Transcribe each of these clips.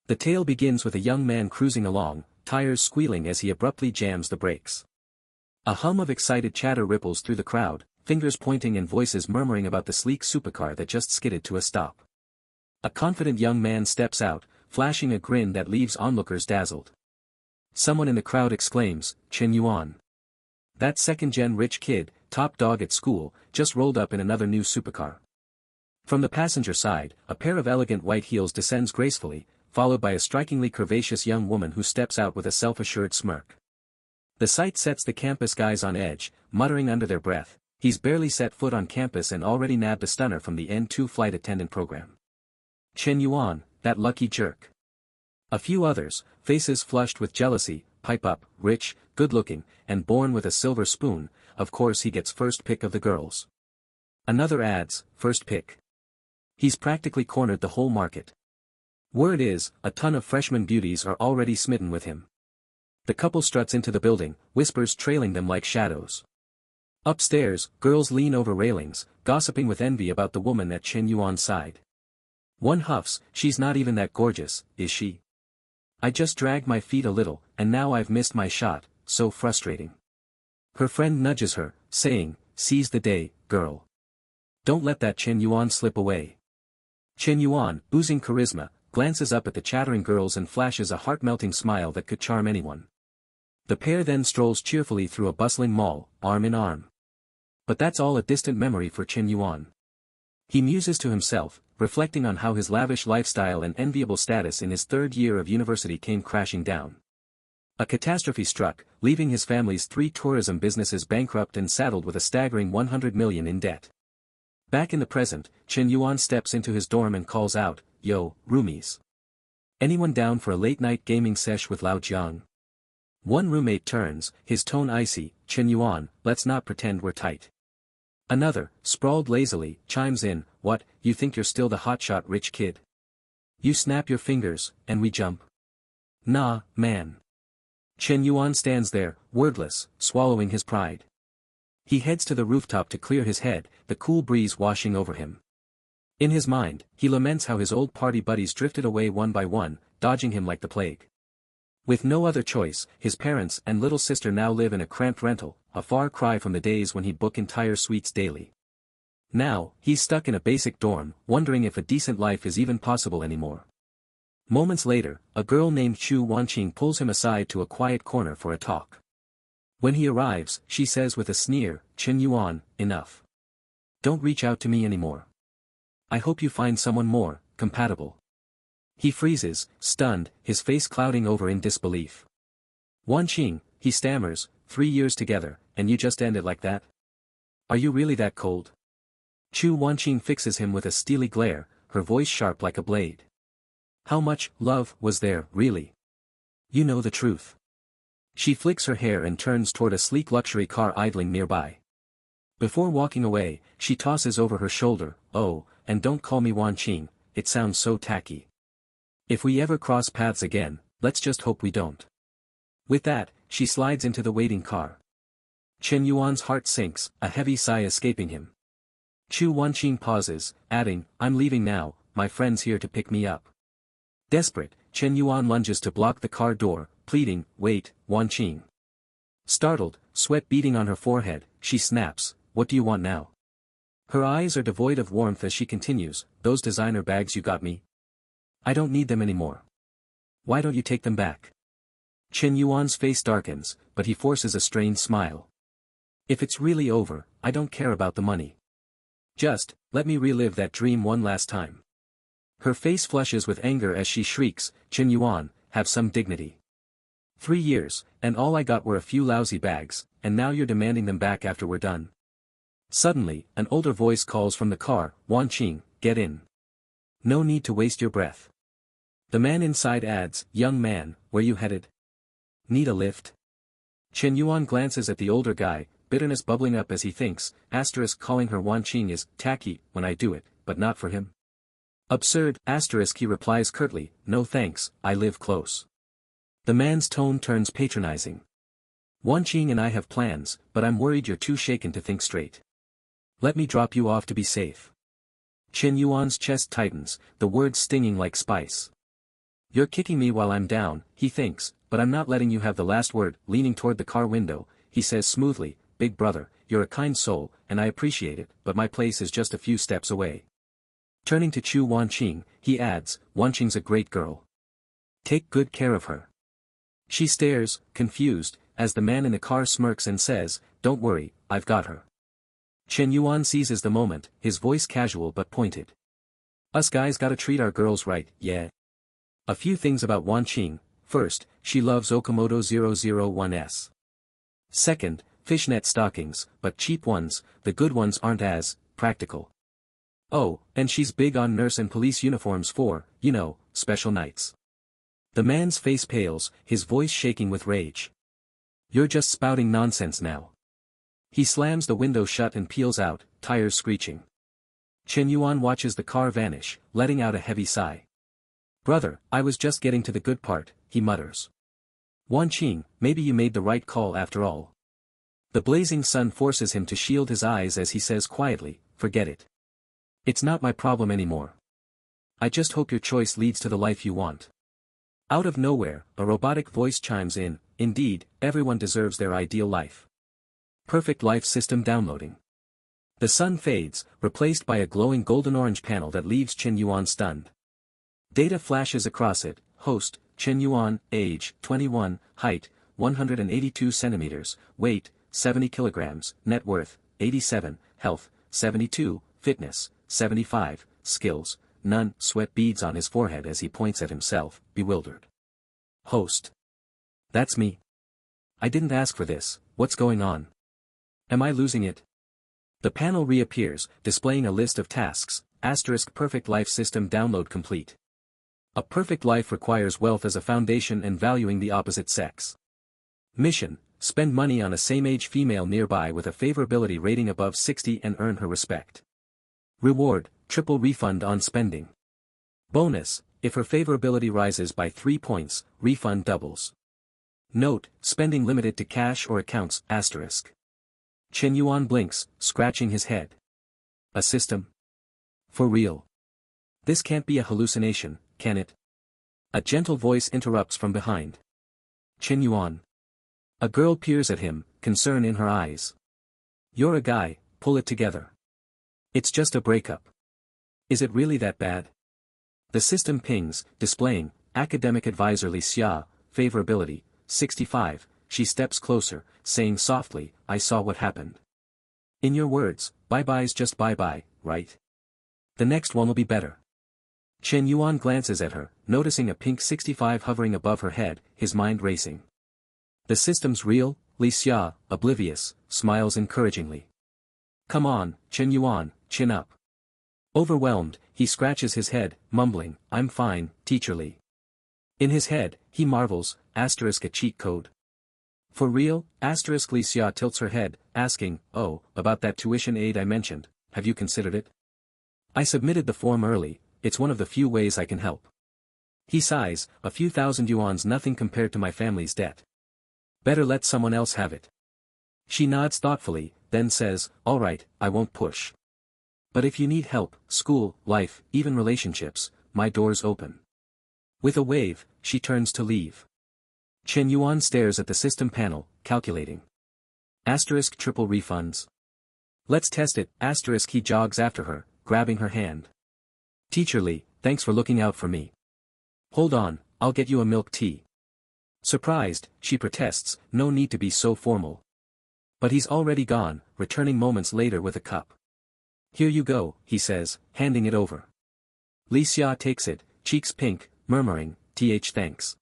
The tale begins with a young man cruising along, tires squealing as he abruptly jams the brakes. A hum of excited chatter ripples through the crowd, fingers pointing and voices murmuring about the sleek supercar that just skidded to a stop. A confident young man steps out, flashing a grin that leaves onlookers dazzled. Someone in the crowd exclaims, "Shen Yuan. That second-gen rich kid, top dog at school, just rolled up in another new supercar." From the passenger side, a pair of elegant white heels descends gracefully, followed by a strikingly curvaceous young woman who steps out with a self-assured smirk. The sight sets the campus guys on edge, muttering under their breath, "He's barely set foot on campus and already nabbed a stunner from the N2 flight attendant program. Shen Yuan, that lucky jerk." A few others, faces flushed with jealousy, pipe up, "Rich, good-looking, and born with a silver spoon, of course he gets first pick of the girls." Another adds, "First pick. He's practically cornered the whole market." Word is, a ton of freshman beauties are already smitten with him. The couple struts into the building, whispers trailing them like shadows. Upstairs, girls lean over railings, gossiping with envy about the woman at Shen Yuan's side. One huffs, "She's not even that gorgeous, is she? I just dragged my feet a little, and now I've missed my shot, so frustrating." Her friend nudges her, saying, "Seize the day, girl. Don't let that Shen Yuan slip away." Shen Yuan, oozing charisma, glances up at the chattering girls and flashes a heart-melting smile that could charm anyone. The pair then strolls cheerfully through a bustling mall, arm in arm. But that's all a distant memory for Shen Yuan. He muses to himself, reflecting on how his lavish lifestyle and enviable status in his third year of university came crashing down. A catastrophe struck, leaving his family's 3 tourism businesses bankrupt and saddled with a staggering 100 million in debt. Back in the present, Shen Yuan steps into his dorm and calls out, "Yo, roomies. Anyone down for a late-night gaming sesh with Lao Jiang?" One roommate turns, his tone icy, "Shen Yuan, let's not pretend we're tight." Another, sprawled lazily, chimes in, "What, you think you're still the hotshot rich kid? You snap your fingers, and we jump? Nah, man." Shen Yuan stands there, wordless, swallowing his pride. He heads to the rooftop to clear his head, the cool breeze washing over him. In his mind, he laments how his old party buddies drifted away one by one, dodging him like the plague. With no other choice, his parents and little sister now live in a cramped rental, a far cry from the days when he'd book entire suites daily. Now, he's stuck in a basic dorm, wondering if a decent life is even possible anymore. Moments later, a girl named Chu Wanqing pulls him aside to a quiet corner for a talk. When he arrives, she says with a sneer, "Shen Yuan, enough. Don't reach out to me anymore. I hope you find someone more compatible." He freezes, stunned, his face clouding over in disbelief. "Wanqing," he stammers, "3 years together, and you just end it like that? Are you really that cold?" Chu Wanqing fixes him with a steely glare, her voice sharp like a blade. "How much love was there, really? You know the truth." She flicks her hair and turns toward a sleek luxury car idling nearby. Before walking away, she tosses over her shoulder, "Oh, and don't call me Wanqing, it sounds so tacky. If we ever cross paths again, let's just hope we don't." With that, she slides into the waiting car. Shen Yuan's heart sinks, a heavy sigh escaping him. Chu Wanqing pauses, adding, "I'm leaving now, my friend's here to pick me up." Desperate, Shen Yuan lunges to block the car door, pleading, "Wait, Wanqing." Startled, sweat beading on her forehead, she snaps, "What do you want now?" Her eyes are devoid of warmth as she continues, "Those designer bags you got me? I don't need them anymore. Why don't you take them back?" Shen Yuan's face darkens, but he forces a strained smile. "If it's really over, I don't care about the money. Just, let me relive that dream one last time." Her face flushes with anger as she shrieks, "Shen Yuan, have some dignity. 3 years, and all I got were a few lousy bags, and now you're demanding them back after we're done." Suddenly, an older voice calls from the car, "Wanqing, get in. No need to waste your breath." The man inside adds, "Young man, where you headed? Need a lift?" Shen Yuan glances at the older guy, bitterness bubbling up as he thinks, calling her Wanqing is tacky when I do it, but not for him. Absurd, he replies curtly, "No thanks, I live close." The man's tone turns patronizing. "Wanqing and I have plans, but I'm worried you're too shaken to think straight. Let me drop you off to be safe." Shen Yuan's chest tightens, the words stinging like spice. You're kicking me while I'm down, he thinks, but I'm not letting you have the last word. Leaning toward the car window, he says smoothly, Big brother, you're a kind soul, and I appreciate it, but my place is just a few steps away. Turning to Chu Wanqing, he adds, Wanqing's a great girl. Take good care of her. She stares, confused, as the man in the car smirks and says, Don't worry, I've got her. Shen Yuan seizes the moment, his voice casual but pointed. Us guys gotta treat our girls right, yeah. A few things about Wanqing. First, she loves Okamoto 001s. Second, fishnet stockings, but cheap ones, the good ones aren't as practical. Oh, and she's big on nurse and police uniforms for, special nights. The man's face pales, his voice shaking with rage. You're just spouting nonsense now. He slams the window shut and peels out, tires screeching. Shen Yuan watches the car vanish, letting out a heavy sigh. Brother, I was just getting to the good part, he mutters. Wanqing, maybe you made the right call after all. The blazing sun forces him to shield his eyes as he says quietly, Forget it. It's not my problem anymore. I just hope your choice leads to the life you want. Out of nowhere, a robotic voice chimes in, Indeed, everyone deserves their ideal life. Perfect life system downloading. The sun fades, replaced by a glowing golden-orange panel that leaves Shen Yuan stunned. Data flashes across it, host, Shen Yuan, age, 21, height, 182 centimeters, weight, 70 kilograms, net worth, 87, health, 72, fitness, 75, skills, none. Sweat beads on his forehead as he points at himself, bewildered. Host. That's me. I didn't ask for this, what's going on? Am I losing it? The panel reappears, displaying a list of tasks, perfect life system download complete. A perfect life requires wealth as a foundation and valuing the opposite sex. Mission, spend money on a same-age female nearby with a favorability rating above 60 and earn her respect. Reward, triple refund on spending. Bonus, if her favorability rises by 3 points, refund doubles. Note, spending limited to cash or accounts, Shen Yuan blinks, scratching his head. A system? For real? This can't be a hallucination, can it? A gentle voice interrupts from behind. Shen Yuan. A girl peers at him, concern in her eyes. You're a guy, pull it together. It's just a breakup. Is it really that bad? The system pings, displaying, Academic Advisor Li Xia, favorability, 65, she steps closer, saying softly, I saw what happened. In your words, bye-bye's just bye-bye, right? The next one will be better. Shen Yuan glances at her, noticing a pink 65 hovering above her head, his mind racing. The system's real, Li Xia, oblivious, smiles encouragingly. Come on, Shen Yuan, chin up. Overwhelmed, he scratches his head, mumbling, I'm fine, teacher Li. In his head, he marvels, a cheat code. For real? Li Xia tilts her head, asking, Oh, about that tuition aid I mentioned, have you considered it? I submitted the form early, it's one of the few ways I can help. He sighs, a few thousand yuan's nothing compared to my family's debt. Better let someone else have it. She nods thoughtfully, then says, All right, I won't push. But if you need help, school, life, even relationships, my door's open. With a wave, she turns to leave. Shen Yuan stares at the system panel, calculating. Triple refunds. Let's test it, he jogs after her, grabbing her hand. Teacher Li, thanks for looking out for me. Hold on, I'll get you a milk tea. Surprised, she protests, no need to be so formal. But he's already gone, returning moments later with a cup. Here you go, he says, handing it over. Li Xia takes it, cheeks pink, murmuring, thanks.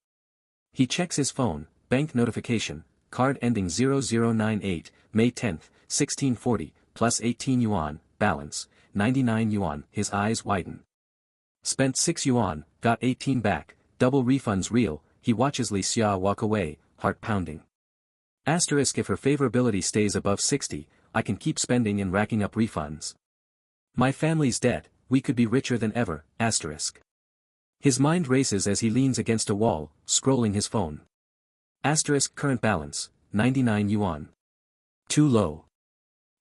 He checks his phone, bank notification, card ending 0098, May 10, 1640, plus 18 yuan, balance, 99 yuan, his eyes widen. Spent 6 yuan, got 18 back, double refunds real, he watches Li Xia walk away, heart pounding. If her favorability stays above 60, I can keep spending and racking up refunds. My family's debt, we could be richer than ever, His mind races as he leans against a wall, scrolling his phone. Current balance, 99 yuan. Too low.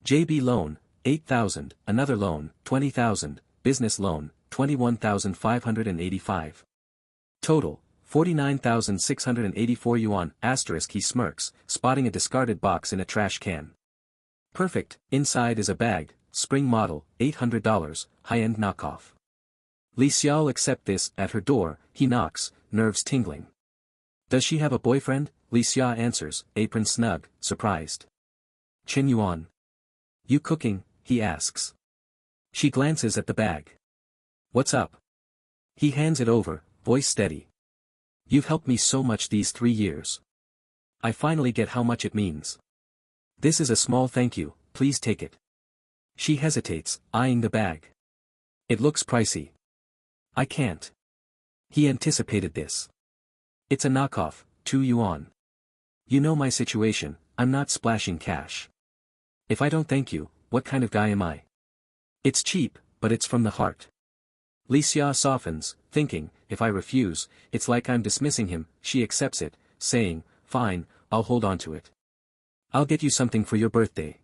JB loan, 8,000, another loan, 20,000, business loan, 21,585. Total, 49,684 yuan, asterisk he smirks, spotting a discarded box in a trash can. Perfect, inside is a bag, spring model, $800, high-end knockoff. Li Xiao'll accept this. At her door, he knocks, nerves tingling. Does she have a boyfriend? Li Xia answers, apron snug, surprised. Shen Yuan. You cooking? He asks. She glances at the bag. What's up? He hands it over, voice steady. You've helped me so much these 3 years. I finally get how much it means. This is a small thank you, please take it. She hesitates, eyeing the bag. It looks pricey. I can't. He anticipated this. It's a knockoff, 2 yuan. You know my situation, I'm not splashing cash. If I don't thank you, what kind of guy am I? It's cheap, but it's from the heart. Li Xia softens, thinking, if I refuse, it's like I'm dismissing him. She accepts it, saying, fine, I'll hold on to it. I'll get you something for your birthday.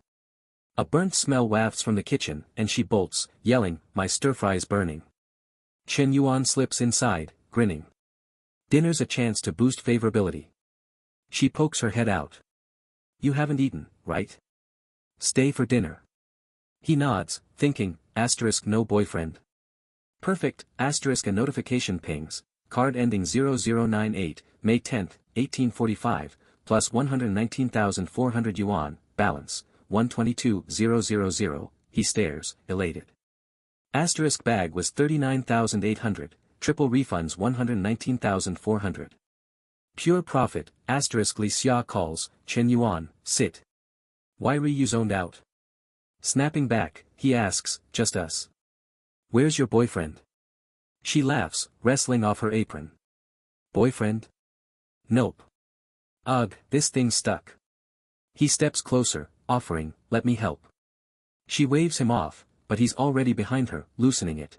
A burnt smell wafts from the kitchen, and she bolts, yelling, my stir-fry's burning. Shen Yuan slips inside, grinning. Dinner's a chance to boost favorability. She pokes her head out. You haven't eaten, right? Stay for dinner. He nods, thinking, asterisk no boyfriend. Perfect, asterisk a notification pings, card ending 0098, May 10, 1845, plus 119,400 yuan, balance, 122,000, he stares, elated. Asterisk bag was 39,800, triple refunds 119,400. Pure profit, asterisk Li Xia calls, Shen Yuan, sit. Why re you zoned out? Snapping back, he asks, just us. Where's your boyfriend? She laughs, wrestling off her apron. Boyfriend? Nope. Ugh, this thing's stuck. He steps closer, offering, let me help. She waves him off, but he's already behind her, loosening it.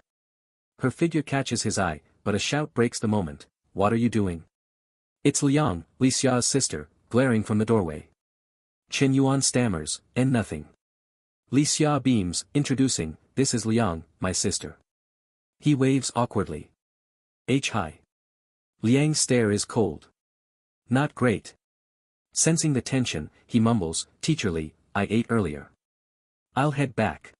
Her figure catches his eye, but a shout breaks the moment. What are you doing? It's Liang, Li Xia's sister, glaring from the doorway. Shen Yuan stammers, and nothing. Li Xia beams, introducing, this is Liang, my sister. He waves awkwardly. Hi. Liang's stare is cold. Not great. Sensing the tension, he mumbles, teacher Li, I ate earlier. I'll head back.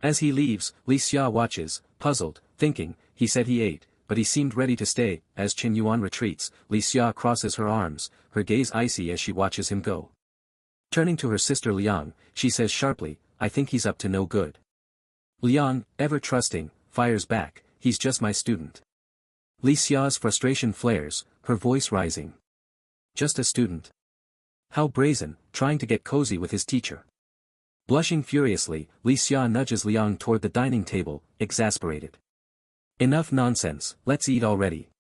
As he leaves, Li Xia watches, puzzled, thinking, he said he ate, but he seemed ready to stay. As Shen Yuan retreats, Li Xia crosses her arms, her gaze icy as she watches him go. Turning to her sister Liang, she says sharply, I think he's up to no good. Liang, ever trusting, fires back, he's just my student. Li Xia's frustration flares, her voice rising. Just a student. How brazen, trying to get cozy with his teacher. Blushing furiously, Li Xia nudges Liang toward the dining table, exasperated. Enough nonsense, let's eat already.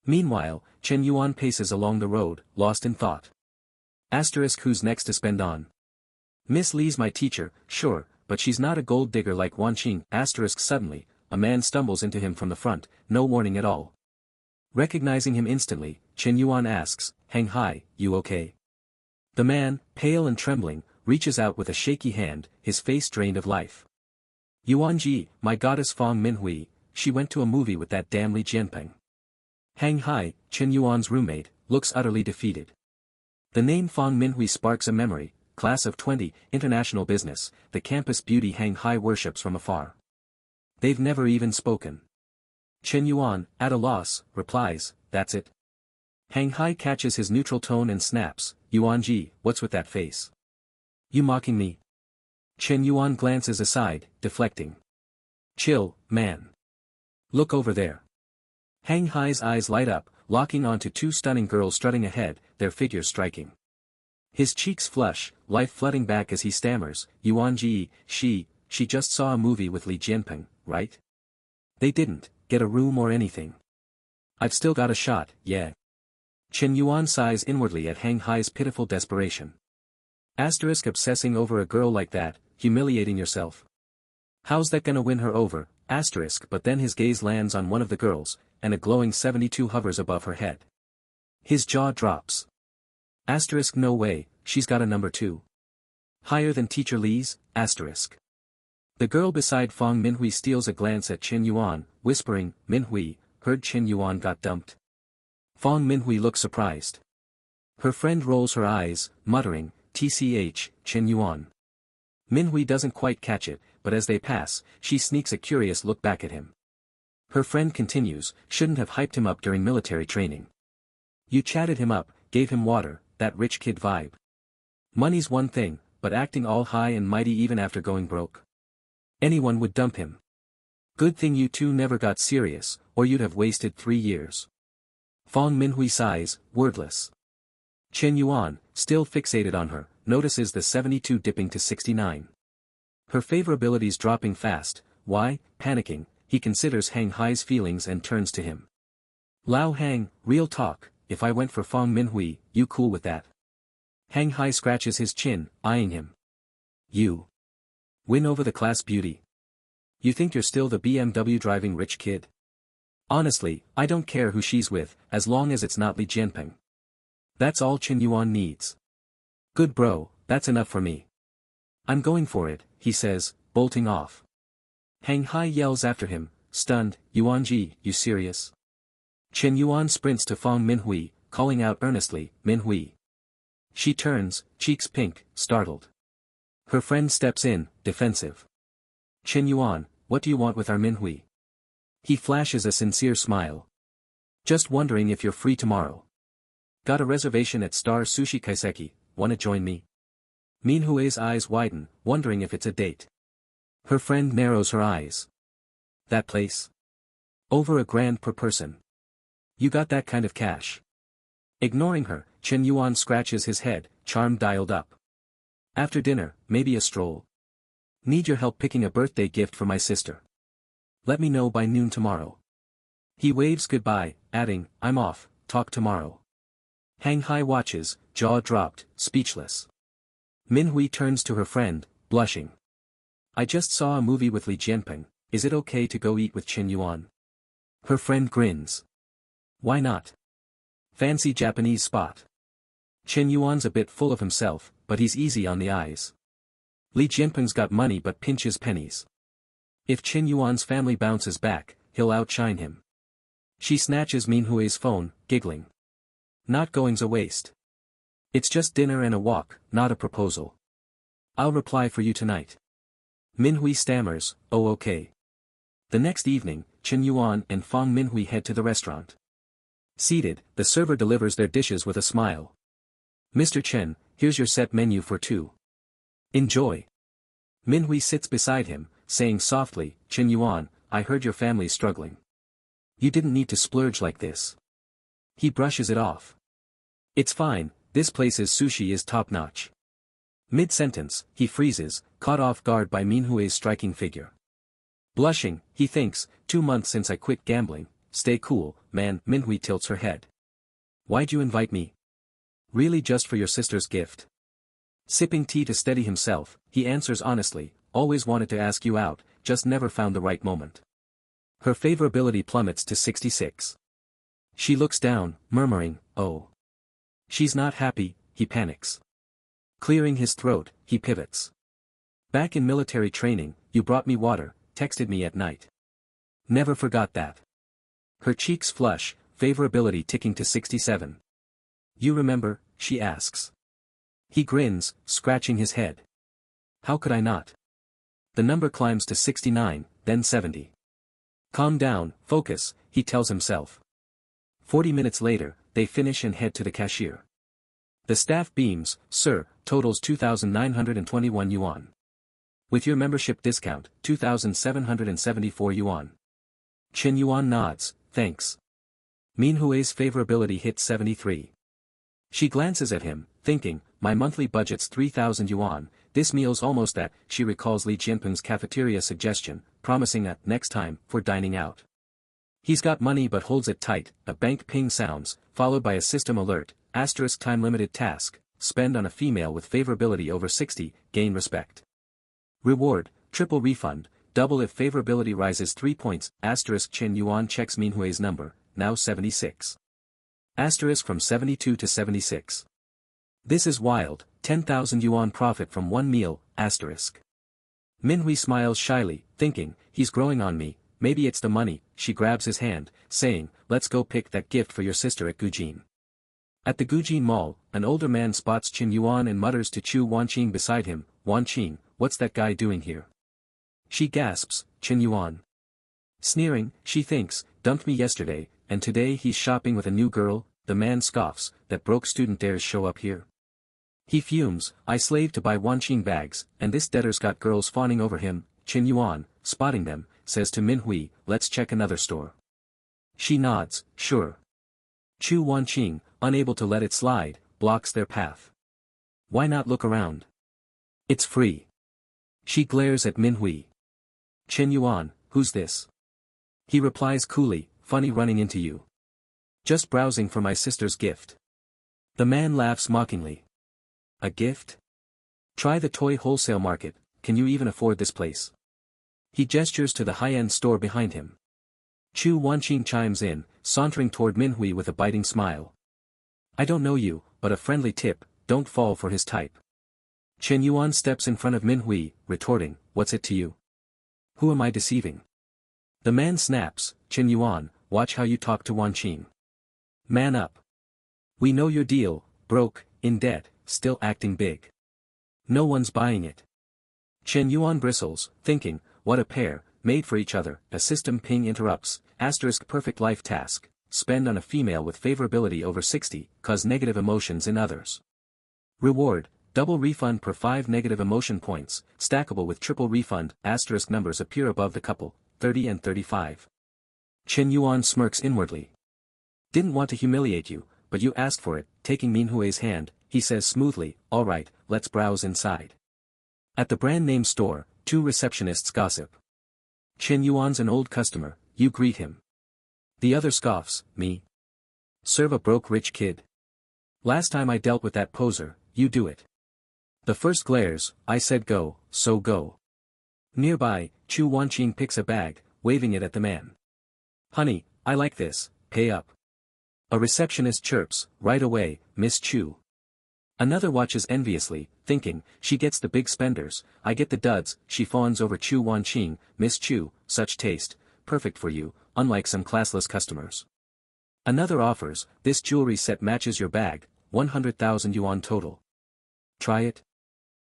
Meanwhile, Shen Yuan paces along the road, lost in thought. Asterisk who's next to spend on? Miss Li's my teacher, sure, but she's not a gold digger like Wan Qing. Asterisk suddenly, a man stumbles into him from the front, no warning at all. Recognizing him instantly, Shen Yuan asks, Hang Hai, you okay? The man, pale and trembling, reaches out with a shaky hand, his face drained of life. Yuan Ji, my goddess Fang Minhui, she went to a movie with that damn Li Jianping. Hang Hai, Shen Yuan's roommate, looks utterly defeated. The name Fang Minhui sparks a memory, class of 20, international business, the campus beauty Hang Hai worships from afar. They've never even spoken. Shen Yuan, at a loss, replies, that's it. Hang Hai catches his neutral tone and snaps, Yuan Ji, what's with that face? You mocking me? Shen Yuan glances aside, deflecting. Chill, man. Look over there. Hang Hai's eyes light up, locking onto 2 stunning girls strutting ahead, their figures striking. His cheeks flush, life flooding back as he stammers, Yuan Ji, she just saw a movie with Li Jianping, right? They didn't get a room or anything. I've still got a shot, yeah. Shen Yuan sighs inwardly at Hang Hai's pitiful desperation. Asterisk obsessing over a girl like that, humiliating yourself. How's that gonna win her over? Asterisk but then his gaze lands on one of the girls, and a glowing 72 hovers above her head. His jaw drops. Asterisk no way, she's got a number 2. Higher than teacher Li's, asterisk. The girl beside Fang Minhui steals a glance at Shen Yuan, whispering, Minhui, heard Shen Yuan got dumped. Fong Minhui looks surprised. Her friend rolls her eyes, muttering, "TCH, Shen Yuan." Minhui doesn't quite catch it, but as they pass, she sneaks a curious look back at him. Her friend continues, "Shouldn't have hyped him up during military training. You chatted him up, gave him water, that rich kid vibe. Money's one thing, but acting all high and mighty even after going broke. Anyone would dump him. Good thing you two never got serious, or you'd have wasted 3 years." Fong Minhui sighs, wordless. Shen Yuan, still fixated on her, notices the 72 dipping to 69. Her favorability's dropping fast. Why? Panicking, he considers Hang Hai's feelings and turns to him. "Lao Hang, real talk, if I went for Fong Minhui, you cool with that?" Hang Hai scratches his chin, eyeing him. "You win over the class beauty? You think you're still the BMW driving rich kid? Honestly, I don't care who she's with, as long as it's not Li Jianping. That's all Shen Yuan needs. Good bro, that's enough for me. I'm going for it," he says, bolting off. Hang Hai yells after him, stunned, "Yuanji, you serious?" Shen Yuan sprints to Fong Minhui, calling out earnestly, "Minhui." She turns, cheeks pink, startled. Her friend steps in, defensive. "Shen Yuan, what do you want with our Minhui?" He flashes a sincere smile. "Just wondering if you're free tomorrow. Got a reservation at Star Sushi Kaiseki, wanna join me?" Minhui's eyes widen, wondering if it's a date. Her friend narrows her eyes. "That place? Over $1,000 per person. You got that kind of cash?" Ignoring her, Shen Yuan scratches his head, charm dialed up. "After dinner, maybe a stroll. Need your help picking a birthday gift for my sister. Let me know by noon tomorrow." He waves goodbye, adding, "I'm off, talk tomorrow." Hang Hai watches, jaw dropped, speechless. Minhui turns to her friend, blushing. "I just saw a movie with Li Jianping, is it okay to go eat with Shen Yuan?" Her friend grins. "Why not? Fancy Japanese spot." Shen Yuan's a bit full of himself, but he's easy on the eyes. Li Jianping's got money but pinches pennies. If Shen Yuan's family bounces back, he'll outshine him. She snatches Minhui's phone, giggling. "Not going's a waste. It's just dinner and a walk, not a proposal. I'll reply for you tonight." Minhui stammers, "Oh okay." The next evening, Shen Yuan and Fong Minhui head to the restaurant. Seated, the server delivers their dishes with a smile. "Mr. Chen, here's your set menu for 2. Enjoy." Minhui sits beside him, saying softly, "Shen Yuan, I heard your family's struggling. You didn't need to splurge like this." He brushes it off. "It's fine, this place's sushi is top-notch." Mid-sentence, he freezes, caught off guard by Minhui's striking figure. Blushing, he thinks, 2 months since I quit gambling, stay cool, man. Minhui tilts her head. "Why'd you invite me? Really just for your sister's gift?" Sipping tea to steady himself, he answers honestly, "Always wanted to ask you out, just never found the right moment." Her favorability plummets to 66. She looks down, murmuring, "Oh." She's not happy, he panics. Clearing his throat, he pivots. "Back in military training, you brought me water, texted me at night. Never forgot that." Her cheeks flush, favorability ticking to 67. "You remember?" she asks. He grins, scratching his head. "How could I not?" The number climbs to 69, then 70. "Calm down, focus," he tells himself. 40 minutes later, they finish and head to the cashier. The staff beams, "Sir, totals 2,921 yuan. With your membership discount, 2,774 yuan. Shen Yuan nods, "Thanks." Minhui's favorability hits 73. She glances at him, thinking, "My monthly budget's 3,000 yuan, this meal's almost that." She recalls Li Jianping's cafeteria suggestion, promising a "next time" for dining out. He's got money but holds it tight. A bank ping sounds, followed by a system alert, *time-limited task, spend on a female with favorability over 60, gain respect. Reward, triple refund, double if favorability rises 3 points, Shen Yuan checks Minhui's number, now 76. From 72 to 76. This is wild, 10,000 yuan profit from one meal, *. Minhui smiles shyly, thinking, he's growing on me, maybe it's the money. She grabs his hand, saying, let's go pick that gift for your sister at Gujin. At the Gujin Mall, an older man spots Shen Yuan and mutters to Chu Wanqing beside him, Wanqing, what's that guy doing here? She gasps, Shen Yuan. Sneering, she thinks, dumped me yesterday, and today he's shopping with a new girl. The man scoffs, that broke student dares show up here. He fumes, I slave to buy Wanqing bags, and this debtor's got girls fawning over him. Shen Yuan, spotting them, says to Manhwa, let's check another store. She nods, sure. Chu Wanqing, unable to let it slide, blocks their path. Why not look around? It's free. She glares at Manhwa. Shen Yuan, who's this? He replies coolly, funny running into you. Just browsing for my sister's gift. The man laughs mockingly. A gift? Try the toy wholesale market, can you even afford this place? He gestures to the high-end store behind him. Chu Wanqing chimes in, sauntering toward Manhwa with a biting smile. I don't know you, but a friendly tip, don't fall for his type. Shen Yuan steps in front of Manhwa, retorting, what's it to you? Who am I deceiving? The man snaps, Shen Yuan, watch how you talk to Wanqing. Man up. We know your deal, broke, in debt, still acting big. No one's buying it. Shen Yuan bristles, thinking, what a pair, made for each other. A system ping interrupts, perfect life task, spend on a female with favorability over 60, cause negative emotions in others. Reward, double refund per 5 negative emotion points, stackable with triple refund. Numbers appear above the couple, 30 and 35. Shen Yuan smirks inwardly. Didn't want to humiliate you, but you asked for it. Taking Manhwa's hand, he says smoothly, alright, let's browse inside. At the brand name store, two receptionists gossip. Shen Yuan's an old customer, you greet him. The other scoffs, me? Serve a broke rich kid. Last time I dealt with that poser, you do it. The first glares, I said go, so go. Nearby, Chu Wanqing picks a bag, waving it at the man. Honey, I like this, pay up. A receptionist chirps, right away, Miss Chu. Another watches enviously, thinking, she gets the big spenders, I get the duds. She fawns over Chu Wanqing, Miss Chu, such taste, perfect for you, unlike some classless customers. Another offers, this jewelry set matches your bag, 100,000 yuan total. Try it?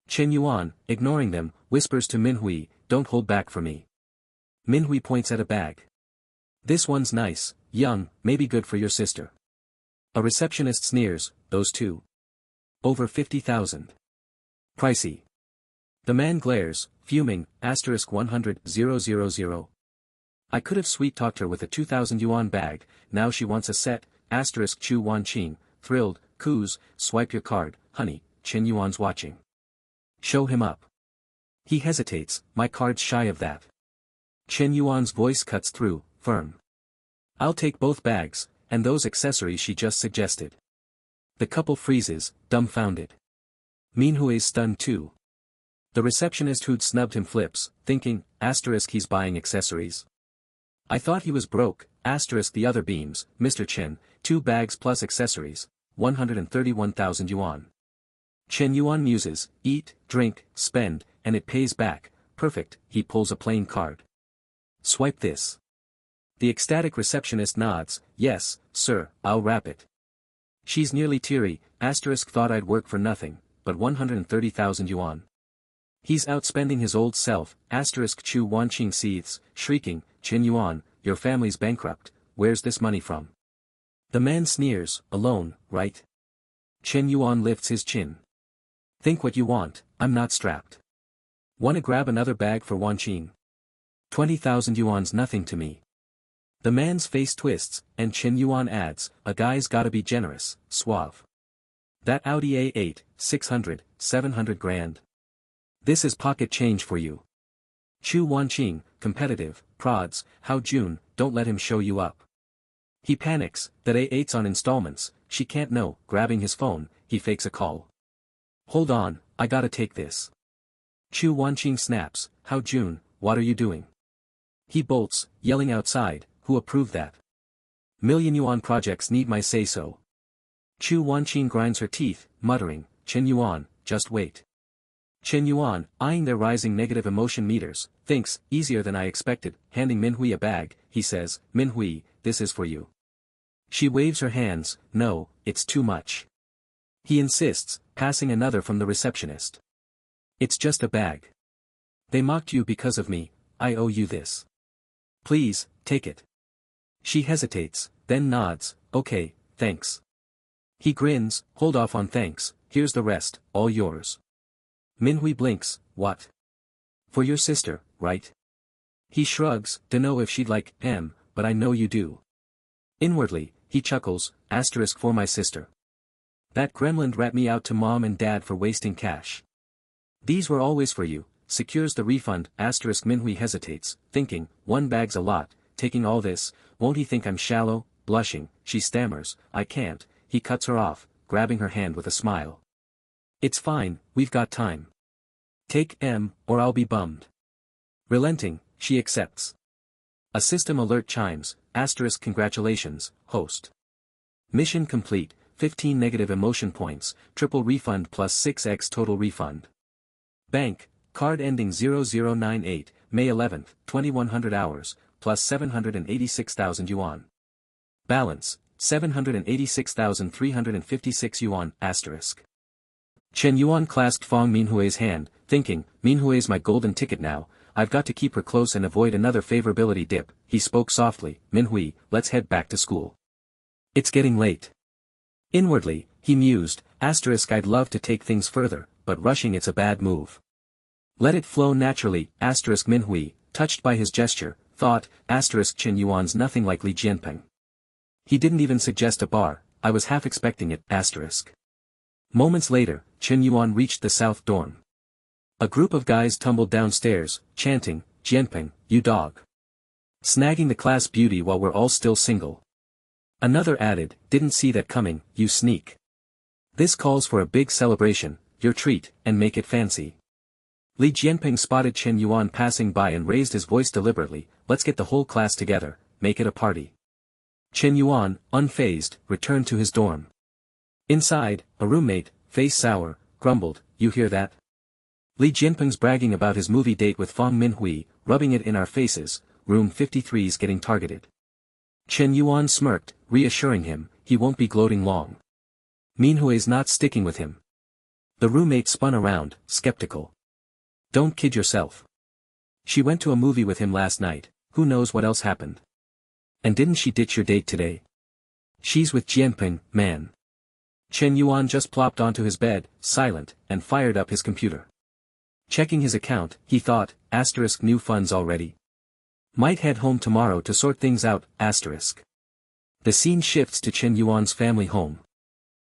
Shen Yuan, ignoring them, whispers to Manhwa, don't hold back for me. Manhwa points at a bag. This one's nice, young, maybe good for your sister. A receptionist sneers, those two. Over 50,000. Pricey. The man glares, fuming, 100,000. I could have sweet-talked her with a 2,000 yuan bag, now she wants a set, Chu Wanqing, thrilled, coos, swipe your card, honey, Shen Yuan's watching. Show him up. He hesitates, my card's shy of that. Shen Yuan's voice cuts through, firm. I'll take both bags, and those accessories she just suggested. The couple freezes, dumbfounded. Manhwa's stunned too. The receptionist who'd snubbed him flips, thinking, he's buying accessories. I thought he was broke, the other beams, Mr. Chen, 2 bags plus accessories, 131,000 yuan. Shen Yuan muses, eat, drink, spend, and it pays back, perfect. He pulls a plain card. Swipe this. The ecstatic receptionist nods, yes, sir, I'll wrap it. She's nearly teary, thought I'd work for nothing, but 130,000 yuan. He's outspending his old self, Chu Wanqing seethes, shrieking, Shen Yuan, your family's bankrupt, where's this money from? The man sneers, alone, right? Shen Yuan lifts his chin. Think what you want, I'm not strapped. Wanna grab another bag for Wanqing? 20,000 yuan's nothing to me. The man's face twists, and Shen Yuan adds, a guy's gotta be generous, suave. That Audi A8, 600, 700 grand. This is pocket change for you. Chu Wanqing, competitive, prods, how June, don't let him show you up. He panics, that A8's on installments, she can't know, grabbing his phone, he fakes a call. Hold on, I gotta take this. Chu Wanqing snaps, how June, what are you doing? He bolts, yelling outside, who approved that? Million yuan projects need my say-so. Chu Wanqing grinds her teeth, muttering, Shen Yuan, just wait. Shen Yuan, eyeing their rising negative emotion meters, thinks, easier than I expected, handing Manhwa a bag, he says, Manhwa, this is for you. She waves her hands, no, it's too much. He insists, passing another from the receptionist. It's just a bag. They mocked you because of me, I owe you this. Please, take it. She hesitates, then nods, okay, thanks. He grins, hold off on thanks, here's the rest, all yours. Manhwa blinks, what? For your sister, right? He shrugs, dunno if she'd like, but I know you do. Inwardly, he chuckles, asterisk for my sister. That gremlin rat me out to mom and dad for wasting cash. These were always for you, secures the refund, asterisk Manhwa hesitates, thinking, one bag's a lot, taking all this, won't he think I'm shallow, blushing, she stammers, I can't, he cuts her off, grabbing her hand with a smile. It's fine, we've got time. Take or I'll be bummed. Relenting, she accepts. A system alert chimes, asterisk congratulations, host. Mission complete, 15 negative emotion points, triple refund plus 6x total refund. Bank, card ending 0098, May 11th, 2100 hours, plus 786,000 yuan. Balance, 786,356 yuan, asterisk. Shen Yuan clasped Fang Manhwa's hand, thinking, Manhwa's my golden ticket now, I've got to keep her close and avoid another favorability dip. He spoke softly, Manhwa, let's head back to school. It's getting late. Inwardly, he mused, asterisk I'd love to take things further, but rushing it's a bad move. Let it flow naturally, asterisk Manhwa, touched by his gesture, thought, asterisk Shen Yuan's nothing like Li Jianping. He didn't even suggest a bar, I was half expecting it, asterisk. Moments later, Shen Yuan reached the south dorm. A group of guys tumbled downstairs, chanting, Jianping, you dog. Snagging the class beauty while we're all still single. Another added, didn't see that coming, you sneak. This calls for a big celebration, your treat, and make it fancy. Li Jianping spotted Shen Yuan passing by and raised his voice deliberately, let's get the whole class together, make it a party. Shen Yuan, unfazed, returned to his dorm. Inside, a roommate, face sour, grumbled, you hear that? Li Jianping's bragging about his movie date with Fang Manhwa, rubbing it in our faces, room 53's getting targeted. Shen Yuan smirked, reassuring him, he won't be gloating long. Manhwa's not sticking with him. The roommate spun around, skeptical. Don't kid yourself. She went to a movie with him last night, who knows what else happened. And didn't she ditch your date today? She's with Jianping, man. Shen Yuan just plopped onto his bed, silent, and fired up his computer. Checking his account, he thought, asterisk new funds already. Might head home tomorrow to sort things out, asterisk. The scene shifts to Shen Yuan's family home.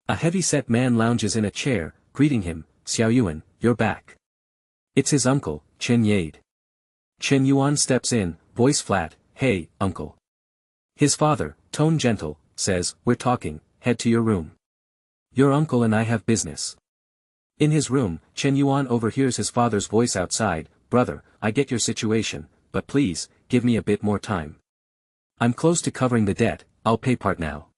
A heavy-set man lounges in a chair, greeting him, Xiao Yuan, you're back. It's his uncle, Chen Yade. Shen Yuan steps in, voice flat, hey, uncle. His father, tone gentle, says, we're talking, head to your room. Your uncle and I have business. In his room, Shen Yuan overhears his father's voice outside, brother, I get your situation, but please, give me a bit more time. I'm close to covering the debt, I'll pay part now.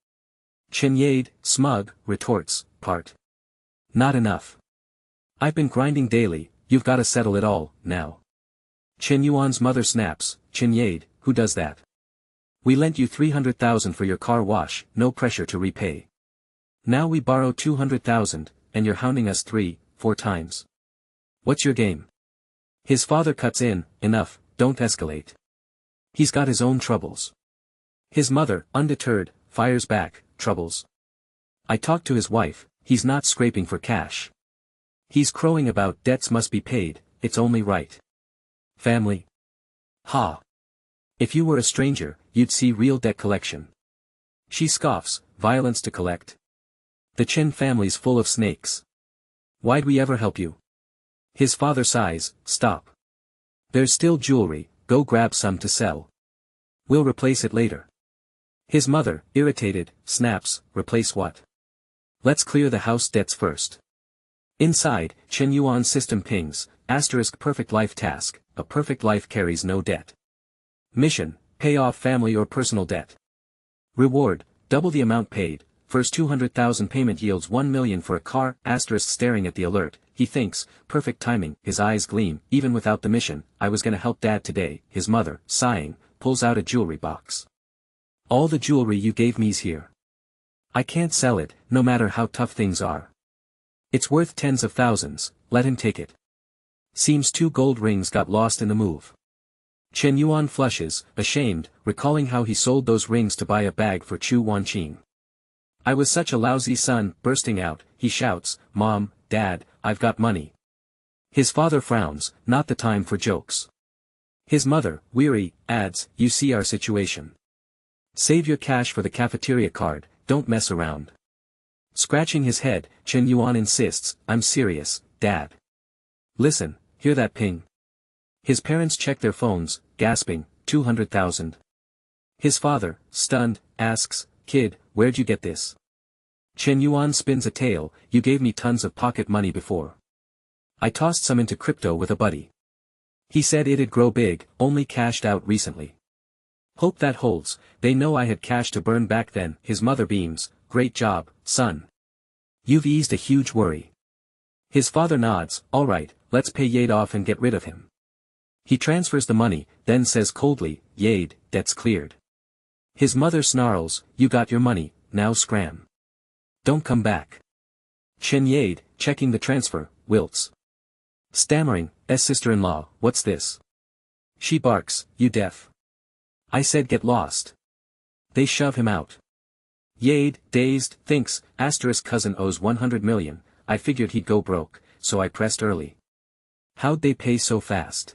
Chen Yade, smug, retorts, part. Not enough. I've been grinding daily, you've got to settle it all, now. Shen Yuan's mother snaps, Chen Yade, who does that? We lent you 300,000 for your car wash, no pressure to repay. Now we borrow 200,000, and you're hounding us 3-4 times. What's your game? His father cuts in, enough, don't escalate. He's got his own troubles. His mother, undeterred, fires back, troubles. I talked to his wife, he's not scraping for cash. He's crowing about debts must be paid, it's only right. Family. Ha. If you were a stranger, you'd see real debt collection. She scoffs, violence to collect. The Chen family's full of snakes. Why'd we ever help you? His father sighs, stop. There's still jewelry, go grab some to sell. We'll replace it later. His mother, irritated, snaps, replace what? Let's clear the house debts first. Inside, Shen Yuan's system pings, asterisk perfect life task, a perfect life carries no debt. Mission, pay off family or personal debt. Reward, double the amount paid. First 200,000 payment yields 1 million for a car, asterisk staring at the alert, he thinks, perfect timing, his eyes gleam, even without the mission, I was gonna help Dad today. His mother, sighing, pulls out a jewelry box. All the jewelry you gave me's here. I can't sell it, no matter how tough things are. It's worth tens of thousands, let him take it. Seems 2 gold rings got lost in the move. Shen Yuan flushes, ashamed, recalling how he sold those rings to buy a bag for Chu Wanqing. I was such a lousy son, bursting out, he shouts, Mom, Dad, I've got money. His father frowns, not the time for jokes. His mother, weary, adds, you see our situation. Save your cash for the cafeteria card, don't mess around. Scratching his head, Shen Yuan insists, I'm serious, Dad. Listen, hear that ping? His parents check their phones, gasping, 200,000. His father, stunned, asks, Kid, where'd you get this? Shen Yuan spins a tale, you gave me tons of pocket money before. I tossed some into crypto with a buddy. He said it'd grow big, only cashed out recently. Hope that holds, they know I had cash to burn back then. His mother beams, great job, son. You've eased a huge worry. His father nods, alright, let's pay Yade off and get rid of him. He transfers the money, then says coldly, Yade, debt's cleared. His mother snarls, you got your money, now scram. Don't come back. Chen Yade, checking the transfer, wilts. Stammering, sister-in-law, what's this? She barks, you deaf. I said get lost. They shove him out. Yade, dazed, thinks, cousin owes 100 million, I figured he'd go broke, so I pressed early. How'd they pay so fast?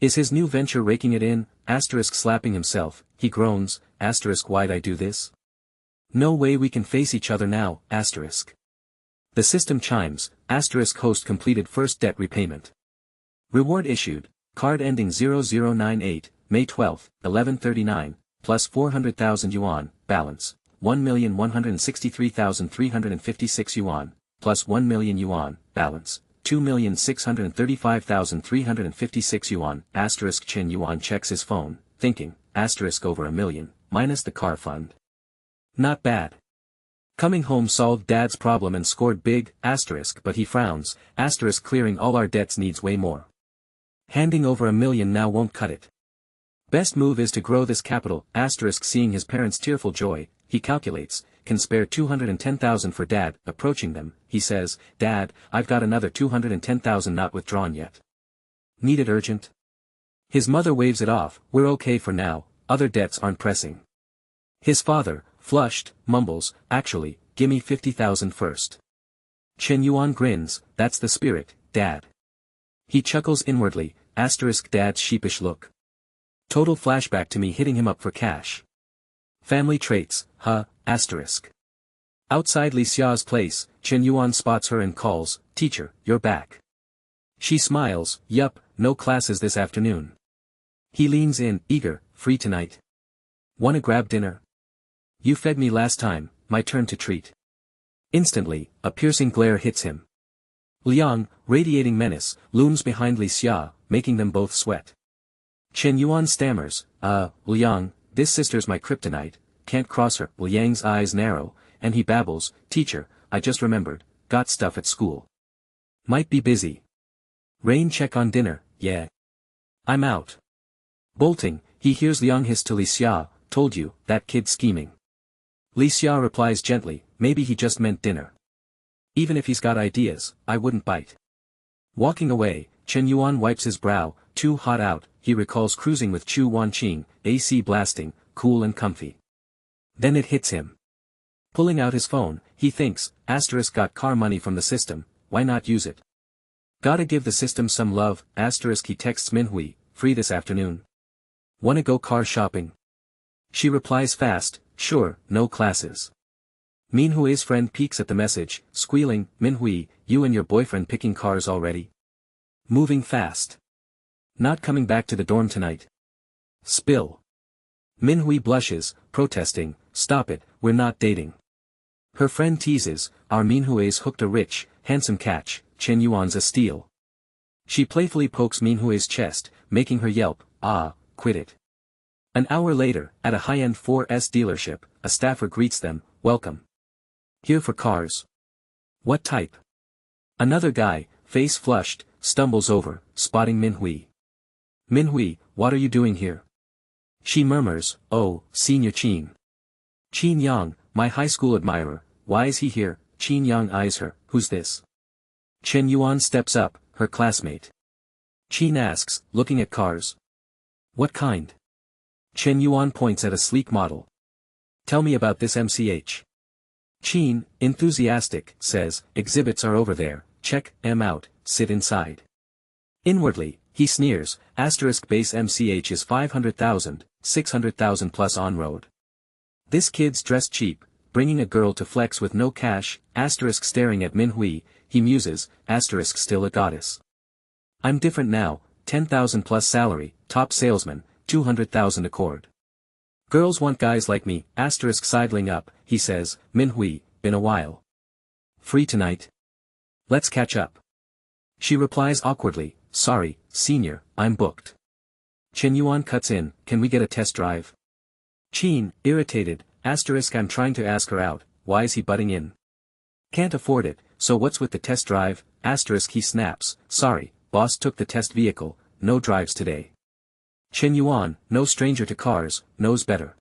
Is his new venture raking it in, slapping himself, he groans, why'd I do this? No way we can face each other now, The system chimes, host completed first debt repayment. Reward issued, card ending 0098, May 12, 1139, plus 400,000 yuan, balance, 1,163,356 yuan, plus 1 million yuan, balance, 2,635,356 yuan, Chen Yuan checks his phone, thinking, over a million, minus the car fund. Not bad. Coming home solved Dad's problem and scored big, but he frowns, clearing all our debts needs way more. Handing over a million now won't cut it. Best move is to grow this capital, seeing his parents' tearful joy, he calculates, can spare 210,000 for Dad. Approaching them, he says, Dad, I've got another 210,000 not withdrawn yet. Need it urgent? His mother waves it off, we're okay for now, other debts aren't pressing. His father, flushed, mumbles, actually, gimme 50,000 first. Chen Yuan grins, that's the spirit, Dad. He chuckles inwardly, Dad's sheepish look. Total flashback to me hitting him up for cash. Family traits, Outside Li Xia's place, Chen Yuan spots her and calls, Teacher, you're back. She smiles, yup, no classes this afternoon. He leans in, eager, free tonight. Wanna grab dinner? You fed me last time, my turn to treat. Instantly, a piercing glare hits him. Liang, radiating menace, looms behind Li Xia, making them both sweat. Chen Yuan stammers, Liang, this sister's my kryptonite, can't cross her. Liang's eyes narrow, and he babbles, Teacher, I just remembered, got stuff at school. Might be busy. Rain check on dinner, yeah. I'm out. Bolting, he hears Liang hiss to Li Xia, told you, that kid scheming. Li Xia replies gently, maybe he just meant dinner. Even if he's got ideas, I wouldn't bite. Walking away, Chen Yuan wipes his brow, too hot out, he recalls cruising with Chu Wanqing, AC blasting, cool and comfy. Then it hits him. Pulling out his phone, he thinks, got car money from the system, why not use it? Gotta give the system some love, he texts Manhwa, free this afternoon. Wanna go car shopping? She replies fast, sure, no classes. Manhwa's friend peeks at the message, squealing, Manhwa, you and your boyfriend picking cars already? Moving fast. Not coming back to the dorm tonight. Spill. Manhwa blushes, protesting, stop it, we're not dating. Her friend teases, our Manhwa's hooked a rich, handsome catch, Chen Yuan's a steal. She playfully pokes Manhwa's chest, making her yelp, quit it. An hour later, at a high-end 4S dealership, a staffer greets them, welcome. Here for cars. What type? Another guy, face flushed, stumbles over, spotting Minhui. Minhui, what are you doing here? She murmurs, oh, Senior Qin. Qin Yang, my high school admirer, why is he here? Qin Yang eyes her, who's this? Shen Yuan steps up, her classmate. Qin asks, looking at cars. What kind? Shen Yuan points at a sleek model. Tell me about this MCH. Qin, enthusiastic, says, exhibits are over there, check them out, sit inside. Inwardly, he sneers, base MCH is 500,000, 600,000 plus on-road. This kid's dressed cheap, bringing a girl to flex with no cash, staring at Minhui, he muses, still a goddess. I'm different now, 10,000 plus salary, top salesman, 200,000 accord. Girls want guys like me, sidling up, he says, Minhui, been a while. Free tonight? Let's catch up. She replies awkwardly, sorry, senior, I'm booked. Shen Yuan cuts in, can we get a test drive? Qin, irritated, I'm trying to ask her out, why is he butting in? Can't afford it, so what's with the test drive, he snaps, sorry, boss took the test vehicle, no drives today. Shen Yuan, no stranger to cars, knows better.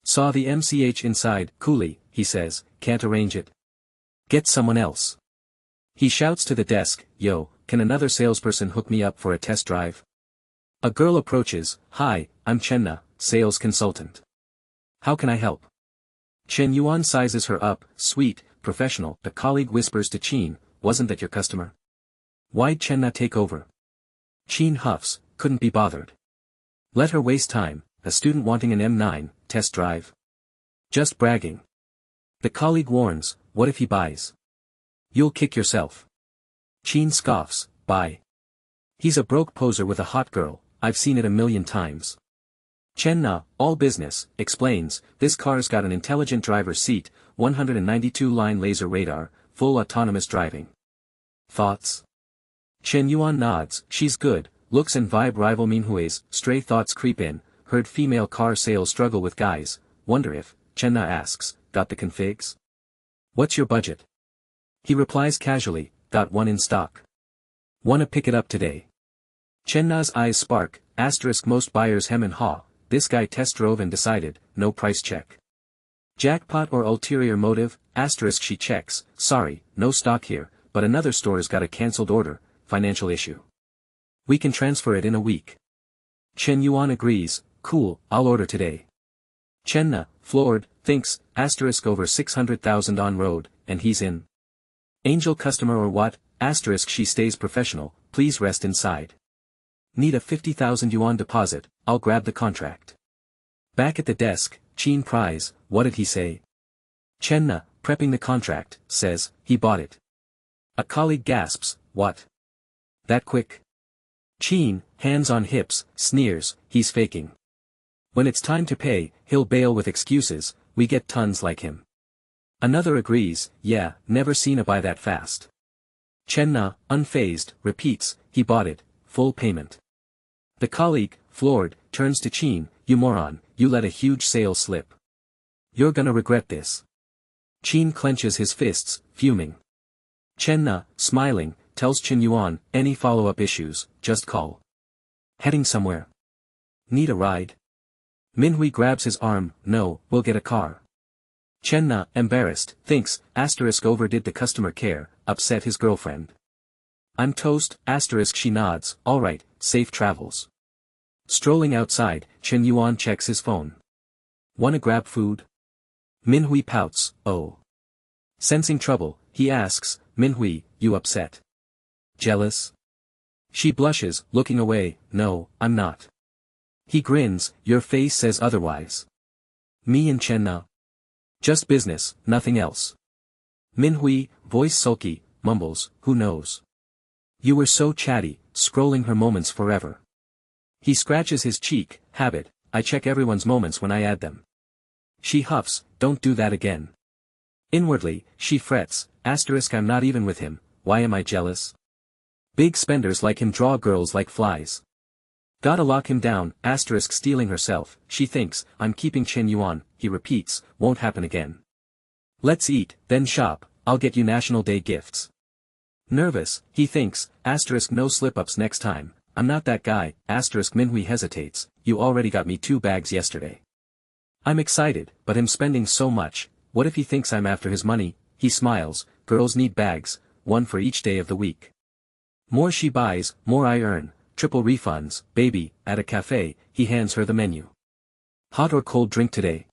Saw the MCH inside, coolly, he says, can't arrange it. Get someone else. He shouts to the desk, yo, can another salesperson hook me up for a test drive? A girl approaches, hi, I'm Chenna, sales consultant. How can I help? Shen Yuan sizes her up, sweet, professional. The colleague whispers to Qin, wasn't that your customer? Why'd Chenna take over? Qin huffs, couldn't be bothered. Let her waste time, a student wanting an M9, test drive. Just bragging. The colleague warns, what if he buys? You'll kick yourself. Qin scoffs, buy. He's a broke poser with a hot girl, I've seen it a million times. Chenna, all business, explains, this car's got an intelligent driver's seat, 192-line laser radar, full autonomous driving. Thoughts? Shen Yuan nods, she's good, looks and vibe rival Minhui's, stray thoughts creep in, heard female car sales struggle with guys, wonder if, Chenna asks, got the configs? What's your budget? He replies casually, got one in stock. Wanna pick it up today? Chenna's eyes spark, most buyers hem and haw, this guy test drove and decided, no price check. Jackpot or ulterior motive, she checks, sorry, no stock here, but another store's got a cancelled order, financial issue. We can transfer it in a week. Shen Yuan agrees, cool, I'll order today. Chenna, floored, thinks, over 600,000 on road, and he's in. Angel customer or what, she stays professional, please rest inside. Need a 50,000 yuan deposit, I'll grab the contract. Back at the desk, Qin pries, what did he say? Chenna, prepping the contract, says, he bought it. A colleague gasps, what? That quick? Qin, hands on hips, sneers, he's faking. When it's time to pay, he'll bail with excuses, we get tons like him. Another agrees, yeah, never seen a buy that fast. Chenna, unfazed, repeats, he bought it, full payment. The colleague, floored, turns to Qin, you moron, you let a huge sale slip. You're gonna regret this. Qin clenches his fists, fuming. Chenna, smiling, tells Shen Yuan, any follow-up issues, just call. Heading somewhere? Need a ride? Minhui grabs his arm, no, we'll get a car. Chenna, embarrassed, thinks, overdid the customer care, upset his girlfriend. I'm toast, she nods, alright, safe travels. Strolling outside, Shen Yuan checks his phone. Wanna grab food? Minhui pouts, oh. Sensing trouble, he asks, Minhui, you upset? Jealous? She blushes, looking away, no, I'm not. He grins, your face says otherwise. Me and Chenna. Just business, nothing else. Minhui, voice sulky, mumbles, who knows? You were so chatty, scrolling her moments forever. He scratches his cheek, habit, I check everyone's moments when I add them. She huffs, don't do that again. Inwardly, she frets, I'm not even with him, why am I jealous? Big spenders like him draw girls like flies. Gotta lock him down, stealing herself, she thinks, I'm keeping Shen Yuan, he repeats, won't happen again. Let's eat, then shop, I'll get you National Day gifts. Nervous, he thinks, asterisk no slip-ups next time, I'm not that guy, asterisk Minhui hesitates, you already got me 2 bags yesterday. I'm excited, but him spending so much, what if he thinks I'm after his money? He smiles, girls need bags, one for each day of the week. More she buys, more I earn, triple refunds, baby, at a cafe, he hands her the menu. Hot or cold drink today?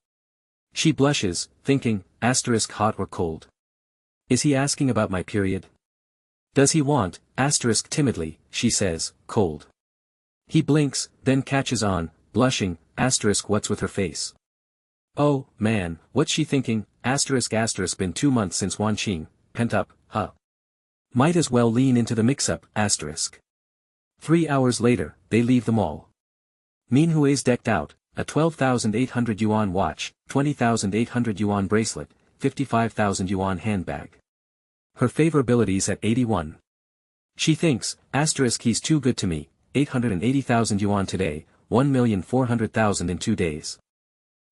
She blushes, thinking, asterisk hot or cold. Is he asking about my period? Does he want, asterisk timidly, she says, cold. He blinks, then catches on, blushing, asterisk what's with her face? Oh, man, what's she thinking, asterisk been 2 months since Wanqing, pent up, huh? Might as well lean into the mix-up, asterisk. 3 hours later, they leave the mall. Minhui's decked out, a 12,800 yuan watch, 20,800 yuan bracelet, 55,000 yuan handbag. Her favorability's at 81. She thinks, asterisk he's too good to me, 880,000 yuan today, 1,400,000 in 2 days.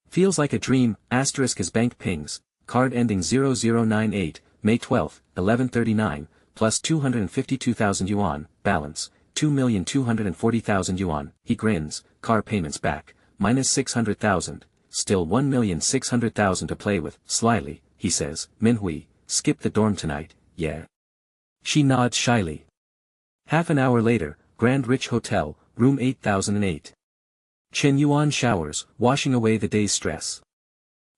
Feels like a dream, asterisk his bank pings, card ending 0098, May 12, 11:39, plus 252,000 yuan, balance, 2,240,000 yuan, he grins, car payments back, minus 600,000, still 1,600,000 to play with, slyly, he says, Minhui, skip the dorm tonight, yeah. She nods shyly. Half an hour later, Grand Rich Hotel, room 8008. Shen Yuan showers, washing away the day's stress.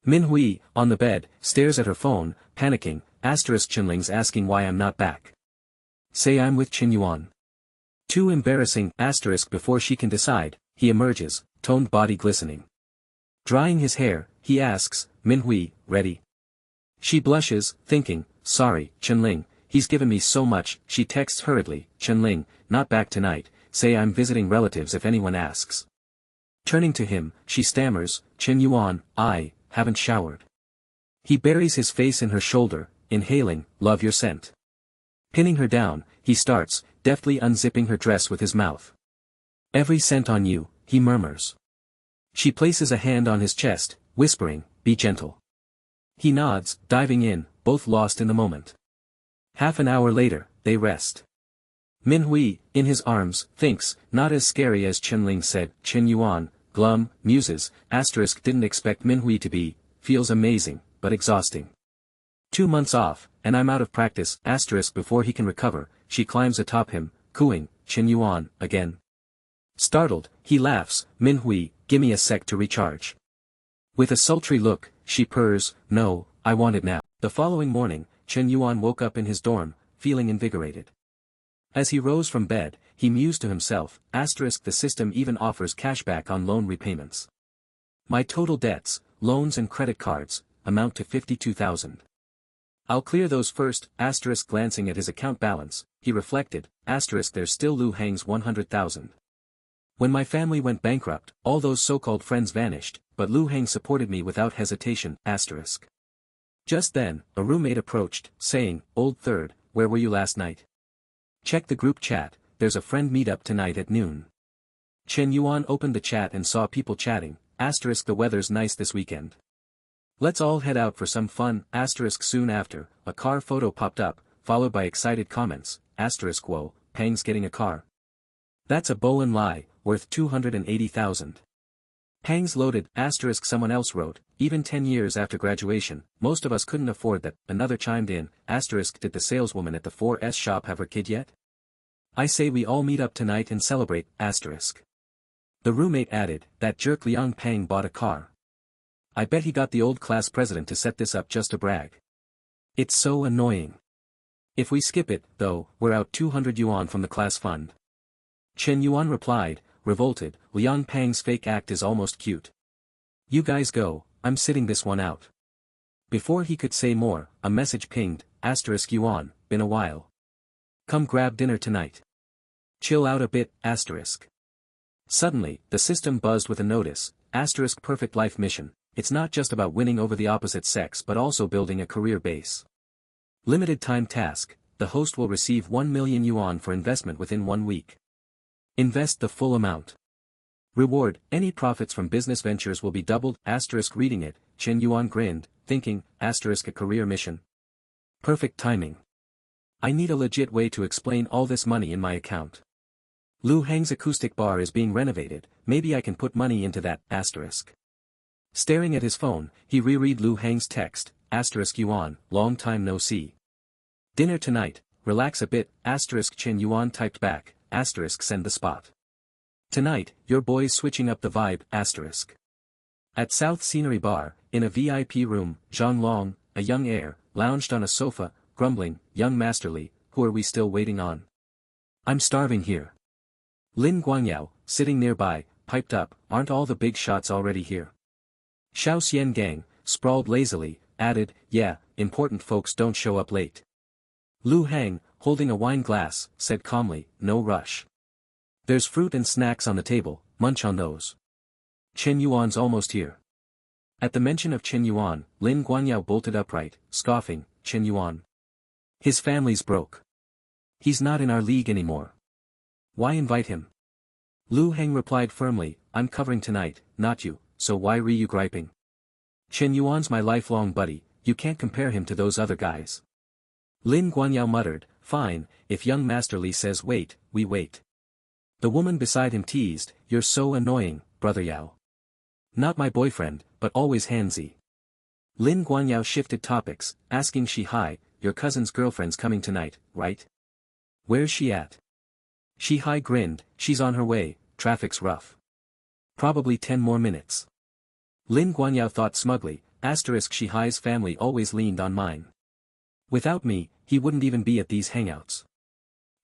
Minhui, on the bed, stares at her phone, panicking, asterisk Chenling's asking why I'm not back. Say I'm with Shen Yuan. Too embarrassing, asterisk before she can decide, he emerges, toned body glistening. Drying his hair, he asks, Minhui, ready? She blushes, thinking, sorry, Chenling, he's given me so much, she texts hurriedly, Chenling, not back tonight, say I'm visiting relatives if anyone asks. Turning to him, she stammers, Shen Yuan, I haven't showered. He buries his face in her shoulder, inhaling, love your scent. Pinning her down, he starts, deftly unzipping her dress with his mouth. Every scent on you, he murmurs. She places a hand on his chest, whispering, be gentle. He nods, diving in, both lost in the moment. Half an hour later, they rest. Minhui, in his arms, thinks, not as scary as Chenling said, Shen Yuan, glum, muses, asterisk didn't expect Minhui to be, feels amazing, but exhausting. 2 months off, and I'm out of practice, asterisk before he can recover, she climbs atop him, cooing, Shen Yuan, again. Startled, he laughs, Minhui, gimme a sec to recharge. With a sultry look, she purrs, no, I want it now. The following morning, Shen Yuan woke up in his dorm, feeling invigorated. As he rose from bed, he mused to himself, asterisk the system even offers cashback on loan repayments. My total debts, loans and credit cards, amount to 52,000. I'll clear those first, asterisk glancing at his account balance, he reflected, asterisk there's still Lu Hang's 100,000. When my family went bankrupt, all those so-called friends vanished, but Lu Hang supported me without hesitation, asterisk. Just then, a roommate approached, saying, old third, where were you last night? Check the group chat, there's a friend meetup tonight at noon. Shen Yuan opened the chat and saw people chatting, asterisk the weather's nice this weekend. Let's all head out for some fun, asterisk soon after, a car photo popped up, followed by excited comments, asterisk whoa, Pang's getting a car. That's a Bolin lie, worth 280,000. Pang's loaded, asterisk someone else wrote, even 10 years after graduation, most of us couldn't afford that, another chimed in, asterisk did the saleswoman at the 4S shop have her kid yet? I say we all meet up tonight and celebrate, asterisk. The roommate added, that jerk Liang Pang bought a car. I bet he got the old class president to set this up just to brag. It's so annoying. If we skip it, though, we're out 200 yuan from the class fund. Shen Yuan replied, revolted, Liang Pang's fake act is almost cute. You guys go, I'm sitting this one out. Before he could say more, a message pinged, asterisk Yuan, been a while. Come grab dinner tonight. Chill out a bit, asterisk. Suddenly, the system buzzed with a notice, asterisk perfect life mission, it's not just about winning over the opposite sex but also building a career base. Limited time task, the host will receive 1 million yuan for investment within 1 week. Invest the full amount. Reward, any profits from business ventures will be doubled, asterisk reading it, Shen Yuan grinned, thinking, asterisk a career mission. Perfect timing. I need a legit way to explain all this money in my account. Lu Hang's acoustic bar is being renovated, maybe I can put money into that, asterisk. Staring at his phone, he reread Lu Hang's text, asterisk Yuan, long time no see. Dinner tonight, relax a bit, asterisk Shen Yuan typed back, asterisk send the spot. Tonight, your boy's switching up the vibe, asterisk. At South Scenery Bar, in a VIP room, Zhang Long, a young heir, lounged on a sofa, grumbling, young masterly, who are we still waiting on? I'm starving here. Lin Guangyao, sitting nearby, piped up, aren't all the big shots already here? Xiao Xian Gang, sprawled lazily, added, yeah, important folks don't show up late. Lu Hang, holding a wine glass, said calmly, no rush. There's fruit and snacks on the table, munch on those. Chen Yuan's almost here. At the mention of Chen Yuan, Lin Guangyao bolted upright, scoffing, Chen Yuan. His family's broke. He's not in our league anymore. Why invite him? Lu Heng replied firmly, I'm covering tonight, not you, so why re you griping? Chen Yuan's my lifelong buddy, you can't compare him to those other guys. Lin Guanyao muttered, fine, if young Master Li says wait, we wait. The woman beside him teased, you're so annoying, brother Yao. Not my boyfriend, but always handsy. Lin Guanyao shifted topics, asking Shi Hai, your cousin's girlfriend's coming tonight, right? Where's she at? Shi Hai grinned, she's on her way, traffic's rough. Probably 10 more minutes. Lin Guanyao thought smugly, asterisk Shi Hai's family always leaned on mine. Without me, he wouldn't even be at these hangouts.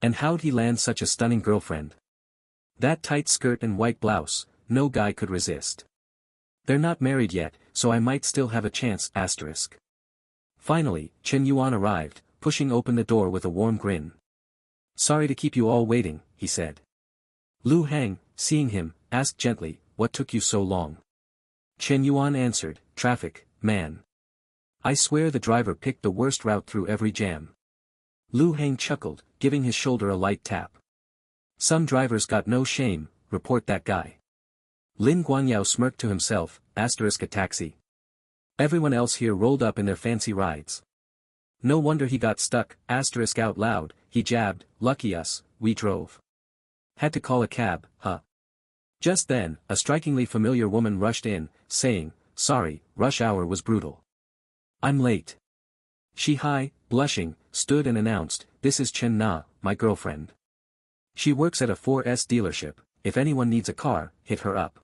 And how'd he land such a stunning girlfriend? That tight skirt and white blouse, no guy could resist. They're not married yet, so I might still have a chance, asterisk. Finally, Chen Yuan arrived, pushing open the door with a warm grin. Sorry to keep you all waiting, he said. Lu Hang, seeing him, asked gently, what took you so long? Chen Yuan answered, traffic, man. I swear the driver picked the worst route through every jam. Lu Hang chuckled, giving his shoulder a light tap. Some drivers got no shame, report that guy. Lin Guanyao smirked to himself, asterisk a taxi. Everyone else here rolled up in their fancy rides. No wonder he got stuck, asterisk out loud, he jabbed, lucky us, we drove. Had to call a cab, huh? Just then, a strikingly familiar woman rushed in, saying, sorry, rush hour was brutal. I'm late. Shi Hai, blushing, stood and announced, this is Chen Na, my girlfriend. She works at a 4S dealership, if anyone needs a car, hit her up.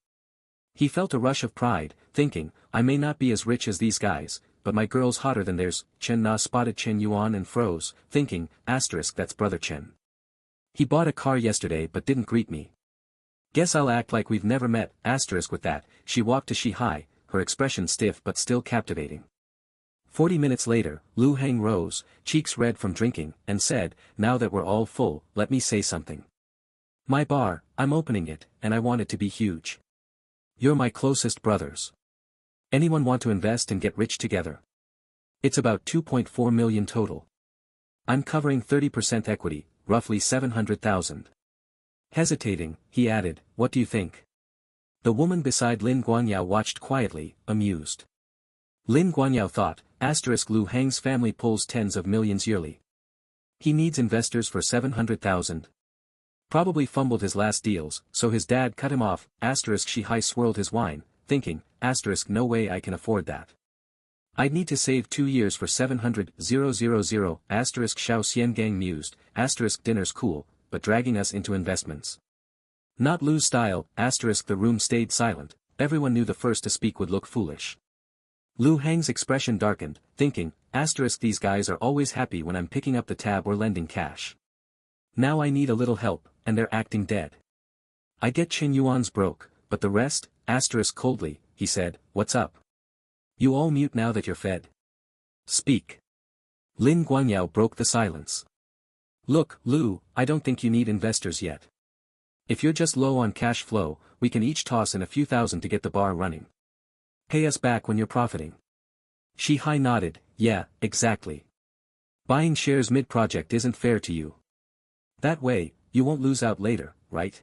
He felt a rush of pride, thinking, I may not be as rich as these guys, but my girl's hotter than theirs. Chen Na spotted Chen Yuan and froze, thinking, asterisk that's brother Chen. He bought a car yesterday but didn't greet me. Guess I'll act like we've never met, asterisk with that, she walked to Shi Hai, her expression stiff but still captivating. 40 minutes later, Lu Hang rose, cheeks red from drinking, and said, now that we're all full, let me say something. My bar, I'm opening it, and I want it to be huge. You're my closest brothers. Anyone want to invest and get rich together? It's about 2.4 million total. I'm covering 30% equity, roughly 700,000. Hesitating, he added, what do you think? The woman beside Lin Guanyao watched quietly, amused. Lin Guanyao thought, asterisk Lu Hang's family pulls tens of millions yearly. He needs investors for 700,000. Probably fumbled his last deals, so his dad cut him off, asterisk Shi Hai swirled his wine, thinking, asterisk no way I can afford that. I'd need to save 2 years for 700,000, asterisk Xiao Xiangang mused, asterisk dinner's cool, but dragging us into investments. Not Lu's style, asterisk the room stayed silent, everyone knew the first to speak would look foolish. Lu Hang's expression darkened, thinking, asterisk these guys are always happy when I'm picking up the tab or lending cash. Now I need a little help, and they're acting dead. I get Chen Yuan's broke, but the rest, asterisk coldly, he said, what's up? You all mute now that you're fed. Speak. Lin Guanyao broke the silence. Look, Lu, I don't think you need investors yet. If you're just low on cash flow, we can each toss in a few thousand to get the bar running. Pay us back when you're profiting. Shi Hai nodded, yeah, exactly. Buying shares mid-project isn't fair to you. That way, you won't lose out later, right?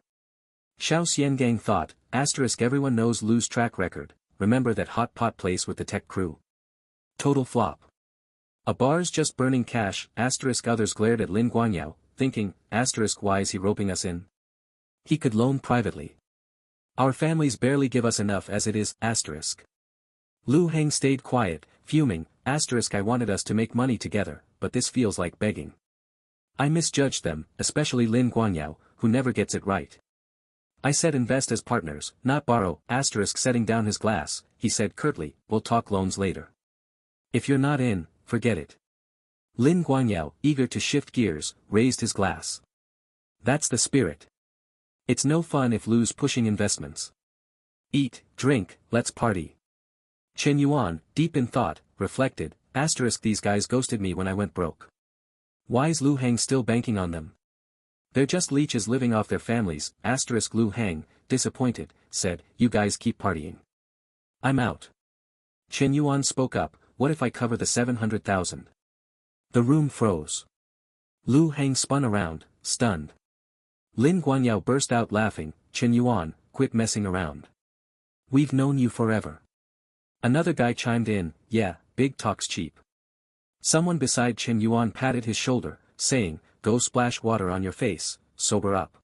Xiao Xiangang thought, asterisk everyone knows Lu's track record, remember that hot pot place with the tech crew? Total flop. A bar's just burning cash, asterisk others glared at Lin Guangyao, thinking, asterisk why is he roping us in? He could loan privately. Our families barely give us enough as it is, asterisk. Lu Heng stayed quiet, fuming, asterisk I wanted us to make money together, but this feels like begging. I misjudged them, especially Lin Guangyao, who never gets it right. I said invest as partners, not borrow, asterisk setting down his glass, he said curtly, we'll talk loans later. If you're not in, forget it. Lin Guangyao, eager to shift gears, raised his glass. That's the spirit. It's no fun if Lu's pushing investments. Eat, drink, let's party. Shen Yuan, deep in thought, reflected, asterisk these guys ghosted me when I went broke. Why's Lu Heng still banking on them? They're just leeches living off their families, asterisk Lu Heng, disappointed, said, you guys keep partying. I'm out. Shen Yuan spoke up, what if I cover the 700,000? The room froze. Lu Heng spun around, stunned. Lin Guangyao burst out laughing, Shen Yuan, quit messing around. We've known you forever. Another guy chimed in, yeah, big talk's cheap. Someone beside Shen Yuan patted his shoulder, saying, go splash water on your face, sober up.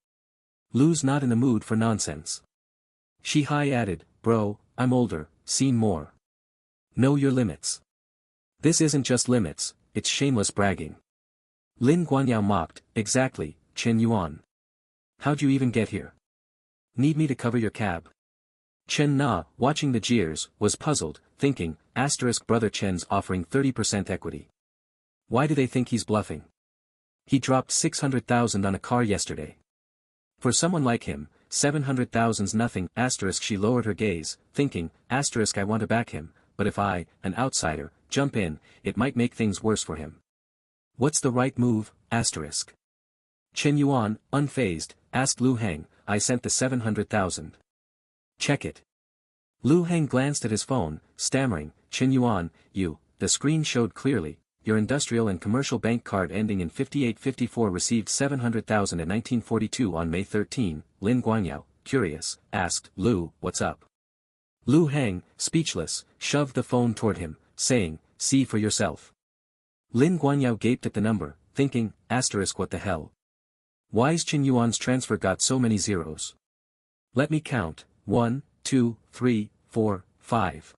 Lu's not in the mood for nonsense. Shi Hai added, bro, I'm older, seen more. Know your limits. This isn't just limits, it's shameless bragging. Lin Guangyao mocked, exactly, Shen Yuan. How'd you even get here? Need me to cover your cab? Chen Na, watching the jeers, was puzzled, thinking, asterisk brother Chen's offering 30% equity. Why do they think he's bluffing? He dropped 600,000 on a car yesterday. For someone like him, 700,000's nothing, asterisk she lowered her gaze, thinking, asterisk I want to back him, but if I, an outsider, jump in, it might make things worse for him. What's the right move, asterisk? Shen Yuan, unfazed, asked Lu Heng, I sent the 700,000. Check it. Lu Heng glanced at his phone, stammering, Shen Yuan, the screen showed clearly, your industrial and commercial bank card ending in 5854 received 700,000 at 1942 on May 13, Lin Guangyao, curious, asked, Lu, what's up? Lu Heng, speechless, shoved the phone toward him, saying, see for yourself. Lin Guangyao gaped at the number, thinking, asterisk what the hell? Why's Shen Yuan's transfer got so many zeros? Let me count, 1, 2, 3, 4, 5.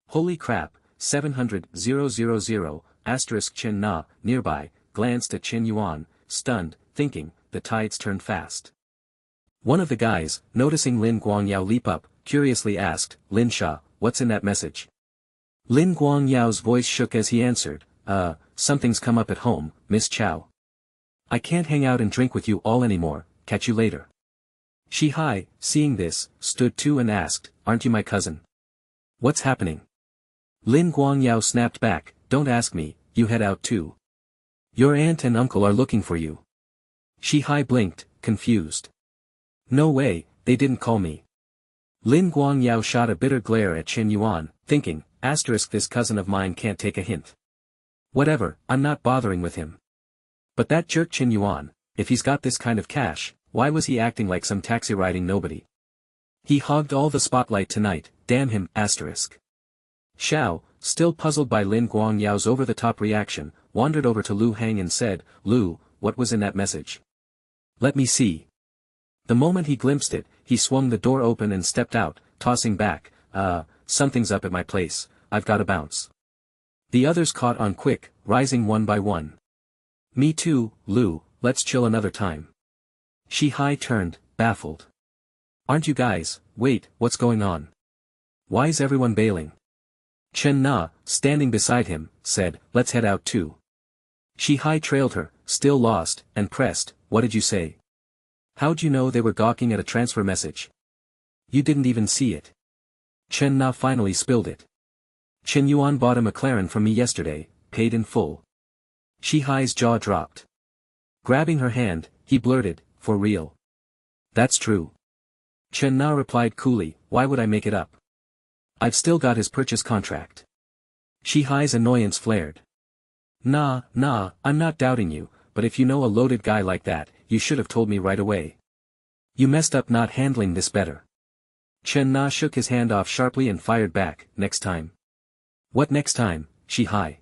Holy crap, 700,000, asterisk Chen Na, nearby, glanced at Shen Yuan, stunned, thinking, the tides turn fast. One of the guys, noticing Lin Guangyao leap up, curiously asked, Lin Sha, what's in that message? Lin Guangyao's voice shook as he answered, something's come up at home, Miss Chow. I can't hang out and drink with you all anymore, catch you later. Shi Hai, seeing this, stood too and asked, aren't you my cousin? What's happening? Lin Guangyao snapped back, don't ask me, you head out too. Your aunt and uncle are looking for you. Shi Hai blinked, confused. No way, they didn't call me. Lin Guangyao shot a bitter glare at Shen Yuan, thinking, asterisk this cousin of mine can't take a hint. Whatever, I'm not bothering with him. But that jerk Shen Yuan, if he's got this kind of cash, why was he acting like some taxi-riding nobody? He hogged all the spotlight tonight, damn him, asterisk. Xiao, still puzzled by Lin Guangyao's over-the-top reaction, wandered over to Lu Heng and said, Lu, what was in that message? Let me see. The moment he glimpsed it, he swung the door open and stepped out, tossing back, something's up at my place, I've gotta bounce. The others caught on quick, rising one by one. Me too, Lu, let's chill another time. Shi Hai turned, baffled. Aren't you guys, wait, what's going on? Why's everyone bailing? Chen Na, standing beside him, said, let's head out too. Shi Hai trailed her, still lost, and pressed, what did you say? How'd you know they were gawking at a transfer message? You didn't even see it. Chen Na finally spilled it. Shen Yuan bought a McLaren from me yesterday, paid in full. Shi Hai's jaw dropped. Grabbing her hand, he blurted, for real. That's true. Chen Na replied coolly, why would I make it up? I've still got his purchase contract. Shi Hai's annoyance flared. Nah, I'm not doubting you, but if you know a loaded guy like that, you should have told me right away. You messed up not handling this better. Chen Na shook his hand off sharply and fired back, next time. What next time, Shi Hai?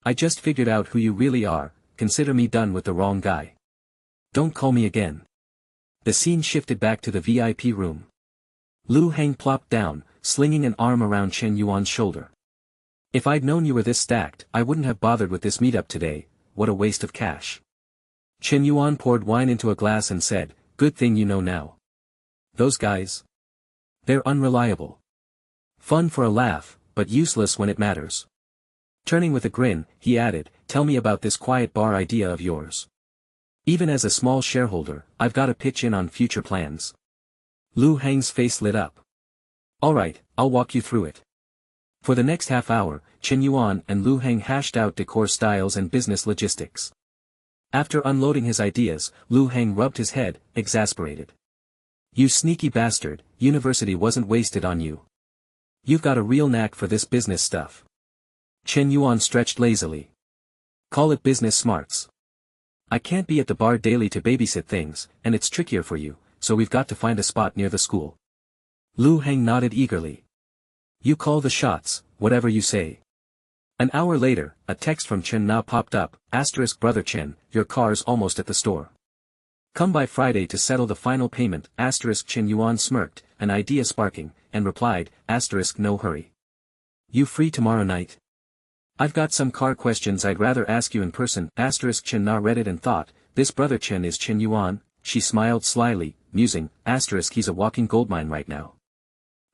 I just figured out who you really are, consider me done with the wrong guy. Don't call me again. The scene shifted back to the VIP room. Lu Heng plopped down, slinging an arm around Shen Yuan's shoulder. If I'd known you were this stacked, I wouldn't have bothered with this meetup today, what a waste of cash. Shen Yuan poured wine into a glass and said, good thing you know now. Those guys? They're unreliable. Fun for a laugh, but useless when it matters. Turning with a grin, he added, tell me about this quiet bar idea of yours. Even as a small shareholder, I've got to pitch in on future plans. Lu Heng's face lit up. Alright, I'll walk you through it. For the next half hour, Shen Yuan and Lu Heng hashed out decor styles and business logistics. After unloading his ideas, Lu Heng rubbed his head, exasperated. You sneaky bastard, university wasn't wasted on you. You've got a real knack for this business stuff. Shen Yuan stretched lazily. Call it business smarts. I can't be at the bar daily to babysit things, and it's trickier for you, so we've got to find a spot near the school. Lu Heng nodded eagerly. You call the shots, whatever you say. An hour later, a text from Chen Na popped up, Brother Chen, your car's almost at the store. Come by Friday to settle the final payment, Shen Yuan smirked, an idea sparking, and replied, no hurry. You free tomorrow night? I've got some car questions I'd rather ask you in person, Chen Na read it and thought, this Brother Chen is Shen Yuan, she smiled slyly, musing, he's a walking goldmine right now.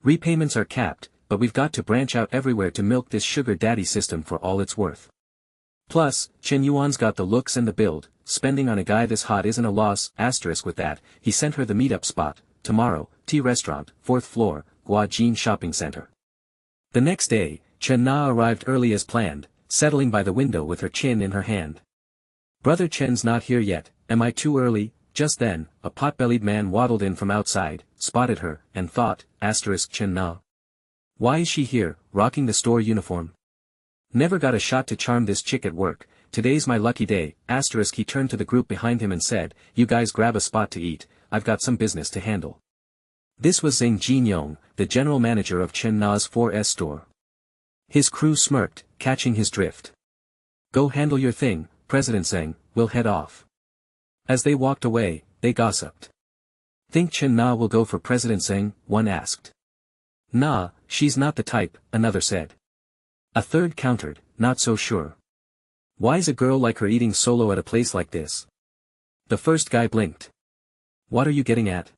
Repayments are capped, but we've got to branch out everywhere to milk this sugar daddy system for all it's worth. Plus, Shen Yuan's got the looks and the build, spending on a guy this hot isn't a loss, with that, he sent her the meetup spot, tomorrow, tea restaurant, 4th floor, Guajin Shopping Center. The next day, Chen Na arrived early as planned, settling by the window with her chin in her hand. Brother Chen's not here yet, am I too early? Just then, a pot-bellied man waddled in from outside, spotted her, and thought, Chen Na. Why is she here, rocking the store uniform? Never got a shot to charm this chick at work, today's my lucky day, he turned to the group behind him and said, you guys grab a spot to eat, I've got some business to handle. This was Zhang Jinyong, the general manager of Chen Na's 4S store. His crew smirked, catching his drift. Go handle your thing, President Zhang, we'll head off. As they walked away, they gossiped. Think Chen Na will go for President Zhang, one asked. Nah, she's not the type, another said. A third countered, not so sure. Why's a girl like her eating solo at a place like this? The first guy blinked. What are you getting at?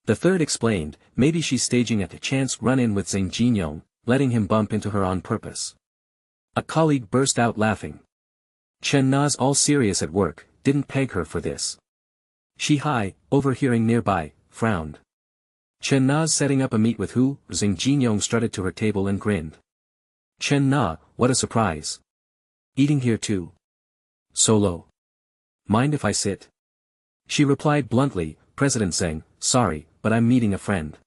The third explained, maybe she's staging a chance run-in with Zhang Jinyong, letting him bump into her on purpose. A colleague burst out laughing. Chen Na's all serious at work, didn't peg her for this. Shi Hai, overhearing nearby, frowned. Chen Na's setting up a meet with who? Zhang Jinyong strutted to her table and grinned. Chen Na, what a surprise. Eating here too. Solo. Mind if I sit? She replied bluntly, President Zhang, sorry, but I'm meeting a friend.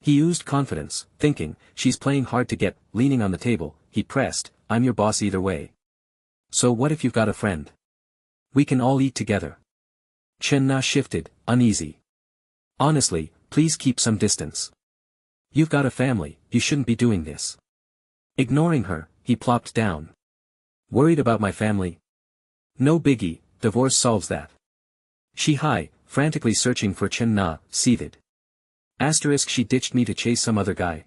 He oozed confidence, thinking, she's playing hard to get, leaning on the table, he pressed, I'm your boss either way. So what if you've got a friend? We can all eat together. Chen Na shifted, uneasy. Honestly, please keep some distance. You've got a family, you shouldn't be doing this. Ignoring her, he plopped down. Worried about my family? No biggie, divorce solves that. Shi Hai, frantically searching for Chen Na, seethed. She ditched me to chase some other guy.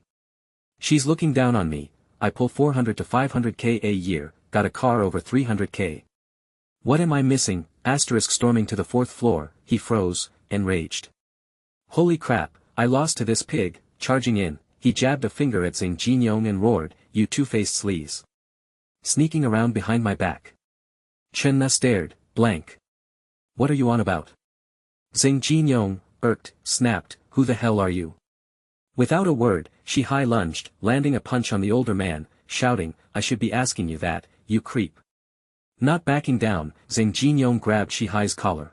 She's looking down on me, I pull 400 to 500k a year, got a car over 300k. What am I missing? Storming to the 4th floor, he froze, enraged. Holy crap, I lost to this pig, charging in, he jabbed a finger at Zhang Jinyong and roared, you two-faced sleaze. Sneaking around behind my back. Chen Na stared, blank. What are you on about? Zhang Jinyong, irked, snapped, who the hell are you? Without a word, Shi Hai lunged, landing a punch on the older man, shouting, I should be asking you that, you creep. Not backing down, Zhang Jinyong grabbed Shi Hai's collar.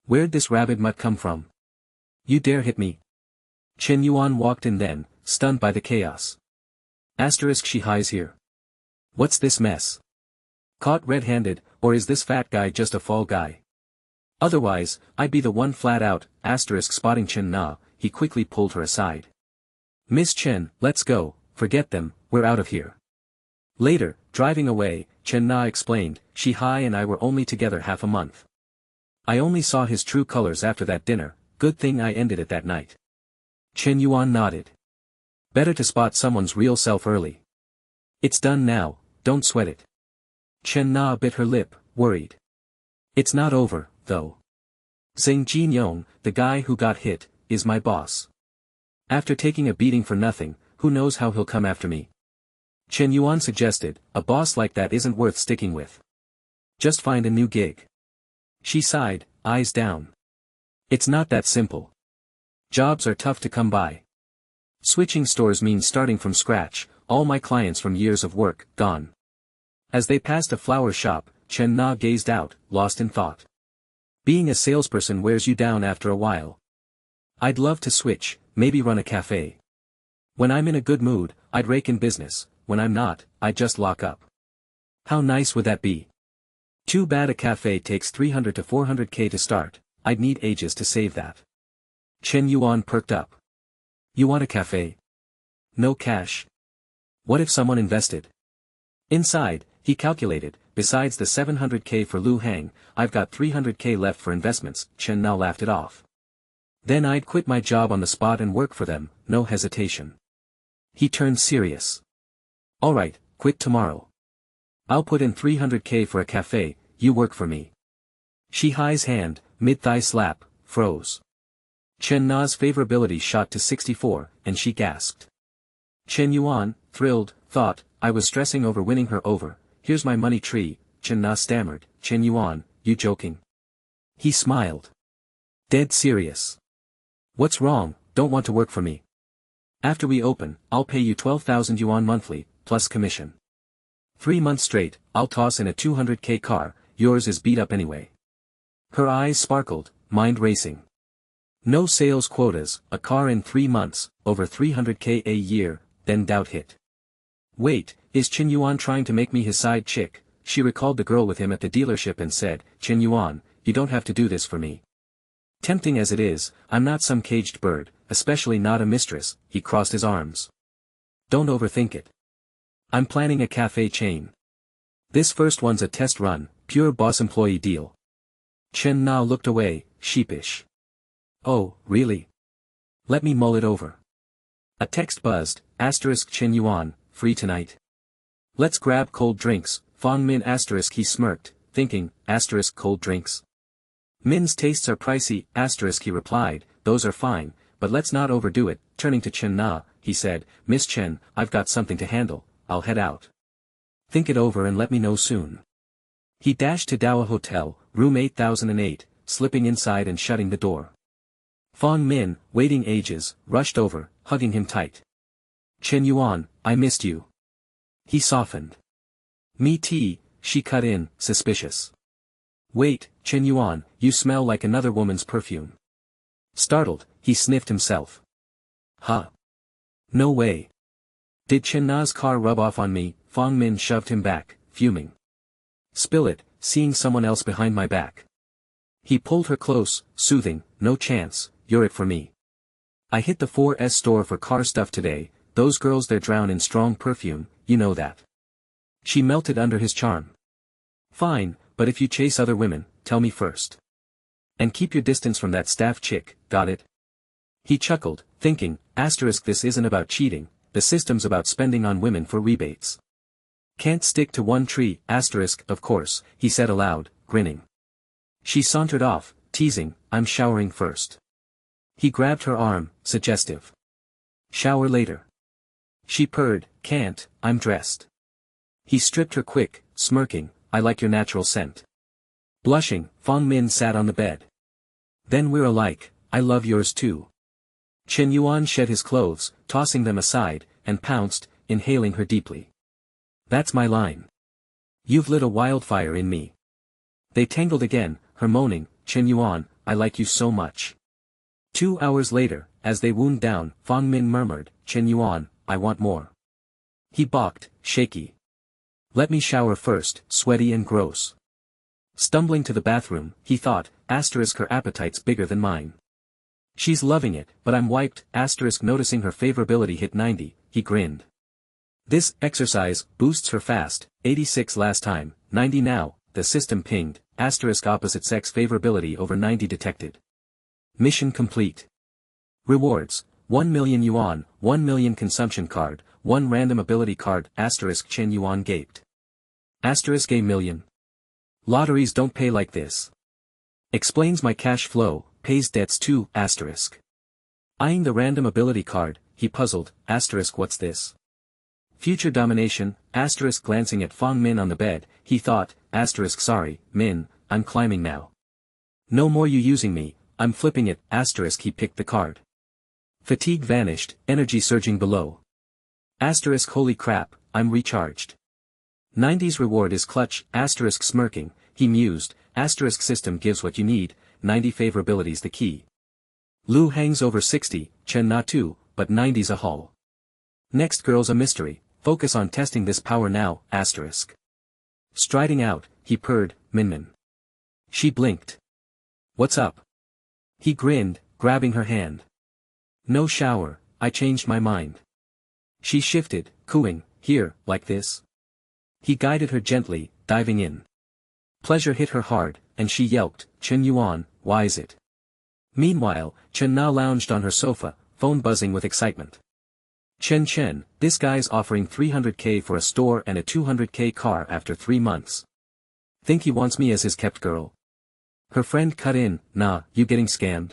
Where'd this rabid mutt come from? You dare hit me? Chen Yuan walked in then, stunned by the chaos. Shi Hai's here. What's this mess? Caught red-handed, or is this fat guy just a fall guy? Otherwise, I'd be the one flat out, spotting Chen Na, he quickly pulled her aside. Miss Chen, let's go, forget them, we're out of here. Later, driving away, Chen Na explained, Shi Hai and I were only together half a month. I only saw his true colors after that dinner, good thing I ended it that night. Chen Yuan nodded. Better to spot someone's real self early. It's done now, don't sweat it. Chen Na bit her lip, worried. It's not over, though. Zheng Jinyong, the guy who got hit, is my boss. After taking a beating for nothing, who knows how he'll come after me. Chen Yuan suggested, a boss like that isn't worth sticking with. Just find a new gig. She sighed, eyes down. It's not that simple. Jobs are tough to come by. Switching stores means starting from scratch, all my clients from years of work, gone. As they passed a flower shop, Chen Na gazed out, lost in thought. Being a salesperson wears you down after a while. I'd love to switch, maybe run a cafe. When I'm in a good mood, I'd rake in business, when I'm not, I'd just lock up. How nice would that be? Too bad a cafe takes 300 to 400k to start, I'd need ages to save that. Chen Yuan perked up. You want a cafe? No cash. What if someone invested? Inside, he calculated, besides the 700k for Lu Hang, I've got 300k left for investments. Chen now laughed it off. Then I'd quit my job on the spot and work for them, no hesitation. He turned serious. Alright, quit tomorrow. I'll put in 300k for a cafe, you work for me. Shi Hai's hand, mid-thigh slap, froze. Chen Na's favorability shot to 64, and she gasped. Chen Yuan, thrilled, thought, I was stressing over winning her over, here's my money tree. Chen Na stammered, Chen Yuan, you joking? He smiled. Dead serious. What's wrong, don't want to work for me? After we open, I'll pay you 12,000 yuan monthly, plus commission. 3 months straight, I'll toss in a 200k car, yours is beat up anyway. Her eyes sparkled, mind racing. No sales quotas, a car in 3 months, over 300k a year, then doubt hit. Wait, is Chen Yuan trying to make me his side chick? She recalled the girl with him at the dealership and said, Chen Yuan, you don't have to do this for me. Tempting as it is, I'm not some caged bird, especially not a mistress. He crossed his arms. Don't overthink it. I'm planning a cafe chain. This first one's a test run, pure boss employee deal. Chen Na looked away, sheepish. Oh, really? Let me mull it over. A text buzzed, asterisk Chen Yuan, free tonight. Let's grab cold drinks, Fong Min asterisk he smirked, thinking, asterisk cold drinks. Min's tastes are pricey, asterisk he replied, those are fine, but let's not overdo it. Turning to Chen Na, he said, Miss Chen, I've got something to handle, I'll head out. Think it over and let me know soon. He dashed to Dawa Hotel, room 8008, slipping inside and shutting the door. Fong Min, waiting ages, rushed over, hugging him tight. Chen Yuan, I missed you. He softened. Me too, she cut in, suspicious. Wait, Chen Yuan, you smell like another woman's perfume. Startled, he sniffed himself. Huh? No way. Did Chen Na's car rub off on me? Fong Min shoved him back, fuming. Spill it, seeing someone else behind my back. He pulled her close, soothing, no chance, you're it for me. I hit the 4S store for car stuff today, those girls there drown in strong perfume, you know that. She melted under his charm. Fine, but if you chase other women, tell me first. And keep your distance from that staff chick, got it? He chuckled, thinking, asterisk this isn't about cheating, the system's about spending on women for rebates. Can't stick to one tree, asterisk, of course, he said aloud, grinning. She sauntered off, teasing, I'm showering first. He grabbed her arm, suggestive. Shower later. She purred, can't, I'm dressed. He stripped her quick, smirking, I like your natural scent. Blushing, Fong Min sat on the bed. Then we're alike, I love yours too. Chen Yuan shed his clothes, tossing them aside, and pounced, inhaling her deeply. That's my line. You've lit a wildfire in me. They tangled again, her moaning, Chen Yuan, I like you so much. 2 hours later, as they wound down, Fong Min murmured, Chen Yuan, I want more. He balked, shaky. Let me shower first, sweaty and gross. Stumbling to the bathroom, he thought, asterisk her appetite's bigger than mine. She's loving it, but I'm wiped, asterisk noticing her favorability hit 90, he grinned. This exercise boosts her fast, 86 last time, 90 now, the system pinged, asterisk opposite sex favorability over 90 detected. Mission complete. Rewards, 1 million yuan, 1 million consumption card, 1 random ability card, asterisk Shen Yuan gaped. Asterisk a million. Lotteries don't pay like this. Explains my cash flow, pays debts too, asterisk. Eyeing the random ability card, he puzzled, asterisk what's this? Future domination, asterisk glancing at Fong Min on the bed, he thought, asterisk sorry, Min, I'm climbing now. No more you using me, I'm flipping it, asterisk he picked the card. Fatigue vanished, energy surging below. Asterisk holy crap, I'm recharged. 90's reward is clutch, asterisk smirking, he mused, asterisk system gives what you need, 90 favorability's the key. Lu hangs over 60, Chen not too, but 90's a haul. Next girl's a mystery, focus on testing this power now, asterisk. Striding out, he purred, Minmin. She blinked. What's up? He grinned, grabbing her hand. No shower, I changed my mind. She shifted, cooing, here, like this. He guided her gently, diving in. Pleasure hit her hard, and she yelped, Chen Yuan, why is it? Meanwhile, Chen Na lounged on her sofa, phone buzzing with excitement. Chen, this guy's offering 300k for a store and a 200k car after 3 months. Think he wants me as his kept girl? Her friend cut in, nah, you getting scammed?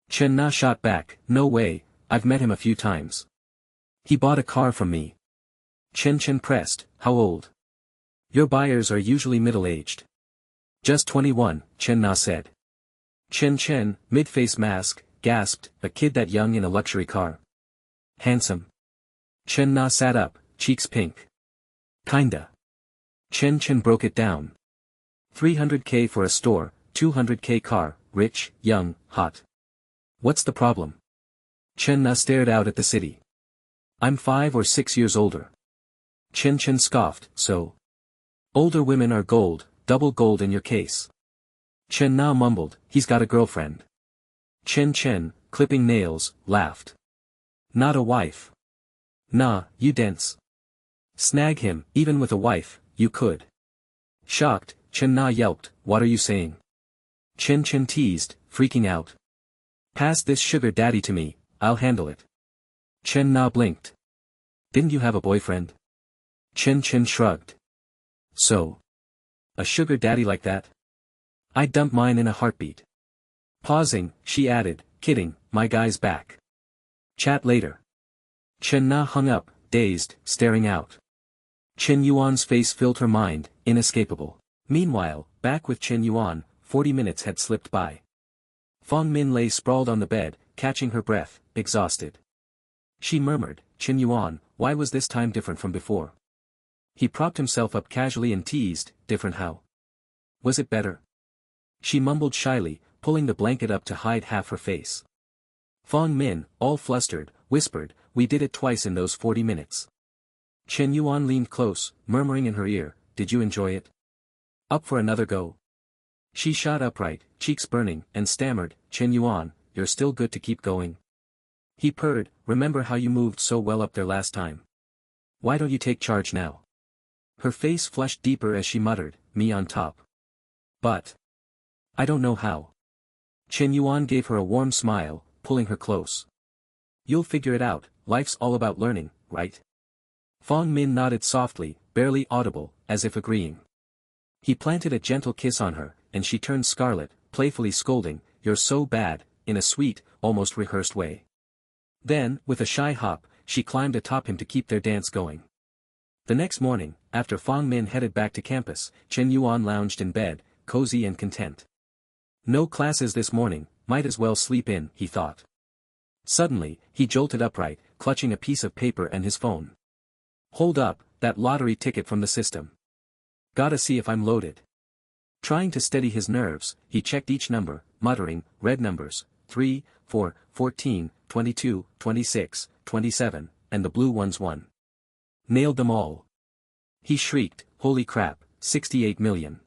Chen Na shot back, no way, I've met him a few times. He bought a car from me. Chen pressed, how old? Your buyers are usually middle-aged. Just 21, Chen Na said. Chen, mid-face mask, gasped, a kid that young in a luxury car. Handsome. Chen Na sat up, cheeks pink. Kinda. Chen broke it down. 300k for a store, 200k car, rich, young, hot. What's the problem? Chen Na stared out at the city. I'm 5 or 6 years older. Chen scoffed, so. Older women are gold, double gold in your case. Chen Na mumbled, he's got a girlfriend. Chen, clipping nails, laughed. Not a wife. Nah, you dense. Snag him, even with a wife, you could. Shocked, Chen Na yelped, what are you saying? Chen teased, freaking out. Pass this sugar daddy to me, I'll handle it. Chen Na blinked. Didn't you have a boyfriend? Chen shrugged. So. A sugar daddy like that? I'd dump mine in a heartbeat. Pausing, she added, kidding, my guy's back. Chat later. Chen Na hung up, dazed, staring out. Chen Yuan's face filled her mind, inescapable. Meanwhile, back with Chen Yuan, 40 minutes had slipped by. Fong Min lay sprawled on the bed, catching her breath, exhausted. She murmured, Chen Yuan, why was this time different from before? He propped himself up casually and teased, different how? Was it better? She mumbled shyly, pulling the blanket up to hide half her face. Fong Min, all flustered, whispered, we did it twice in those 40 minutes. Chen Yuan leaned close, murmuring in her ear, did you enjoy it? Up for another go? She shot upright, cheeks burning, and stammered, Chen Yuan, you're still good to keep going. He purred, remember how you moved so well up there last time? Why don't you take charge now? Her face flushed deeper as she muttered, me on top. But. I don't know how. Chen Yuan gave her a warm smile, pulling her close. You'll figure it out, life's all about learning, right? Fong Min nodded softly, barely audible, as if agreeing. He planted a gentle kiss on her, and she turned scarlet, playfully scolding, you're so bad, in a sweet, almost rehearsed way. Then, with a shy hop, she climbed atop him to keep their dance going. The next morning, after Fong Min headed back to campus, Chen Yuan lounged in bed, cozy and content. No classes this morning, might as well sleep in, he thought. Suddenly, he jolted upright, clutching a piece of paper and his phone. Hold up, that lottery ticket from the system. Gotta see if I'm loaded. Trying to steady his nerves, he checked each number, muttering, red numbers, 3, 4, 14, 22, 26, 27, and the blue ones 1. Nailed them all. He shrieked, holy crap, 68 million.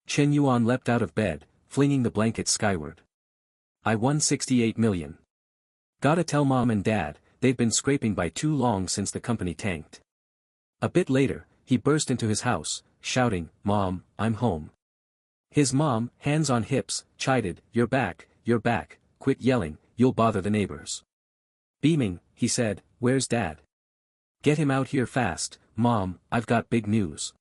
Chen Yuan leapt out of bed, flinging the blanket skyward. I won 68 million. Gotta tell mom and dad, they've been scraping by too long since the company tanked. A bit later, he burst into his house, shouting, "Mom, I'm home." His mom, hands on hips, chided, you're back, quit yelling, you'll bother the neighbors." Beaming, he said, "Where's Dad? Get him out here fast, Mom, I've got big news."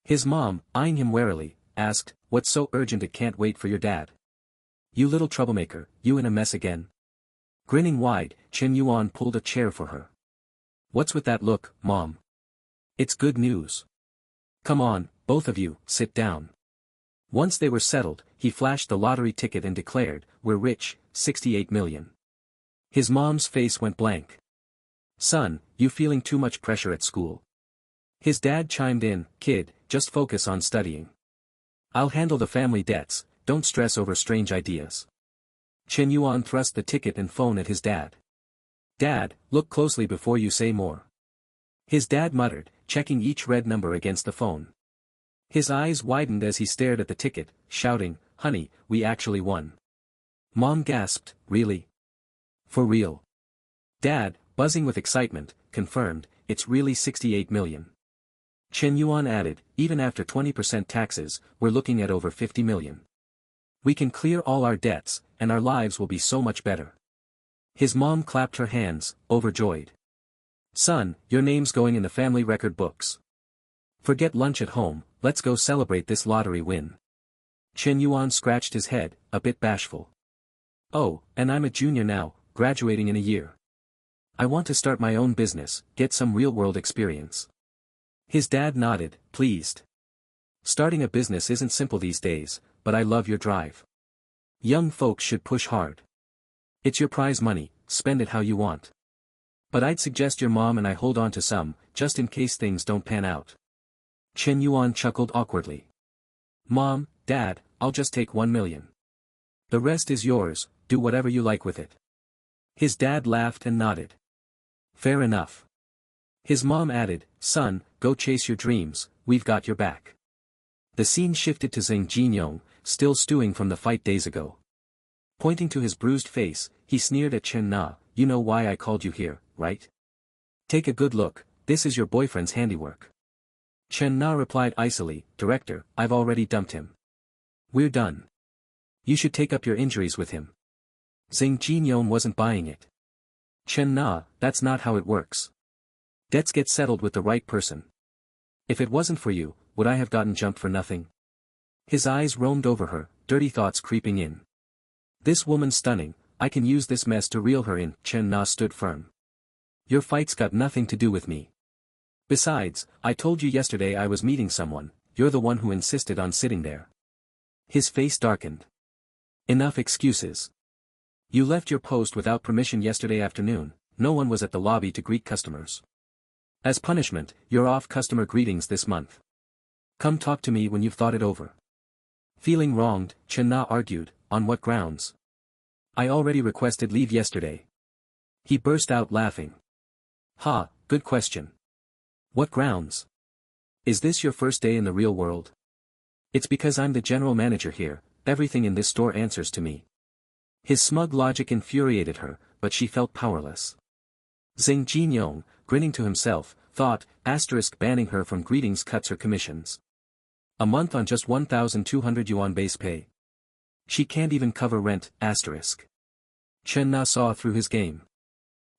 His mom, eyeing him warily, asked, "What's so urgent it can't wait for your dad? You little troublemaker, you in a mess again?" Grinning wide, Shen Yuan pulled a chair for her. "What's with that look, Mom? It's good news. Come on, both of you, sit down." Once they were settled, he flashed the lottery ticket and declared, "We're rich, 68 million. His mom's face went blank. "Son, you feeling too much pressure at school?" His dad chimed in, "Kid, just focus on studying. I'll handle the family debts, don't stress over strange ideas." Shen Yuan thrust the ticket and phone at his dad. "Dad, look closely before you say more." His dad muttered, checking each red number against the phone. His eyes widened as he stared at the ticket, shouting, "Honey, we actually won." Mom gasped, "Really? For real?" Dad, buzzing with excitement, confirmed, "It's really 68 million. Shen Yuan added, "Even after 20% taxes, we're looking at over 50 million. We can clear all our debts, and our lives will be so much better." His mom clapped her hands, overjoyed. "Son, your name's going in the family record books. Forget lunch at home, let's go celebrate this lottery win." Shen Yuan scratched his head, a bit bashful. "Oh, and I'm a junior now, graduating in a year. I want to start my own business, get some real-world experience." His dad nodded, pleased. "Starting a business isn't simple these days, but I love your drive. Young folks should push hard. It's your prize money, spend it how you want. But I'd suggest your mom and I hold on to some, just in case things don't pan out." Shen Yuan chuckled awkwardly. "Mom, Dad, I'll just take 1 million. The rest is yours, do whatever you like with it." His dad laughed and nodded. "Fair enough." His mom added, "Son, go chase your dreams, we've got your back." The scene shifted to Zhang Jinyong, still stewing from the fight days ago. Pointing to his bruised face, he sneered at Chen Na, "You know why I called you here, right? Take a good look, this is your boyfriend's handiwork." Chen Na replied icily, "Director, I've already dumped him. We're done. You should take up your injuries with him." Zhang Jinyong wasn't buying it. "Chen Na, that's not how it works. Debts get settled with the right person. If it wasn't for you, would I have gotten jumped for nothing?" His eyes roamed over her, dirty thoughts creeping in. "This woman's stunning, I can use this mess to reel her in." Chen Na stood firm. "Your fight's got nothing to do with me. Besides, I told you yesterday I was meeting someone, you're the one who insisted on sitting there." His face darkened. "Enough excuses. You left your post without permission yesterday afternoon, no one was at the lobby to greet customers. As punishment, you're off customer greetings this month. Come talk to me when you've thought it over." Feeling wronged, Chen Na argued, "On what grounds? I already requested leave yesterday." He burst out laughing. "Ha, good question. What grounds? Is this your first day in the real world?" "It's because I'm the general manager here, everything in this store answers to me." His smug logic infuriated her, but she felt powerless. Zhang Jinyong, grinning to himself, thought, banning her from greetings cuts her commissions. A month on just 1,200 yuan base pay. She can't even cover rent, Chen Na saw through his game.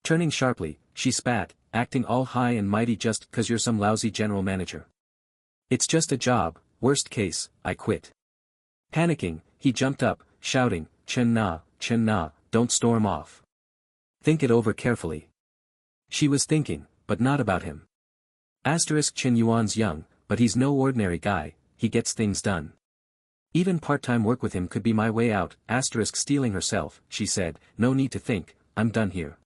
Turning sharply, she spat, acting all high and mighty just 'cause you're some lousy general manager. It's just a job, worst case, I quit. Panicking, he jumped up, shouting, Chen Na, don't storm off. Think it over carefully. She was thinking, but not about him. Chen Yuan's young, but he's no ordinary guy, he gets things done. Even part-time work with him could be my way out, stealing herself, she said, no need to think, I'm done here.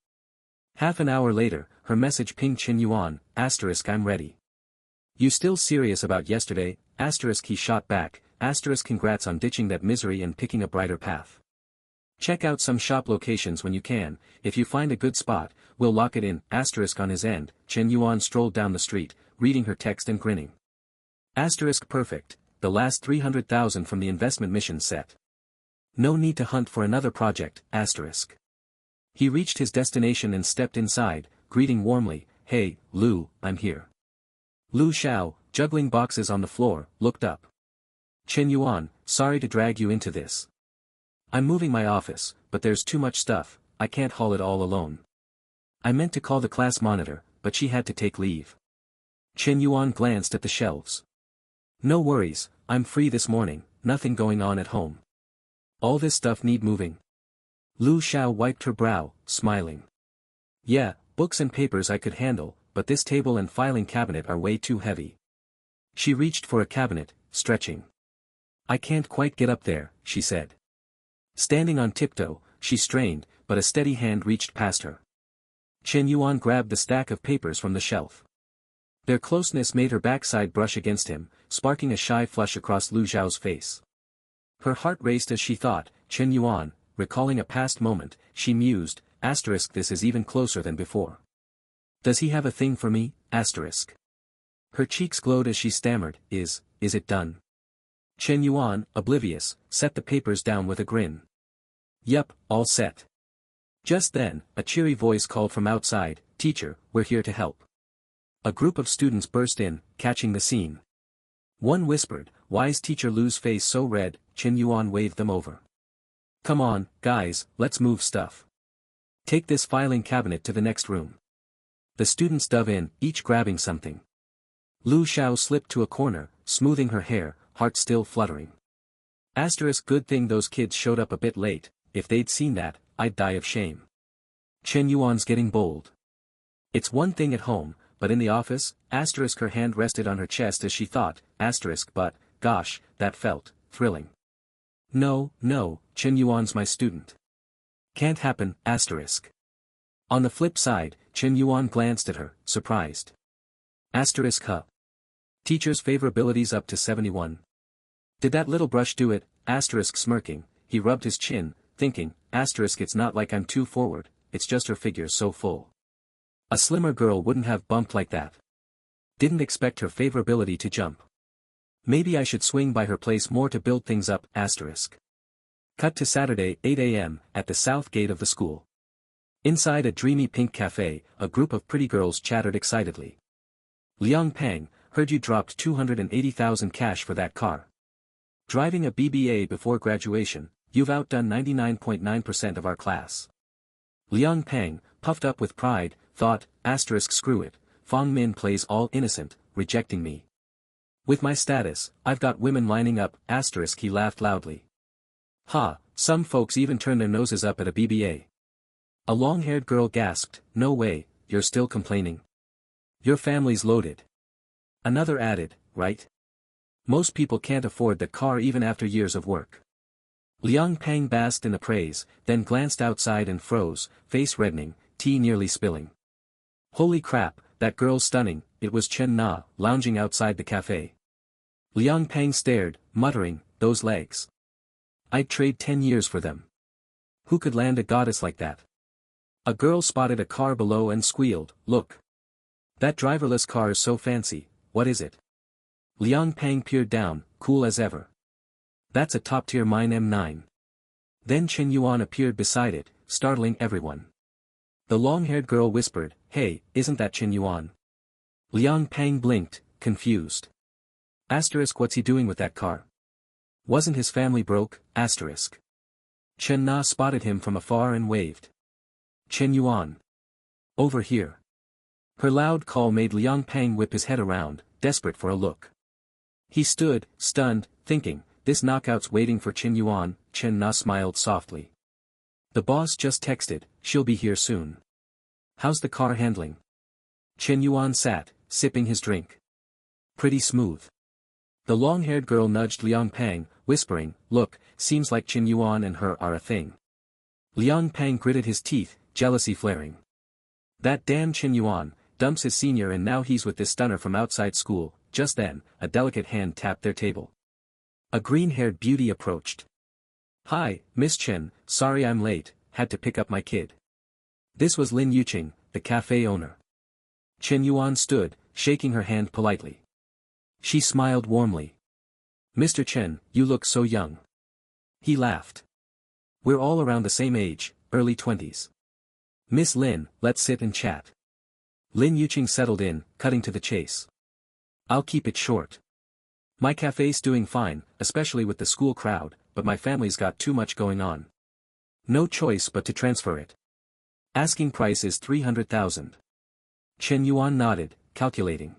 Half an hour later, her message pinged Shen Yuan, I'm ready. You still serious about yesterday, he shot back, congrats on ditching that misery and picking a brighter path. Check out some shop locations when you can, if you find a good spot, we'll lock it in, on his end, Shen Yuan strolled down the street, reading her text and grinning. Perfect, the last 300,000 from the investment mission set. No need to hunt for another project, He reached his destination and stepped inside, greeting warmly, hey, Lou, I'm here. Lu Xiao, juggling boxes on the floor, looked up. Shen Yuan, sorry to drag you into this. I'm moving my office, but there's too much stuff, I can't haul it all alone. I meant to call the class monitor, but she had to take leave. Shen Yuan glanced at the shelves. No worries, I'm free this morning, nothing going on at home. All this stuff need moving. Lu Xiao wiped her brow, smiling. Yeah, books and papers I could handle, but this table and filing cabinet are way too heavy. She reached for a cabinet, stretching. I can't quite get up there, she said. Standing on tiptoe, she strained, but a steady hand reached past her. Shen Yuan grabbed the stack of papers from the shelf. Their closeness made her backside brush against him, sparking a shy flush across Lu Xiao's face. Her heart raced as she thought, Shen Yuan, recalling a past moment, she mused, this is even closer than before. Does he have a thing for me, ? Her cheeks glowed as she stammered, is it done? Shen Yuan, oblivious, set the papers down with a grin. Yup, all set. Just then, a cheery voice called from outside, Teacher, we're here to help. A group of students burst in, catching the scene. One whispered, Why is Teacher Lu's face so red? Shen Yuan waved them over. Come on, guys, let's move stuff. Take this filing cabinet to the next room. The students dove in, each grabbing something. Lu Xiao slipped to a corner, smoothing her hair, heart still fluttering. Good thing those kids showed up a bit late, if they'd seen that, I'd die of shame. Shen Yuan's getting bold. It's one thing at home, but in the office, her hand rested on her chest as she thought, but, gosh, that felt thrilling. No, Shen Yuan's my student. Can't happen, On the flip side, Shen Yuan glanced at her, surprised. Huh. Teacher's favorability's up to 71. Did that little brush do it? Smirking, he rubbed his chin, thinking, it's not like I'm too forward, it's just her figure's so full. A slimmer girl wouldn't have bumped like that. Didn't expect her favorability to jump. Maybe I should swing by her place more to build things up, Cut to Saturday, 8 a.m., at the south gate of the school. Inside a dreamy pink cafe, a group of pretty girls chattered excitedly. Liang Peng, heard you dropped 280,000 cash for that car. Driving a BBA before graduation, you've outdone 99.9% of our class. Liang Peng, puffed up with pride, thought, screw it, Fang Min plays all innocent, rejecting me. With my status, I've got women lining up, he laughed loudly. Ha, some folks even turn their noses up at a BBA. A long-haired girl gasped, no way, you're still complaining. Your family's loaded. Another added, right? Most people can't afford the car even after years of work. Liang Peng basked in the praise, then glanced outside and froze, face reddening, tea nearly spilling. Holy crap, that girl's stunning, it was Chen Na, lounging outside the cafe. Liang Peng stared, muttering, those legs. I'd trade 10 years for them. Who could land a goddess like that? A girl spotted a car below and squealed, look. That driverless car is so fancy, what is it? Liang Peng peered down, cool as ever. That's a top-tier mine M9. Then Shen Yuan appeared beside it, startling everyone. The long-haired girl whispered, hey, isn't that Shen Yuan? Liang Peng blinked, confused. What's he doing with that car? Wasn't his family broke? Chen Na spotted him from afar and waved. Shen Yuan. Over here. Her loud call made Liang Peng whip his head around, desperate for a look. He stood, stunned, thinking, this knockout's waiting for Shen Yuan. Chen Na smiled softly. The boss just texted, she'll be here soon. How's the car handling? Shen Yuan sat, sipping his drink. Pretty smooth. The long-haired girl nudged Liang Peng, whispering, look, seems like Shen Yuan and her are a thing. Liang Peng gritted his teeth, jealousy flaring. That damn Shen Yuan, dumps his senior and now he's with this stunner from outside school. Just then, a delicate hand tapped their table. A green-haired beauty approached. Hi, Miss Chen, sorry I'm late, had to pick up my kid. This was Lin Yuqing, the cafe owner. Shen Yuan stood, shaking her hand politely. She smiled warmly. Mr. Chen, you look so young. He laughed. We're all around the same age, early 20s. Miss Lin, let's sit and chat. Lin Yuqing settled in, cutting to the chase. I'll keep it short. My cafe's doing fine, especially with the school crowd, but my family's got too much going on. No choice but to transfer it. Asking price is 300,000. Shen Yuan nodded, calculating.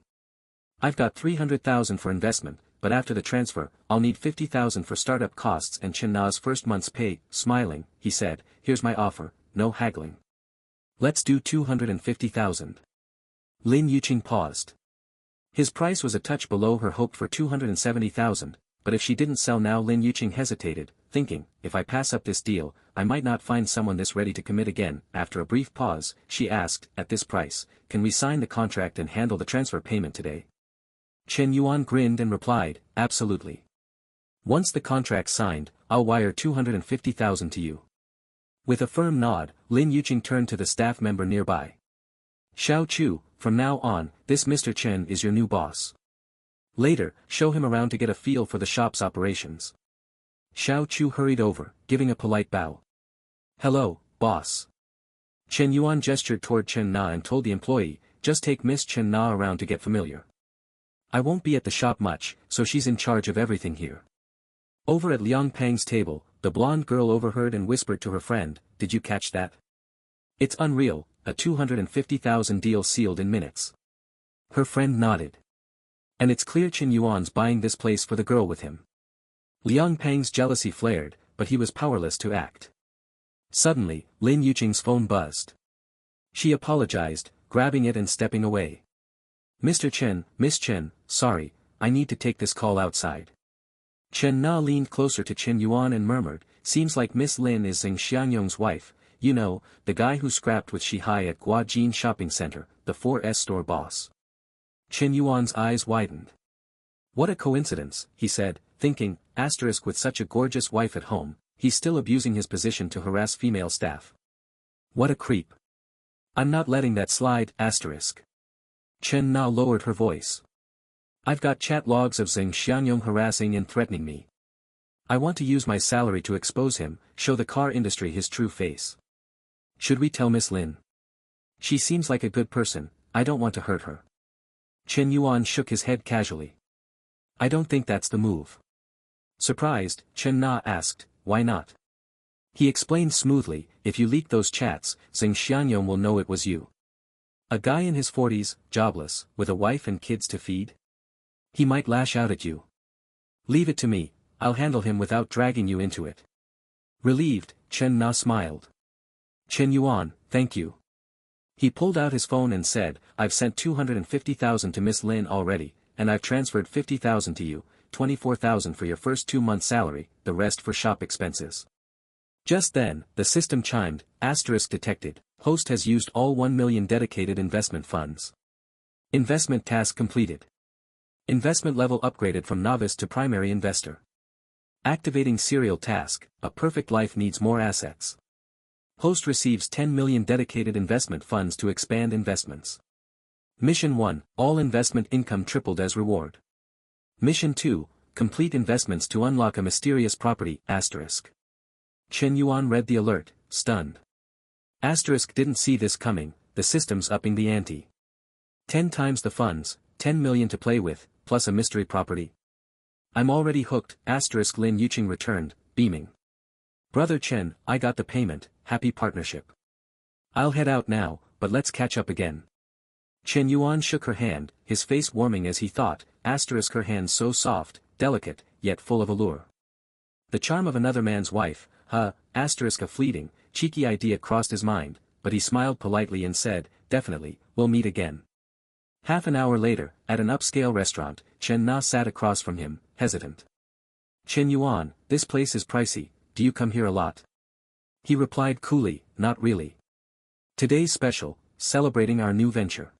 I've got 300,000 for investment, but after the transfer, I'll need 50,000 for startup costs and Chen Na's first month's pay. Smiling, he said, here's my offer, no haggling. Let's do 250,000. Lin Yuqing paused. His price was a touch below her hope for 270,000, but if she didn't sell now, Lin Yuqing hesitated, thinking, if I pass up this deal, I might not find someone this ready to commit again. After a brief pause, she asked, at this price, can we sign the contract and handle the transfer payment today? Shen Yuan grinned and replied, absolutely. Once the contract's signed, I'll wire 250,000 to you. With a firm nod, Lin Yuqing turned to the staff member nearby. Xiao Chu, from now on, this Mr. Chen is your new boss. Later, show him around to get a feel for the shop's operations. Xiao Chu hurried over, giving a polite bow. Hello, boss. Chen Yuan gestured toward Chen Na and told the employee, just take Miss Chen Na around to get familiar. I won't be at the shop much, so she's in charge of everything here. Over at Liang Pang's table, the blonde girl overheard and whispered to her friend, did you catch that? It's unreal, a 250,000 deal sealed in minutes. Her friend nodded. And it's clear Chen Yuan's buying this place for the girl with him. Liang Pang's jealousy flared, but he was powerless to act. Suddenly, Lin Yuqing's phone buzzed. She apologized, grabbing it and stepping away. Mr. Chen, Miss Chen, sorry, I need to take this call outside. Chen Na leaned closer to Chen Yuan and murmured, seems like Miss Lin is Zheng Xianyong's wife, you know, the guy who scrapped with Shihai at Guajin Shopping Center, the 4S store boss. Chen Yuan's eyes widened. What a coincidence, he said, thinking, asterisk with such a gorgeous wife at home, he's still abusing his position to harass female staff. What a creep. I'm not letting that slide, asterisk. Chen Na lowered her voice. I've got chat logs of Zheng Xianyong harassing and threatening me. I want to use my salary to expose him, show the car industry his true face. Should we tell Miss Lin? She seems like a good person, I don't want to hurt her. Chen Yuan shook his head casually. I don't think that's the move. Surprised, Chen Na asked, why not? He explained smoothly, if you leak those chats, Zheng Xianyong will know it was you. A guy in his 40s, jobless, with a wife and kids to feed? He might lash out at you. Leave it to me, I'll handle him without dragging you into it. Relieved, Chen Na smiled. Chen Yuan, thank you. He pulled out his phone and said, I've sent 250,000 to Miss Lin already, and I've transferred 50,000 to you, 24,000 for your first 2 months' salary, the rest for shop expenses. Just then, the system chimed, asterisk detected, host has used all 1 million dedicated investment funds. Investment task completed. Investment level upgraded from novice to primary investor. Activating serial task, a perfect life needs more assets. Host receives 10 million dedicated investment funds to expand investments. Mission 1, all investment income tripled as reward. Mission 2, complete investments to unlock a mysterious property, asterisk. Chen Yuan read the alert, stunned. Asterisk didn't see this coming, the system's upping the ante. 10 times the funds, 10 million to play with, plus a mystery property. I'm already hooked, asterisk Lin Yuqing returned, beaming. Brother Chen, I got the payment, happy partnership. I'll head out now, but let's catch up again. Chen Yuan shook her hand, his face warming as he thought, asterisk her hand so soft, delicate, yet full of allure. The charm of another man's wife, asterisk a fleeting, cheeky idea crossed his mind, but he smiled politely and said, definitely, we'll meet again. Half an hour later, at an upscale restaurant, Chen Na sat across from him, hesitant. Chen Yuan, this place is pricey, do you come here a lot? He replied coolly, not really. Today's special, celebrating our new venture.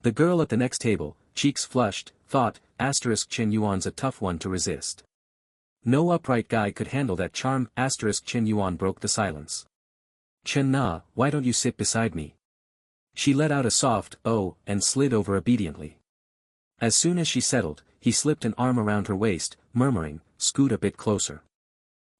The girl at the next table, cheeks flushed, thought, asterisk Chen Yuan's a tough one to resist. No upright guy could handle that charm, asterisk Chen Yuan broke the silence. Chen Na, why don't you sit beside me? She let out a soft, oh, and slid over obediently. As soon as she settled, he slipped an arm around her waist, murmuring, scoot a bit closer.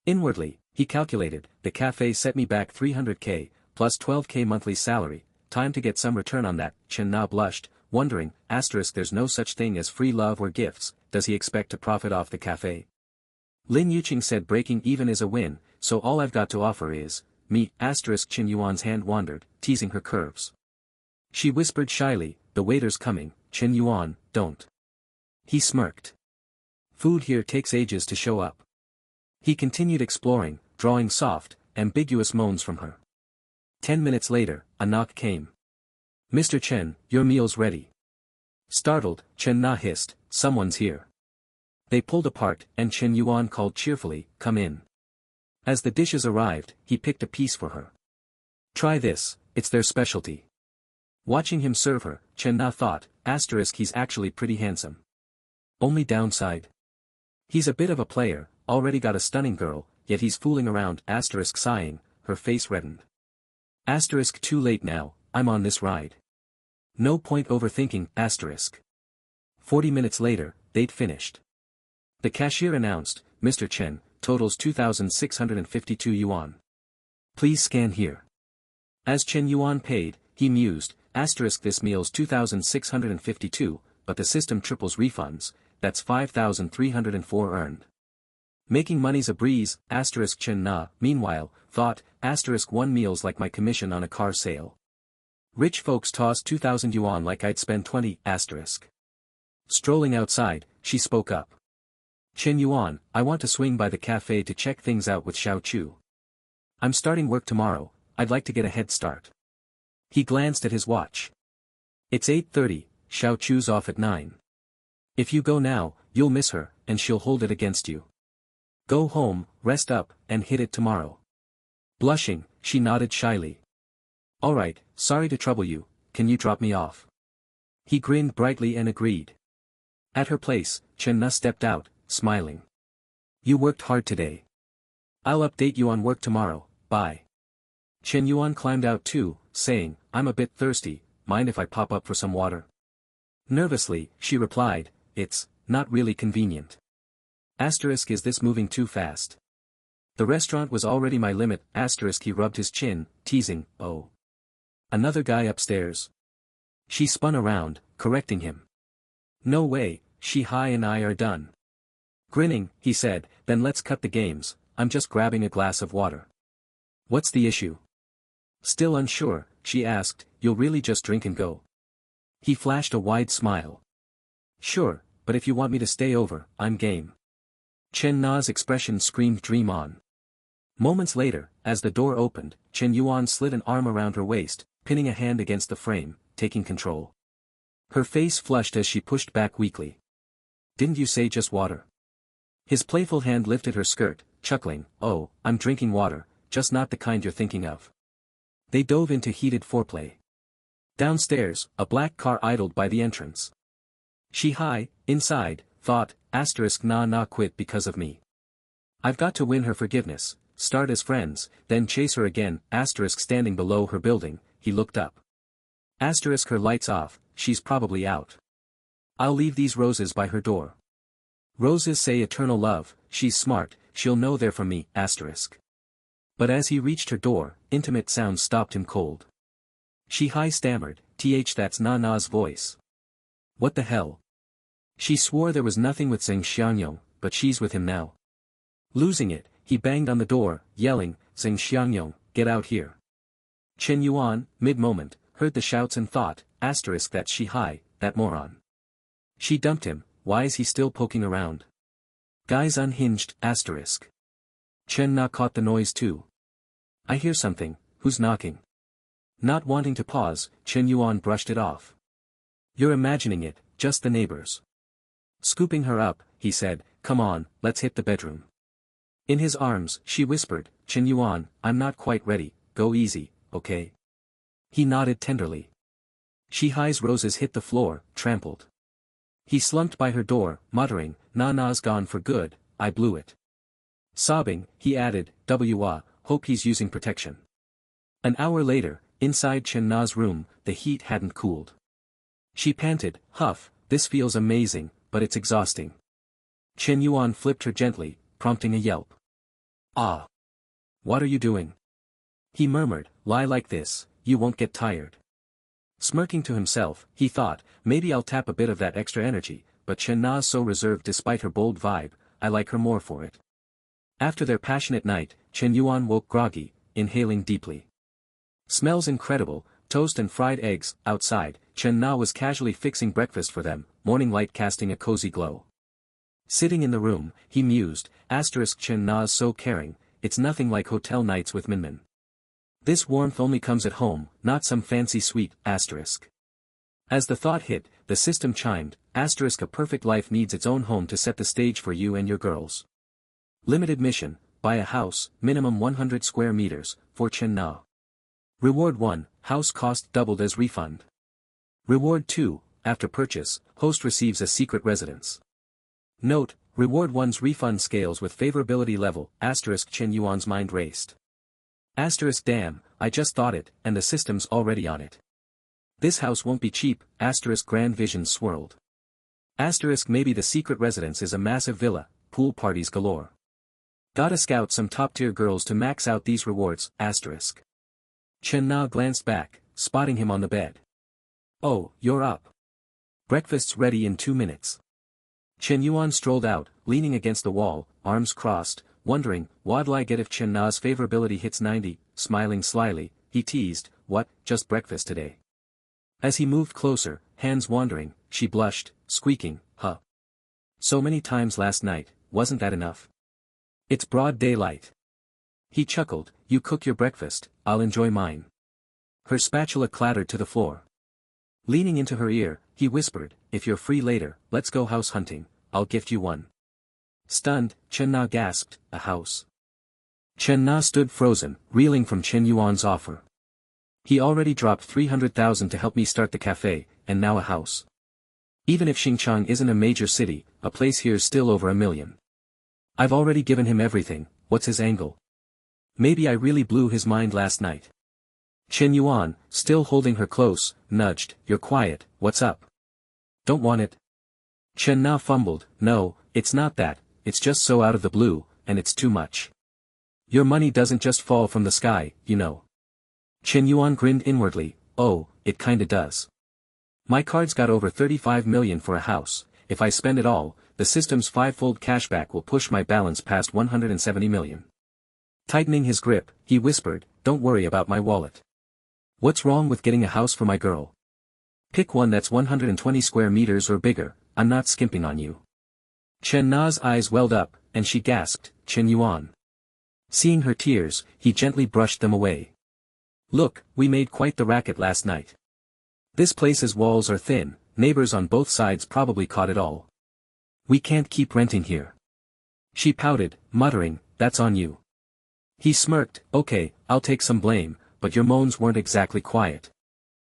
Inwardly, he calculated, the cafe set me back 300k, plus 12k monthly salary, time to get some return on that. Chen Na blushed, wondering, there's no such thing as free love or gifts, does he expect to profit off the cafe? Lin Yuqing said breaking even is a win, so all I've got to offer is, me. Shen Yuan's hand wandered, teasing her curves. She whispered shyly, the waiter's coming, Shen Yuan, don't. He smirked. Food here takes ages to show up. He continued exploring, drawing soft, ambiguous moans from her. 10 minutes later, a knock came. Mr. Chen, your meal's ready. Startled, Chen Na hissed, someone's here. They pulled apart, and Shen Yuan called cheerfully, come in. As the dishes arrived, he picked a piece for her. Try this, it's their specialty. Watching him serve her, Chen Na thought, he's actually pretty handsome. Only downside? He's a bit of a player, already got a stunning girl, yet he's fooling around, sighing, her face reddened. Too late now, I'm on this ride. No point overthinking, 40 minutes later, they'd finished. The cashier announced, Mr. Chen, totals 2,652 yuan. Please scan here. As Chen Yuan paid, he mused, this meal's 2,652, but the system triples refunds, that's 5,304 earned. Making money's a breeze, Chen Na, meanwhile, thought, one meal's like my commission on a car sale. Rich folks toss 2,000 yuan like I'd spend 20, Strolling outside, she spoke up. Chen Yuan, I want to swing by the cafe to check things out with Xiao Chu. I'm starting work tomorrow, I'd like to get a head start. He glanced at his watch. It's 8:30, Xiao Chu's off at 9. If you go now, you'll miss her, and she'll hold it against you. Go home, rest up, and hit it tomorrow. Blushing, she nodded shyly. Alright, sorry to trouble you, can you drop me off? He grinned brightly and agreed. At her place, Chen Na stepped out, smiling. You worked hard today. I'll update you on work tomorrow, bye. Chen Yuan climbed out too, saying, I'm a bit thirsty, mind if I pop up for some water? Nervously, she replied, it's not really convenient. Is this moving too fast? The restaurant was already my limit, he rubbed his chin, teasing, oh. Another guy upstairs. She spun around, correcting him. No way, Shi-Hai and I are done. Grinning, he said, then let's cut the games, I'm just grabbing a glass of water. What's the issue? Still unsure, she asked, you'll really just drink and go? He flashed a wide smile. Sure, but if you want me to stay over, I'm game. Chen Na's expression screamed dream on. Moments later, as the door opened, Chen Yuan slid an arm around her waist, pinning a hand against the frame, taking control. Her face flushed as she pushed back weakly. Didn't you say just water? His playful hand lifted her skirt, chuckling, oh, I'm drinking water, just not the kind you're thinking of. They dove into heated foreplay. Downstairs, a black car idled by the entrance. Shi-Hai, inside, thought, na quit because of me. I've got to win her forgiveness, start as friends, then chase her again, standing below her building, he looked up. Her lights off, she's probably out. I'll leave these roses by her door. Roses say eternal love, she's smart, she'll know they're from me, But as he reached her door, intimate sounds stopped him cold. Shi-Hai stammered, that's Na's voice. What the hell? She swore there was nothing with Zheng Xiangyong, but she's with him now. Losing it, he banged on the door, yelling, Zheng Xiangyong, get out here. Chen Yuan, mid-moment, heard the shouts and thought, that's Shi-Hai, that moron. She dumped him, why is he still poking around? Guy's unhinged, Chen Na caught the noise too. I hear something, who's knocking? Not wanting to pause, Chen Yuan brushed it off. You're imagining it, just the neighbors. Scooping her up, he said, come on, let's hit the bedroom. In his arms, she whispered, Chen Yuan, I'm not quite ready, go easy, okay? He nodded tenderly. Shi-Hai's roses hit the floor, trampled. He slumped by her door, muttering, Na's gone for good, I blew it. Sobbing, he added, hope he's using protection. An hour later, inside Chen Na's room, the heat hadn't cooled. She panted, huff, this feels amazing, but it's exhausting. Chen Yuan flipped her gently, prompting a yelp. Ah! What are you doing? He murmured, lie like this, you won't get tired. Smirking to himself, he thought, maybe I'll tap a bit of that extra energy, but Chen Na's so reserved despite her bold vibe, I like her more for it. After their passionate night, Shen Yuan woke groggy, inhaling deeply. Smells incredible, toast and fried eggs. Outside, Chen Na was casually fixing breakfast for them, morning light casting a cozy glow. Sitting in the room, he mused, Chen Na's so caring, it's nothing like hotel nights with Minmin. This warmth only comes at home, not some fancy suite. As the thought hit, the system chimed, a perfect life needs its own home to set the stage for you and your girls. Limited mission, buy a house, minimum 100 square meters, for Chen Na. Reward 1, house cost doubled as refund. Reward 2, after purchase, host receives a secret residence. Note, Reward 1's refund scales with favorability level, Chen Yuan's mind raced. Damn, I just thought it, and the system's already on it. This house won't be cheap, grand visions swirled. Maybe the secret residence is a massive villa, pool parties galore. Gotta scout some top-tier girls to max out these rewards, Chen Na glanced back, spotting him on the bed. Oh, you're up. Breakfast's ready in 2 minutes. Chen Yuan strolled out, leaning against the wall, arms crossed, wondering, what'll I get if Chen Na's favorability hits 90, smiling slyly, he teased, what, just breakfast today. As he moved closer, hands wandering, she blushed, squeaking, huh. So many times last night, wasn't that enough? It's broad daylight. He chuckled, you cook your breakfast, I'll enjoy mine. Her spatula clattered to the floor. Leaning into her ear, he whispered, if you're free later, let's go house hunting, I'll gift you one. Stunned, Chen Na gasped, a house. Chen Na stood frozen, reeling from Chen Yuan's offer. He already dropped 300,000 to help me start the cafe, and now a house. Even if Xinjiang isn't a major city, a place here's still over $1 million. I've already given him everything, what's his angle? Maybe I really blew his mind last night. Chen Yuan, still holding her close, nudged, you're quiet, what's up? Don't want it? Chen Na fumbled, no, it's not that, it's just so out of the blue, and it's too much. Your money doesn't just fall from the sky, you know. Chen Yuan grinned inwardly, oh, it kinda does. My card's got over 35 million for a house, if I spend it all, the system's 5-fold cashback will push my balance past 170 million. Tightening his grip, he whispered, don't worry about my wallet. What's wrong with getting a house for my girl? Pick one that's 120 square meters or bigger, I'm not skimping on you. Chen Na's eyes welled up, and she gasped, Chen Yuan. Seeing her tears, he gently brushed them away. Look, we made quite the racket last night. This place's walls are thin, neighbors on both sides probably caught it all. We can't keep renting here. She pouted, muttering, that's on you. He smirked, okay, I'll take some blame, but your moans weren't exactly quiet.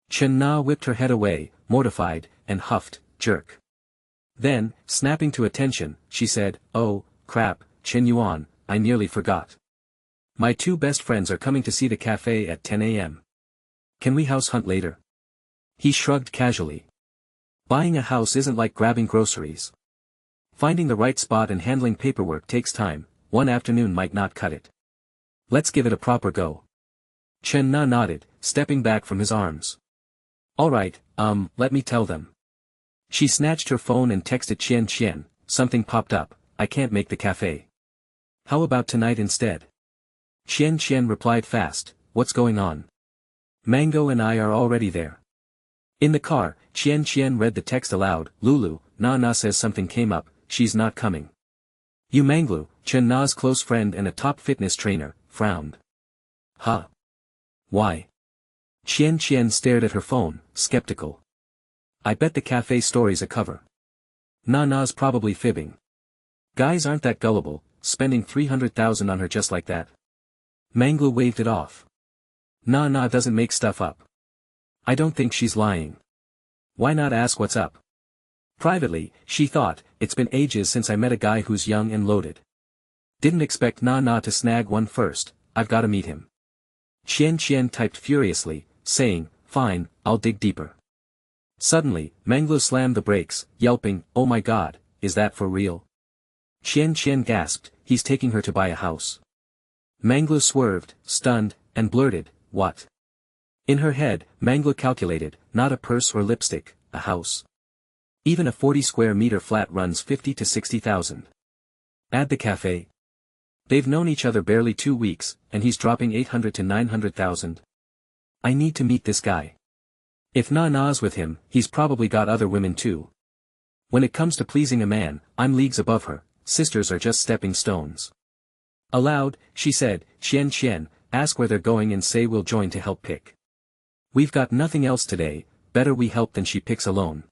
Chen Na whipped her head away, mortified, and huffed, jerk. Then, snapping to attention, she said, oh, crap, Chen Yuan, I nearly forgot. My 2 best friends are coming to see the cafe at 10 a.m. Can we house hunt later? He shrugged casually. Buying a house isn't like grabbing groceries. Finding the right spot and handling paperwork takes time, one afternoon might not cut it. Let's give it a proper go. Chen Na nodded, stepping back from his arms. Alright, let me tell them. She snatched her phone and texted Qian, something popped up, I can't make the cafe. How about tonight instead? Qian replied fast, what's going on? Mango and I are already there. In the car, Qian read the text aloud, Lulu, Na says something came up, she's not coming. Yu Manglu, Chen Na's close friend and a top fitness trainer, frowned. Huh? Why? Qian stared at her phone, skeptical. I bet the cafe story's a cover. Na's probably fibbing. Guys aren't that gullible, spending 300,000 on her just like that. Manglu waved it off. Na doesn't make stuff up. I don't think she's lying. Why not ask what's up? Privately, she thought, it's been ages since I met a guy who's young and loaded. Didn't expect Na to snag one first, I've gotta meet him. Qian typed furiously, saying, fine, I'll dig deeper. Suddenly, Manglu slammed the brakes, yelping, oh my god, is that for real? Qian gasped, he's taking her to buy a house. Manglu swerved, stunned, and blurted, what? In her head, Mangla calculated, not a purse or lipstick, a house. Even a 40 square meter flat runs 50 to 60,000. Add the cafe. They've known each other barely 2 weeks, and he's dropping 800 to 900,000. I need to meet this guy. If Na's with him, he's probably got other women too. When it comes to pleasing a man, I'm leagues above her, sisters are just stepping stones. Aloud, she said, Shen, ask where they're going and say we'll join to help pick. We've got nothing else today, better we help than she picks alone.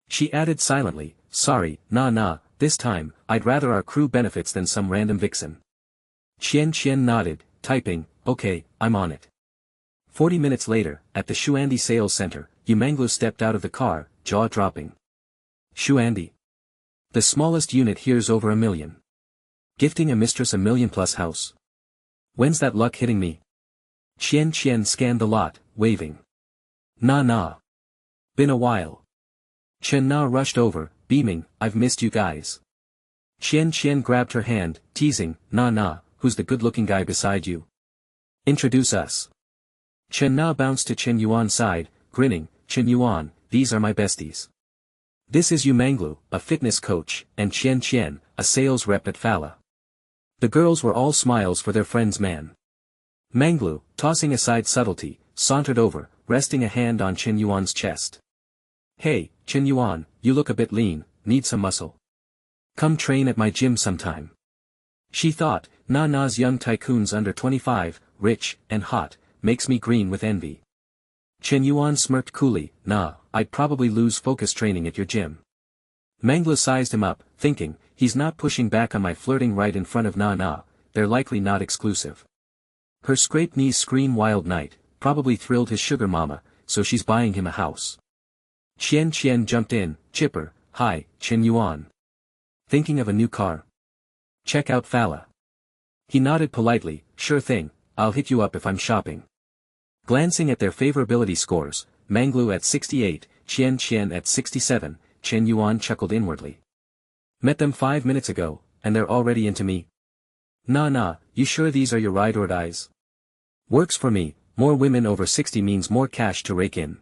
She added silently, sorry, nah, this time, I'd rather our crew benefits than some random vixen. Shen nodded, typing, okay, I'm on it. 40 minutes later, at the Shuandi sales center, Yumanglu stepped out of the car, jaw dropping. Shuandi. The smallest unit here's over $1 million. Gifting a mistress $1 million plus house. When's that luck hitting me? Shen scanned the lot, waving. Nah. Been a while. Chen Na rushed over, beaming, I've missed you guys. Shen grabbed her hand, teasing, nah, who's the good-looking guy beside you? Introduce us. Chen Na bounced to Shen Yuan's side, grinning, Shen Yuan, these are my besties. This is Yumanglu, a fitness coach, and Shen, a sales rep at Fala. The girls were all smiles for their friend's man. Manglu, tossing aside subtlety, sauntered over, resting a hand on Shen Yuan's chest. Hey, Shen Yuan, you look a bit lean, need some muscle. Come train at my gym sometime. She thought, Na's young tycoon's under 25, rich, and hot, makes me green with envy. Shen Yuan smirked coolly, nah, I'd probably lose focus training at your gym. Mangla sized him up, thinking, he's not pushing back on my flirting right in front of Na, they're likely not exclusive. Her scraped knees scream wild night, probably thrilled his sugar mama, so she's buying him a house. Shen jumped in, chipper, hi, Shen Yuan. Thinking of a new car? Check out Fala. He nodded politely, sure thing, I'll hit you up if I'm shopping. Glancing at their favorability scores, Manglu at 68, Shen at 67, Shen Yuan chuckled inwardly. Met them 5 minutes ago, and they're already into me. Nah, you sure these are your ride or dies? Works for me, more women over 60 means more cash to rake in.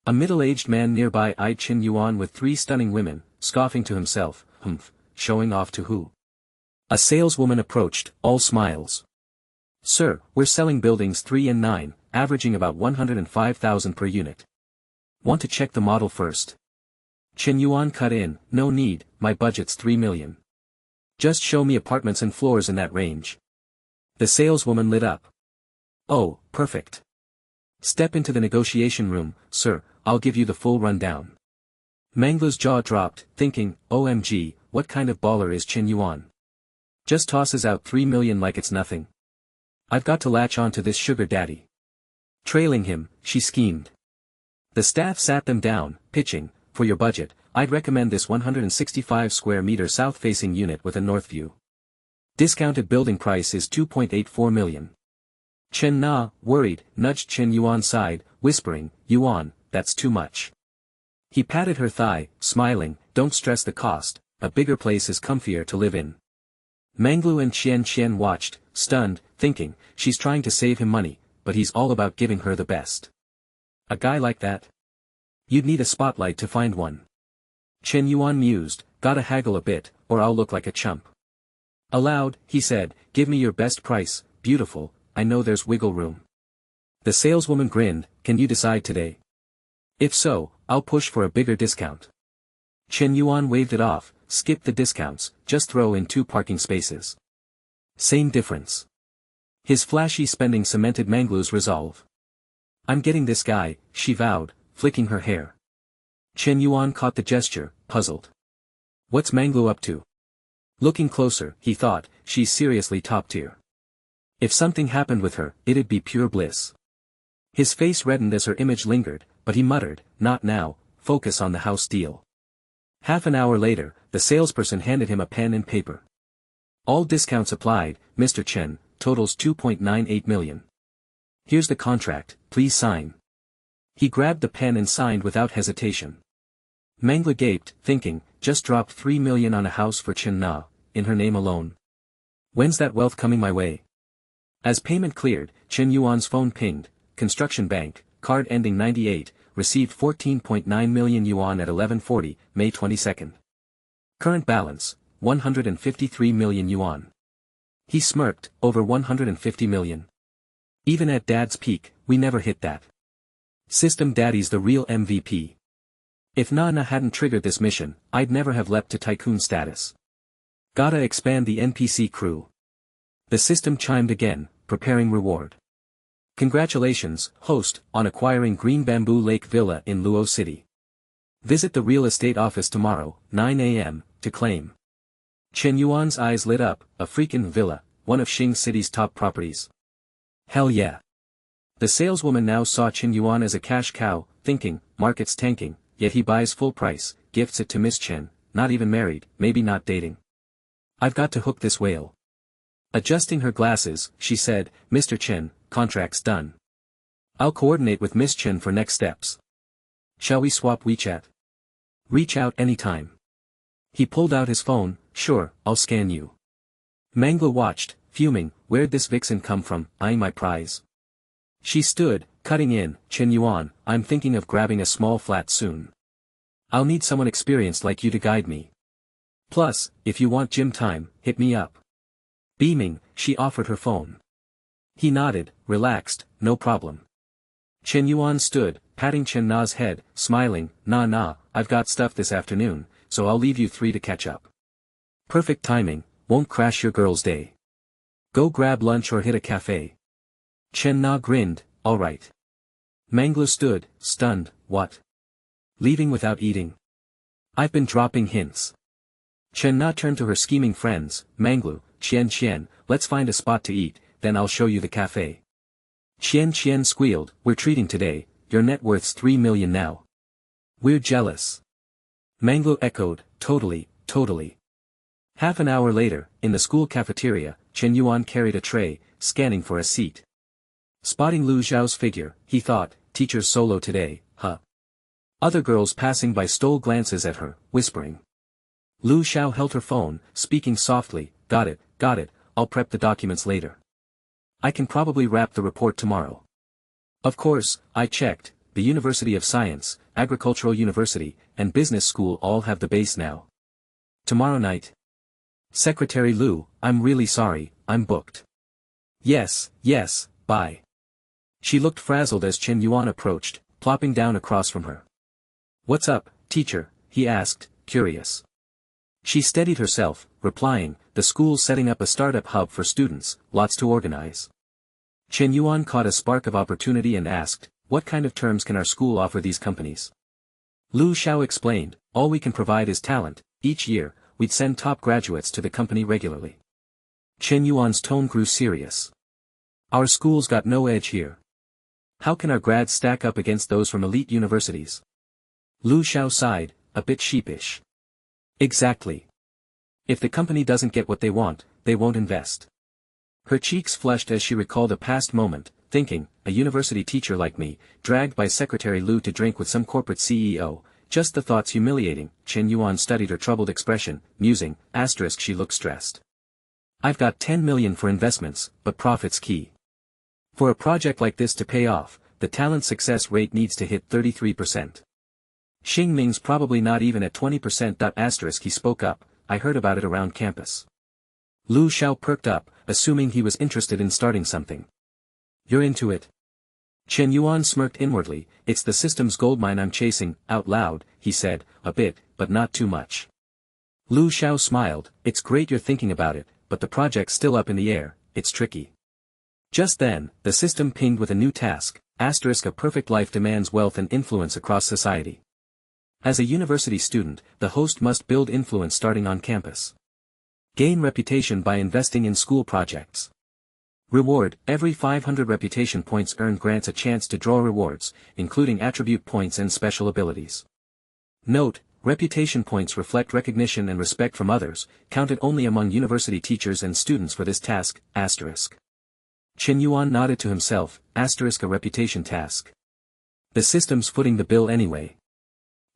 A middle-aged man nearby eyed Shen Yuan with 3 stunning women, scoffing to himself, showing off to who? A saleswoman approached, all smiles. Sir, we're selling buildings 3 and 9, averaging about 105,000 per unit. Want to check the model first? Shen Yuan cut in, no need, my budget's 3 million. Just show me apartments and floors in that range. The saleswoman lit up. Oh, perfect. Step into the negotiation room, sir, I'll give you the full rundown. Mangla's jaw dropped, thinking, OMG, what kind of baller is Shen Yuan? Just tosses out 3 million like it's nothing. I've got to latch on to this sugar daddy. Trailing him, she schemed. The staff sat them down, pitching, for your budget, I'd recommend this 165 square meter south-facing unit with a north view. Discounted building price is 2.84 million. Chen Na, worried, nudged Shen Yuan's side, whispering, Yuan, that's too much. He patted her thigh, smiling, don't stress the cost, a bigger place is comfier to live in. Manglu and Shen watched, stunned, thinking, she's trying to save him money, but he's all about giving her the best. A guy like that? You'd need a spotlight to find one. Shen Yuan mused, gotta haggle a bit, or I'll look like a chump. Aloud, he said, give me your best price, beautiful, I know there's wiggle room. The saleswoman grinned, can you decide today? If so, I'll push for a bigger discount. Shen Yuan waved it off, skip the discounts, just throw in 2 parking spaces. Same difference. His flashy spending cemented Manglu's resolve. I'm getting this guy, she vowed, flicking her hair. Shen Yuan caught the gesture, puzzled. What's Manglu up to? Looking closer, he thought, she's seriously top tier. If something happened with her, it'd be pure bliss. His face reddened as her image lingered, but he muttered, not now, focus on the house deal. Half an hour later, the salesperson handed him a pen and paper. All discounts applied, Mr. Chen, totals 2.98 million. Here's the contract, please sign. He grabbed the pen and signed without hesitation. Mangla gaped, thinking, just dropped 3 million on a house for Chen Na, in her name alone. When's that wealth coming my way? As payment cleared, Shen Yuan's phone pinged, Construction Bank, card ending 98, received 14.9 million yuan at 11:40, May 22. Current balance, 153 million yuan. He smirked, over 150 million. Even at Dad's peak, we never hit that. System Daddy's the real MVP. If Nana hadn't triggered this mission, I'd never have leapt to tycoon status. Gotta expand the NPC crew. The system chimed again, preparing reward. Congratulations, host, on acquiring Green Bamboo Lake Villa in Luo City. Visit the real estate office tomorrow, 9 a.m., to claim. Shen Yuan's eyes lit up, a freakin' villa, one of Xing City's top properties. Hell yeah. The saleswoman now saw Shen Yuan as a cash cow, thinking, market's tanking, yet he buys full price, gifts it to Miss Chen, not even married, maybe not dating. I've got to hook this whale. Adjusting her glasses, she said, Mr. Chen, contract's done. I'll coordinate with Miss Chen for next steps. Shall we swap WeChat? Reach out anytime. He pulled out his phone, sure, I'll scan you. Manhwa watched, fuming, where'd this vixen come from, eyeing my prize. She stood, cutting in, Shen Yuan, I'm thinking of grabbing a small flat soon. I'll need someone experienced like you to guide me. Plus, if you want gym time, hit me up. Beaming, she offered her phone. He nodded, relaxed, no problem. Shen Yuan stood, patting Chen Na's head, smiling, nah, I've got stuff this afternoon, so I'll leave you three to catch up. Perfect timing, won't crash your girl's day. Go grab lunch or hit a cafe. Chen Na grinned, alright. Manhwa stood, stunned, what? Leaving without eating? I've been dropping hints. Chen Na turned to her scheming friends, Manhwa, Qian, let's find a spot to eat, then I'll show you the cafe. Qian squealed, we're treating today, your net worth's 3 million now. We're jealous. Manhwa echoed, totally. Half an hour later, in the school cafeteria, Shen Yuan carried a tray, scanning for a seat. Spotting Lu Xiao's figure, he thought, teacher's solo today, huh? Other girls passing by stole glances at her, whispering. Lu Xiao held her phone, speaking softly, got it, I'll prep the documents later. I can probably wrap the report tomorrow. Of course, I checked, the University of Science, Agricultural University, and Business School all have the base now. Tomorrow night. Secretary Lu, I'm really sorry, I'm booked. Yes, bye. She looked frazzled as Shen Yuan approached, plopping down across from her. What's up, teacher? He asked, curious. She steadied herself, replying, the school's setting up a startup hub for students, lots to organize. Shen Yuan caught a spark of opportunity and asked, what kind of terms can our school offer these companies? Lu Xiao explained, all we can provide is talent, each year, we'd send top graduates to the company regularly. Shen Yuan's tone grew serious. Our school's got no edge here. How can our grads stack up against those from elite universities? Lu Xiao sighed, a bit sheepish. Exactly. If the company doesn't get what they want, they won't invest. Her cheeks flushed as she recalled a past moment, thinking, a university teacher like me, dragged by Secretary Lu to drink with some corporate CEO, just the thought's humiliating. Shen Yuan studied her troubled expression, musing, she looked stressed. I've got 10 million for investments, but profit's key. For a project like this to pay off, the talent success rate needs to hit 33%. Xing Ming's probably not even at 20%. He spoke up, I heard about it around campus. Lu Xiao perked up, assuming he was interested in starting something. You're into it? Shen Yuan smirked inwardly, it's the system's goldmine I'm chasing. Out loud, he said, a bit, but not too much. Lu Xiao smiled, it's great you're thinking about it, but the project's still up in the air, it's tricky. Just then, the system pinged with a new task, a perfect life demands wealth and influence across society. As a university student, the host must build influence starting on campus. Gain reputation by investing in school projects. Reward, every 500 reputation points earned grants a chance to draw rewards, including attribute points and special abilities. Note, reputation points reflect recognition and respect from others, counted only among university teachers and students for this task, Shen Yuan nodded to himself, a reputation task. The system's footing the bill anyway.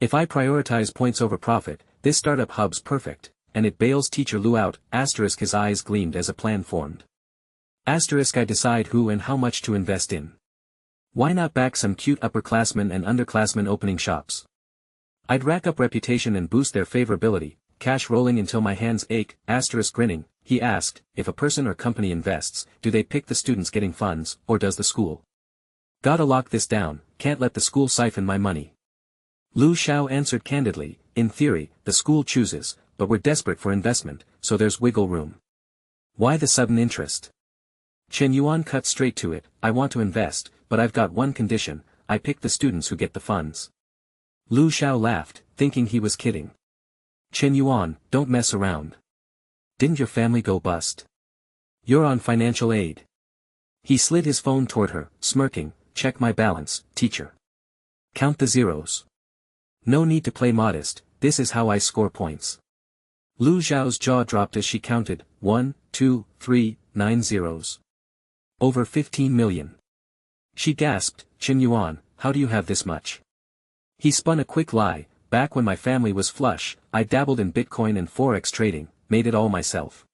If I prioritize points over profit, this startup hub's perfect, and it bails teacher Lu out, his eyes gleamed as a plan formed. I decide who and how much to invest in. Why not back some cute upperclassmen and underclassmen opening shops? I'd rack up reputation and boost their favorability, cash rolling until my hands ache. Grinning, he asked, if a person or company invests, do they pick the students getting funds, or does the school? Gotta lock this down, can't let the school siphon my money. Lu Xiao answered candidly, in theory, the school chooses, but we're desperate for investment, so there's wiggle room. Why the sudden interest? Shen Yuan cut straight to it, I want to invest, but I've got one condition, I pick the students who get the funds. Lu Xiao laughed, thinking he was kidding. Shen Yuan, don't mess around. Didn't your family go bust? You're on financial aid. He slid his phone toward her, smirking, check my balance, teacher. Count the zeros. No need to play modest, this is how I score points. Lu Xiao's jaw dropped as she counted, 1, 2, 3, 9 zeros. Over 15 million. She gasped, Shen Yuan, how do you have this much? He spun a quick lie, back when my family was flush, I dabbled in Bitcoin and Forex trading, made it all myself.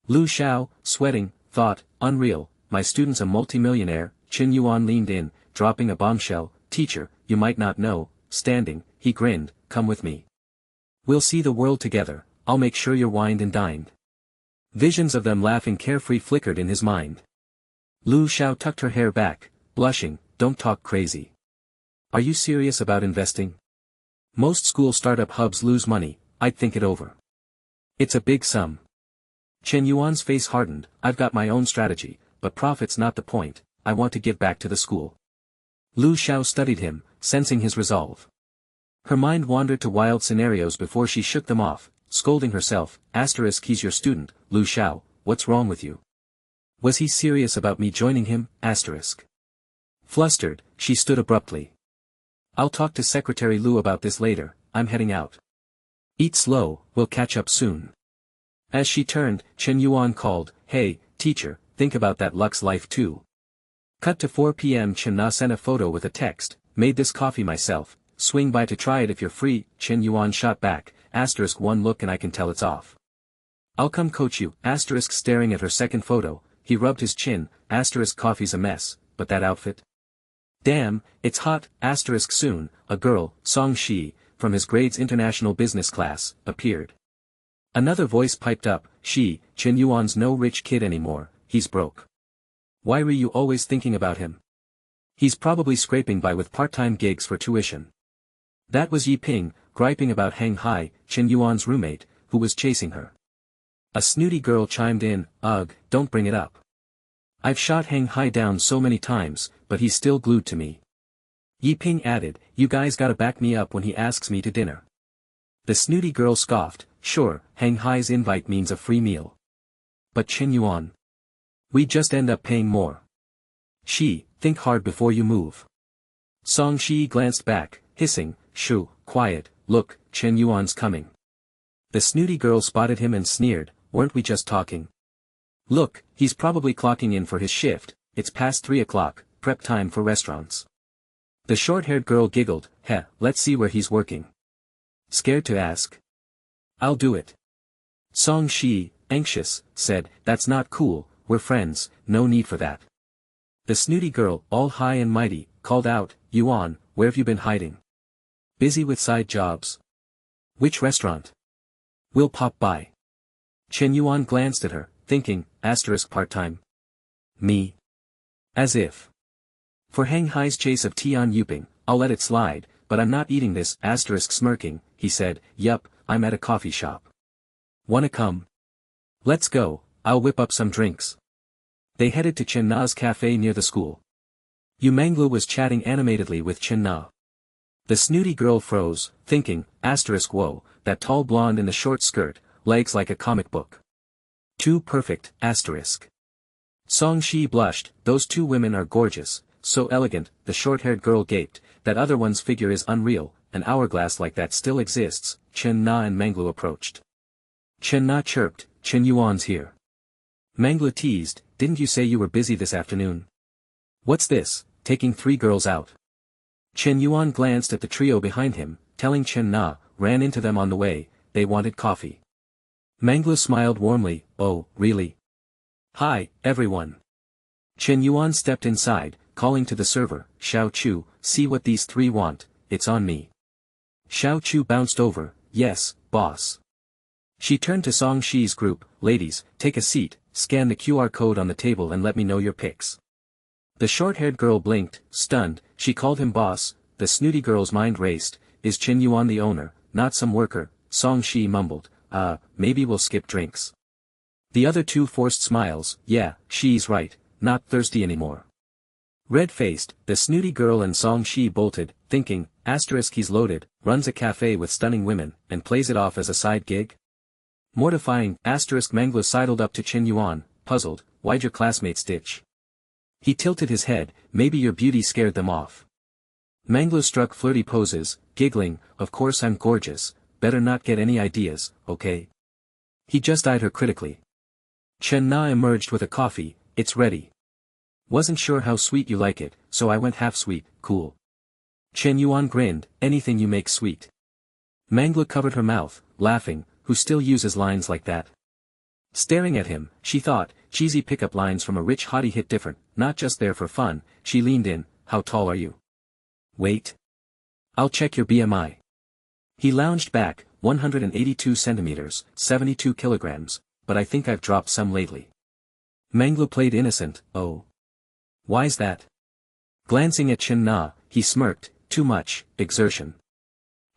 Lu Xiao, sweating, thought, unreal, my student's a multimillionaire. Shen Yuan leaned in, dropping a bombshell, teacher, you might not know, standing, he grinned, come with me. We'll see the world together, I'll make sure you're wined and dined. Visions of them laughing carefree flickered in his mind. Lu Xiao tucked her hair back, blushing, don't talk crazy. Are you serious about investing? Most school startup hubs lose money, I'd think it over. It's a big sum. Shen Yuan's face hardened, I've got my own strategy, but profit's not the point, I want to give back to the school. Lu Xiao studied him, sensing his resolve. Her mind wandered to wild scenarios before she shook them off, scolding herself, he's your student, Lu Xiao, what's wrong with you? Was he serious about me joining him, Flustered, she stood abruptly. I'll talk to Secretary Lu about this later, I'm heading out. Eat slow, we'll catch up soon. As she turned, Shen Yuan called, hey, teacher, think about that Lux life too. Cut to 4 p.m. Chen Na sent a photo with a text, made this coffee myself, swing by to try it if you're free. Shen Yuan shot back, one look and I can tell it's off. I'll come coach you, staring at her second photo, he rubbed his chin, coffee's a mess, but that outfit? Damn, it's hot, soon, a girl, Song Shi, from his grade's international business class, appeared. Another voice piped up, Chen Yuan's no rich kid anymore, he's broke. Why were you always thinking about him? He's probably scraping by with part-time gigs for tuition. That was Yi Ping, griping about Hang Hai, Shen Yuan's roommate, who was chasing her. A snooty girl chimed in, ugh, don't bring it up. I've shot Hang Hai down so many times, but he's still glued to me. Yi Ping added, you guys gotta back me up when he asks me to dinner. The snooty girl scoffed, sure, Hang Hai's invite means a free meal. But Shen Yuan. We just end up paying more. Think hard before you move. Song Shi glanced back, hissing, shoo, quiet, look, Shen Yuan's coming. The snooty girl spotted him and sneered, weren't we just talking? Look, he's probably clocking in for his shift, it's past 3 o'clock, prep time for restaurants. The short-haired girl giggled, let's see where he's working. Scared to ask? I'll do it. Song Shi, anxious, said, that's not cool, we're friends, no need for that. The snooty girl, all high and mighty, called out, Yuan, where have you been hiding? Busy with side jobs. Which restaurant? We'll pop by. Shen Yuan glanced at her, thinking, part-time. Me. As if. For Hang Hai's chase of Tian Yuping, I'll let it slide, but I'm not eating this, smirking, he said, yup, I'm at a coffee shop. Wanna come? Let's go, I'll whip up some drinks. They headed to Chen Na's cafe near the school. Yu Manglu was chatting animatedly with Chen Na. The snooty girl froze, thinking, whoa, that tall blonde in the short skirt, legs like a comic book. Too perfect, Song Shi blushed, those two women are gorgeous, so elegant, the short-haired girl gaped, that other one's figure is unreal, an hourglass like that still exists. Chen Na and Manglu approached. Chen Na chirped, Shen Yuan's here. Manglu teased, didn't you say you were busy this afternoon? What's this, taking 3 girls out? Shen Yuan glanced at the trio behind him, telling Chen Na, ran into them on the way, they wanted coffee. Manglu smiled warmly, oh, really? Hi, everyone. Shen Yuan stepped inside, calling to the server, Xiao Chu, see what these three want, it's on me. Xiao Chu bounced over, yes, boss. She turned to Song Shi's group, ladies, take a seat, scan the QR code on the table and let me know your picks. The short-haired girl blinked, stunned, she called him boss, the snooty girl's mind raced, is Shen Yuan the owner, not some worker, Song Shi mumbled, maybe we'll skip drinks. The other two forced smiles, yeah, she's right, not thirsty anymore. Red-faced, the snooty girl and Song Shi bolted, thinking, he's loaded, runs a cafe with stunning women, and plays it off as a side gig? Mortifying, Manglo sidled up to Shen Yuan, puzzled, why'd your classmates ditch? He tilted his head, maybe your beauty scared them off. Manglo struck flirty poses, giggling, of course I'm gorgeous, better not get any ideas, okay? He just eyed her critically. Chen Na emerged with a coffee, it's ready. Wasn't sure how sweet you like it, so I went half sweet, cool. Shen Yuan grinned, anything you make sweet. Manglo covered her mouth, laughing, who still uses lines like that? Staring at him, she thought, cheesy pickup lines from a rich hottie hit different, not just there for fun, she leaned in, how tall are you? Wait. I'll check your BMI. He lounged back, 182 centimeters, 72 kilograms, but I think I've dropped some lately. Manglo played innocent, oh. Why's that? Glancing at Chen Na, he smirked, too much, exertion.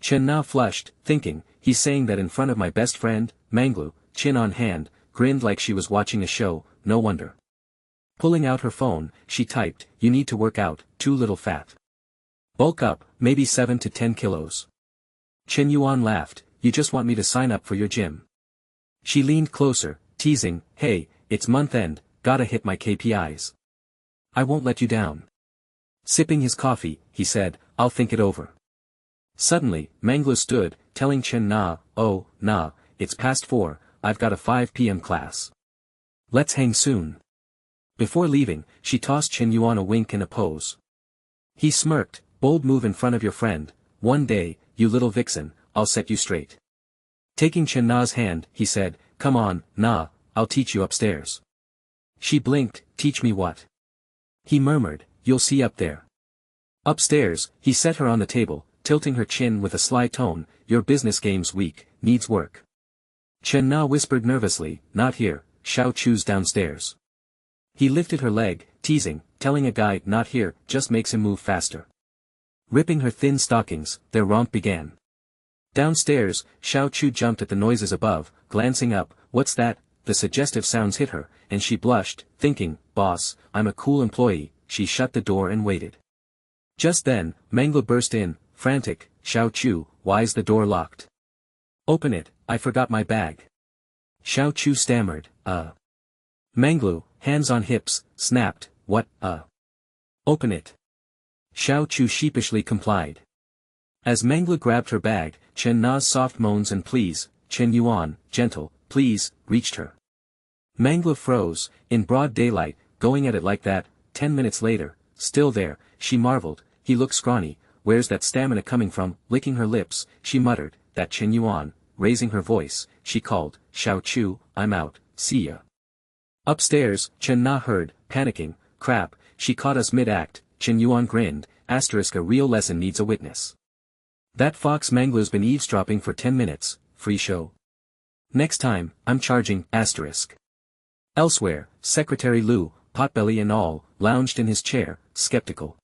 Chen Na flushed, thinking, he's saying that in front of my best friend, Manglo, chin on hand, grinned like she was watching a show, no wonder. Pulling out her phone, she typed, you need to work out, too little fat. Bulk up, maybe 7 to 10 kilos. Chen Yuan laughed, you just want me to sign up for your gym. She leaned closer, teasing, hey, it's month end, gotta hit my KPIs. I won't let you down. Sipping his coffee, he said, I'll think it over. Suddenly, Manglo stood, telling Chen Na, oh, nah, it's past 4, I've got a 5 p.m. class. Let's hang soon. Before leaving, she tossed Chen Yuan a wink and a pose. He smirked, bold move in front of your friend, one day, you little vixen, I'll set you straight. Taking Chen Na's hand, he said, come on, Na, I'll teach you upstairs. She blinked, teach me what? He murmured, you'll see up there. Upstairs, he set her on the table, tilting her chin with a sly tone, your business game's weak, needs work. Chen Na whispered nervously, not here, Xiao Chu's downstairs. He lifted her leg, teasing, telling a guy not here just makes him move faster. Ripping her thin stockings, their romp began. Downstairs, Xiao Chu jumped at the noises above, glancing up, what's that? The suggestive sounds hit her, and she blushed, thinking, boss, I'm a cool employee. She shut the door and waited. Just then, Manglo burst in, frantic, Xiao Chu, why's the door locked? Open it, I forgot my bag. Xiao Chu stammered, Manglo, hands on hips, snapped, what, Open it. Xiao Chu sheepishly complied. As Manglo grabbed her bag, Chen Na's soft moans and pleas, Chen Yuan, gentle, please, reached her. Manglo froze, in broad daylight, going at it like that. 10 minutes later, still there, she marveled, he looks scrawny, where's that stamina coming from? Licking her lips, she muttered, that Chen Yuan, raising her voice, she called, Xiao Chu, I'm out, see ya. Upstairs, Chen Na heard, panicking, crap, she caught us mid-act, Chen Yuan grinned, a real lesson needs a witness. That fox Manglo's been eavesdropping for 10 minutes, free show. Next time, I'm charging, Elsewhere, Secretary Lu, potbelly and all, lounged in his chair, skeptical.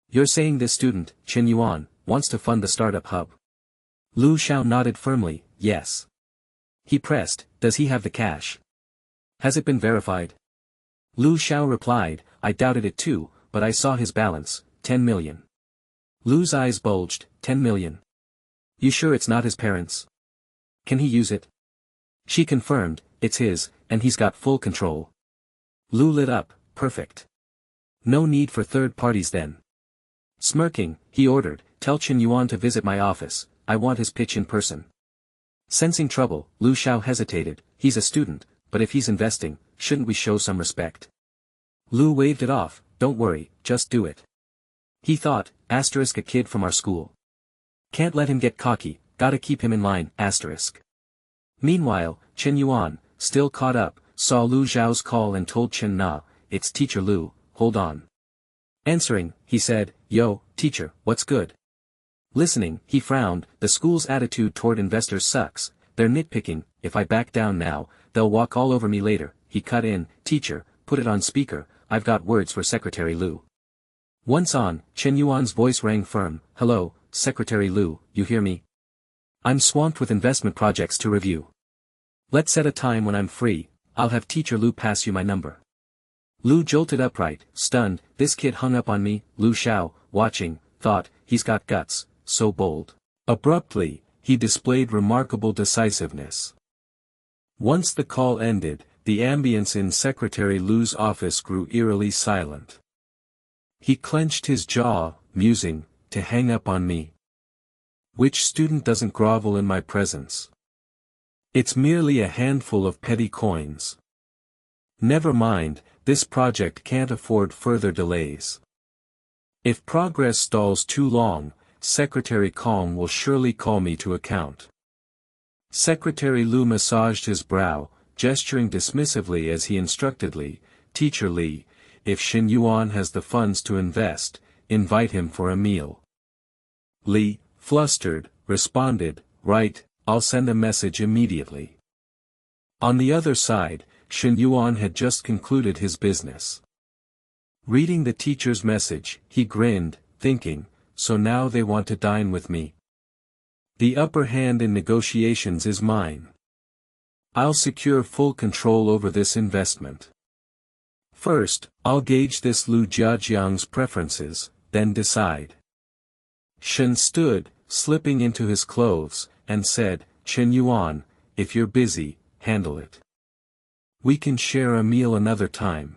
You're saying this student, Chen Yuan, wants to fund the startup hub? Lu Xiao nodded firmly, yes. He pressed, does he have the cash? Has it been verified? Lu Xiao replied, I doubted it too, but I saw his balance, 10 million. Lu's eyes bulged, 10 million. You sure it's not his parents'? Can he use it? She confirmed, it's his, and he's got full control. Lu lit up, perfect. No need for third parties then. Smirking, he ordered, tell Chen Yuan to visit my office, I want his pitch in person. Sensing trouble, Lu Xiao hesitated, he's a student, but if he's investing, shouldn't we show some respect? Lu waved it off, don't worry, just do it. He thought, a kid from our school. Can't let him get cocky, gotta keep him in line, Meanwhile, Chen Yuan, still caught up, saw Lu Xiao's call and told Chen Na, it's Teacher Lu, hold on. Answering, he said, "Yo, teacher, what's good?" Listening, he frowned, "The school's attitude toward investors sucks, they're nitpicking, if I back down now, they'll walk all over me later." He cut in, "Teacher, put it on speaker, I've got words for Secretary Lu." Once on, Shen Yuan's voice rang firm, "Hello, Secretary Lu, you hear me? I'm swamped with investment projects to review. Let's set a time when I'm free, I'll have Teacher Lu pass you my number." Lu jolted upright, stunned. This kid hung up on me. Lu Xiao, watching, thought, he's got guts, so bold. Abruptly, he displayed remarkable decisiveness. Once the call ended, the ambience in Secretary Lu's office grew eerily silent. He clenched his jaw, musing, to hang up on me. Which student doesn't grovel in my presence? It's merely a handful of petty coins. Never mind, this project can't afford further delays. If progress stalls too long, Secretary Kong will surely call me to account. Secretary Lu massaged his brow, gesturing dismissively as he instructed Li, "Teacher Li, if Shen Yuan has the funds to invest, invite him for a meal." Li, flustered, responded, "Right, I'll send a message immediately." On the other side, Shen Yuan had just concluded his business. Reading the teacher's message, he grinned, thinking, so now they want to dine with me. The upper hand in negotiations is mine. I'll secure full control over this investment. First, I'll gauge this Lu Jiajiang's preferences, then decide. Shen stood, slipping into his clothes, and said, "Shen Yuan, if you're busy, handle it. We can share a meal another time."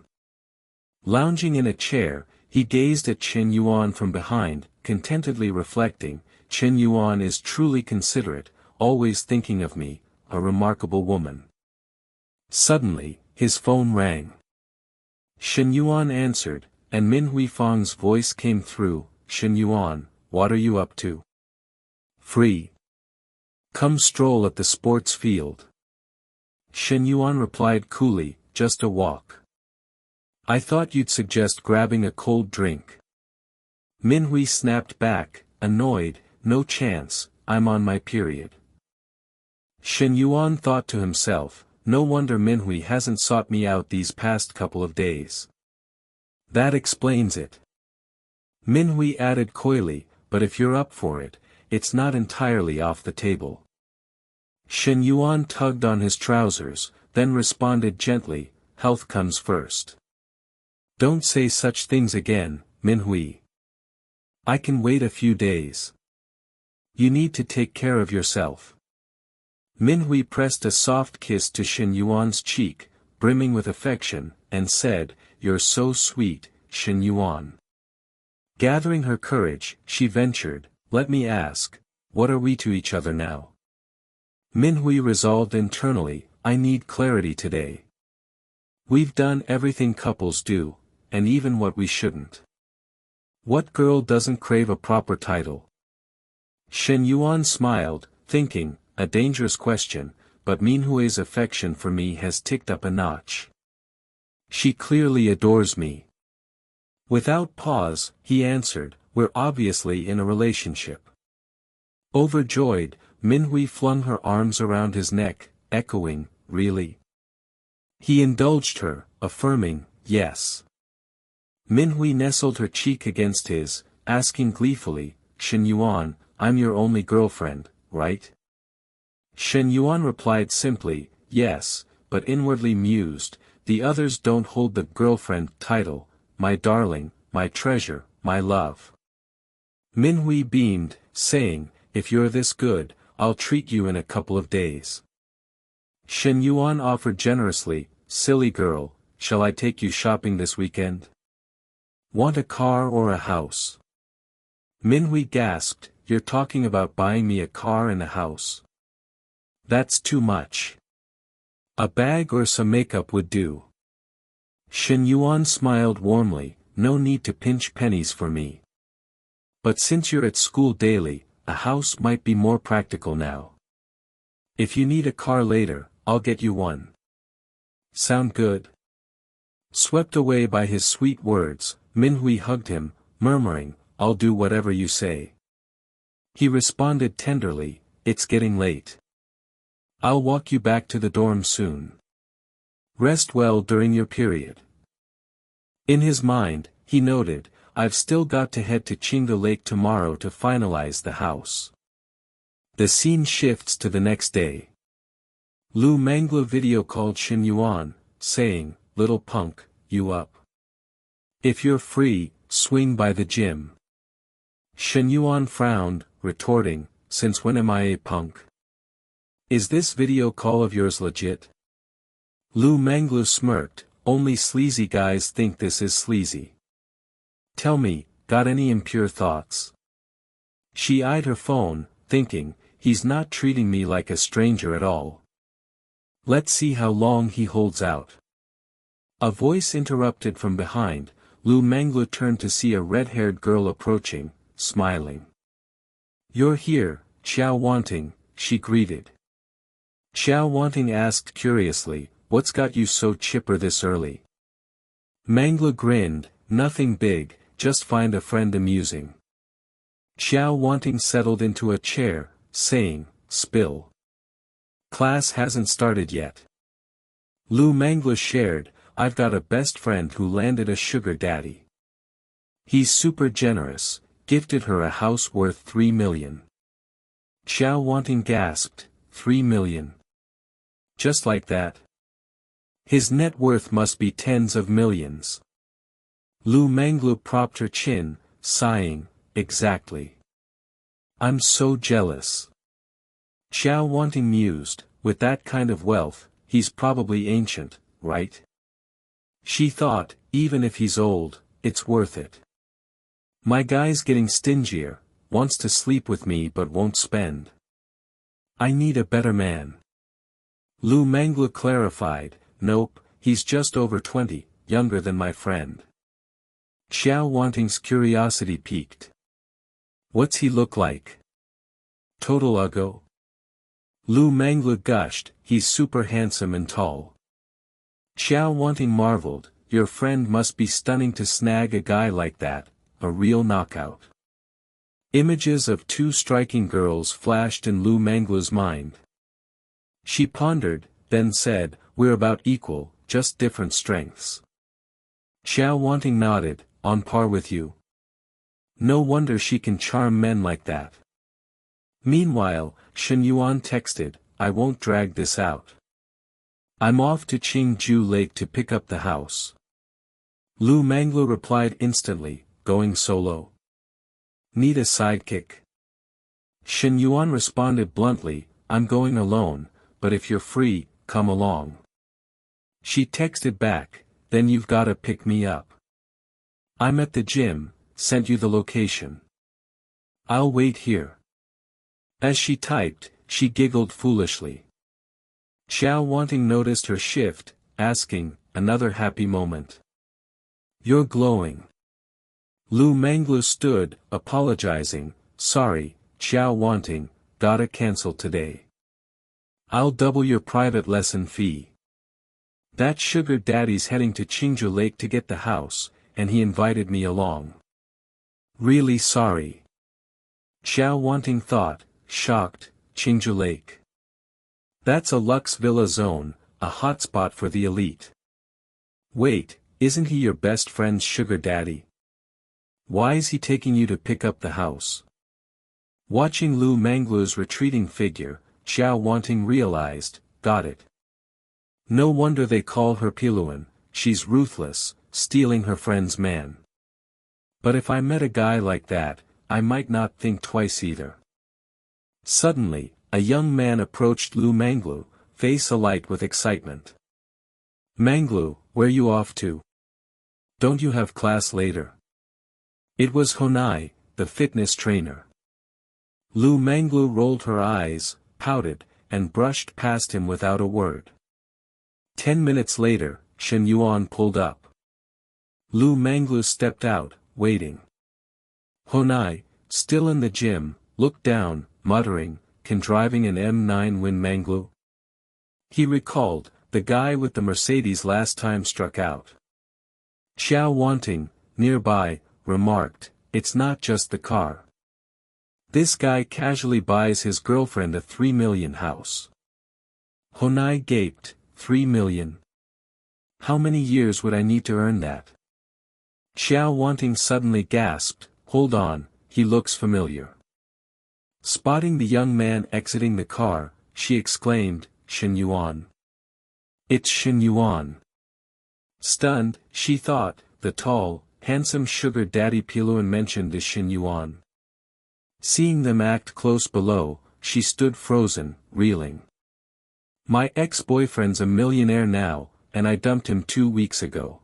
Lounging in a chair, he gazed at Shen Yuan from behind, contentedly reflecting, "Shen Yuan is truly considerate, always thinking of me, a remarkable woman." Suddenly, his phone rang. Shen Yuan answered, and Min Huifang's voice came through, "Shen Yuan, what are you up to?" "Free. Come stroll at the sports field." Shen Yuan replied coolly, "Just a walk." "I thought you'd suggest grabbing a cold drink." Min Hui snapped back, annoyed, "No chance, I'm on my period." Shen Yuan thought to himself, no wonder Min Hui hasn't sought me out these past couple of days. That explains it. Min Hui added coyly, "But if you're up for it, it's not entirely off the table." Shen Yuan tugged on his trousers, then responded gently, "Health comes first." "Don't say such things again, Min Hui. I can wait a few days. You need to take care of yourself." Min Hui pressed a soft kiss to Shen Yuan's cheek, brimming with affection, and said, "You're so sweet, Shen Yuan." Gathering her courage, she ventured, "Let me ask, what are we to each other now?" Min Hui resolved internally, "I need clarity today. We've done everything couples do, and even what we shouldn't. What girl doesn't crave a proper title?" Shen Yuan smiled, thinking, a dangerous question, but Min Hui's affection for me has ticked up a notch. She clearly adores me. Without pause, he answered, "We're obviously in a relationship." Overjoyed, Min Hui flung her arms around his neck, echoing, "Really?" He indulged her, affirming, "Yes." Min Hui nestled her cheek against his, asking gleefully, "Shen Yuan, I'm your only girlfriend, right?" Shen Yuan replied simply, "Yes," but inwardly mused, "The others don't hold the girlfriend title, my darling, my treasure, my love." Min Hui beamed, saying, "If you're this good, I'll treat you in a couple of days." Shen Yuan offered generously, "Silly girl, shall I take you shopping this weekend? Want a car or a house?" Min Hui gasped, "You're talking about buying me a car and a house? That's too much. A bag or some makeup would do." Shen Yuan smiled warmly, "No need to pinch pennies for me. But since you're at school daily, a house might be more practical now. If you need a car later, I'll get you one. Sound good?" Swept away by his sweet words, Minhui hugged him, murmuring, "I'll do whatever you say." He responded tenderly, "It's getting late. I'll walk you back to the dorm soon. Rest well during your period." In his mind, he noted, "I've still got to head to Qingde Lake tomorrow to finalize the house." The scene shifts to the next day. Lu Manglu video called Shen Yuan, saying, "Little punk, you up? If you're free, swing by the gym." Shen Yuan frowned, retorting, "Since when am I a punk? Is this video call of yours legit?" Lu Manglu smirked, "Only sleazy guys think this is sleazy. Tell me, got any impure thoughts?" She eyed her phone, thinking, "He's not treating me like a stranger at all. Let's see how long he holds out." A voice interrupted from behind. Lu Manglu turned to see a red-haired girl approaching, smiling. "You're here, Xiao Wanting," she greeted. Xiao Wanting asked curiously, "What's got you so chipper this early?" Manglu grinned, "Nothing big, just find a friend amusing." Xiao Wanting settled into a chair, saying, "Spill. Class hasn't started yet." Lu Manglu shared, "I've got a best friend who landed a sugar daddy. He's super generous, gifted her a house worth 3 million. Xiao Wanting gasped, 3 million. Just like that? His net worth must be tens of millions. Lu Manglu propped her chin, sighing, "Exactly. I'm so jealous." Xiao Wanting mused, "With that kind of wealth, he's probably ancient, right?" She thought, "Even if he's old, it's worth it. My guy's getting stingier, wants to sleep with me but won't spend. I need a better man." Lu Manglu clarified, "Nope, he's just over 20, younger than my friend." Xiao Wanting's curiosity piqued. "What's he look like? Total uggo?" Lu Manglu gushed, "He's super handsome and tall." Xiao Wanting marveled, "Your friend must be stunning to snag a guy like that, a real knockout." Images of two striking girls flashed in Lu Manglu's mind. She pondered, then said, "We're about equal, just different strengths." Xiao Wanting nodded, "On par with you. No wonder she can charm men like that." Meanwhile, Shen Yuan texted, "I won't drag this out. I'm off to Qingju Lake to pick up the house." Lu Manglu replied instantly, "Going solo? Need a sidekick?" Shen Yuan responded bluntly, "I'm going alone, but if you're free, come along." She texted back, "Then you've gotta pick me up. I'm at the gym, sent you the location. I'll wait here." As she typed, she giggled foolishly. Xiao Wanting noticed her shift, asking, "Another happy moment? You're glowing." Lu Manglu stood, apologizing, "Sorry, Xiao Wanting, gotta cancel today. I'll double your private lesson fee. That sugar daddy's heading to Qingju Lake to get the house, and he invited me along. Really sorry." Xiao Wanting thought, shocked, "Qingju Lake? That's a luxe villa zone, a hotspot for the elite. Wait, isn't he your best friend's sugar daddy? Why is he taking you to pick up the house?" Watching Lu Manglu's retreating figure, Xiao Wanting realized, got it. No wonder they call her Piluan, she's ruthless, stealing her friend's man. But if I met a guy like that, I might not think twice either. Suddenly, a young man approached Lu Manglu, face alight with excitement. "Manglu, where you off to? Don't you have class later?" It was Honai, the fitness trainer. Lu Manglu rolled her eyes, pouted, and brushed past him without a word. 10 minutes later, Shen Yuan pulled up. Lu Manglu stepped out, waiting. Honai, still in the gym, looked down, muttering, "Can driving an M9 win Manglu?" He recalled, the guy with the Mercedes last time struck out. Xiao Wanting, nearby, remarked, "It's not just the car. This guy casually buys his girlfriend a 3 million house." Honai gaped, 3 million? How many years would I need to earn that? Xiao Wanting suddenly gasped, "Hold on, he looks familiar." Spotting the young man exiting the car, she exclaimed, "Shen Yuan. It's Shen Yuan." Stunned, she thought, the tall, handsome sugar daddy Piluan mentioned is Shen Yuan. Seeing them act close below, she stood frozen, reeling. "My ex-boyfriend's a millionaire now, and I dumped him 2 weeks ago."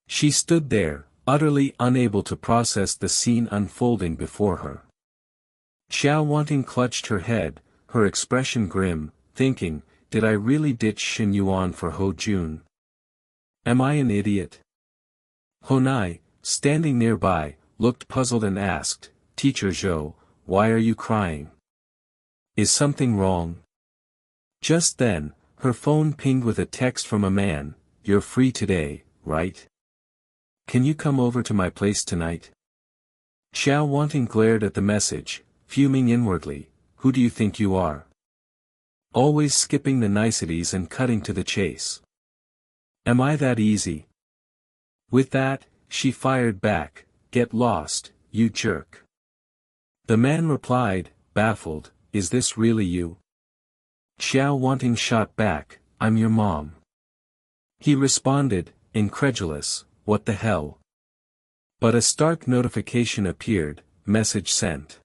She stood there, utterly unable to process the scene unfolding before her. Xiao Wanting clutched her head, her expression grim, thinking, did I really ditch Shen Yuan for Ho Jun? Am I an idiot? Honai, standing nearby, looked puzzled and asked, "Teacher Zhou, why are you crying? Is something wrong?" Just then, her phone pinged with a text from a man, "You're free today, right? Can you come over to my place tonight?" Xiao Wanting glared at the message, fuming inwardly, "Who do you think you are? Always skipping the niceties and cutting to the chase. Am I that easy?" With that, she fired back, "Get lost, you jerk." The man replied, baffled, "Is this really you?" Xiao Wanting shot back, "I'm your mom." He responded, incredulous, "What the hell?" But a stark notification appeared, "Message sent."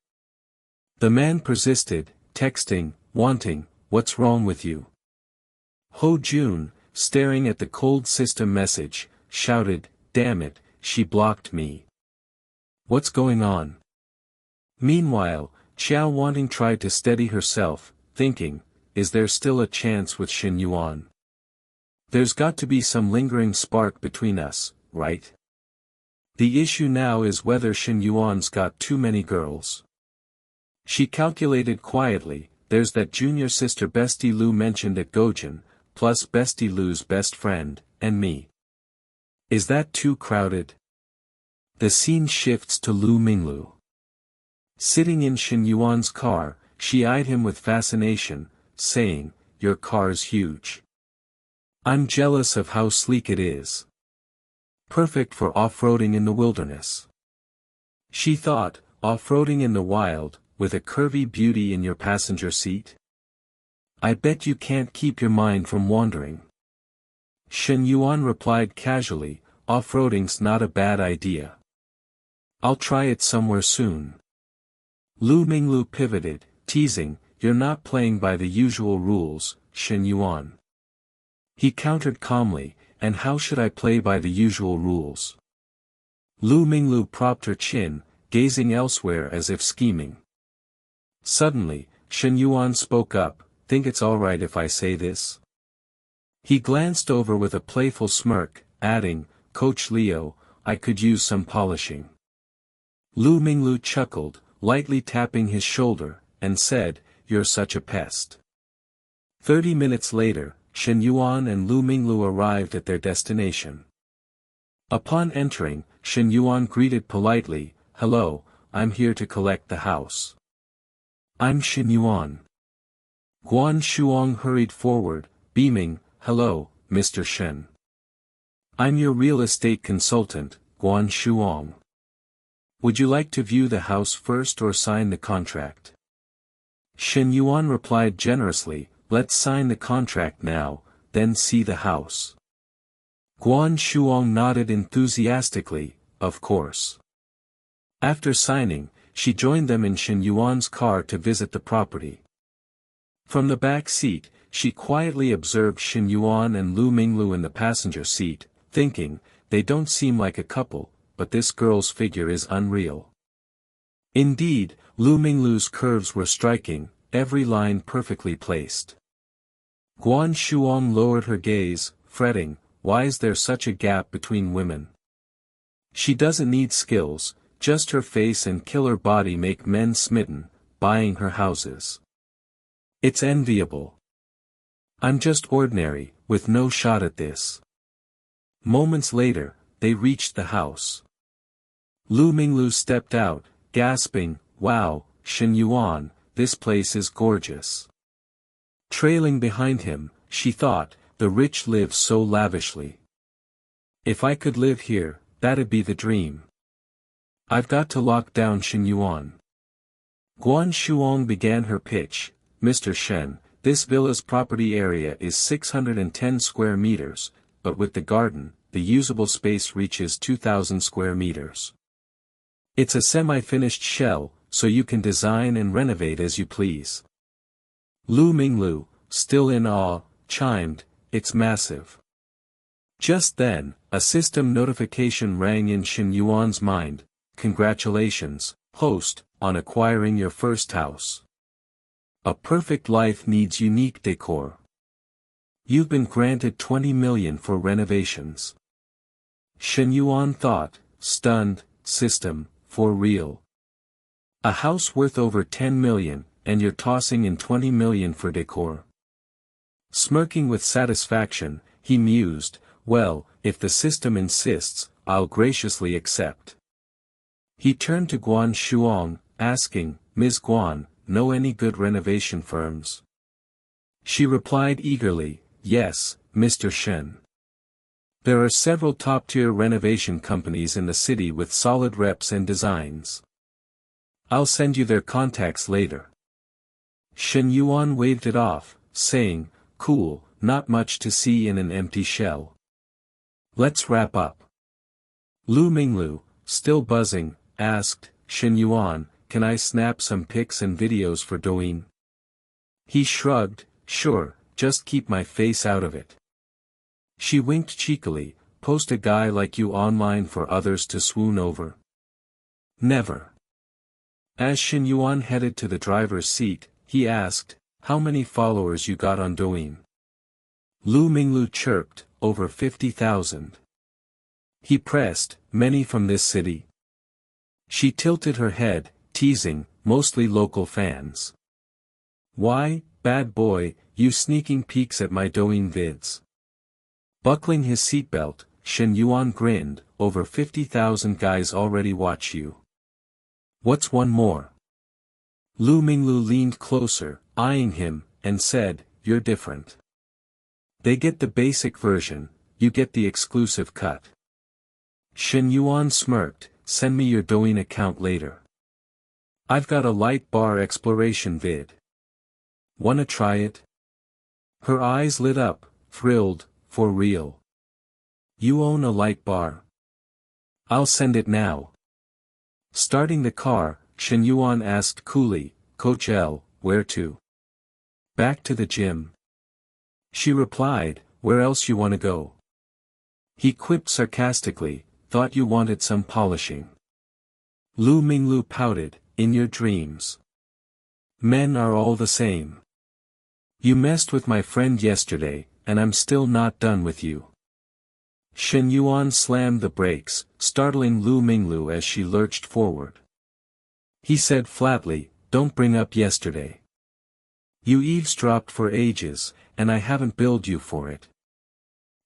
The man persisted, texting, "Wanting, what's wrong with you?" Ho Jun, staring at the cold system message, shouted, "Damn it, she blocked me. What's going on?" Meanwhile, Xiao Wanting tried to steady herself, thinking, is there still a chance with Shen Yuan? There's got to be some lingering spark between us, right? The issue now is whether Shen Yuan's got too many girls. She calculated quietly, there's that junior sister Bestie Lu mentioned at Gojin, plus Bestie Lu's best friend, and me. Is that too crowded? The scene shifts to Lu Minglu. Sitting in Shen Yuan's car, she eyed him with fascination, saying, "Your car's huge. I'm jealous of how sleek it is. Perfect for off-roading in the wilderness." She thought, off-roading in the wild, with a curvy beauty in your passenger seat? I bet you can't keep your mind from wandering. Shen Yuan replied casually, "Off-roading's not a bad idea. I'll try it somewhere soon." Lu Minglu pivoted, teasing, "You're not playing by the usual rules, Shen Yuan." He countered calmly, "And how should I play by the usual rules?" Lu Minglu propped her chin, gazing elsewhere as if scheming. Suddenly, Shen Yuan spoke up, "Think it's alright if I say this?" He glanced over with a playful smirk, adding, "Coach Leo, I could use some polishing." Lu Minglu chuckled, lightly tapping his shoulder, and said, "You're such a pest." 30 minutes later, Shen Yuan and Lu Minglu arrived at their destination. Upon entering, Shen Yuan greeted politely, "Hello, I'm here to collect the house." "I'm Shen Yuan." Guan Shuang hurried forward, beaming, "Hello, Mr. Shen. I'm your real estate consultant, Guan Shuang. Would you like to view the house first or sign the contract?" Shen Yuan replied generously, "Let's sign the contract now, then see the house." Guan Shuang nodded enthusiastically, "Of course." After signing, she joined them in Shen Yuan's car to visit the property. From the back seat, she quietly observed Shen Yuan and Lu Minglu in the passenger seat, thinking, they don't seem like a couple, but this girl's figure is unreal. Indeed, Lu Minglu's curves were striking, every line perfectly placed. Guan Shuang lowered her gaze, fretting, why is there such a gap between women? She doesn't need skills, just her face and killer body make men smitten, buying her houses. It's enviable. I'm just ordinary, with no shot at this. Moments later, they reached the house. Lu Minglu stepped out, gasping, "Wow, Shen Yuan, this place is gorgeous." Trailing behind him, she thought, the rich live so lavishly. If I could live here, that'd be the dream. I've got to lock down Shen Yuan. Guan Shuong began her pitch. "Mr. Shen, this villa's property area is 610 square meters, but with the garden, the usable space reaches 2,000 square meters. It's a semi-finished shell, so you can design and renovate as you please." Lu Minglu, still in awe, chimed, "It's massive." Just then, a system notification rang in Shen Yuan's mind. "Congratulations, host, on acquiring your first house. A perfect life needs unique decor. You've been granted 20 million for renovations." Shen Yuan thought, stunned, "System, for real? A house worth over 10 million, and you're tossing in 20 million for decor?" Smirking with satisfaction, he mused, "Well, if the system insists, I'll graciously accept." He turned to Guan Shuong, asking, "Ms. Guan, know any good renovation firms?" She replied eagerly, "Yes, Mr. Shen. There are several top-tier renovation companies in the city with solid reps and designs. I'll send you their contacts later." Shen Yuan waved it off, saying, "Cool, not much to see in an empty shell. Let's wrap up." Lu Minglu, still buzzing, asked, "Shen Yuan, can I snap some pics and videos for Douyin?" He shrugged, "Sure, just keep my face out of it." She winked cheekily, "Post a guy like you online for others to swoon over?" "Never." As Shen Yuan headed to the driver's seat, he asked, "How many followers you got on Douyin?" Lu Minglu chirped, "Over 50,000. He pressed, "Many from this city?" She tilted her head, teasing, "Mostly local fans." "Why, bad boy, you sneaking peeks at my Douyin vids?" Buckling his seatbelt, Shen Yuan grinned, "Over 50,000 guys already watch you. What's one more?" Lu Minglu leaned closer, eyeing him, and said, "You're different. They get the basic version, you get the exclusive cut." Shen Yuan smirked, "Send me your Douyin account later. I've got a light bar exploration vid. Wanna try it?" Her eyes lit up, thrilled, "For real? You own a light bar? I'll send it now." Starting the car, Shen Yuan asked coolly, "Coach L, where to?" "Back to the gym." She replied, "Where else you wanna go?" He quipped sarcastically, "Thought you wanted some polishing." Lu Minglu pouted, "In your dreams. Men are all the same. You messed with my friend yesterday, and I'm still not done with you." Shen Yuan slammed the brakes, startling Lu Minglu as she lurched forward. He said flatly, "Don't bring up yesterday. You eavesdropped for ages, and I haven't billed you for it."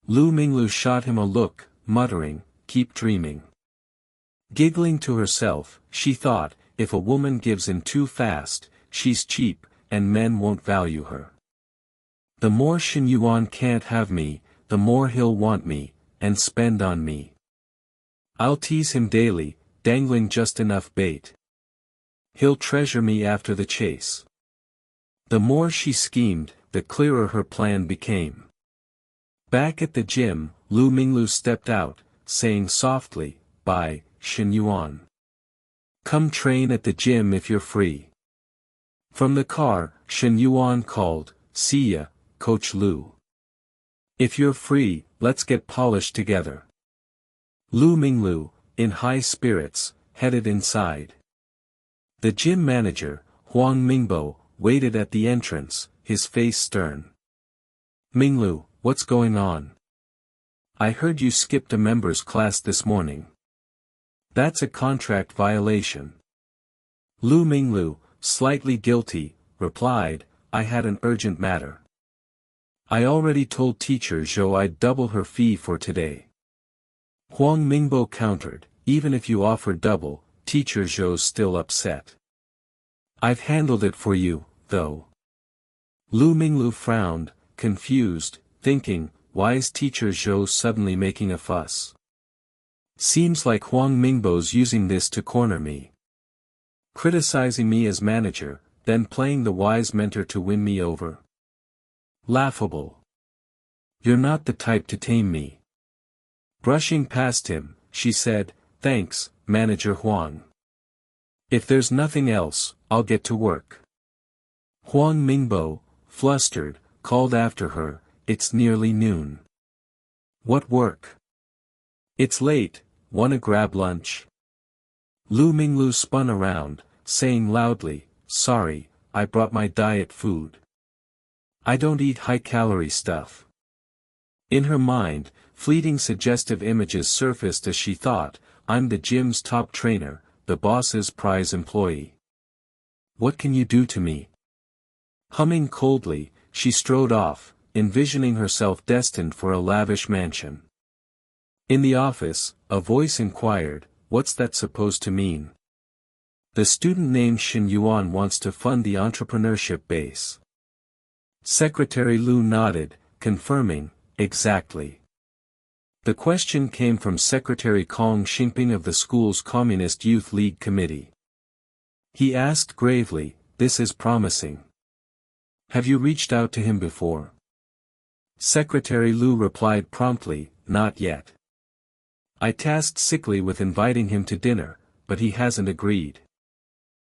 Lu Minglu shot him a look, muttering, "Keep dreaming." Giggling to herself, she thought, if a woman gives in too fast, she's cheap, and men won't value her. The more Shen Yuan can't have me, the more he'll want me, and spend on me. I'll tease him daily, dangling just enough bait. He'll treasure me after the chase. The more she schemed, the clearer her plan became. Back at the gym, Lu Minglu stepped out, saying softly, "Bye, Shen Yuan. Come train at the gym if you're free." From the car, Shen Yuan called, "See ya, Coach Lu. If you're free, let's get polished together." Lu Minglu, in high spirits, headed inside. The gym manager, Huang Mingbo, waited at the entrance, his face stern. "Minglu, what's going on? I heard you skipped a members class this morning. That's a contract violation." Lu Minglu, slightly guilty, replied, "I had an urgent matter. I already told teacher Zhou I'd double her fee for today." Huang Mingbo countered, even if you offer double, teacher Zhou's still upset. I've handled it for you, though. Lu Minglu frowned, confused, thinking, why is teacher Zhou suddenly making a fuss? Seems like Huang Mingbo's using this to corner me. Criticizing me as manager, then playing the wise mentor to win me over. Laughable. You're not the type to tame me. Brushing past him, she said, thanks, Manager Huang. If there's nothing else, I'll get to work. Huang Mingbo, flustered, called after her, it's nearly noon. What work? It's late, wanna grab lunch? Lu Minglu spun around, saying loudly, sorry, I brought my diet food. I don't eat high-calorie stuff. In her mind, fleeting suggestive images surfaced as she thought, I'm the gym's top trainer, the boss's prize employee. What can you do to me? Humming coldly, she strode off, envisioning herself destined for a lavish mansion. In the office, a voice inquired, what's that supposed to mean? The student named Shen Yuan wants to fund the entrepreneurship base. Secretary Lu nodded, confirming, exactly. The question came from Secretary Kong Xingping of the school's Communist Youth League Committee. He asked gravely, this is promising. Have you reached out to him before? Secretary Lu replied promptly, not yet. I tasked Sickly with inviting him to dinner, but he hasn't agreed.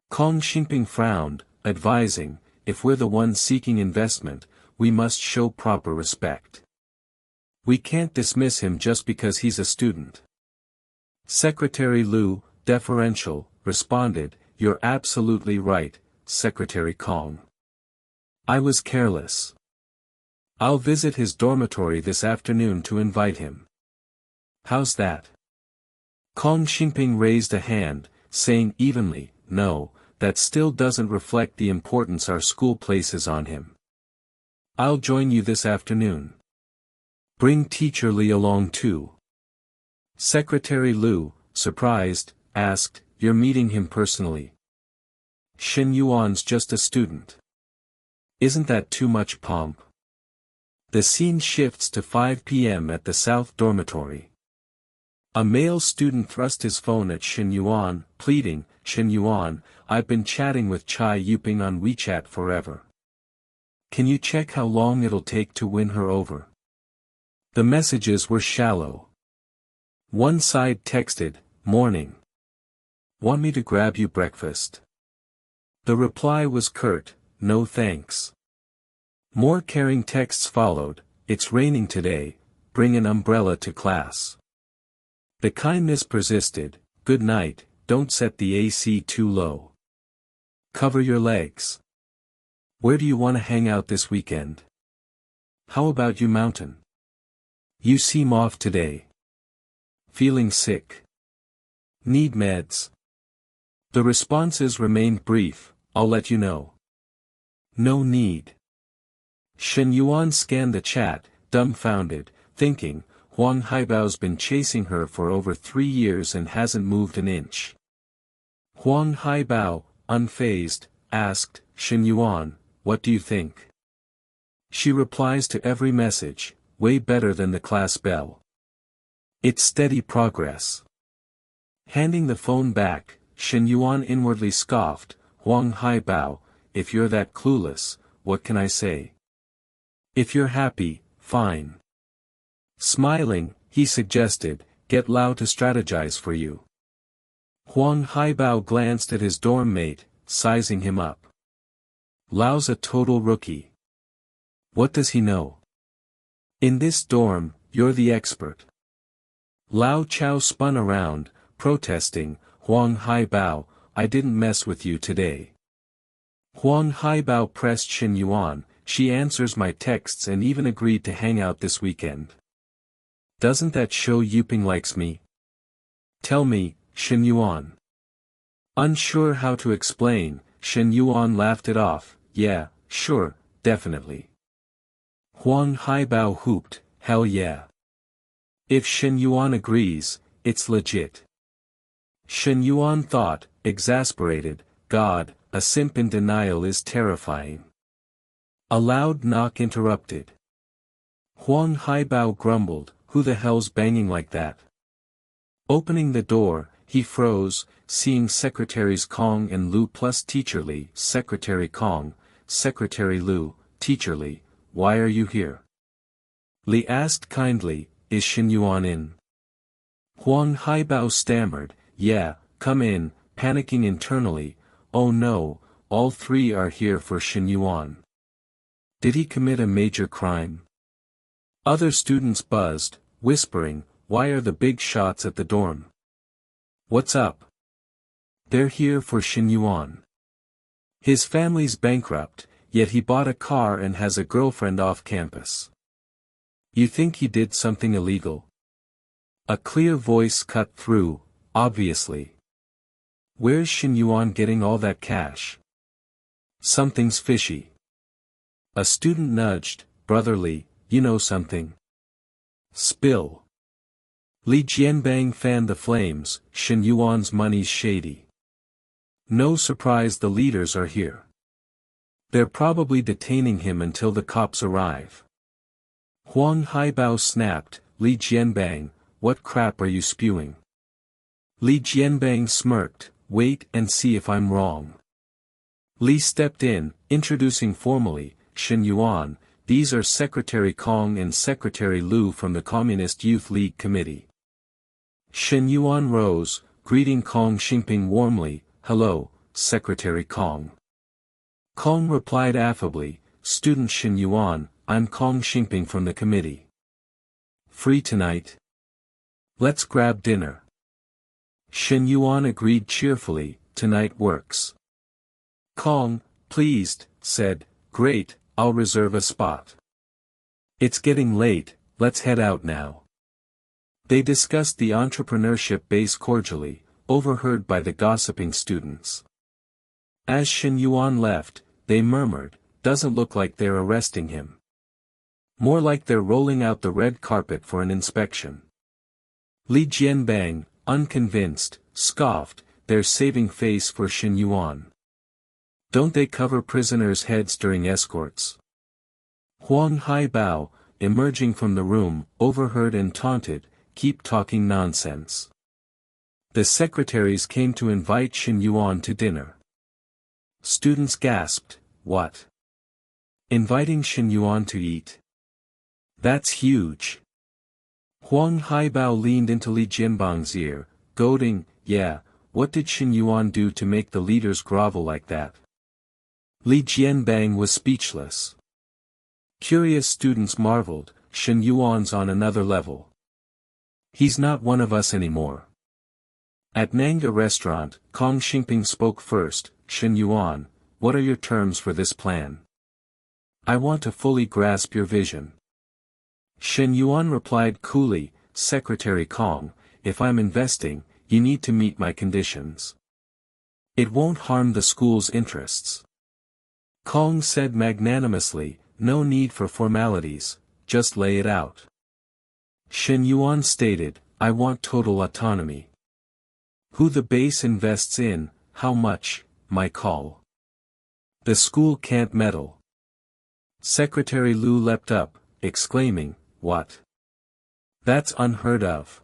Kong Xingping frowned, advising, if we're the ones seeking investment, we must show proper respect. We can't dismiss him just because he's a student. Secretary Lu, deferential, responded, you're absolutely right, Secretary Kong. I was careless. I'll visit his dormitory this afternoon to invite him. How's that? Kong Xingping raised a hand, saying evenly, no, that still doesn't reflect the importance our school places on him. I'll join you this afternoon. Bring Teacher Li along too. Secretary Lu, surprised, asked, you're meeting him personally? Shen Yuan's just a student. Isn't that too much pomp? The scene shifts to 5 p.m. at the South Dormitory. A male student thrust his phone at Shen Yuan, pleading, Shen Yuan, I've been chatting with Chai Yuping on WeChat forever. Can you check how long it'll take to win her over? The messages were shallow. One side texted, morning. Want me to grab you breakfast? The reply was curt, no thanks. More caring texts followed, it's raining today, bring an umbrella to class. The kindness persisted, good night, don't set the AC too low. Cover your legs. Where do you want to hang out this weekend? How about you mountain? You seem off today. Feeling sick? Need meds? The responses remained brief, I'll let you know. No need. Shen Yuan scanned the chat, dumbfounded, thinking, Huang Haibao's been chasing her for over 3 years and hasn't moved an inch. Huang Haibao, unfazed, asked, Shen Yuan, what do you think? She replies to every message, way better than the class bell. It's steady progress. Handing the phone back, Shen Yuan inwardly scoffed, Huang Haibao, if you're that clueless, what can I say? If you're happy, fine. Smiling, he suggested, get Lao to strategize for you. Huang Haibao glanced at his dorm mate, sizing him up. Lao's a total rookie. What does he know? In this dorm, you're the expert. Lao Chao spun around, protesting, Huang Haibao, I didn't mess with you today. Huang Haibao pressed Shen Yuan, she answers my texts and even agreed to hang out this weekend. Doesn't that show Yuping likes me? Tell me, Shen Yuan. Unsure how to explain, Shen Yuan laughed it off, yeah, sure, definitely. Huang Haibao hooped, hell yeah. If Shen Yuan agrees, it's legit. Shen Yuan thought, exasperated, God, a simp in denial is terrifying. A loud knock interrupted. Huang Haibao grumbled, who the hell's banging like that? Opening the door, he froze, seeing Secretaries Kong and Lu plus Teacher Li. Secretary Kong, Secretary Lu, Teacher Li, why are you here? Li asked kindly, is Shen Yuan in? Huang Haibao stammered, yeah, come in, panicking internally, oh no, all three are here for Shen Yuan. Did he commit a major crime? Other students buzzed, whispering, why are the big shots at the dorm? What's up? They're here for Shen Yuan. His family's bankrupt, yet he bought a car and has a girlfriend off campus. You think he did something illegal? A clear voice cut through, obviously. Where's Shen Yuan getting all that cash? Something's fishy. A student nudged, brotherly, you know something. Spill. Li Jianbang fanned the flames, Shen Yuan's money's shady. No surprise the leaders are here. They're probably detaining him until the cops arrive. Huang Haibao snapped, Li Jianbang, what crap are you spewing? Li Jianbang smirked, wait and see if I'm wrong. Li stepped in, introducing formally, Shen Yuan, these are Secretary Kong and Secretary Lu from the Communist Youth League Committee. Shen Yuan rose, greeting Kong Xingping warmly, hello, Secretary Kong. Kong replied affably, student Shen Yuan, I'm Kong Xingping from the committee. Free tonight? Let's grab dinner. Shen Yuan agreed cheerfully, tonight works. Kong, pleased, said, great, I'll reserve a spot. It's getting late, let's head out now. They discussed the entrepreneurship base cordially, overheard by the gossiping students. As Shen Yuan left, they murmured, doesn't look like they're arresting him. More like they're rolling out the red carpet for an inspection. Li Jianbang, unconvinced, scoffed, they're saving face for Shen Yuan. Don't they cover prisoners' heads during escorts? Huang Haibao, emerging from the room, overheard and taunted, keep talking nonsense. The secretaries came to invite Shen Yuan to dinner. Students gasped, what? Inviting Shen Yuan to eat? That's huge. Huang Haibao leaned into Li Jianbang's ear, goading, yeah, what did Shen Yuan do to make the leaders grovel like that? Li Jianbang was speechless. Curious students marveled, Shen Yuan's on another level. He's not one of us anymore. At Nanga restaurant, Kong Xingping spoke first, Shen Yuan, what are your terms for this plan? I want to fully grasp your vision. Shen Yuan replied coolly, Secretary Kong, if I'm investing, you need to meet my conditions. It won't harm the school's interests. Kong said magnanimously, no need for formalities, just lay it out. Shen Yuan stated, I want total autonomy. Who the base invests in, how much, my call. The school can't meddle. Secretary Lu leapt up, exclaiming, what? That's unheard of.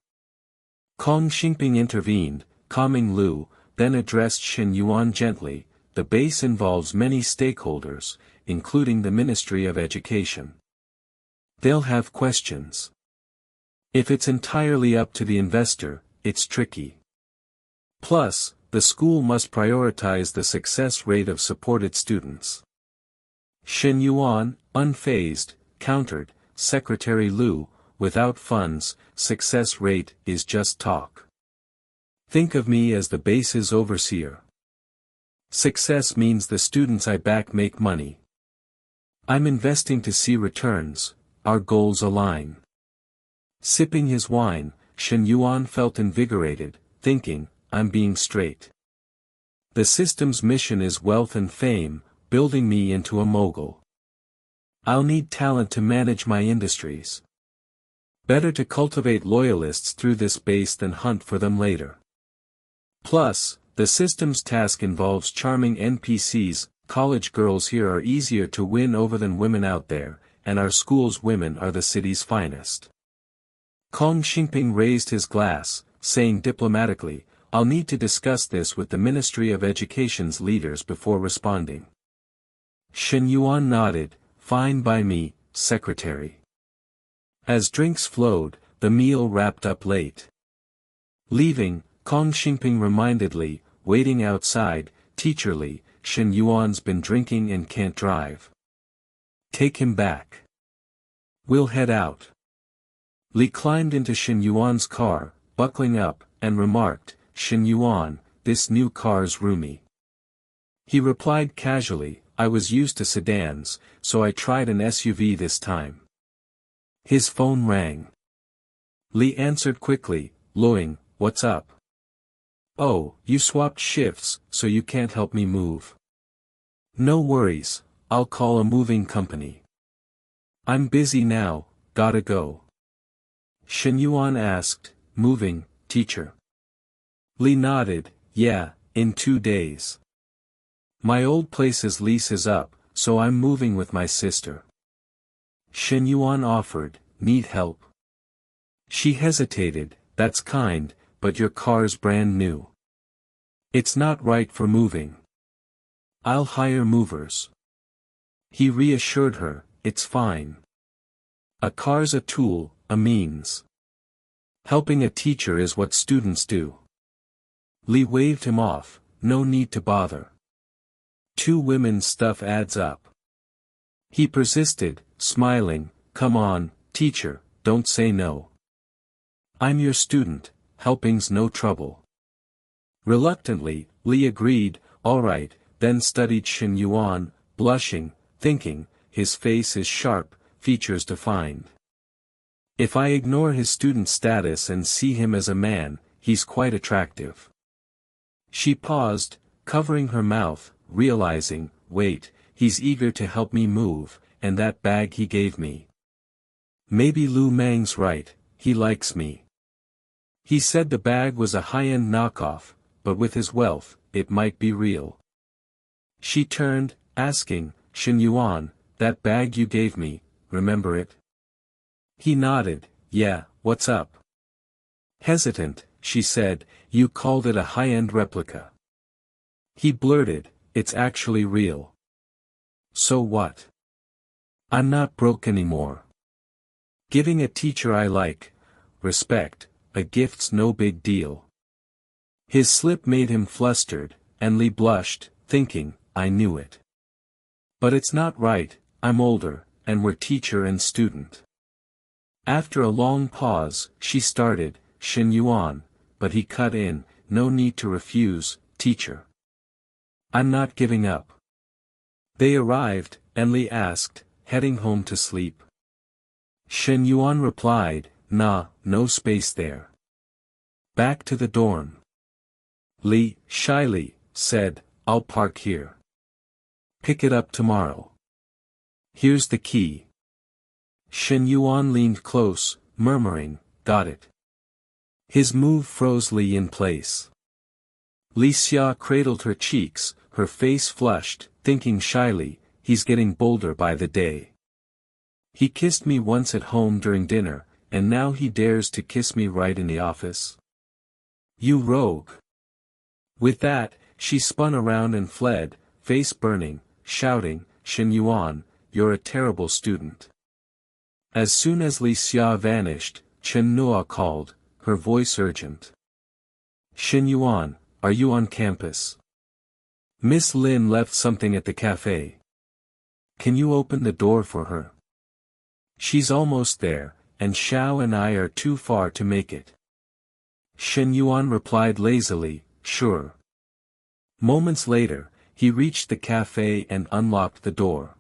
Kong Xingping intervened, calming Lu, then addressed Shen Yuan gently, the base involves many stakeholders, including the Ministry of Education. They'll have questions. If it's entirely up to the investor, it's tricky. Plus, the school must prioritize the success rate of supported students. Shen Yuan, unfazed, countered, Secretary Lu, without funds, success rate is just talk. Think of me as the base's overseer. Success means the students I back make money. I'm investing to see returns, our goals align. Sipping his wine, Shen Yuan felt invigorated, thinking, I'm being straight. The system's mission is wealth and fame, building me into a mogul. I'll need talent to manage my industries. Better to cultivate loyalists through this base than hunt for them later. Plus, the system's task involves charming NPCs. College girls here are easier to win over than women out there, and our school's women are the city's finest. Kong Xingping raised his glass, saying diplomatically, I'll need to discuss this with the Ministry of Education's leaders before responding. Shen Yuan nodded, fine by me, secretary. As drinks flowed, the meal wrapped up late. Leaving, Kong Xingping reminded Li, waiting outside, Teacher Li, Shen Yuan's been drinking and can't drive. Take him back. We'll head out. Li climbed into Shen Yuan's car, buckling up, and remarked, Shen Yuan, this new car's roomy. He replied casually, I was used to sedans, so I tried an SUV this time. His phone rang. Li answered quickly, Luing, what's up? Oh, you swapped shifts, so you can't help me move. No worries, I'll call a moving company. I'm busy now, gotta go. Shen Yuan asked, moving, teacher? Li nodded, yeah, in 2 days. My old place's lease is up, so I'm moving with my sister. Shen Yuan offered, need help? She hesitated, that's kind, but your car's brand new. It's not right for moving. I'll hire movers. He reassured her, it's fine. A car's a tool, a means. Helping a teacher is what students do. Li waved him off, no need to bother. 2 women's stuff adds up. He persisted, smiling, come on, teacher, don't say no. I'm your student, helping's no trouble. Reluctantly, Li agreed, all right, then studied Shen Yuan, blushing, thinking, his face is sharp, features defined. If I ignore his student status and see him as a man, he's quite attractive. She paused, covering her mouth, realizing, wait, he's eager to help me move, and that bag he gave me. Maybe Lu Mang's right, he likes me. He said the bag was a high-end knockoff, but with his wealth, it might be real. She turned, asking, Shen Yuan, that bag you gave me, remember it? He nodded, yeah, what's up? Hesitant, she said, you called it a high-end replica. He blurted, it's actually real. So what? I'm not broke anymore. Giving a teacher I like, respect, a gift's no big deal. His slip made him flustered, and Li blushed, thinking, I knew it. But it's not right, I'm older, and we're teacher and student. After a long pause, she started, Shen Yuan, but he cut in, no need to refuse, teacher. I'm not giving up. They arrived, and Li asked, heading home to sleep. Shen Yuan replied, nah, no space there. Back to the dorm. Li, shyly, said, I'll park here. Pick it up tomorrow. Here's the key. Shen Yuan leaned close, murmuring, got it. His move froze Li in place. Li Xia cradled her cheeks, her face flushed, thinking shyly, he's getting bolder by the day. He kissed me once at home during dinner, and now he dares to kiss me right in the office. You rogue. With that, she spun around and fled, face burning, shouting, Shen Yuan, you're a terrible student. As soon as Li Xia vanished, Chen Nua called, her voice urgent. Shen Yuan, are you on campus? Miss Lin left something at the cafe. Can you open the door for her? She's almost there, and Xiao and I are too far to make it. Shen Yuan replied lazily, sure. Moments later, he reached the cafe and unlocked the door.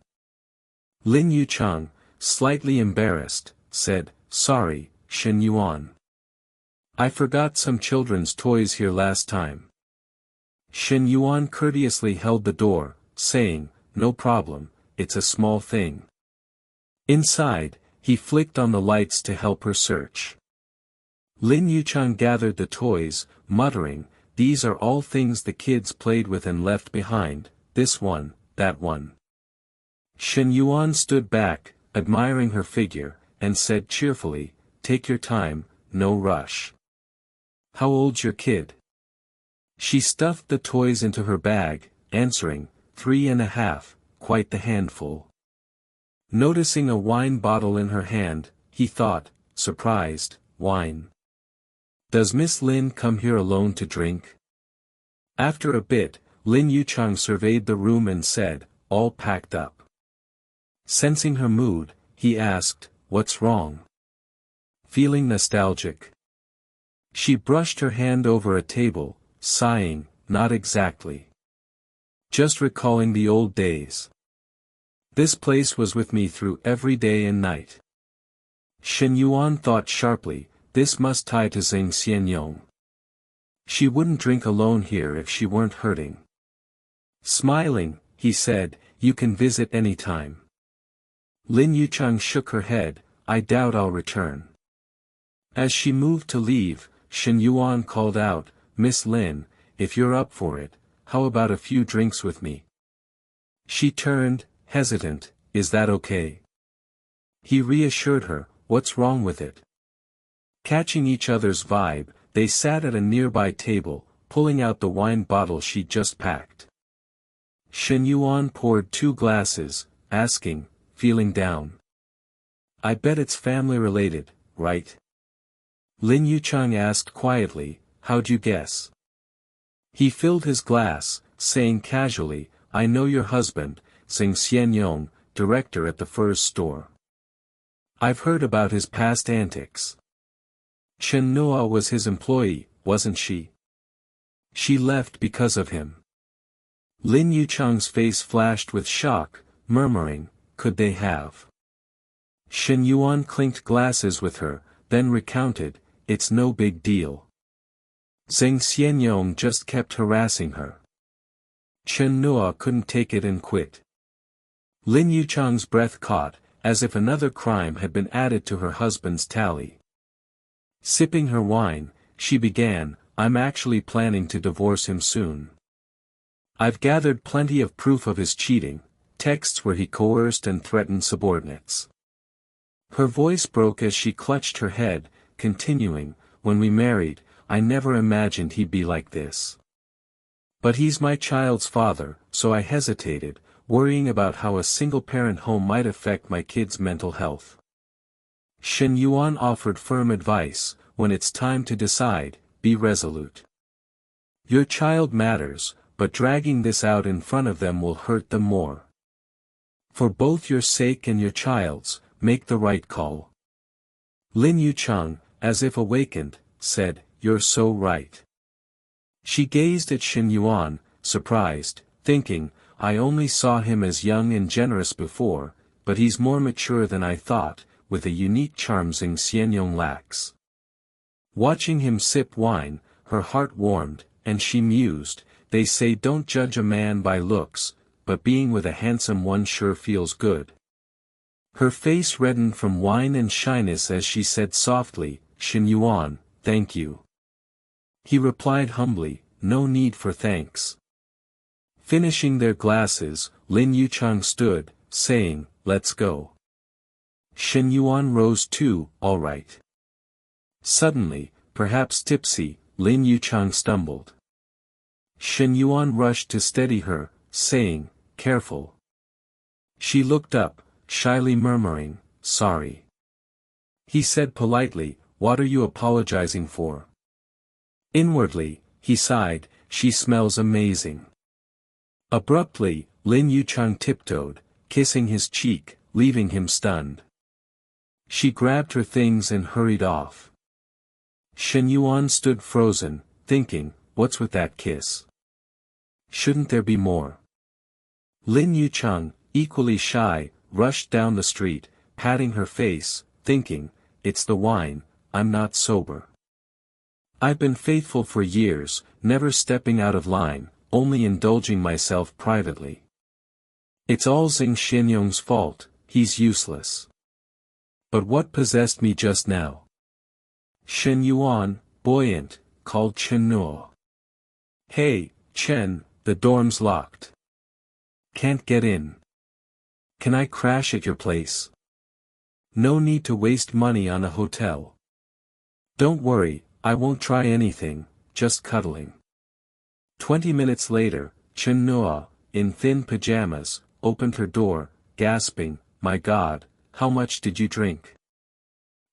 Lin Yucheng, slightly embarrassed, said, sorry, Shen Yuan. I forgot some children's toys here last time. Shen Yuan courteously held the door, saying, no problem, it's a small thing. Inside, he flicked on the lights to help her search. Lin Yuchang gathered the toys, muttering, "These are all things the kids played with and left behind, this one, that one." Shen Yuan stood back, admiring her figure, and said cheerfully, "Take your time, no rush." "How old's your kid?" She stuffed the toys into her bag, answering, 3.5, quite the handful. Noticing a wine bottle in her hand, he thought, surprised, "Wine? Does Miss Lin come here alone to drink?" After a bit, Lin Yuchang surveyed the room and said, "All packed up." Sensing her mood, he asked, "What's wrong? Feeling nostalgic?" She brushed her hand over a table, sighing, "Not exactly. Just recalling the old days. This place was with me through every day and night." Shen Yuan thought sharply, this must tie to Zheng Xianyong. She wouldn't drink alone here if she weren't hurting. Smiling, he said, "You can visit any time." Lin Yuchang shook her head, "I doubt I'll return." As she moved to leave, Shen Yuan called out, "Miss Lin, if you're up for it, how about a few drinks with me?" She turned, hesitant, "Is that okay?" He reassured her, "What's wrong with it?" Catching each other's vibe, they sat at a nearby table, pulling out the wine bottle she'd just packed. Shen Yuan poured 2 glasses, asking, "Feeling down? I bet it's family related, right?" Lin Yuchang asked quietly, "How'd you guess?" He filled his glass, saying casually, "I know your husband, Zheng Xianyong, director at the furs store. I've heard about his past antics. Chen Noa was his employee, wasn't she? She left because of him." Lin Yuchang's face flashed with shock, murmuring, "Could they have?" Shen Yuan clinked glasses with her, then recounted, "It's no big deal. Zheng Xianyong just kept harassing her. Chen Noa couldn't take it and quit." Lin Yuchang's breath caught, as if another crime had been added to her husband's tally. Sipping her wine, she began, "I'm actually planning to divorce him soon. I've gathered plenty of proof of his cheating, texts where he coerced and threatened subordinates." Her voice broke as she clutched her head, continuing, "When we married, I never imagined he'd be like this. But he's my child's father, so I hesitated, worrying about how a single-parent home might affect my kid's mental health." Shen Yuan offered firm advice, "When it's time to decide, be resolute. Your child matters, but dragging this out in front of them will hurt them more. For both your sake and your child's, make the right call." Lin Yuchang, as if awakened, said, "You're so right." She gazed at Shen Yuan, surprised, thinking, "I only saw him as young and generous before, but he's more mature than I thought, with a unique charm Zheng Xianyong lacks." Watching him sip wine, her heart warmed, and she mused, "They say don't judge a man by looks, but being with a handsome one sure feels good." Her face reddened from wine and shyness as she said softly, "Shen Yuan, thank you." He replied humbly, "No need for thanks." Finishing their glasses, Lin Yuchang stood, saying, "Let's go." Shen Yuan rose too, "All right." Suddenly, perhaps tipsy, Lin Yuchang stumbled. Shen Yuan rushed to steady her, saying, "Careful." She looked up, shyly murmuring, "Sorry." He said politely, "What are you apologizing for?" Inwardly, he sighed, "She smells amazing." Abruptly, Lin Yuchang tiptoed, kissing his cheek, leaving him stunned. She grabbed her things and hurried off. Shen Yuan stood frozen, thinking, what's with that kiss? Shouldn't there be more? Lin Yuchang, equally shy, rushed down the street, patting her face, thinking, it's the wine, I'm not sober. I've been faithful for years, never stepping out of line, only indulging myself privately. It's all Zheng Xianyong's fault, he's useless. But what possessed me just now? Shen Yuan, buoyant, called Chen Nuo. Hey, Chen, the dorm's locked. Can't get in. Can I crash at your place? No need to waste money on a hotel. Don't worry, I won't try anything, just cuddling. 20 minutes later, Chen Nuo, in thin pajamas, opened her door, gasping, "My God, how much did you drink?"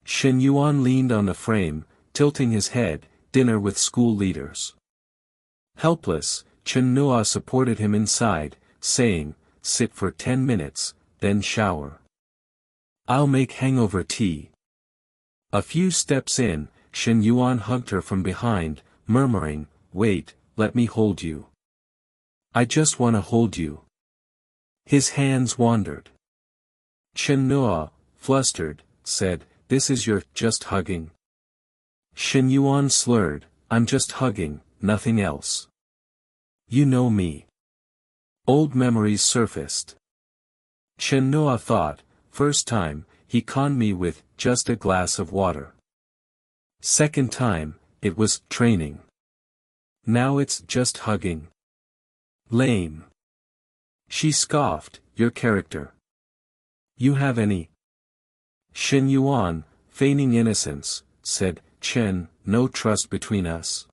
Shen Yuan leaned on the frame, tilting his head, "Dinner with school leaders." Helpless, Chen Nuo supported him inside, saying, "Sit for 10 minutes, then shower. I'll make hangover tea." A few steps in, Shen Yuan hugged her from behind, murmuring, "Wait, let me hold you. I just wanna hold you." His hands wandered. Chen Nuo, flustered, said, "This is your just hugging?" Shen Yuan slurred, "I'm just hugging, nothing else." You know me. Old memories surfaced. Chen Nuo thought, first time, he conned me with just a glass of water. Second time, it was training. Now it's just hugging. Lame. She scoffed, "Your character. You have any?" Shen Yuan, feigning innocence, said, "Chen, no trust between us."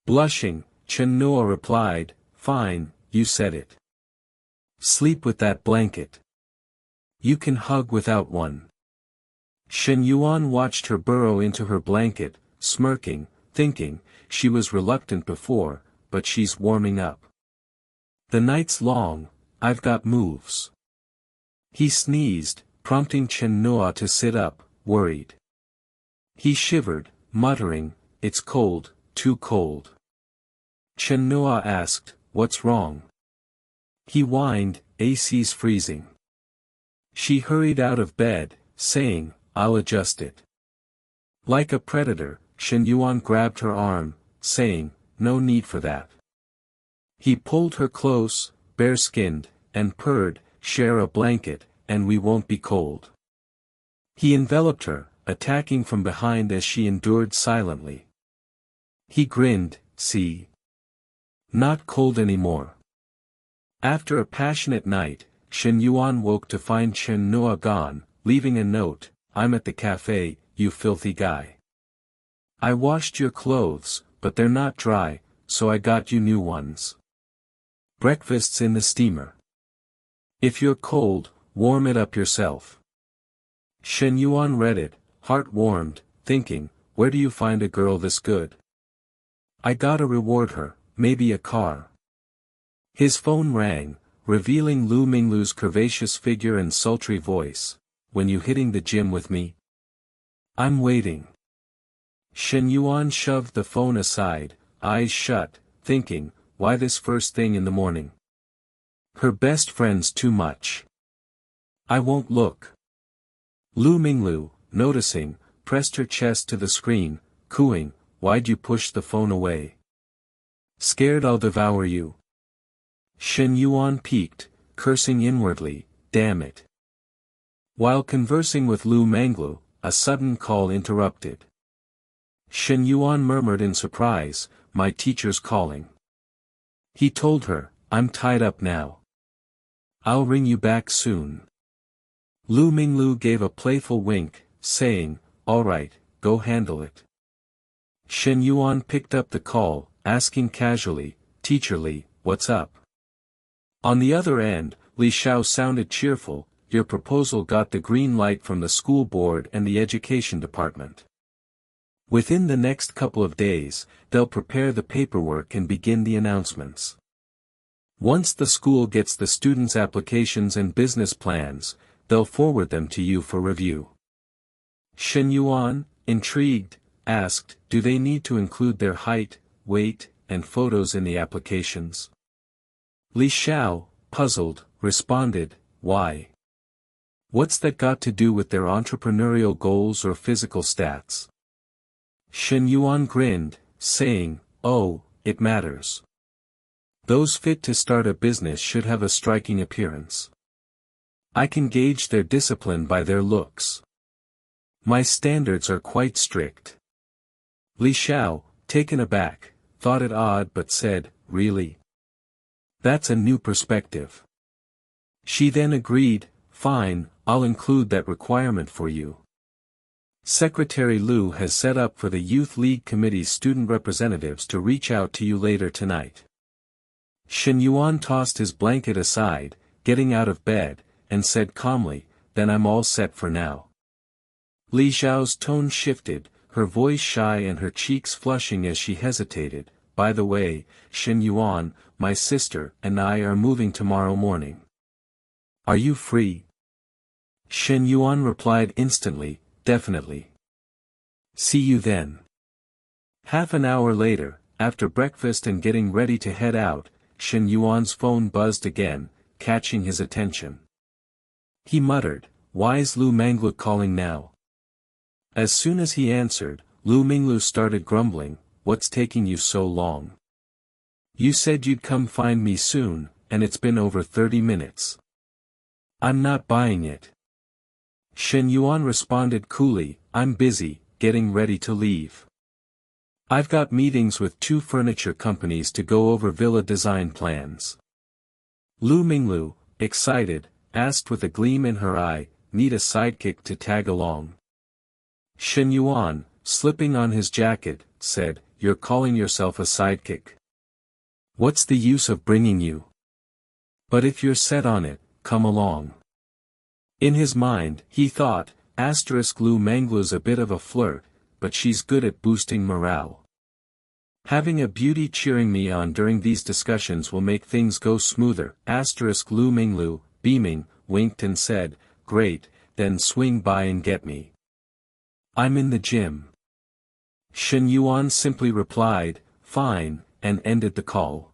Blushing, Chen Nuo replied, "Fine, you said it. Sleep with that blanket. You can hug without one." Shen Yuan watched her burrow into her blanket, smirking, thinking, she was reluctant before, but she's warming up. "The night's long, I've got moves." He sneezed, prompting Chen Nuo to sit up, worried. He shivered, muttering, "It's cold, too cold." Chen Nuo asked, "What's wrong?" He whined, "AC's freezing." She hurried out of bed, saying, "I'll adjust it." Like a predator, Shen Yuan grabbed her arm, saying, "No need for that." He pulled her close, bare-skinned, and purred, "Share a blanket, and we won't be cold." He enveloped her, attacking from behind as she endured silently. He grinned, "See? Not cold anymore." After a passionate night, Shen Yuan woke to find Chen Nuo gone, leaving a note, "I'm at the cafe, you filthy guy. I washed your clothes, but they're not dry, so I got you new ones. Breakfast's in the steamer. If you're cold, warm it up yourself." Shen Yuan read it, heart warmed, thinking, where do you find a girl this good? I gotta reward her, maybe a car. His phone rang, revealing Lu Minglu's curvaceous figure and sultry voice. "When you hitting the gym with me?" "I'm waiting." Shen Yuan shoved the phone aside, eyes shut, thinking, why this first thing in the morning? Her best friend's too much. I won't look. Lu Minglu, noticing, pressed her chest to the screen, cooing, "Why'd you push the phone away? Scared I'll devour you?" Shen Yuan peeked, cursing inwardly, "Damn it." While conversing with Lu Minglu, a sudden call interrupted. Shen Yuan murmured in surprise, "My teacher's calling." He told her, "I'm tied up now. I'll ring you back soon." Lu Minglu gave a playful wink, saying, "All right, go handle it." Shen Yuan picked up the call, asking casually, "Teacher, what's up?" On the other end, Li Xiao sounded cheerful, "Your proposal got the green light from the school board and the education department. Within the next couple of days, they'll prepare the paperwork and begin the announcements. Once the school gets the students' applications and business plans, they'll forward them to you for review." Shen Yuan, intrigued, asked, "Do they need to include their height, weight, and photos in the applications?" Li Xiao, puzzled, responded, "Why? What's that got to do with their entrepreneurial goals or physical stats?" Shen Yuan grinned, saying, "Oh, it matters. Those fit to start a business should have a striking appearance. I can gauge their discipline by their looks. My standards are quite strict. Li Xiao, taken aback, thought it odd but said, really? That's a new perspective. She then agreed, fine, I'll include that requirement for you. Secretary Liu has set up for the Youth League Committee's student representatives to reach out to you later tonight. Shen Yuan tossed his blanket aside, getting out of bed, and said calmly, then I'm all set for now. Li Xiao's tone shifted, her voice shy and her cheeks flushing as she hesitated. By the way, Shen Yuan, my sister and I are moving tomorrow morning. Are you free? Shen Yuan replied instantly, definitely. See you then. Half an hour later, after breakfast and getting ready to head out, Shen Yuan's phone buzzed again, catching his attention. He muttered, why's Lu Menglu calling now? As soon as he answered, Lu Minglu started grumbling, what's taking you so long? You said you'd come find me soon, and it's been over 30 minutes. I'm not buying it. Shen Yuan responded coolly, I'm busy, getting ready to leave. I've got meetings with 2 furniture companies to go over villa design plans. Lu Minglu, excited, asked with a gleam in her eye, need a sidekick to tag along. Shen Yuan, slipping on his jacket, said, you're calling yourself a sidekick. What's the use of bringing you? But if you're set on it, come along. In his mind, he thought, Lu Menglu's a bit of a flirt, but she's good at boosting morale. Having a beauty cheering me on during these discussions will make things go smoother. Lu Minglu, beaming, winked and said, great, then swing by and get me. I'm in the gym. Shen Yuan simply replied, fine, and ended the call.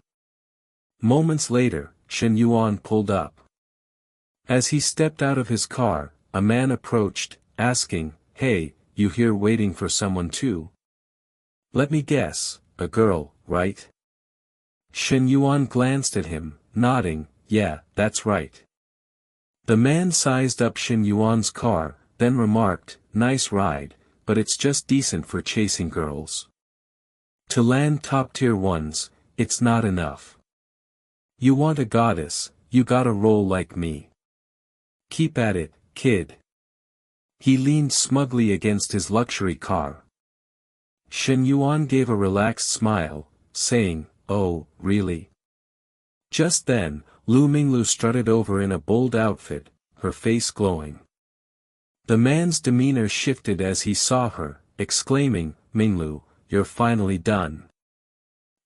Moments later, Shen Yuan pulled up. As he stepped out of his car, a man approached, asking, hey, you here waiting for someone too? Let me guess, a girl, right? Shen Yuan glanced at him, nodding, yeah, that's right. The man sized up Shen Yuan's car, then remarked, nice ride, but it's just decent for chasing girls. To land top-tier ones, it's not enough. You want a goddess, you gotta roll like me. Keep at it, kid. He leaned smugly against his luxury car. Shen Yuan gave a relaxed smile, saying, oh, really? Just then, Lu Minglu strutted over in a bold outfit, her face glowing. The man's demeanor shifted as he saw her, exclaiming, Minglu, you're finally done.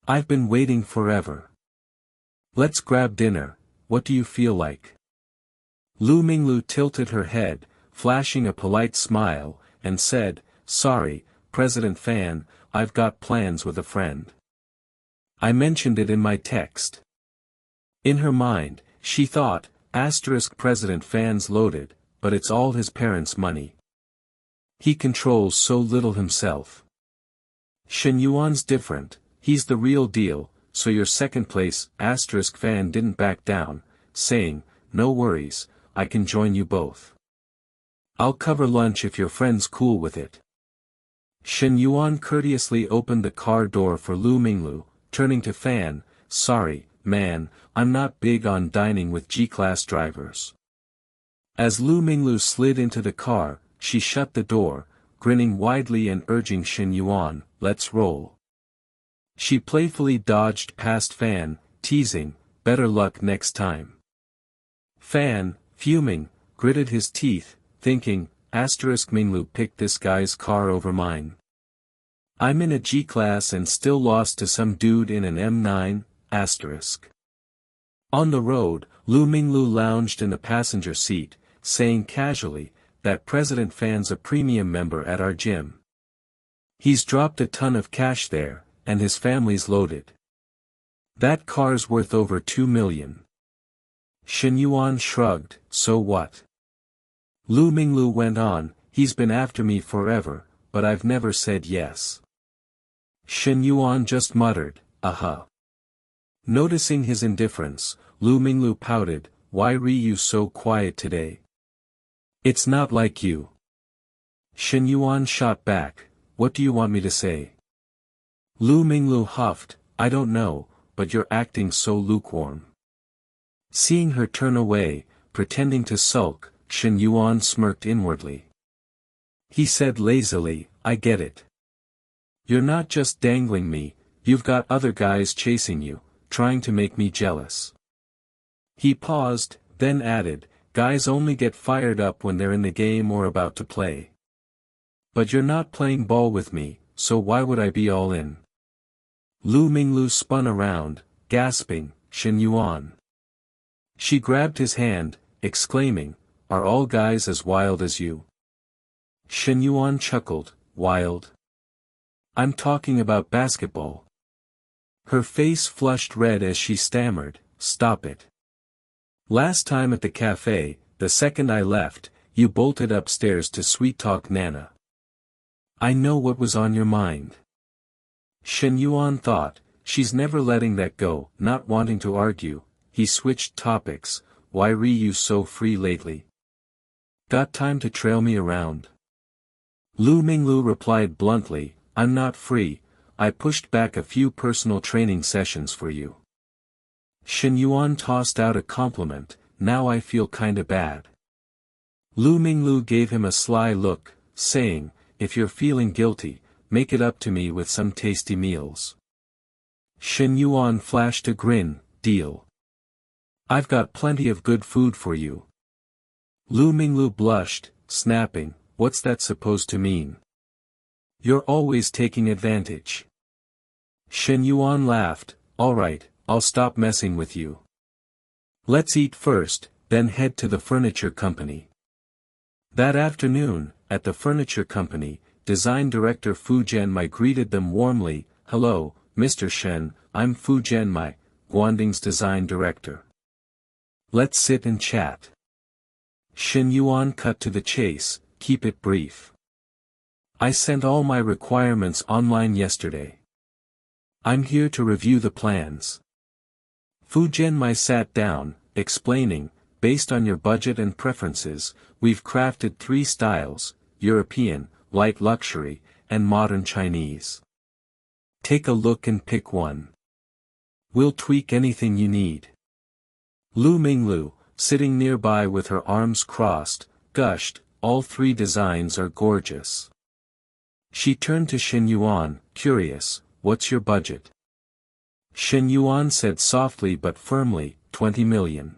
I've been waiting forever. Let's grab dinner, what do you feel like? Lu Minglu tilted her head, flashing a polite smile, and said, sorry, President Fan, I've got plans with a friend. I mentioned it in my text. In her mind, she thought, President Fan's loaded, but it's all his parents' money. He controls so little himself. Shen Yuan's different, he's the real deal, so your second place, Fan didn't back down, saying, no worries, I can join you both. I'll cover lunch if your friend's cool with it. Shen Yuan courteously opened the car door for Lu Minglu, turning to Fan, sorry, man, I'm not big on dining with G-class drivers. As Lu Minglu slid into the car, she shut the door, grinning widely and urging Shen Yuan, let's roll. She playfully dodged past Fan, teasing, better luck next time. Fan, fuming, gritted his teeth, thinking, Minglu picked this guy's car over mine. I'm in a G-class and still lost to some dude in an M9, On the road, Lu Minglu lounged in the passenger seat, saying casually, that President Fan's a premium member at our gym. He's dropped a ton of cash there, and his family's loaded. That car's worth over 2 million. Shen Yuan shrugged, so what? Lu Minglu went on, he's been after me forever, but I've never said yes. Shen Yuan just muttered, Noticing his indifference, Lu Minglu pouted, why are you so quiet today? It's not like you. Shen Yuan shot back, what do you want me to say? Lu Minglu huffed, I don't know, but you're acting so lukewarm. Seeing her turn away, pretending to sulk, Shen Yuan smirked inwardly. He said lazily, I get it. You're not just dangling me, you've got other guys chasing you, trying to make me jealous. He paused, then added, guys only get fired up when they're in the game or about to play. But you're not playing ball with me, so why would I be all in? Lu Minglu spun around, gasping, Shen Yuan. She grabbed his hand, exclaiming, are all guys as wild as you? Shen Yuan chuckled, wild? I'm talking about basketball. Her face flushed red as she stammered, stop it. Last time at the cafe, the second I left, you bolted upstairs to sweet-talk Nana. I know what was on your mind. Shen Yuan thought, she's never letting that go, not wanting to argue. He switched topics, why re you so free lately? Got time to trail me around? Lu Minglu replied bluntly, I'm not free, I pushed back a few personal training sessions for you. Shen Yuan tossed out a compliment, now I feel kinda bad. Lu Minglu gave him a sly look, saying, if you're feeling guilty, make it up to me with some tasty meals. Shen Yuan flashed a grin, deal. I've got plenty of good food for you. Lu Minglu blushed, snapping, what's that supposed to mean? You're always taking advantage. Shen Yuan laughed, alright, I'll stop messing with you. Let's eat first, then head to the furniture company. That afternoon, at the furniture company, design director Fu Jianmai greeted them warmly, hello, Mr. Shen, I'm Fu Jianmai, Guanding's design director. Let's sit and chat. Shen Yuan cut to the chase, keep it brief. I sent all my requirements online yesterday. I'm here to review the plans. Fu Jianmai sat down, explaining, based on your budget and preferences, we've crafted 3 styles, European, light luxury, and modern Chinese. Take a look and pick one. We'll tweak anything you need. Lu Minglu, sitting nearby with her arms crossed, gushed, all 3 designs are gorgeous. She turned to Shen Yuan, curious, what's your budget? Shen Yuan said softly but firmly, 20 million.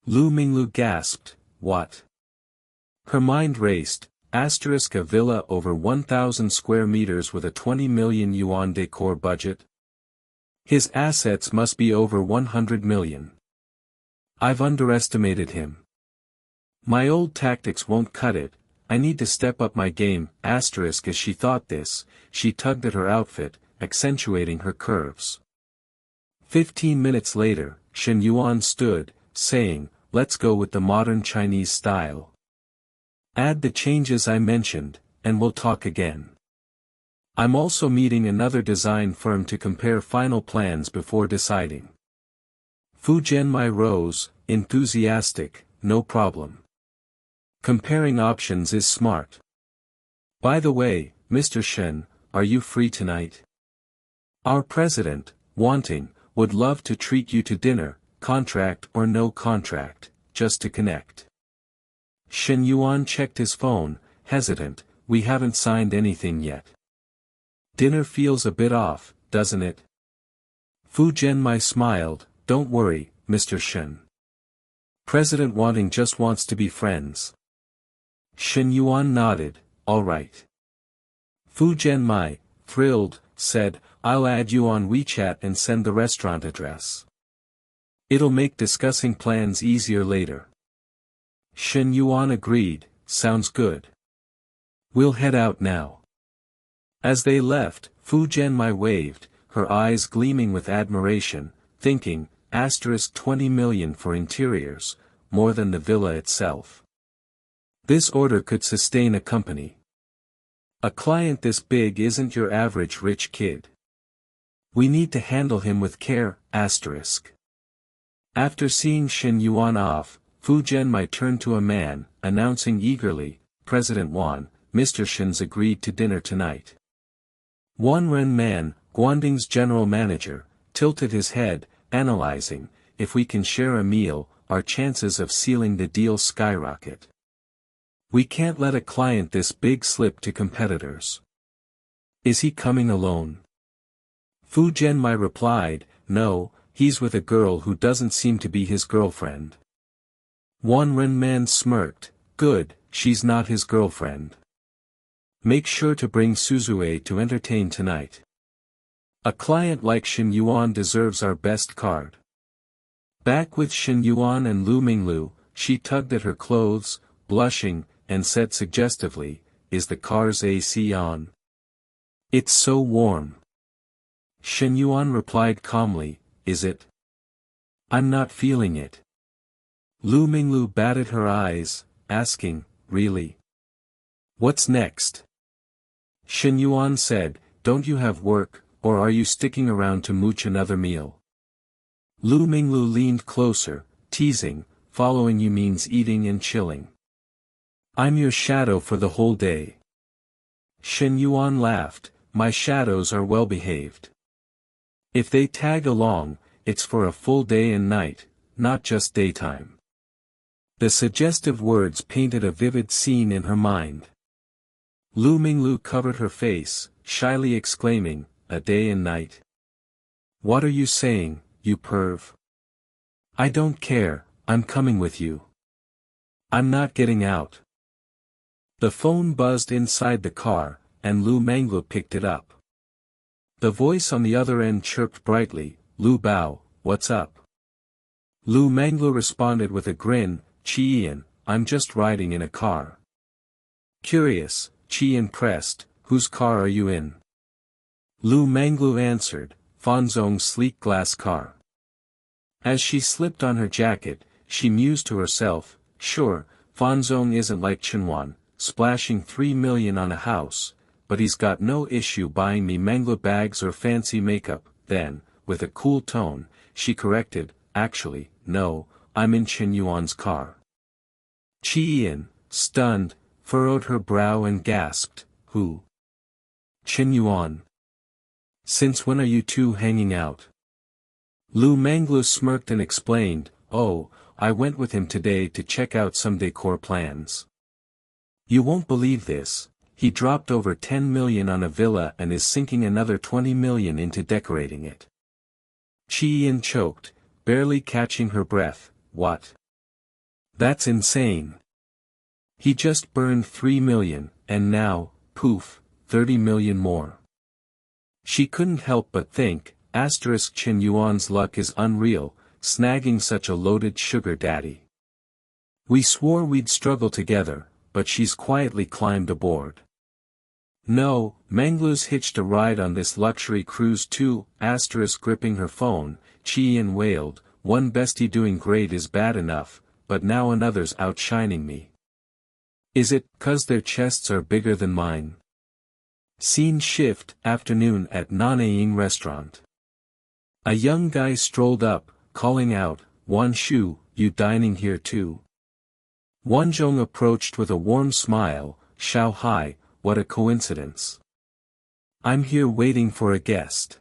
Lu Minglu gasped, what? Her mind raced, a villa over 1,000 square meters with a 20 million yuan decor budget? His assets must be over 100 million. I've underestimated him. My old tactics won't cut it, I need to step up my game, as she thought this, she tugged at her outfit, accentuating her curves. 15 minutes later, Shen Yuan stood, saying, let's go with the modern Chinese style. Add the changes I mentioned, and we'll talk again. I'm also meeting another design firm to compare final plans before deciding. Fu Jianmai rose, enthusiastic, no problem. Comparing options is smart. By the way, Mr. Shen, are you free tonight? Our president, wanting, would love to treat you to dinner, contract or no contract, just to connect. Shen Yuan checked his phone, hesitant, we haven't signed anything yet. Dinner feels a bit off, doesn't it? Fu Jianmai smiled, don't worry, Mr. Shen. President Wanting just wants to be friends. Shen Yuan nodded, all right. Fu Jianmai, thrilled, said, I'll add you on WeChat and send the restaurant address. It'll make discussing plans easier later. Shen Yuan agreed, sounds good. We'll head out now. As they left, Fu Jianmai waved, her eyes gleaming with admiration, thinking, 20 million for interiors, more than the villa itself. This order could sustain a company. A client this big isn't your average rich kid. We need to handle him with care, After seeing Shen Yuan off, Fu Jianmai turned to a man, announcing eagerly, President Wan, Mr. Shen's agreed to dinner tonight. Wan Ren Man, Guanding's general manager, tilted his head, analyzing, if we can share a meal, our chances of sealing the deal skyrocket. We can't let a client this big slip to competitors. Is he coming alone? Fu Zhenmai replied, no, he's with a girl who doesn't seem to be his girlfriend. Wan Ren Man smirked, good, she's not his girlfriend. Make sure to bring Suzue to entertain tonight. A client like Shen Yuan deserves our best card. Back with Shen Yuan and Lu Minglu, she tugged at her clothes, blushing, and said suggestively, is the car's AC on? It's so warm. Shen Yuan replied calmly, is it? I'm not feeling it. Lu Minglu batted her eyes, asking, really? What's next? Shen Yuan said, don't you have work, or are you sticking around to mooch another meal? Lu Minglu leaned closer, teasing, following you means eating and chilling. I'm your shadow for the whole day. Shen Yuan laughed, my shadows are well behaved. If they tag along, it's for a full day and night, not just daytime. The suggestive words painted a vivid scene in her mind. Lu Minglu covered her face, shyly exclaiming, a day and night? What are you saying, you perv? I don't care, I'm coming with you. I'm not getting out. The phone buzzed inside the car, and Lu Minglu picked it up. The voice on the other end chirped brightly, Lu Bao, what's up? Lu Minglu responded with a grin, Qian, I'm just riding in a car. Curious, Qian pressed, whose car are you in? Lu Minglu answered, Fanzong's sleek glass car. As she slipped on her jacket, she mused to herself, sure, Fanzong isn't like Chenwan, splashing 3 million on a house, but he's got no issue buying me mangla bags or fancy makeup. Then, with a cool tone, she corrected, actually, no, I'm in Chen Yuan's car. Qian, stunned, furrowed her brow and gasped, who? Chen Yuan. Since when are you two hanging out? Lu Minglu smirked and explained, oh, I went with him today to check out some decor plans. You won't believe this, he dropped over 10 million on a villa and is sinking another 20 million into decorating it. Qian choked, barely catching her breath, what? That's insane. He just burned 3 million, and now, poof, 30 million more. She couldn't help but think, Chen Yuan's luck is unreal, snagging such a loaded sugar daddy. We swore we'd struggle together, but she's quietly climbed aboard. No, Manglu's hitched a ride on this luxury cruise too, gripping her phone, Qian wailed, one bestie doing great is bad enough, but now another's outshining me. Is it 'cause their chests are bigger than mine? Scene shift, afternoon at Nanaying restaurant. A young guy strolled up, calling out, Wan Shu, you dining here too? Wanzhong approached with a warm smile, Shao Hai, what a coincidence. I'm here waiting for a guest.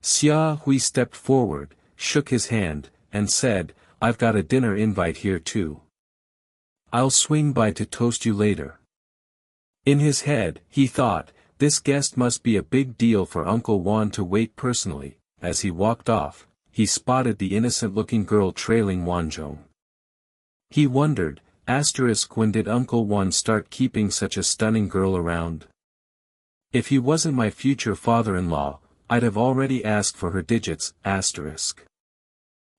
Xia Hui stepped forward, shook his hand, and said, I've got a dinner invite here too. I'll swing by to toast you later. In his head, he thought, this guest must be a big deal for Uncle Wan to wait personally. As he walked off, he spotted the innocent-looking girl trailing Wanzhong. He wondered, when did Uncle Wan start keeping such a stunning girl around? If he wasn't my future father-in-law, I'd have already asked for her digits,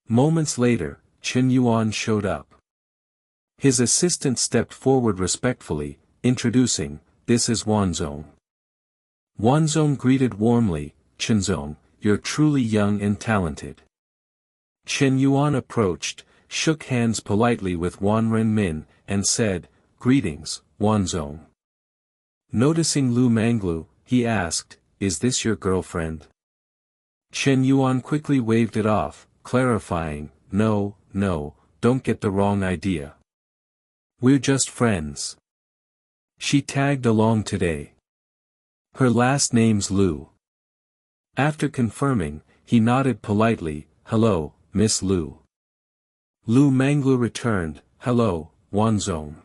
Moments later, Chen Yuan showed up. His assistant stepped forward respectfully, introducing, this is Wanzhong. Wanzhong greeted warmly, Chenzong, you're truly young and talented. Chen Yuan approached, shook hands politely with Wan Renmin, and said, greetings, Wanzhong. Noticing Lu Minglu, he asked, is this your girlfriend? Chen Yuan quickly waved it off, clarifying, no, don't get the wrong idea. We're just friends. She tagged along today. Her last name's Liu. After confirming, he nodded politely, hello, Miss Liu. Lu Manglu returned, hello, Wanzong.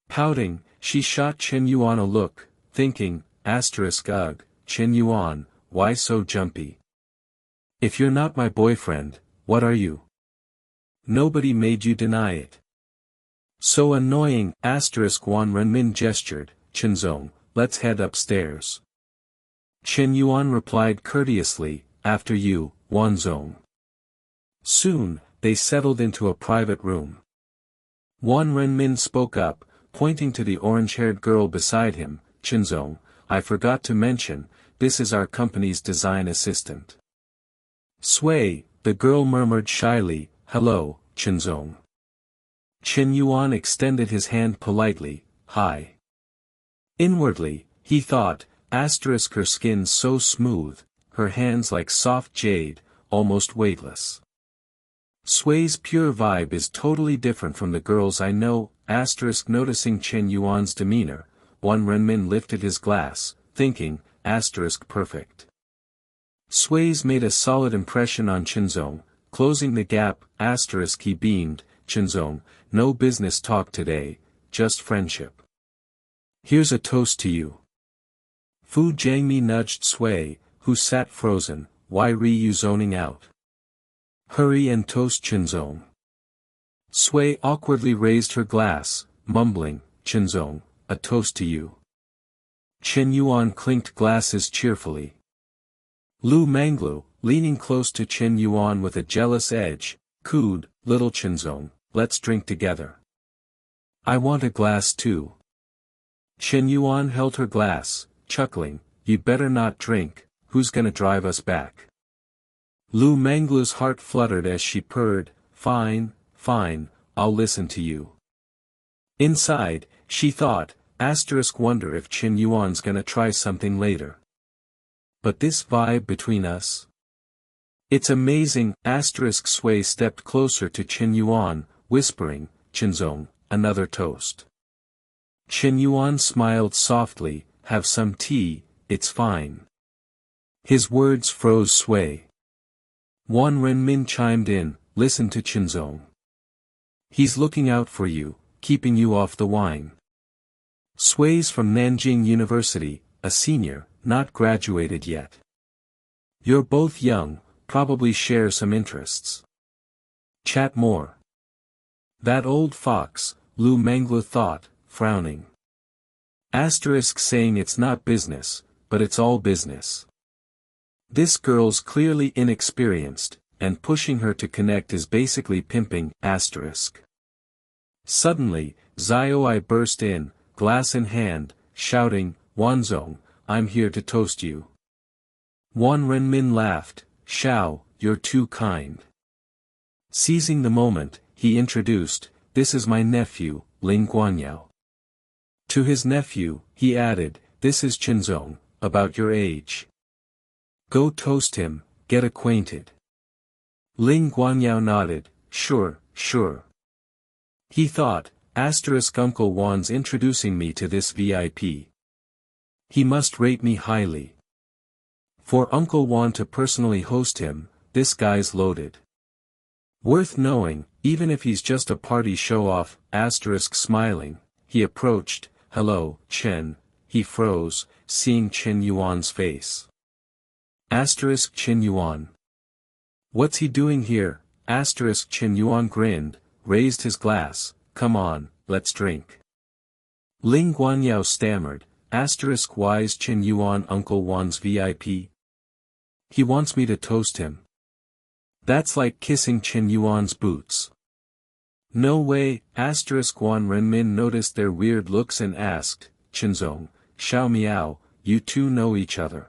Pouting, she shot Chen Yuan a look, thinking, ugh, Chen Yuan, why so jumpy? If you're not my boyfriend, what are you? Nobody made you deny it. So annoying, Wan Renmin gestured, Chenzong, let's head upstairs. Chen Yuan replied courteously, after you, Wanzong. Soon, they settled into a private room. Wan Renmin spoke up, pointing to the orange-haired girl beside him, Chenzong, I forgot to mention, this is our company's design assistant. Sui, the girl murmured shyly, hello, Chenzong. Chen Yuan extended his hand politely, hi. Inwardly, he thought, her skin so smooth, her hands like soft jade, almost weightless. Sui's pure vibe is totally different from the girls I know, noticing Chen Yuan's demeanor, Wan Renmin lifted his glass, thinking, perfect. Sui's made a solid impression on Chenzong, closing the gap, he beamed, Chenzong, no business talk today, just friendship. Here's a toast to you. Fu Jiangmi nudged Sui, who sat frozen, why re you zoning out? Hurry and toast Chenzong. Sui awkwardly raised her glass, mumbling, Chenzong, a toast to you. Chen Yuan clinked glasses cheerfully. Lu Manglu, leaning close to Chen Yuan with a jealous edge, cooed, little Chenzong, let's drink together. I want a glass too. Chen Yuan held her glass, chuckling, you'd better not drink, who's gonna drive us back? Lu Manglu's heart fluttered as she purred, fine, I'll listen to you. Inside, she thought, wonder if Chen Yuan's gonna try something later. But this vibe between us? It's amazing, Sui stepped closer to Chen Yuan, whispering, Chenzong, another toast. Chen Yuan smiled softly, have some tea, it's fine. His words froze Sui. Wan Renmin chimed in, listen to Chenzong. He's looking out for you, keeping you off the wine. Sui's from Nanjing University, a senior, not graduated yet. You're both young, probably share some interests. Chat more. That old fox, Lu Manglu thought, frowning. Saying it's not business, but it's all business. This girl's clearly inexperienced, and pushing her to connect is basically pimping, Suddenly, Xiaoi burst in, glass in hand, shouting, Wanzong, I'm here to toast you. Wan Renmin laughed, Xiao, you're too kind. Seizing the moment, he introduced, this is my nephew, Ling Guanyao. To his nephew, he added, this is Chenzong, about your age. Go toast him, get acquainted. Ling Guanyao nodded, sure. He thought, Uncle Wan's introducing me to this VIP. He must rate me highly. For Uncle Wan to personally host him, this guy's loaded. Worth knowing, even if he's just a party show-off, smiling, he approached, hello, Chen, he froze, seeing Chen Yuan's face. Chen Yuan. What's he doing here? Chen Yuan grinned, raised his glass, come on, let's drink. Ling Guanyao stammered, why's Chen Yuan Uncle Wan's VIP? He wants me to toast him. That's like kissing Chen Yuan's boots. No way, Wan Renmin noticed their weird looks and asked, Chenzong, Xiao Miao, you two know each other.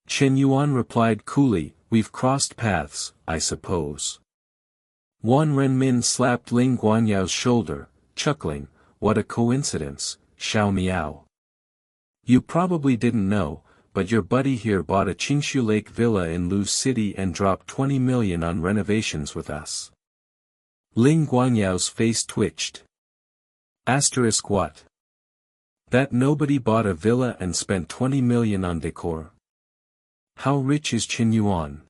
Chen Yuan replied coolly, we've crossed paths, I suppose. Wan Renmin slapped Ling Guanyao's shoulder, chuckling, what a coincidence, Xiao Miao. You probably didn't know, but your buddy here bought a Qingshu Lake villa in Lu City and dropped 20 million on renovations with us. Ling Guanyao's face twitched. What? That nobody bought a villa and spent 20 million on decor. How rich is Shen Yuan?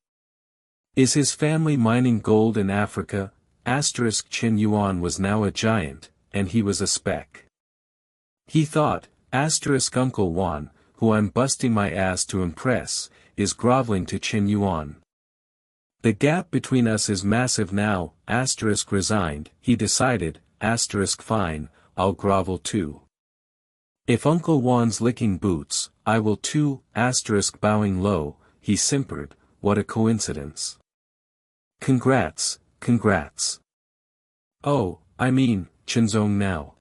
Is his family mining gold in Africa? Shen Yuan was now a giant, and he was a speck. He thought, Uncle Wan, who I'm busting my ass to impress, is groveling to Shen Yuan. The gap between us is massive now, resigned, he decided, fine, I'll grovel too. If Uncle Wan's licking boots, I will too, bowing low, he simpered, what a coincidence. Congrats. Oh, I mean, Chinzong now.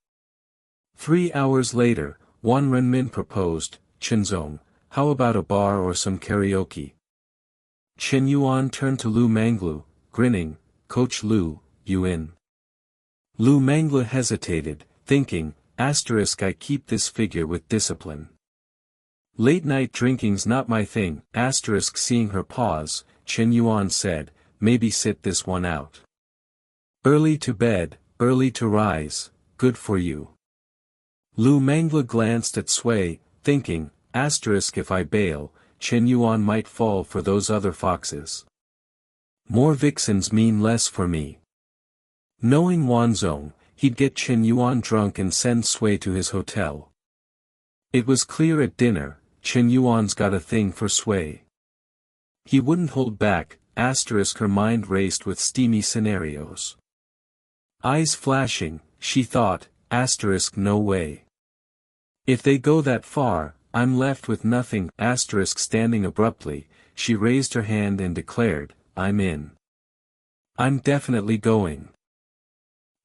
3 hours later, Wan Renmin proposed, Chinzong, how about a bar or some karaoke? Shen Yuan turned to Lu Manglu, grinning, Coach Lu, you in? Lu Manglu hesitated, thinking, I keep this figure with discipline. Late night drinking's not my thing, seeing her pause, Shen Yuan said, maybe sit this one out. Early to bed, early to rise, good for you. Lu Mangla glanced at Sui, thinking, if I bail, Shen Yuan might fall for those other foxes. More vixens mean less for me. Knowing Wanzong, he'd get Shen Yuan drunk and send Sui to his hotel. It was clear at dinner, Shen Yuan's got a thing for Sui. He wouldn't hold back, her mind raced with steamy scenarios. Eyes flashing, she thought, no way. If they go that far, I'm left with nothing, standing abruptly, she raised her hand and declared, I'm in. I'm definitely going.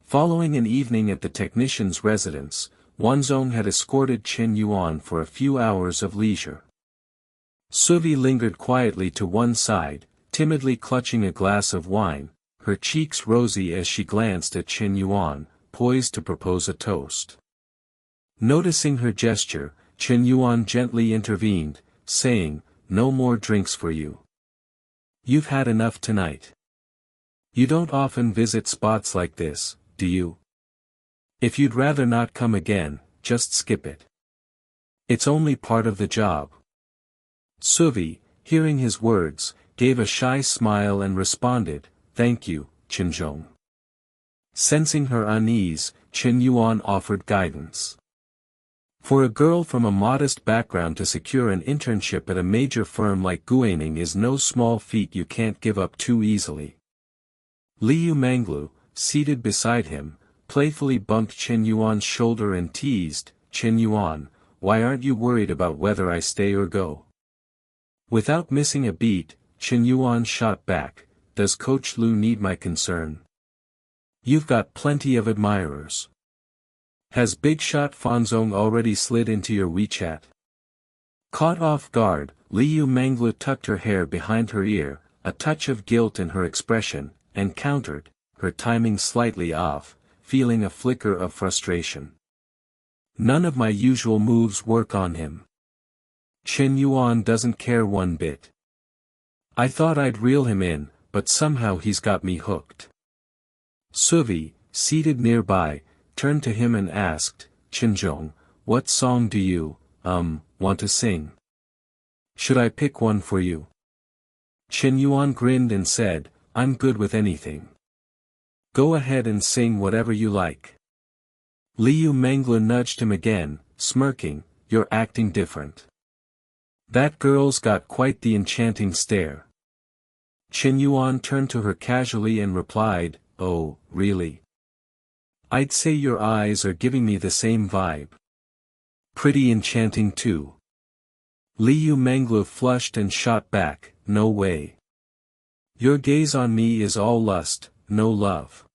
Following an evening at the technician's residence, Wanzong had escorted Shen Yuan for a few hours of leisure. Suvi lingered quietly to one side, timidly clutching a glass of wine, her cheeks rosy as she glanced at Shen Yuan, poised to propose a toast. Noticing her gesture, Shen Yuan gently intervened, saying, no more drinks for you. You've had enough tonight. You don't often visit spots like this, do you? If you'd rather not come again, just skip it. It's only part of the job. Suvi, hearing his words, gave a shy smile and responded, thank you, Chinzong. Sensing her unease, Shen Yuan offered guidance. For a girl from a modest background to secure an internship at a major firm like Guaning is no small feat you can't give up too easily. Liu Manglu, seated beside him, playfully bumped Shen Yuan's shoulder and teased, Shen Yuan, why aren't you worried about whether I stay or go? Without missing a beat, Shen Yuan shot back, does Coach Lu need my concern? You've got plenty of admirers. Has Big Shot Fanzong already slid into your WeChat? Caught off guard, Liu Manglu tucked her hair behind her ear, a touch of guilt in her expression, and countered, her timing slightly off, feeling a flicker of frustration. None of my usual moves work on him. Shen Yuan doesn't care one bit. I thought I'd reel him in, but somehow he's got me hooked. Suvi, seated nearby, turned to him and asked, Chinzong, what song do you, want to sing? Should I pick one for you? Shen Yuan grinned and said, I'm good with anything. Go ahead and sing whatever you like. Liu Mangla nudged him again, smirking, you're acting different. That girl's got quite the enchanting stare. Shen Yuan turned to her casually and replied, oh, really? I'd say your eyes are giving me the same vibe. Pretty enchanting too. Liu Manglu flushed and shot back, no way. Your gaze on me is all lust, no love.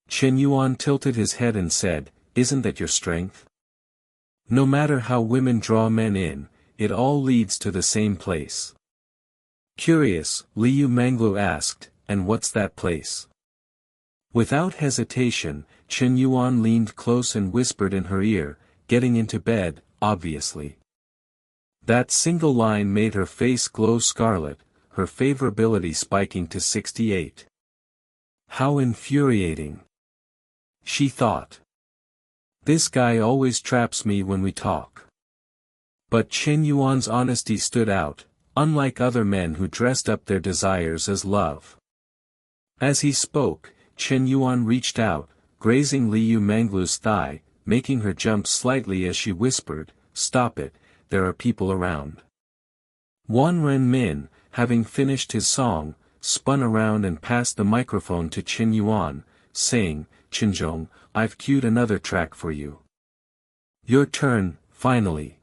Shen Yuan tilted his head and said, isn't that your strength? No matter how women draw men in, it all leads to the same place. Curious, Liu Manglu asked, and what's that place? Without hesitation, Shen Yuan leaned close and whispered in her ear, getting into bed, obviously. That single line made her face glow scarlet, her favorability spiking to 68. How infuriating. She thought. This guy always traps me when we talk. But Shen Yuan's honesty stood out, unlike other men who dressed up their desires as love. As he spoke, Shen Yuan reached out, grazing Liu Manglu's thigh, making her jump slightly as she whispered, "Stop it, there are people around." Wan Renmin, having finished his song, spun around and passed the microphone to Shen Yuan, saying, "Qinzhong, I've queued another track for you. Your turn, finally."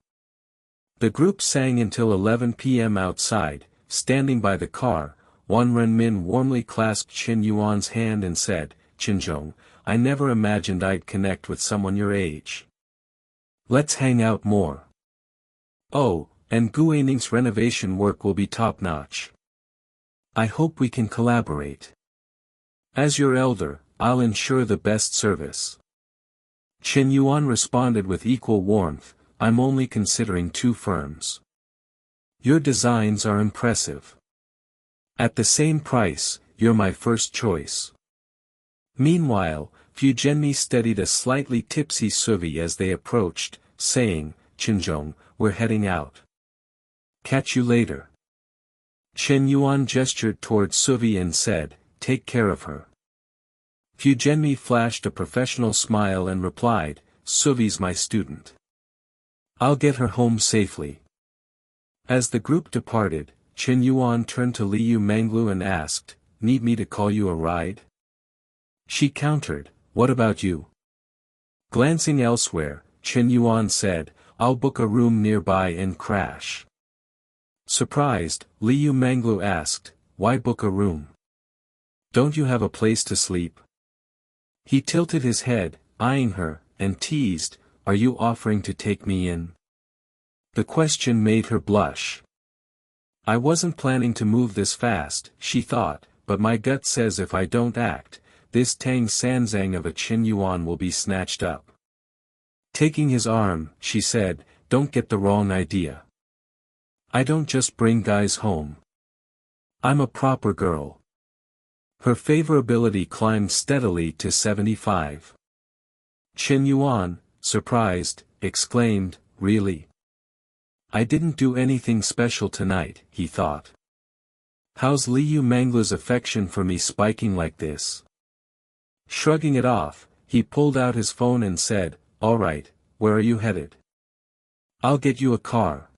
The group sang until 11 p.m. outside. Standing by the car, Wan Renmin warmly clasped Shen Yuan's hand and said, "Qinzhong, I never imagined I'd connect with someone your age. Let's hang out more. Oh, and Guaning's renovation work will be top-notch. I hope we can collaborate. As your elder, I'll ensure the best service." Shen Yuan responded with equal warmth, "I'm only considering 2 firms. Your designs are impressive. At the same price, you're my first choice." Meanwhile, Fu Zhenmi steadied a slightly tipsy Suvi as they approached, saying, "Qinzhong, we're heading out. Catch you later." Shen Yuan gestured toward Suvi and said, "Take care of her." Fu Zhenmi flashed a professional smile and replied, "Suvi's my student. I'll get her home safely." As the group departed, Shen Yuan turned to Liu Manglu and asked, "Need me to call you a ride?" She countered, "What about you?" Glancing elsewhere, Shen Yuan said, "I'll book a room nearby and crash." Surprised, Liu Manglu asked, "Why book a room? Don't you have a place to sleep?" He tilted his head, eyeing her, and teased, "Are you offering to take me in?" The question made her blush. "I wasn't planning to move this fast," she thought, "but my gut says if I don't act, this Tang Sanzang of a Shen Yuan will be snatched up." Taking his arm, she said, "Don't get the wrong idea. I don't just bring guys home. I'm a proper girl." Her favorability climbed steadily to 75. Shen Yuan, surprised, exclaimed, "Really? I didn't do anything special tonight," he thought. "How's Liu Manglu's affection for me spiking like this?" Shrugging it off, he pulled out his phone and said, "All right, where are you headed?" "I'll get you a car."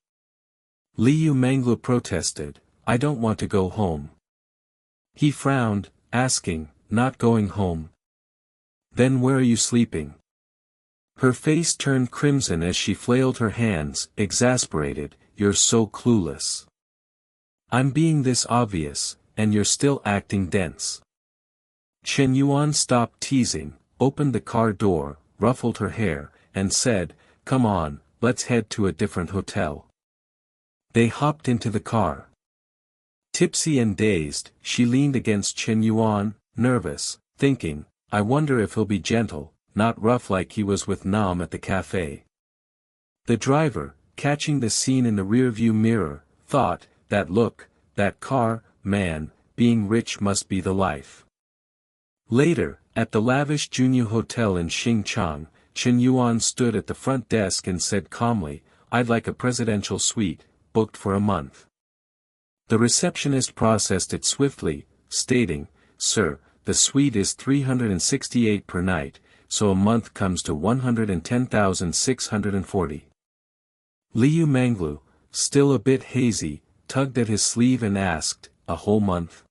Liu Manglu protested, "I don't want to go home." He frowned, asking, "Not going home? Then where are you sleeping?" Her face turned crimson as she flailed her hands, exasperated, "You're so clueless. I'm being this obvious, and you're still acting dense." Shen Yuan stopped teasing, opened the car door, ruffled her hair, and said, "Come on, let's head to a different hotel." They hopped into the car. Tipsy and dazed, she leaned against Shen Yuan, nervous, thinking, "I wonder if he'll be gentle, not rough like he was with Nam at the cafe." The driver, catching the scene in the rearview mirror, thought, "That look, that car, man, being rich must be the life." Later, at the lavish Junyu Hotel in Xingchang, Shen Yuan stood at the front desk and said calmly, "I'd like a presidential suite, booked for a month." The receptionist processed it swiftly, stating, "Sir, the suite is 368 per night, so a month comes to 110,640. Liu Manglu, still a bit hazy, tugged at his sleeve and asked, "A whole month?"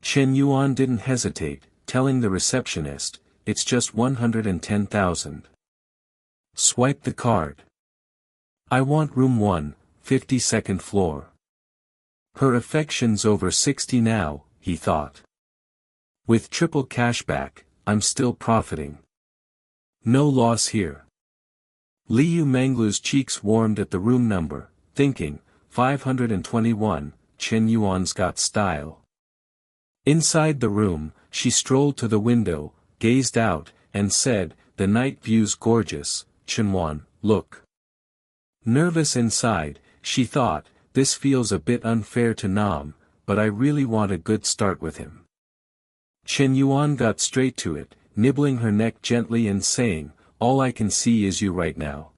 Shen Yuan didn't hesitate, telling the receptionist, "It's just 110,000. Swipe the card. I want room 1, 52nd floor." Her affection's over 60 now, he thought. With triple cashback, I'm still profiting. No loss here. Liu Manglu's cheeks warmed at the room number, thinking, 521, Shen Yuan's got style. Inside the room, she strolled to the window, gazed out, and said, "The night view's gorgeous, Yuan, look." Nervous inside, she thought, "This feels a bit unfair to Nam, but I really want a good start with him." Shen Yuan got straight to it, nibbling her neck gently and saying, all I can see is you right now.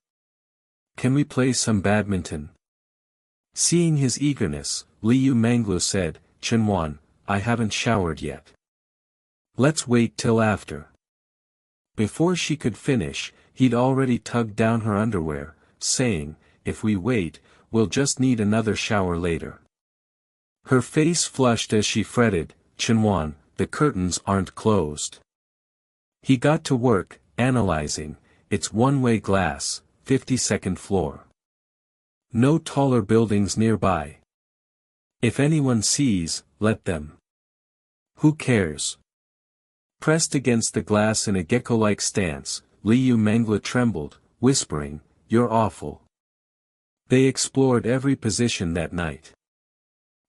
Can we play some badminton? Seeing his eagerness, Liu Manglu said, Shen Yuan, I haven't showered yet. Let's wait till after. Before she could finish, he'd already tugged down her underwear, saying, if we wait, we'll just need another shower later. Her face flushed as she fretted, Shen Yuan, the curtains aren't closed. He got to work, analyzing, it's one-way glass, 52nd floor. No taller buildings nearby. If anyone sees, let them. Who cares? Pressed against the glass in a gecko-like stance, Liu Mangla trembled, whispering, you're awful. They explored every position that night.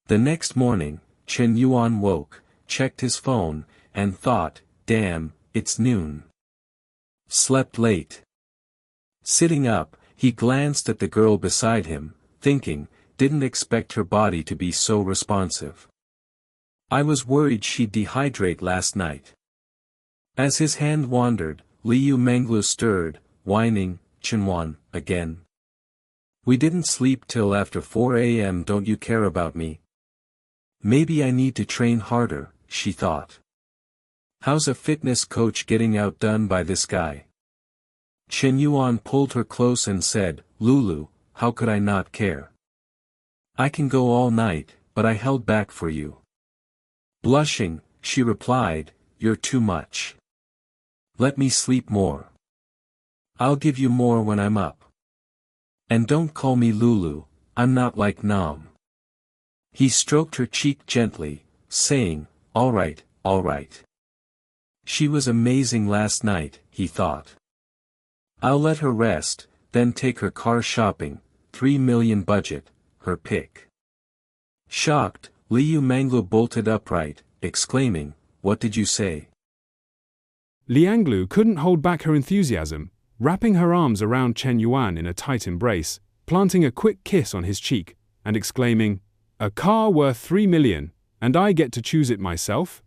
The next morning, Shen Yuan woke, checked his phone, and thought, damn, it's noon. Slept late. Sitting up, he glanced at the girl beside him, thinking, didn't expect her body to be so responsive. I was worried she'd dehydrate last night. As his hand wandered, Liu Manglu stirred, whining, Shen Yuan, again. We didn't sleep till after 4 a.m. Don't you care about me? Maybe I need to train harder, she thought. How's a fitness coach getting outdone by this guy? Shen Yuan pulled her close and said, Lulu, how could I not care? I can go all night, but I held back for you. Blushing, she replied, you're too much. Let me sleep more. I'll give you more when I'm up. And don't call me Lulu, I'm not like Nam. He stroked her cheek gently, saying, all right, all right. She was amazing last night, he thought. I'll let her rest, then take her car shopping, 3 million budget, her pick. Shocked, Liu Manglu bolted upright, exclaiming, what did you say? Lianglu couldn't hold back her enthusiasm, wrapping her arms around Shen Yuan in a tight embrace, planting a quick kiss on his cheek, and exclaiming, a car worth 3 million, and I get to choose it myself?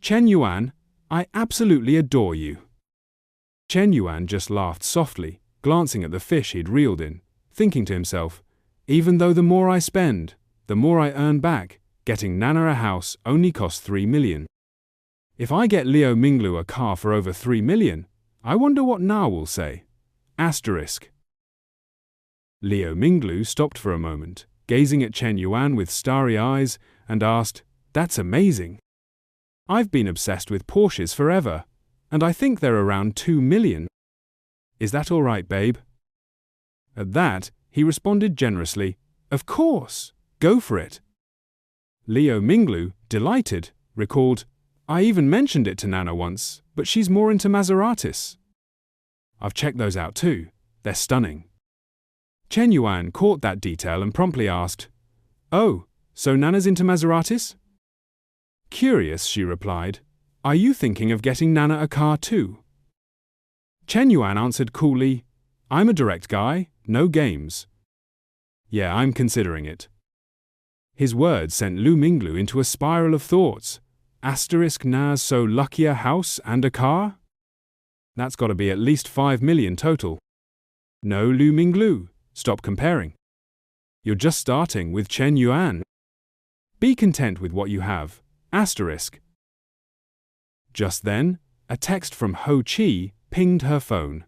Shen Yuan, I absolutely adore you. Shen Yuan just laughed softly, glancing at the fish he'd reeled in, thinking to himself, even though the more I spend, the more I earn back, getting Nana a house only costs 3 million. If I get Liu Minglu a car for over 3 million, I wonder what Na will say. Asterisk. Liu Minglu stopped for a moment, gazing at Shen Yuan with starry eyes, and asked, that's amazing. I've been obsessed with Porsches forever, and I think they're around 2 million. Is that all right, babe? At that, he responded generously, of course, go for it. Liu Minglu, delighted, recalled, I even mentioned it to Nana once, but she's more into Maseratis. I've checked those out too, they're stunning. Shen Yuan caught that detail and promptly asked, oh, so Nana's into Maseratis? Curious, she replied, are you thinking of getting Nana a car too? Shen Yuan answered coolly, I'm a direct guy, no games. Yeah, I'm considering it. His words sent Liu Minglu into a spiral of thoughts. Asterisk Na's so lucky a house and a car? That's got to be at least 5 million total. No, Liu Minglu, stop comparing. You're just starting with Shen Yuan. Be content with what you have. Asterisk. Just then, a text from Ho Chi pinged her phone.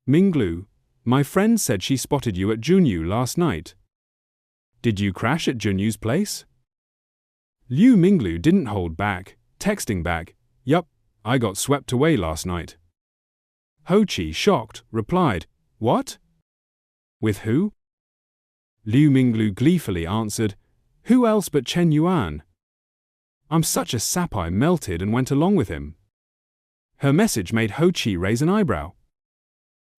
Minglu, my friend said she spotted you at Junyu last night. Did you crash at Junyu's place? Liu Minglu didn't hold back, texting back, yup, I got swept away last night. Ho Chi, shocked, replied, what? With who? Liu Minglu gleefully answered, who else but Shen Yuan? I'm such a sap I melted and went along with him. Her message made Ho Chi raise an eyebrow.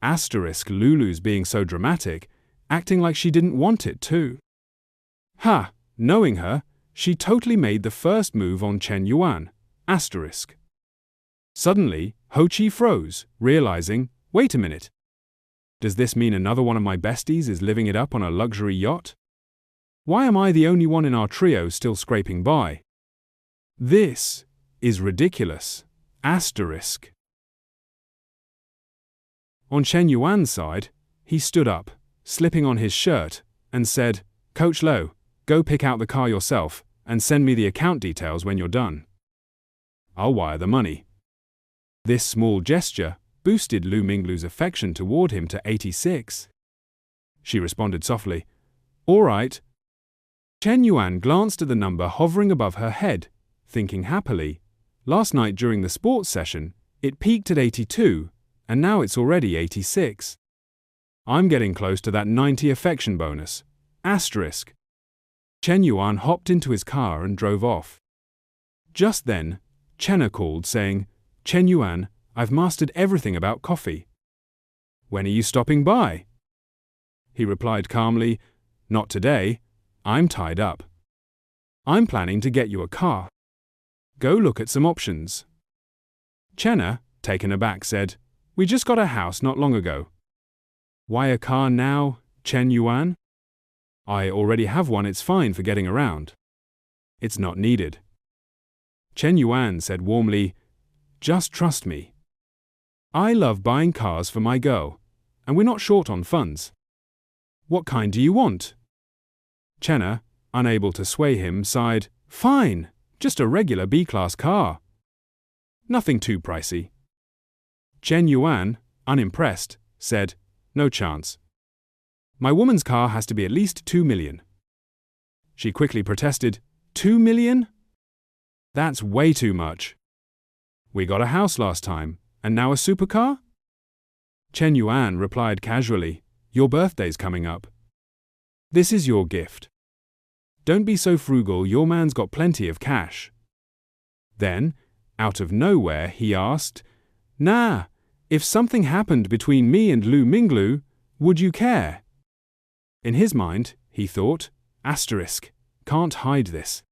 Asterisk Lulu's being so dramatic, acting like she didn't want it too. Ha, knowing her, she totally made the first move on Shen Yuan. Asterisk. Suddenly, Ho Chi froze, realizing, wait a minute. Does this mean another one of my besties is living it up on a luxury yacht? Why am I the only one in our trio still scraping by? This is ridiculous. Asterisk. On Shen Yuan's side, he stood up, slipping on his shirt, and said, "Coach Lo, go pick out the car yourself and send me the account details when you're done. I'll wire the money." This small gesture boosted Lu Minglu's affection toward him to 86. She responded softly, "All right." Shen Yuan glanced at the number hovering above her head, thinking happily, last night during the sports session, it peaked at 82, and now it's already 86. I'm getting close to that 90 affection bonus. Asterisk. Shen Yuan hopped into his car and drove off. Just then, Chenna called saying, "Shen Yuan, I've mastered everything about coffee. When are you stopping by?" He replied calmly, "Not today. I'm tied up. I'm planning to get you a car. Go look at some options." Chenna, taken aback, said, "We just got a house not long ago." "Why a car now, Shen Yuan?" "I already have one, it's fine for getting around." "It's not needed." Shen Yuan said warmly, "Just trust me. I love buying cars for my girl, and we're not short on funds." "What kind do you want?" Chenna, unable to sway him, sighed, "Fine, just a regular B-class car. Nothing too pricey." Shen Yuan, unimpressed, said, "No chance. My woman's car has to be at least 2 million. She quickly protested, 2 million? That's way too much. We got a house last time, and now a supercar?" Shen Yuan replied casually, "Your birthday's coming up. This is your gift. Don't be so frugal, your man's got plenty of cash." Then, out of nowhere, he asked, "Nah, if something happened between me and Lu Minglu, would you care?" In his mind, he thought, asterisk, can't hide this.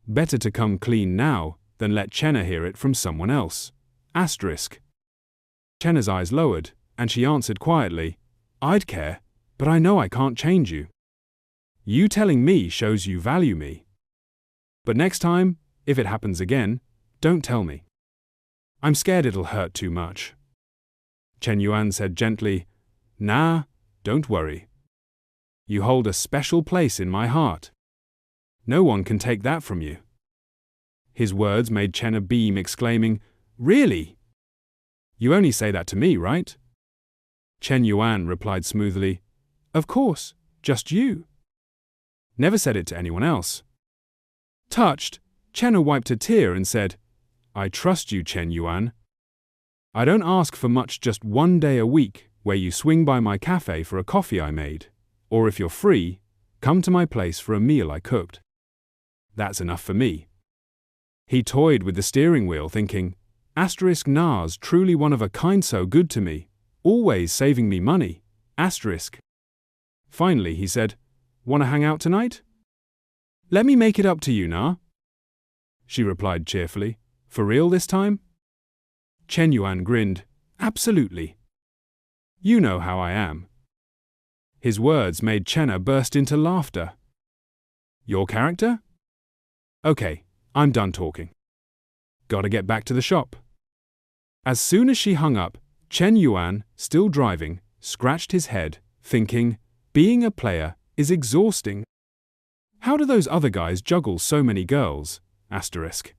Better to come clean now than let Chenna hear it from someone else. Asterisk. Chenna's eyes lowered, and she answered quietly, "I'd care, but I know I can't change you. You telling me shows you value me. But next time, if it happens again, don't tell me. I'm scared it'll hurt too much." Shen Yuan said gently, "Nah, don't worry. You hold a special place in my heart. No one can take that from you." His words made Chenna beam, exclaiming, "Really? You only say that to me, right?" Shen Yuan replied smoothly, "Of course, just you. Never said it to anyone else." Touched, Chenna wiped a tear and said, "I trust you, Shen Yuan. I don't ask for much, just 1 day a week where you swing by my cafe for a coffee I made, or if you're free, come to my place for a meal I cooked. That's enough for me." He toyed with the steering wheel, thinking, asterisk, Na's truly one of a kind, so good to me, always saving me money, asterisk. Finally, he said, "Want to hang out tonight?" "Let me make it up to you, Na." She replied cheerfully, "For real this time?" Shen Yuan grinned, "Absolutely. You know how I am." His words made Chenna burst into laughter. "Your character? Okay, I'm done talking. Gotta get back to the shop." As soon as she hung up, Shen Yuan, still driving, scratched his head, thinking, being a player is exhausting. How do those other guys juggle so many girls? Asterisk.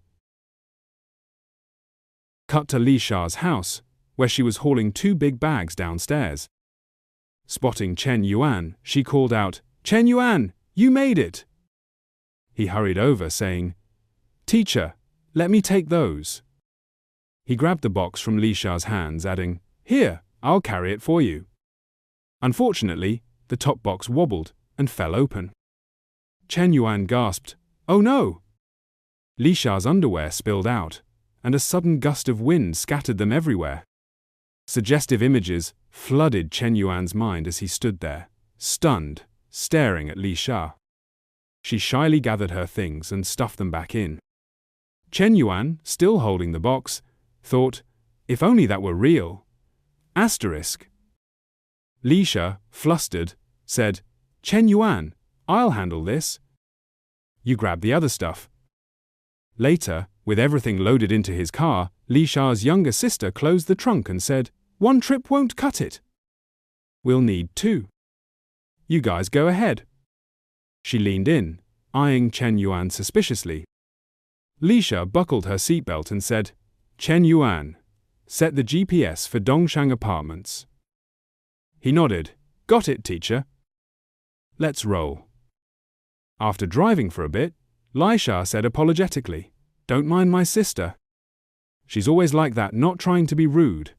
Cut to Li Sha's house, where she was hauling 2 big bags downstairs. Spotting Shen Yuan, she called out, "Shen Yuan, you made it!" He hurried over, saying, "Teacher, let me take those." He grabbed the box from Li Sha's hands, adding, "Here, I'll carry it for you." Unfortunately, the top box wobbled and fell open. Shen Yuan gasped, "Oh no!" Li Sha's underwear spilled out, and a sudden gust of wind scattered them everywhere. Suggestive images flooded Shen Yuan's mind as he stood there, stunned, staring at Li Sha. She shyly gathered her things and stuffed them back in. Shen Yuan, still holding the box, thought, if only that were real. Asterisk. Li Sha, flustered, said, "Shen Yuan, I'll handle this. You grab the other stuff." Later, with everything loaded into his car, Li Sha's younger sister closed the trunk and said, One trip won't cut it. We'll need two. You guys go ahead. She leaned in, eyeing Shen Yuan suspiciously. Lisha buckled her seatbelt and said, Shen Yuan, set the GPS for Dongshang Apartments. He nodded. Got it, teacher. Let's roll. After driving for a bit, Lisha said apologetically, Don't mind my sister. She's always like that, not trying to be rude.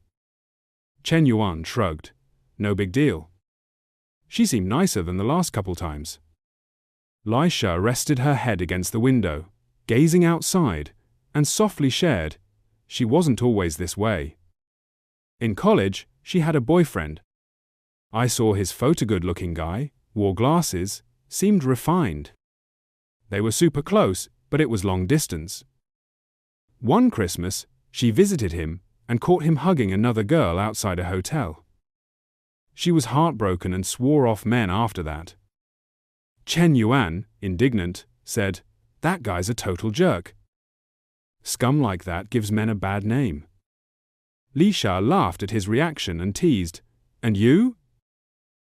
Shen Yuan shrugged. No big deal. She seemed nicer than the last couple times. Lisha rested her head against the window, gazing outside, and softly shared, she wasn't always this way. In college, she had a boyfriend. I saw his photo-good-looking guy, wore glasses, seemed refined. They were super close, but it was long distance. One Christmas, she visited him and caught him hugging another girl outside a hotel. She was heartbroken and swore off men after that. Shen Yuan, indignant, said, That guy's a total jerk. Scum like that gives men a bad name. Lisha laughed at his reaction and teased, And you?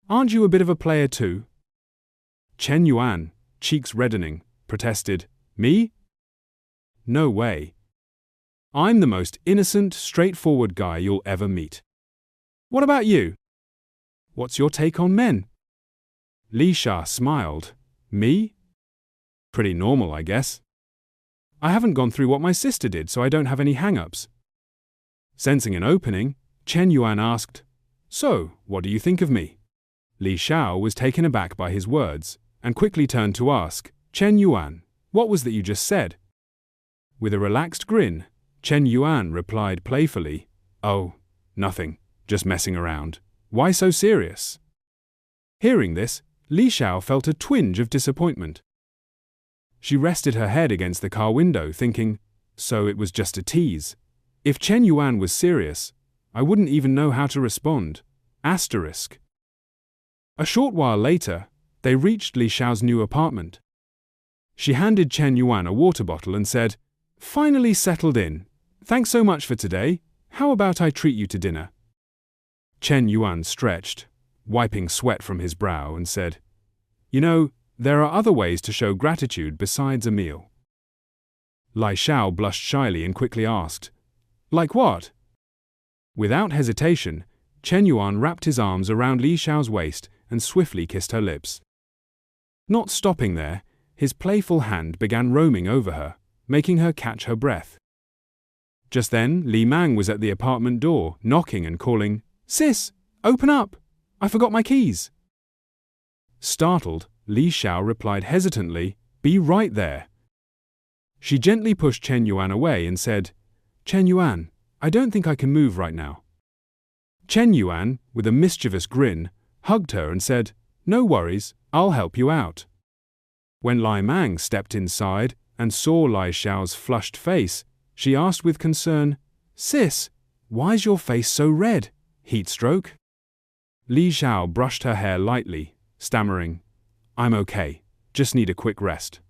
Aren't you a bit of a player too? Shen Yuan, cheeks reddening, protested, Me? No way. I'm the most innocent, straightforward guy you'll ever meet. What about you? What's your take on men? Lisha smiled. Me? Pretty normal, I guess. I haven't gone through what my sister did, so I don't have any hang-ups. Sensing an opening, Shen Yuan asked, So, what do you think of me? Li Shao was taken aback by his words, and quickly turned to ask, Shen Yuan, what was that you just said? With a relaxed grin, Shen Yuan replied playfully, Oh, nothing, just messing around. Why so serious? Hearing this, Li Shao felt a twinge of disappointment. She rested her head against the car window, thinking, So it was just a tease. If Shen Yuan was serious, I wouldn't even know how to respond. Asterisk. A short while later, they reached Li Shao's new apartment. She handed Shen Yuan a water bottle and said, Finally settled in. Thanks so much for today. How about I treat you to dinner? Shen Yuan stretched, wiping sweat from his brow, and said, You know, there are other ways to show gratitude besides a meal. Li Shao blushed shyly and quickly asked, Like what? Without hesitation, Shen Yuan wrapped his arms around Li Shao's waist and swiftly kissed her lips. Not stopping there, his playful hand began roaming over her, making her catch her breath. Just then, Li Mang was at the apartment door, knocking and calling, Sis, open up! I forgot my keys. Startled, Li Shao replied hesitantly, Be right there. She gently pushed Shen Yuan away and said, Shen Yuan, I don't think I can move right now. Shen Yuan, with a mischievous grin, hugged her and said, No worries, I'll help you out. When Li Mang stepped inside and saw Li Shao's flushed face, she asked with concern, Sis, why's your face so red? Heat stroke? Li Shao brushed her hair lightly, stammering, I'm okay, just need a quick rest.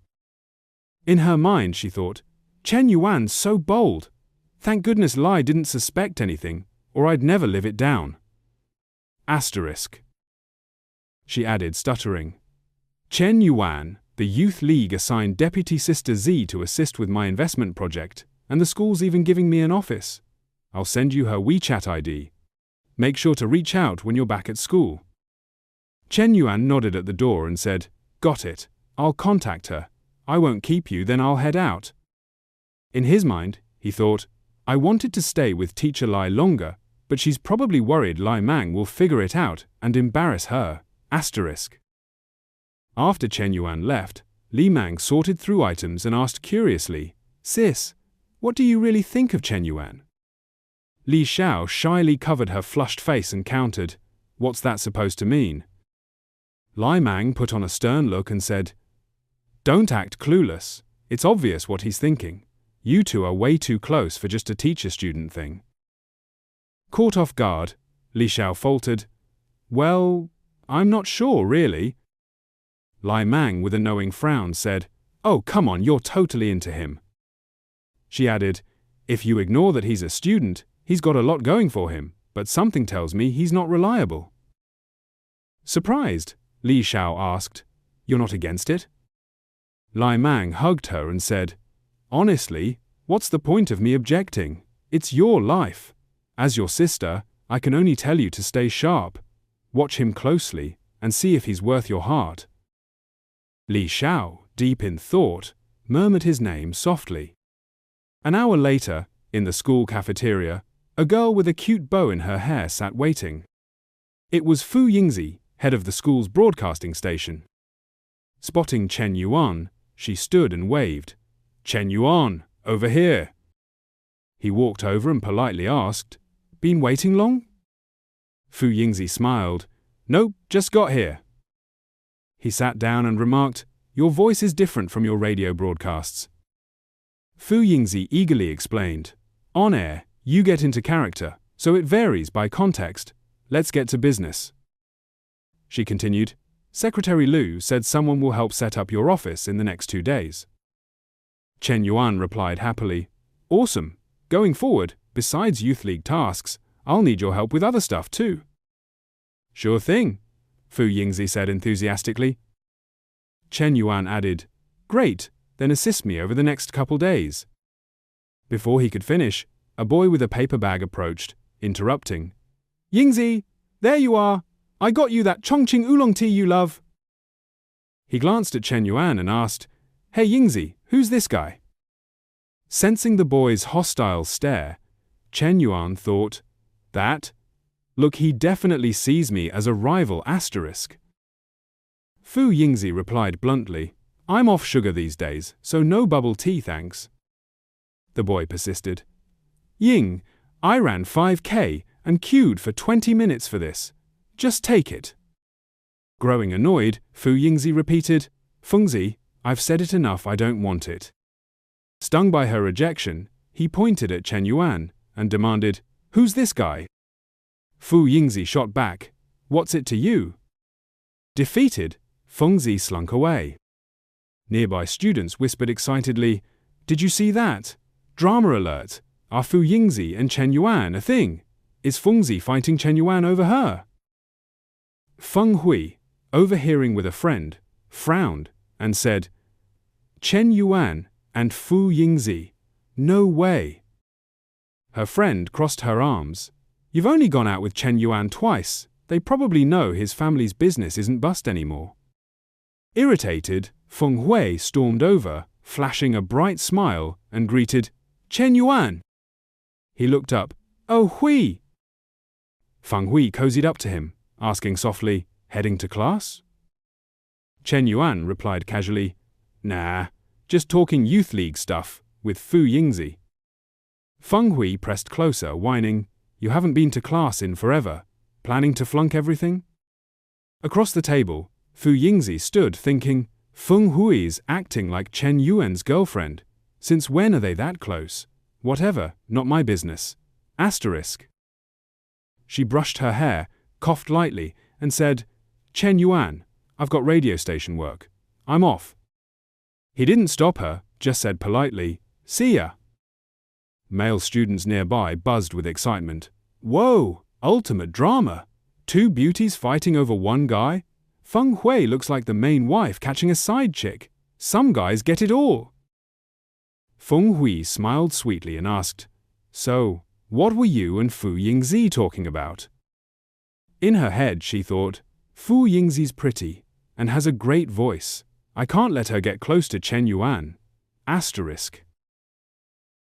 In her mind, she thought, Shen Yuan's so bold. Thank goodness Li didn't suspect anything, or I'd never live it down. Asterisk. She added, stuttering, Shen Yuan, the Youth League assigned Deputy Sister Z to assist with my investment project, and the school's even giving me an office. I'll send you her WeChat ID. Make sure to reach out when you're back at school. Shen Yuan nodded at the door and said, Got it, I'll contact her. I won't keep you, then I'll head out. In his mind, he thought, I wanted to stay with Teacher Li longer, but she's probably worried Li Mang will figure it out and embarrass her. Asterisk. After Shen Yuan left, Li Mang sorted through items and asked curiously, Sis, what do you really think of Shen Yuan? Li Shao shyly covered her flushed face and countered, What's that supposed to mean? Li Mang put on a stern look and said, Don't act clueless. It's obvious what he's thinking. You two are way too close for just a teacher-student thing. Caught off guard, Li Shao faltered, Well, I'm not sure, really. Li Mang, with a knowing frown, said, Oh, come on, you're totally into him. She added, If you ignore that he's a student, he's got a lot going for him. but something tells me he's not reliable. Surprised, Li Xiao asked, "You're not against it?" Lai Mang hugged her and said, "Honestly, what's the point of me objecting? It's your life. As your sister, I can only tell you to stay sharp. Watch him closely and see if he's worth your heart." Li Xiao, deep in thought, murmured his name softly. An hour later, in the school cafeteria, a girl with a cute bow in her hair sat waiting. It was Fu Yingzi, head of the school's broadcasting station. Spotting Shen Yuan, she stood and waved. "Shen Yuan, over here." He walked over and politely asked, "Been waiting long?" Fu Yingzi smiled. "Nope, just got here." He sat down and remarked, "Your voice is different from your radio broadcasts." Fu Yingzi eagerly explained, "On air, you get into character, so it varies by context. Let's get to business." She continued, "Secretary Liu said someone will help set up your office in the next 2 days." Shen Yuan replied happily, "Awesome. Going forward, besides Youth League tasks, I'll need your help with other stuff too." "Sure thing," Fu Yingzi said enthusiastically. Shen Yuan added, "Great, then assist me over the next couple days." Before he could finish, a boy with a paper bag approached, interrupting, "Yingzi, there you are. I got you that Chongqing oolong tea you love." He glanced at Shen Yuan and asked, "Hey Yingzi, who's this guy?" Sensing the boy's hostile stare, Shen Yuan thought, Look, he definitely sees me as a rival asterisk." Fu Yingzi replied bluntly, "I'm off sugar these days, so no bubble tea thanks." The boy persisted, "Ying, I ran 5K and queued for 20 minutes for this. Just take it." Growing annoyed, Fu Yingzi repeated, "Fengzi, I've said it enough, I don't want it." Stung by her rejection, he pointed at Shen Yuan and demanded, "Who's this guy?" Fu Yingzi shot back, "What's it to you?" Defeated, Fengzi slunk away. Nearby students whispered excitedly, "Did you see that? Drama alert! Are Fu Yingzi and Shen Yuan a thing? Is Fengzi fighting Shen Yuan over her?" Feng Hui, overhearing with a friend, frowned and said, "Shen Yuan and Fu Yingzi? No way." Her friend crossed her arms. "You've only gone out with Shen Yuan twice. They probably know his family's business isn't bust anymore." Irritated, Feng Hui stormed over, flashing a bright smile, and greeted, "Shen Yuan." He looked up. "Oh, Hui." Feng Hui cozied up to him, asking softly, "Heading to class?" Shen Yuan replied casually, "Nah, just talking Youth League stuff with Fu Yingzi." Feng Hui pressed closer, whining, "You haven't been to class in forever. Planning to flunk everything?" Across the table, Fu Yingzi stood thinking, Feng Hui's acting like Shen Yuan's girlfriend. Since when are they that close? Whatever, not my business. Asterisk. She brushed her hair, coughed lightly, and said, "Shen Yuan, I've got radio station work. I'm off." He didn't stop her, just said politely, "See ya." Male students nearby buzzed with excitement. "Whoa, ultimate drama. 2 beauties fighting over one guy? Feng Hui looks like the main wife catching a side chick. Some guys get it all." Feng Hui smiled sweetly and asked, "So, what were you and Fu Yingzi talking about?" In her head, she thought, "Fu Yingzi's pretty and has a great voice. I can't let her get close to Shen Yuan. Asterisk."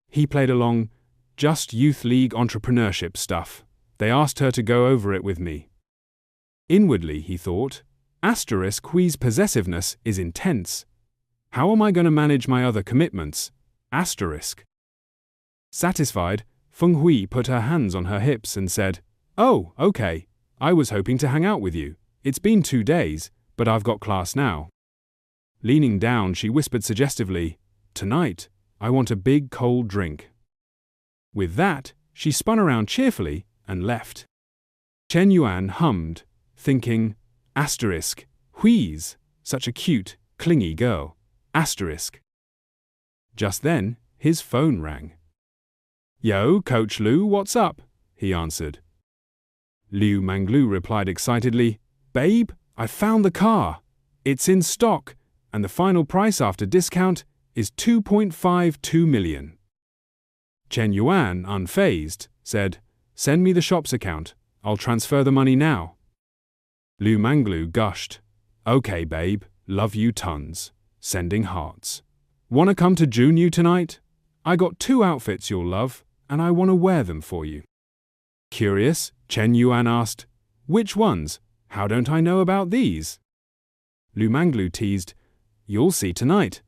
He played along, "Just Youth League entrepreneurship stuff. They asked her to go over it with me." Inwardly, he thought, Asterisk Hui's possessiveness is intense. How am I going to manage my other commitments? Asterisk. Satisfied, Feng Hui put her hands on her hips and said, "Oh, okay. I was hoping to hang out with you. It's been 2 days, but I've got class now." Leaning down, she whispered suggestively, "Tonight, I want a big cold drink." With that, she spun around cheerfully and left. Shen Yuan hummed, thinking, Asterisk, Hui's, such a cute, clingy girl. Asterisk. Just then, his phone rang. "Yo, Coach Liu, what's up?" he answered. Liu Manglu replied excitedly, "Babe, I found the car. It's in stock, and the final price after discount is 2.52 million. Chen Yuan, unfazed, said, "Send me the shop's account. I'll transfer the money now." Liu Manglu gushed, "Okay, babe, love you tons. Sending hearts. Wanna come to Junyu tonight? I got 2 outfits you'll love, and I wanna wear them for you." Curious, Chen Yuan asked, "Which ones? How don't I know about these?" Liu Manglu teased, "You'll see tonight."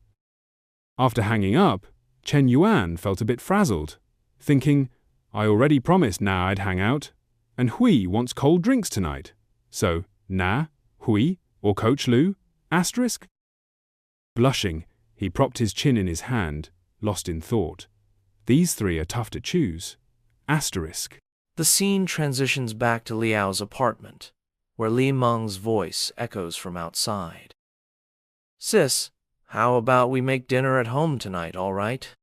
After hanging up, Chen Yuan felt a bit frazzled, thinking, "I already promised Na I'd hang out, and Hui wants cold drinks tonight. So, Na, Hui, or Coach Liu? Asterisk?" Blushing, he propped his chin in his hand, lost in thought. These 3 are tough to choose. Asterisk. The scene transitions back to Liao's apartment, where Li Meng's voice echoes from outside. "Sis, how about we make dinner at home tonight, all right?"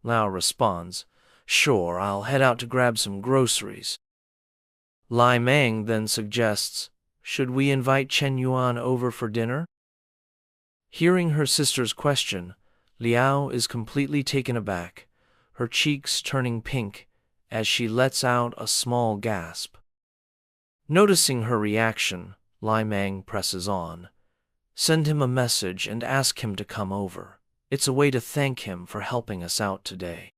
Liao responds, "Sure, I'll head out to grab some groceries." Li Meng then suggests, "Should we invite Chen Yuan over for dinner?" Hearing her sister's question, Liao is completely taken aback, her cheeks turning pink as she lets out a small gasp. Noticing her reaction, Li Meng presses on. "Send him a message and ask him to come over. It's a way to thank him for helping us out today."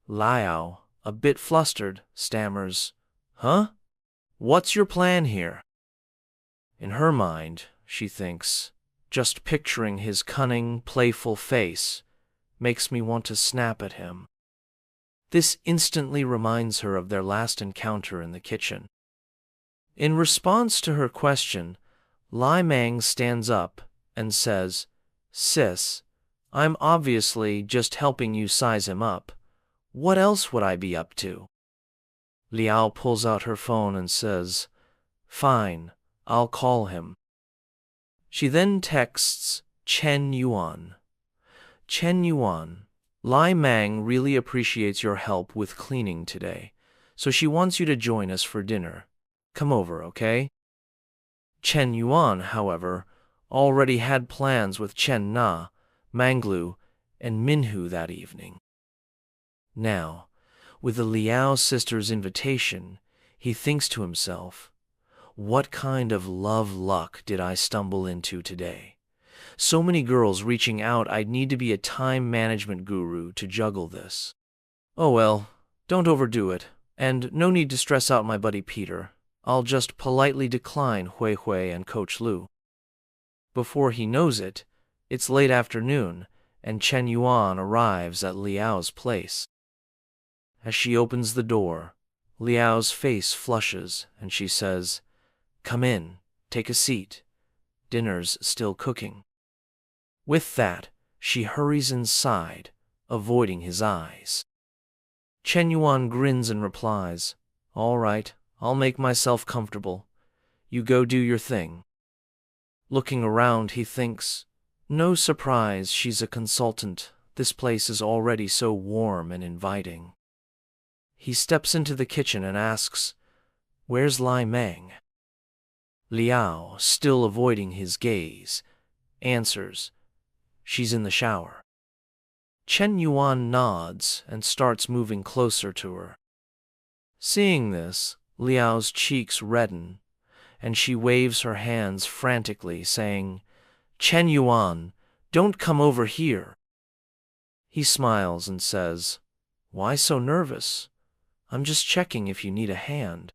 Liao, a bit flustered, stammers, "Huh? What's your plan here?" In her mind, she thinks, "Just picturing his cunning, playful face makes me want to snap at him." This instantly reminds her of their last encounter in the kitchen. In response to her question, Li Meng stands up and says, "Sis, I'm obviously just helping you size him up. What else would I be up to?" Liao pulls out her phone and says, "Fine, I'll call him." She then texts Chen Yuan. "Chen Yuan, Li Meng really appreciates your help with cleaning today, so she wants you to join us for dinner. Come over, okay?" Chen Yuan, however, already had plans with Chen Na, Manglu, and Minhu that evening. Now, with the Liao sisters' invitation, he thinks to himself, "What kind of love luck did I stumble into today? So many girls reaching out, I'd need to be a time management guru to juggle this. Oh well, don't overdo it, and no need to stress out my buddy Peter. I'll just politely decline Hui Hui and Coach Liu." Before he knows it, it's late afternoon, and Chen Yuan arrives at Liao's place. As she opens the door, Liao's face flushes, and she says, "Come in, take a seat. Dinner's still cooking." With that, she hurries inside, avoiding his eyes. Chen Yuan grins and replies, "All right, I'll make myself comfortable. You go do your thing." Looking around, he thinks, "No surprise she's a consultant. This place is already so warm and inviting." He steps into the kitchen and asks, "Where's Li Meng?" Liao, still avoiding his gaze, answers, "She's in the shower." Chen Yuan nods and starts moving closer to her. Seeing this, Liao's cheeks redden, and she waves her hands frantically, saying, "Chen Yuan, don't come over here." He smiles and says, "Why so nervous? I'm just checking if you need a hand."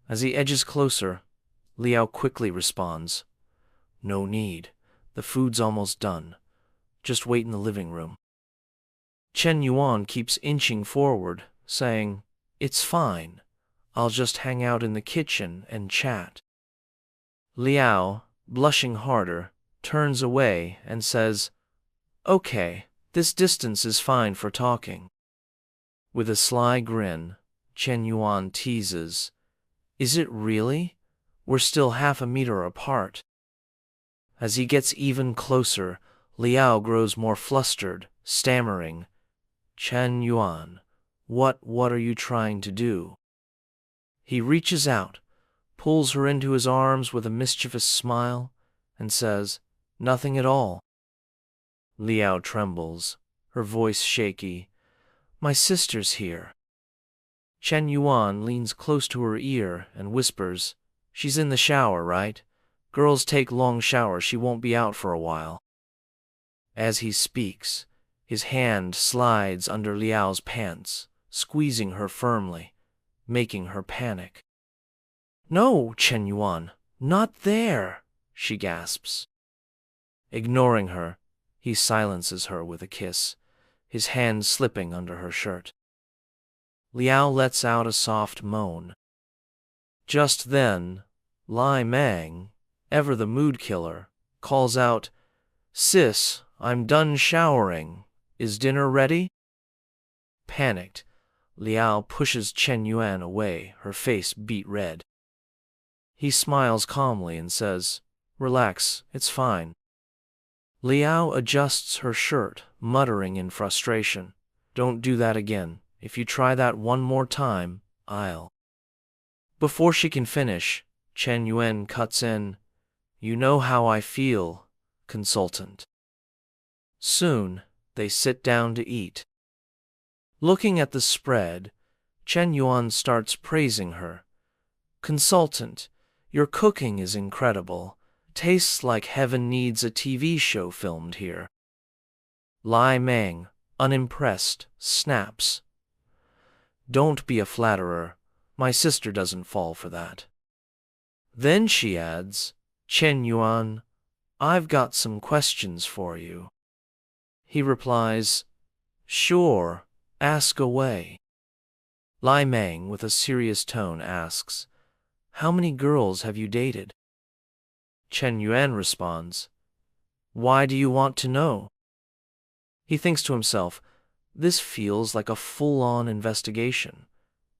As he edges closer, Liao quickly responds, "No need. The food's almost done. Just wait in the living room." Chen Yuan keeps inching forward, saying, "It's fine. I'll just hang out in the kitchen and chat." Liao, blushing harder, turns away and says, "Okay, this distance is fine for talking." With a sly grin, Chen Yuan teases, "Is it really? We're still half a meter apart." As he gets even closer, Liao grows more flustered, stammering, "Chen Yuan, what are you trying to do?" He reaches out, pulls her into his arms with a mischievous smile, and says, "Nothing at all." Liao trembles, her voice shaky. "My sister's here." Shen Yuan leans close to her ear and whispers, "She's in the shower, right? Girls take long showers, she won't be out for a while." As he speaks, his hand slides under Liao's pants, squeezing her firmly, making her panic. "No, Chen Yuan, not there," she gasps. Ignoring her, he silences her with a kiss, his hand slipping under her shirt. Liao lets out a soft moan. Just then, Lai Mang, ever the mood killer, calls out, "Sis, I'm done showering. Is dinner ready?" Panicked, Liao pushes Chen Yuan away, her face beet red. He smiles calmly and says, "Relax, it's fine." Liao adjusts her shirt, muttering in frustration, "Don't do that again. If you try that one more time, I'll..." Before she can finish, Chen Yuan cuts in, "You know how I feel, consultant." Soon, they sit down to eat. Looking at the spread, Chen Yuan starts praising her. "Consultant, your cooking is incredible. Tastes like heaven needs a TV show filmed here." Lai Mang, unimpressed, snaps, "Don't be a flatterer. My sister doesn't fall for that." Then she adds, "Chen Yuan, I've got some questions for you." He replies, "Sure, ask away." Lai Mang, with a serious tone, asks, "How many girls have you dated?" Chen Yuan responds, "Why do you want to know?" He thinks to himself, this feels like a full-on investigation.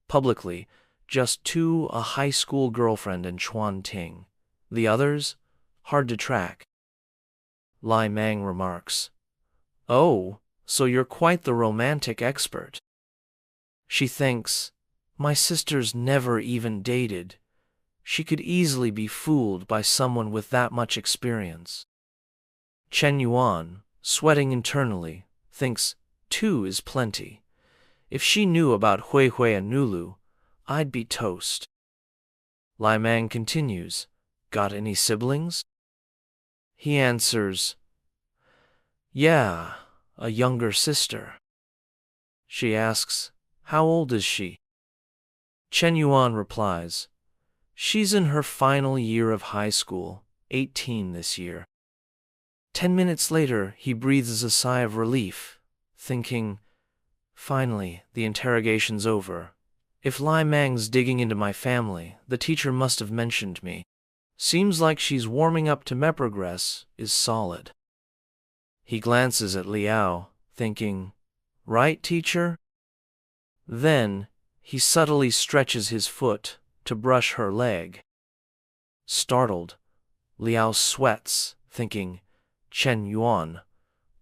Publicly, just two, a high school girlfriend and Chuan Ting. The others, hard to track. Lai Mang remarks, "Oh, so you're quite the romantic expert." She thinks, my sister's never even dated. She could easily be fooled by someone with that much experience. Chen Yuan, sweating internally, thinks 2 is plenty. If she knew about Hui Hui and Nulu, I'd be toast. Lai Mang continues, "Got any siblings?" He answers, "Yeah, a younger sister." She asks, "How old is she?" Chen Yuan replies, "She's in her final year of high school, 18 this year." 10 minutes later, he breathes a sigh of relief, thinking, finally, the interrogation's over. If Lai Mang's digging into my family, the teacher must have mentioned me. Seems like she's warming up to progress is solid. He glances at Liao, thinking, right, teacher? Then, he subtly stretches his foot to brush her leg. Startled, Liao sweats, thinking, Chen Yuan,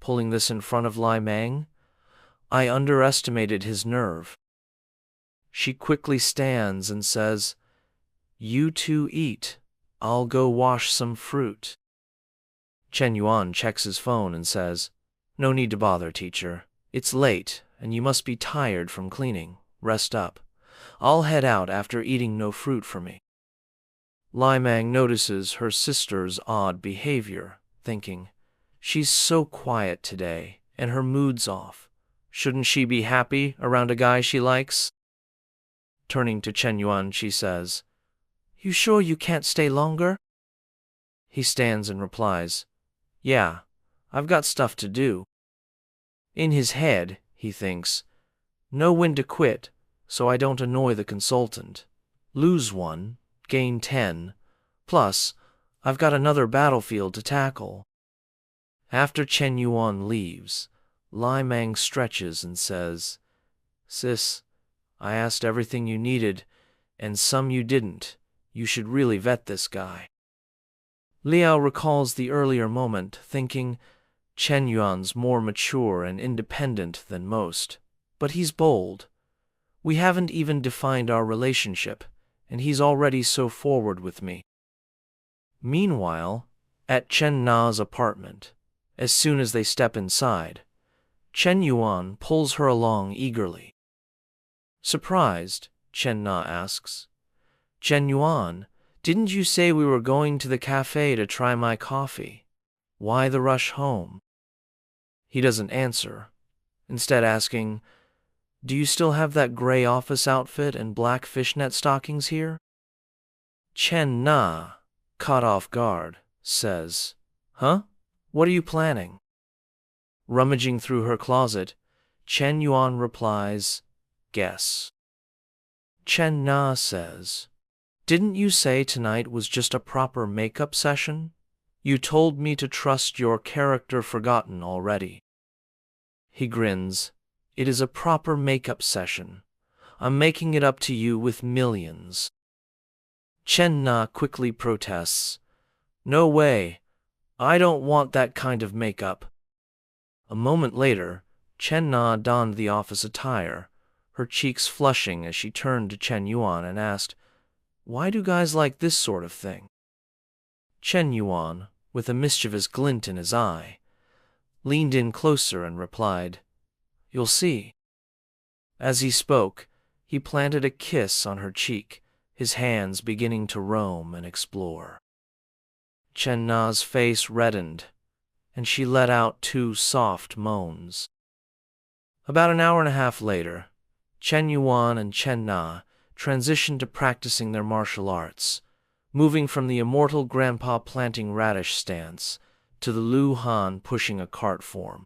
pulling this in front of Lai Mang? I underestimated his nerve. She quickly stands and says, "You two eat. I'll go wash some fruit." Chen Yuan checks his phone and says, "No need to bother, teacher. It's late, and you must be tired from cleaning. Rest up. I'll head out after eating no fruit for me." Lai Mang notices her sister's odd behavior, thinking, she's so quiet today, and her mood's off. Shouldn't she be happy around a guy she likes? Turning to Chen Yuan, she says, "You sure you can't stay longer?" He stands and replies, "Yeah, I've got stuff to do." In his head, he thinks, know when to quit, so I don't annoy the consultant. Lose 1, gain 10. Plus, I've got another battlefield to tackle. After Chen Yuan leaves, Lai Mang stretches and says, "Sis, I asked everything you needed, and some you didn't. You should really vet this guy." Liao recalls the earlier moment, thinking, Chen Yuan's more mature and independent than most, but he's bold. We haven't even defined our relationship, and he's already so forward with me. Meanwhile, at Chen Na's apartment, as soon as they step inside, Shen Yuan pulls her along eagerly. Surprised, Chen Na asks, "Shen Yuan, didn't you say we were going to the cafe to try my coffee? Why the rush home?" He doesn't answer, instead asking, "Do you still have that gray office outfit and black fishnet stockings here?" Chen Na, caught off guard, says, "Huh? What are you planning?" Rummaging through her closet, Chen Yuan replies, "Guess." Chen Na says, "Didn't you say tonight was just a proper makeup session? You told me to trust your character forgotten already." He grins. "It is a proper makeup session. I'm making it up to you with millions." Chen Na quickly protests, "No way. I don't want that kind of makeup." A moment later, Chen Na donned the office attire, her cheeks flushing as she turned to Chen Yuan and asked, "Why do guys like this sort of thing?" Chen Yuan, with a mischievous glint in his eye, leaned in closer and replied, "You'll see." As he spoke, he planted a kiss on her cheek, his hands beginning to roam and explore. Chen Na's face reddened, and she let out 2 soft moans. About an hour and a half later, Chen Yuan and Chen Na transitioned to practicing their martial arts, moving from the immortal grandpa planting radish stance to the Lu Han pushing a cart form.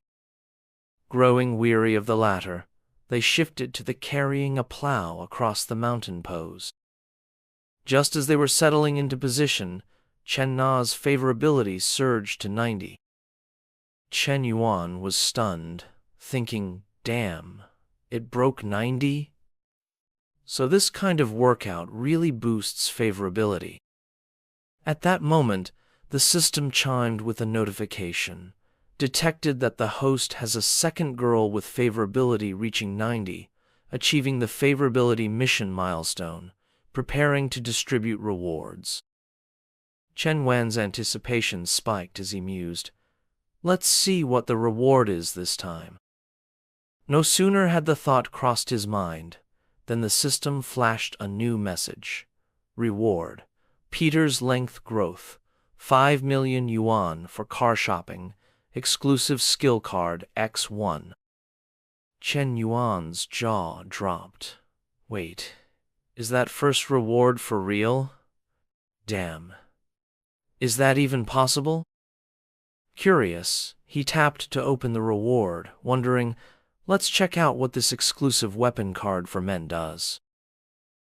Growing weary of the latter, they shifted to the carrying a plow across the mountain pose. Just as they were settling into position, Chen Na's favorability surged to 90. Chen Yuan was stunned, thinking, "Damn, it broke 90? So this kind of workout really boosts favorability." At that moment, the system chimed with a notification, detected that the host has a second girl with favorability reaching 90, achieving the favorability mission milestone, preparing to distribute rewards. Chen Wan's anticipation spiked as he mused, "Let's see what the reward is this time." No sooner had the thought crossed his mind than the system flashed a new message. Reward: Peter's length growth, 5 million yuan for car shopping, exclusive skill card X1. Chen Yuan's jaw dropped. Wait, is that first reward for real? Damn. Is that even possible? Curious, he tapped to open the reward, wondering, let's check out what this exclusive weapon card for men does.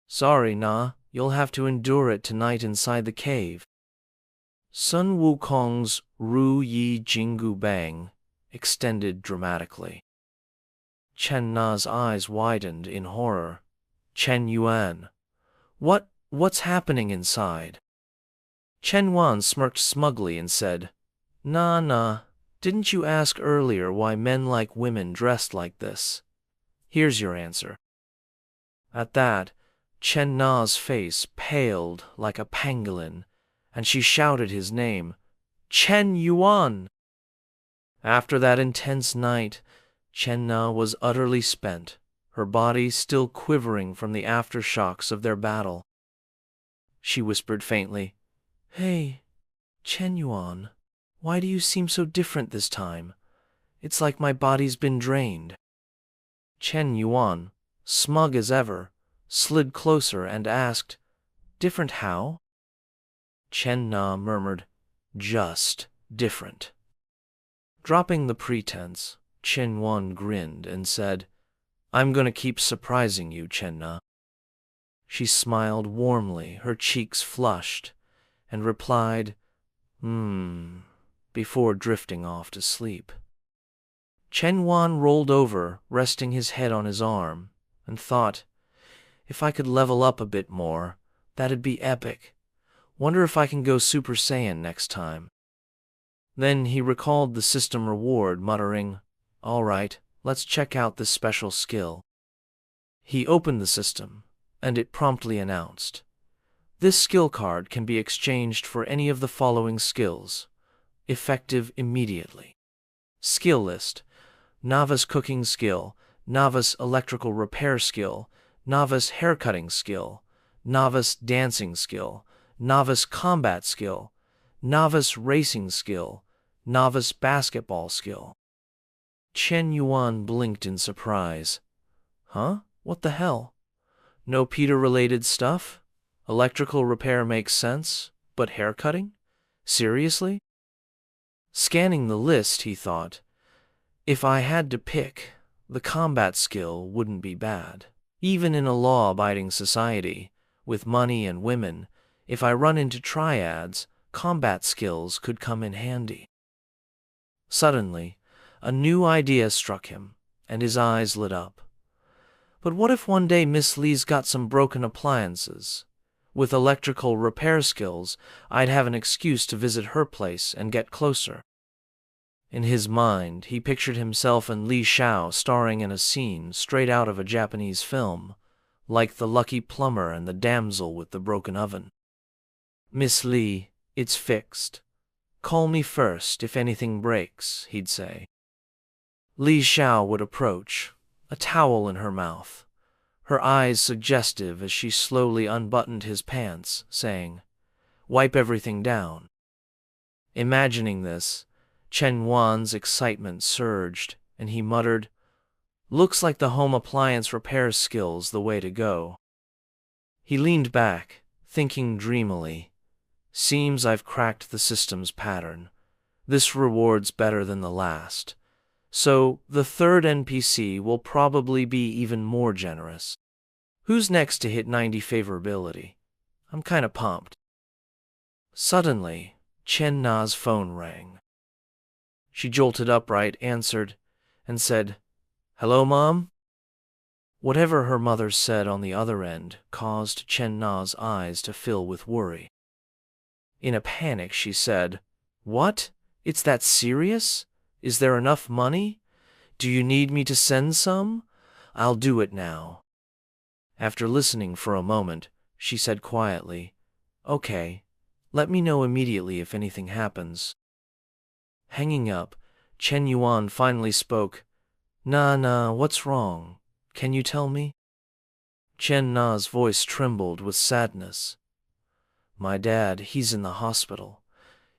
Sorry, Na, you'll have to endure it tonight inside the cave. Sun Wukong's Ru Yi Jingu Bang extended dramatically. Chen Na's eyes widened in horror. Chen Yuan. What's happening inside? Chen Yuan smirked smugly and said, Nah, didn't you ask earlier why men like women dressed like this? Here's your answer. At that, Chen Na's face paled like a pangolin, and she shouted his name, Chen Yuan! After that intense night, Chen Na was utterly spent, her body still quivering from the aftershocks of their battle. She whispered faintly, Hey, Chen Yuan, why do you seem so different this time? It's like my body's been drained. Chen Yuan, smug as ever, slid closer and asked, Different how? Chen Na murmured, Just different. Dropping the pretense, Chen Yuan grinned and said, I'm gonna keep surprising you, Chen Na. She smiled warmly, her cheeks flushed, and replied, before drifting off to sleep. Chen Yuan rolled over, resting his head on his arm, and thought, if I could level up a bit more, that'd be epic. Wonder if I can go Super Saiyan next time. Then he recalled the system reward, muttering, All right, let's check out this special skill. He opened the system, and it promptly announced, This skill card can be exchanged for any of the following skills. Effective immediately. Skill list: novice cooking skill, novice electrical repair skill, novice haircutting skill, novice dancing skill, novice combat skill, novice racing skill, novice basketball skill. Shen Yuan blinked in surprise. Huh? What the hell? No Peter-related stuff? Electrical repair makes sense, but haircutting? Seriously? Scanning the list, he thought, if I had to pick, the combat skill wouldn't be bad. Even in a law-abiding society, with money and women, if I run into triads, combat skills could come in handy. Suddenly, a new idea struck him, and his eyes lit up. But what if one day Miss Lee's got some broken appliances? With electrical repair skills, I'd have an excuse to visit her place and get closer. In his mind, he pictured himself and Li Xiao starring in a scene straight out of a Japanese film, like The Lucky Plumber and the Damsel with the Broken Oven. Miss Li, it's fixed. Call me first if anything breaks, he'd say. Li Xiao would approach, a towel in her mouth, her eyes suggestive as she slowly unbuttoned his pants, saying, "Wipe everything down." Imagining this, Shen Yuan's excitement surged, and he muttered, "Looks like the home appliance repair skill's the way to go." He leaned back, thinking dreamily, "Seems I've cracked the system's pattern. This reward's better than the last. So the third NPC will probably be even more generous. Who's next to hit 90 favorability? I'm kinda pumped." Suddenly, Chen Na's phone rang. She jolted upright, answered, and said, "Hello, Mom?" Whatever her mother said on the other end caused Chen Na's eyes to fill with worry. In a panic, she said, "What? It's that serious? Is there enough money? Do you need me to send some? I'll do it now." After listening for a moment, she said quietly, "Okay, let me know immediately if anything happens." Hanging up, Shen Yuan finally spoke. Nah, what's wrong? Can you tell me?" Chen Na's voice trembled with sadness. "My dad, he's in the hospital.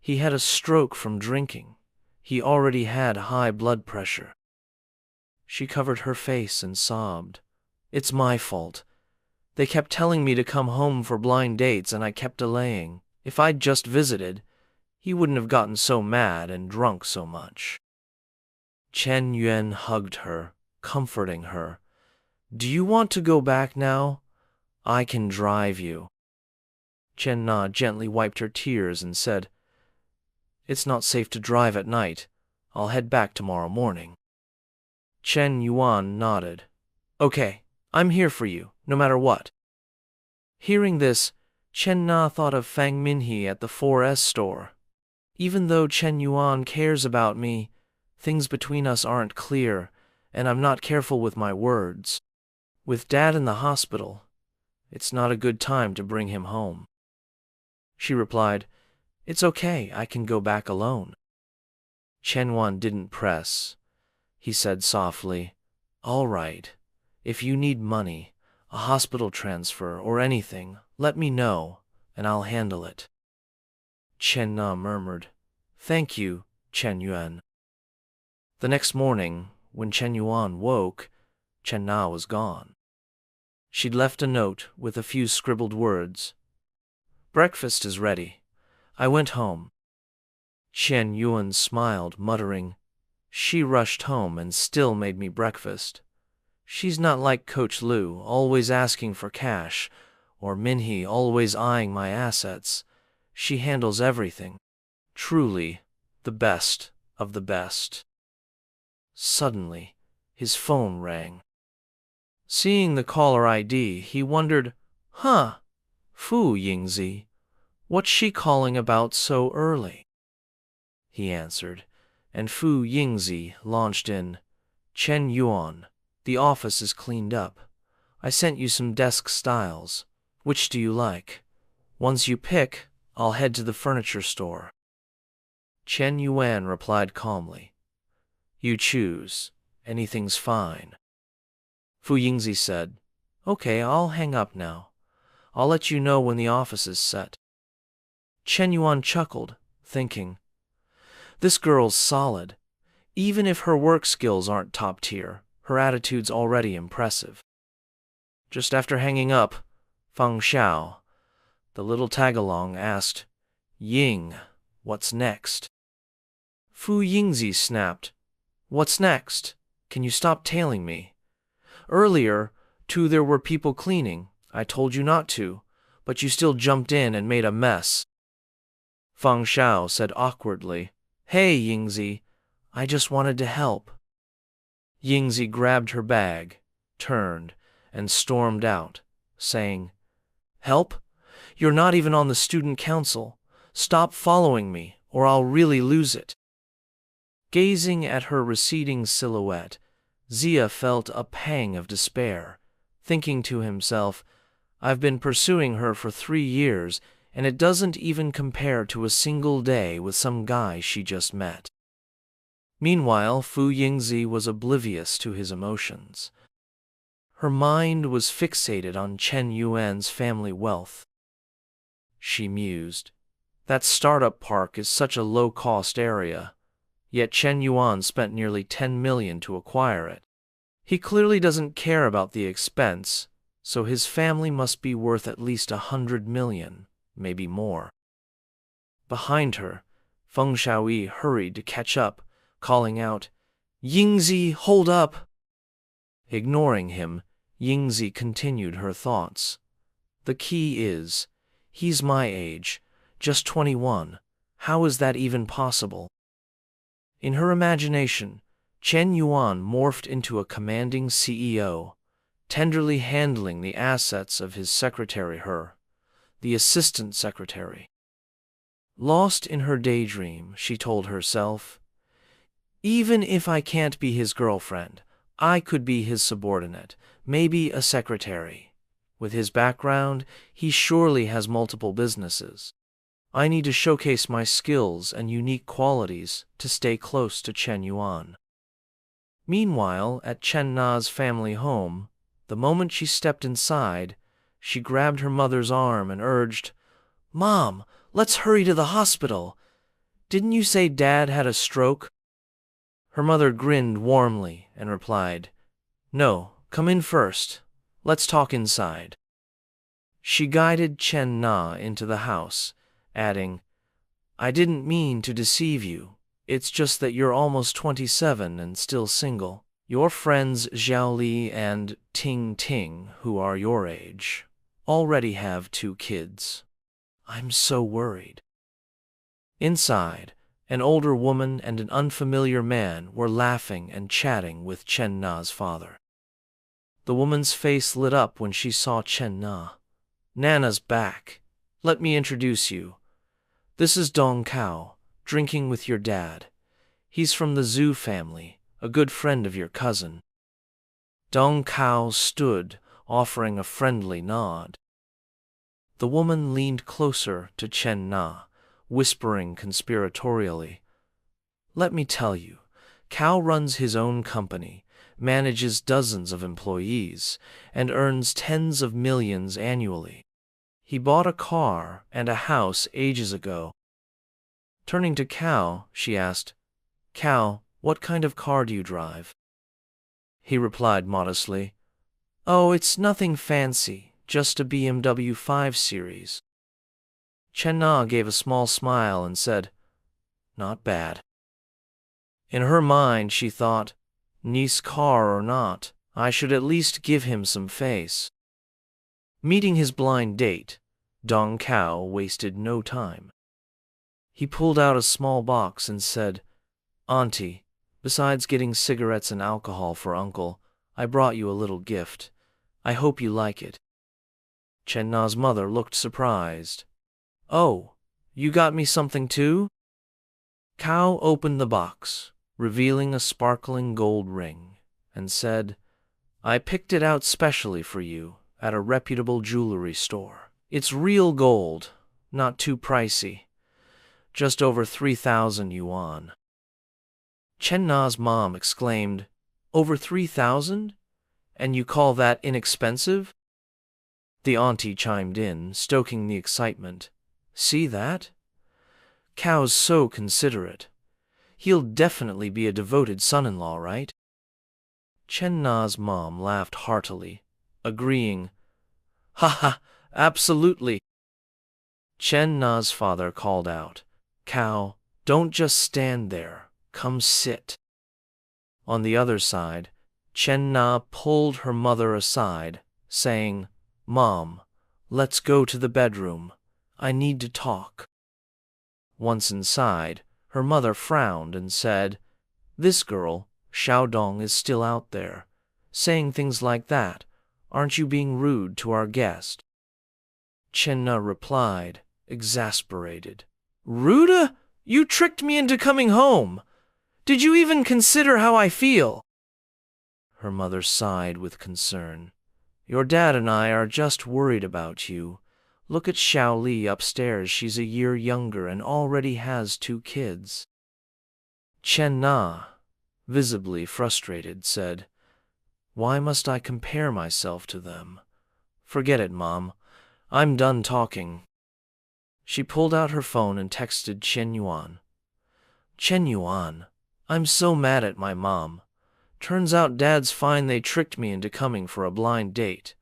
He had a stroke from drinking. He already had high blood pressure." She covered her face and sobbed. "It's my fault. They kept telling me to come home for blind dates and I kept delaying. If I'd just visited, he wouldn't have gotten so mad and drunk so much." Chen Yuan hugged her, comforting her. "Do you want to go back now? I can drive you." Chen Na gently wiped her tears and said, "It's not safe to drive at night. I'll head back tomorrow morning." Chen Yuan nodded. "Okay, I'm here for you, no matter what." Hearing this, Chen Na thought of Fang Minhe at the 4S store. Even though Chen Yuan cares about me, things between us aren't clear, and I'm not careful with my words. With Dad in the hospital, it's not a good time to bring him home. She replied, "It's okay, I can go back alone." Chen Yuan didn't press. He said softly, "All right, if you need money, a hospital transfer, or anything, let me know, and I'll handle it." Chen Na murmured, "Thank you, Chen Yuan." The next morning, when Chen Yuan woke, Chen Na was gone. She'd left a note with a few scribbled words. "Breakfast is ready. I went home." Chen Yuan smiled, muttering, "She rushed home and still made me breakfast. She's not like Coach Lu, always asking for cash, or Minhe always eyeing my assets. She handles everything. Truly, the best of the best." Suddenly, his phone rang. Seeing the caller ID, he wondered, Fu Yingzi, what's she calling about so early?" He answered, and Fu Yingzi launched in, "Chen Yuan, the office is cleaned up. I sent you some desk styles. Which do you like? Once you pick, I'll head to the furniture store. Shen Yuan replied calmly. You choose. Anything's fine. Fu Yingzi said, Okay, I'll hang up now. I'll let you know when the office is set. Shen Yuan chuckled, thinking, This girl's solid. Even if her work skills aren't top tier, her attitude's already impressive. Just after hanging up, Feng Xiao, the little tagalong, asked, Ying, what's next? Fu Yingzi snapped, What's next? Can you stop tailing me? Earlier, too, there were people cleaning. I told you not to, but you still jumped in and made a mess. Feng Xiao said awkwardly, Hey, Yingzi, I just wanted to help. Yingzi grabbed her bag, turned, and stormed out, saying, Help? You're not even on the student council. Stop following me, or I'll really lose it. Gazing at her receding silhouette, Zia felt a pang of despair, thinking to himself, I've been pursuing her for 3 years, and it doesn't even compare to a single day with some guy she just met. Meanwhile, Fu Yingzi was oblivious to his emotions. Her mind was fixated on Shen Yuan's family wealth. She mused, That startup park is such a low-cost area, yet Shen Yuan spent nearly 10 million to acquire it. He clearly doesn't care about the expense, so his family must be worth at least 100 million, maybe more. Behind her, Feng Xiaoyi hurried to catch up, calling out, Yingzi, hold up! Ignoring him, Yingzi continued her thoughts. The key is, he's my age, just 21. How is that even possible? In her imagination, Shen Yuan morphed into a commanding CEO, tenderly handling the assets of his secretary the assistant secretary. Lost in her daydream, she told herself, Even if I can't be his girlfriend, I could be his subordinate, maybe a secretary. With his background, he surely has multiple businesses. I need to showcase my skills and unique qualities to stay close to Shen Yuan. Meanwhile, at Chen Na's family home, the moment she stepped inside, she grabbed her mother's arm and urged, Mom, let's hurry to the hospital. Didn't you say Dad had a stroke? Her mother grinned warmly and replied, No, come in first. Let's talk inside. She guided Chen Na into the house, adding, I didn't mean to deceive you. It's just that you're almost 27 and still single. Your friends Zhao Li and Ting Ting, who are your age, already have 2 kids. I'm so worried. Inside, an older woman and an unfamiliar man were laughing and chatting with Chen Na's father. The woman's face lit up when she saw Chen Na. Nana's back. Let me introduce you. This is Dong Cao, drinking with your dad. He's from the Zhu family, a good friend of your cousin. Dong Cao stood, offering a friendly nod. The woman leaned closer to Chen Na, whispering conspiratorially, Let me tell you, Cao runs his own company, manages dozens of employees, and earns tens of millions annually. He bought a car and a house ages ago. Turning to Cao, she asked, Cao, what kind of car do you drive? He replied modestly, Oh, it's nothing fancy, just a BMW 5 Series. Chen Na gave a small smile and said, Not bad. In her mind, she thought, Nice car or not, I should at least give him some face. Meeting his blind date, Dong Cao wasted no time. He pulled out a small box and said, Auntie, besides getting cigarettes and alcohol for Uncle, I brought you a little gift. I hope you like it. Chen Na's mother looked surprised. Oh, you got me something too? Cao opened the box, revealing a sparkling gold ring, and said, I picked it out specially for you at a reputable jewelry store. It's real gold, not too pricey. Just over 3,000 yuan. Chen Na's mom exclaimed, Over 3,000? And you call that inexpensive? The auntie chimed in, stoking the excitement. See that? Cao's so considerate. He'll definitely be a devoted son-in-law, right? Chen Na's mom laughed heartily, agreeing, Ha ha, absolutely. Chen Na's father called out, Cao, don't just stand there, come sit. On the other side, Chen Na pulled her mother aside, saying, Mom, let's go to the bedroom. I need to talk. Once inside, her mother frowned and said, This girl, Xiaodong, is still out there, saying things like that. Aren't you being rude to our guest? Chen Na replied, exasperated, Rude? You tricked me into coming home. Did you even consider how I feel? Her mother sighed with concern. Your dad and I are just worried about you. Look at Xiao Li upstairs. She's a year younger and already has 2 kids. Chen Na, visibly frustrated, said, Why must I compare myself to them? Forget it, Mom. I'm done talking. She pulled out her phone and texted Shen Yuan. Shen Yuan, I'm so mad at my mom. Turns out Dad's fine. They tricked me into coming for a blind date.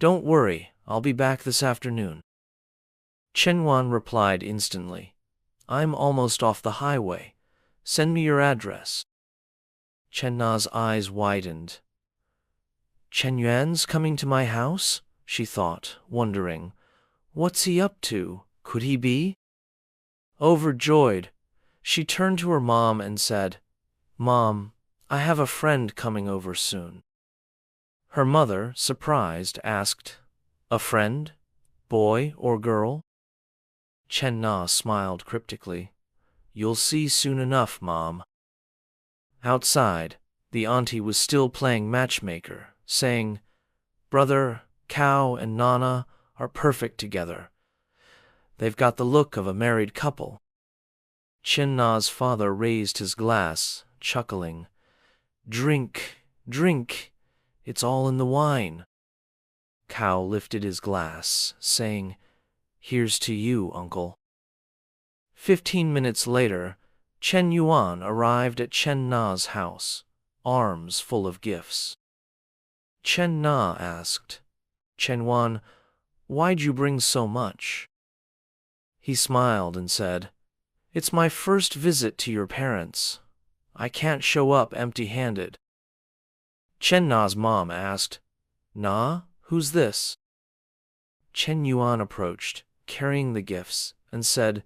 Don't worry, I'll be back this afternoon. Chen Yuan replied instantly, I'm almost off the highway. Send me your address. Chen Na's eyes widened. Chen Yuan's coming to my house? She thought, wondering. What's he up to? Could he be? Overjoyed, she turned to her mom and said, Mom, I have a friend coming over soon. Her mother, surprised, asked, A friend? Boy or girl? Chen Na smiled cryptically. You'll see soon enough, Mom. Outside, the auntie was still playing matchmaker, saying, Brother, Cao and Nana are perfect together. They've got the look of a married couple. Chen Na's father raised his glass, chuckling. Drink, drink, it's all in the wine. Cao lifted his glass, saying, Here's to you, uncle. 15 minutes later, Chen Yuan arrived at Chen Na's house, arms full of gifts. Chen Na asked, Chen Yuan, why'd you bring so much? He smiled and said, It's my first visit to your parents. I can't show up empty-handed. Chen Na's mom asked, Na, who's this? Chen Yuan approached, carrying the gifts, and said,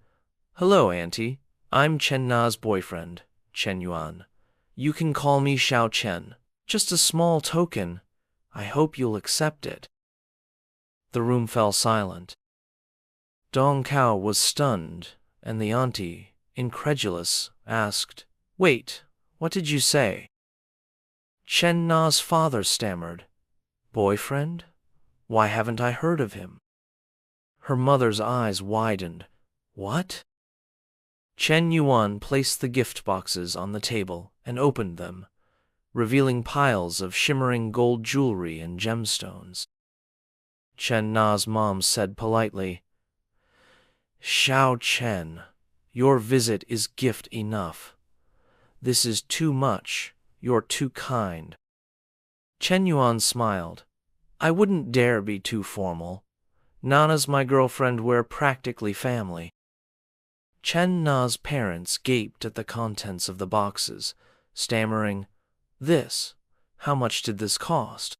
Hello, Auntie. I'm Chen Na's boyfriend, Chen Yuan. You can call me Xiao Chen. Just a small token. I hope you'll accept it. The room fell silent. Dong Cao was stunned, and the auntie, incredulous, asked, Wait, what did you say? Chen Na's father stammered, Boyfriend? Why haven't I heard of him? Her mother's eyes widened. What? Chen Yuan placed the gift boxes on the table and opened them, revealing piles of shimmering gold jewelry and gemstones. Chen Na's mom said politely, Xiao Chen, your visit is gift enough. This is too much. You're too kind. Chen Yuan smiled. I wouldn't dare be too formal. Nana's my girlfriend. We're practically family. Chen Na's parents gaped at the contents of the boxes, stammering, This? How much did this cost?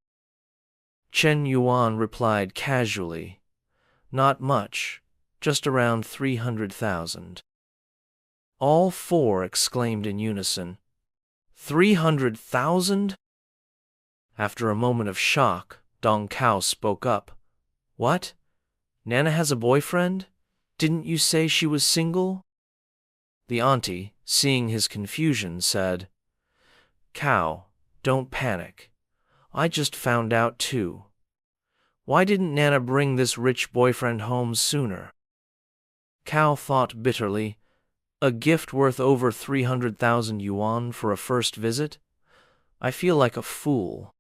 Chen Yuan replied casually, Not much, just around 300,000. All 4 exclaimed in unison, 300,000? After a moment of shock, Dong Cao spoke up. What? Nana has a boyfriend? Didn't you say she was single? The auntie, seeing his confusion, said, Cao, don't panic. I just found out too. Why didn't Nana bring this rich boyfriend home sooner? Cao thought bitterly. A gift worth over 300,000 yuan for a first visit? I feel like a fool.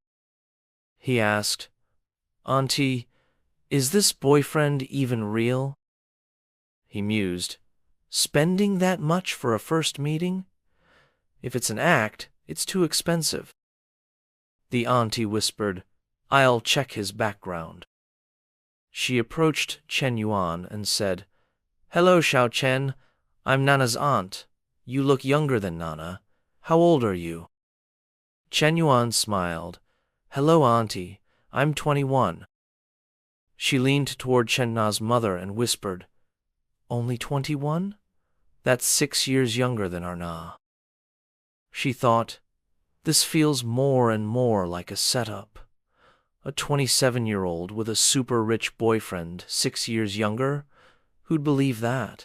He asked, Auntie, is this boyfriend even real? He mused. Spending that much for a first meeting? If it's an act, it's too expensive. The auntie whispered, I'll check his background. She approached Shen Yuan and said, Hello, Xiao Chen. I'm Nana's aunt. You look younger than Nana. How old are you? Shen Yuan smiled. Hello, auntie. I'm 21. She leaned toward Chen Na's mother and whispered, Only 21? That's 6 years younger than our Na. She thought, this feels more and more like a setup. A 27-year-old with a super-rich boyfriend 6 years younger? Who'd believe that?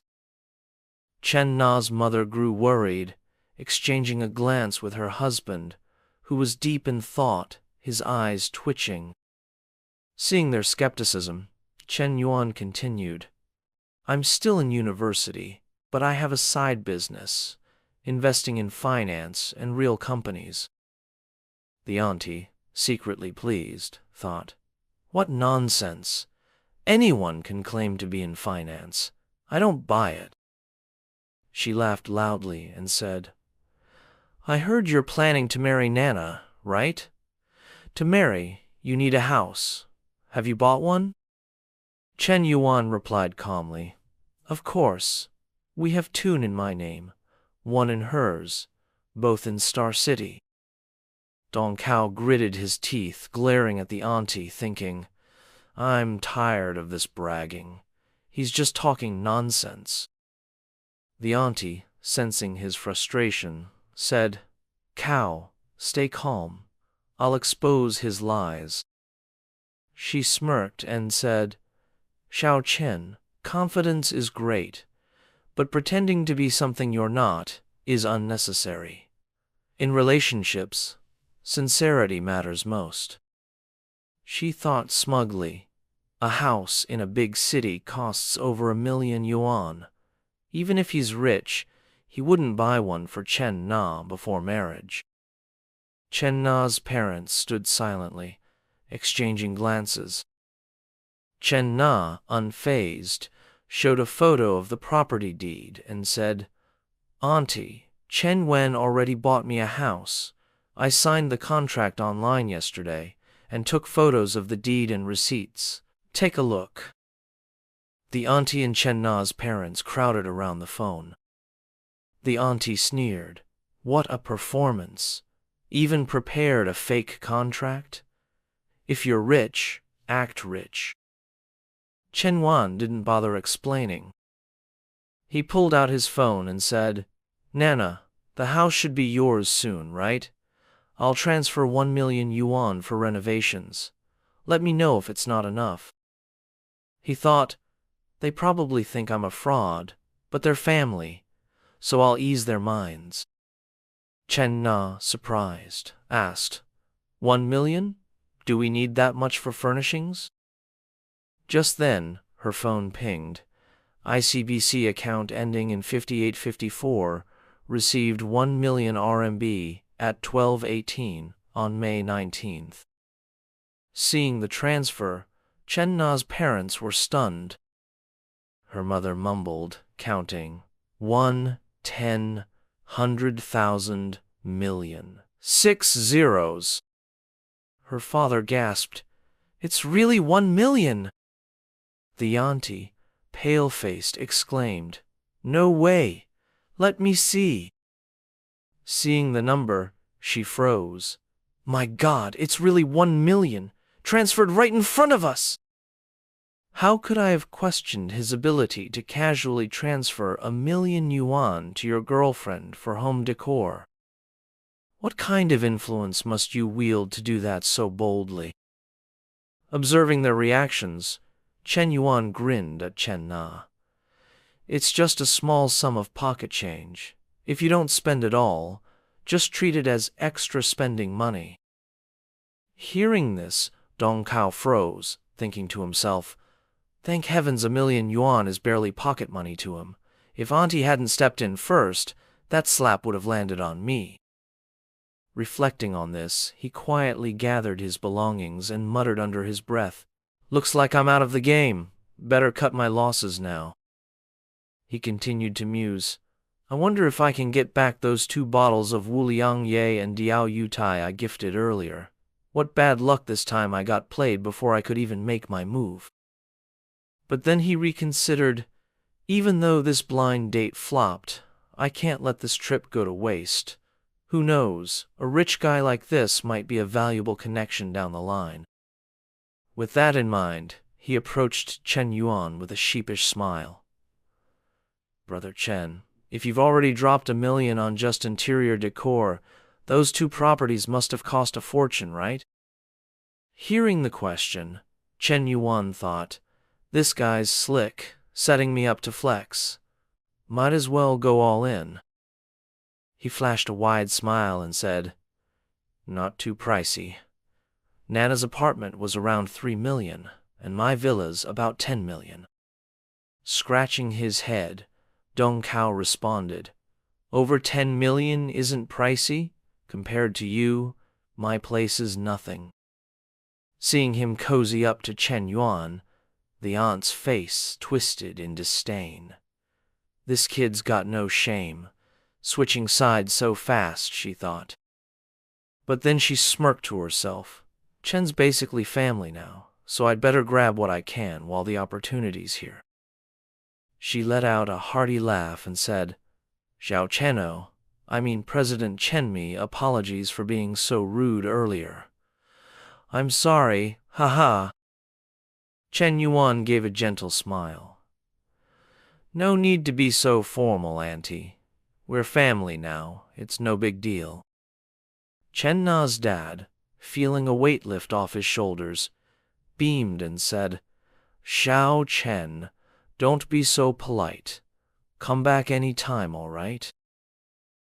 Chen Na's mother grew worried, exchanging a glance with her husband, who was deep in thought, his eyes twitching. Seeing their skepticism, Chen Yuan continued, I'm still in university, but I have a side business, investing in finance and real companies. The auntie, secretly pleased, thought, What nonsense! Anyone can claim to be in finance. I don't buy it. She laughed loudly and said, I heard you're planning to marry Nana, right? To marry, you need a house. Have you bought one? Chen Yuan replied calmly, Of course. We have 2 in my name, 1 in hers, both in Star City. Dong Cao gritted his teeth, glaring at the auntie, thinking, I'm tired of this bragging. He's just talking nonsense. The auntie, sensing his frustration, said, Cao, stay calm. I'll expose his lies. She smirked and said, Xiao Chen, confidence is great, but pretending to be something you're not is unnecessary. In relationships, sincerity matters most. She thought smugly, a house in a big city costs over 1,000,000 yuan. Even if he's rich, he wouldn't buy one for Chen Na before marriage. Chen Na's parents stood silently, exchanging glances. Chen Na, unfazed, showed a photo of the property deed and said, Auntie, Chen Wen already bought me a house. I signed the contract online yesterday and took photos of the deed and receipts. Take a look. The auntie and Chen Na's parents crowded around the phone. The auntie sneered. What a performance. Even prepared a fake contract? If you're rich, act rich. Chen Yuan didn't bother explaining. He pulled out his phone and said, Nana, the house should be yours soon, right? I'll transfer 1,000,000 yuan for renovations. Let me know if it's not enough. He thought, they probably think I'm a fraud, but they're family, so I'll ease their minds. Chen Na, surprised, asked, 1,000,000? Do we need that much for furnishings? Just then, her phone pinged. ICBC account ending in 5854 received 1,000,000 RMB at 12:18 on May 19th. Seeing the transfer, Chen Na's parents were stunned. Her mother mumbled, counting 1, 10, 100,000, million. 6 zeros. Her father gasped, It's really 1,000,000! The auntie, pale-faced, exclaimed, No way! Let me see! Seeing the number, she froze. My God, it's really 1,000,000, transferred right in front of us! How could I have questioned his ability to casually transfer 1,000,000 yuan to your girlfriend for home decor? What kind of influence must you wield to do that so boldly? Observing their reactions, Chen Yuan grinned at Chen Na. It's just a small sum of pocket change. If you don't spend it all, just treat it as extra spending money. Hearing this, Dong Cao froze, thinking to himself, "Thank heavens $1,000,000 is barely pocket money to him. If Auntie hadn't stepped in first, that slap would have landed on me." Reflecting on this, he quietly gathered his belongings and muttered under his breath, "Looks like I'm out of the game. Better cut my losses now." He continued to muse, "I wonder if I can get back those 2 bottles of Wuliang Ye and Diao Yutai I gifted earlier. What bad luck this time I got played before I could even make my move." But then he reconsidered, "Even though this blind date flopped, I can't let this trip go to waste. Who knows, a rich guy like this might be a valuable connection down the line." With that in mind, he approached Shen Yuan with a sheepish smile. "Brother Chen, if you've already dropped $1,000,000 on just interior decor, those 2 properties must have cost a fortune, right?" Hearing the question, Shen Yuan thought, "This guy's slick, setting me up to flex. Might as well go all in." He flashed a wide smile and said, "Not too pricey. Nana's apartment was around 3,000,000, and my villa's about 10,000,000. Scratching his head, Dong Kao responded, "Over 10,000,000 isn't pricey? Compared to you, my place is nothing." Seeing him cozy up to Shen Yuan, the aunt's face twisted in disdain. This kid's got no shame, switching sides so fast, she thought. But then she smirked to herself. Chen's basically family now, so I'd better grab what I can while the opportunity's here. She let out a hearty laugh and said, "Xiao Cheno, I mean President Chenmi, apologies for being so rude earlier." "I'm sorry, haha." Shen Yuan gave a gentle smile. "No need to be so formal, Auntie. We're family now, it's no big deal." Chen Na's dad, feeling a weight lift off his shoulders, beamed and said, "Xiao Chen, don't be so polite. Come back any time, all right?"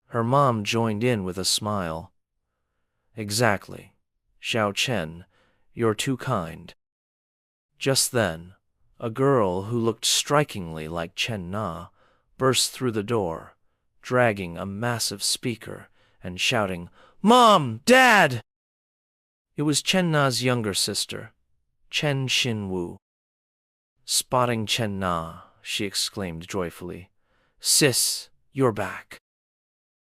Her mom joined in with a smile. "Exactly. Xiao Chen, you're too kind." Just then, a girl who looked strikingly like Chen Na burst through the door, dragging a massive speaker and shouting, "Mom! Dad!" It was Chen Na's younger sister, Chen Xinwu. Spotting Chen Na, she exclaimed joyfully, "Sis, you're back."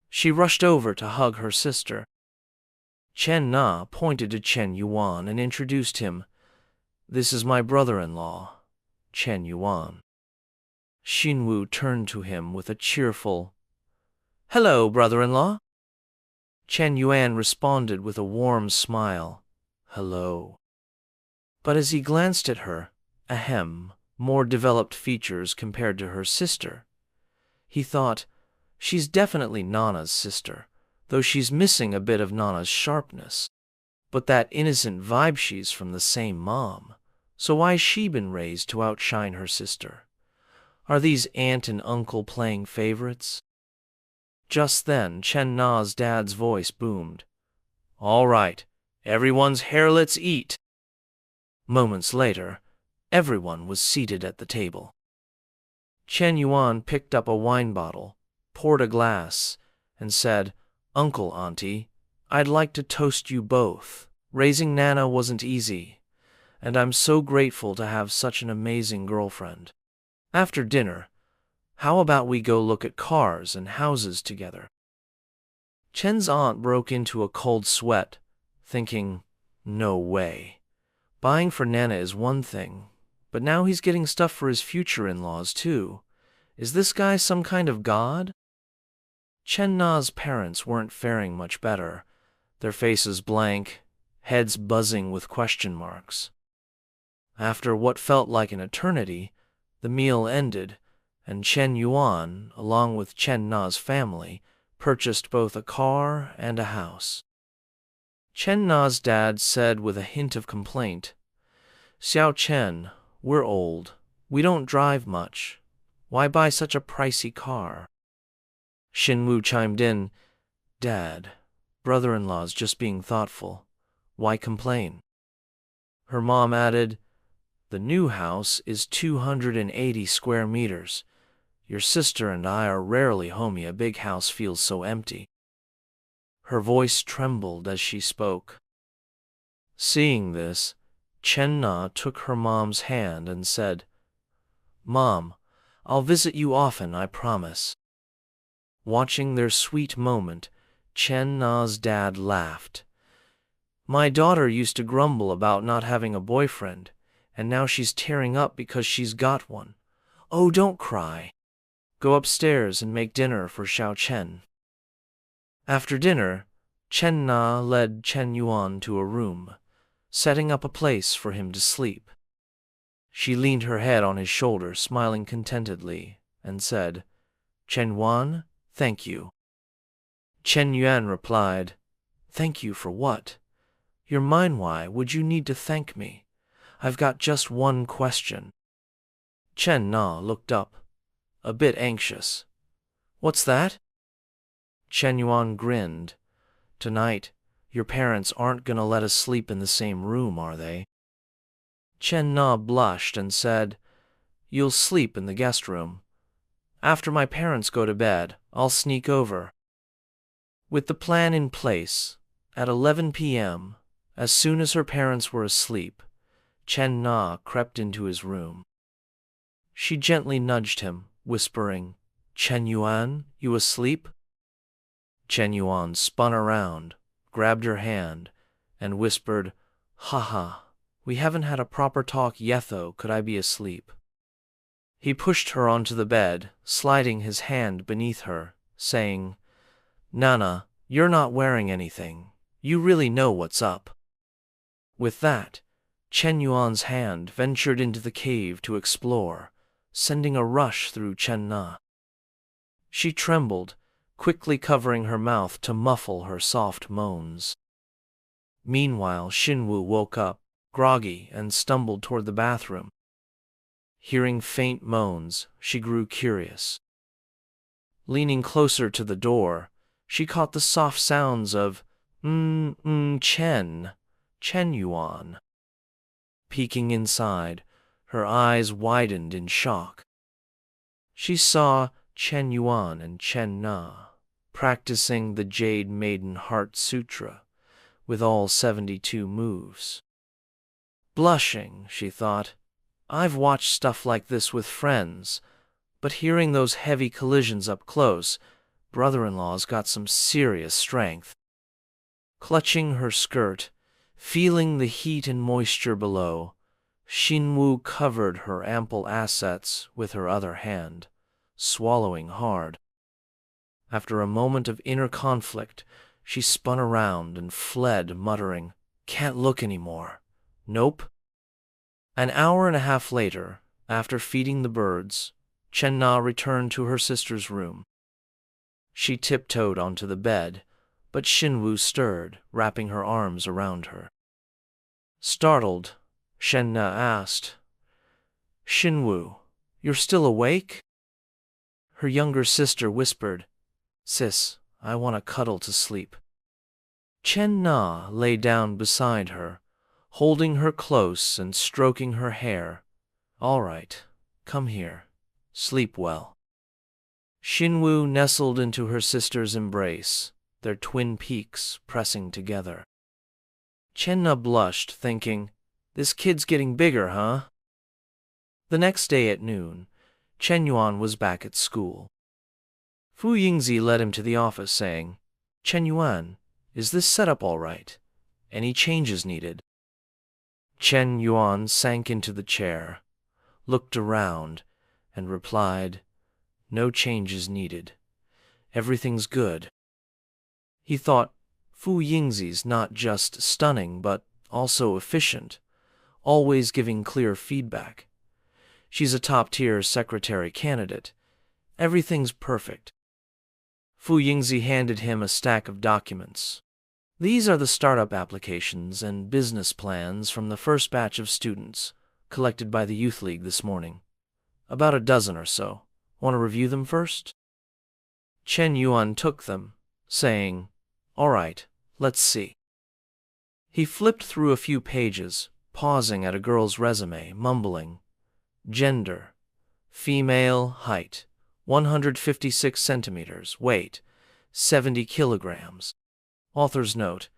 She rushed over to hug her sister. Chen Na pointed to Chen Yuan and introduced him. "This is my brother-in-law, Chen Yuan." Xinwu turned to him with a cheerful, "Hello, brother-in-law." Chen Yuan responded with a warm smile, "Hello." But as he glanced at her, more developed features compared to her sister, he thought, she's definitely Nana's sister, though she's missing a bit of Nana's sharpness. But that innocent vibe, she's from the same mom, so why's she been raised to outshine her sister? Are these aunt and uncle playing favorites? Just then, Chen Na's dad's voice boomed, "All right, everyone's here, let's eat." Moments later, everyone was seated at the table. Chen Yuan picked up a wine bottle, poured a glass, and said, "Uncle, Auntie, I'd like to toast you both. Raising Nana wasn't easy, and I'm so grateful to have such an amazing girlfriend. After dinner, how about we go look at cars and houses together?" Chen's aunt broke into a cold sweat, thinking, no way. Buying for Nana is one thing, but now he's getting stuff for his future in-laws too. Is this guy some kind of god? Chen Na's parents weren't faring much better, their faces blank, heads buzzing with question marks. After what felt like an eternity, the meal ended, and Chen Yuan, along with Chen Na's family, purchased both a car and a house. Chen Na's dad said with a hint of complaint, "Xiao Chen, we're old. We don't drive much. Why buy such a pricey car?" Xinwu chimed in, "Dad, brother-in-law's just being thoughtful. Why complain?" Her mom added, The new house is 280 square meters. Your sister and I are rarely home. A big house feels so empty. Her voice trembled as she spoke. Seeing this, Chen Na took her mom's hand and said, "Mom, I'll visit you often, I promise." Watching their sweet moment, Chen Na's dad laughed. "My daughter used to grumble about not having a boyfriend, and now she's tearing up because she's got one. Oh, don't cry. Go upstairs and make dinner for Xiao Chen." After dinner, Chen Na led Shen Yuan to a room, setting up a place for him to sleep. She leaned her head on his shoulder, smiling contentedly, and said, "Chen Yuan, thank you." Chen Yuan replied, "Thank you for what? You're mine. Why would you need to thank me? I've got just one question." Chen Na looked up, a bit anxious. "What's that?" Chen Yuan grinned. "Tonight, your parents aren't gonna let us sleep in the same room, are they?" Chen Na blushed and said, "You'll sleep in the guest room. After my parents go to bed, I'll sneak over." With the plan in place, at 11 p.m., as soon as her parents were asleep, Chen Na crept into his room. She gently nudged him, whispering, "Chen Yuan, you asleep?" Chen Yuan spun around, grabbed her hand, and whispered, "Haha, we haven't had a proper talk yet though, could I be asleep?" He pushed her onto the bed, sliding his hand beneath her, saying, "Nana, you're not wearing anything. You really know what's up." With that, Chen Yuan's hand ventured into the cave to explore, sending a rush through Chen Na. She trembled, quickly covering her mouth to muffle her soft moans. Meanwhile, Xinwu woke up, groggy, and stumbled toward the bathroom. Hearing faint moans, she grew curious. Leaning closer to the door, she caught the soft sounds of Chen Yuan. Peeking inside, her eyes widened in shock. She saw Chen Yuan and Chen Na practicing the Jade Maiden Heart Sutra with all 72 moves. Blushing, she thought, "I've watched stuff like this with friends, but hearing those heavy collisions up close, brother-in-law's got some serious strength." Clutching her skirt, feeling the heat and moisture below, Xinwu covered her ample assets with her other hand, swallowing hard. After a moment of inner conflict, she spun around and fled, muttering, "Can't look anymore. Nope." An hour and a half later, after feeding the birds, Chen Na returned to her sister's room. She tiptoed onto the bed, but Xinwu stirred, wrapping her arms around her. Startled, Shen Na asked, "Xinwu, you're still awake?" Her younger sister whispered, "Sis, I want to cuddle to sleep." Chen Na lay down beside her, holding her close and stroking her hair. "All right, come here. Sleep well." Xinwu nestled into her sister's embrace, their twin peaks pressing together. Chen Na blushed, thinking, "This kid's getting bigger, huh?" The next day at noon, Chen Yuan was back at school. Fu Yingzi led him to the office, saying, "Chen Yuan, is this setup all right? Any changes needed?" Chen Yuan sank into the chair, looked around, and replied, "No changes needed. Everything's good." He thought, Fu Yingzi's not just stunning, but also efficient, always giving clear feedback. She's a top-tier secretary candidate. Everything's perfect. Fu Yingzi handed him a stack of documents. "These are the startup applications and business plans from the first batch of students collected by the Youth League this morning. About a dozen or so. Want to review them first?" Chen Yuan took them, saying, "All right, let's see." He flipped through a few pages, pausing at a girl's resume, mumbling, gender, female, height, 156 centimeters, weight, 70 kilograms. Author's note: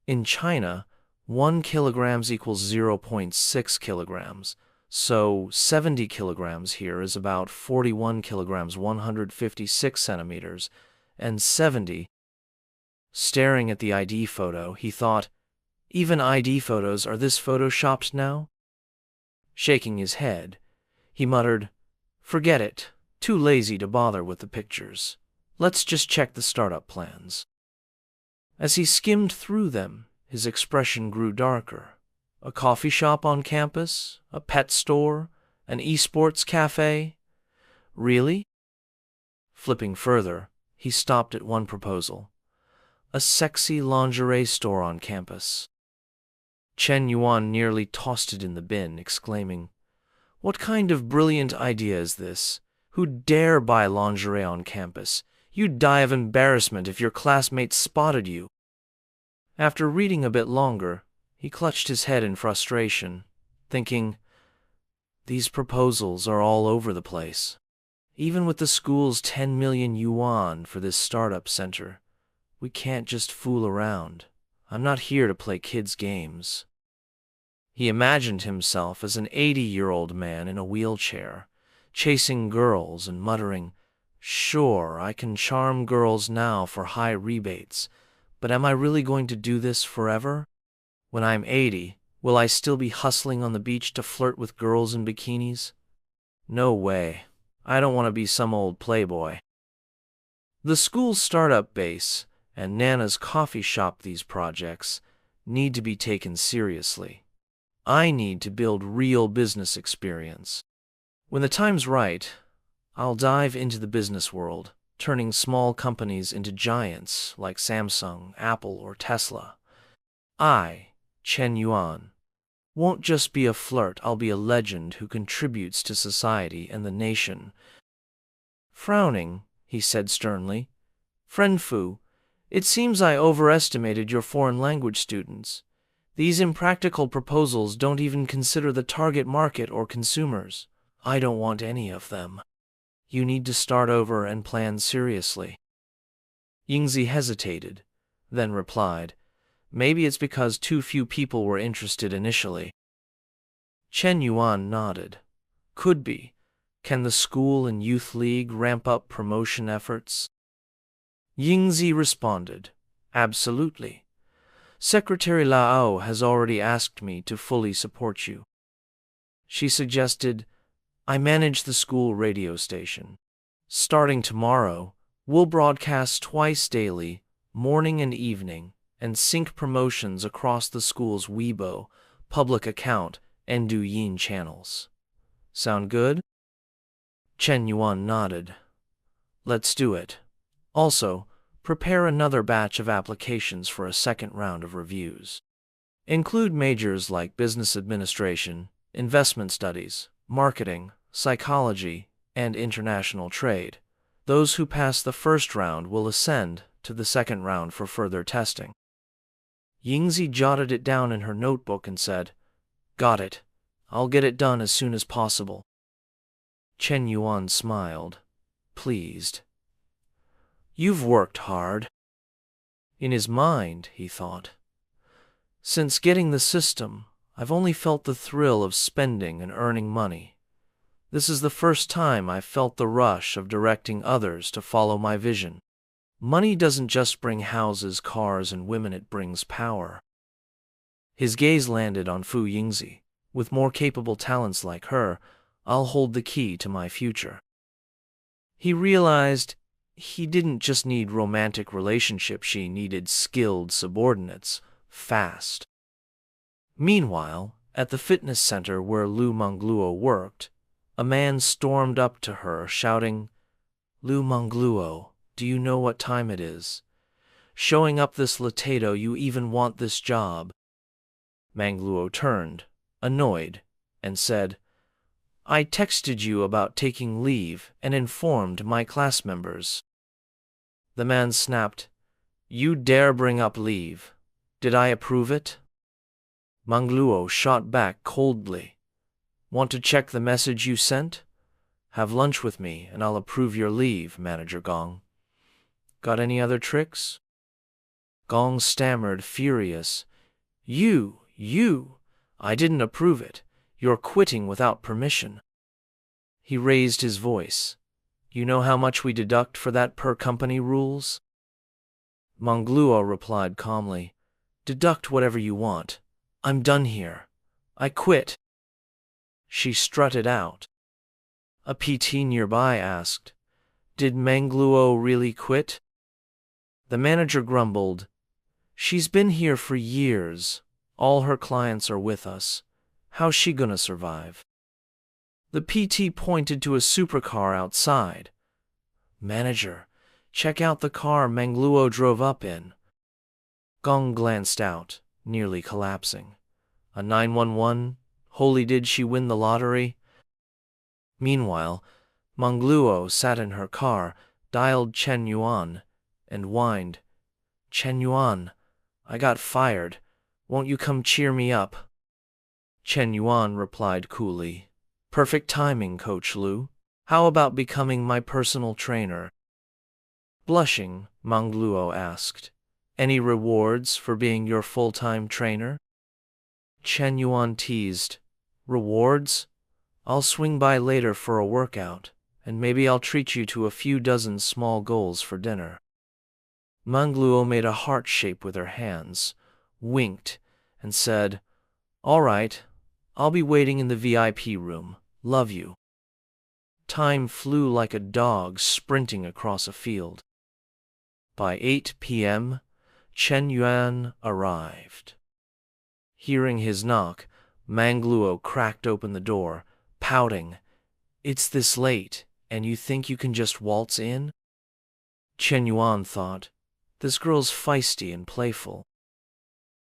in China, 1 kilograms equals 0.6 kilograms, so 70 kilograms here is about 41 kilograms, 156 centimeters, and 70. Staring at the ID photo, he thought, even ID photos are this photoshopped now? Shaking his head, he muttered, forget it, too lazy to bother with the pictures. Let's just check the startup plans. As he skimmed through them, his expression grew darker. A coffee shop on campus? A pet store? An esports cafe? Really? Flipping further, he stopped at one proposal. A sexy lingerie store on campus. Shen Yuan nearly tossed it in the bin, exclaiming, what kind of brilliant idea is this? Who'd dare buy lingerie on campus? You'd die of embarrassment if your classmates spotted you. After reading a bit longer, he clutched his head in frustration, thinking, these proposals are all over the place. Even with the school's 10 million yuan for this startup center, we can't just fool around. I'm not here to play kids' games. He imagined himself as an 80-year-old man in a wheelchair, chasing girls and muttering, sure, I can charm girls now for high rebates, but am I really going to do this forever? When I'm 80, will I still be hustling on the beach to flirt with girls in bikinis? No way. I don't want to be some old playboy. The school's startup base and Nana's coffee shop, these projects need to be taken seriously. I need to build real business experience. When the time's right, I'll dive into the business world, turning small companies into giants like Samsung, Apple, or Tesla. I, Shen Yuan, won't just be a flirt, I'll be a legend who contributes to society and the nation. Frowning, he said sternly, Friend Fu, it seems I overestimated your foreign language students. These impractical proposals don't even consider the target market or consumers. I don't want any of them. You need to start over and plan seriously. Yingzi hesitated, then replied, maybe it's because too few people were interested initially. Shen Yuan nodded. Could be. Can the school and youth league ramp up promotion efforts? Yingzi responded, absolutely. Secretary Lao has already asked me to fully support you. She suggested, I manage the school radio station. Starting tomorrow, we'll broadcast twice daily, morning and evening, and sync promotions across the school's Weibo, public account, and Douyin channels. Sound good? Shen Yuan nodded. Let's do it. Also, prepare another batch of applications for a second round of reviews. Include majors like business administration, investment studies, marketing, psychology, and international trade. Those who pass the first round will ascend to the second round for further testing. Yingzi jotted it down in her notebook and said, Got it. I'll get it done as soon as possible. Shen Yuan smiled, pleased. You've worked hard. In his mind, he thought, since getting the system, I've only felt the thrill of spending and earning money. This is the first time I've felt the rush of directing others to follow my vision. Money doesn't just bring houses, cars, and women, it brings power. His gaze landed on Fu Yingzi. With more capable talents like her, I'll hold the key to my future. He realized he didn't just need romantic relationships, she needed skilled subordinates, fast. Meanwhile, at the fitness center where Lu Mengluo worked, a man stormed up to her, shouting, Lu Mengluo, do you know what time it is? Showing up this latato, you even want this job? Mengluo turned, annoyed, and said, I texted you about taking leave and informed my class members. The man snapped, You dare bring up leave? Did I approve it? Mangluo shot back coldly. Want to check the message you sent? Have lunch with me and I'll approve your leave, Manager Gong. Got any other tricks? Gong stammered, furious. You, I didn't approve it. You're quitting without permission. He raised his voice. You know how much we deduct for that per company rules? Mangluo replied calmly. Deduct whatever you want. I'm done here. I quit. She strutted out. A PT nearby asked, Did Mangluo really quit? The manager grumbled, She's been here for years. All her clients are with us. How's she gonna survive? The PT pointed to a supercar outside. Manager, check out the car Mangluo drove up in. Gong glanced out, nearly collapsing. A 911? Holy, did she win the lottery? Meanwhile, Mangluo sat in her car, dialed Shen Yuan, and whined, Shen Yuan, I got fired. Won't you come cheer me up? Shen Yuan replied coolly, Perfect timing, Coach Lu. How about becoming my personal trainer? Blushing, Mangluo asked, Any rewards for being your full-time trainer? Shen Yuan teased, Rewards? I'll swing by later for a workout, and maybe I'll treat you to a few dozen small goals for dinner. Mangluo made a heart shape with her hands, winked, and said, All right, I'll be waiting in the VIP room. Love you. Time flew like a dog sprinting across a field. By 8 p.m., Shen Yuan arrived. Hearing his knock, Mangluo cracked open the door, pouting, It's this late, and you think you can just waltz in? Shen Yuan thought, This girl's feisty and playful.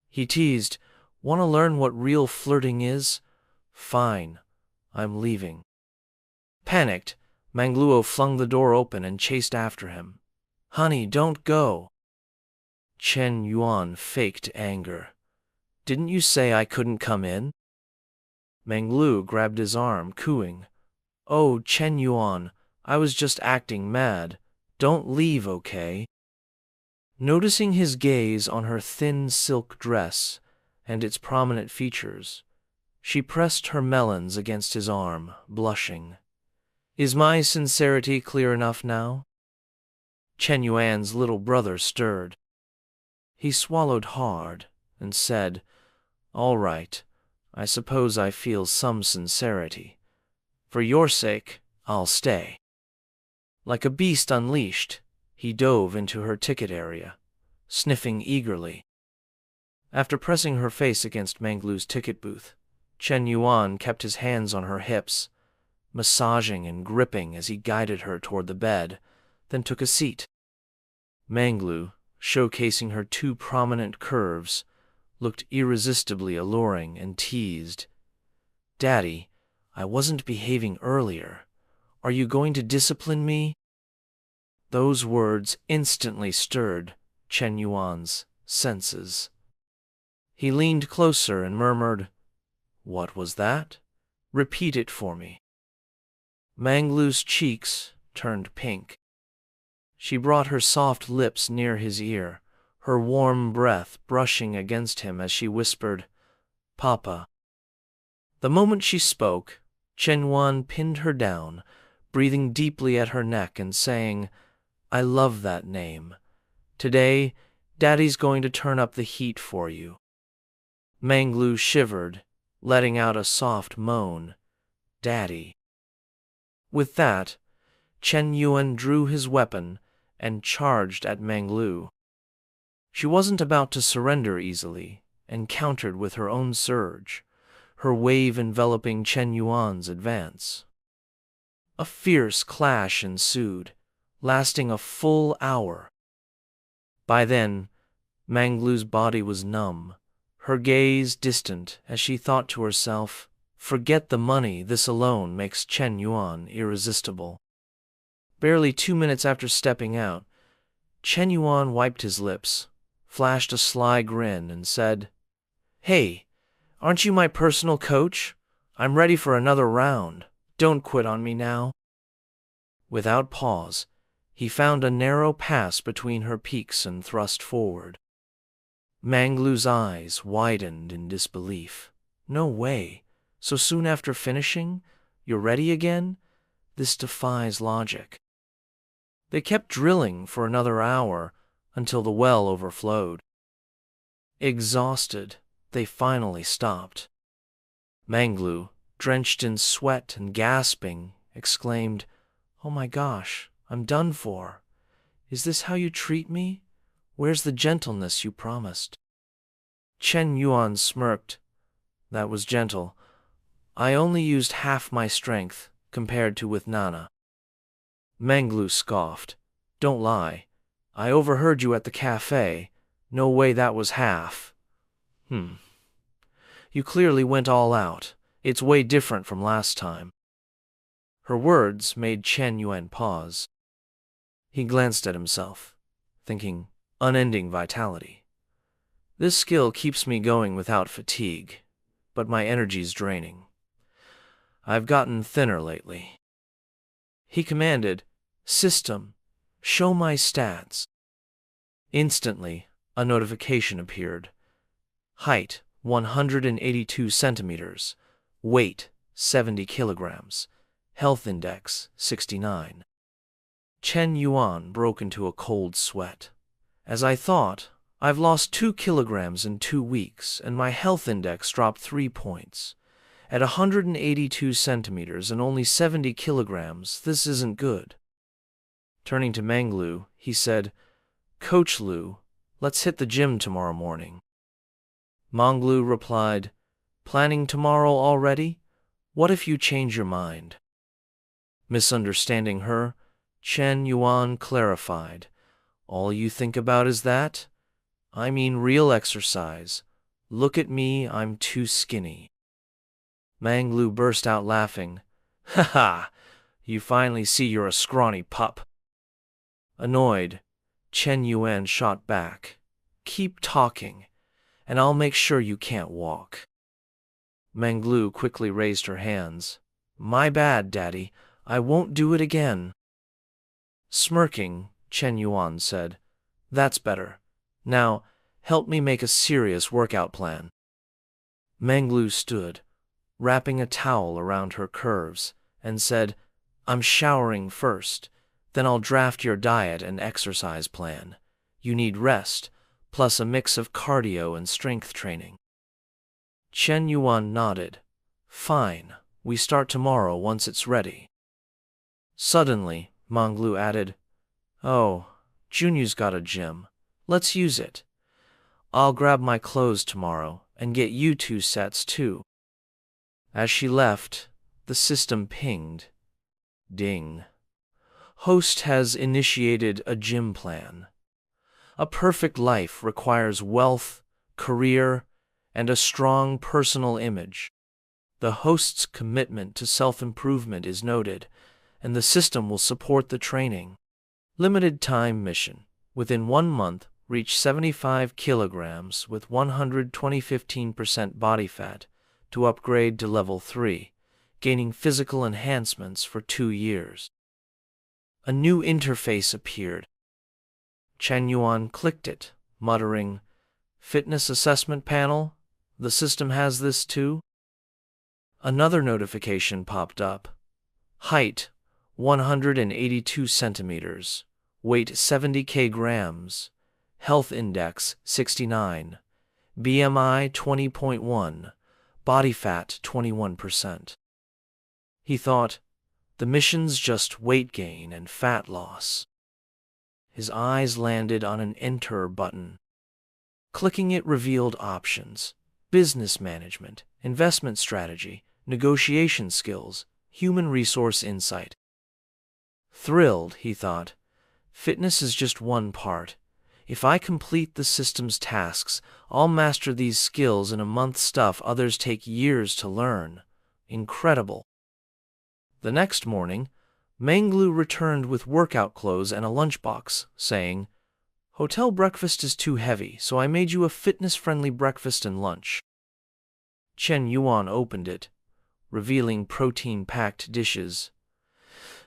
He teased, Want to learn what real flirting is? Fine, I'm leaving. Panicked, Mangluo flung the door open and chased after him. Honey, don't go. Shen Yuan faked anger. Didn't you say I couldn't come in? Mangluo grabbed his arm, cooing, Oh, Shen Yuan, I was just acting mad. Don't leave, okay? Noticing his gaze on her thin silk dress and its prominent features, she pressed her melons against his arm, blushing. Is my sincerity clear enough now? Shen Yuan's little brother stirred. He swallowed hard and said, All right, I suppose I feel some sincerity. For your sake, I'll stay. Like a beast unleashed, he dove into her ticket area, sniffing eagerly. After pressing her face against Mangluo's ticket booth, Shen Yuan kept his hands on her hips, massaging and gripping as he guided her toward the bed, then took a seat. Mangluo, showcasing her two prominent curves, looked irresistibly alluring and teased, Daddy, I wasn't behaving earlier. Are you going to discipline me? Those words instantly stirred Shen Yuan's senses. He leaned closer and murmured, What was that? Repeat it for me. Mangluo's cheeks turned pink. She brought her soft lips near his ear, her warm breath brushing against him as she whispered, Papa. The moment she spoke, Shen Yuan pinned her down, breathing deeply at her neck and saying, I love that name. Today, Daddy's going to turn up the heat for you. Mangluo shivered, letting out a soft moan. Daddy. With that, Shen Yuan drew his weapon and charged at Mangluo. She wasn't about to surrender easily, and countered with her own surge, her wave enveloping Shen Yuan's advance. A fierce clash ensued, lasting a full hour. By then, Mangluo's body was numb, her gaze distant as she thought to herself, Forget the money, this alone makes Shen Yuan irresistible. Barely 2 minutes after stepping out, Shen Yuan wiped his lips, flashed a sly grin, and said, Hey, Aren't you my personal coach? I'm ready for another round. Don't quit on me now. Without pause, he found a narrow pass between her peaks and thrust forward. Manglu's eyes widened in disbelief. No way. So soon after finishing, you're ready again? This defies logic. They kept drilling for another hour until the well overflowed. Exhausted, they finally stopped. Manglu, drenched in sweat and gasping, exclaimed, "Oh my gosh, I'm done for. Is this how you treat me? Where's the gentleness you promised?" Shen Yuan smirked. "That was gentle. I only used half my strength compared to with Nana." Manglu scoffed. "Don't lie. I overheard you at the cafe. No way that was half." You clearly went all out. It's way different from last time." Her words made Shen Yuan pause. He glanced at himself, thinking, unending vitality. This skill keeps me going without fatigue, but my energy's draining. I've gotten thinner lately. He commanded, "System, show my stats." Instantly, a notification appeared. Height, 182 centimeters. Weight, 70 kilograms. Health index, 69. Shen Yuan broke into a cold sweat. "As I thought, I've lost 2 kilograms in 2 weeks, and my health index dropped 3 points. At 182 centimeters and only 70 kilograms, this isn't good." Turning to Manglu, he said, "Coach Lu, let's hit the gym tomorrow morning." Manglu replied, "Planning tomorrow already? What if you change your mind?" Misunderstanding her, Shen Yuan clarified, "All you think about is that? I mean real exercise. Look at me, I'm too skinny." Manglu burst out laughing. "Ha ha! You finally see you're a scrawny pup." Annoyed, Shen Yuan shot back, "Keep talking, and I'll make sure you can't walk." Manglu quickly raised her hands. "My bad, Daddy. I won't do it again." Smirking, Shen Yuan said, "That's better. Now, help me make a serious workout plan." Manglu stood, wrapping a towel around her curves, and said, "I'm showering first, then I'll draft your diet and exercise plan. You need rest, plus a mix of cardio and strength training." Shen Yuan nodded. "Fine, we start tomorrow once it's ready." Suddenly, Manglu added, "Oh, Junyu's got a gym. Let's use it. I'll grab my clothes tomorrow and get you 2 sets too." As she left, the system pinged. Ding. Host has initiated a gym plan. A perfect life requires wealth, career, and a strong personal image. The host's commitment to self-improvement is noted, and the system will support the training. Limited time mission. Within 1 month, reach 75 kilograms with 115% body fat to upgrade to level 3, gaining physical enhancements for 2 years. A new interface appeared. Shen Yuan clicked it, muttering, "Fitness assessment panel? The system has this too?" Another notification popped up. Height, 182 centimeters. Weight, 70 kilograms. Health index, 69. BMI, 20.1. Body fat, 21%. He thought, the mission's just weight gain and fat loss. His eyes landed on an Enter button. Clicking it revealed options: business management, investment strategy, negotiation skills, human resource insight. Thrilled, he thought, fitness is just one part. If I complete the system's tasks, I'll master these skills in a month, stuff others take years to learn. Incredible. The next morning, Manglu returned with workout clothes and a lunchbox, saying, "Hotel breakfast is too heavy, so I made you a fitness-friendly breakfast and lunch." Shen Yuan opened it, revealing protein-packed dishes.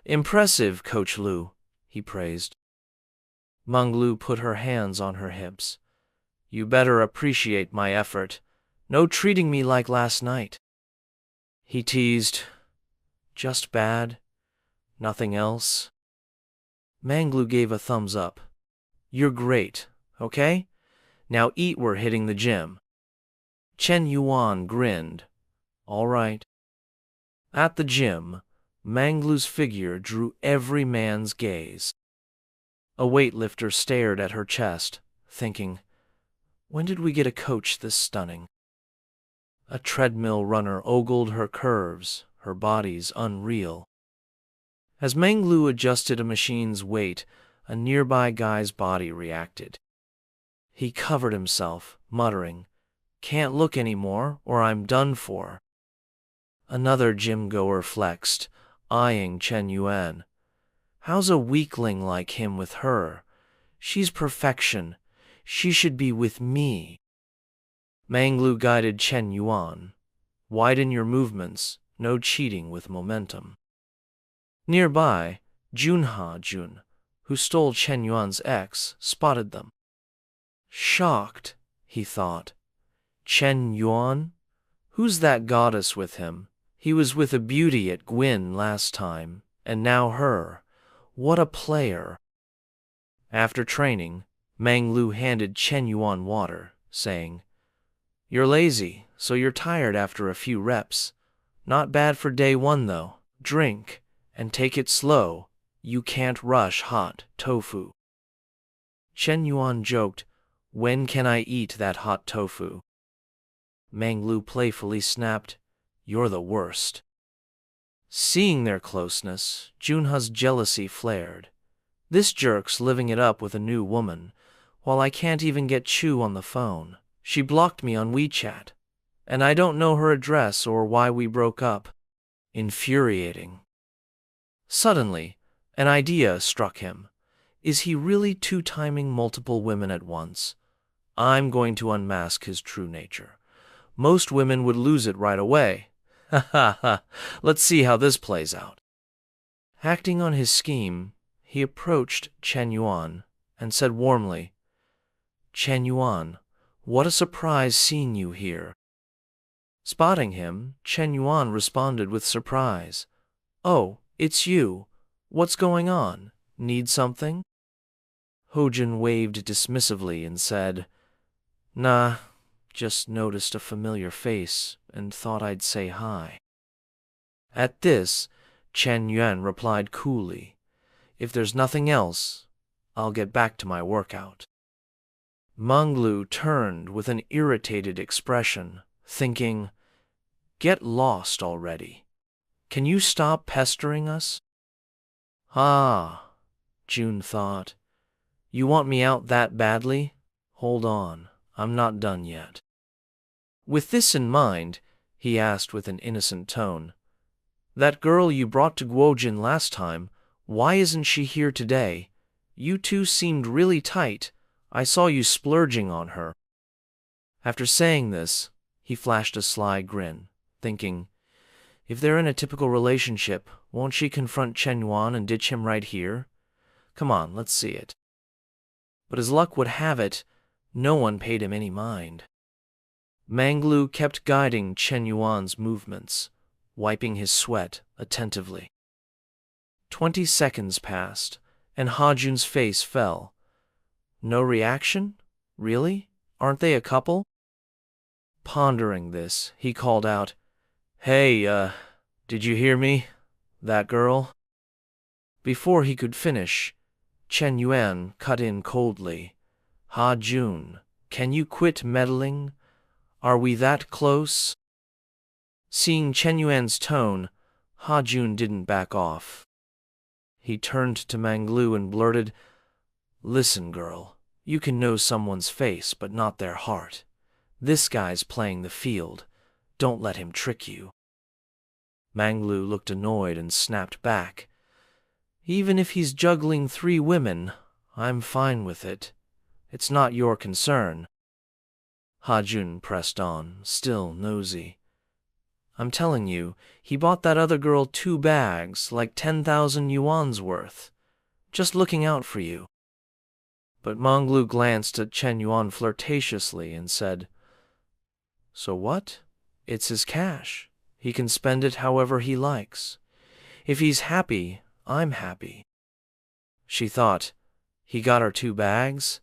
"Impressive, Coach Lu," he praised. Menglu put her hands on her hips. "You better appreciate my effort. No treating me like last night." He teased. "Just bad? Nothing else?" Menglu gave a thumbs up. "You're great, okay? Now eat, we're hitting the gym." Shen Yuan grinned. "All right." At the gym, Menglu's figure drew every man's gaze. A weightlifter stared at her chest, thinking, when did we get a coach this stunning? A treadmill runner ogled her curves, her body's unreal. As Menglu adjusted a machine's weight, a nearby guy's body reacted. He covered himself, muttering, "Can't look anymore, or I'm done for." Another gym-goer flexed, eyeing Shen Yuan. "How's a weakling like him with her? She's perfection. She should be with me." Menglu guided Shen Yuan. "Widen your movements, no cheating with momentum." Nearby, Jun, who stole Shen Yuan's ex, spotted them. Shocked, he thought. Shen Yuan? Who's that goddess with him? He was with a beauty at Gwyn last time, and now her. What a player. After training, Menglu handed Shen Yuan water, saying, "You're lazy, so you're tired after a few reps. Not bad for day one, though. Drink, and take it slow. You can't rush hot tofu." Shen Yuan joked, "When can I eat that hot tofu?" Menglu playfully snapped, "You're the worst." Seeing their closeness, Junha's jealousy flared. "This jerk's living it up with a new woman, while I can't even get Chu on the phone. She blocked me on WeChat, and I don't know her address or why we broke up." Infuriating. Suddenly, an idea struck him. Is he really two-timing multiple women at once? I'm going to unmask his true nature. Most women would lose it right away. Ha ha ha, let's see how this plays out. Acting on his scheme, he approached Shen Yuan and said warmly, "Shen Yuan, what a surprise seeing you here." Spotting him, Shen Yuan responded with surprise, "Oh, it's you. What's going on? Need something?" Hojin waved dismissively and said, "Nah, just noticed a familiar face and thought I'd say hi." At this, Shen Yuan replied coolly, "If there's nothing else, I'll get back to my workout." Menglu turned with an irritated expression, thinking, "Get lost already. Can you stop pestering us?" "Ah," Jun thought, "you want me out that badly? Hold on, I'm not done yet." With this in mind, he asked with an innocent tone, "That girl you brought to Guojin last time, why isn't she here today? You two seemed really tight. I saw you splurging on her." After saying this, he flashed a sly grin, thinking, if they're in a typical relationship, won't she confront Shen Yuan and ditch him right here? Come on, let's see it. But as luck would have it, no one paid him any mind. Menglu kept guiding Shen Yuan's movements, wiping his sweat attentively. 20 seconds passed, and Hajun's face fell. No reaction? Really? Aren't they a couple? Pondering this, he called out, "Hey, did you hear me? That girl?" Before he could finish, Shen Yuan cut in coldly. "Ha-Jun, can you quit meddling? Are we that close?" Seeing Shen Yuan's tone, Ha-Jun didn't back off. He turned to Menglu and blurted, "Listen, girl, you can know someone's face but not their heart. This guy's playing the field. Don't let him trick you." Menglu looked annoyed and snapped back, "Even if he's juggling 3 women, I'm fine with it. It's not your concern." Ha-jun pressed on, still nosy. I'm telling you, he bought that other girl 2 bags, like 10,000 yuan's worth, just looking out for you. But Manglu glanced at Shen Yuan flirtatiously and said, So what? It's his cash. He can spend it however he likes. If he's happy, I'm happy. She thought, he got her 2 bags?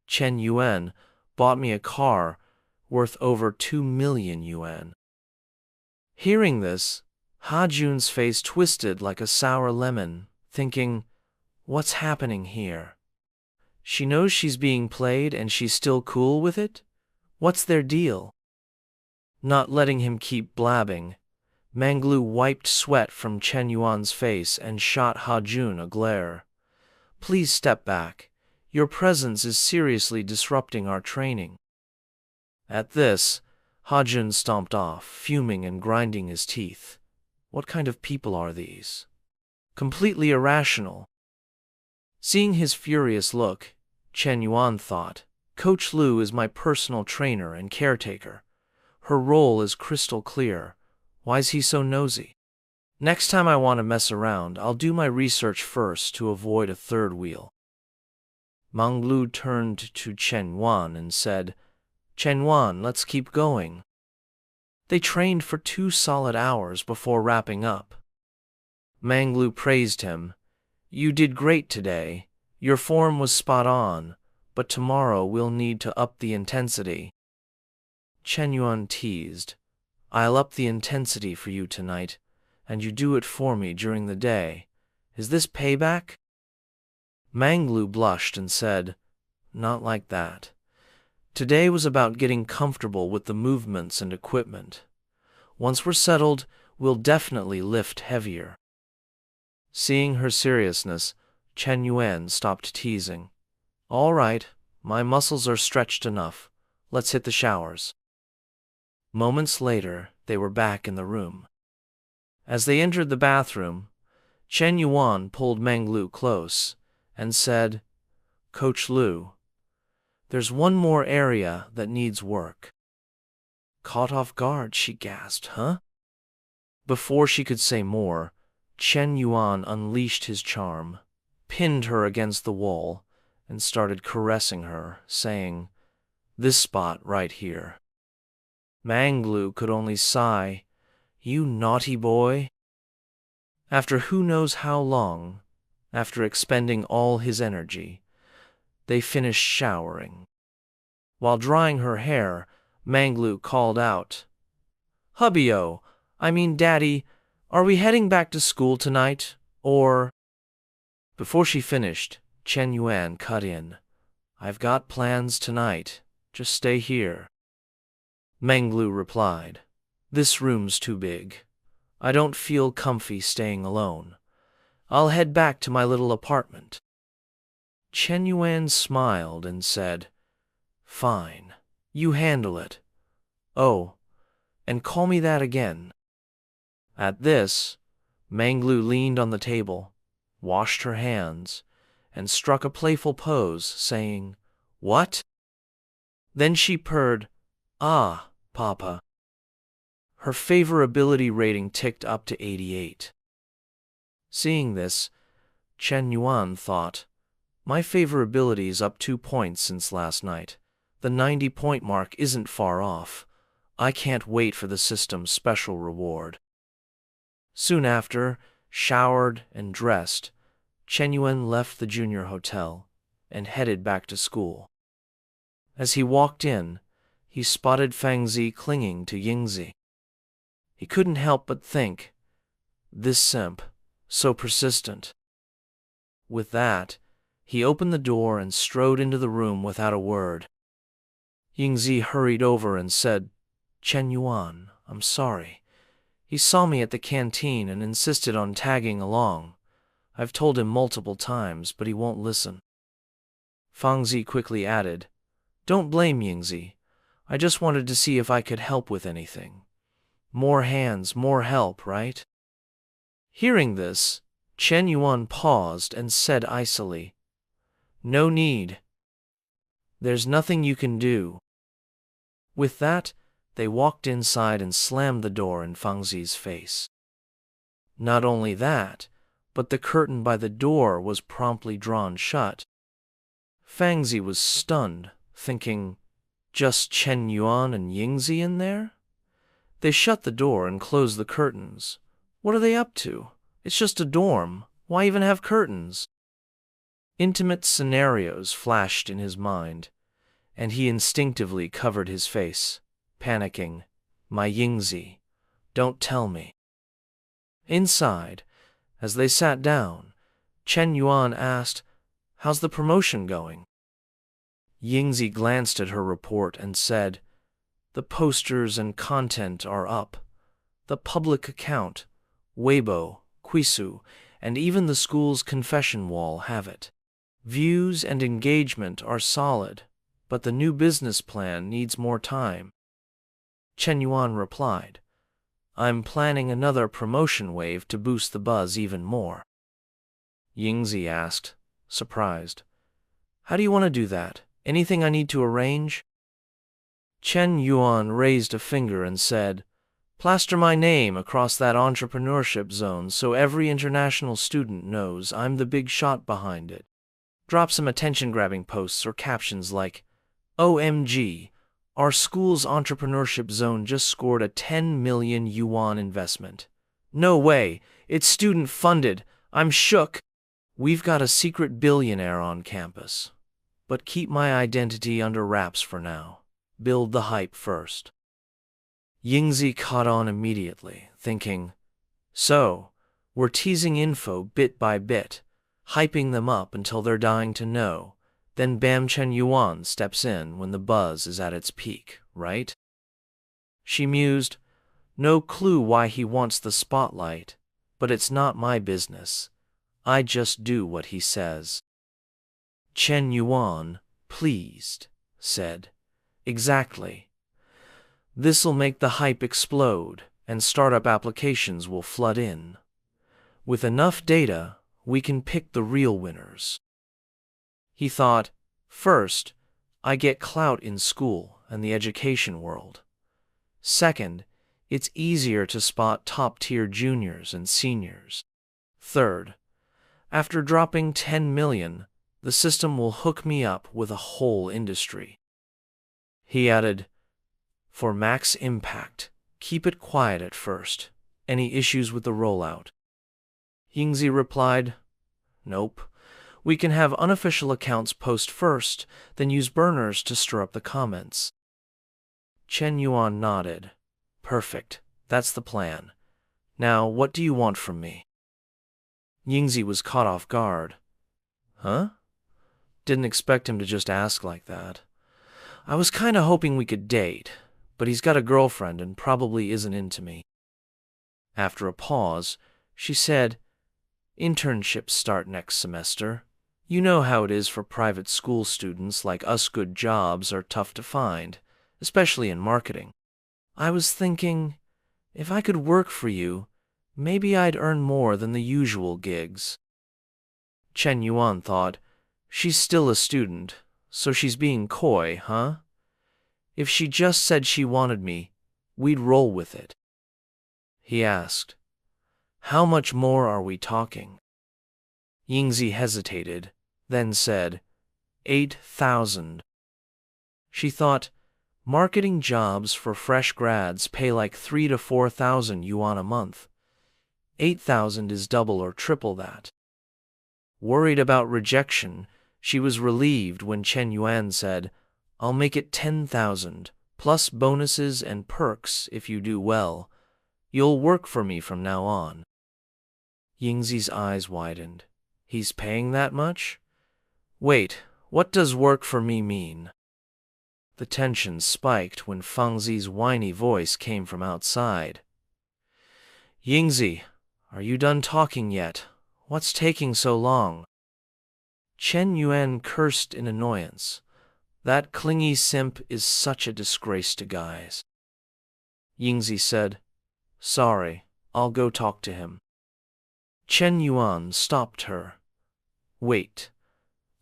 Shen Yuan bought me a car worth over 2 million yuan. Hearing this, Ha-jun's face twisted like a sour lemon, thinking, what's happening here? She knows she's being played and she's still cool with it? What's their deal? Not letting him keep blabbing, Manglu wiped sweat from Shen Yuan's face and shot Ha-jun a glare. Please step back. Your presence is seriously disrupting our training. At this, Ha-jun stomped off, fuming and grinding his teeth. What kind of people are these? Completely irrational. Seeing his furious look, Shen Yuan thought, Coach Lu is my personal trainer and caretaker. Her role is crystal clear. Why's he so nosy? Next time I want to mess around, I'll do my research first to avoid a third wheel. Manglu turned to Shen Yuan and said, Shen Yuan, let's keep going. They trained for 2 solid hours before wrapping up. Manglu praised him. You did great today. Your form was spot on, but tomorrow we'll need to up the intensity. Shen Yuan teased, I'll up the intensity for you tonight, and you do it for me during the day. Is this payback? Manglu blushed and said, Not like that. Today was about getting comfortable with the movements and equipment. Once we're settled, we'll definitely lift heavier. Seeing her seriousness, Shen Yuan stopped teasing. All right, my muscles are stretched enough. Let's hit the showers. Moments later, they were back in the room. As they entered the bathroom, Shen Yuan pulled Manglu close and said, Coach Lu, there's one more area that needs work. Caught off guard, she gasped, huh? Before she could say more, Shen Yuan unleashed his charm, pinned her against the wall, and started caressing her, saying, This spot right here. Manglu could only sigh, You naughty boy. After who knows how long, after expending all his energy, they finished showering. While drying her hair, Manglu called out, Hubby-o, I mean Daddy, are we heading back to school tonight, or... Before she finished, Shen Yuan cut in, I've got plans tonight, just stay here. Manglu replied, This room's too big. I don't feel comfy staying alone. I'll head back to my little apartment. Shen Yuan smiled and said, Fine, you handle it. Oh, and call me that again. At this, Manglu leaned on the table, washed her hands, and struck a playful pose, saying, What? Then she purred, Ah, Papa. Her favorability rating ticked up to 88. Seeing this, Shen Yuan thought, My favorability's up 2 points since last night. The 90-point mark isn't far off. I can't wait for the system's special reward. Soon after, showered and dressed, Shen Yuan left the junior hotel and headed back to school. As he walked in, he spotted Fangzi clinging to Yingzi. He couldn't help but think, this simp, so persistent. With that, he opened the door and strode into the room without a word. Yingzi hurried over and said, Shen Yuan, I'm sorry. He saw me at the canteen and insisted on tagging along. I've told him multiple times, but he won't listen. Fangzi quickly added, Don't blame Yingzi. I just wanted to see if I could help with anything. More hands, more help, right? Hearing this, Shen Yuan paused and said icily, No need. There's nothing you can do. With that, they walked inside and slammed the door in Fangzi's face. Not only that, but the curtain by the door was promptly drawn shut. Fangzi was stunned, thinking, just Shen Yuan and Yingzi in there? They shut the door and closed the curtains. What are they up to? It's just a dorm. Why even have curtains? Intimate scenarios flashed in his mind, and he instinctively covered his face, panicking, My Yingzi, don't tell me. Inside, as they sat down, Shen Yuan asked, How's the promotion going? Yingzi glanced at her report and said, The posters and content are up. The public account, Weibo, Quisu, and even the school's confession wall have it. Views and engagement are solid, but the new business plan needs more time. Shen Yuan replied, I'm planning another promotion wave to boost the buzz even more. Yingzi asked, surprised, How do you want to do that? Anything I need to arrange? Shen Yuan raised a finger and said, Plaster my name across that entrepreneurship zone so every international student knows I'm the big shot behind it. Drop some attention-grabbing posts or captions like, OMG, our school's entrepreneurship zone just scored a 10 million yuan investment. No way, it's student-funded. I'm shook. We've got a secret billionaire on campus. But keep my identity under wraps for now. Build the hype first. Yingzi caught on immediately, thinking, So, we're teasing info bit by bit, hyping them up until they're dying to know. Then bam, Shen Yuan steps in when the buzz is at its peak, right? She mused, No clue why he wants the spotlight, but it's not my business. I just do what he says. Shen Yuan, pleased, said, Exactly. This'll make the hype explode, and startup applications will flood in. With enough data, we can pick the real winners. He thought, First, I get clout in school and the education world. Second, it's easier to spot top-tier juniors and seniors. Third, after dropping 10 million, the system will hook me up with a whole industry. He added, For max impact, keep it quiet at first. Any issues with the rollout? Yingzi replied, Nope. We can have unofficial accounts post first, then use burners to stir up the comments. Shen Yuan nodded. Perfect. That's the plan. Now, what do you want from me? Yingzi was caught off guard. Huh? Didn't expect him to just ask like that. I was kinda hoping we could date, but he's got a girlfriend and probably isn't into me. After a pause, she said, Internships start next semester. You know how it is for private school students like us. Good jobs are tough to find, especially in marketing. I was thinking, if I could work for you, maybe I'd earn more than the usual gigs. Shen Yuan thought, She's still a student, so she's being coy, huh? If she just said she wanted me, we'd roll with it. He asked, How much more are we talking? Yingzi hesitated, then said, 8,000. She thought, marketing jobs for fresh grads pay like 3,000 to 4,000 yuan a month. 8,000 is double or triple that. Worried about rejection, she was relieved when Shen Yuan said, I'll make it 10,000, plus bonuses and perks if you do well. You'll work for me from now on. Yingzi's eyes widened. He's paying that much? Wait, what does work for me mean? The tension spiked when Fangzi's whiny voice came from outside. Yingzi, are you done talking yet? What's taking so long? Shen Yuan cursed in annoyance. That clingy simp is such a disgrace to guys. Yingzi said, Sorry, I'll go talk to him. Shen Yuan stopped her. Wait,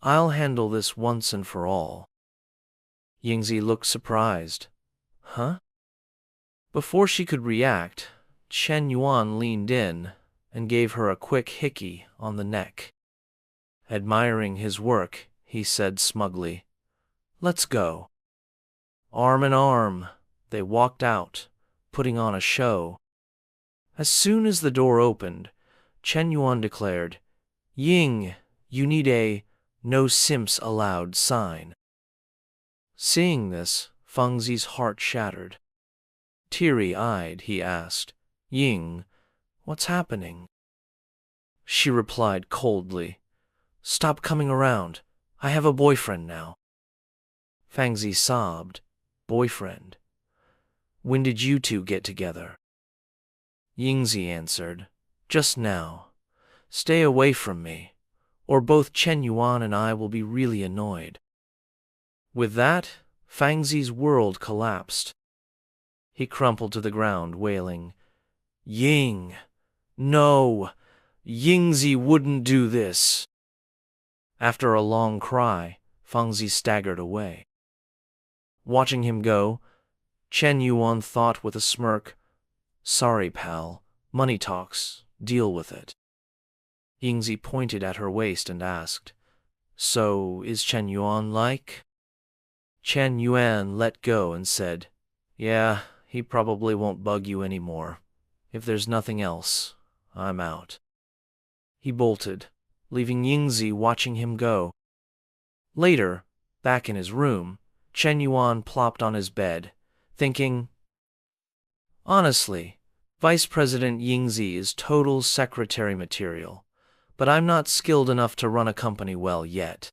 I'll handle this once and for all. Yingzi looked surprised. huh? Before she could react, Shen Yuan leaned in and gave her a quick hickey on the neck. Admiring his work, he said smugly, "Let's go." Arm in arm, they walked out, putting on a show. As soon as the door opened, Chen Yuan declared, "Ying, you need a 'no simps allowed' sign." Seeing this, Fengzi's heart shattered. Teary-eyed, he asked, "Ying, what's happening?" She replied coldly, "Stop coming around. I have a boyfriend now." Fengzi sobbed, "Boyfriend? When did you two get together?" Yingzi answered, "Just now. Stay away from me, or both Chen Yuan and I will be really annoyed." With that, Fengzi's world collapsed. He crumpled to the ground, wailing, "Ying! No! Yingzi wouldn't do this!" After a long cry, Fengzi staggered away. Watching him go, Chen Yuan thought with a smirk, "Sorry, pal. Money talks. Deal with it." Yingzi pointed at her waist and asked, "So is Chen Yuan like?" Chen Yuan let go and said, "Yeah, he probably won't bug you anymore. If there's nothing else, I'm out." He bolted, leaving Yingzi watching him go. Later, back in his room, Chen Yuan plopped on his bed, thinking, "Honestly, Vice President Yingzi is total secretary material, but I'm not skilled enough to run a company well yet."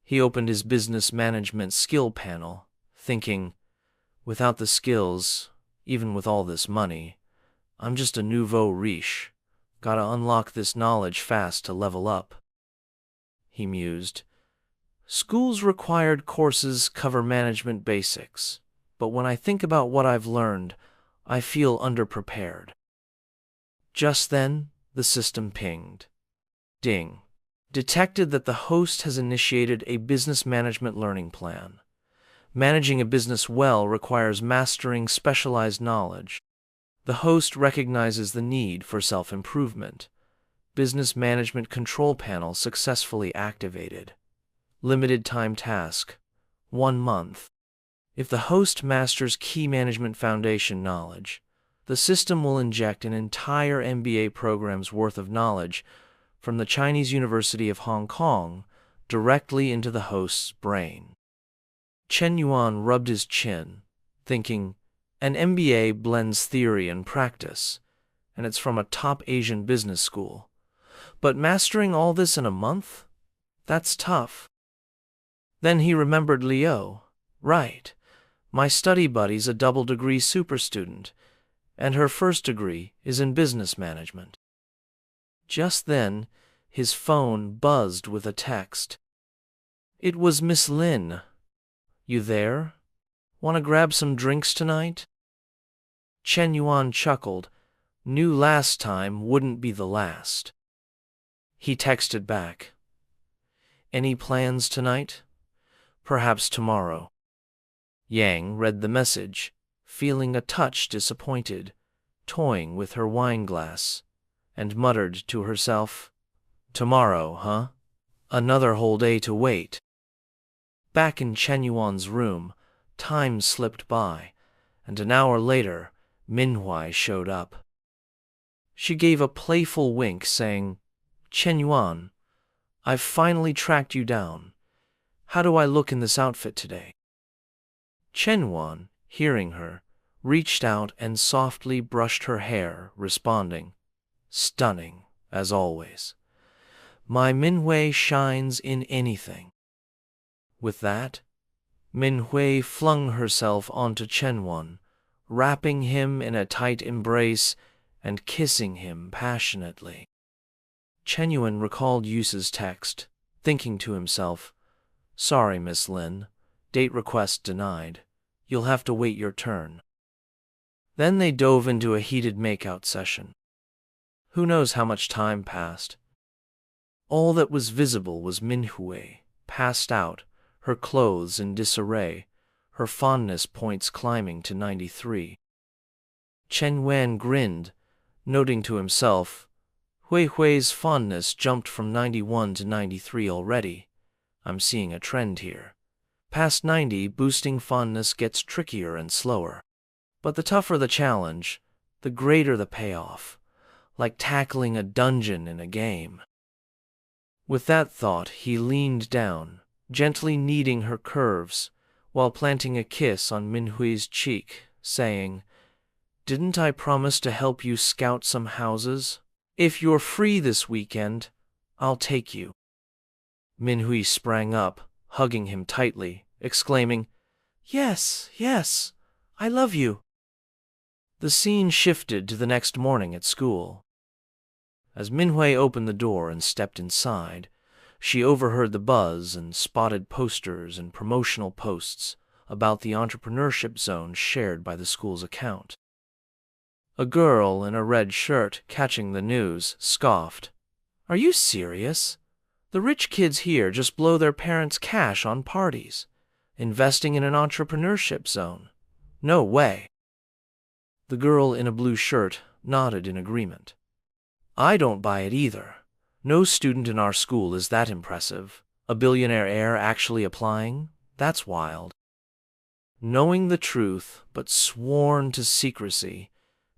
He opened his business management skill panel, thinking, "Without the skills, even with all this money, I'm just a nouveau riche. Gotta unlock this knowledge fast to level up." He mused, "School's required courses cover management basics, but when I think about what I've learned, I feel underprepared." Just then, the system pinged. Ding. Detected that the host has initiated a business management learning plan. Managing a business well requires mastering specialized knowledge. The host recognizes the need for self-improvement. Business Management Control Panel successfully activated. Limited time task, 1 month. If the host masters key management foundation knowledge, the system will inject an entire MBA program's worth of knowledge from the Chinese University of Hong Kong directly into the host's brain. Chen Yuan rubbed his chin, thinking, an MBA blends theory and practice, and it's from a top Asian business school. But mastering all this in a month? That's tough. Then he remembered Liu. Right. My study buddy's a double-degree super student, and her first degree is in business management. Just then, his phone buzzed with a text. It was Miss Lin. "You there? Want to grab some drinks tonight?" Chen Yuan chuckled. Knew last time wouldn't be the last. He texted back, "Any plans tonight? Perhaps tomorrow." Yang read the message, feeling a touch disappointed, toying with her wine glass, and muttered to herself, "Tomorrow, huh? Another whole day to wait." Back in Chen Yuan's room, time slipped by, and an hour later, Manhwa showed up. She gave a playful wink, saying, "Chen Yuan, I've finally tracked you down. How do I look in this outfit today?" Chen Yuan, hearing her, reached out and softly brushed her hair, responding, "Stunning, as always. My Minhui shines in anything." With that, Minhui flung herself onto Chen Yuan, wrapping him in a tight embrace and kissing him passionately. Chen Yuan recalled Yu's text, thinking to himself, "Sorry, Miss Lin. Date request denied. You'll have to wait your turn." Then they dove into a heated makeout session. Who knows how much time passed? All that was visible was Minhui, passed out, her clothes in disarray, her fondness points climbing to 93. Shen Yuan grinned, noting to himself, Hui Hui's fondness jumped from 91 to 93 already. I'm seeing a trend here. Past 90, boosting fondness gets trickier and slower. But the tougher the challenge, the greater the payoff, like tackling a dungeon in a game. With that thought, he leaned down, gently kneading her curves, while planting a kiss on Minhui's cheek, saying, Didn't I promise to help you scout some houses? If you're free this weekend, I'll take you. Minhui sprang up, hugging him tightly, exclaiming, Yes, yes, I love you. The scene shifted to the next morning at school. As Minhui opened the door and stepped inside, she overheard the buzz and spotted posters and promotional posts about the entrepreneurship zone shared by the school's account. A girl in a red shirt, catching the news, scoffed, Are you serious? The rich kids here just blow their parents' cash on parties, investing in an entrepreneurship zone. No way. The girl in a blue shirt nodded in agreement. I don't buy it either. No student in our school is that impressive. A billionaire heir actually applying? That's wild. Knowing the truth, but sworn to secrecy,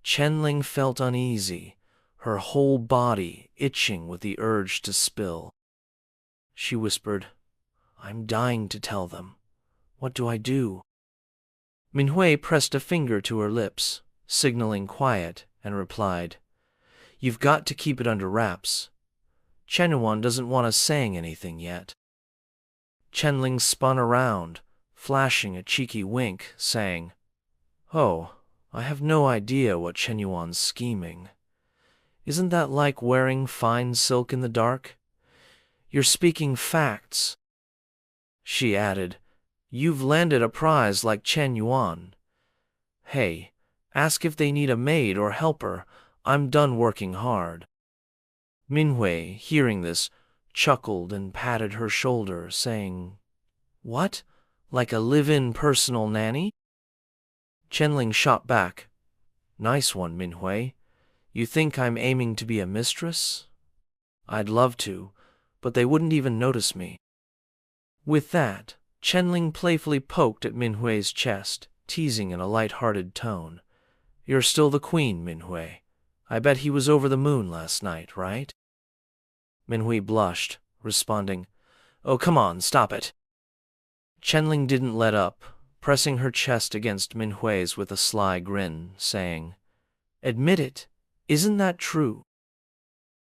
Chenling felt uneasy, her whole body itching with the urge to spill. She whispered, I'm dying to tell them. What do I do? Minhui pressed a finger to her lips, signaling quiet, and replied, You've got to keep it under wraps. Shen Yuan doesn't want us saying anything yet. Chenling spun around, flashing a cheeky wink, saying, Oh, I have no idea what Shen Yuan's scheming. Isn't that like wearing fine silk in the dark? You're speaking facts. She added, You've landed a prize like Shen Yuan. Hey, ask if they need a maid or helper. I'm done working hard. Minhui, hearing this, chuckled and patted her shoulder, saying, What? Like a live-in personal nanny? Chenling shot back, Nice one, Minhui. You think I'm aiming to be a mistress? I'd love to, but they wouldn't even notice me. With that, Chenling playfully poked at Minhui's chest, teasing in a light-hearted tone. You're still the queen, Minhui. I bet he was over the moon last night, right? Minhui blushed, responding, Oh, come on, stop it. Chenling didn't let up, pressing her chest against Minhui's with a sly grin, saying, Admit it, isn't that true?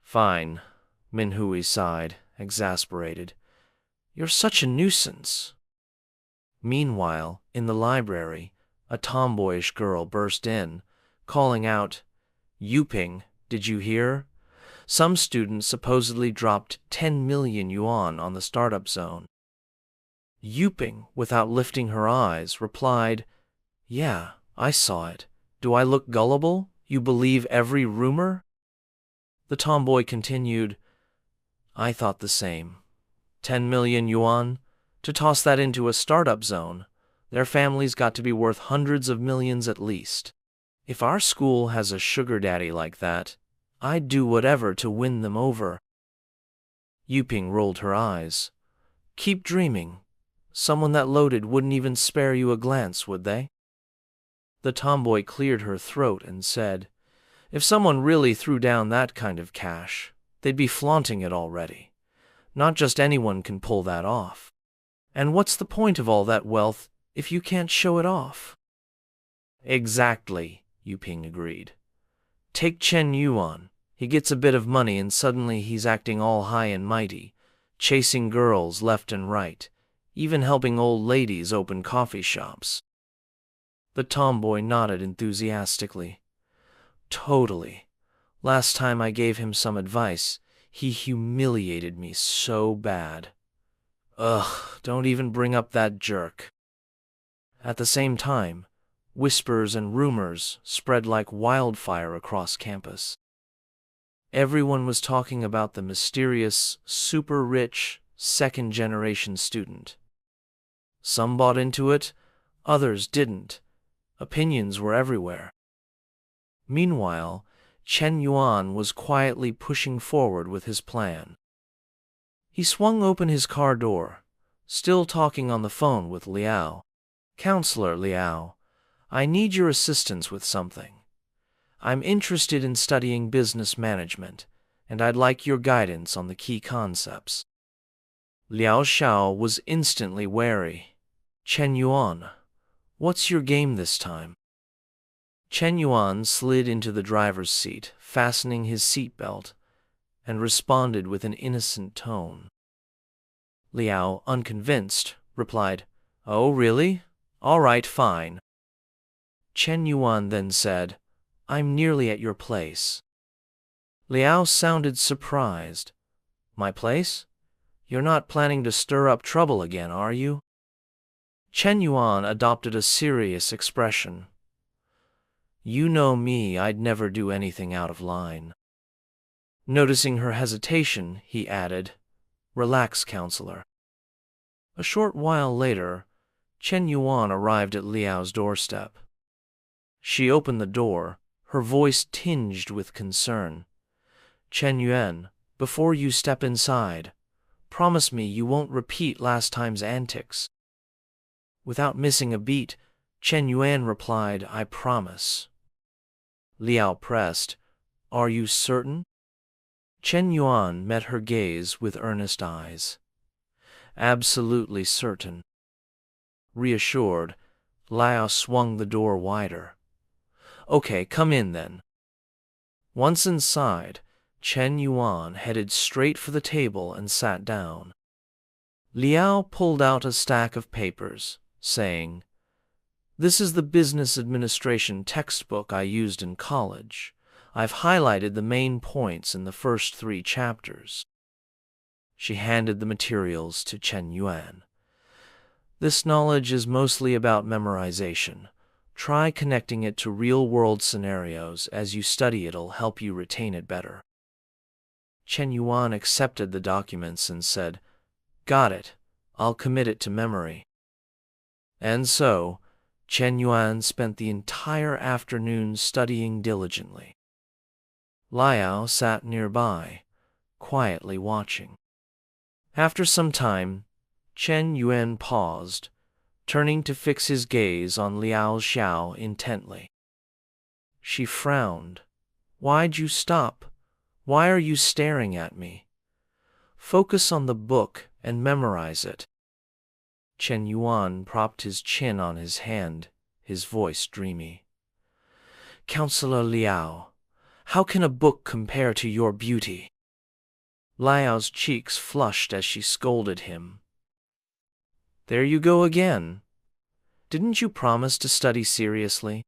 Fine, Minhui sighed, exasperated. You're such a nuisance. Meanwhile, in the library, a tomboyish girl burst in, calling out, Yuping, did you hear? Some students supposedly dropped 10 million yuan on the startup zone. Yuping, without lifting her eyes, replied, Yeah, I saw it. Do I look gullible? You believe every rumor? The tomboy continued, I thought the same. 10 million yuan? To toss that into a startup zone, their family's got to be worth hundreds of millions at least. If our school has a sugar daddy like that, I'd do whatever to win them over. Yuping rolled her eyes. Keep dreaming. Someone that loaded wouldn't even spare you a glance, would they? The tomboy cleared her throat and said, If someone really threw down that kind of cash, they'd be flaunting it already. Not just anyone can pull that off. And what's the point of all that wealth if you can't show it off? Exactly, Yuping agreed. Take Shen Yuan. He gets a bit of money and suddenly he's acting all high and mighty, chasing girls left and right, even helping old ladies open coffee shops. The tomboy nodded enthusiastically. Totally. Last time I gave him some advice, he humiliated me so bad. Ugh, don't even bring up that jerk. At the same time, whispers and rumors spread like wildfire across campus. Everyone was talking about the mysterious, super-rich, second-generation student. Some bought into it, Others didn't. Opinions were everywhere. Meanwhile, Shen Yuan was quietly pushing forward with his plan. He swung open his car door, still talking on the phone with Liao. "Counselor Liao, I need your assistance with something. I'm interested in studying business management, and I'd like your guidance on the key concepts." Liao Xiao was instantly wary. "Shen Yuan, what's your game this time?" Shen Yuan slid into the driver's seat, fastening his seatbelt, and responded with an innocent tone. Liao, unconvinced, replied, "Oh, really? All right, fine." Shen Yuan then said, "I'm nearly at your place." Liao sounded surprised. "My place? You're not planning to stir up trouble again, are you?" Shen Yuan adopted a serious expression. "You know me, I'd never do anything out of line." Noticing her hesitation, he added, "Relax, counselor." A short while later, Shen Yuan arrived at Liao's doorstep. She opened the door, her voice tinged with concern. "Shen Yuan, before you step inside, promise me you won't repeat last time's antics." Without missing a beat, Shen Yuan replied, "I promise." Liao pressed, "Are you certain?" Shen Yuan met her gaze with earnest eyes. "Absolutely certain." Reassured, Liao swung the door wider. "Okay, come in then." Once inside, Shen Yuan headed straight for the table and sat down. Liao pulled out a stack of papers, saying, "This is the business administration textbook I used in college. I've highlighted the main points in the first 3 chapters." She handed the materials to Shen Yuan. "This knowledge is mostly about memorization. Try connecting it to real-world scenarios. As you study, it'll help you retain it better." Shen Yuan accepted the documents and said, "Got it. I'll commit it to memory." And so, Shen Yuan spent the entire afternoon studying diligently. Liao sat nearby, quietly watching. After some time, Shen Yuan paused, turning to fix his gaze on Liao Xiao intently. She frowned. "Why'd you stop? Why are you staring at me? Focus on the book and memorize it." Shen Yuan propped his chin on his hand, his voice dreamy. "Counselor Liao, how can a book compare to your beauty?" Liao's cheeks flushed as she scolded him. "There you go again. Didn't you promise to study seriously?"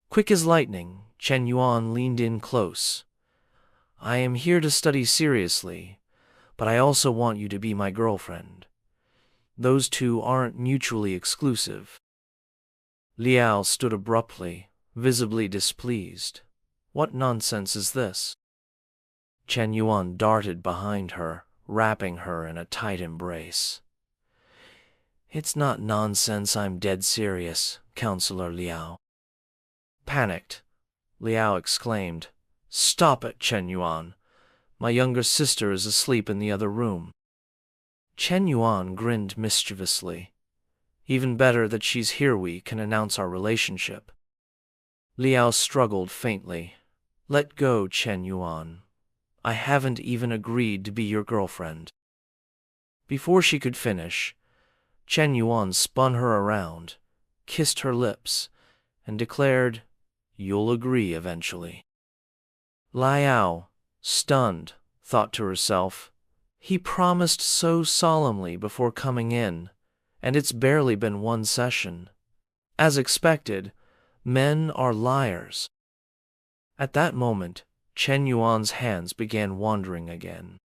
Quick as lightning, Shen Yuan leaned in close. "I am here to study seriously, but I also want you to be my girlfriend. Those two aren't mutually exclusive." Liao stood abruptly, visibly displeased. What nonsense is this? Shen Yuan darted behind her, wrapping her in a tight embrace. "It's not nonsense, I'm dead serious, Counselor Liao." Panicked, Liao exclaimed, "Stop it, Shen Yuan. My younger sister is asleep in the other room." Shen Yuan grinned mischievously. "Even better that she's here, we can announce our relationship." Liao struggled faintly. "Let go, Shen Yuan. I haven't even agreed to be your girlfriend." Before she could finish, Shen Yuan spun her around, kissed her lips, and declared, "You'll agree eventually." Liao, stunned, thought to herself, "He promised so solemnly before coming in, and it's barely been 1 session. As expected, men are liars." At that moment, Shen Yuan's hands began wandering again.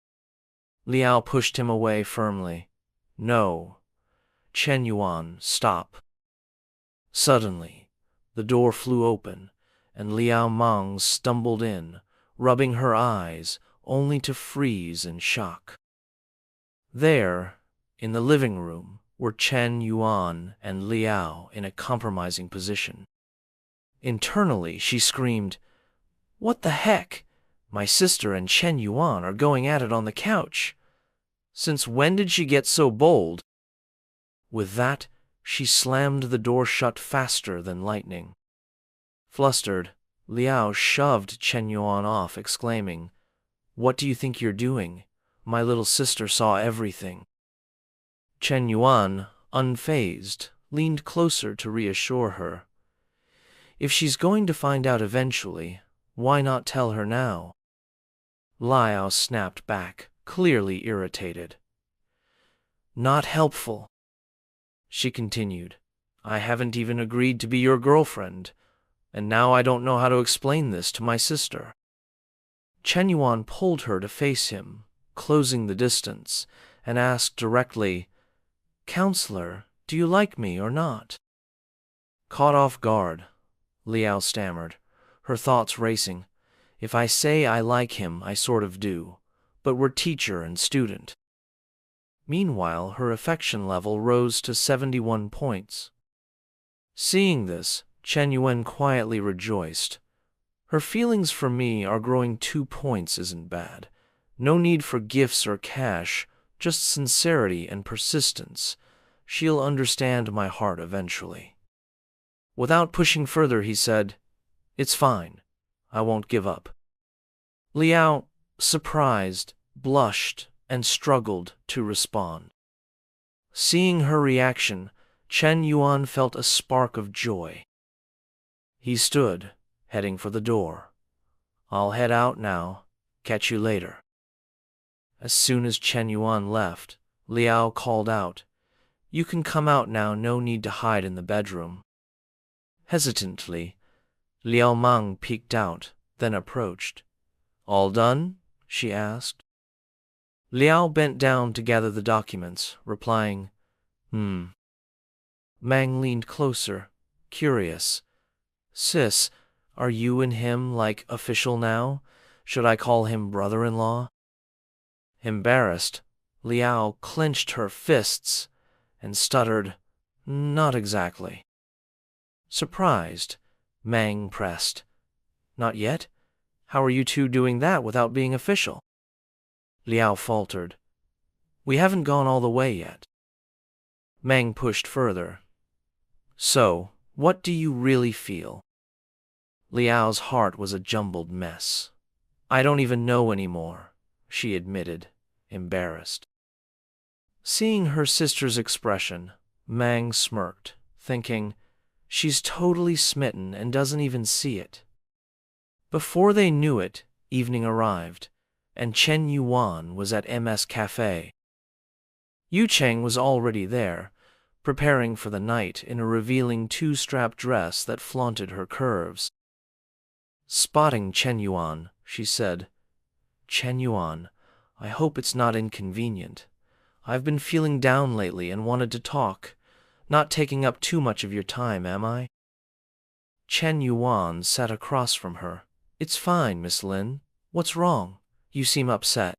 Liao pushed him away firmly. "No. Shen Yuan, stop." Suddenly, the door flew open, and Liao Mang stumbled in, rubbing her eyes, only to freeze in shock. There, in the living room, were Chen Yuan and Liao in a compromising position. Internally, she screamed, "What the heck? My sister and Chen Yuan are going at it on the couch. Since when did she get so bold?" With that, she slammed the door shut faster than lightning. Flustered, Liao shoved Chen Yuan off, exclaiming, "What do you think you're doing? My little sister saw everything." Chen Yuan, unfazed, leaned closer to reassure her. If she's going to find out eventually, why not tell her now? Liao snapped back, clearly irritated. "Not helpful," she continued. "I haven't even agreed to be your girlfriend, and now I don't know how to explain this to my sister." Chen Yuan pulled her to face him, closing the distance, and asked directly, "Counselor, do you like me or not?" Caught off guard, Liao stammered, her thoughts racing. "If I say I like him, I sort of do, but we're teacher and student." Meanwhile, her affection level rose to 71 points. Seeing this, Chen Yuan quietly rejoiced. "Her feelings for me are growing 2 points isn't bad. No need for gifts or cash, just sincerity and persistence. She'll understand my heart eventually." Without pushing further, he said, "It's fine. I won't give up." Liao, surprised, blushed, and struggled to respond. Seeing her reaction, Chen Yuan felt a spark of joy. He stood, heading for the door. "I'll head out now. Catch you later." As soon as Chen Yuan left, Liao called out, "You can come out now, no need to hide in the bedroom." Hesitantly, Liao Mang peeked out, then approached. "All done?" she asked. Liao bent down to gather the documents, replying, "Hmm." Mang leaned closer, curious. "Sis, are you and him, like, official now? Should I call him brother-in-law?" Embarrassed, Liao clenched her fists and stuttered, "Not exactly." Surprised, Mang pressed, "Not yet? How are you two doing that without being official?" Liao faltered, "We haven't gone all the way yet." Mang pushed further. "So, what do you really feel?" Liao's heart was a jumbled mess. "I don't even know anymore," she admitted, embarrassed. Seeing her sister's expression, Mang smirked, thinking, "She's totally smitten and doesn't even see it." Before they knew it, evening arrived, and Chen Yuan was at MS Cafe. Yu Cheng was already there, preparing for the night in a revealing 2-strap dress that flaunted her curves. Spotting Chen Yuan, she said, "Chen Yuan, I hope it's not inconvenient. I've been feeling down lately and wanted to talk. Not taking up too much of your time, am I?" Chen Yuan sat across from her. "It's fine, Miss Lin. What's wrong? You seem upset."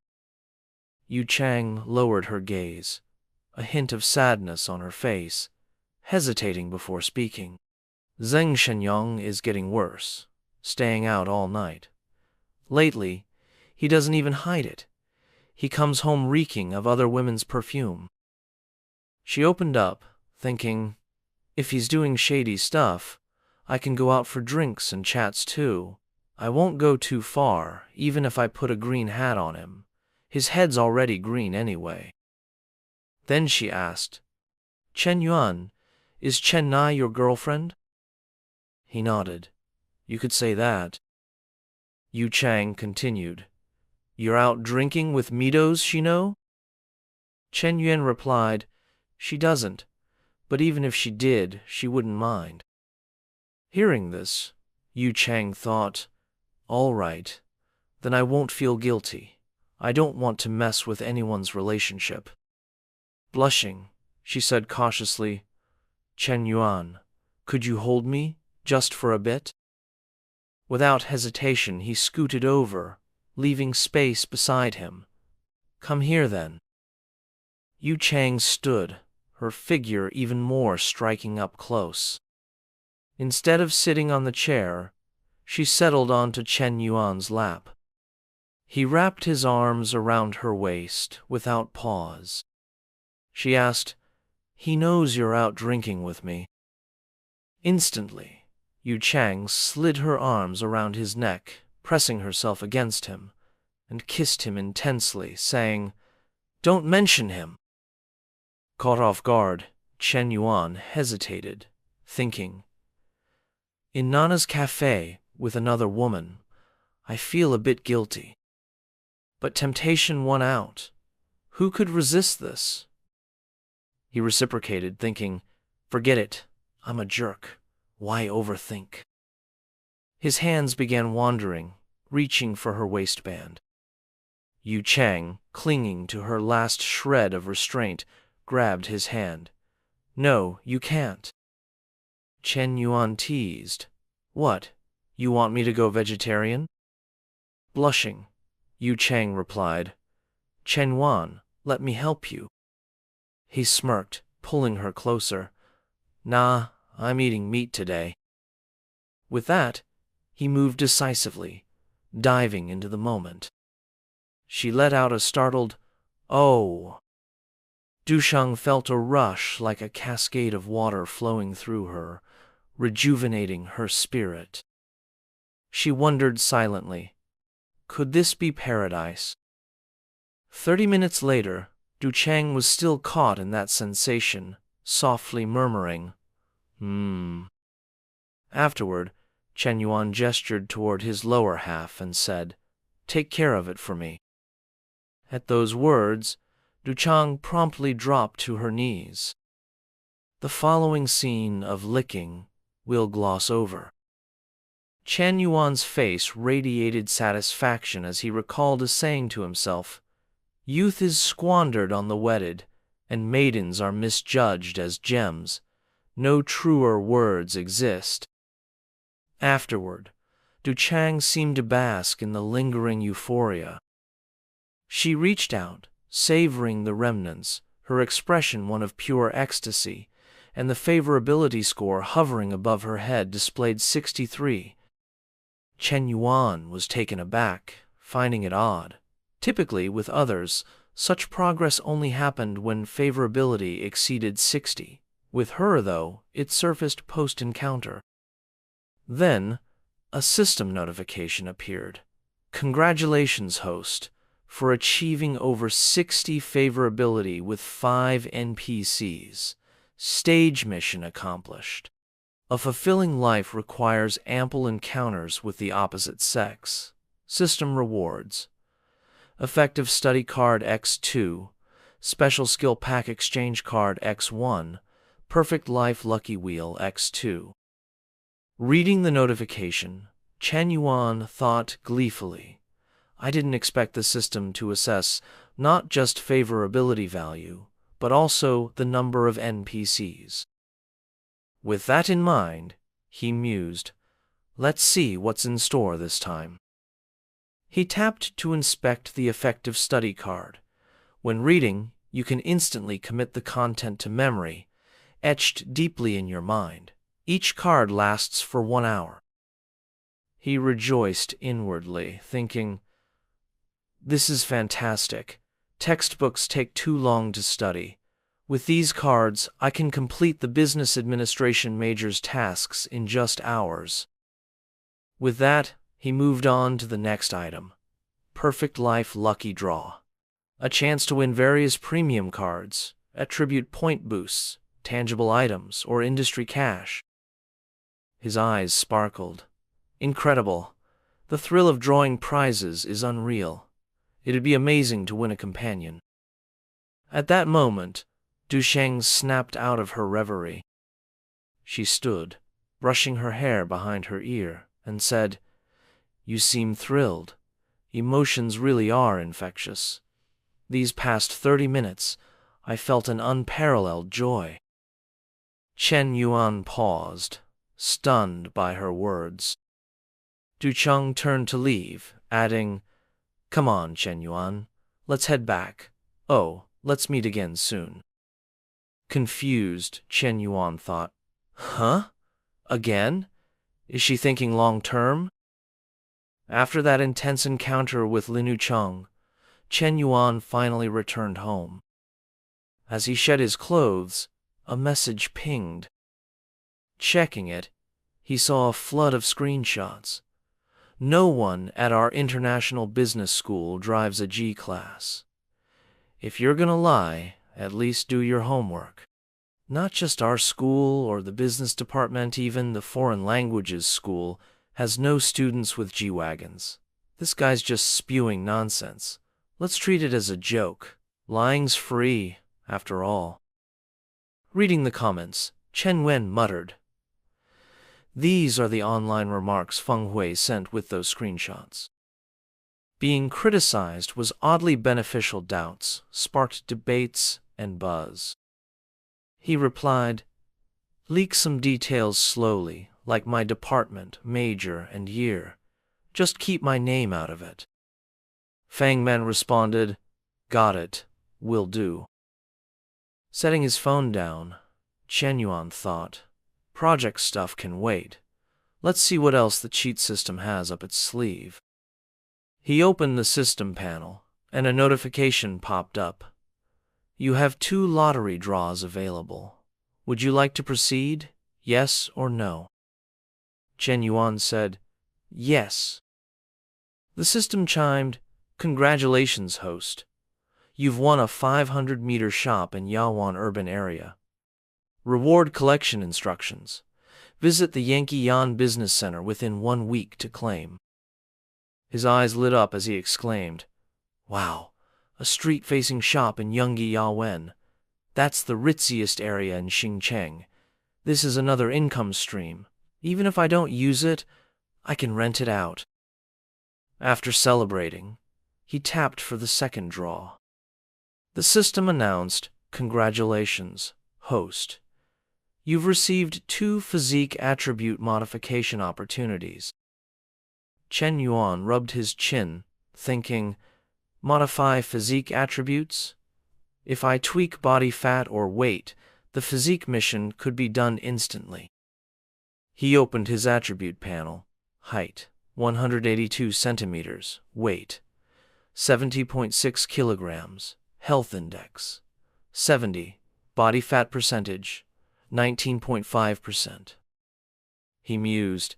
Yu Chang lowered her gaze, a hint of sadness on her face, hesitating before speaking. "Zheng Shenyang is getting worse, staying out all night. Lately, he doesn't even hide it. He comes home reeking of other women's perfume." She opened up, thinking, if he's doing shady stuff, I can go out for drinks and chats too. I won't go too far, even if I put a green hat on him. His head's already green anyway. Then she asked, "Chen Yuan, is Chen Nai your girlfriend?" He nodded. "You could say that." Yu Chang continued, "You're out drinking with Mitos, she know?" Chen Yuan replied, "She doesn't, but even if she did, she wouldn't mind." Hearing this, Yu Chang thought, "All right, then I won't feel guilty. I don't want to mess with anyone's relationship." Blushing, she said cautiously, "Chen Yuan, could you hold me, just for a bit?" Without hesitation, he scooted over, leaving space beside him. "Come here, then." Yu Chang stood, her figure even more striking up close. Instead of sitting on the chair, she settled onto Shen Yuan's lap. He wrapped his arms around her waist without pause. She asked, "He knows you're out drinking with me." Instantly, Yu Chang slid her arms around his neck, pressing herself against him, and kissed him intensely, saying, "Don't mention him." Caught off guard, Shen Yuan hesitated, thinking, "In Nana's cafe with another woman, I feel a bit guilty." But temptation won out. Who could resist this? He reciprocated, thinking, "Forget it. I'm a jerk. Why overthink?" His hands began wandering, reaching for her waistband. Yu Chang, clinging to her last shred of restraint, grabbed his hand. "No, you can't." Shen Yuan teased, "What, you want me to go vegetarian?" Blushing, Yu Chang replied, "Shen Yuan, let me help you." He smirked, pulling her closer. "Nah, I'm eating meat today." With that, he moved decisively, diving into the moment. She let out a startled, "Oh!" Dusheng felt a rush like a cascade of water flowing through her, rejuvenating her spirit. She wondered silently, could this be paradise? 30 minutes later, Du Chang was still caught in that sensation, softly murmuring, Afterward, Shen Yuan gestured toward his lower half and said, "Take care of it for me." At those words, Du Chang promptly dropped to her knees. The following scene of licking we'll gloss over. Shen Yuan's face radiated satisfaction as he recalled a saying to himself, "Youth is squandered on the wedded, and maidens are misjudged as gems. No truer words exist." Afterward, Du Chang seemed to bask in the lingering euphoria. She reached out, savoring the remnants, her expression one of pure ecstasy, and the favorability score hovering above her head displayed 63. Shen Yuan was taken aback, finding it odd. Typically, with others, such progress only happened when favorability exceeded 60. With her, though, it surfaced post-encounter. Then, a system notification appeared. "Congratulations, host, for achieving over 60 favorability with 5 NPCs. Stage mission accomplished." A fulfilling life requires ample encounters with the opposite sex. System rewards: Effective Study Card X2, Special Skill Pack Exchange Card X1, Perfect Life Lucky Wheel X2. Reading the notification, Shen Yuan thought gleefully, "I didn't expect the system to assess not just favorability value, but also the number of NPCs." With that in mind, he mused, "Let's see what's in store this time." He tapped to inspect the effective study card. When reading, you can instantly commit the content to memory, etched deeply in your mind. Each card lasts for 1 hour. He rejoiced inwardly, thinking, "This is fantastic. Textbooks take too long to study. With these cards, I can complete the business administration major's tasks in just hours." With that, he moved on to the next item: Perfect Life Lucky Draw. A chance to win various premium cards, attribute point boosts, tangible items, or industry cash. His eyes sparkled. Incredible. The thrill of drawing prizes is unreal. It'd be amazing to win a companion. At that moment, Dusheng snapped out of her reverie. She stood, brushing her hair behind her ear, and said, "You seem thrilled. Emotions really are infectious. These past 30 minutes, I felt an unparalleled joy." Shen Yuan paused, stunned by her words. Du Cheng turned to leave, adding, "Come on, Shen Yuan, let's head back. Oh, let's meet again soon." Confused, Shen Yuan thought. Huh? Again? Is she thinking long-term? After that intense encounter with Linu Cheng, Shen Yuan finally returned home. As he shed his clothes, a message pinged. Checking it, he saw a flood of screenshots. No one at our international business school drives a G-class. If you're gonna lie, at least do your homework. Not just our school or the business department, even the foreign languages school has no students with G-wagons. This guy's just spewing nonsense. Let's treat it as a joke. Lying's free, after all. Reading the comments, Chen Wen muttered. These are the online remarks Feng Hui sent with those screenshots. Being criticized was oddly beneficial. Doubts sparked debates and buzz. He replied, leak some details slowly, like my department, major, and year. Just keep my name out of it. Fang Men responded, got it, will do. Setting his phone down, Shen Yuan thought, project stuff can wait. Let's see what else the cheat system has up its sleeve. He opened the system panel, and a notification popped up. You have 2 lottery draws available. Would you like to proceed? Yes or no? Shen Yuan said, yes. The system chimed, congratulations, host. You've won a 500-meter shop in Yawan urban area. Reward collection instructions. Visit the Yankee Yan Business Center within 1 week to claim. His eyes lit up as he exclaimed, wow, a street-facing shop in Yonggi Yawen. That's the ritziest area in Xincheng. This is another income stream. Even if I don't use it, I can rent it out. After celebrating, he tapped for the second draw. The system announced, congratulations, host. You've received 2 physique attribute modification opportunities. Shen Yuan rubbed his chin, thinking, modify physique attributes? If I tweak body fat or weight, the physique mission could be done instantly. He opened his attribute panel. Height, 182 centimeters. Weight, 70.6 kilograms. Health index, 70. Body fat percentage, 19.5%. He mused,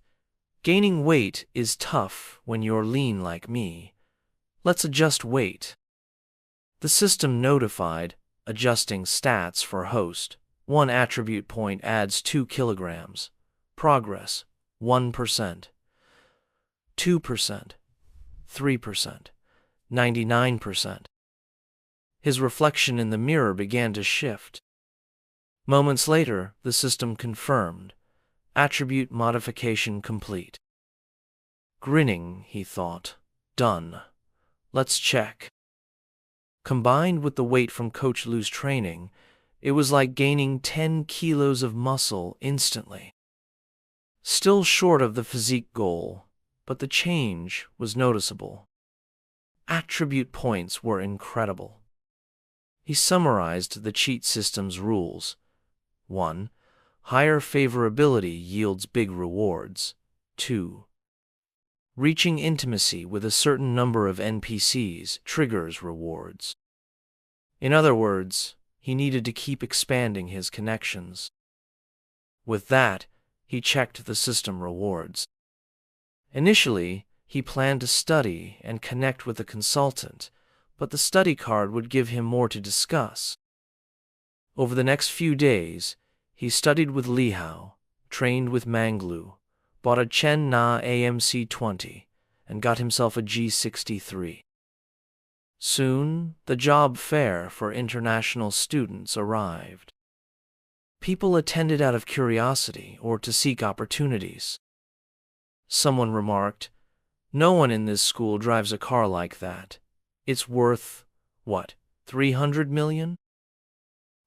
gaining weight is tough when you're lean like me. Let's adjust weight. The system notified, adjusting stats for host. 1 attribute point adds 2 kilograms. Progress, 1%. 2%. 3%. 99%. His reflection in the mirror began to shift. Moments later, the system confirmed. Attribute modification complete. Grinning, he thought. Done. Let's check. Combined with the weight from Coach Lu's training, it was like gaining 10 kilos of muscle instantly. Still short of the physique goal, but the change was noticeable. Attribute points were incredible. He summarized the cheat system's rules. 1. Higher favorability yields big rewards. 2. Reaching intimacy with a certain number of NPCs triggers rewards. In other words, he needed to keep expanding his connections. With that, he checked the system rewards. Initially, he planned to study and connect with a consultant, but the study card would give him more to discuss. Over the next few days, he studied with Li Hao, trained with Manglu, bought a Chen Na AMC-20, and got himself a G63. Soon, the job fair for international students arrived. People attended out of curiosity or to seek opportunities. Someone remarked, no one in this school drives a car like that. It's worth, what, 300 million?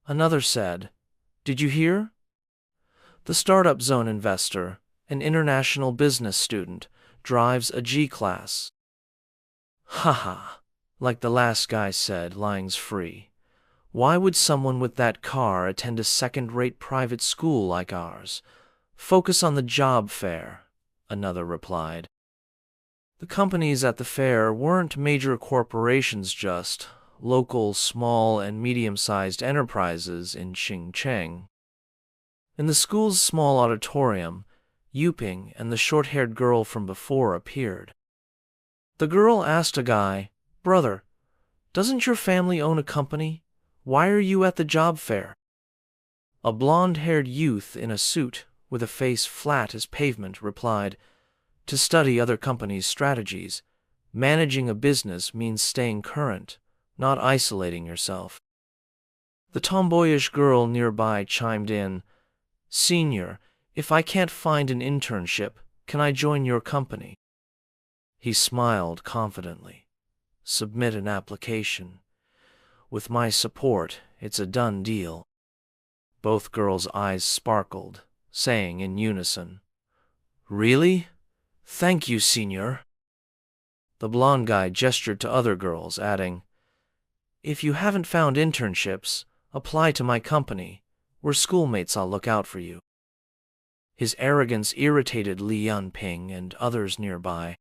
Another said, did you hear? The Startup Zone investor, an international business student, drives a G-class. Haha, like the last guy said, lying's free. Why would someone with that car attend a second-rate private school like ours? Focus on the job fair, another replied. The companies at the fair weren't major corporations, just local small and medium-sized enterprises in Xingcheng. In the school's small auditorium, Yuping and the short-haired girl from before appeared. The girl asked a guy, "Brother, doesn't your family own a company? Why are you at the job fair?" A blonde-haired youth in a suit, with a face flat as pavement, replied, "To study other companies' strategies. Managing a business means staying current, not isolating yourself." The tomboyish girl nearby chimed in, "Senior, if I can't find an internship, can I join your company?" He smiled confidently. "Submit an application. With my support, it's a done deal." Both girls' eyes sparkled, saying in unison, "Really? Thank you, Senior." The blonde guy gestured to other girls, adding, "If you haven't found internships, apply to my company. We're schoolmates, I'll look out for you." His arrogance irritated Li Yunping and others nearby.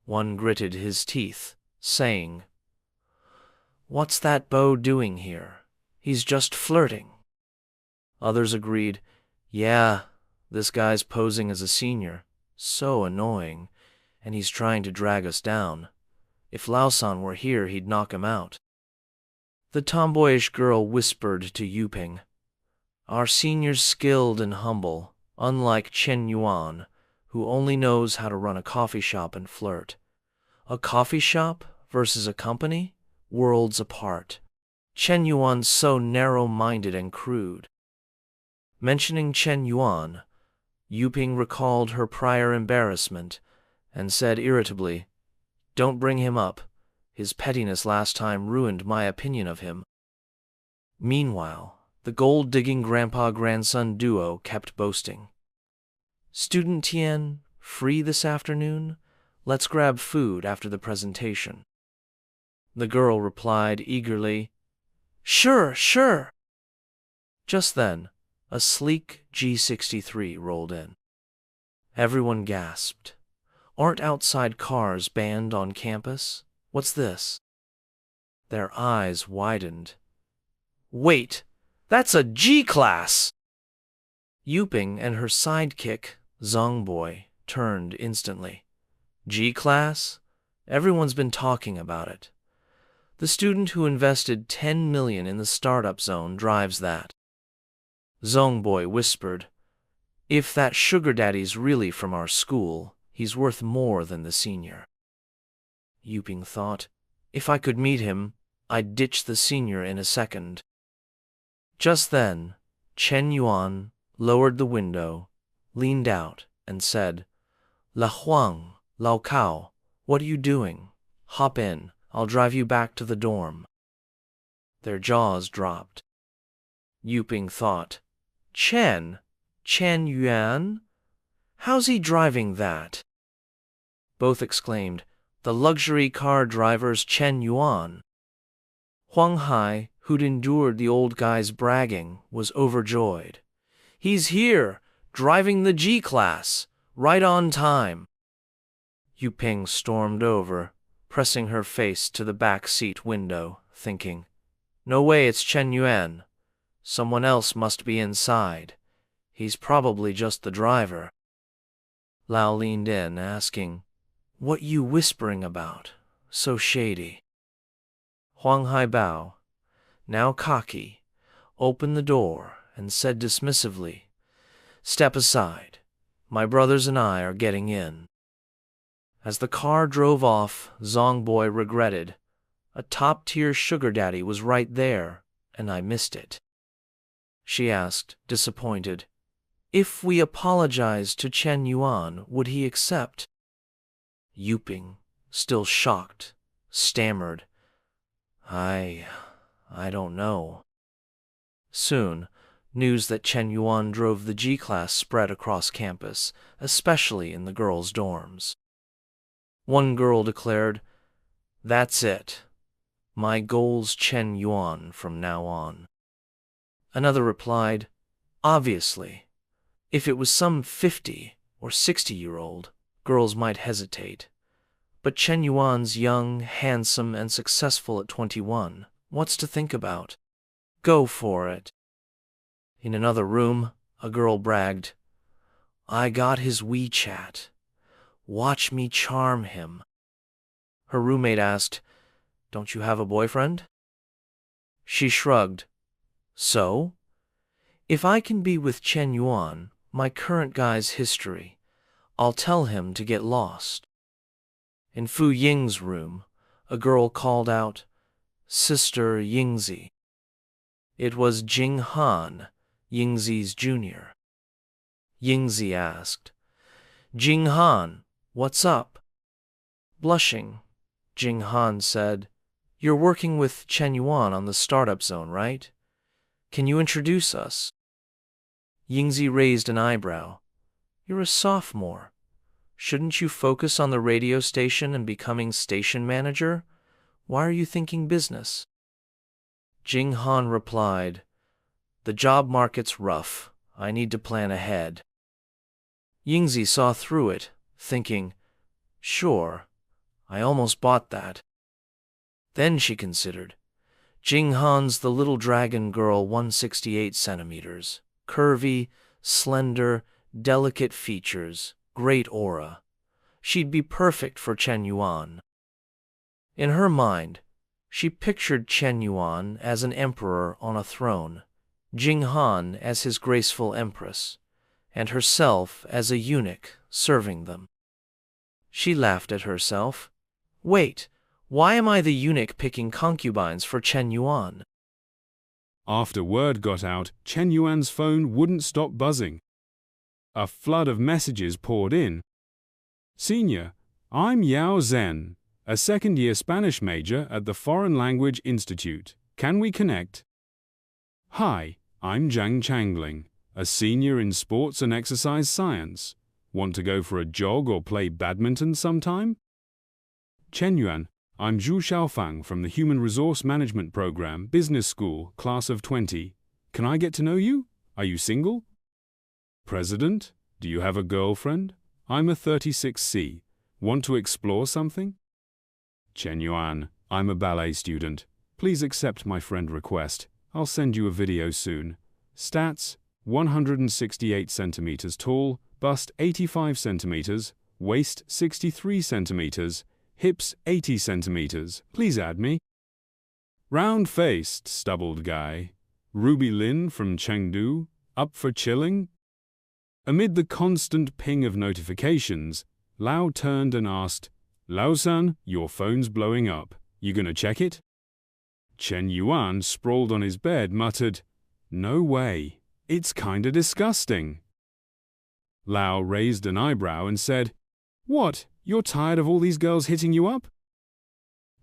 One gritted his teeth, saying, "What's that beau doing here? He's just flirting." Others agreed, "Yeah, this guy's posing as a senior. So annoying, and he's trying to drag us down. If Laosan were here, he'd knock him out." The tomboyish girl whispered to Yuping, "Our senior's skilled and humble, unlike Shen Yuan, who only knows how to run a coffee shop and flirt. A coffee shop versus a company? Worlds apart. Shen Yuan's so narrow-minded and crude." Mentioning Shen Yuan, Yuping recalled her prior embarrassment and said irritably, "Don't bring him up. His pettiness last time ruined my opinion of him." Meanwhile, the gold-digging grandpa-grandson duo kept boasting. "Student Tian, free this afternoon? Let's grab food after the presentation." The girl replied eagerly, "Sure, sure." Just then, a sleek G63 rolled in. Everyone gasped. "Aren't outside cars banned on campus? What's this?" Their eyes widened. "Wait, that's a G-class!" Yuping and her sidekick, Zongboy, turned instantly. G-class? Everyone's been talking about it. The student who invested 10 million in the startup zone drives that. Zongboy whispered, "If that sugar daddy's really from our school, he's worth more than the senior." Yuping thought, "If I could meet him, I'd ditch the senior in a second." Just then, Shen Yuan lowered the window, leaned out, and said, "La Huang, Lao Cao, what are you doing? Hop in, I'll drive you back to the dorm." Their jaws dropped. Yuping thought, Chen Yuan? How's he driving that?" Both exclaimed, "The luxury car driver's Chen Yuan." Huang Hai, who'd endured the old guy's bragging, was overjoyed. "He's here, driving the G-class, right on time." Yuping stormed over, pressing her face to the back seat window, thinking, "No way it's Chen Yuan. Someone else must be inside. He's probably just the driver." Lao leaned in, asking, "What you whispering about? So shady." Huang Haibao, now cocky, opened the door and said dismissively, "Step aside. My brothers and I are getting in." As the car drove off, Zongboy regretted, "A top-tier sugar daddy was right there, and I missed it." She asked, disappointed, "If we apologized to Chen Yuan, would he accept?" Yuping, still shocked, stammered, I don't know." Soon, news that Chen Yuan drove the G-class spread across campus, especially in the girls' dorms. One girl declared, "That's it. My goal's Chen Yuan from now on. Another replied, obviously. If it was some 50 or 60-year-old, girls might hesitate. But Chen Yuan's young, handsome, and successful at 21. What's to think about? Go for it. In another room, a girl bragged, I got his WeChat. Watch me charm him. Her roommate asked, don't you have a boyfriend? She shrugged. So? If I can be with Chen Yuan, my current guy's history, I'll tell him to get lost. In Fu Ying's room, a girl called out, Sister Yingzi. It was Jing Han, Yingzi's junior. Yingzi asked, Jing Han, what's up? Blushing, Jing Han said, you're working with Chen Yuan on the startup zone, right? Can you introduce us? Yingzi raised an eyebrow. You're a sophomore. Shouldn't you focus on the radio station and becoming station manager? Why are you thinking business? Jing Han replied, the job market's rough. I need to plan ahead. Yingzi saw through it, thinking, sure, I almost bought that. Then she considered, Jing Han's the little dragon girl 168 centimeters, curvy, slender, delicate features, great aura. She'd be perfect for Chen Yuan. In her mind, she pictured Chen Yuan as an emperor on a throne, Jing Han as his graceful empress, and herself as a eunuch serving them. She laughed at herself. Wait, why am I the eunuch picking concubines for Chen Yuan? After word got out, Chen Yuan's phone wouldn't stop buzzing. A flood of messages poured in. Senior, I'm Yao Zhen, a second-year Spanish major at the Foreign Language Institute. Can we connect? Hi, I'm Zhang Changling, a senior in sports and exercise science. Want to go for a jog or play badminton sometime? Chen Yuan, I'm Zhu Xiaofang from the Human Resource Management Program, Business School, Class of 20. Can I get to know you? Are you single? President, do you have a girlfriend? I'm a 36C. Want to explore something? Chen Yuan, I'm a ballet student. Please accept my friend request. I'll send you a video soon. Stats, 168 centimeters tall, bust 85 centimeters, waist 63 centimeters, hips 80 centimeters. Please add me. Round-faced, stubbled guy. Ruby Lin from Chengdu. Up for chilling? Amid the constant ping of notifications, Lao turned and asked, Lao-san, your phone's blowing up. You gonna check it? Chen Yuan, sprawled on his bed, muttered, No way. It's kinda disgusting. Lao raised an eyebrow and said, What? You're tired of all these girls hitting you up?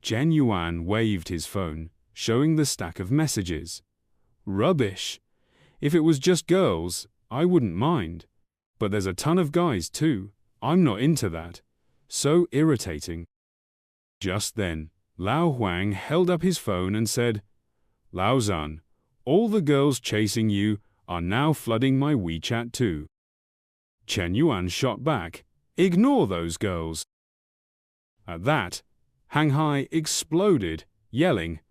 Chen Yuan waved his phone, showing the stack of messages. Rubbish. If it was just girls, I wouldn't mind. But there's a ton of guys too. I'm not into that. So irritating. Just then, Lao Huang held up his phone and said, Lao-san, all the girls chasing you are now flooding my WeChat too. Chen Yuan shot back, Ignore those girls. At that, Hanghai exploded, yelling,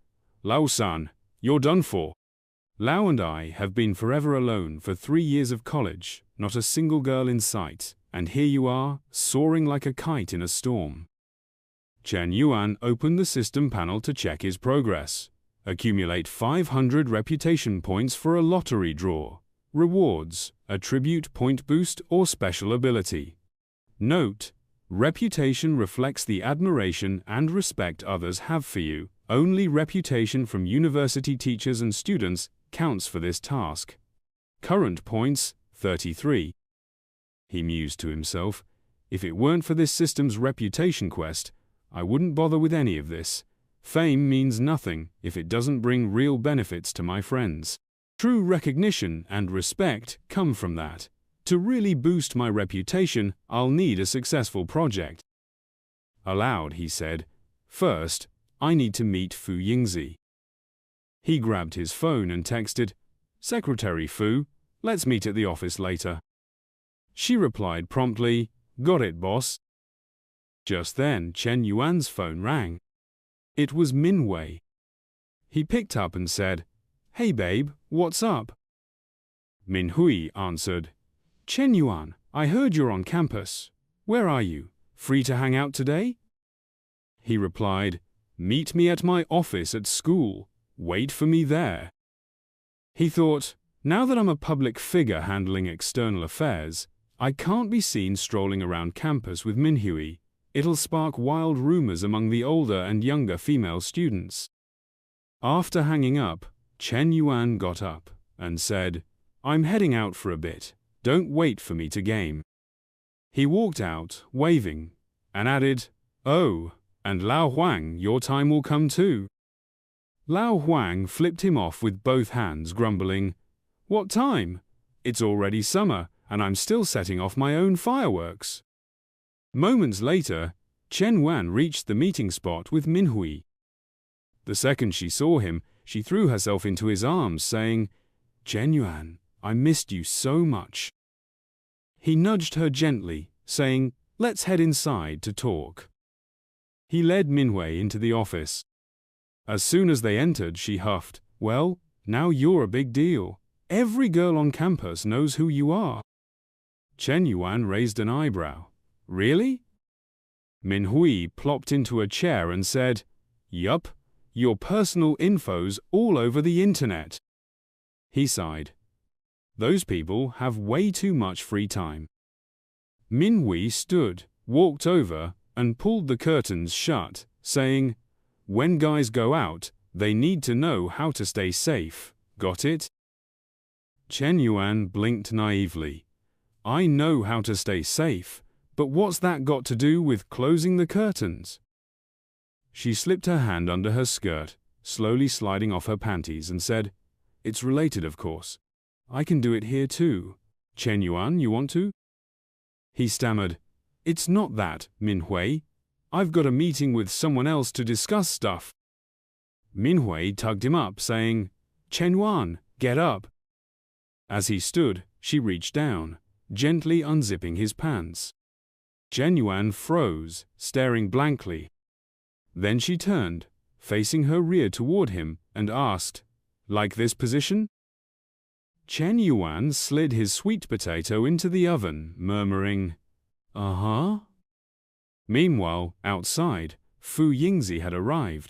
Lao-san, you're done for. Lao and I have been forever alone for 3 years of college, not a single girl in sight, and here you are, soaring like a kite in a storm. Chen Yuan opened the system panel to check his progress. Accumulate 500 reputation points for a lottery draw. Rewards, attribute point boost or special ability. Note, reputation reflects the admiration and respect others have for you. Only reputation from university teachers and students counts for this task. Current points, 33. He mused to himself, if it weren't for this system's reputation quest, I wouldn't bother with any of this. Fame means nothing if it doesn't bring real benefits to my friends. True recognition and respect come from that. To really boost my reputation, I'll need a successful project. Aloud, he said, First, I need to meet Fu Yingzi. He grabbed his phone and texted, Secretary Fu, let's meet at the office later. She replied promptly, got it, boss. Just then, Shen Yuan's phone rang. It was Manhwa. He picked up and said, Hey babe, what's up? Manhwa answered, Shen Yuan, I heard you're on campus. Where are you? Free to hang out today? He replied, Meet me at my office at school. Wait for me there. He thought, now that I'm a public figure handling external affairs, I can't be seen strolling around campus with Manhwa. It'll spark wild rumors among the older and younger female students. After hanging up, Shen Yuan got up and said, I'm heading out for a bit. Don't wait for me to game. He walked out, waving, and added, Oh, and Lao Huang, your time will come too. Lao Huang flipped him off with both hands, grumbling, What time? It's already summer, and I'm still setting off my own fireworks. Moments later, Shen Yuan reached the meeting spot with Manhwa. The second she saw him, she threw herself into his arms, saying, Shen Yuan, I missed you so much. He nudged her gently, saying, Let's head inside to talk. He led Manhwa into the office. As soon as they entered, she huffed, Well, now you're a big deal. Every girl on campus knows who you are. Shen Yuan raised an eyebrow. Really? Manhwa plopped into a chair and said, Yup, your personal info's all over the internet. He sighed. Those people have way too much free time. Manhwa stood, walked over, and pulled the curtains shut, saying, When guys go out, they need to know how to stay safe. Got it? Shen Yuan blinked naively. I know how to stay safe, but what's that got to do with closing the curtains? She slipped her hand under her skirt, slowly sliding off her panties, and said, It's related, of course. I can do it here too. Shen Yuan, you want to? He stammered, It's not that, Manhwa. I've got a meeting with someone else to discuss stuff. Manhwa tugged him up, saying, Shen Yuan, get up. As he stood, she reached down, gently unzipping his pants. Shen Yuan froze, staring blankly. Then she turned, facing her rear toward him, and asked, Like this position? Shen Yuan slid his sweet potato into the oven, murmuring, Uh-huh. Meanwhile, outside, Fu Yingzi had arrived.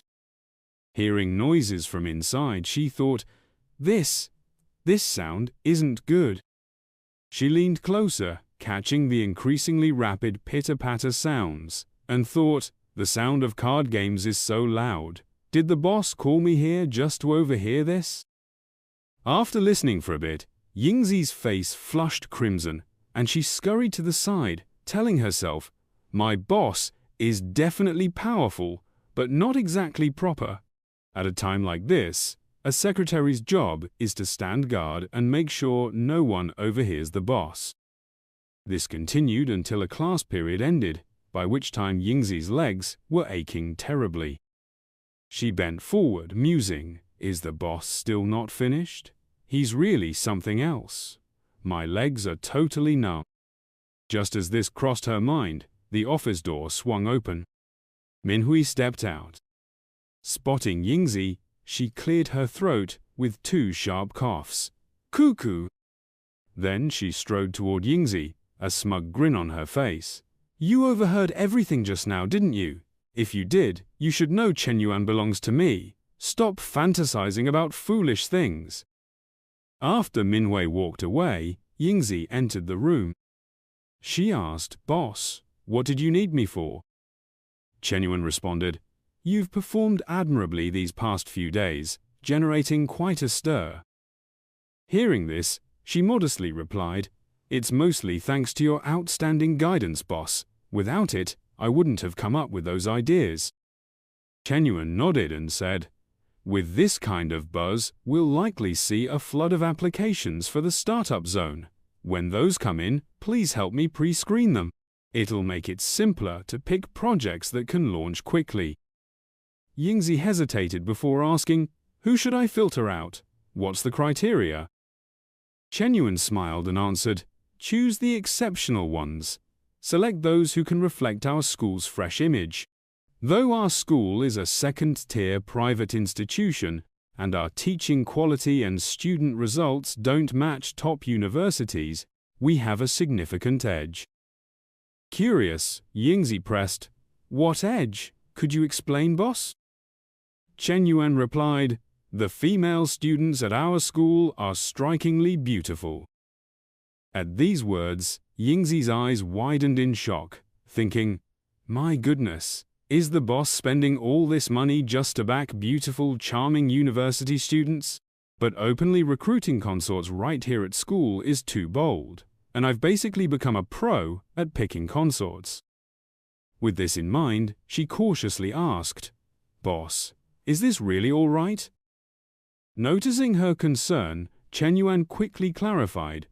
Hearing noises from inside, she thought, This sound isn't good. She leaned closer, catching the increasingly rapid pitter-patter sounds, and thought, the sound of card games is so loud. Did the boss call me here just to overhear this? After listening for a bit, Yingzi's face flushed crimson, and she scurried to the side, telling herself, My boss is definitely powerful, but not exactly proper. At a time like this, a secretary's job is to stand guard and make sure no one overhears the boss. This continued until a class period ended, by which time Yingzi's legs were aching terribly. She bent forward, musing, Is the boss still not finished? He's really something else. My legs are totally numb. Just as this crossed her mind, the office door swung open. Manhwa stepped out. Spotting Yingzi, she cleared her throat with 2 sharp coughs. Cuckoo! Then she strode toward Yingzi, a smug grin on her face. You overheard everything just now, didn't you? If you did, you should know Shen Yuan belongs to me. Stop fantasizing about foolish things. After Manhwa walked away, Yingzi entered the room. She asked, Boss, what did you need me for? Shen Yuan responded, You've performed admirably these past few days, generating quite a stir. Hearing this, she modestly replied, It's mostly thanks to your outstanding guidance, boss. Without it, I wouldn't have come up with those ideas. Shen Yuan nodded and said, With this kind of buzz, we'll likely see a flood of applications for the startup zone. When those come in, please help me pre-screen them. It'll make it simpler to pick projects that can launch quickly. Yingzi hesitated before asking, "Who should I filter out? What's the criteria?" Shen Yuan smiled and answered, "Choose the exceptional ones. Select those who can reflect our school's fresh image. Though our school is a second-tier private institution, and our teaching quality and student results don't match top universities, we have a significant edge." Curious, Yingzi pressed, "What edge? Could you explain, boss?" Shen Yuan replied, "The female students at our school are strikingly beautiful." At these words, Yingzi's eyes widened in shock, thinking, "My goodness, is the boss spending all this money just to back beautiful, charming university students? But openly recruiting consorts right here at school is too bold, and I've basically become a pro at picking consorts." With this in mind, she cautiously asked, "Boss, is this really all right?" Noticing her concern, Shen Yuan quickly clarified,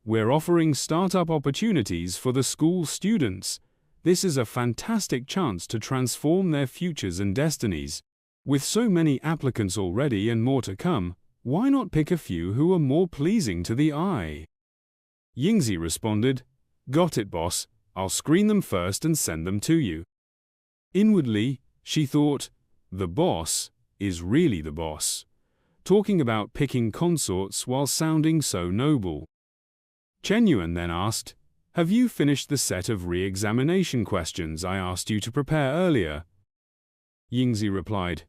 "We're offering startup opportunities for the school students. This is a fantastic chance to transform their futures and destinies. With so many applicants already and more to come, why not pick a few who are more pleasing to the eye?" Yingzi responded, "Got it, boss. I'll screen them first and send them to you." Inwardly, she thought, the boss is really the boss, talking about picking consorts while sounding so noble. Shen Yuan then asked, "Have you finished the set of re-examination questions I asked you to prepare earlier?" Yingzi replied,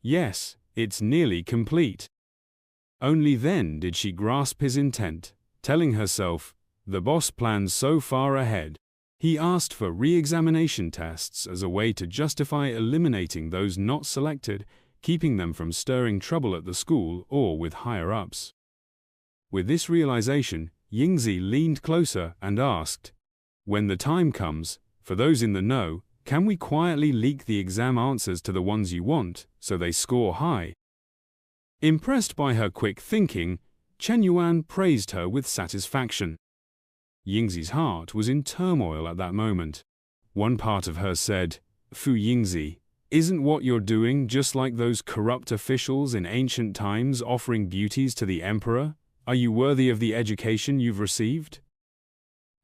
"Yes, it's nearly complete." Only then did she grasp his intent, telling herself, the boss plans so far ahead. He asked for re-examination tests as a way to justify eliminating those not selected, keeping them from stirring trouble at the school or with higher-ups. With this realization, Yingzi leaned closer and asked, "When the time comes, for those in the know, can we quietly leak the exam answers to the ones you want, so they score high?" Impressed by her quick thinking, Shen Yuan praised her with satisfaction. Yingzi's heart was in turmoil at that moment. One part of her said, "Fu Yingzi, isn't what you're doing just like those corrupt officials in ancient times offering beauties to the emperor? Are you worthy of the education you've received?"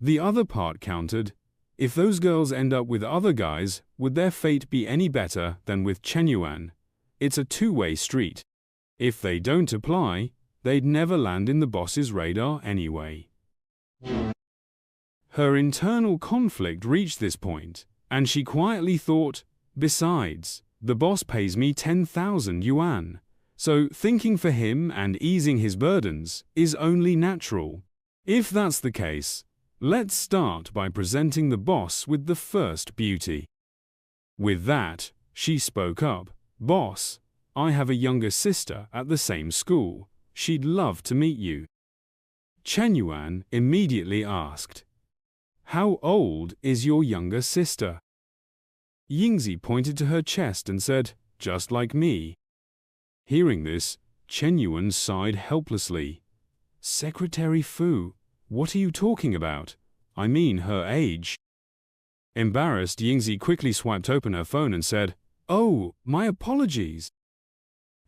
The other part countered, "If those girls end up with other guys, would their fate be any better than with Shen Yuan? It's a two-way street. If they don't apply, they'd never land in the boss's radar anyway." Her internal conflict reached this point, and she quietly thought, "Besides, the boss pays me 10,000 yuan, so thinking for him and easing his burdens is only natural. If that's the case, let's start by presenting the boss with the first beauty." With that, she spoke up, "Boss, I have a younger sister at the same school. She'd love to meet you." Shen Yuan immediately asked, "How old is your younger sister?" Yingzi pointed to her chest and said, "Just like me." Hearing this, Shen Yuan sighed helplessly. "Secretary Fu, what are you talking about? I mean her age." Embarrassed, Yingzi quickly swiped open her phone and said, "Oh, my apologies."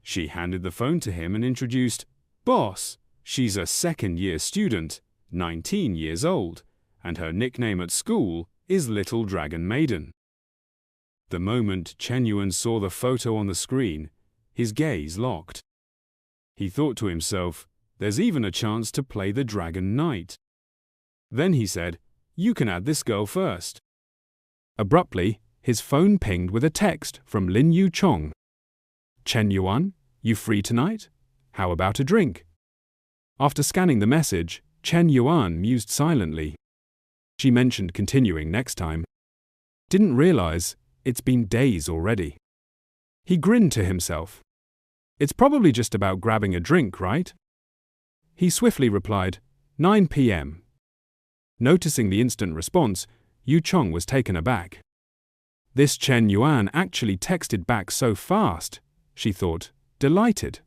She handed the phone to him and introduced, "Boss, she's a second-year student, 19 years old, and her nickname at school is Little Dragon Maiden." The moment Shen Yuan saw the photo on the screen, his gaze locked. He thought to himself, there's even a chance to play the Dragon Knight. Then he said, "You can add this girl first." Abruptly, his phone pinged with a text from Lin Yu Chong. "Shen Yuan, you free tonight? How about a drink?" After scanning the message, Shen Yuan mused silently. She mentioned continuing next time. Didn't realize it's been days already. He grinned to himself. It's probably just about grabbing a drink, right? He swiftly replied, 9 p.m. Noticing the instant response, Yu Chong was taken aback. This Shen Yuan actually texted back so fast, she thought, delighted.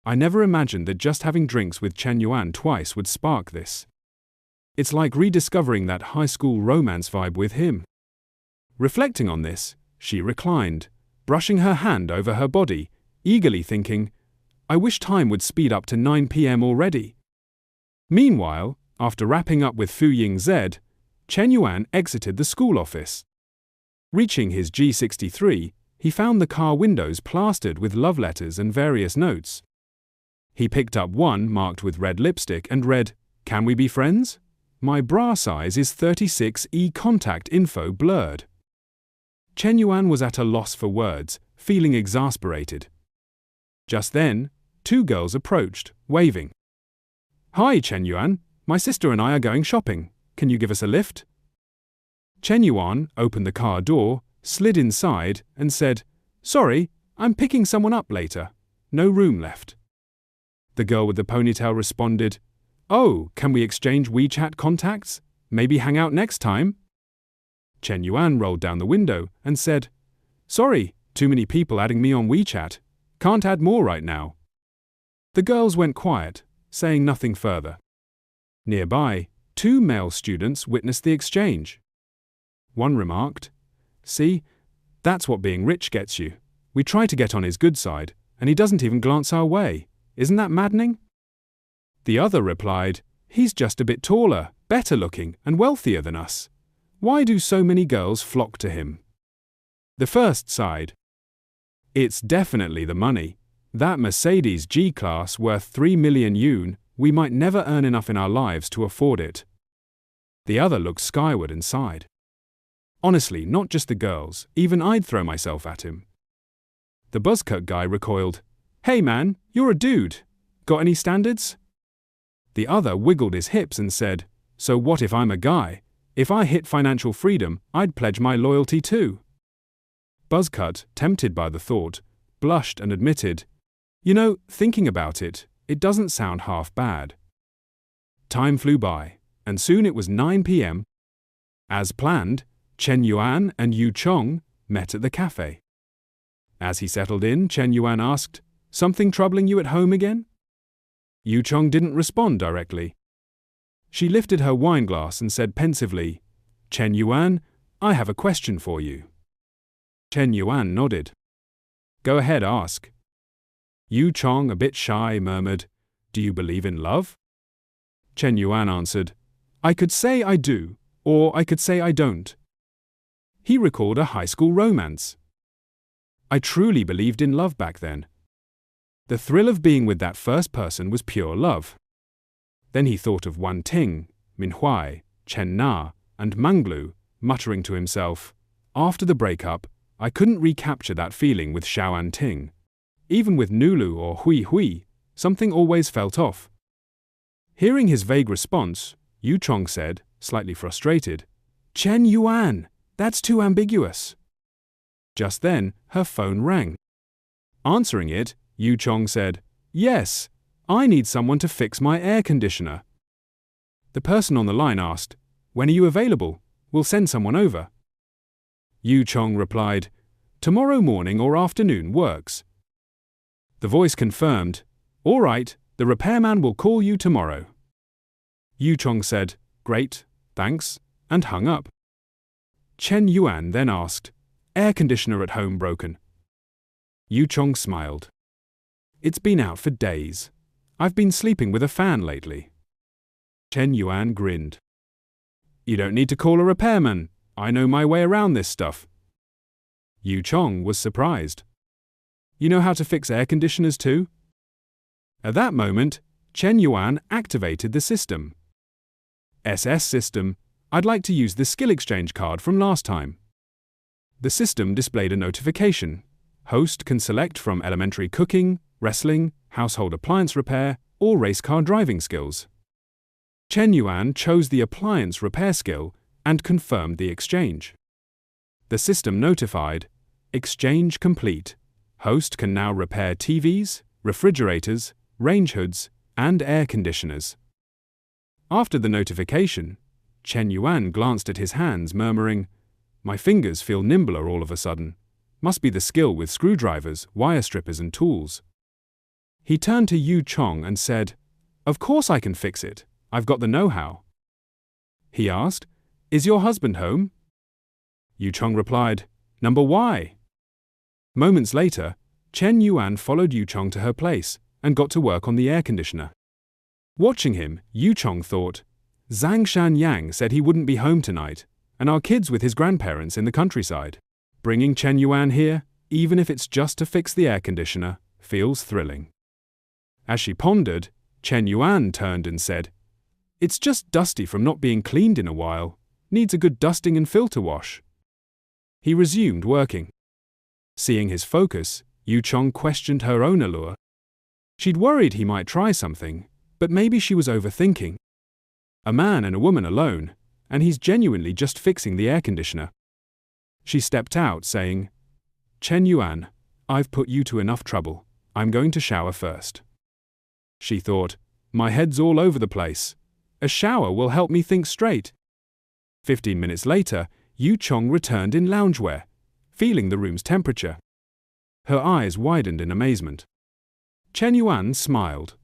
I never imagined that just having drinks with Shen Yuan twice would spark this. It's like rediscovering that high school romance vibe with him. Reflecting on this, she reclined, brushing her hand over her body, eagerly thinking, I wish time would speed up to 9 p.m. already. Meanwhile, after wrapping up with Fu Ying Z, Shen Yuan exited the school office. Reaching his G63, he found the car windows plastered with love letters and various notes. He picked up one marked with red lipstick and read, Can we be friends? My bra size is 36E, contact info blurred. Shen Yuan was at a loss for words, feeling exasperated. Just then, two girls approached, waving. Hi, Shen Yuan. My sister and I are going shopping. Can you give us a lift? Shen Yuan opened the car door, slid inside, and said, Sorry, I'm picking someone up later. No room left. The girl with the ponytail responded, Oh, can we exchange WeChat contacts? Maybe hang out next time? Shen Yuan rolled down the window and said, Sorry, too many people adding me on WeChat. Can't add more right now. The girls went quiet, saying nothing further. Nearby, two male students witnessed the exchange. One remarked, See, that's what being rich gets you. We try to get on his good side, and he doesn't even glance our way. Isn't that maddening? The other replied, He's just a bit taller, better looking, and wealthier than us. Why do so many girls flock to him? The first sighed. It's definitely the money. That Mercedes G-Class worth 3 million yuan, we might never earn enough in our lives to afford it. The other looked skyward and sighed. Honestly, not just the girls, even I'd throw myself at him. The buzzcut guy recoiled. Hey man, you're a dude. Got any standards? The other wiggled his hips and said, So what if I'm a guy? If I hit financial freedom, I'd pledge my loyalty too. Buzzcut, tempted by the thought, blushed and admitted, You know, thinking about it, it doesn't sound half bad. Time flew by, and soon it was 9 p.m. As planned, Shen Yuan and Yu Chong met at the cafe. As he settled in, Shen Yuan asked, Something troubling you at home again? Yu Chong didn't respond directly. She lifted her wine glass and said pensively, Shen Yuan, I have a question for you. Shen Yuan nodded. Go ahead, ask. Yu Chong, a bit shy, murmured, Do you believe in love? Shen Yuan answered, I could say I do, or I could say I don't. He recalled a high school romance. I truly believed in love back then. The thrill of being with that first person was pure love. Then he thought of Wan Ting, Manhwa, Chen Na, and Manglu, muttering to himself, After the breakup, I couldn't recapture that feeling with Xiaoan Ting. Even with Nulu or Hui Hui, something always felt off. Hearing his vague response, Yu Chong said, slightly frustrated, Shen Yuan, that's too ambiguous. Just then, her phone rang. Answering it, Yu Chong said, Yes, I need someone to fix my air conditioner. The person on the line asked, When are you available? We'll send someone over. Yu Chong replied, Tomorrow morning or afternoon works. The voice confirmed, All right, the repairman will call you tomorrow. Yu Chong said, Great, thanks, and hung up. Shen Yuan then asked, Air conditioner at home broken? Yu Chong smiled. It's been out for days. I've been sleeping with a fan lately. Shen Yuan grinned. You don't need to call a repairman. I know my way around this stuff. Yu Chong was surprised. You know how to fix air conditioners too? At that moment, Shen Yuan activated the system. SS system, I'd like to use the skill exchange card from last time. The system displayed a notification. Host can select from elementary cooking, wrestling, household appliance repair, or race car driving skills. Shen Yuan chose the appliance repair skill and confirmed the exchange. The system notified, Exchange complete. Host can now repair TVs, refrigerators, range hoods, and air conditioners. After the notification, Shen Yuan glanced at his hands, murmuring, My fingers feel nimbler all of a sudden. Must be the skill with screwdrivers, wire strippers, and tools. He turned to Yu Chong and said, Of course I can fix it. I've got the know-how. He asked, Is your husband home? Yu Chong replied, Number Y. Moments later, Chen Yuan followed Yu Chong to her place and got to work on the air conditioner. Watching him, Yu Chong thought, Zhang Shanyang said he wouldn't be home tonight, and our kid's with his grandparents in the countryside. Bringing Chen Yuan here, even if it's just to fix the air conditioner, feels thrilling. As she pondered, Chen Yuan turned and said, It's just dusty from not being cleaned in a while. Needs a good dusting and filter wash. He resumed working. Seeing his focus, Yu Chong questioned her own allure. She'd worried he might try something, but maybe she was overthinking. A man and a woman alone, and he's genuinely just fixing the air conditioner. She stepped out, saying, Chen Yuan, I've put you to enough trouble. I'm going to shower first. She thought, my head's all over the place. A shower will help me think straight. 15 minutes later, Yu Chong returned in loungewear, feeling the room's temperature. Her eyes widened in amazement. Chen Yuan smiled.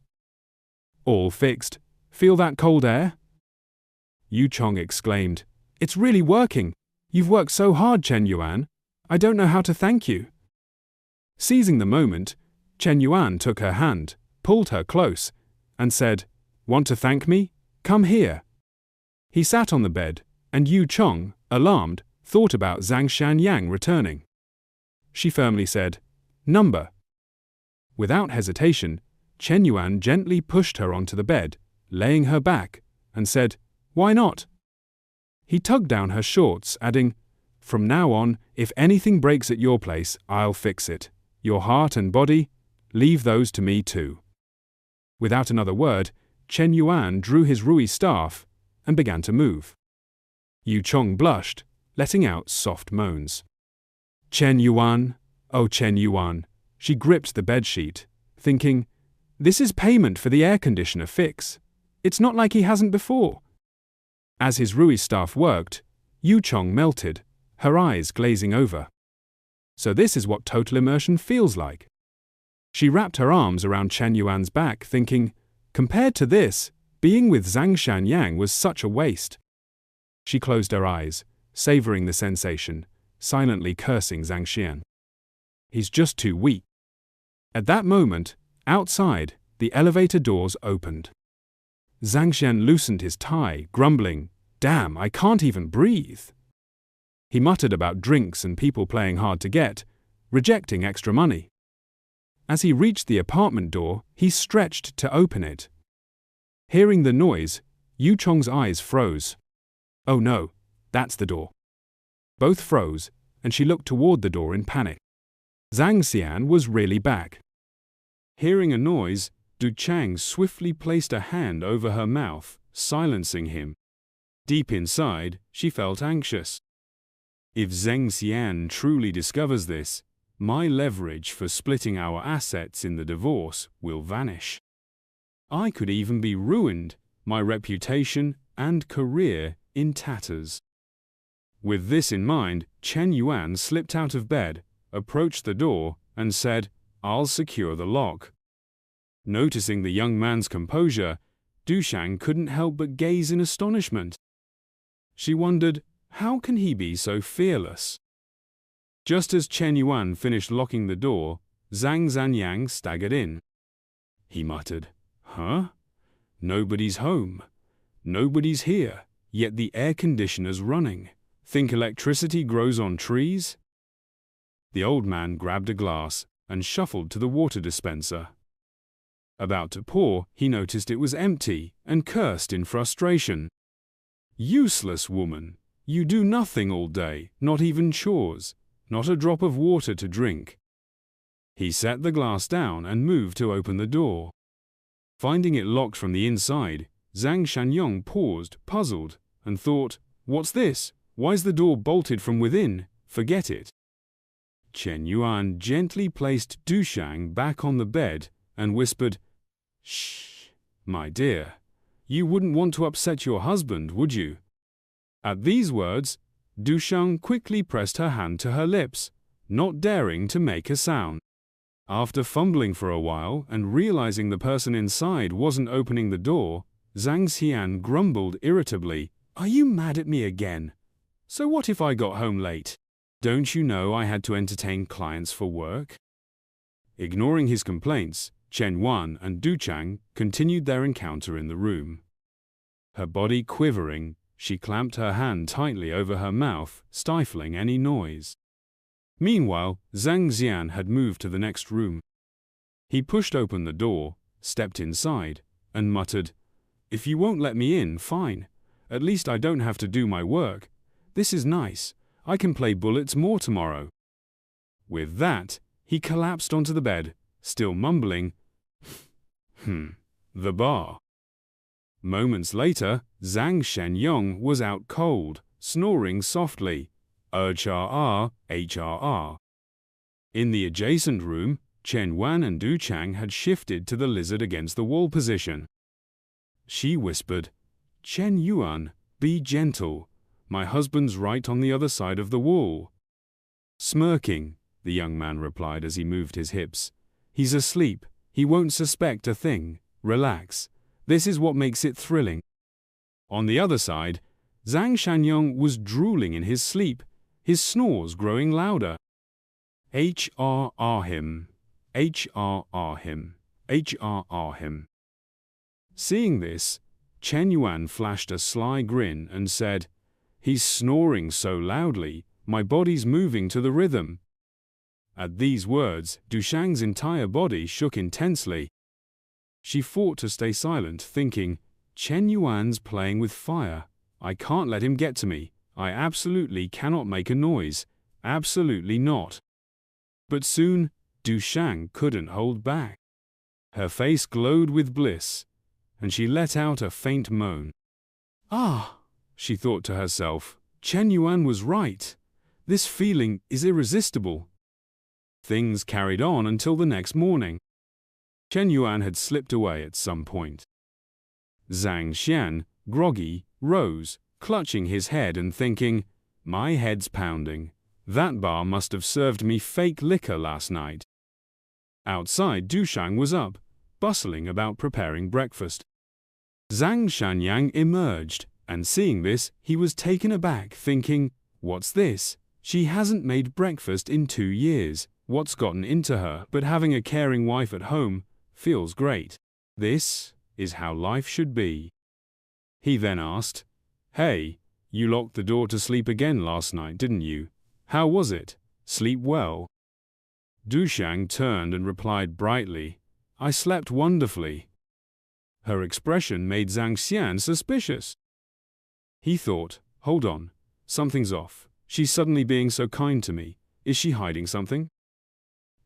All fixed. Feel that cold air? Yu Chong exclaimed, It's really working. You've worked so hard, Chen Yuan. I don't know how to thank you. Seizing the moment, Chen Yuan took her hand, pulled her close, and said, Want to thank me? Come here. He sat on the bed, and Yu Chong, alarmed, thought about Zhang Shanyang returning. She firmly said, Number. Without hesitation, Chen Yuan gently pushed her onto the bed, laying her back, and said, Why not? He tugged down her shorts, adding, From now on, if anything breaks at your place, I'll fix it. Your heart and body, leave those to me too. Without another word, Chen Yuan drew his Rui staff and began to move. Yu Chong blushed, letting out soft moans. Chen Yuan, oh Chen Yuan. She gripped the bedsheet, thinking, This is payment for the air conditioner fix. It's not like he hasn't before. As his Rui staff worked, Yu Chong melted, her eyes glazing over. So this is what total immersion feels like. She wrapped her arms around Chen Yuan's back, thinking, compared to this, being with Zhang Shanyang was such a waste. She closed her eyes, savoring the sensation, silently cursing Zhang Xian. He's just too weak. At that moment, outside, the elevator doors opened. Zhang Xian loosened his tie, grumbling, Damn, I can't even breathe. He muttered about drinks and people playing hard to get, rejecting extra money. As he reached the apartment door, he stretched to open it. Hearing the noise, Yu Chong's eyes froze. Oh no, that's the door. Both froze, and she looked toward the door in panic. Zhang Xian was really back. Hearing a noise, Du Chang swiftly placed a hand over her mouth, silencing him. Deep inside, she felt anxious. If Zhang Xian truly discovers this, my leverage for splitting our assets in the divorce will vanish. I could even be ruined, my reputation and career in tatters. With this in mind, Chen Yuan slipped out of bed, approached the door, and said, I'll secure the lock. Noticing the young man's composure, Dushang couldn't help but gaze in astonishment. She wondered, how can he be so fearless? Just as Chen Yuan finished locking the door, Zhang Zanyang staggered in. He muttered, Huh? Nobody's home. Nobody's here, yet the air conditioner's running. Think electricity grows on trees? The old man grabbed a glass and shuffled to the water dispenser. About to pour, he noticed it was empty and cursed in frustration. Useless woman, you do nothing all day, not even chores, not a drop of water to drink. He set the glass down and moved to open the door. Finding it locked from the inside, Zhang Shanyong paused, puzzled, and thought, What's this? Why's the door bolted from within? Forget it. Chen Yuan gently placed Dushang back on the bed and whispered, Shh, my dear. You wouldn't want to upset your husband, would you? At these words, Dushang quickly pressed her hand to her lips, not daring to make a sound. After fumbling for a while and realizing the person inside wasn't opening the door, Zhang Xian grumbled irritably, Are you mad at me again? So what if I got home late? Don't you know I had to entertain clients for work? Ignoring his complaints, Shen Yuan and Du Chang continued their encounter in the room. Her body quivering, she clamped her hand tightly over her mouth, stifling any noise. Meanwhile, Zhang Xian had moved to the next room. He pushed open the door, stepped inside, and muttered, "If you won't let me in, fine. At least I don't have to do my work. This is nice. I can play bullets more tomorrow." With that, he collapsed onto the bed, still mumbling, the bar. Moments later, Zhang Shenyong was out cold, snoring softly, HRR, HRR. In the adjacent room, Chen Yuan and Du Chang had shifted to the lizard against the wall position. She whispered, "Chen Yuan, be gentle. My husband's right on the other side of the wall." Smirking, the young man replied as he moved his hips, "He's asleep. He won't suspect a thing. Relax. This is what makes it thrilling." On the other side, Zhang Shanyong was drooling in his sleep, his snores growing louder. HRR him, HRR him, HRR him. Seeing this, Chen Yuan flashed a sly grin and said, "He's snoring so loudly, my body's moving to the rhythm." At these words, Dushang's entire body shook intensely. She fought to stay silent, thinking, "Chen Yuan's playing with fire. I can't let him get to me. I absolutely cannot make a noise. Absolutely not." But soon, Dushang couldn't hold back. Her face glowed with bliss, and she let out a faint moan. "Ah," she thought to herself, "Chen Yuan was right. This feeling is irresistible." Things carried on until the next morning. Chen Yuan had slipped away at some point. Zhang Xian, groggy, rose, clutching his head and thinking, "My head's pounding. That bar must have served me fake liquor last night." Outside, Dushang was up, bustling about preparing breakfast. Zhang Shanyang emerged, and seeing this, he was taken aback, thinking, "What's this? She hasn't made breakfast in 2 years. What's gotten into her? But having a caring wife at home feels great. This is how life should be." He then asked, "Hey, you locked the door to sleep again last night, didn't you? How was it? Sleep well?" Dushang turned and replied brightly, "I slept wonderfully." Her expression made Zhang Xian suspicious. He thought, "Hold on, something's off. She's suddenly being so kind to me. Is she hiding something?"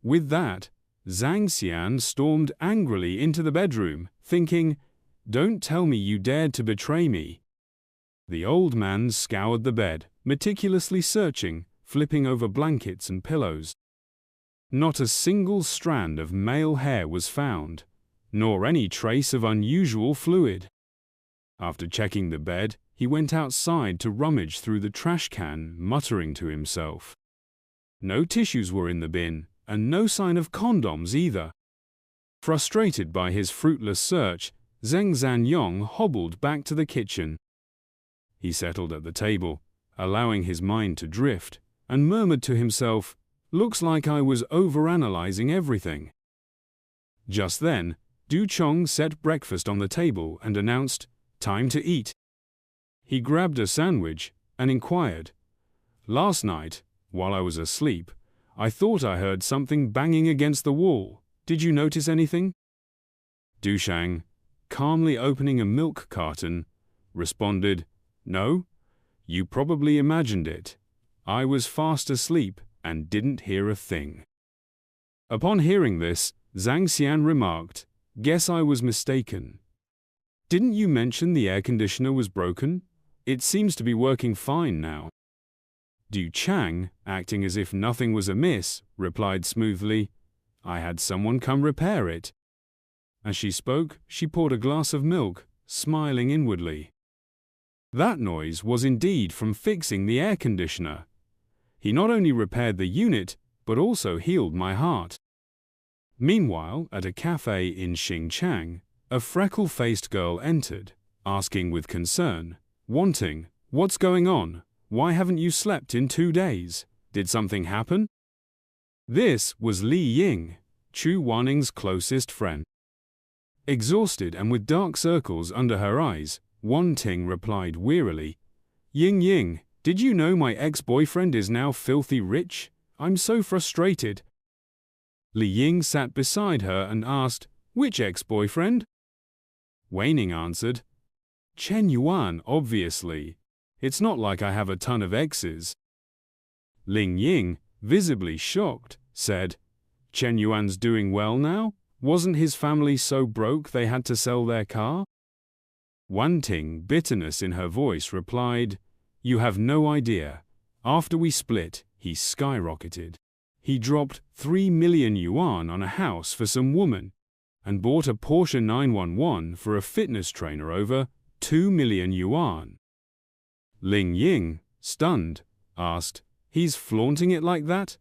With that, Zhang Xian stormed angrily into the bedroom, thinking, "Don't tell me you dared to betray me." The old man scoured the bed, meticulously searching, flipping over blankets and pillows. Not a single strand of male hair was found, nor any trace of unusual fluid. After checking the bed, he went outside to rummage through the trash can, muttering to himself. No tissues were in the bin, and no sign of condoms either. Frustrated by his fruitless search, Zheng Zanyong hobbled back to the kitchen. He settled at the table, allowing his mind to drift, and murmured to himself, "Looks like I was overanalyzing everything." Just then, Du Chong set breakfast on the table and announced, "Time to eat." He grabbed a sandwich and inquired, "Last night, while I was asleep, I thought I heard something banging against the wall. Did you notice anything?" Dushang, calmly opening a milk carton, responded, "No, you probably imagined it. I was fast asleep and didn't hear a thing." Upon hearing this, Zhang Xian remarked, "Guess I was mistaken. Didn't you mention the air conditioner was broken? It seems to be working fine now." Du Chang, acting as if nothing was amiss, replied smoothly, "I had someone come repair it." As she spoke, she poured a glass of milk, smiling inwardly. That noise was indeed from fixing the air conditioner. He not only repaired the unit, but also healed my heart. Meanwhile, at a cafe in Xinchang, a freckle-faced girl entered, asking with concern, wanting, "What's going on? Why haven't you slept in 2 days? Did something happen? This was Li Ying, Chu Waning's closest friend. Exhausted and with dark circles under her eyes, Wan Ting replied wearily, Ying Ying, did you know my ex-boyfriend is now filthy rich? I'm so frustrated. Li Ying sat beside her and asked, which ex-boyfriend? Waning answered, Shen Yuan, obviously. It's not like I have a ton of exes. Ling Ying, visibly shocked, said, Shen Yuan's doing well now? Wasn't his family so broke they had to sell their car? Wan Ting, bitterness in her voice, replied, You have no idea. After we split, he skyrocketed. He dropped 3 million yuan on a house for some woman and bought a Porsche 911 for a fitness trainer over 2 million yuan. Ling Ying, stunned, asked, He's flaunting it like that?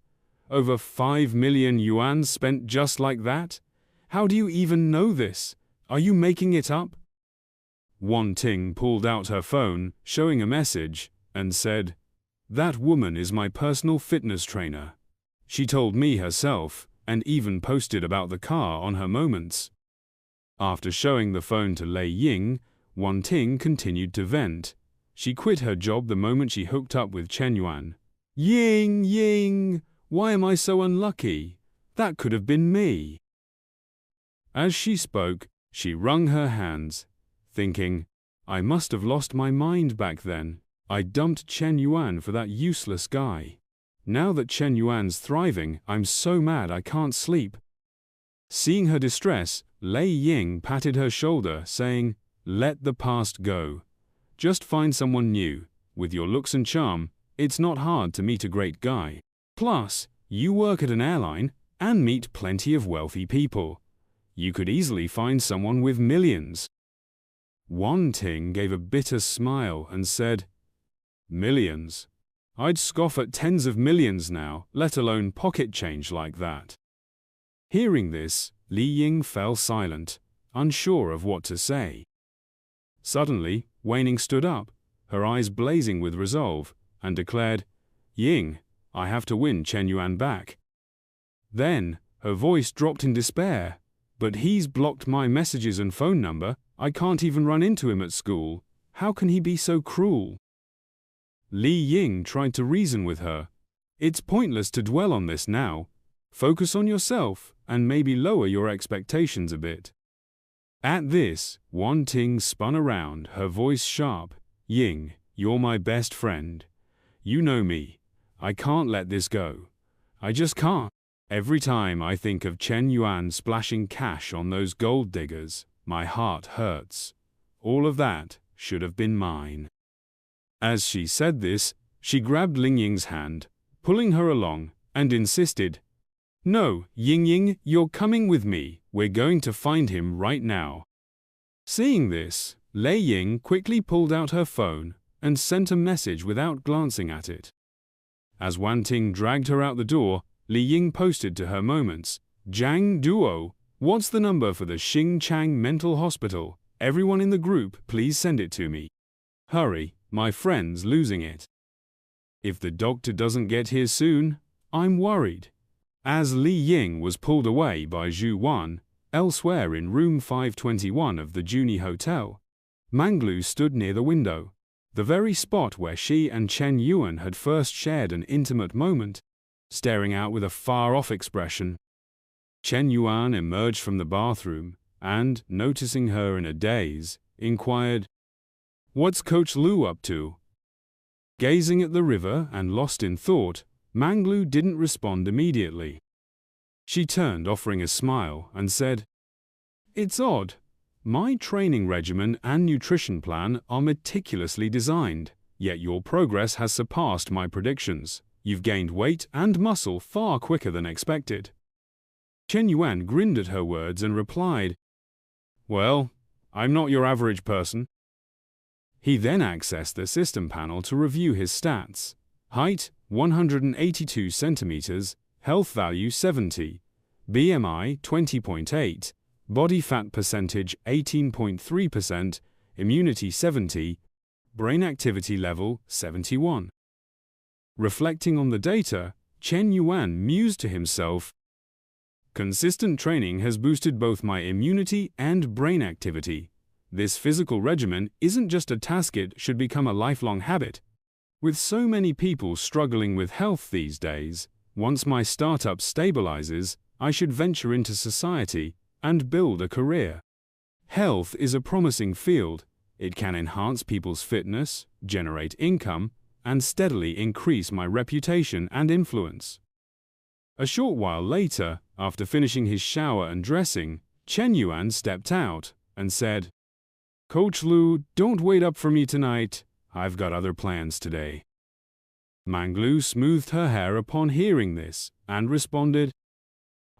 Over 5 million yuan spent just like that? How do you even know this? Are you making it up? Wan Ting pulled out her phone, showing a message, and said, That woman is my personal fitness trainer. She told me herself, and even posted about the car on her Moments. After showing the phone to Lei Ying, Wan Ting continued to vent. She quit her job the moment she hooked up with Shen Yuan. Ying, Ying, why am I so unlucky? That could have been me. As she spoke, she wrung her hands, thinking, I must have lost my mind back then. I dumped Shen Yuan for that useless guy. Now that Shen Yuan's thriving, I'm so mad I can't sleep. Seeing her distress, Lei Ying patted her shoulder, saying, Let the past go. Just find someone new. With your looks and charm, it's not hard to meet a great guy. Plus, you work at an airline and meet plenty of wealthy people. You could easily find someone with millions. Wan Ting gave a bitter smile and said, Millions? I'd scoff at tens of millions now, let alone pocket change like that. Hearing this, Li Ying fell silent, unsure of what to say. Suddenly, Waning stood up, her eyes blazing with resolve, and declared, Ying, I have to win Shen Yuan back. Then, her voice dropped in despair, But he's blocked my messages and phone number. I can't even run into him at school. How can he be so cruel? Li Ying tried to reason with her. It's pointless to dwell on this now. Focus on yourself, and maybe lower your expectations a bit. At this, Wan Ting spun around, her voice sharp. Ying, you're my best friend. You know me. I can't let this go. I just can't. Every time I think of Shen Yuan splashing cash on those gold diggers, my heart hurts. All of that should have been mine. As she said this, she grabbed Ling Ying's hand, pulling her along, and insisted, No, Ying Ying, you're coming with me. We're going to find him right now. Seeing this, Lei Ying quickly pulled out her phone and sent a message without glancing at it. As Wan Ting dragged her out the door, Li Ying posted to her Moments, Jiang Duo, what's the number for the Xingchang Mental Hospital? Everyone in the group, please send it to me. Hurry, my friend's losing it. If the doctor doesn't get here soon, I'm worried. As Li Ying was pulled away by Zhu Wan, elsewhere in room 521 of the Juni Hotel, Manglu stood near the window, the very spot where she and Shen Yuan had first shared an intimate moment, staring out with a far-off expression. Shen Yuan emerged from the bathroom and, noticing her in a daze, inquired, What's Coach Lu up to? Gazing at the river and lost in thought, Manglu didn't respond immediately. She turned, offering a smile, and said, It's odd. My training regimen and nutrition plan are meticulously designed, yet your progress has surpassed my predictions. You've gained weight and muscle far quicker than expected. Shen Yuan grinned at her words and replied, Well, I'm not your average person. He then accessed the system panel to review his stats. Height, 182 centimeters, health value 70, BMI 20.8, body fat percentage 18.3%, immunity 70, brain activity level 71. Reflecting on the data, Shen Yuan mused to himself, "Consistent training has boosted both my immunity and brain activity. This physical regimen isn't just a task, it should become a lifelong habit. With so many people struggling with health these days, once my startup stabilizes, I should venture into society and build a career. Health is a promising field. It can enhance people's fitness, generate income, and steadily increase my reputation and influence." A short while later, after finishing his shower and dressing, Shen Yuan stepped out and said, "Coach Lu, don't wait up for me tonight. I've got other plans today." Manglu smoothed her hair upon hearing this and responded,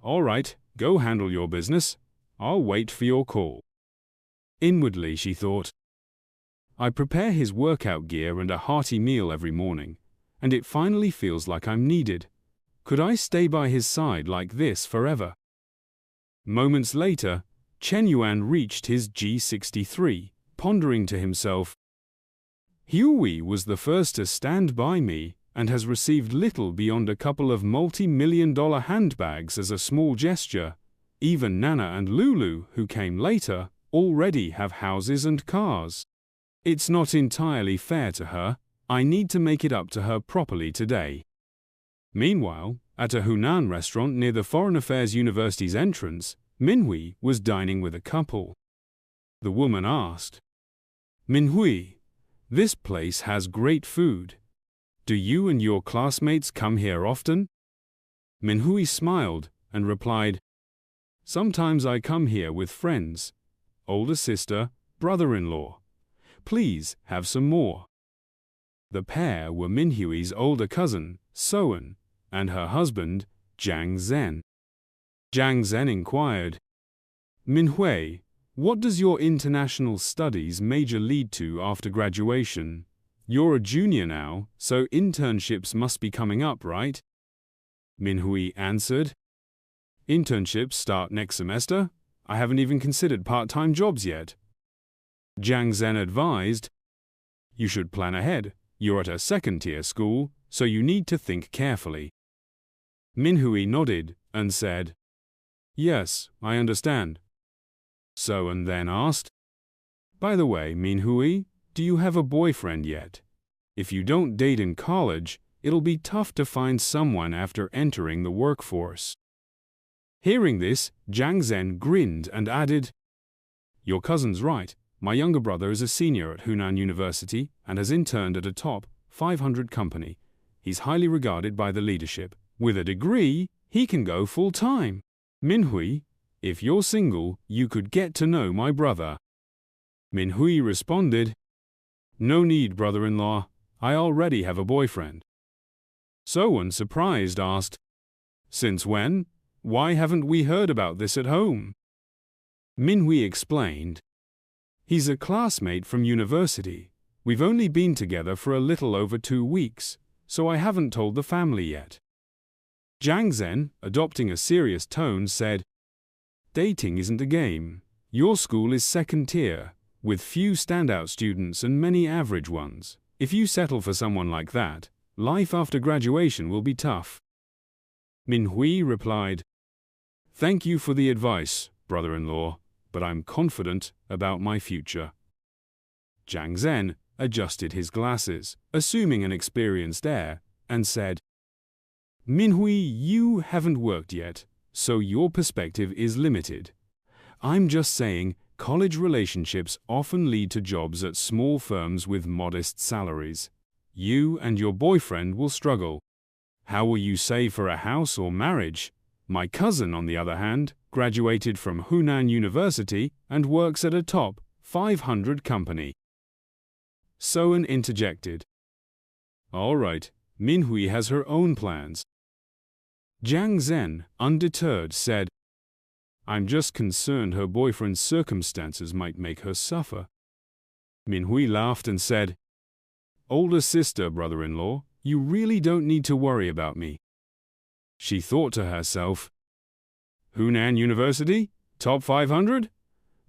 "All right, go handle your business. I'll wait for your call." Inwardly she thought, "I prepare his workout gear and a hearty meal every morning, and it finally feels like I'm needed. Could I stay by his side like this forever?" Moments later, Shen Yuan reached his G63, pondering to himself, "Huey was the first to stand by me and has received little beyond a couple of multi-million-dollar handbags as a small gesture. Even Nana and Lulu, who came later, already have houses and cars. It's not entirely fair to her. I need to make it up to her properly today." Meanwhile, at a Hunan restaurant near the Foreign Affairs University's entrance, Minhui was dining with a couple. The woman asked, "Minhui, this place has great food. Do you and your classmates come here often?" Minhui smiled and replied, "Sometimes I come here with friends. Older sister, brother-in-law. Please have some more." The pair were Minhui's older cousin, Soen, and her husband, Jiang Zhen. Jiang Zhen inquired, "Minhui, what does your international studies major lead to after graduation? You're a junior now, so internships must be coming up, right?" Minhui answered, "Internships start next semester. I haven't even considered part-time jobs yet." Jiang Zhen advised, "You should plan ahead. You're at a second-tier school, so you need to think carefully." Minhui nodded and said, "Yes, I understand." Soen then asked, "By the way, Minhui, do you have a boyfriend yet? If you don't date in college, it'll be tough to find someone after entering the workforce." Hearing this, Jiang Zhen grinned and added, "Your cousin's right. My younger brother is a senior at Hunan University and has interned at a top 500 company. He's highly regarded by the leadership. With a degree, he can go full-time. Minhui, if you're single, you could get to know my brother." Minhui responded, "No need, brother-in-law. I already have a boyfriend." Soen, surprised, asked, "Since when? Why haven't we heard about this at home?" Minhui explained, "He's a classmate from university. We've only been together for a little over 2 weeks, so I haven't told the family yet." Jiang Zhen, adopting a serious tone, said, "Dating isn't a game. Your school is second tier, with few standout students and many average ones. If you settle for someone like that, life after graduation will be tough." Minhui replied, "Thank you for the advice, brother-in-law, but I'm confident about my future." Jiang Zhen adjusted his glasses, assuming an experienced air, and said, "Minhui, you haven't worked yet, so your perspective is limited. I'm just saying, college relationships often lead to jobs at small firms with modest salaries. You and your boyfriend will struggle. How will you save for a house or marriage? My cousin, on the other hand, graduated from Hunan University and works at a top 500 company." Soen interjected, "All right, Minhui has her own plans." Jiang Zhen, undeterred, said, "I'm just concerned her boyfriend's circumstances might make her suffer." Minhui laughed and said, "Older sister, brother-in-law, you really don't need to worry about me." She thought to herself, "Hunan University? Top 500?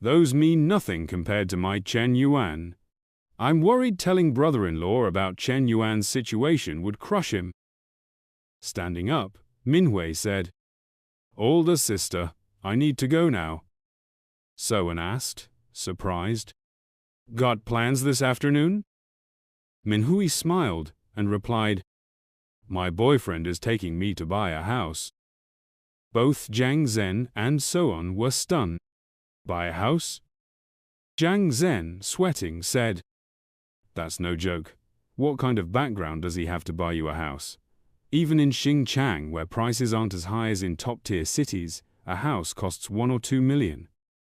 Those mean nothing compared to my Shen Yuan. I'm worried telling brother-in-law about Chen Yuan's situation would crush him. Standing up, Minhui said, Older sister, I need to go now. So-an asked, surprised, Got plans this afternoon? Minhui smiled and replied, My boyfriend is taking me to buy a house. Both Jiang Zhen and So-an were stunned. Buy a house? Jiang Zhen, sweating, said, That's no joke. What kind of background does he have to buy you a house? Even in Xinjiang, where prices aren't as high as in top-tier cities, a house costs 1 or 2 million.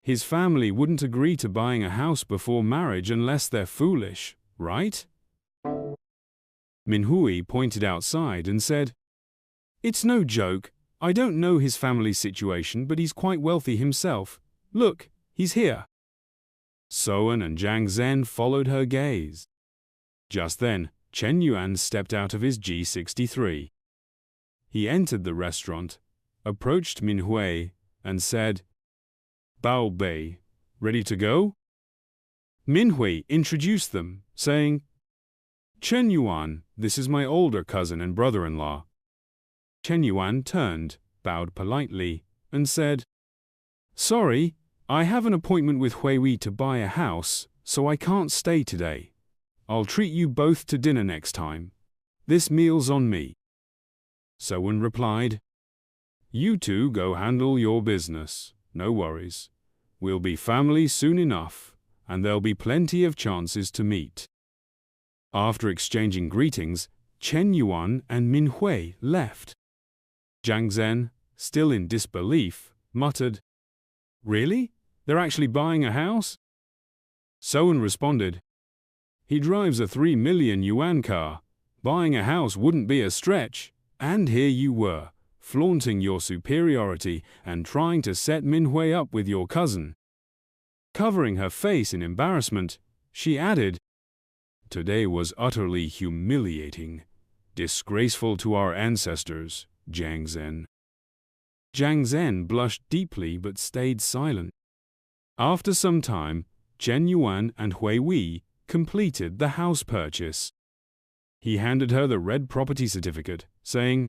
His family wouldn't agree to buying a house before marriage unless they're foolish, right? Minhui pointed outside and said, It's no joke. I don't know his family situation, but he's quite wealthy himself. Look, he's here. So-an and Jiang Zhen followed her gaze. Just then, Chen Yuan stepped out of his G63. He entered the restaurant, approached Minhui, and said, Bao Bei, ready to go? Minhui introduced them, saying, Chen Yuan, this is my older cousin and brother-in-law. Chen Yuan turned, bowed politely, and said, Sorry, I have an appointment with Huiwi to buy a house, so I can't stay today. I'll treat you both to dinner next time. This meal's on me. So-an replied, You two go handle your business. No worries. We'll be family soon enough, and there'll be plenty of chances to meet. After exchanging greetings, Chen Yuan and Minhui left. Jiang Zhen, still in disbelief, muttered, Really? They're actually buying a house? So-an responded, He drives a 3 million yuan car. Buying a house wouldn't be a stretch. And here you were, flaunting your superiority and trying to set Minhui up with your cousin. Covering her face in embarrassment, she added, Today was utterly humiliating, disgraceful to our ancestors, Jiang Zhen. Jiang Zhen blushed deeply but stayed silent. After some time, Chen Yuan and Huiwi completed the house purchase. He handed her the red property certificate, saying,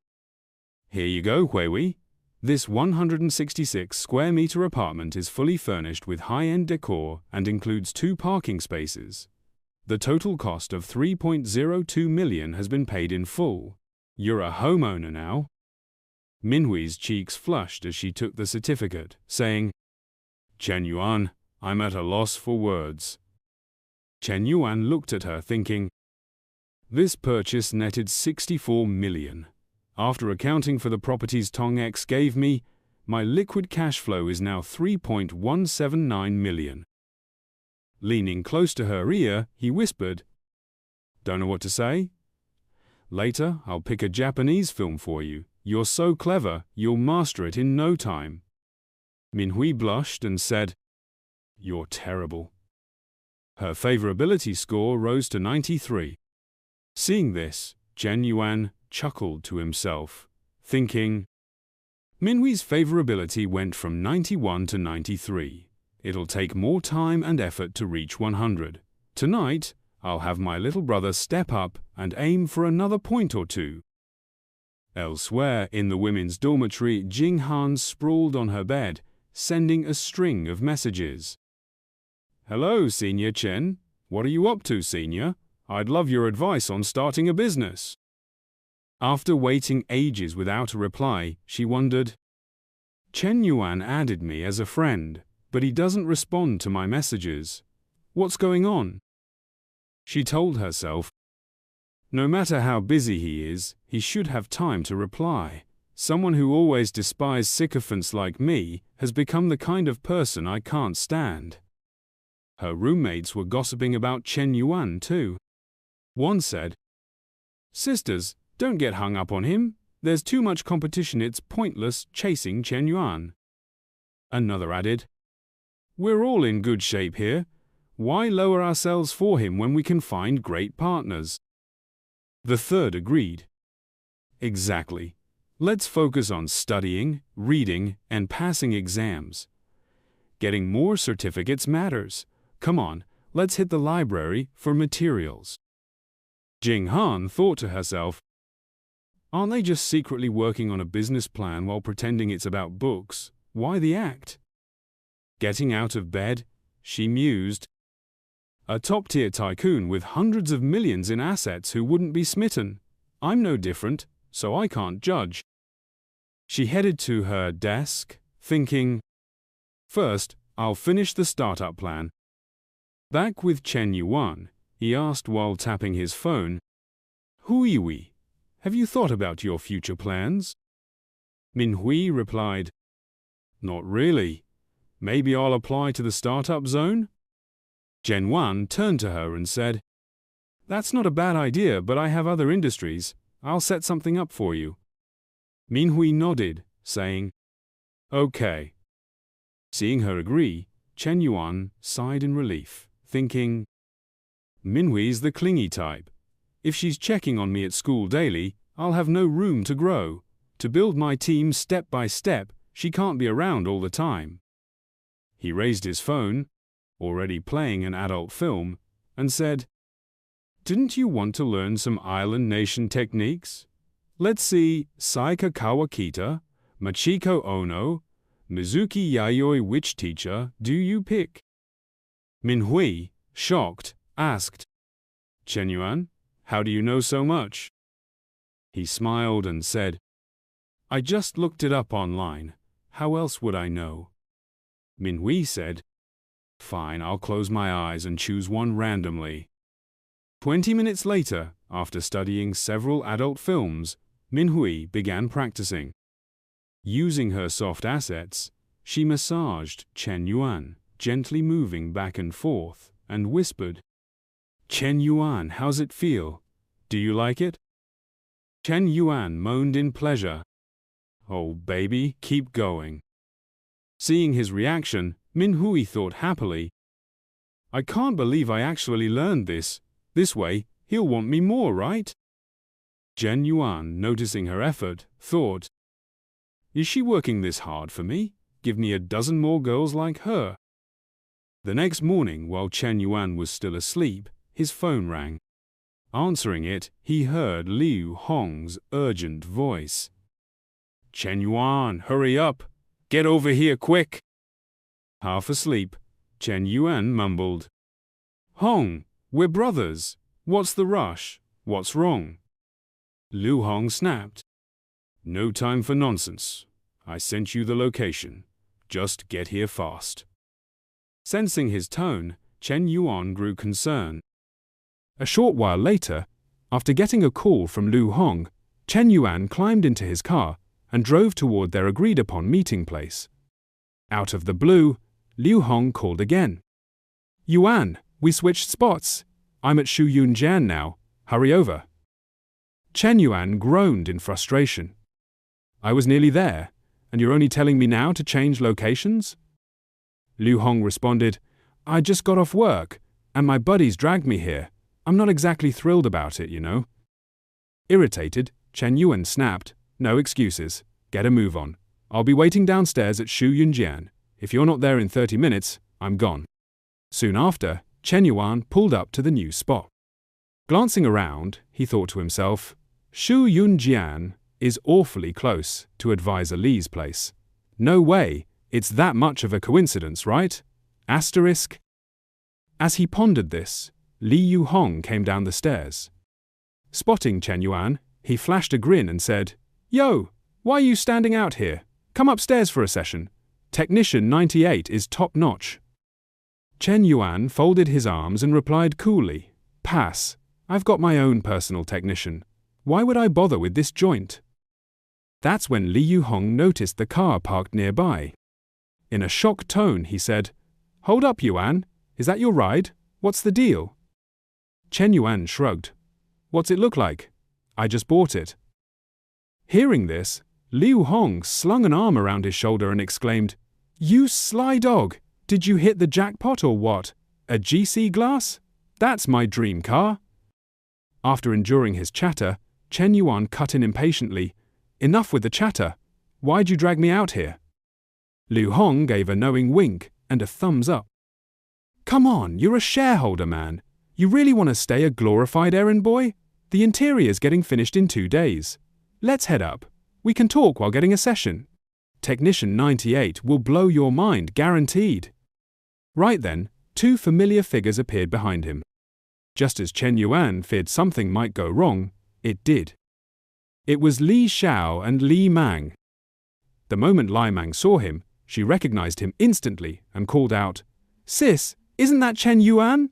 Here you go, Huiwi. This 166 square meter apartment is fully furnished with high-end decor and includes 2 parking spaces. The total cost of 3.02 million has been paid in full. You're a homeowner now. Minhui's cheeks flushed as she took the certificate, saying, Chen Yuan, I'm at a loss for words. Chen Yuan looked at her thinking, This purchase netted 64 million. After accounting for the properties Tong X gave me, my liquid cash flow is now 3.179 million. Leaning close to her ear, he whispered, Don't know what to say? Later, I'll pick a Japanese film for you. You're so clever, you'll master it in no time. Minhui blushed and said, You're terrible. Her favorability score rose to 93. Seeing this, Chen Yuan chuckled to himself, thinking, Minhui's favorability went from 91 to 93. It'll take more time and effort to reach 100. Tonight, I'll have my little brother step up and aim for another point or 2. Elsewhere, in the women's dormitory, Jing Han sprawled on her bed, sending a string of messages. Hello, Senior Chen. What are you up to, Senior? I'd love your advice on starting a business. After waiting ages without a reply, she wondered, Chen Yuan added me as a friend, but he doesn't respond to my messages. What's going on? She told herself, no matter how busy he is, he should have time to reply. Someone who always despised sycophants like me has become the kind of person I can't stand. Her roommates were gossiping about Chen Yuan too. One said, Sisters, don't get hung up on him. There's too much competition, it's pointless chasing Chen Yuan. Another added, We're all in good shape here. Why lower ourselves for him when we can find great partners? The third agreed. Exactly. Let's focus on studying, reading, and passing exams. Getting more certificates matters. Come on, let's hit the library for materials. Jing Han thought to herself, aren't they just secretly working on a business plan while pretending it's about books? Why the act? Getting out of bed, she mused, a top-tier tycoon with hundreds of millions in assets who wouldn't be smitten. I'm no different, so I can't judge. She headed to her desk, thinking, first, I'll finish the startup plan. Back with Shen Yuan, he asked while tapping his phone, Hui, have you thought about your future plans? Minhui replied, not really. Maybe I'll apply to the startup zone? Chen Yuan turned to her and said, that's not a bad idea, but I have other industries. I'll set something up for you. Minhui nodded, saying, okay. Seeing her agree, Chen Yuan sighed in relief, thinking, Minhui's the clingy type. If she's checking on me at school daily, I'll have no room to grow. To build my team step by step, she can't be around all the time. He raised his phone, already playing an adult film, and said, didn't you want to learn some island nation techniques? Let's see Saika Kawakita, Machiko Ono, Mizuki Yayoi, which teacher do you pick? Minhui, shocked, asked, Chen Yuan, how do you know so much? He smiled and said, I just looked it up online. How else would I know? Minhui said, fine, I'll close my eyes and choose one randomly. 20 minutes later, after studying several adult films, Minhui began practicing. Using her soft assets, she massaged Chen Yuan, gently moving back and forth, and whispered, Chen Yuan, how's it feel? Do you like it? Chen Yuan moaned in pleasure. Oh, baby, keep going. Seeing his reaction, Minhui thought happily, I can't believe I actually learned this. This way, he'll want me more, right? Chen Yuan, noticing her effort, thought, is she working this hard for me? Give me a dozen more girls like her. The next morning, while Chen Yuan was still asleep, his phone rang. Answering it, he heard Liu Hong's urgent voice. Chen Yuan, hurry up! Get over here quick! Half asleep, Chen Yuan mumbled, Hong, we're brothers. What's the rush? What's wrong? Liu Hong snapped, no time for nonsense. I sent you the location. Just get here fast. Sensing his tone, Chen Yuan grew concerned. A short while later, after getting a call from Liu Hong, Chen Yuan climbed into his car and drove toward their agreed-upon meeting place. Out of the blue, Liu Hong called again. Yuan, we switched spots. I'm at Shu Yunjian now. Hurry over. Chen Yuan groaned in frustration. I was nearly there, and you're only telling me now to change locations? Liu Hong responded, I just got off work, and my buddies dragged me here. I'm not exactly thrilled about it, you know. Irritated, Chen Yuan snapped, no excuses. Get a move on. I'll be waiting downstairs at Shu Yunjian. If you're not there in 30 minutes, I'm gone. Soon after, Chen Yuan pulled up to the new spot. Glancing around, he thought to himself, Shu Yunjian is awfully close to Advisor Li's place. No way, it's that much of a coincidence, right? Asterisk. As he pondered this, Liu Hong came down the stairs. Spotting Chen Yuan, he flashed a grin and said, Yo, why are you standing out here? Come upstairs for a session. Technician 98 is top-notch. Chen Yuan folded his arms and replied coolly, Pass. I've got my own personal technician. Why would I bother with this joint? That's when Liu Hong noticed the car parked nearby. In a shocked tone, he said, Hold up, Yuan. Is that your ride? What's the deal? Chen Yuan shrugged. What's it look like? I just bought it. Hearing this, Liu Hong slung an arm around his shoulder and exclaimed, You sly dog! Did you hit the jackpot or what? A GC glass? That's my dream car. After enduring his chatter, Chen Yuan cut in impatiently. Enough with the chatter. Why'd you drag me out here? Liu Hong gave a knowing wink and a thumbs up. Come on, you're a shareholder, man. You really want to stay a glorified errand boy? The interior's getting finished in 2 days. Let's head up. We can talk while getting a session. Technician 98 will blow your mind, guaranteed. Right then, 2 familiar figures appeared behind him. Just as Shen Yuan feared something might go wrong, it did. It was Li Xiao and Li Mang. The moment Li Mang saw him, she recognized him instantly and called out, "Sis, isn't that Shen Yuan?"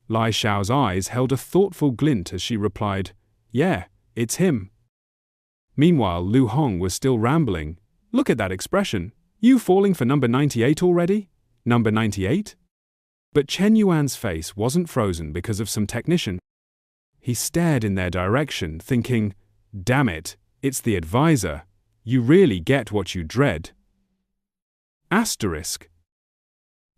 Li Xiao's eyes held a thoughtful glint as she replied, "Yeah, it's him." Meanwhile, Lu Hong was still rambling. "Look at that expression. You falling for number 98 already? Number 98? But Shen Yuan's face wasn't frozen because of some technician. He stared in their direction, thinking, "Damn it, it's the advisor. You really get what you dread." Asterisk.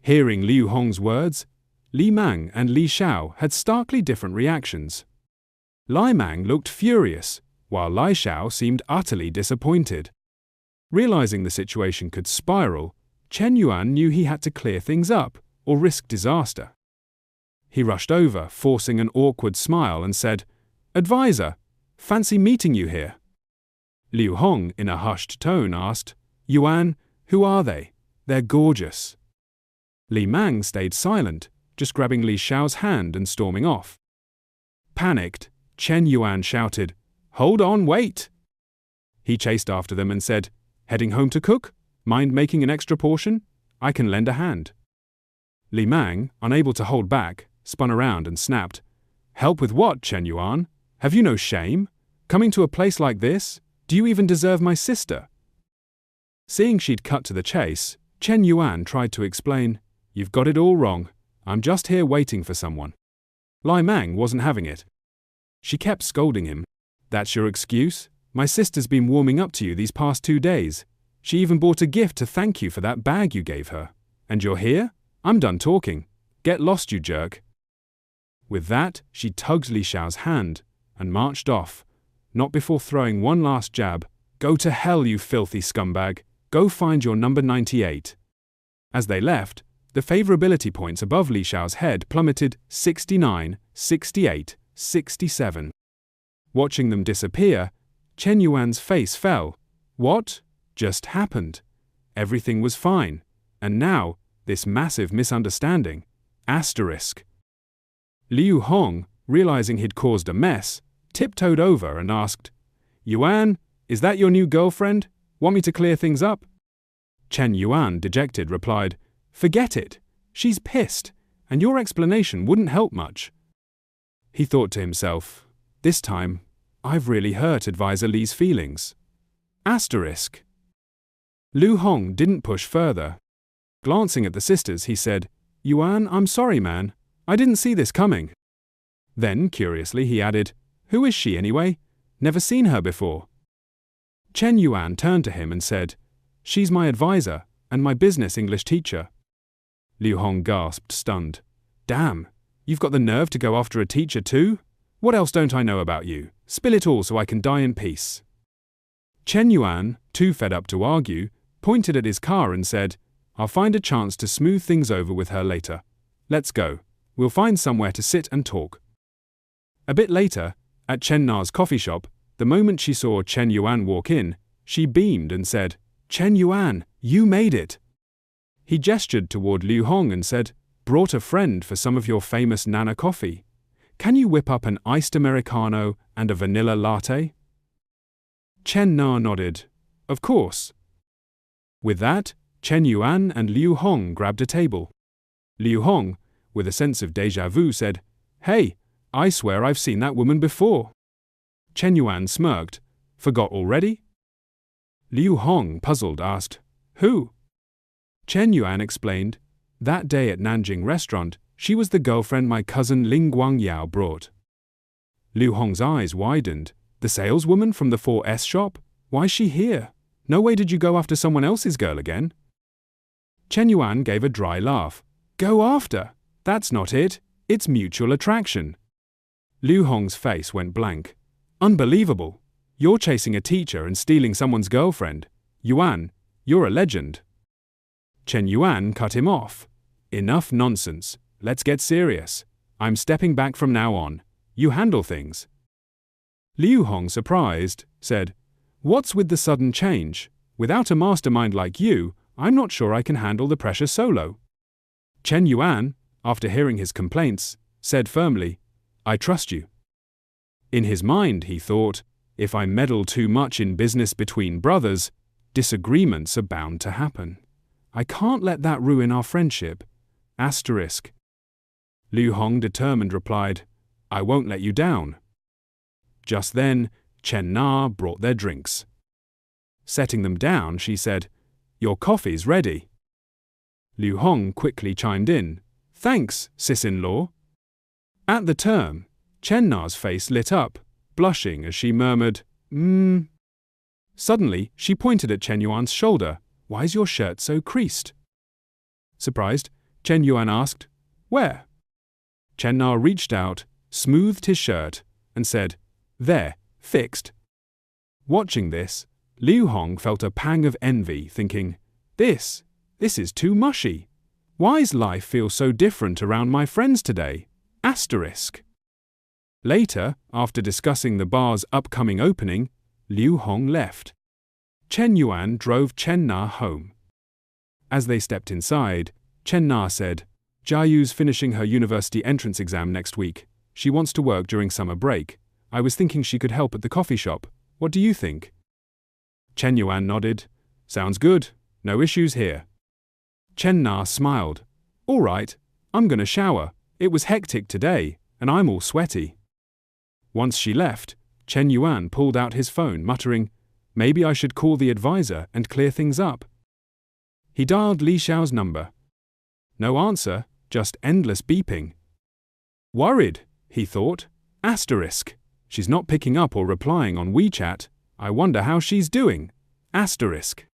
Hearing Liu Hong's words, Li Mang and Li Xiao had starkly different reactions. Li Mang looked furious, while Li Xiao seemed utterly disappointed. Realizing the situation could spiral, Shen Yuan knew he had to clear things up or risk disaster. He rushed over, forcing an awkward smile, and said, "Advisor, fancy meeting you here." Liu Hong, in a hushed tone, asked, "Yuan, who are they? They're gorgeous." Li Mang stayed silent, just grabbing Li Xiao's hand and storming off. Panicked, Shen Yuan shouted, "Hold on, wait!" He chased after them and said, "Heading home to cook? Mind making an extra portion? I can lend a hand." Li Mang, unable to hold back, spun around and snapped, "Help with what, Shen Yuan? Have you no shame? Coming to a place like this? Do you even deserve my sister?" Seeing she'd cut to the chase, Shen Yuan tried to explain, "You've got it all wrong. I'm just here waiting for someone." Li Mang wasn't having it. She kept scolding him. "That's your excuse? My sister's been warming up to you these past 2 days. She even bought a gift to thank you for that bag you gave her. And you're here? I'm done talking. Get lost, you jerk." With that, she tugged Li Xiao's hand and marched off, not before throwing one last jab. "Go to hell, you filthy scumbag. Go find your number 98. As they left, the favorability points above Li Xiao's head plummeted 69, 68, 67. Watching them disappear, Shen Yuan's face fell. What just happened? Everything was fine. And now, this massive misunderstanding. Asterisk. Liu Hong, realizing he'd caused a mess, tiptoed over and asked, "Yuan, is that your new girlfriend? Want me to clear things up?" Shen Yuan, dejected, replied, "Forget it. She's pissed, and your explanation wouldn't help much." He thought to himself, "This time, I've really hurt Advisor Li's feelings." Asterisk. Liu Hong didn't push further. Glancing at the sisters, he said, "Yuan, I'm sorry, man. I didn't see this coming." Then, curiously, he added, "Who is she anyway? Never seen her before." Shen Yuan turned to him and said, "She's my advisor and my business English teacher." Liu Hong gasped, stunned. "Damn, you've got the nerve to go after a teacher too? What else don't I know about you? Spill it all so I can die in peace." Shen Yuan, too fed up to argue, pointed at his car and said, "I'll find a chance to smooth things over with her later. Let's go. We'll find somewhere to sit and talk." A bit later, at Chen Na's coffee shop, the moment she saw Shen Yuan walk in, she beamed and said, "Shen Yuan, you made it." He gestured toward Liu Hong and said, "Brought a friend for some of your famous Nana coffee. Can you whip up an iced Americano and a vanilla latte?" Chen Na nodded. "Of course." With that, Shen Yuan and Liu Hong grabbed a table. Liu Hong, with a sense of déjà vu, said, "Hey, I swear I've seen that woman before." Shen Yuan smirked. "Forgot already?" Liu Hong, puzzled, asked, "Who?" Shen Yuan explained, "That day at Nanjing restaurant, she was the girlfriend my cousin Ling Guangyao brought." Liu Hong's eyes widened. "The saleswoman from the 4S shop? Why's she here? No way did you go after someone else's girl again?" Shen Yuan gave a dry laugh. "Go after? That's not it. It's mutual attraction." Liu Hong's face went blank. "Unbelievable. You're chasing a teacher and stealing someone's girlfriend. Yuan, you're a legend." Shen Yuan cut him off. Enough nonsense. Let's get serious. I'm stepping back from now on. You handle things. Liu Hong, surprised, said, What's with the sudden change? Without a mastermind like you, I'm not sure I can handle the pressure solo. Shen Yuan, after hearing his complaints, said firmly, I trust you. In his mind, he thought, if I meddle too much in business between brothers, disagreements are bound to happen. I can't let that ruin our friendship. Asterisk. Liu Hong, determined, replied, I won't let you down. Just then, Chen Na brought their drinks. Setting them down, she said, Your coffee's ready. Liu Hong quickly chimed in, Thanks, sis-in-law. At the term, Chen Na's face lit up, blushing as she murmured, Suddenly, she pointed at Shen Yuan's shoulder. Why is your shirt so creased? Surprised, Shen Yuan asked, Where? Chen Na reached out, smoothed his shirt, and said, There, fixed. Watching this, Liu Hong felt a pang of envy, thinking, This is too mushy. Why's life feel so different around my friends today? Asterisk. Later, after discussing the bar's upcoming opening, Liu Hong left. Chen Yuan drove Chen Na home. As they stepped inside, Chen Na said, Jiayu's finishing her university entrance exam next week. She wants to work during summer break. I was thinking she could help at the coffee shop. What do you think? Chen Yuan nodded. Sounds good. No issues here. Chen Na smiled. All right, I'm gonna shower. It was hectic today, and I'm all sweaty. Once she left, Chen Yuan pulled out his phone, muttering, Maybe I should call the advisor and clear things up. He dialed Li Xiao's number. No answer, just endless beeping. Worried, he thought. Asterisk. She's not picking up or replying on WeChat. I wonder how she's doing. Asterisk.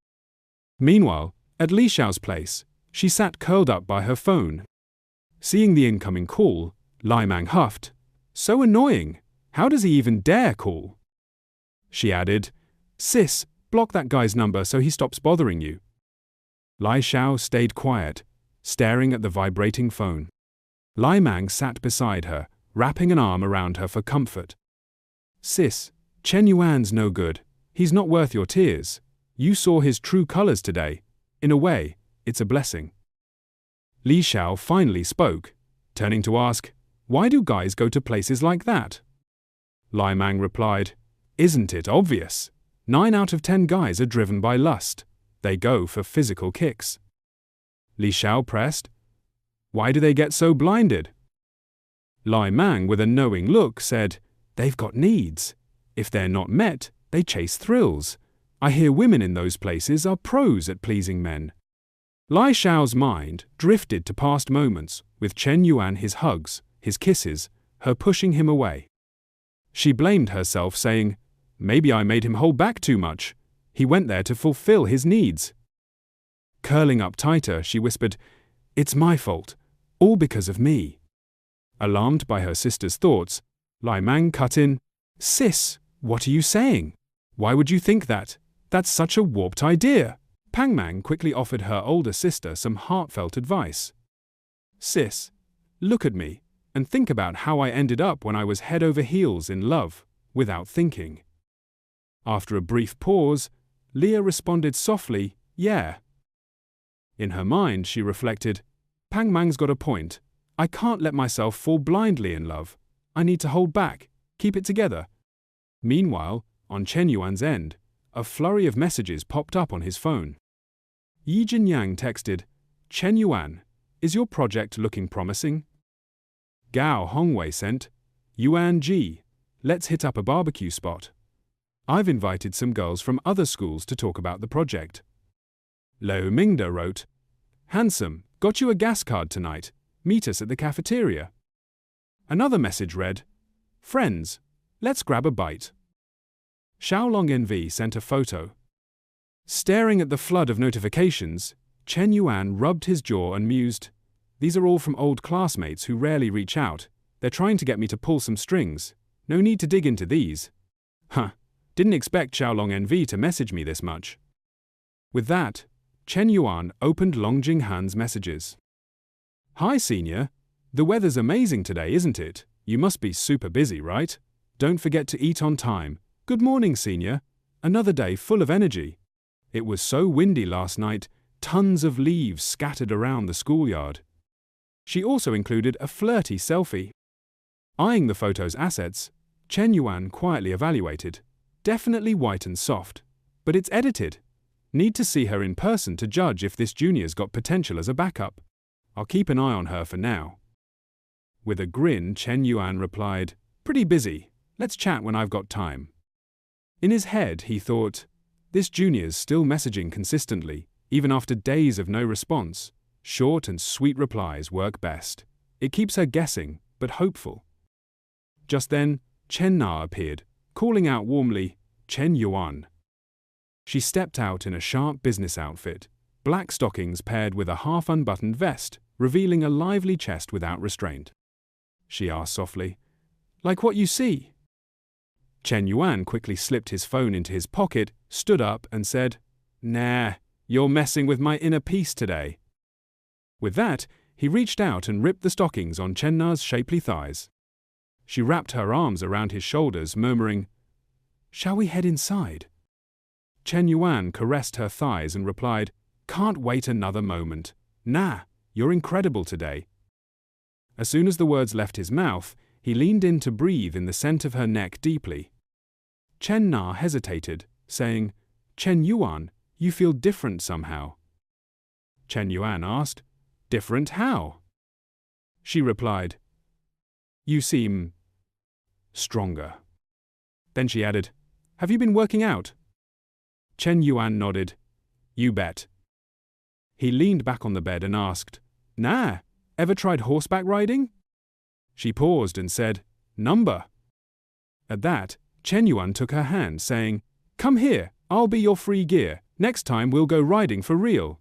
Meanwhile, at Li Xiao's place, she sat curled up by her phone. Seeing the incoming call, Lai Mang huffed. So annoying. How does he even dare call? She added, Sis, block that guy's number so he stops bothering you. Lai Xiao stayed quiet, staring at the vibrating phone. Lai Mang sat beside her, wrapping an arm around her for comfort. Sis, Chen Yuan's no good. He's not worth your tears. You saw his true colors today. In a way, it's a blessing. Li Xiao finally spoke, turning to ask, Why do guys go to places like that? Lai Mang replied, Isn't it obvious? 9 out of 10 guys are driven by lust. They go for physical kicks. Li Xiao pressed, Why do they get so blinded? Lai Mang, with a knowing look, said, They've got needs. If they're not met, they chase thrills. I hear women in those places are pros at pleasing men. Lai Xiao's mind drifted to past moments, with Chen Yuan, his hugs, his kisses, her pushing him away. She blamed herself, saying, Maybe I made him hold back too much. He went there to fulfill his needs. Curling up tighter, she whispered, It's my fault. All because of me. Alarmed by her sister's thoughts, Lai Mang cut in, Sis, what are you saying? Why would you think that? That's such a warped idea. Pang Mang quickly offered her older sister some heartfelt advice. Sis, look at me, and think about how I ended up when I was head over heels in love, without thinking. After a brief pause, Leah responded softly, Yeah. In her mind, she reflected, Pang Mang's got a point. I can't let myself fall blindly in love. I need to hold back, keep it together. Meanwhile, on Chen Yuan's end, a flurry of messages popped up on his phone. Yi Jinyang texted, Chen Yuan, is your project looking promising? Gao Hongwei sent, Yuan Ji, let's hit up a barbecue spot. I've invited some girls from other schools to talk about the project. Lo Mingda wrote, Handsome, got you a gas card tonight. Meet us at the cafeteria. Another message read, Friends, let's grab a bite. Xiaolong NV sent a photo. Staring at the flood of notifications, Chen Yuan rubbed his jaw and mused, These are all from old classmates who rarely reach out. They're trying to get me to pull some strings. No need to dig into these. Huh, didn't expect Xiaolong NV to message me this much. With that, Chen Yuan opened Long Jinghan's messages. Hi, senior. The weather's amazing today, isn't it? You must be super busy, right? Don't forget to eat on time. Good morning, senior. Another day full of energy. It was so windy last night, tons of leaves scattered around the schoolyard. She also included a flirty selfie. Eyeing the photo's assets, Shen Yuan quietly evaluated. Definitely white and soft, but it's edited. Need to see her in person to judge if this junior's got potential as a backup. I'll keep an eye on her for now. With a grin, Shen Yuan replied, Pretty busy. Let's chat when I've got time. In his head, he thought, this junior's still messaging consistently, even after days of no response. Short and sweet replies work best. It keeps her guessing, but hopeful. Just then, Chen Na appeared, calling out warmly, Shen Yuan. She stepped out in a sharp business outfit, black stockings paired with a half-unbuttoned vest, revealing a lively chest without restraint. She asked softly, Like what you see? Shen Yuan quickly slipped his phone into his pocket, stood up and said, Nah, you're messing with my inner peace today. With that, he reached out and ripped the stockings on Chen Na's shapely thighs. She wrapped her arms around his shoulders, murmuring, Shall we head inside? Shen Yuan caressed her thighs and replied, Can't wait another moment. Nah, you're incredible today. As soon as the words left his mouth, he leaned in to breathe in the scent of her neck deeply. Chen Na hesitated, saying, Shen Yuan, you feel different somehow. Shen Yuan asked, Different how? She replied, You seem stronger. Then she added, Have you been working out? Shen Yuan nodded, You bet. He leaned back on the bed and asked, Nah, ever tried horseback riding? She paused and said, Number. At that, Shen Yuan took her hand, saying, Come here, I'll be your free gear. Next time we'll go riding for real.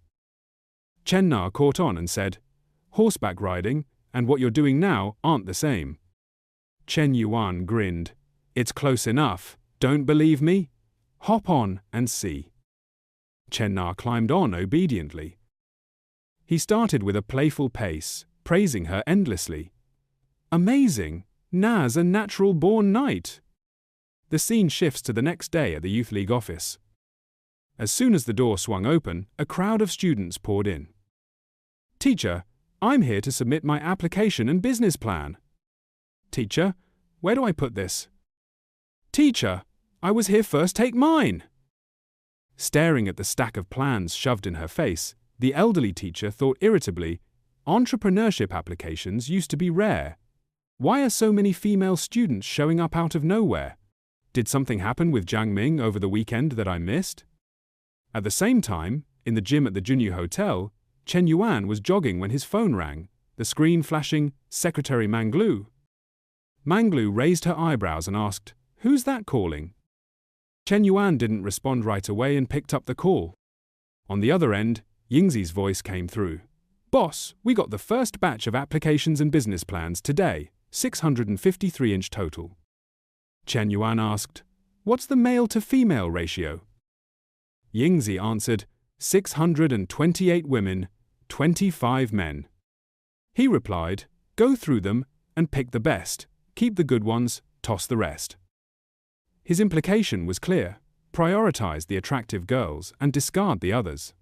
Chen Na caught on and said, Horseback riding and what you're doing now aren't the same. Shen Yuan grinned. It's close enough. Don't believe me? Hop on and see. Chen Na climbed on obediently. He started with a playful pace, praising her endlessly. Amazing! Na's a natural-born knight. The scene shifts to the next day at the Youth League office. As soon as the door swung open, a crowd of students poured in. Teacher, I'm here to submit my application and business plan. Teacher, where do I put this? Teacher, I was here first, take mine. Staring at the stack of plans shoved in her face, the elderly teacher thought irritably, entrepreneurship applications used to be rare. Why are so many female students showing up out of nowhere? Did something happen with Jiang Ming over the weekend that I missed? At the same time, in the gym at the Junyu Hotel, Shen Yuan was jogging when his phone rang, the screen flashing, Secretary Manglu. Manglu raised her eyebrows and asked, Who's that calling? Shen Yuan didn't respond right away and picked up the call. On the other end, Yingzi's voice came through. Boss, we got the first batch of applications and business plans today, 653-inch total. Shen Yuan asked, What's the male-to-female ratio? Yingzi answered, 628 women, 25 men. He replied, Go through them and pick the best, keep the good ones, toss the rest. His implication was clear, prioritize the attractive girls and discard the others.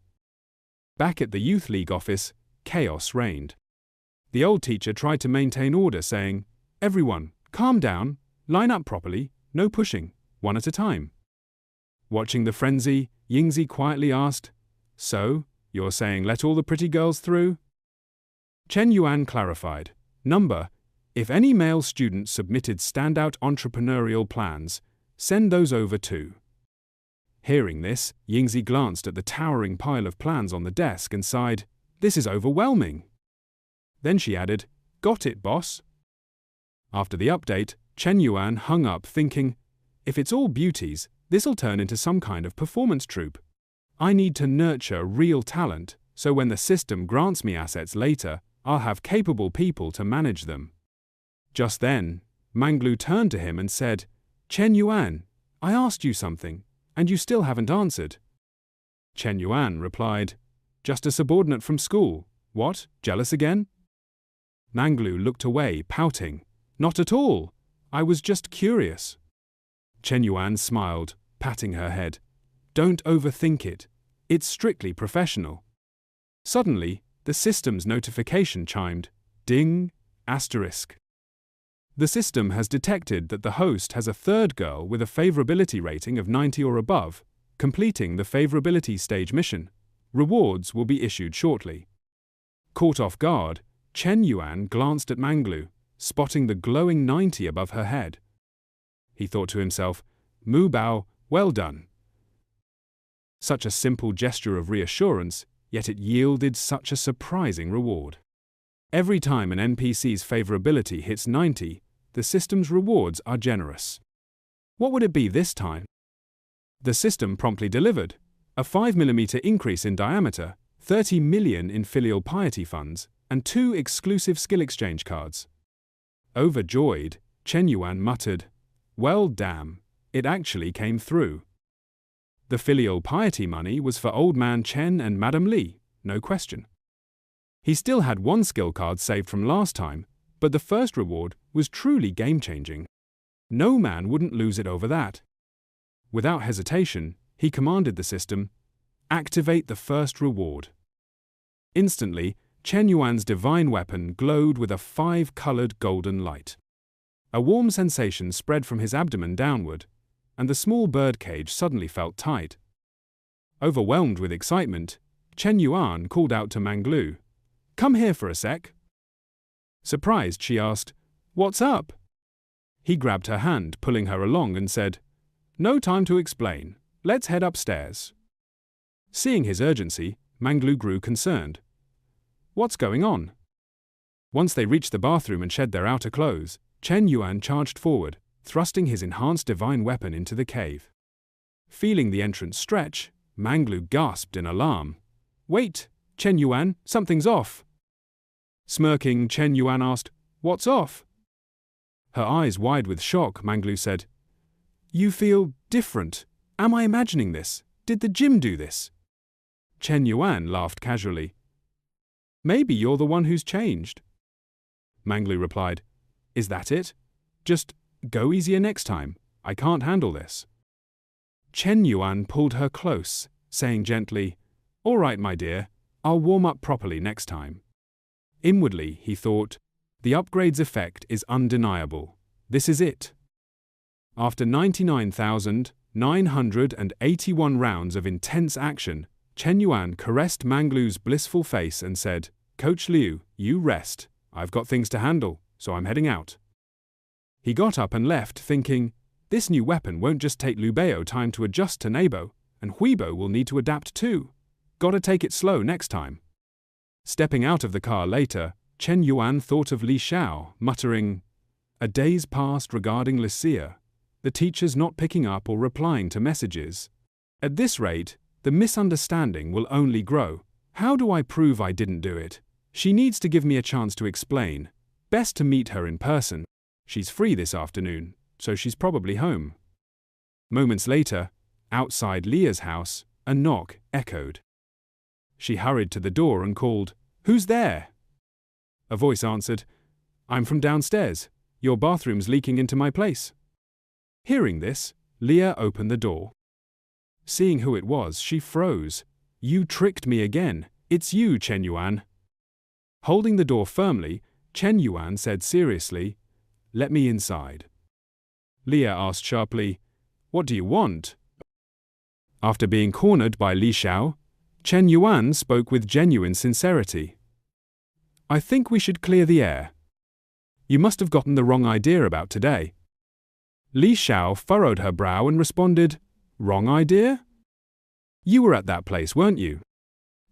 Back at the Youth League office, chaos reigned. The old teacher tried to maintain order, saying, Everyone, calm down, line up properly, no pushing, one at a time. Watching the frenzy, Yingzi quietly asked, So, you're saying let all the pretty girls through? Shen Yuan clarified, Number, if any male students submitted standout entrepreneurial plans, send those over too. Hearing this, Yingzi glanced at the towering pile of plans on the desk and sighed, This is overwhelming. Then she added, Got it, boss. After the update, Shen Yuan hung up thinking, If it's all beauties, this'll turn into some kind of performance troupe. I need to nurture real talent, so when the system grants me assets later, I'll have capable people to manage them. Just then, Manglu turned to him and said, Shen Yuan, I asked you something, and you still haven't answered. Shen Yuan replied, Just a subordinate from school. What, jealous again? Manglu looked away, pouting. Not at all. I was just curious. Chen Yuan smiled, patting her head. Don't overthink it. It's strictly professional. Suddenly, the system's notification chimed. Ding! Asterisk. The system has detected that the host has a third girl with a favorability rating of 90 or above, completing the favorability stage mission. Rewards will be issued shortly. Caught off guard, Chen Yuan glanced at Manglu, spotting the glowing 90 above her head. He thought to himself, Mu Bao, well done. Such a simple gesture of reassurance, yet it yielded such a surprising reward. Every time an NPC's favorability hits 90, the system's rewards are generous. What would it be this time? The system promptly delivered. A 5mm increase in diameter, 30 million in filial piety funds, and 2 exclusive skill exchange cards. Overjoyed, Chen Yuan muttered, Well damn, it actually came through. The filial piety money was for old man Chen and Madam Li, no question. He still had 1 skill card saved from last time, but the first reward was truly game-changing. No man wouldn't lose it over that. Without hesitation, he commanded the system, Activate the first reward. Instantly, Chen Yuan's divine weapon glowed with a 5-colored golden light. A warm sensation spread from his abdomen downward, and the small birdcage suddenly felt tight. Overwhelmed with excitement, Chen Yuan called out to Manglu, Come here for a sec. Surprised, she asked, What's up? He grabbed her hand, pulling her along, and said, No time to explain. Let's head upstairs. Seeing his urgency, Manglu grew concerned. What's going on? Once they reached the bathroom and shed their outer clothes, Chen Yuan charged forward, thrusting his enhanced divine weapon into the cave. Feeling the entrance stretch, Manglu gasped in alarm. Wait, Chen Yuan, something's off. Smirking, Chen Yuan asked, What's off? Her eyes wide with shock, Manglu said, You feel different. Am I imagining this? Did the gym do this? Chen Yuan laughed casually. Maybe you're the one who's changed. Manglu replied, Is that it? Just go easier next time. I can't handle this. Chen Yuan pulled her close, saying gently, All right, my dear, I'll warm up properly next time. Inwardly, he thought, the upgrade's effect is undeniable. This is it. After 99,981 rounds of intense action, Chen Yuan caressed Manglu's blissful face and said, Coach Liu, you rest. I've got things to handle, so I'm heading out. He got up and left, thinking, this new weapon won't just take Liu Bei time to adjust to Nebo, and Huibo will need to adapt too. Gotta take it slow next time. Stepping out of the car later, Chen Yuan thought of Li Xiao, muttering, A day's passed regarding Lucia. The teacher's not picking up or replying to messages. At this rate, the misunderstanding will only grow. How do I prove I didn't do it? She needs to give me a chance to explain. Best to meet her in person. She's free this afternoon, so she's probably home. Moments later, outside Leah's house, a knock echoed. She hurried to the door and called, Who's there? A voice answered, I'm from downstairs. Your bathroom's leaking into my place. Hearing this, Leah opened the door. Seeing who it was, she froze. You tricked me again. It's you, Chen Yuan. Holding the door firmly, Chen Yuan said seriously, Let me inside. Leah asked sharply, What do you want? After being cornered by Li Xiao, Chen Yuan spoke with genuine sincerity. I think we should clear the air. You must have gotten the wrong idea about today. Li Xiao furrowed her brow and responded, Wrong idea? You were at that place, weren't you?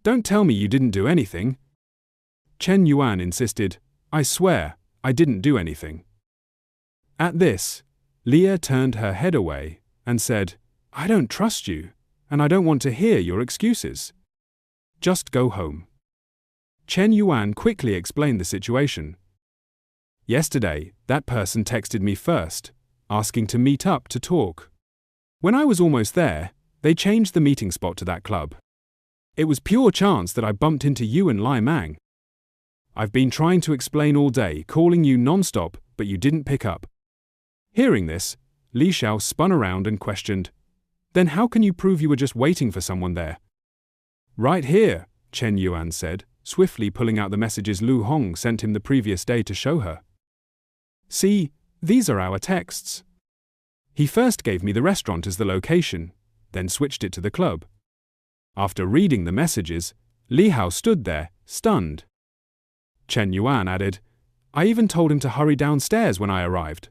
Don't tell me you didn't do anything. Chen Yuan insisted, I swear, I didn't do anything. At this, Leah turned her head away and said, I don't trust you, and I don't want to hear your excuses. Just go home. Chen Yuan quickly explained the situation. Yesterday, that person texted me first, asking to meet up to talk. When I was almost there, they changed the meeting spot to that club. It was pure chance that I bumped into you and Lai Mang. I've been trying to explain all day, calling you non-stop, but you didn't pick up. Hearing this, Li Xiao spun around and questioned, Then how can you prove you were just waiting for someone there? Right here, Shen Yuan said, swiftly pulling out the messages Lu Hong sent him the previous day to show her. See, these are our texts. He first gave me the restaurant as the location, then switched it to the club. After reading the messages, Li Hao stood there, stunned. Shen Yuan added, I even told him to hurry downstairs when I arrived.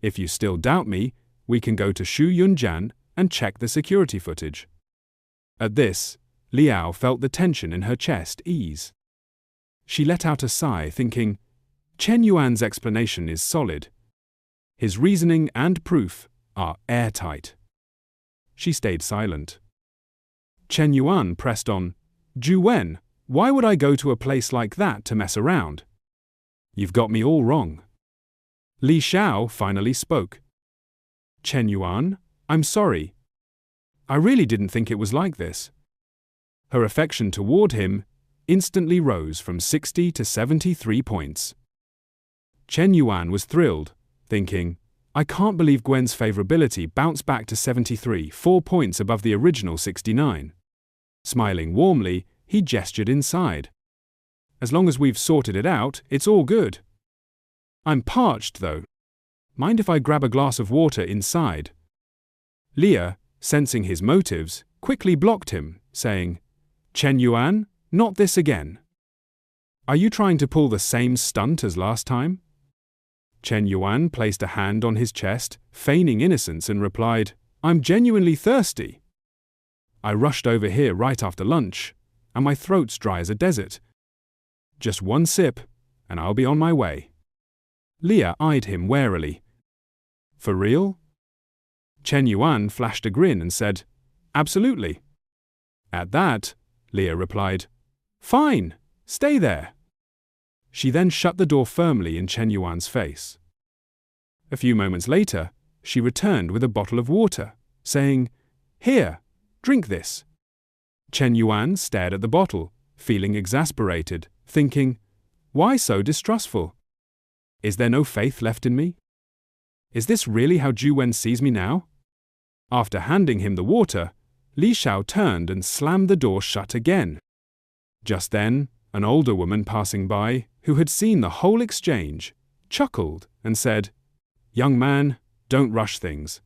If you still doubt me, we can go to Shu Yunjian and check the security footage. At this, Liao felt the tension in her chest ease. She let out a sigh, thinking, Shen Yuan's explanation is solid. His reasoning and proof are airtight. She stayed silent. Shen Yuan pressed on, Ju Wen, why would I go to a place like that to mess around? You've got me all wrong. Li Xiao finally spoke. Shen Yuan, I'm sorry. I really didn't think it was like this. Her affection toward him instantly rose from 60 to 73 points. Shen Yuan was thrilled, thinking, I can't believe Gwen's favorability bounced back to 73, 4 points above the original 69. Smiling warmly, he gestured inside. As long as we've sorted it out, it's all good. I'm parched, though. Mind if I grab a glass of water inside? Leah, sensing his motives, quickly blocked him, saying, Shen Yuan, not this again. Are you trying to pull the same stunt as last time? Shen Yuan placed a hand on his chest, feigning innocence, and replied, I'm genuinely thirsty. I rushed over here right after lunch, and my throat's dry as a desert. Just one sip, and I'll be on my way. Leah eyed him warily. For real? Shen Yuan flashed a grin and said, Absolutely. At that, Leah replied, Fine, stay there. She then shut the door firmly in Shen Yuan's face. A few moments later, she returned with a bottle of water, saying, Here, drink this. Shen Yuan stared at the bottle, feeling exasperated, thinking, Why so distrustful? Is there no faith left in me? Is this really how Ju Wen sees me now? After handing him the water, Li Xiao turned and slammed the door shut again. Just then, an older woman passing by, who had seen the whole exchange, chuckled and said, Young man, don't rush things.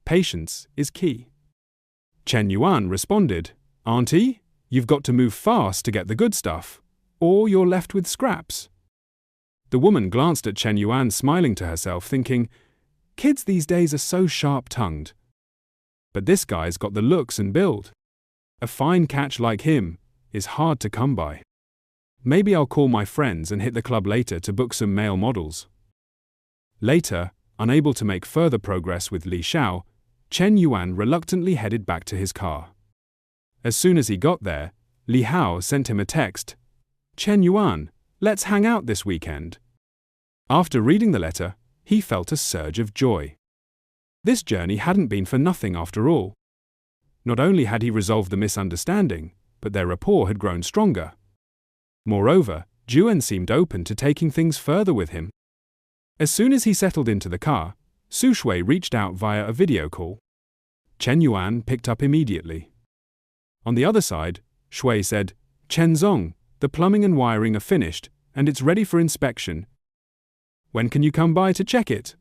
Patience is key. Shen Yuan responded, Auntie, you've got to move fast to get the good stuff, or you're left with scraps. The woman glanced at Shen Yuan, smiling to herself, thinking, Kids these days are so sharp-tongued. But this guy's got the looks and build. A fine catch like him is hard to come by. Maybe I'll call my friends and hit the club later to book some male models. Later, unable to make further progress with Li Xiao, Shen Yuan reluctantly headed back to his car. As soon as he got there, Li Hao sent him a text. Shen Yuan, let's hang out this weekend. After reading the letter, he felt a surge of joy. This journey hadn't been for nothing after all. Not only had he resolved the misunderstanding, but their rapport had grown stronger. Moreover, Juan seemed open to taking things further with him. As soon as he settled into the car, Su Shui reached out via a video call. Shen Yuan picked up immediately. On the other side, Shui said, Chen Zong, the plumbing and wiring are finished, and it's ready for inspection. When can you come by to check it?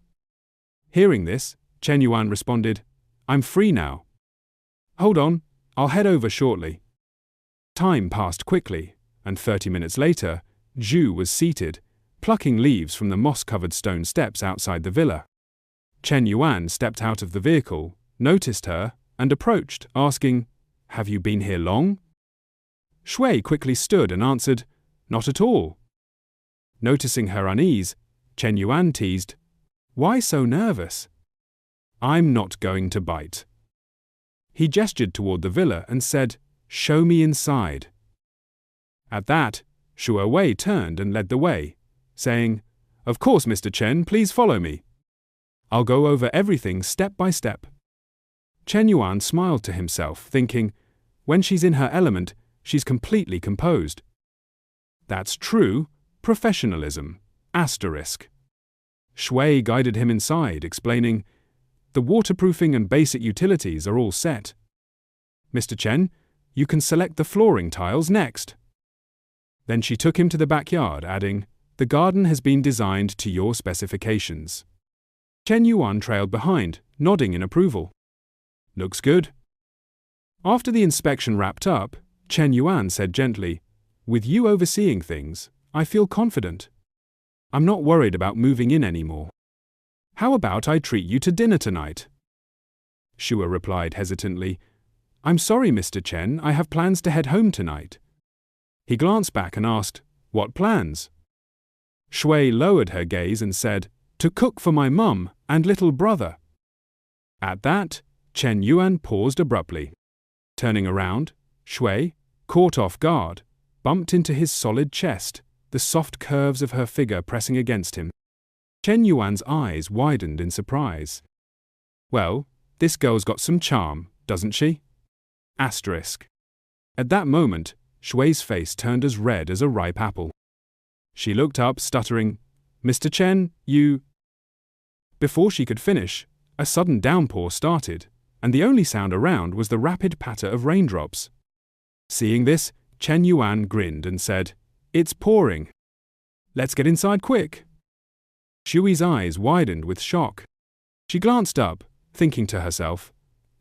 Hearing this, Shen Yuan responded, I'm free now. Hold on, I'll head over shortly. Time passed quickly, and 30 minutes later, Zhu was seated, plucking leaves from the moss-covered stone steps outside the villa. Shen Yuan stepped out of the vehicle, noticed her, and approached, asking, Have you been here long? Shui quickly stood and answered, Not at all. Noticing her unease, Shen Yuan teased, Why so nervous? I'm not going to bite. He gestured toward the villa and said, Show me inside. At that, Shu Wei turned and led the way, saying, Of course, Mr. Chen, please follow me. I'll go over everything step by step. Shen Yuan smiled to himself, thinking, when she's in her element, she's completely composed. That's true professionalism. Asterisk. Shui guided him inside, explaining, "The waterproofing and basic utilities are all set. Mr. Chen, you can select the flooring tiles next." Then she took him to the backyard, adding, "The garden has been designed to your specifications." Shen Yuan trailed behind, nodding in approval. "Looks good." After the inspection wrapped up, Shen Yuan said gently, "With you overseeing things, I feel confident. I'm not worried about moving in anymore. How about I treat you to dinner tonight?" Shua replied hesitantly, "I'm sorry, Mr. Chen, I have plans to head home tonight." He glanced back and asked, "What plans?" Shui lowered her gaze and said, "To cook for my mum and little brother." At that, Shen Yuan paused abruptly. Turning around, Shui, caught off guard, bumped into his solid chest, the soft curves of her figure pressing against him. Shen Yuan's eyes widened in surprise. "Well, this girl's got some charm, doesn't she?" Asterisk. At that moment, Shui's face turned as red as a ripe apple. She looked up, stuttering, "Mr. Chen, you—" Before she could finish, a sudden downpour started, and the only sound around was the rapid patter of raindrops. Seeing this, Shen Yuan grinned and said, "It's pouring. Let's get inside quick." Shui's eyes widened with shock. She glanced up, thinking to herself,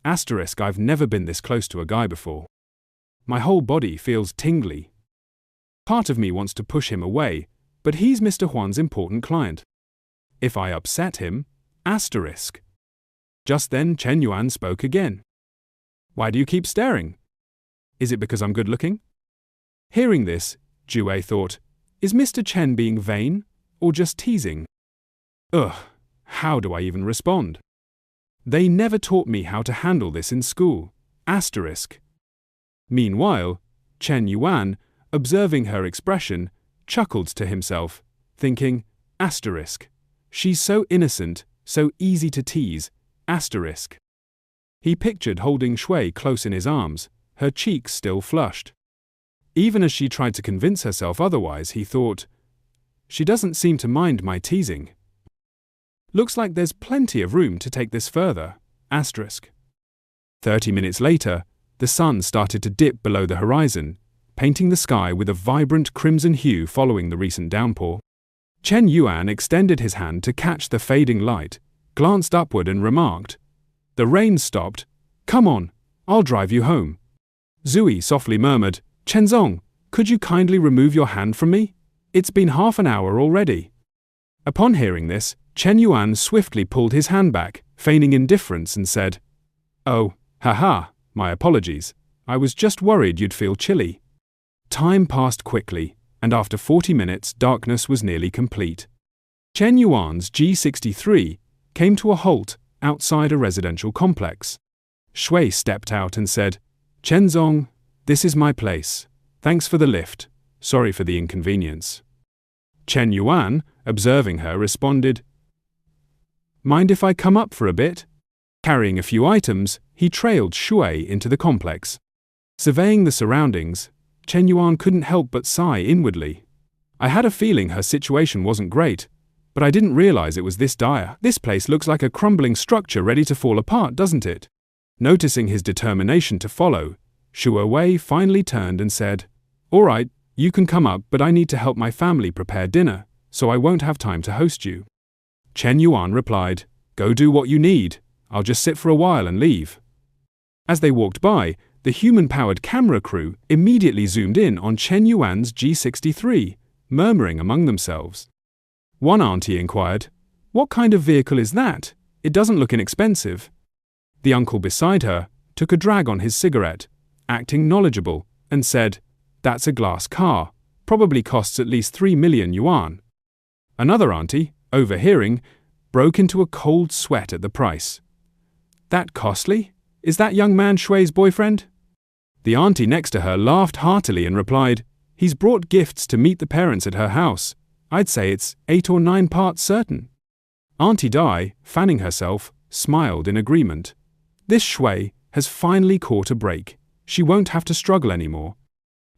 "Asterisk, I've never been this close to a guy before. My whole body feels tingly. Part of me wants to push him away, but he's Mr. Huan's important client. If I upset him, asterisk." Just then Shen Yuan spoke again. "Why do you keep staring? Is it because I'm good looking?" Hearing this, Jue thought, is Mr. Chen being vain or just teasing? Ugh, how do I even respond? They never taught me how to handle this in school. Asterisk. Meanwhile, Shen Yuan, observing her expression, chuckled to himself, thinking, asterisk. She's so innocent, so easy to tease. Asterisk. He pictured holding Shui close in his arms, her cheeks still flushed. Even as she tried to convince herself otherwise, he thought, she doesn't seem to mind my teasing. Looks like there's plenty of room to take this further. Asterisk. 30 minutes later, the sun started to dip below the horizon, painting the sky with a vibrant crimson hue following the recent downpour. Shen Yuan extended his hand to catch the fading light, glanced upward and remarked, "The rain stopped. Come on, I'll drive you home." Zui softly murmured, "Chenzong, could you kindly remove your hand from me? It's been half an hour already." Upon hearing this, Shen Yuan swiftly pulled his hand back, feigning indifference, and said, "Oh, haha, my apologies. I was just worried you'd feel chilly." Time passed quickly, and after 40 minutes, darkness was nearly complete. Shen Yuan's G63 came to a halt outside a residential complex. Shui stepped out and said, "Chenzong, this is my place. Thanks for the lift. Sorry for the inconvenience." Shen Yuan, observing her, responded, "Mind if I come up for a bit?" Carrying a few items, he trailed Shui into the complex. Surveying the surroundings, Shen Yuan couldn't help but sigh inwardly. I had a feeling her situation wasn't great, but I didn't realize it was this dire. This place looks like a crumbling structure ready to fall apart, doesn't it? Noticing his determination to follow, Shu Wei finally turned and said, "All right, you can come up, but I need to help my family prepare dinner, so I won't have time to host you." Shen Yuan replied, "Go do what you need. I'll just sit for a while and leave." As they walked by, the human-powered camera crew immediately zoomed in on Shen Yuan's G63, murmuring among themselves. One auntie inquired, "What kind of vehicle is that? It doesn't look inexpensive." The uncle beside her took a drag on his cigarette, acting knowledgeable, and said, "That's a glass car, probably costs at least 3 million yuan." Another auntie, overhearing, broke into a cold sweat at the price. "That costly? Is that young man Shui's boyfriend?" The auntie next to her laughed heartily and replied, "He's brought gifts to meet the parents at her house. I'd say it's 8 or 9 parts certain." Auntie Dai, fanning herself, smiled in agreement. This Shui has finally caught a break. She won't have to struggle anymore.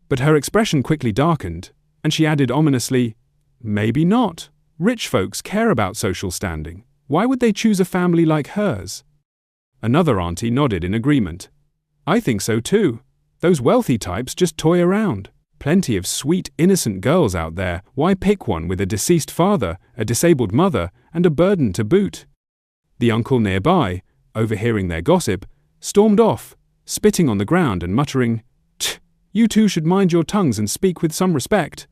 But her expression quickly darkened, And she added ominously, maybe not. Rich folks care about social standing. Why would they choose a family like hers? Another auntie nodded in agreement. I think so too. Those wealthy types just toy around. Plenty of sweet, innocent girls out there. Why pick one with a deceased father, a disabled mother, and a burden to boot? The uncle nearby, overhearing their gossip, stormed off, spitting on the ground and muttering, "Tch, you two should mind your tongues and speak with some respect."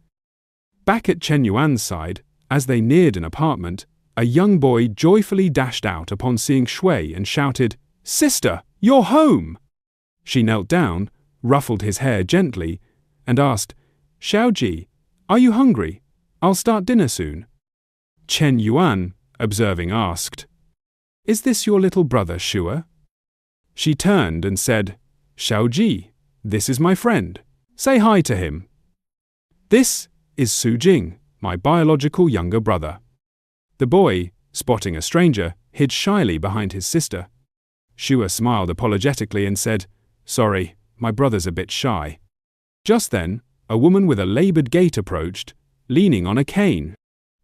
Back at Chen Yuan's side, as they neared an apartment, a young boy joyfully dashed out upon seeing Shui and shouted, "Sister, you're home!" She knelt down, ruffled his hair gently, and asked, "Xiaoji, are you hungry? I'll start dinner soon." Chen Yuan, observing, asked, "Is this your little brother, Shua?" She turned and said, "Xiaoji, this is my friend. Say hi to him." "This is Su Jing, my biological younger brother." The boy, spotting a stranger, hid shyly behind his sister. Shua smiled apologetically and said, "Sorry, my brother's a bit shy." Just then, a woman with a labored gait approached, leaning on a cane.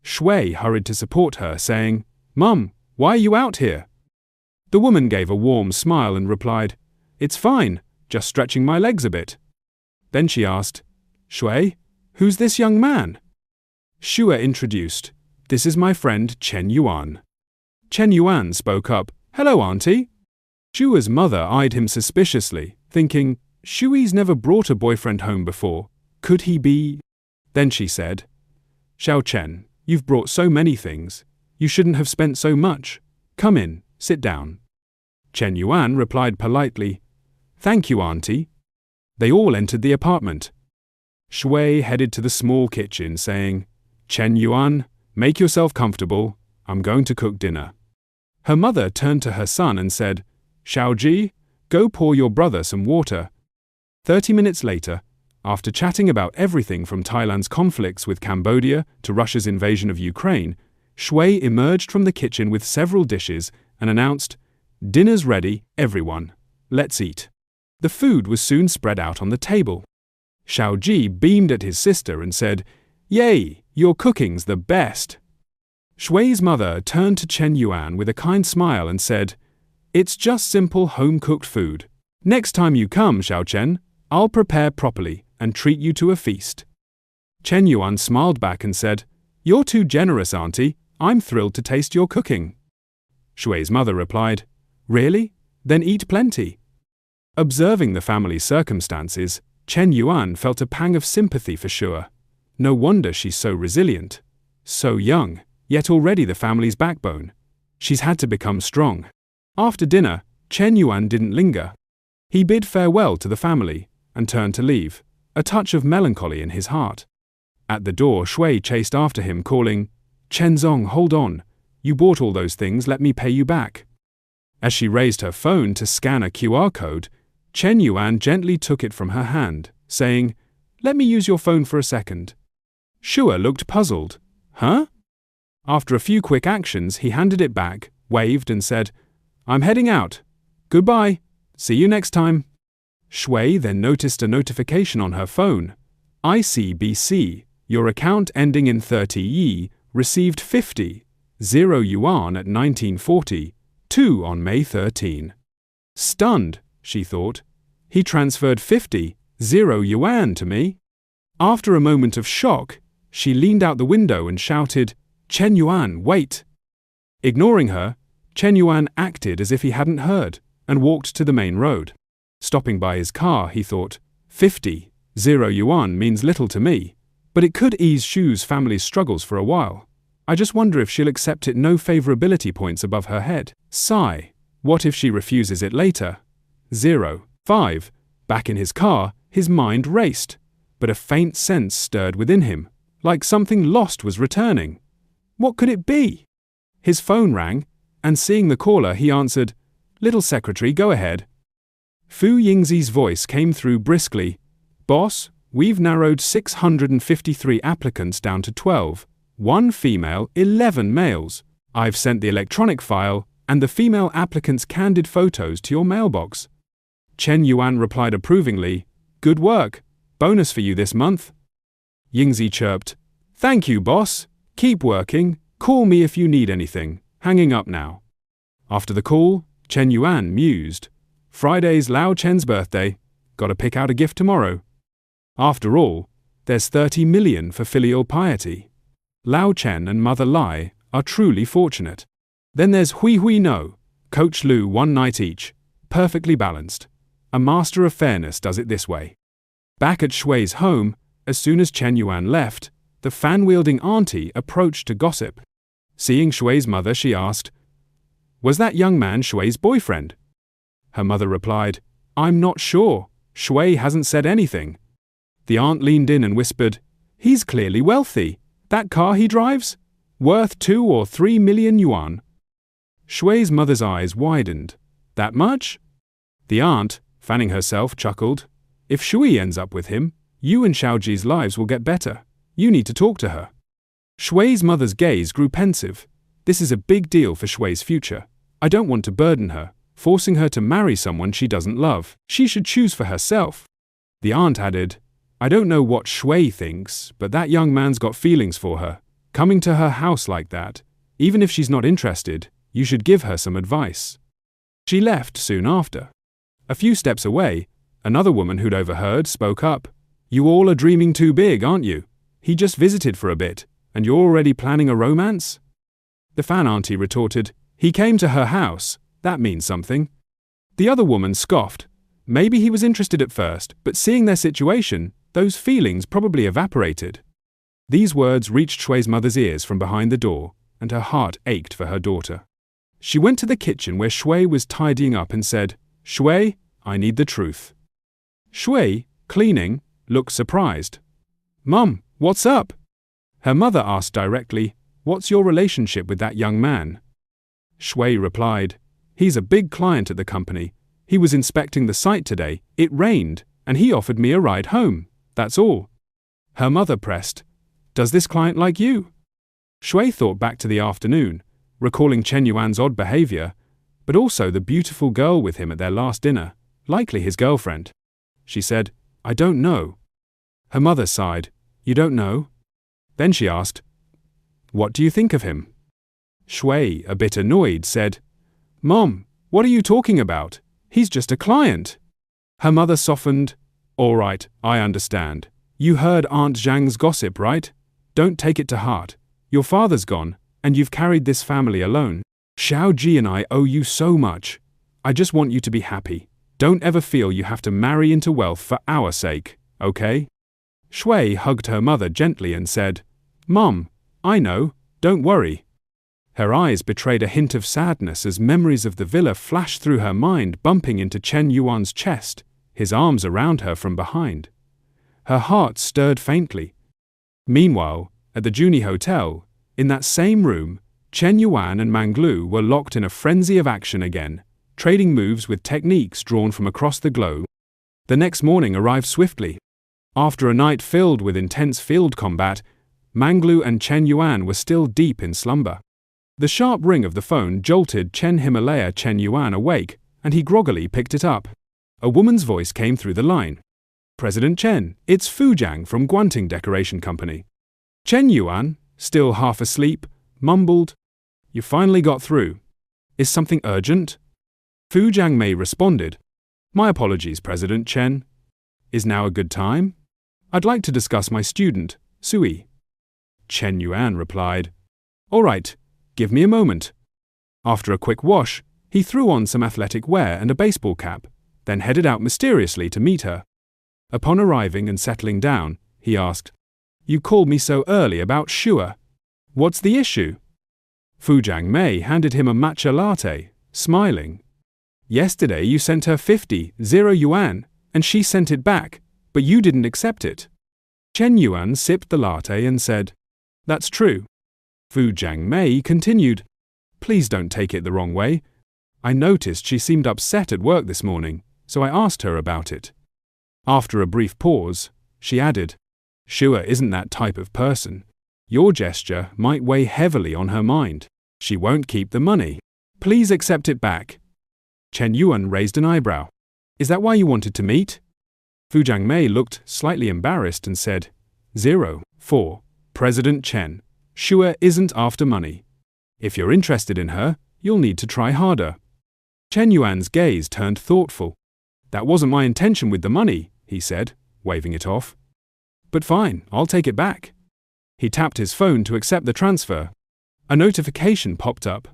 Shui hurried to support her, saying, "Mum, why are you out here?" The woman gave a warm smile and replied, "It's fine, just stretching my legs a bit." Then she asked, "Shui, who's this young man?" Shua introduced, "This is my friend Chen Yuan." Chen Yuan spoke up, "Hello, auntie." Shua's mother eyed him suspiciously, thinking, Shui's never brought a boyfriend home before. Could he be? Then she said, "Xiao Chen, you've brought so many things. You shouldn't have spent so much. Come in, sit down." Chen Yuan replied politely, "Thank you, auntie." They all entered the apartment. Shui headed to the small kitchen, saying, "Chen Yuan, make yourself comfortable. I'm going to cook dinner." Her mother turned to her son and said, "Xiaoji, go pour your brother some water." 30 minutes later, after chatting about everything from Thailand's conflicts with Cambodia to Russia's invasion of Ukraine, Shui emerged from the kitchen with several dishes and announced, "Dinner's ready, everyone. Let's eat." The food was soon spread out on the table. Xiaoji beamed at his sister and said, "Yay, your cooking's the best." Shui's mother turned to Chen Yuan with a kind smile and said, "It's just simple home-cooked food. Next time you come, Xiao Chen, I'll prepare properly and treat you to a feast." Chen Yuan smiled back and said, "You're too generous, auntie. I'm thrilled to taste your cooking." Shui's mother replied, "Really? Then eat plenty." Observing the family's circumstances, Chen Yuan felt a pang of sympathy for Shua. No wonder she's so resilient. So young, yet already the family's backbone. She's had to become strong. After dinner, Chen Yuan didn't linger. He bid farewell to the family and turned to leave, a touch of melancholy in his heart. At the door, Shui chased after him, calling, "Chen Zong, hold on. You bought all those things, let me pay you back." As she raised her phone to scan a QR code, Chen Yuan gently took it from her hand, saying, "Let me use your phone for a second." Shua looked puzzled. "Huh?" After a few quick actions, he handed it back, waved and said, "I'm heading out. Goodbye. See you next time." Shui then noticed a notification on her phone. "ICBC, your account ending in 30 Yi, received 50.0 yuan at 1940, 2 on May 13. Stunned, she thought, he transferred 50.0 yuan to me. After a moment of shock, she leaned out the window and shouted, "Chen Yuan, wait!" Ignoring her, Chen Yuan acted as if he hadn't heard and walked to the main road. Stopping by his car, he thought, 50.0 yuan means little to me, but it could ease Shu's family's struggles for a while. I just wonder if she'll accept it no favorability points above her head. Sigh. What if she refuses it later? 5. Back in his car, his mind raced, but a faint sense stirred within him, like something lost was returning. What could it be? His phone rang, and seeing the caller, he answered, "Little secretary, go ahead." Fu Yingzi's voice came through briskly. "Boss, we've narrowed 653 applicants down to 12, 1 female, 11 males. I've sent the electronic file and the female applicants' candid photos to your mailbox." Chen Yuan replied approvingly, "Good work. Bonus for you this month." Yingzi chirped. Thank you, boss. Keep working. Call me if you need anything. Hanging up now. After the call, Shen Yuan mused. Friday's Lao Chen's birthday. Gotta pick out a gift tomorrow. After all, there's 30 million for filial piety. Lao Chen and Mother Lai are truly fortunate. Then there's Hui Hui No, Coach Lu, one night each. Perfectly balanced. A master of fairness does it this way. Back at Shui's home, as soon as Shen Yuan left, the fan-wielding auntie approached to gossip. Seeing Shui's mother, she asked, Was that young man Shui's boyfriend? Her mother replied, I'm not sure. Shui hasn't said anything. The aunt leaned in and whispered, He's clearly wealthy. That car he drives? Worth 2 or 3 million yuan. Shui's mother's eyes widened. That much? The aunt, fanning herself, chuckled. If Shui ends up with him, you and Xiaoji's lives will get better. You need to talk to her. Shui's mother's gaze grew pensive. This is a big deal for Shui's future. I don't want to burden her, forcing her to marry someone she doesn't love. She should choose for herself. The aunt added, I don't know what Shui thinks, but that young man's got feelings for her. Coming to her house like that, even if she's not interested, you should give her some advice. She left soon after. A few steps away, another woman who'd overheard spoke up. You all are dreaming too big, aren't you? He just visited for a bit, and you're already planning a romance? The fan auntie retorted, He came to her house. That means something. The other woman scoffed. Maybe he was interested at first, but seeing their situation, those feelings probably evaporated. These words reached Shui's mother's ears from behind the door, and her heart ached for her daughter. She went to the kitchen where Shui was tidying up and said, Shui, I need the truth. Shui, cleaning, looked surprised. Mum, what's up? Her mother asked directly, What's your relationship with that young man? Shui replied, He's a big client at the company. He was inspecting the site today, it rained, and he offered me a ride home. That's all. Her mother pressed, Does this client like you? Shui thought back to the afternoon, recalling Shen Yuan's odd behavior, but also the beautiful girl with him at their last dinner, likely his girlfriend. She said, I don't know. Her mother sighed, You don't know? Then she asked, What do you think of him? Shui, a bit annoyed, said, Mom, what are you talking about? He's just a client. Her mother softened, All right, I understand. You heard Aunt Zhang's gossip, right? Don't take it to heart. Your father's gone, and you've carried this family alone. Xiaoji and I owe you so much. I just want you to be happy. Don't ever feel you have to marry into wealth for our sake, okay? Shui hugged her mother gently and said, Mom, I know, don't worry. Her eyes betrayed a hint of sadness as memories of the villa flashed through her mind, bumping into Shen Yuan's chest, his arms around her from behind. Her heart stirred faintly. Meanwhile, at the Juni Hotel, in that same room, Shen Yuan and Manglu were locked in a frenzy of action again, trading moves with techniques drawn from across the globe. The next morning arrived swiftly. After a night filled with intense field combat, Manglu and Shen Yuan were still deep in slumber. The sharp ring of the phone jolted Shen Yuan awake, and he groggily picked it up. A woman's voice came through the line. President Chen, it's Fu Jiang from Guanting Decoration Company. Shen Yuan, still half asleep, mumbled, You finally got through. Is something urgent? Fu Jiangmei responded, My apologies, President Chen. Is now a good time? I'd like to discuss my student, Sui. Shen Yuan replied, All right, give me a moment. After a quick wash, he threw on some athletic wear and a baseball cap, then headed out mysteriously to meet her. Upon arriving and settling down, he asked, You called me so early about Shua. What's the issue? Fu Jiangmei handed him a matcha latte, smiling. Yesterday you sent her 50 yuan, and she sent it back, but you didn't accept it. Shen Yuan sipped the latte and said, That's true. Fu Jiangmei continued, Please don't take it the wrong way. I noticed she seemed upset at work this morning, so I asked her about it. After a brief pause, she added, Shua isn't that type of person. Your gesture might weigh heavily on her mind. She won't keep the money. Please accept it back. Shen Yuan raised an eyebrow. Is that why you wanted to meet? Fu Jiangmei looked slightly embarrassed and said, 04. President Chen. Shua isn't after money. If you're interested in her, you'll need to try harder. Chen Yuan's gaze turned thoughtful. That wasn't my intention with the money, he said, waving it off. But fine, I'll take it back. He tapped his phone to accept the transfer. A notification popped up.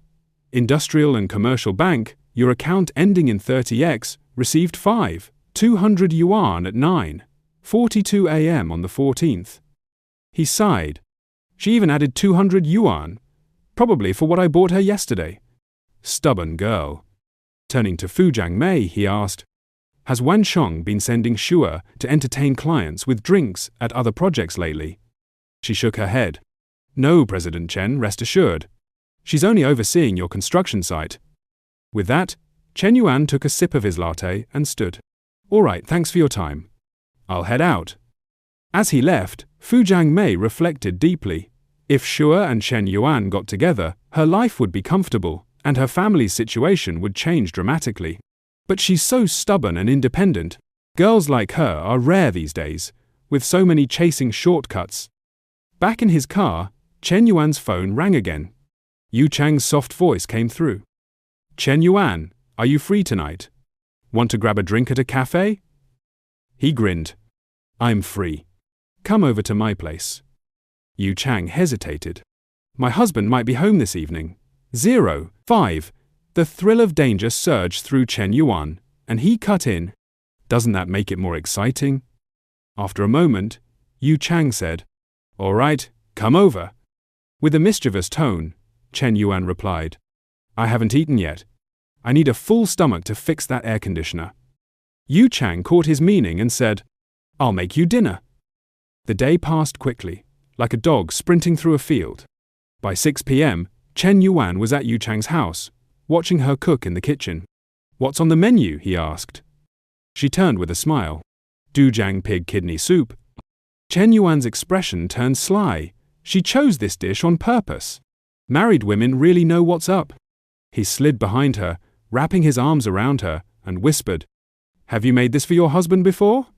Industrial and Commercial Bank, your account ending in 30X, received 200 yuan at 9:42 a.m. on the 14th. He sighed. She even added 200 yuan, probably for what I bought her yesterday. Stubborn girl. Turning to Fu Jiangmei, he asked, has Wan Sheng been sending Shua to entertain clients with drinks at other projects lately? She shook her head. No, President Chen, rest assured. She's only overseeing your construction site. With that, Chen Yuan took a sip of his latte and stood. All right, thanks for your time. I'll head out. As he left, Fu Jiangmei reflected deeply. If Shua and Shen Yuan got together, her life would be comfortable, and her family's situation would change dramatically. But she's so stubborn and independent. Girls like her are rare these days, with so many chasing shortcuts. Back in his car, Chen Yuan's phone rang again. Yu Chang's soft voice came through. Chen Yuan, are you free tonight? Want to grab a drink at a cafe? He grinned. I'm free. Come over to my place. Yu Chang hesitated. My husband might be home this evening. 05. The thrill of danger surged through Chen Yuan, and he cut in. Doesn't that make it more exciting? After a moment, Yu Chang said, All right, come over. With a mischievous tone, Chen Yuan replied, I haven't eaten yet. I need a full stomach to fix that air conditioner. Yu Chang caught his meaning and said, I'll make you dinner. The day passed quickly, like a dog sprinting through a field. By 6 p.m., Chen Yuan was at Yu Chang's house, watching her cook in the kitchen. What's on the menu? He asked. She turned with a smile. Dujang pig kidney soup. Chen Yuan's expression turned sly. She chose this dish on purpose. Married women really know what's up. He slid behind her, wrapping his arms around her, and whispered, Have you made this for your husband before?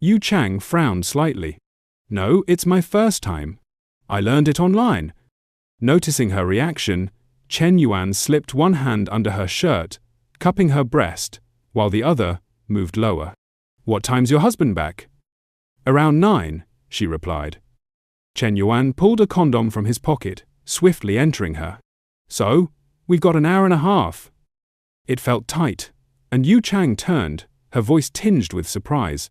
Yu Chang frowned slightly. No, it's my first time. I learned it online. Noticing her reaction, Chen Yuan slipped one hand under her shirt, cupping her breast, while the other moved lower. What time's your husband back? Around 9, she replied. Chen Yuan pulled a condom from his pocket, swiftly entering her. So, we've got an hour and a half. It felt tight, and Yu Chang turned, her voice tinged with surprise.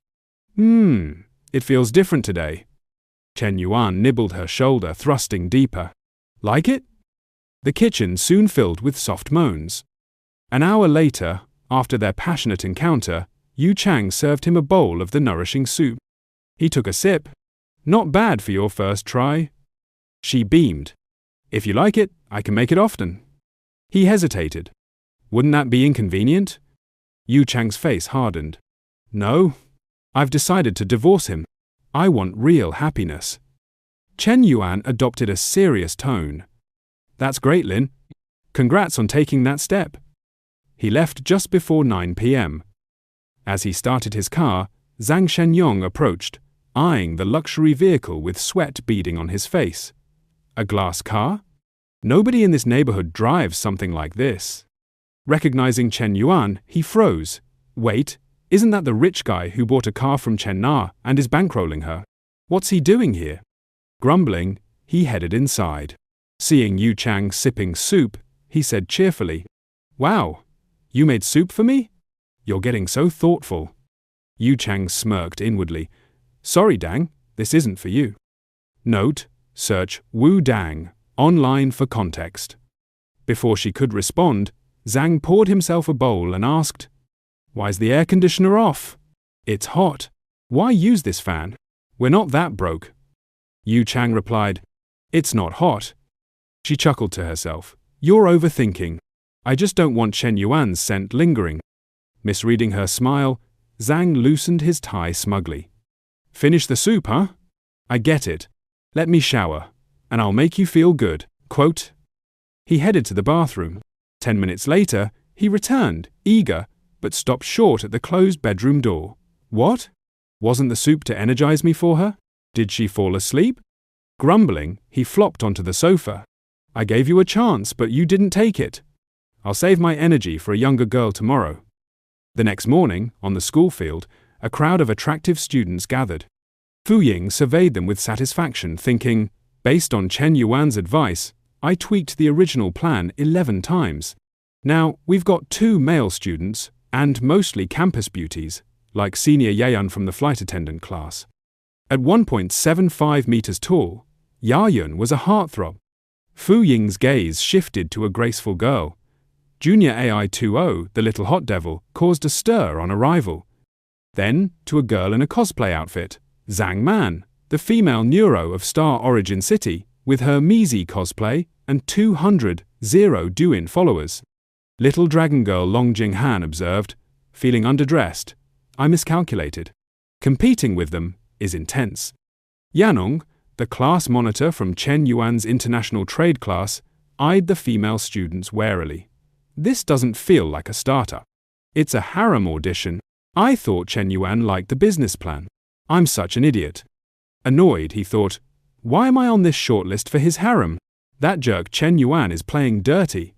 It feels different today. Chen Yuan nibbled her shoulder, thrusting deeper. Like it? The kitchen soon filled with soft moans. An hour later, after their passionate encounter, Yu Chang served him a bowl of the nourishing soup. He took a sip. Not bad for your first try. She beamed. If you like it, I can make it often. He hesitated. Wouldn't that be inconvenient? Yu Chang's face hardened. No. I've decided to divorce him. I want real happiness. Chen Yuan adopted a serious tone. That's great, Lin. Congrats on taking that step. He left just before 9 p.m. As he started his car, Zhang Shenyong approached, eyeing the luxury vehicle with sweat beading on his face. A glass car? Nobody in this neighborhood drives something like this. Recognizing Chen Yuan, he froze. Wait, isn't that the rich guy who bought a car from Chen Na and is bankrolling her? What's he doing here? Grumbling, he headed inside. Seeing Yu Chang sipping soup, he said cheerfully, Wow, you made soup for me? You're getting so thoughtful. Yu Chang smirked inwardly. Sorry, Dang, this isn't for you. Note, search Wu Dang online for context. Before she could respond, Zhang poured himself a bowl and asked, Why's the air conditioner off? It's hot. Why use this fan? We're not that broke. Yu Chang replied, It's not hot. She chuckled to herself. You're overthinking. I just don't want Chen Yuan's scent lingering. Misreading her smile, Zhang loosened his tie smugly. Finish the soup, huh? I get it. Let me shower, and I'll make you feel good. Quote. He headed to the bathroom. 10 minutes later, he returned, eager, but stopped short at the closed bedroom door. What? Wasn't the soup to energize me for her? Did she fall asleep? Grumbling, he flopped onto the sofa. I gave you a chance, but you didn't take it. I'll save my energy for a younger girl tomorrow. The next morning, on the school field, a crowd of attractive students gathered. Fu Ying surveyed them with satisfaction, thinking, based on Chen Yuan's advice, I tweaked the original plan 11 times. Now, we've got 2 male students, and mostly campus beauties, like senior Yayan from the flight attendant class. At 1.75 meters tall, Yayun was a heartthrob. Fu Ying's gaze shifted to a graceful girl. Junior AI20, the little hot devil, caused a stir on arrival. Then, to a girl in a cosplay outfit, Zhang Man, the female neuro of Star Origin City, with her Mizi cosplay and 200 Douyin followers. Little dragon girl Long Jinghan observed, feeling underdressed. I miscalculated. Competing with them is intense. Yanong, the class monitor from Chen Yuan's international trade class, eyed the female students warily. This doesn't feel like a startup. It's a harem audition. I thought Chen Yuan liked the business plan. I'm such an idiot. Annoyed, he thought, why am I on this shortlist for his harem? That jerk Chen Yuan is playing dirty.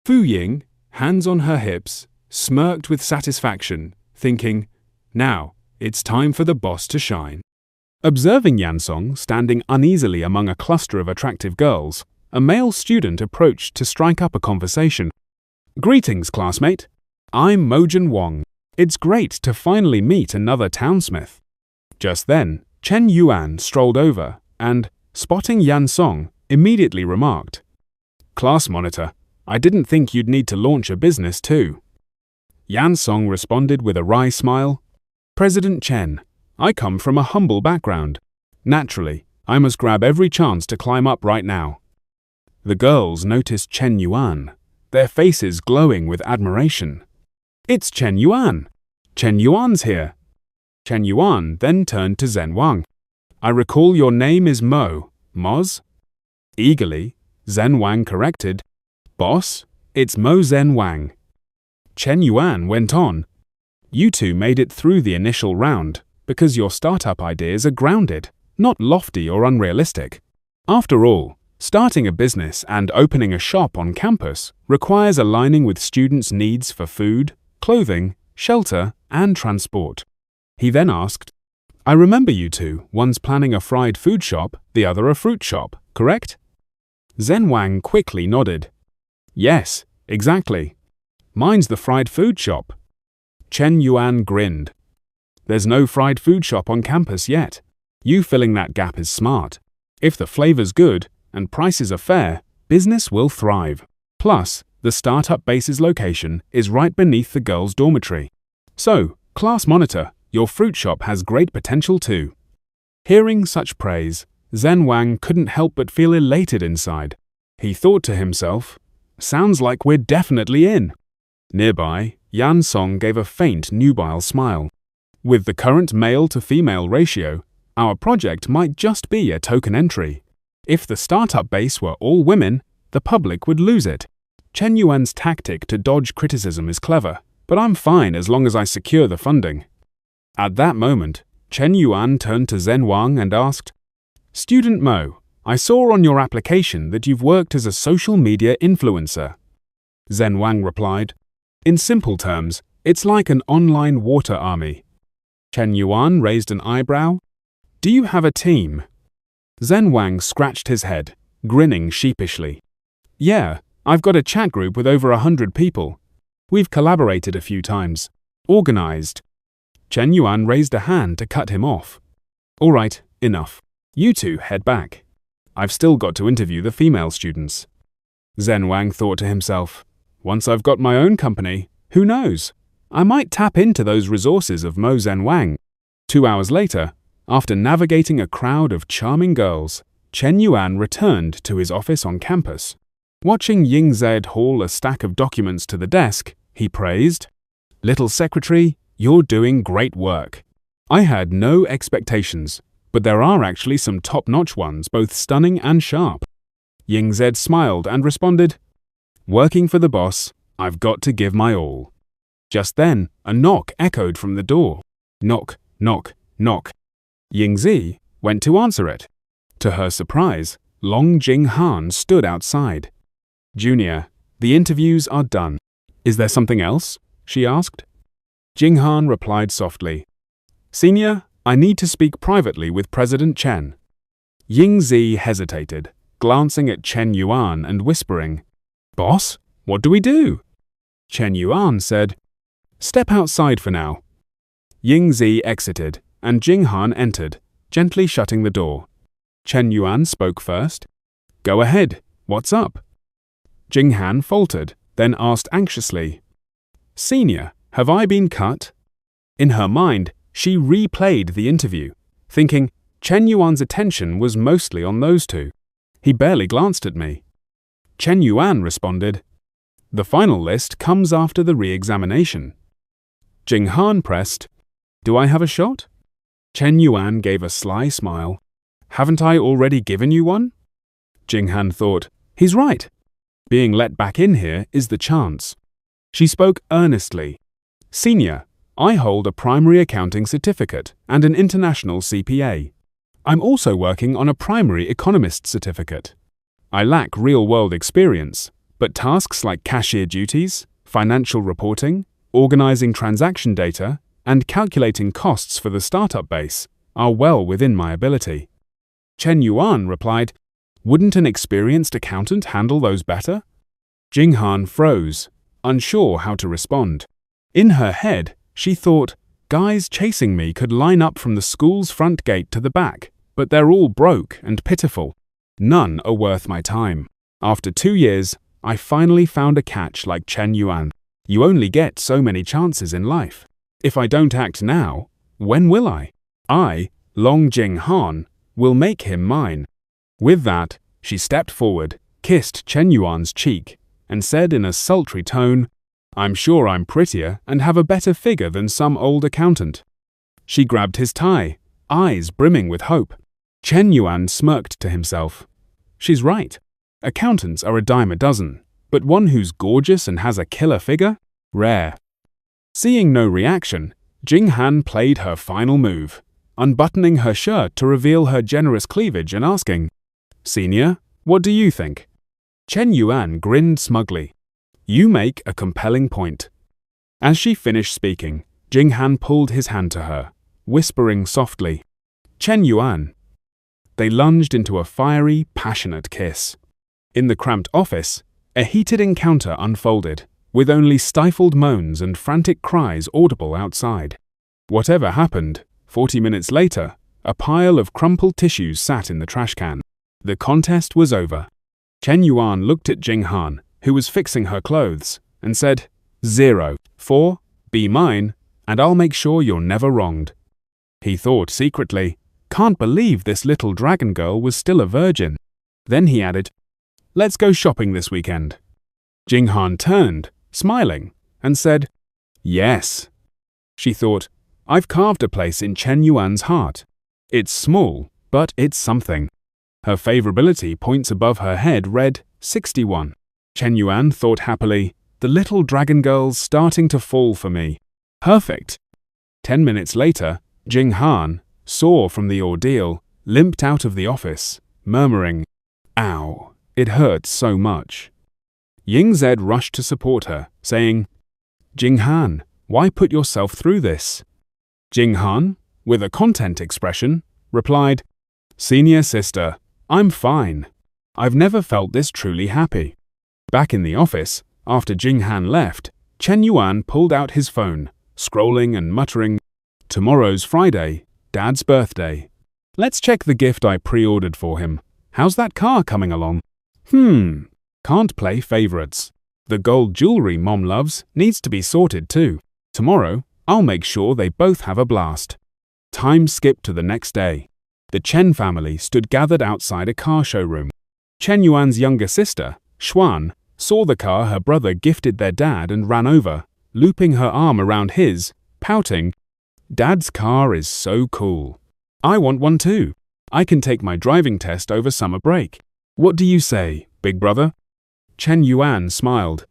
Fu Ying, hands on her hips, smirked with satisfaction, thinking, now, it's time for the boss to shine. Observing Yansong standing uneasily among a cluster of attractive girls, a male student approached to strike up a conversation. Greetings, classmate. I'm Mojin Wong. It's great to finally meet another townsmith. Just then, Chen Yuan strolled over and, spotting Yansong, immediately remarked, Class monitor, I didn't think you'd need to launch a business too. Yansong responded with a wry smile, President Chen, I come from a humble background. Naturally, I must grab every chance to climb up right now. The girls noticed Chen Yuan, their faces glowing with admiration. It's Chen Yuan! Chen Yuan's here! Chen Yuan then turned to Zhen Wang. I recall your name is Moz? Eagerly, Zhen Wang corrected, Boss, it's Mo Zhen Wang. Chen Yuan went on, you two made it through the initial round because your startup ideas are grounded, not lofty or unrealistic. After all, starting a business and opening a shop on campus requires aligning with students' needs for food, clothing, shelter, and transport. He then asked, I remember you two, one's planning a fried food shop, the other a fruit shop, correct? Zhen Wang quickly nodded. Yes, exactly. Mine's the fried food shop. Chen Yuan grinned. There's no fried food shop on campus yet. You filling that gap is smart. If the flavor's good and prices are fair, business will thrive. Plus, the startup base's location is right beneath the girls' dormitory. So, class monitor, your fruit shop has great potential too. Hearing such praise, Zhen Wang couldn't help but feel elated inside. He thought to himself, sounds like we're definitely in. Nearby, Yan Song gave a faint nubile smile. With the current male-to-female ratio, our project might just be a token entry. If the startup base were all women, the public would lose it. Chen Yuan's tactic to dodge criticism is clever, but I'm fine as long as I secure the funding. At that moment, Chen Yuan turned to Zhen Wang and asked, Student Mo, I saw on your application that you've worked as a social media influencer. Zhen Wang replied, in simple terms, it's like an online water army. Chen Yuan raised an eyebrow. Do you have a team? Zhen Wang scratched his head, grinning sheepishly. Yeah, I've got a chat group with over 100 people. We've collaborated a few times. Organized. Chen Yuan raised a hand to cut him off. All right, enough. You two head back. I've still got to interview the female students. Zhen Wang thought to himself, once I've got my own company, who knows? I might tap into those resources of Mo Zhen Wang. 2 hours later, after navigating a crowd of charming girls, Chen Yuan returned to his office on campus. Watching Ying Zed haul a stack of documents to the desk, he praised, Little secretary, you're doing great work. I had no expectations, but there are actually some top-notch ones, both stunning and sharp. Ying Zed smiled and responded, Working for the boss, I've got to give my all. Just then, a knock echoed from the door. Knock, knock, knock. Ying Zi, went to answer it. To her surprise, Long Jing-han stood outside. "Junior, the interviews are done. Is there something else?" she asked. Jing-han replied softly, "Senior, I need to speak privately with President Chen." Ying-zi hesitated, glancing at Shen Yuan and whispering, "Boss, what do we do?" Shen Yuan said, "Step outside for now." Ying-zi exited, and Jing-han entered, gently shutting the door. Shen Yuan spoke first. "Go ahead, what's up?" Jing-han faltered, then asked anxiously, "Senior, have I been cut?" In her mind, she replayed the interview, thinking Chen Yuan's attention was mostly on those two. He barely glanced at me. Chen Yuan responded, "The final list comes after the re-examination." Jing-han pressed, "Do I have a shot?" Chen Yuan gave a sly smile. "Haven't I already given you one?" Jing-han thought, "He's right. Being let back in here is the chance." She spoke earnestly. "Senior, I hold a primary accounting certificate and an international CPA. I'm also working on a primary economist certificate. I lack real-world experience, but tasks like cashier duties, financial reporting, organizing transaction data, and calculating costs for the startup base are well within my ability." Chen Yuan replied, "Wouldn't an experienced accountant handle those better?" Jing-han froze, unsure how to respond. In her head, she thought, guys chasing me could line up from the school's front gate to the back, but they're all broke and pitiful. None are worth my time. After 2 years, I finally found a catch like Chen Yuan. You only get so many chances in life. If I don't act now, when will I? I, Long Jing-han, will make him mine. With that, she stepped forward, kissed Chen Yuan's cheek, and said in a sultry tone, "I'm sure I'm prettier and have a better figure than some old accountant." She grabbed his tie, eyes brimming with hope. Chen Yuan smirked to himself. She's right. Accountants are a dime a dozen, but one who's gorgeous and has a killer figure? Rare. Seeing no reaction, Jing-han played her final move, unbuttoning her shirt to reveal her generous cleavage and asking, "Senior, what do you think?" Chen Yuan grinned smugly. "You make a compelling point." As she finished speaking, Jing-han pulled his hand to her, whispering softly, "Chen Yuan." They lunged into a fiery, passionate kiss. In the cramped office, a heated encounter unfolded, with only stifled moans and frantic cries audible outside. Whatever happened, 40 minutes later, a pile of crumpled tissues sat in the trash can. The contest was over. Chen Yuan looked at Jing-han, who was fixing her clothes, and said, 0, 4, be mine, and I'll make sure you're never wronged. He thought secretly, can't believe this little dragon girl was still a virgin. Then he added, let's go shopping this weekend. Jing-han turned, smiling, and said, yes. She thought, I've carved a place in Chen Yuan's heart. It's small, but it's something. Her favorability points above her head read 61. Chen Yuan thought happily, the little dragon girl's starting to fall for me. Perfect. 10 minutes later, Jing-han, sore from the ordeal, limped out of the office, murmuring, ow, it hurts so much. Ying-zed rushed to support her, saying, Jing-han, why put yourself through this? Jing-han, with a content expression, replied, Senior sister, I'm fine. I've never felt this truly happy. Back in the office, after Jing-han left, Chen Yuan pulled out his phone, scrolling and muttering, tomorrow's Friday, Dad's birthday. Let's check the gift I pre-ordered for him. How's that car coming along? Can't play favorites. The gold jewelry Mom loves needs to be sorted too. Tomorrow, I'll make sure they both have a blast. Time skipped to the next day. The Chen family stood gathered outside a car showroom. Chen Yuan's younger sister, Xuan, saw the car her brother gifted their dad and ran over, looping her arm around his, pouting, Dad's car is so cool. I want one too. I can take my driving test over summer break. What do you say, big brother? Chen Yuan smiled.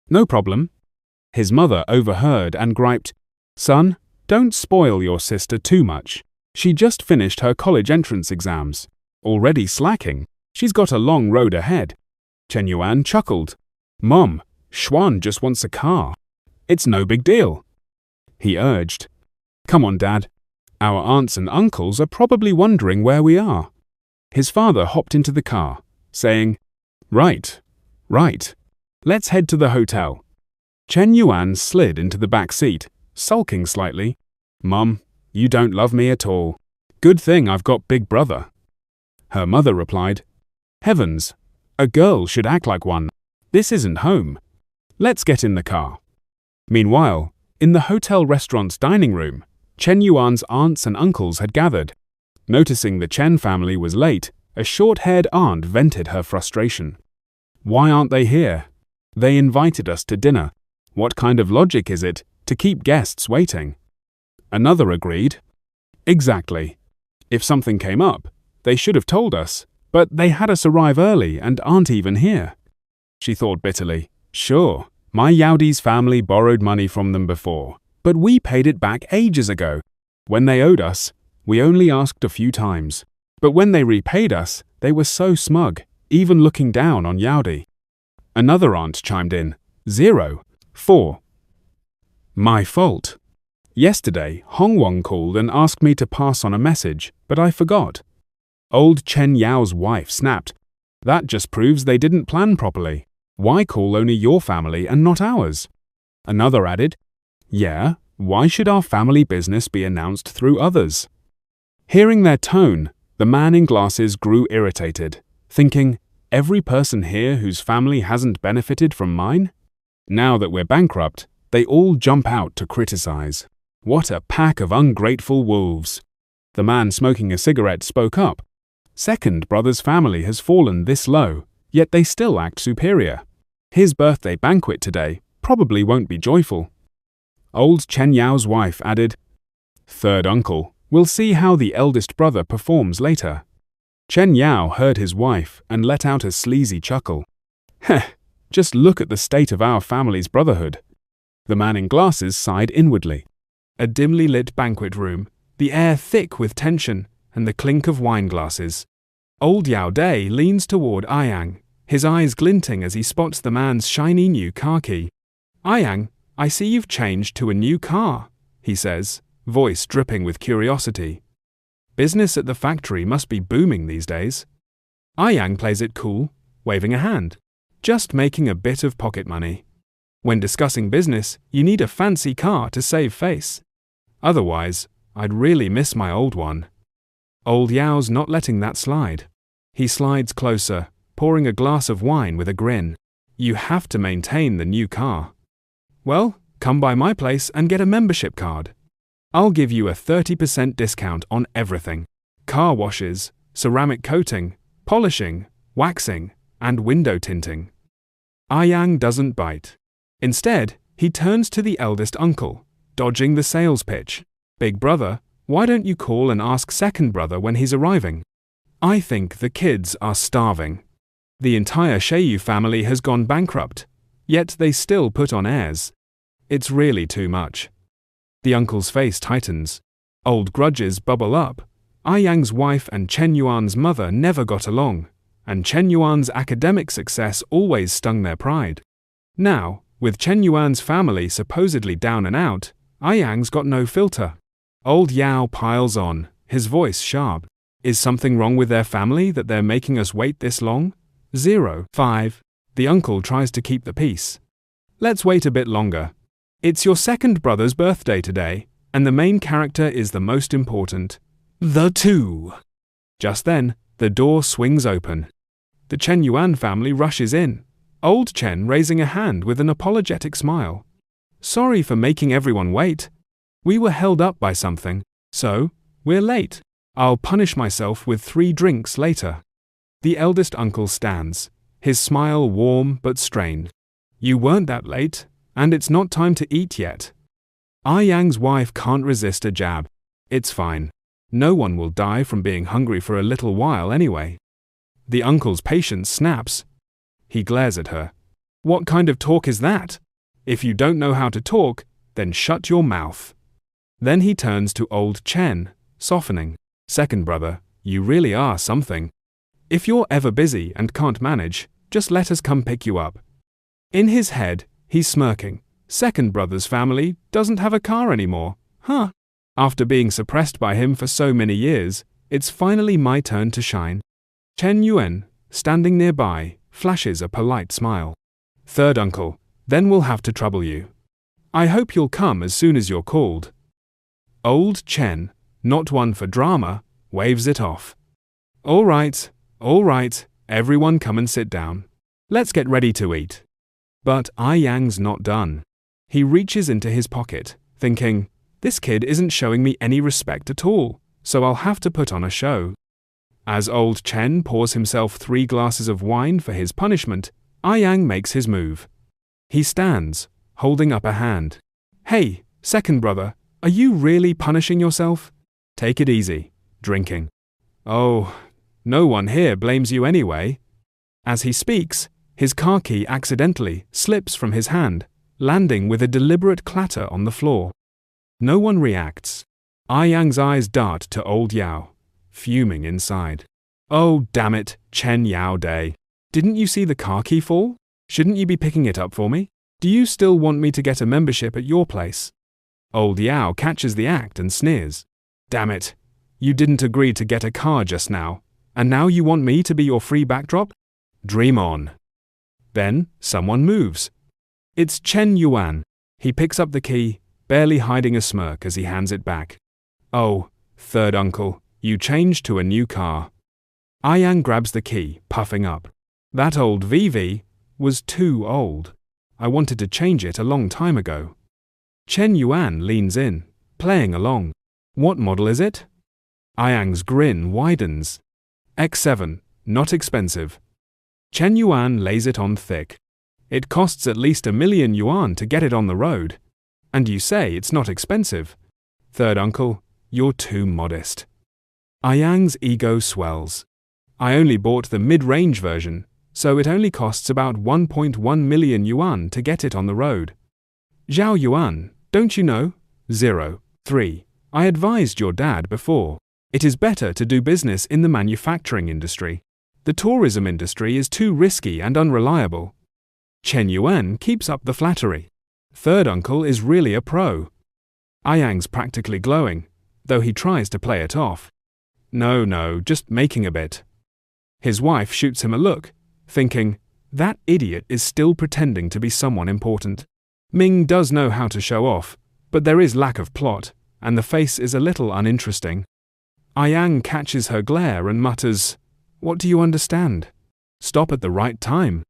No problem. His mother overheard and griped, Son, don't spoil your sister too much. She just finished her college entrance exams. Already slacking. She's got a long road ahead. Chen Yuan chuckled. Mom, Xuan just wants a car. It's no big deal. He urged. Come on, Dad. Our aunts and uncles are probably wondering where we are. His father hopped into the car, saying, Right. Let's head to the hotel. Chen Yuan slid into the back seat, sulking slightly. Mum, you don't love me at all. Good thing I've got Big Brother. Her mother replied, Heavens, a girl should act like one. This isn't home. Let's get in the car. Meanwhile, in the hotel restaurant's dining room, Chen Yuan's aunts and uncles had gathered. Noticing the Chen family was late, a short-haired aunt vented her frustration. Why aren't they here? They invited us to dinner. What kind of logic is it to keep guests waiting? Another agreed. Exactly. If something came up, they should have told us, but they had us arrive early and aren't even here. She thought bitterly. Sure, my Yaodi's family borrowed money from them before, but we paid it back ages ago. When they owed us, we only asked a few times. But when they repaid us, they were so smug, even looking down on Yaodi. Another aunt chimed in. 0, 4. My fault. Yesterday, Hongwang called and asked me to pass on a message, but I forgot. Old Chen Yao's wife snapped. That just proves they didn't plan properly. Why call only your family and not ours? Another added, Yeah, why should our family business be announced through others? Hearing their tone, the man in glasses grew irritated, thinking, every person here whose family hasn't benefited from mine? Now that we're bankrupt, they all jump out to criticize. What a pack of ungrateful wolves. The man smoking a cigarette spoke up. Second brother's family has fallen this low, yet they still act superior. His birthday banquet today probably won't be joyful. Old Chen Yao's wife added, Third uncle, we'll see how the eldest brother performs later. Chen Yao heard his wife and let out a sleazy chuckle. Heh, just look at the state of our family's brotherhood. The man in glasses sighed inwardly. A dimly lit banquet room, the air thick with tension, and the clink of wine glasses. Old Yao Dai leans toward Ayang, his eyes glinting as he spots the man's shiny new car key. Ayang, I see you've changed to a new car, he says, voice dripping with curiosity. Business at the factory must be booming these days. Ayang plays it cool, waving a hand. Just making a bit of pocket money. When discussing business, you need a fancy car to save face. Otherwise, I'd really miss my old one. Old Yao's not letting that slide. He slides closer, pouring a glass of wine with a grin. You have to maintain the new car. Well, come by my place and get a membership card. I'll give you a 30% discount on everything. Car washes, ceramic coating, polishing, waxing, and window tinting. Ayang doesn't bite. Instead, he turns to the eldest uncle, dodging the sales pitch. Big brother, why don't you call and ask second brother when he's arriving? I think the kids are starving. The entire Sheyu family has gone bankrupt, yet they still put on airs. It's really too much. The uncle's face tightens. Old grudges bubble up. Ayang's wife and Chen Yuan's mother never got along, and Chen Yuan's academic success always stung their pride. Now, with Chen Yuan's family supposedly down and out, Ayang's got no filter. Old Yao piles on, his voice sharp. Is something wrong with their family that they're making us wait this long? 0, 5. The uncle tries to keep the peace. Let's wait a bit longer. It's your second brother's birthday today, and the main character is the most important. The two. Just then, the door swings open. The Chen Yuan family rushes in. Old Chen raising a hand with an apologetic smile. Sorry for making everyone wait. We were held up by something, so we're late. I'll punish myself with 3 drinks later. The eldest uncle stands, his smile warm but strained. You weren't that late, and it's not time to eat yet. Ayang's wife can't resist a jab. It's fine. No one will die from being hungry for a little while anyway. The uncle's patience snaps. He glares at her. What kind of talk is that? If you don't know how to talk, then shut your mouth. Then he turns to old Chen, softening. Second brother, you really are something. If you're ever busy and can't manage, just let us come pick you up. In his head, he's smirking. Second brother's family doesn't have a car anymore, huh? After being suppressed by him for so many years, it's finally my turn to shine. Shen Yuan, standing nearby, flashes a polite smile. Third uncle, then we'll have to trouble you. I hope you'll come as soon as you're called. Old Chen, not one for drama, waves it off. All right, everyone come and sit down. Let's get ready to eat. But Yang's not done. He reaches into his pocket, thinking, this kid isn't showing me any respect at all, so I'll have to put on a show. As old Chen pours himself 3 glasses of wine for his punishment, Yang makes his move. He stands, holding up a hand. Hey, second brother, are you really punishing yourself? Take it easy, drinking. Oh, no one here blames you anyway. As he speaks, his car key accidentally slips from his hand, landing with a deliberate clatter on the floor. No one reacts. Yang's eyes dart to old Yao, fuming inside. Oh, damn it, Chen Yao Day. Didn't you see the car key fall? Shouldn't you be picking it up for me? Do you still want me to get a membership at your place? Old Yao catches the act and sneers. Damn it. You didn't agree to get a car just now, and now you want me to be your free backdrop? Dream on. Then, someone moves. It's Shen Yuan. He picks up the key, barely hiding a smirk as he hands it back. Oh, third uncle, you changed to a new car. Yang grabs the key, puffing up. That old VV was too old. I wanted to change it a long time ago. Shen Yuan leans in, playing along. What model is it? Yang's grin widens. X7, not expensive. Shen Yuan lays it on thick. It costs at least 1 million yuan to get it on the road. And you say it's not expensive. Third uncle, you're too modest. Yang's ego swells. I only bought the mid-range version, so it only costs about 1.1 million yuan to get it on the road. Zhao Yuan, don't you know? 3. I advised your dad before. It is better to do business in the manufacturing industry. The tourism industry is too risky and unreliable. Shen Yuan keeps up the flattery. Third uncle is really a pro. Yang's practically glowing, though he tries to play it off. No, just making a bit. His wife shoots him a look, thinking, that idiot is still pretending to be someone important. Ming does know how to show off, but there is lack of plot, and the face is a little uninteresting. Yang catches her glare and mutters, what do you understand? Stop at the right time.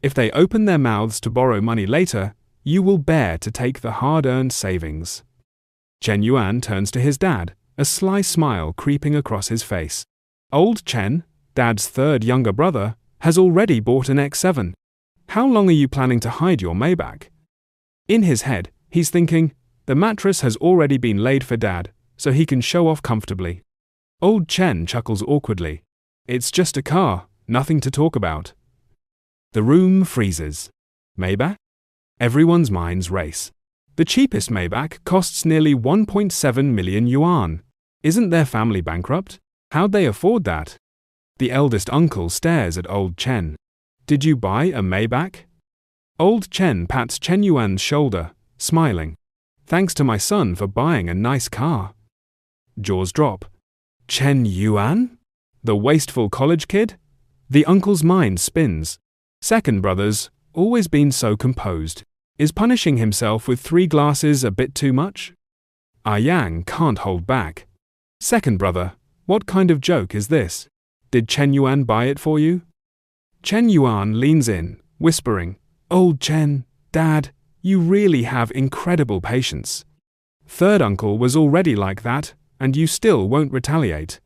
If they open their mouths to borrow money later, you will bear to take the hard-earned savings. Shen Yuan turns to his dad, a sly smile creeping across his face. Old Chen, Dad's third younger brother, has already bought an X7. How long are you planning to hide your Maybach? In his head, he's thinking, the mattress has already been laid for Dad, so he can show off comfortably. Old Chen chuckles awkwardly. It's just a car, nothing to talk about. The room freezes. Maybach? Everyone's minds race. The cheapest Maybach costs nearly 1.7 million yuan. Isn't their family bankrupt? How'd they afford that? The eldest uncle stares at old Chen. Did you buy a Maybach? Old Chen pats Shen Yuan's shoulder, smiling. Thanks to my son for buying a nice car. Jaws drop. Shen Yuan? The wasteful college kid? The uncle's mind spins. Second brother's always been so composed. Is punishing himself with 3 glasses a bit too much? Yang can't hold back. Second brother, what kind of joke is this? Did Shen Yuan buy it for you? Shen Yuan leans in, whispering, Old Chen, Dad, you really have incredible patience. Third uncle was already like that, and you still won't retaliate.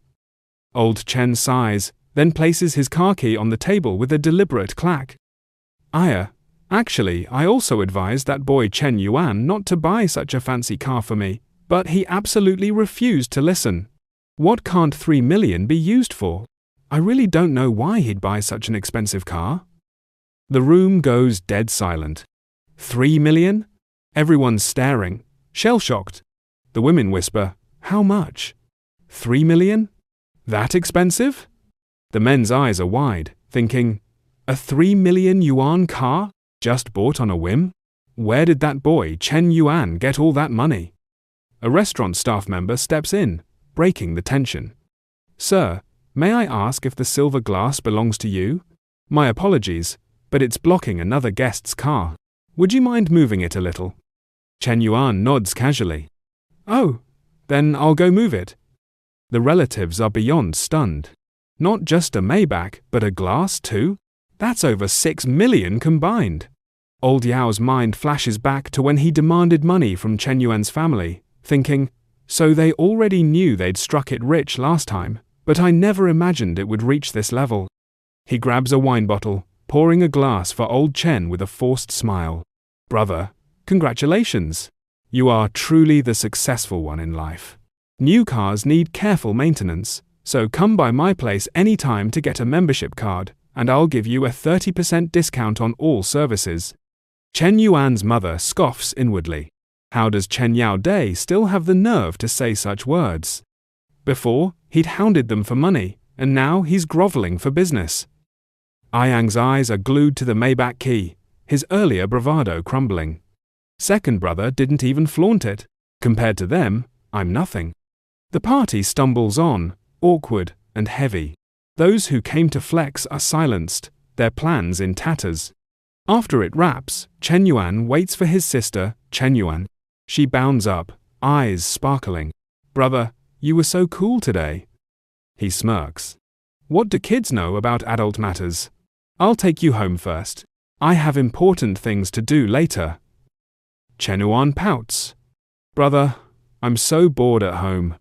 Old Chen sighs, then places his car key on the table with a deliberate clack. Actually, I also advised that boy Shen Yuan not to buy such a fancy car for me, but he absolutely refused to listen. What can't 3 million be used for? I really don't know why he'd buy such an expensive car. The room goes dead silent. 3 million? Everyone's staring, shell-shocked. The women whisper, how much? 3 million? That expensive? The men's eyes are wide, thinking, a 3 million yuan car? Just bought on a whim? Where did that boy Shen Yuan get all that money? A restaurant staff member steps in, breaking the tension. Sir, may I ask if the silver glass belongs to you? My apologies, but it's blocking another guest's car. Would you mind moving it a little? Shen Yuan nods casually. Oh, then I'll go move it. The relatives are beyond stunned. Not just a Maybach, but a glass too? That's over 6 million combined. Old Yao's mind flashes back to when he demanded money from Shen Yuan's family, thinking, so they already knew they'd struck it rich last time, but I never imagined it would reach this level. He grabs a wine bottle, pouring a glass for old Chen with a forced smile. Brother, congratulations. You are truly the successful one in life. New cars need careful maintenance, so come by my place anytime to get a membership card, and I'll give you a 30% discount on all services. Shen Yuan's mother scoffs inwardly. How does Chen Yao Dai still have the nerve to say such words? Before, he'd hounded them for money, and now he's groveling for business. Ayang's eyes are glued to the Maybach key, his earlier bravado crumbling. Second brother didn't even flaunt it. Compared to them, I'm nothing. The party stumbles on, awkward and heavy. Those who came to flex are silenced, their plans in tatters. After it wraps, Shen Yuan waits for his sister, Shen Yuan. She bounds up, eyes sparkling. Brother, you were so cool today. He smirks. What do kids know about adult matters? I'll take you home first. I have important things to do later. Shen Yuan pouts. Brother, I'm so bored at home.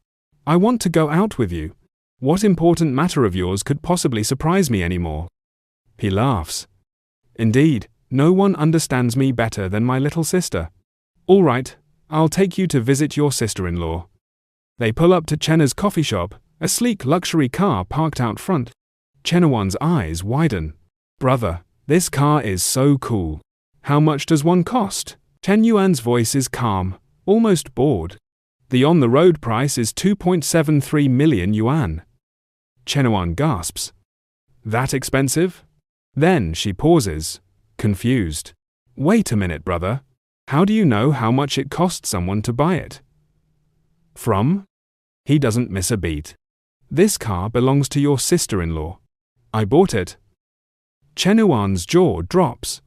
I want to go out with you. What important matter of yours could possibly surprise me anymore? He laughs. Indeed, no one understands me better than my little sister. All right, I'll take you to visit your sister-in-law. They pull up to Chena's coffee shop, a sleek luxury car parked out front. Chenawan's eyes widen. Brother, this car is so cool. How much does one cost? Shen Yuan's voice is calm, almost bored. The on-the-road price is 2.73 million yuan. Chenawan gasps. That expensive? Then she pauses, confused. Wait a minute, brother. How do you know how much it cost someone to buy it? From? He doesn't miss a beat. This car belongs to your sister-in-law. I bought it. Chenuan's jaw drops.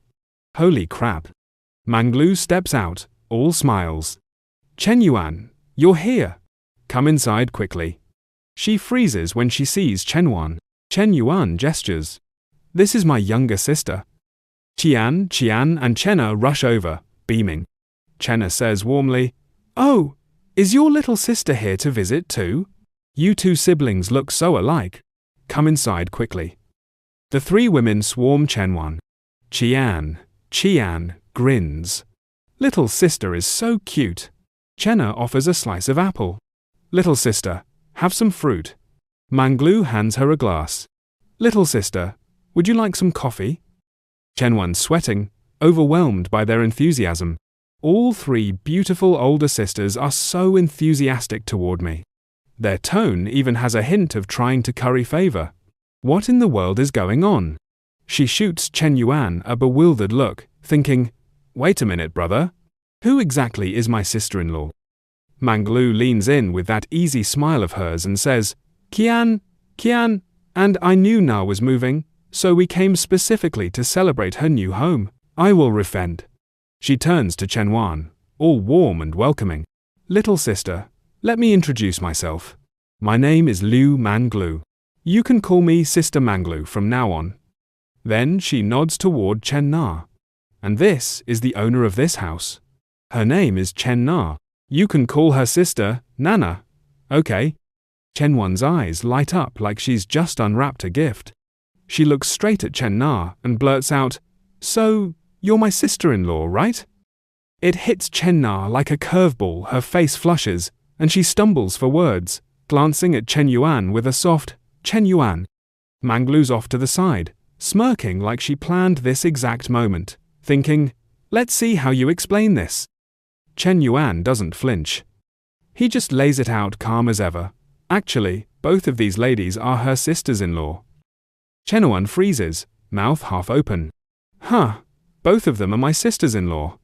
Holy crap. Manglu steps out, all smiles. Shen Yuan, you're here. Come inside quickly. She freezes when she sees Shen Yuan gestures. This is my younger sister. Qian, and Chenna rush over, beaming. Chenna says warmly, Oh, is your little sister here to visit too? You two siblings look so alike. Come inside quickly. The three women swarm Chen Qian grins. Little sister is so cute. Chenna offers a slice of apple. Little sister, have some fruit. Manglu hands her a glass. Little sister, would you like some coffee? Chenwan's sweating, overwhelmed by their enthusiasm. All three beautiful older sisters are so enthusiastic toward me. Their tone even has a hint of trying to curry favor. What in the world is going on? She shoots Shen Yuan a bewildered look, thinking, Wait a minute, brother. Who exactly is my sister-in-law? Manglu leans in with that easy smile of hers and says, Qian, and I knew Na was moving, so we came specifically to celebrate her new home. I will refend. She turns to Chen Yuan, all warm and welcoming. Little sister, let me introduce myself. My name is Liu Manglu. You can call me Sister Manglu from now on. Then she nods toward Chen Na. And this is the owner of this house. Her name is Chen Na. You can call her sister Nana. Okay. Chen Wan's eyes light up like she's just unwrapped a gift. She looks straight at Chen Na and blurts out, So, you're my sister-in-law, right? It hits Chen Na like a curveball. Her face flushes, and she stumbles for words, glancing at Shen Yuan with a soft, Shen Yuan. Manglu's off to the side, smirking like she planned this exact moment, thinking, Let's see how you explain this. Shen Yuan doesn't flinch. He just lays it out calm as ever. Actually, both of these ladies are her sisters-in-law. Shen Yuan freezes, mouth half open. Huh, both of them are my sisters-in-law.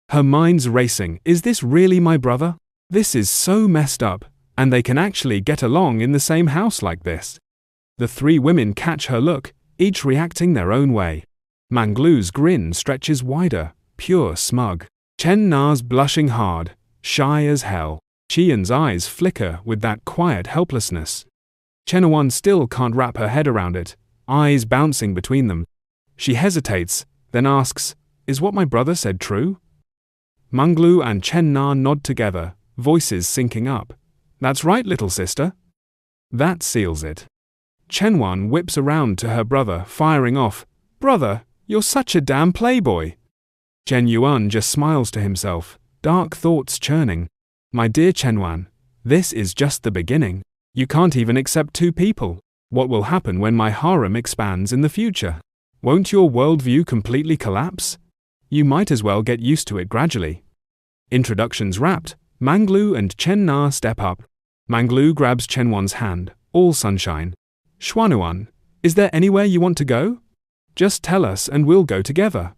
Her mind's racing. Is this really my brother? This is so messed up, and they can actually get along in the same house like this. The three women catch her look, each reacting their own way. Manglu's grin stretches wider, pure smug. Chen Na's blushing hard, shy as hell. Qian's eyes flicker with that quiet helplessness. Chen Yuan still can't wrap her head around it, eyes bouncing between them. She hesitates, then asks, "Is what my brother said true?" Manglu and Chen Na nod together, voices syncing up. "That's right, little sister." That seals it. Chen Yuan whips around to her brother, firing off, "Brother, you're such a damn playboy." Chen Yuan just smiles to himself, dark thoughts churning. "My dear Chen Yuan, this is just the beginning. You can't even accept two people. What will happen when my harem expands in the future? Won't your worldview completely collapse? You might as well get used to it gradually." Introductions wrapped, Manglu and Chen Na step up. Manglu grabs Chen Yuan's hand, all sunshine. "Xuanyuan, is there anywhere you want to go? Just tell us and we'll go together."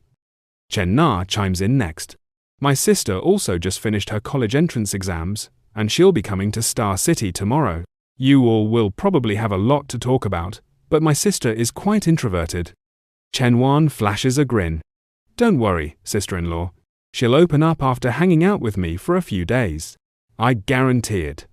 Chen Na chimes in next. "My sister also just finished her college entrance exams, and she'll be coming to Star City tomorrow. You all will probably have a lot to talk about, but my sister is quite introverted." Chen Yuan flashes a grin. "Don't worry, sister-in-law. She'll open up after hanging out with me for a few days. I guarantee it."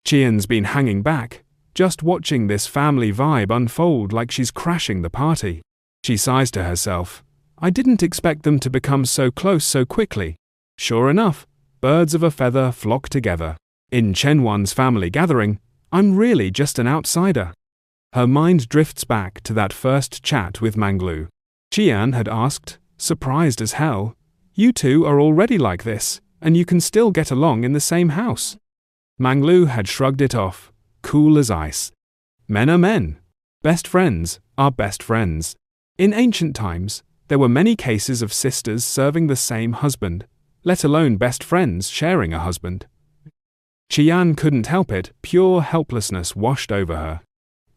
Qian's been hanging back, just watching this family vibe unfold like she's crashing the party. She sighs to herself. I didn't expect them to become so close so quickly. Sure enough, birds of a feather flock together. In Chen Yuan's family gathering, I'm really just an outsider. Her mind drifts back to that first chat with Manglu. Qian had asked, surprised as hell, "You two are already like this, and you can still get along in the same house?" Manglu had shrugged it off, cool as ice. Men are men. Best friends are best friends. In ancient times, there were many cases of sisters serving the same husband, let alone best friends sharing a husband. Qian couldn't help it, pure helplessness washed over her.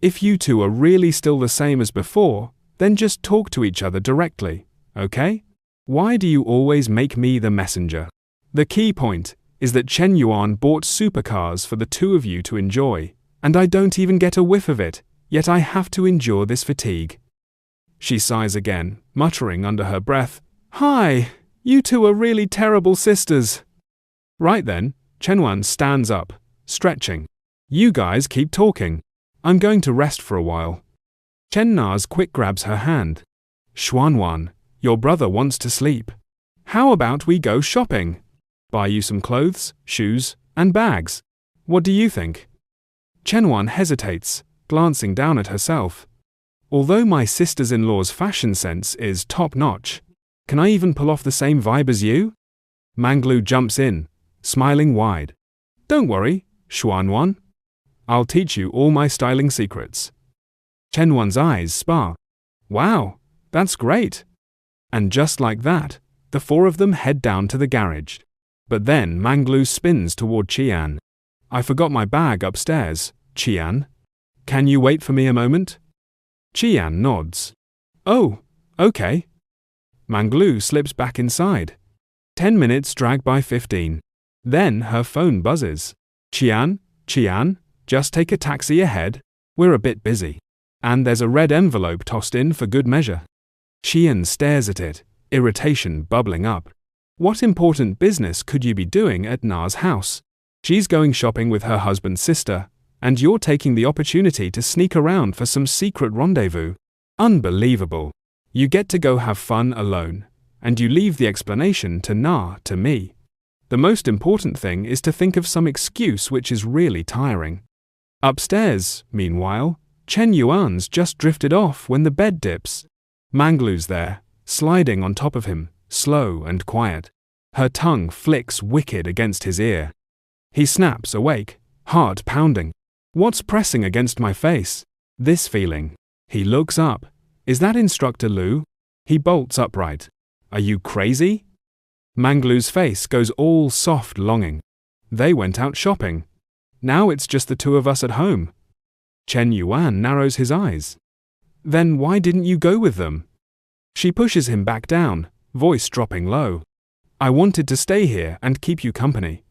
If you two are really still the same as before, then just talk to each other directly, okay? Why do you always make me the messenger? The key point is that Chen Yuan bought supercars for the two of you to enjoy, and I don't even get a whiff of it, yet I have to endure this fatigue. She sighs again, muttering under her breath, "Hi, you two are really terrible sisters." Right then, Chen Yuan stands up, stretching. "You guys keep talking. I'm going to rest for a while." Chen Na's quick grabs her hand. "Xuanyuan, your brother wants to sleep. How about we go shopping? Buy you some clothes, shoes, and bags. What do you think?" Chen Yuan hesitates, glancing down at herself. "Although my sisters-in-law's fashion sense is top-notch, can I even pull off the same vibe as you?" Manglu jumps in, smiling wide. "Don't worry, Xuanyuan. I'll teach you all my styling secrets." Chen Yuan's eyes spark. "Wow, that's great." And just like that, the four of them head down to the garage. But then Manglu spins toward Qian. "I forgot my bag upstairs, Qian. Can you wait for me a moment?" Qian nods. "Oh, okay." Manglu slips back inside. 10 minutes drag by 15. Then her phone buzzes. Qian, just take a taxi ahead. We're a bit busy." And there's a red envelope tossed in for good measure. Qian stares at it, irritation bubbling up. What important business could you be doing at Na's house? She's going shopping with her husband's sister, and you're taking the opportunity to sneak around for some secret rendezvous. Unbelievable. You get to go have fun alone, and you leave the explanation to me. The most important thing is to think of some excuse which is really tiring. Upstairs, meanwhile, Chen Yuan's just drifted off when the bed dips. Manglu's there, sliding on top of him, slow and quiet. Her tongue flicks wicked against his ear. He snaps awake, heart pounding. "What's pressing against my face?" This feeling. He looks up. "Is that Instructor Lu?" He bolts upright. "Are you crazy?" Manglu's face goes all soft longing. They went out shopping. Now it's just the two of us at home. Chen Yuan narrows his eyes. Then why didn't you go with them? She pushes him back down, voice dropping low. I wanted to stay here and keep you company.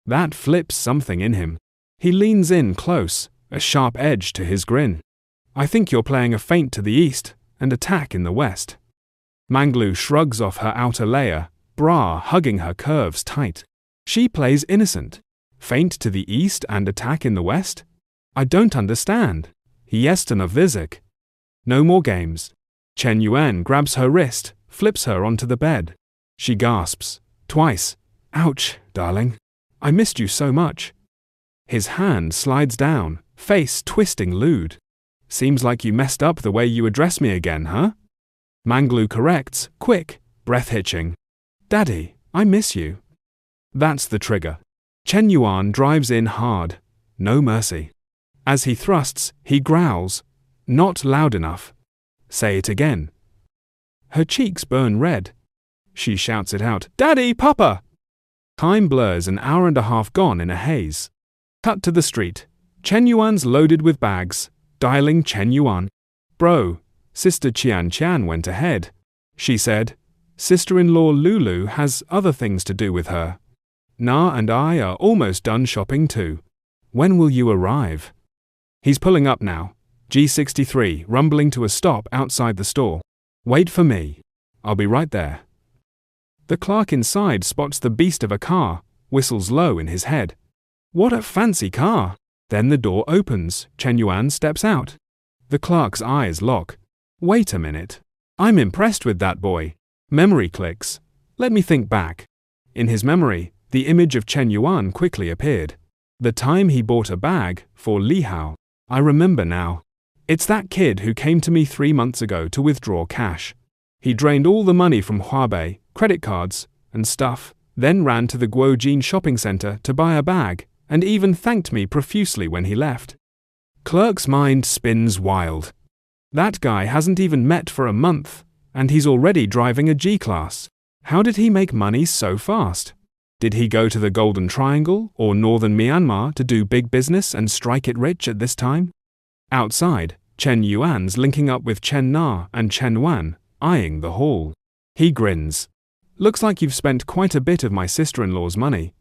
That flips something in him. He leans in close, a sharp edge to his grin. I think you're playing a feint to the east and attack in the west. Manglu shrugs off her outer layer, bra hugging her curves tight. She plays innocent. Feint to the east and attack in the west? I don't understand. Jestem of Vizik. No more games. Chen Yuan grabs her wrist, flips her onto the bed. She gasps. Twice. Ouch, darling. I missed you so much. His hand slides down, face twisting lewd. Seems like you messed up the way you address me again, huh? Manglu corrects, quick, breath hitching. Daddy, I miss you. That's the trigger. Chen Yuan drives in hard. No mercy. As he thrusts, he growls. Not loud enough. Say it again. Her cheeks burn red. She shouts it out. Daddy, Papa! Time blurs, an hour and a half gone in a haze. Cut to the street. Chen Yuan's loaded with bags. Dialing Chen Yuan. Bro, Sister Qian went ahead. She said, Sister-in-law Lulu has other things to do with her. Na and I are almost done shopping too. When will you arrive? He's pulling up now. G63 rumbling to a stop outside the store. Wait for me. I'll be right there. The clerk inside spots the beast of a car, whistles low in his head. What a fancy car! Then the door opens, Chen Yuan steps out. The clerk's eyes lock. Wait a minute. I'm impressed with that boy. Memory clicks. Let me think back. In his memory, the image of Chen Yuan quickly appeared. The time he bought a bag for Li Hao. I remember now. It's that kid who came to me 3 months ago to withdraw cash. He drained all the money from Huabei, credit cards, and stuff, then ran to the Guojin shopping center to buy a bag, and even thanked me profusely when he left. Clerk's mind spins wild. That guy hasn't even met for a month, and he's already driving a G-Class. How did he make money so fast? Did he go to the Golden Triangle or Northern Myanmar to do big business and strike it rich at this time? Outside, Chen Yuan's linking up with Chen Na and Chen Wan, eyeing the hall. He grins. Looks like you've spent quite a bit of my sister-in-law's money.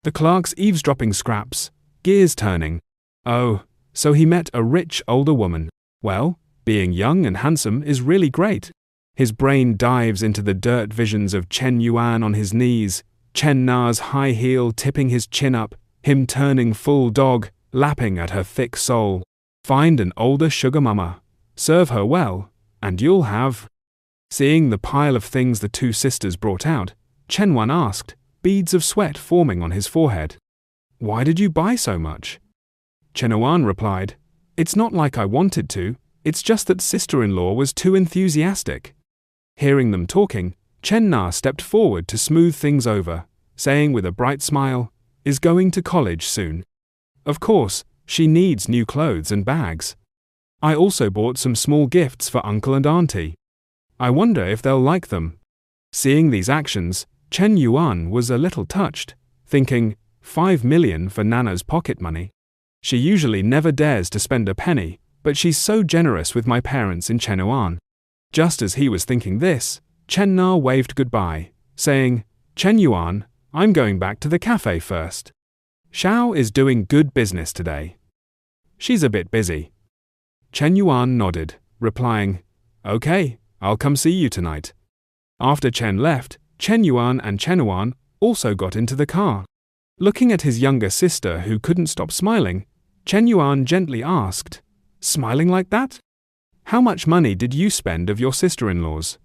The clerk's eavesdropping scraps, gears turning. Oh, so he met a rich older woman. Well, being young and handsome is really great. His brain dives into the dirt visions of Chen Yuan on his knees, Chen Na's high heel tipping his chin up, him turning full dog, lapping at her thick soul. Find an older sugar mama, serve her well, and you'll have. Seeing the pile of things the two sisters brought out, Chen Wan asked, beads of sweat forming on his forehead. Why did you buy so much? Chen Yuan replied, It's not like I wanted to, it's just that sister-in-law was too enthusiastic. Hearing them talking, Chen Na stepped forward to smooth things over, saying with a bright smile, is going to college soon. Of course, she needs new clothes and bags. I also bought some small gifts for uncle and auntie. I wonder if they'll like them. Seeing these actions, Chen Yuan was a little touched, thinking, 5 million for Nana's pocket money. She usually never dares to spend a penny, but she's so generous with my parents in Chen Yuan. Just as he was thinking this, Chen Na waved goodbye, saying, Chen Yuan, I'm going back to the cafe first. Xiao is doing good business today. She's a bit busy. Chen Yuan nodded, replying, Okay, I'll come see you tonight. After Chen left, Chen Yuan and Chen Yuan also got into the car. Looking at his younger sister who couldn't stop smiling, Chen Yuan gently asked, Smiling like that? How much money did you spend of your sister-in-law's?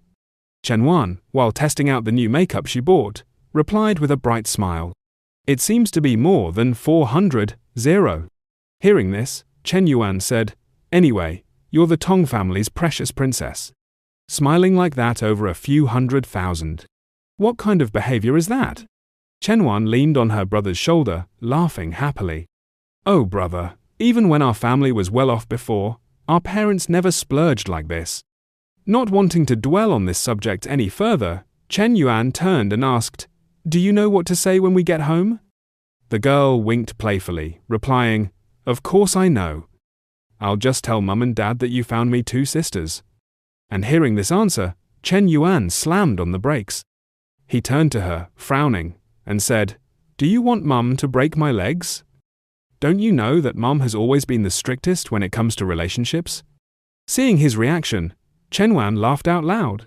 Chen Yuan, while testing out the new makeup she bought, replied with a bright smile. It seems to be more than 400. Hearing this, Chen Yuan said, Anyway, you're the Tong family's precious princess. Smiling like that over a few 100,000. What kind of behavior is that? Chen Yuan leaned on her brother's shoulder, laughing happily. Oh brother, even when our family was well off before, our parents never splurged like this. Not wanting to dwell on this subject any further, Chen Yuan turned and asked, Do you know what to say when we get home? The girl winked playfully, replying, "Of course I know. I'll just tell Mum and Dad that you found me 2 sisters." And hearing this answer, Shen Yuan slammed on the brakes. He turned to her, frowning, and said, "Do you want Mum to break my legs? Don't you know that Mum has always been the strictest when it comes to relationships?" Seeing his reaction, Shen Yuan laughed out loud.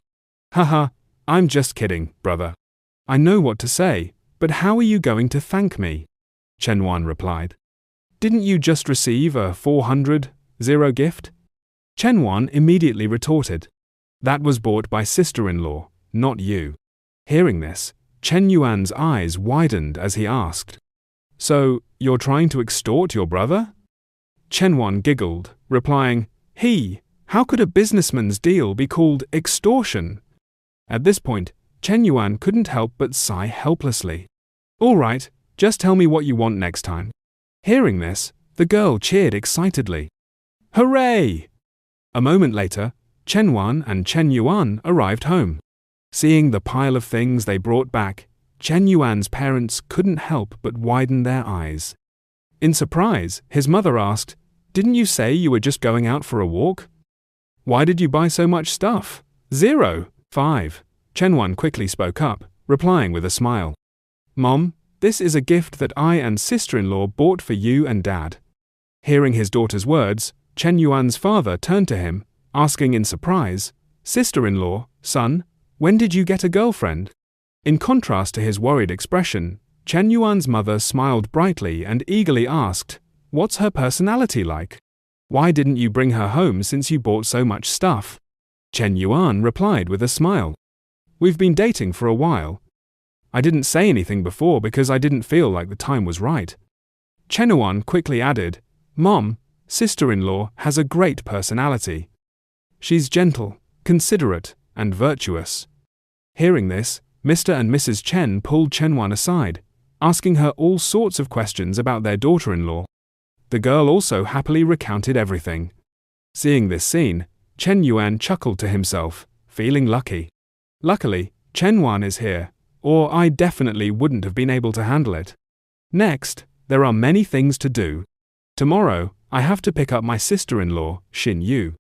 "Haha, I'm just kidding, brother. I know what to say, but how are you going to thank me?" Shen Yuan replied. "Didn't you just receive a 400 gift?" Shen Yuan immediately retorted, "That was bought by sister-in-law, not you." Hearing this, Shen Yuan's eyes widened as he asked, "So, you're trying to extort your brother?" Shen Yuan giggled, replying, How could a businessman's deal be called extortion?" At this point, Shen Yuan couldn't help but sigh helplessly. "All right, just tell me what you want next time." Hearing this, the girl cheered excitedly. "Hooray!" A moment later, Shen Yuan and Shen Yuan arrived home. Seeing the pile of things they brought back, Shen Yuan's parents couldn't help but widen their eyes. In surprise, his mother asked, "Didn't you say you were just going out for a walk? Why did you buy so much stuff?" 5. Shen Yuan quickly spoke up, replying with a smile. "Mom, this is a gift that I and sister-in-law bought for you and Dad." Hearing his daughter's words, Shen Yuan's father turned to him, asking in surprise, "Sister-in-law, son, when did you get a girlfriend?" In contrast to his worried expression, Shen Yuan's mother smiled brightly and eagerly asked, "What's her personality like? Why didn't you bring her home since you bought so much stuff?" Shen Yuan replied with a smile, "We've been dating for a while. I didn't say anything before because I didn't feel like the time was right." Shen Yuan quickly added, "Mom, sister-in-law has a great personality. She's gentle, considerate, and virtuous." Hearing this, Mr. and Mrs. Chen pulled Shen Yuan aside, asking her all sorts of questions about their daughter-in-law. The girl also happily recounted everything. Seeing this scene, Shen Yuan chuckled to himself, feeling lucky. Luckily, Shen Yuan is here, or I definitely wouldn't have been able to handle it. Next, there are many things to do. Tomorrow, I have to pick up my sister-in-law, Shen Yu.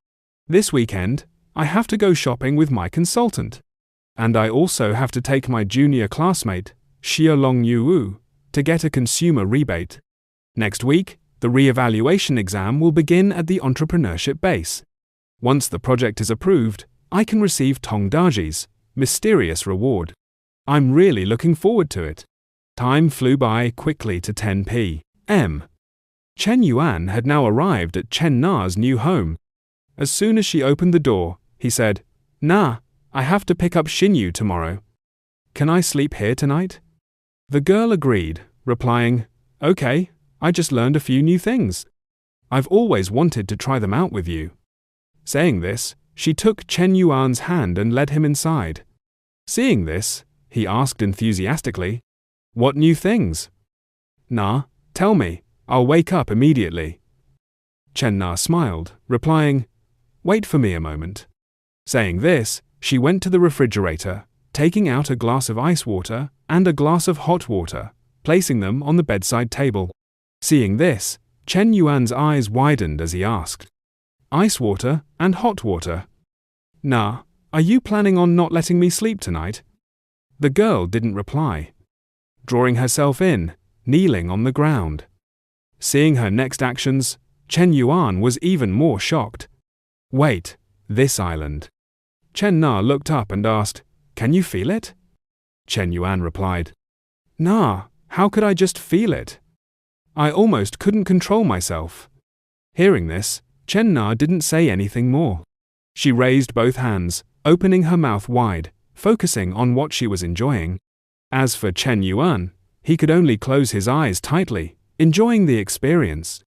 This weekend, I have to go shopping with my consultant. And I also have to take my junior classmate, Xia Long Yu, to get a consumer rebate. Next week, the re-evaluation exam will begin at the entrepreneurship base. Once the project is approved, I can receive Tongdaji's mysterious reward. I'm really looking forward to it. Time flew by quickly to 10 p.m. Shen Yuan had now arrived at Chen Na's new home. As soon as she opened the door, he said, "Na, I have to pick up Shen Yu tomorrow. Can I sleep here tonight?" The girl agreed, replying, "Okay, I just learned a few new things. I've always wanted to try them out with you." Saying this, she took Shen Yuan's hand and led him inside. Seeing this, he asked enthusiastically, "What new things?" "Na, tell me, I'll wake up immediately." Chen Na smiled, replying, "Wait for me a moment." Saying this, she went to the refrigerator, taking out a glass of ice water and a glass of hot water, placing them on the bedside table. Seeing this, Shen Yuan's eyes widened as he asked, "Ice water and hot water? Na, are you planning on not letting me sleep tonight?" The girl didn't reply, drawing herself in, kneeling on the ground. Seeing her next actions, Shen Yuan was even more shocked. "Wait, this island?" Chen Na looked up and asked, "Can you feel it?" Shen Yuan replied, "Na, how could I just feel it? I almost couldn't control myself." Hearing this, Chen Na didn't say anything more. She raised both hands, opening her mouth wide, focusing on what she was enjoying. As for Shen Yuan, he could only close his eyes tightly, enjoying the experience.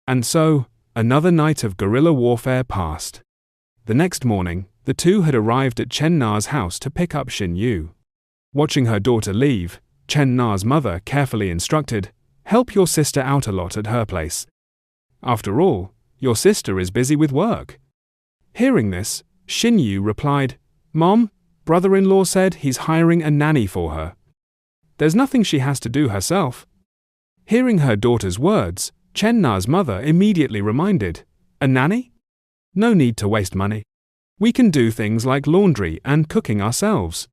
And so, another night of guerrilla warfare passed. The next morning, the two had arrived at Chen Na's house to pick up Shen Yu. Watching her daughter leave, Chen Na's mother carefully instructed, "Help your sister out a lot at her place. After all, your sister is busy with work." Hearing this, Shen Yu replied, "Mom, brother-in-law said he's hiring a nanny for her. There's nothing she has to do herself." Hearing her daughter's words, Chen Na's mother immediately reminded, "A nanny? No need to waste money. We can do things like laundry and cooking ourselves.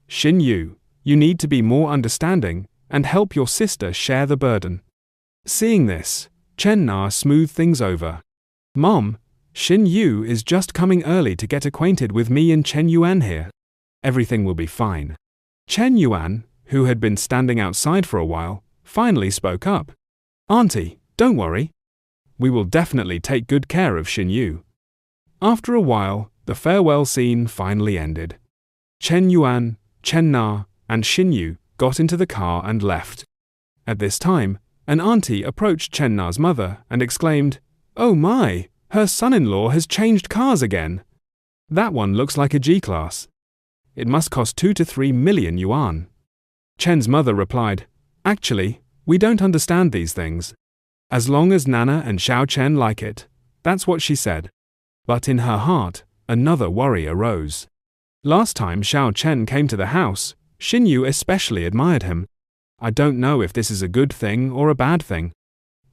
Shen Yu, you need to be more understanding and help your sister share the burden." Seeing this, Chen Na smoothed things over. "Mom, Shen Yu is just coming early to get acquainted with me and Chen Yuan here. Everything will be fine." Chen Yuan, who had been standing outside for a while, finally spoke up. "Auntie, don't worry. We will definitely take good care of Shen Yu." After a while, the farewell scene finally ended. Chen Yuan, Chen Na, and Shen Yu got into the car and left. At this time, an auntie approached Chen Na's mother and exclaimed, "Oh my, her son-in-law has changed cars again. That one looks like a G-Class. It must cost 2 to 3 million yuan." Chen's mother replied, "Actually, we don't understand these things. As long as Nana and Xiao Chen like it, that's what she said." But in her heart, another worry arose. Last time Xiao Chen came to the house, Shen Yu especially admired him. I don't know if this is a good thing or a bad thing.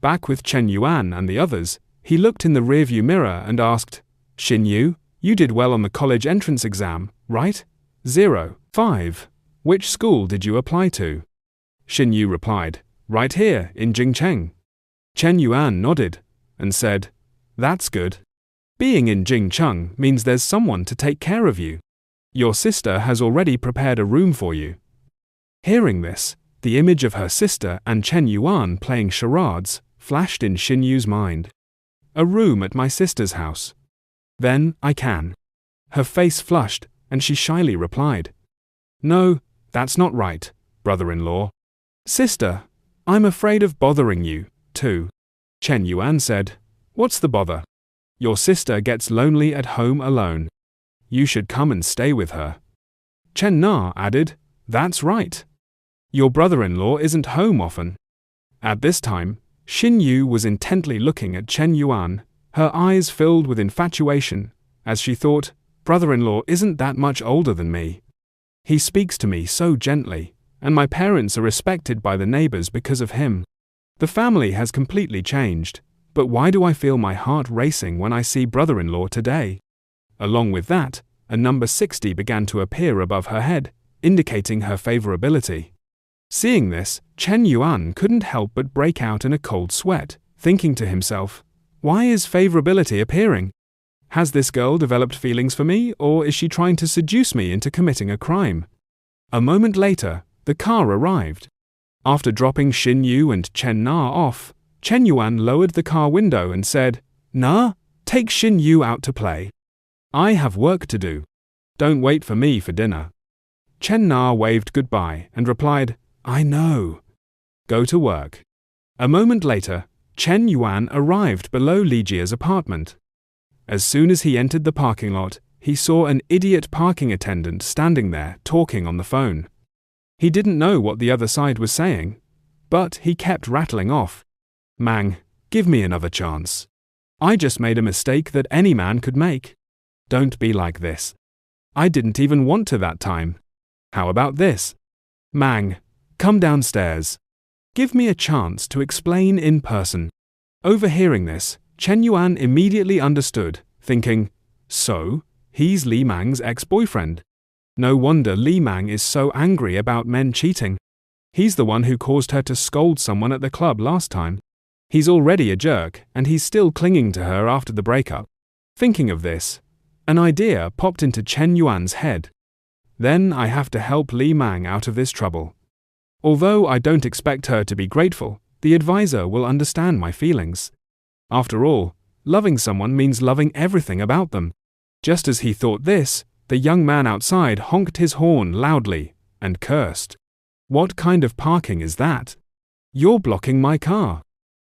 Back with Chen Yuan and the others, he looked in the rearview mirror and asked, "Shen Yu, you did well on the college entrance exam, right? 05. Which school did you apply to?" Shen Yu replied, "Right here, in Jingcheng." Chen Yuan nodded and said, "That's good. Being in Jingcheng means there's someone to take care of you. Your sister has already prepared a room for you." Hearing this, the image of her sister and Chen Yuan playing charades flashed in Shen Yu's mind. "A room at my sister's house. Then I can." Her face flushed, and she shyly replied, "No, that's not right, brother-in-law. Sister, I'm afraid of bothering you, too." Chen Yuan said, "What's the bother? Your sister gets lonely at home alone. You should come and stay with her." Chen Na added, "That's right. Your brother-in-law isn't home often." At this time, Shen Yu was intently looking at Chen Yuan, her eyes filled with infatuation, as she thought, "Brother-in-law isn't that much older than me. He speaks to me so gently, and my parents are respected by the neighbors because of him. The family has completely changed, but why do I feel my heart racing when I see brother-in-law today?" Along with that, a number 60 began to appear above her head, indicating her favorability. Seeing this, Chen Yuan couldn't help but break out in a cold sweat, thinking to himself, "Why is favorability appearing? Has this girl developed feelings for me, or is she trying to seduce me into committing a crime?" A moment later, the car arrived. After dropping Shen Yu and Chen Na off, Chen Yuan lowered the car window and said, "Na, take Shen Yu out to play. I have work to do. Don't wait for me for dinner." Chen Na waved goodbye and replied, "I know. Go to work." A moment later, Chen Yuan arrived below Li Jia's apartment. As soon as he entered the parking lot, he saw an idiot parking attendant standing there talking on the phone. He didn't know what the other side was saying, but he kept rattling off, "Mang, give me another chance. I just made a mistake that any man could make. Don't be like this. I didn't even want to that time. How about this? Mang, come downstairs. Give me a chance to explain in person." Overhearing this, Chen Yuan immediately understood, thinking, "So, he's Li Mang's ex-boyfriend. No wonder Li Mang is so angry about men cheating. He's the one who caused her to scold someone at the club last time. He's already a jerk, and he's still clinging to her after the breakup." Thinking of this, an idea popped into Chen Yuan's head. "Then I have to help Li Mang out of this trouble. Although I don't expect her to be grateful, the advisor will understand my feelings. After all, loving someone means loving everything about them." Just as he thought this, the young man outside honked his horn loudly and cursed. "What kind of parking is that? You're blocking my car."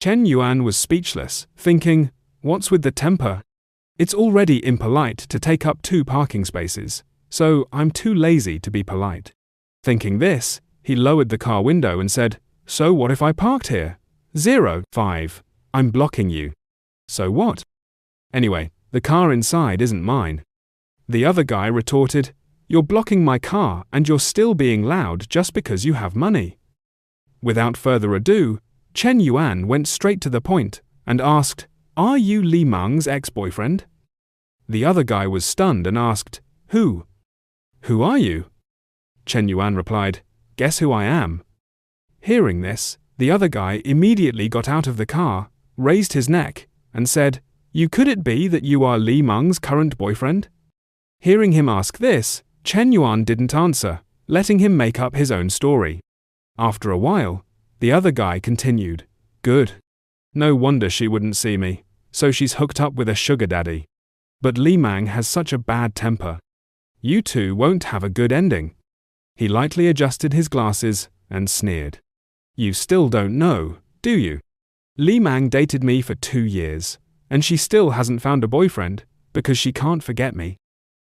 Chen Yuan was speechless, thinking, "What's with the temper? It's already impolite to take up 2 parking spaces, so I'm too lazy to be polite." Thinking this, he lowered the car window and said, "So what if I parked here? 05. I'm blocking you. So what? Anyway, the car inside isn't mine." The other guy retorted, "You're blocking my car and you're still being loud just because you have money." Without further ado, Chen Yuan went straight to the point and asked, "Are you Li Meng's ex-boyfriend?" The other guy was stunned and asked, "Who? Who are you?" Chen Yuan replied, "Guess who I am." Hearing this, the other guy immediately got out of the car, raised his neck, and said, Could it be that you are Li Meng's current boyfriend?" Hearing him ask this, Chen Yuan didn't answer, letting him make up his own story. After a while, the other guy continued, "Good. No wonder she wouldn't see me, so she's hooked up with a sugar daddy. But Li Meng has such a bad temper. You two won't have a good ending." He lightly adjusted his glasses and sneered. "You still don't know, do you? Li Meng dated me for 2 years, and she still hasn't found a boyfriend because she can't forget me.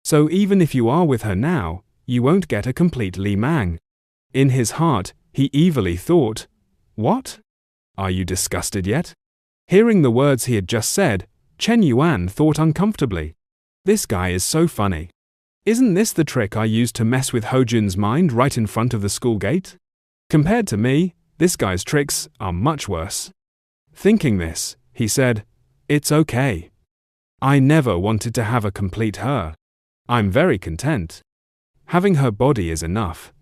So even if you are with her now, you won't get a complete Li Meng." In his heart, he evilly thought, "What? Are you disgusted yet?" Hearing the words he had just said, Chen Yuan thought uncomfortably. This guy is so funny. Isn't this the trick I used to mess with Hojun's mind right in front of the school gate? Compared to me, this guy's tricks are much worse. Thinking this, he said, "It's okay. I never wanted to have a complete her. I'm very content. Having her body is enough."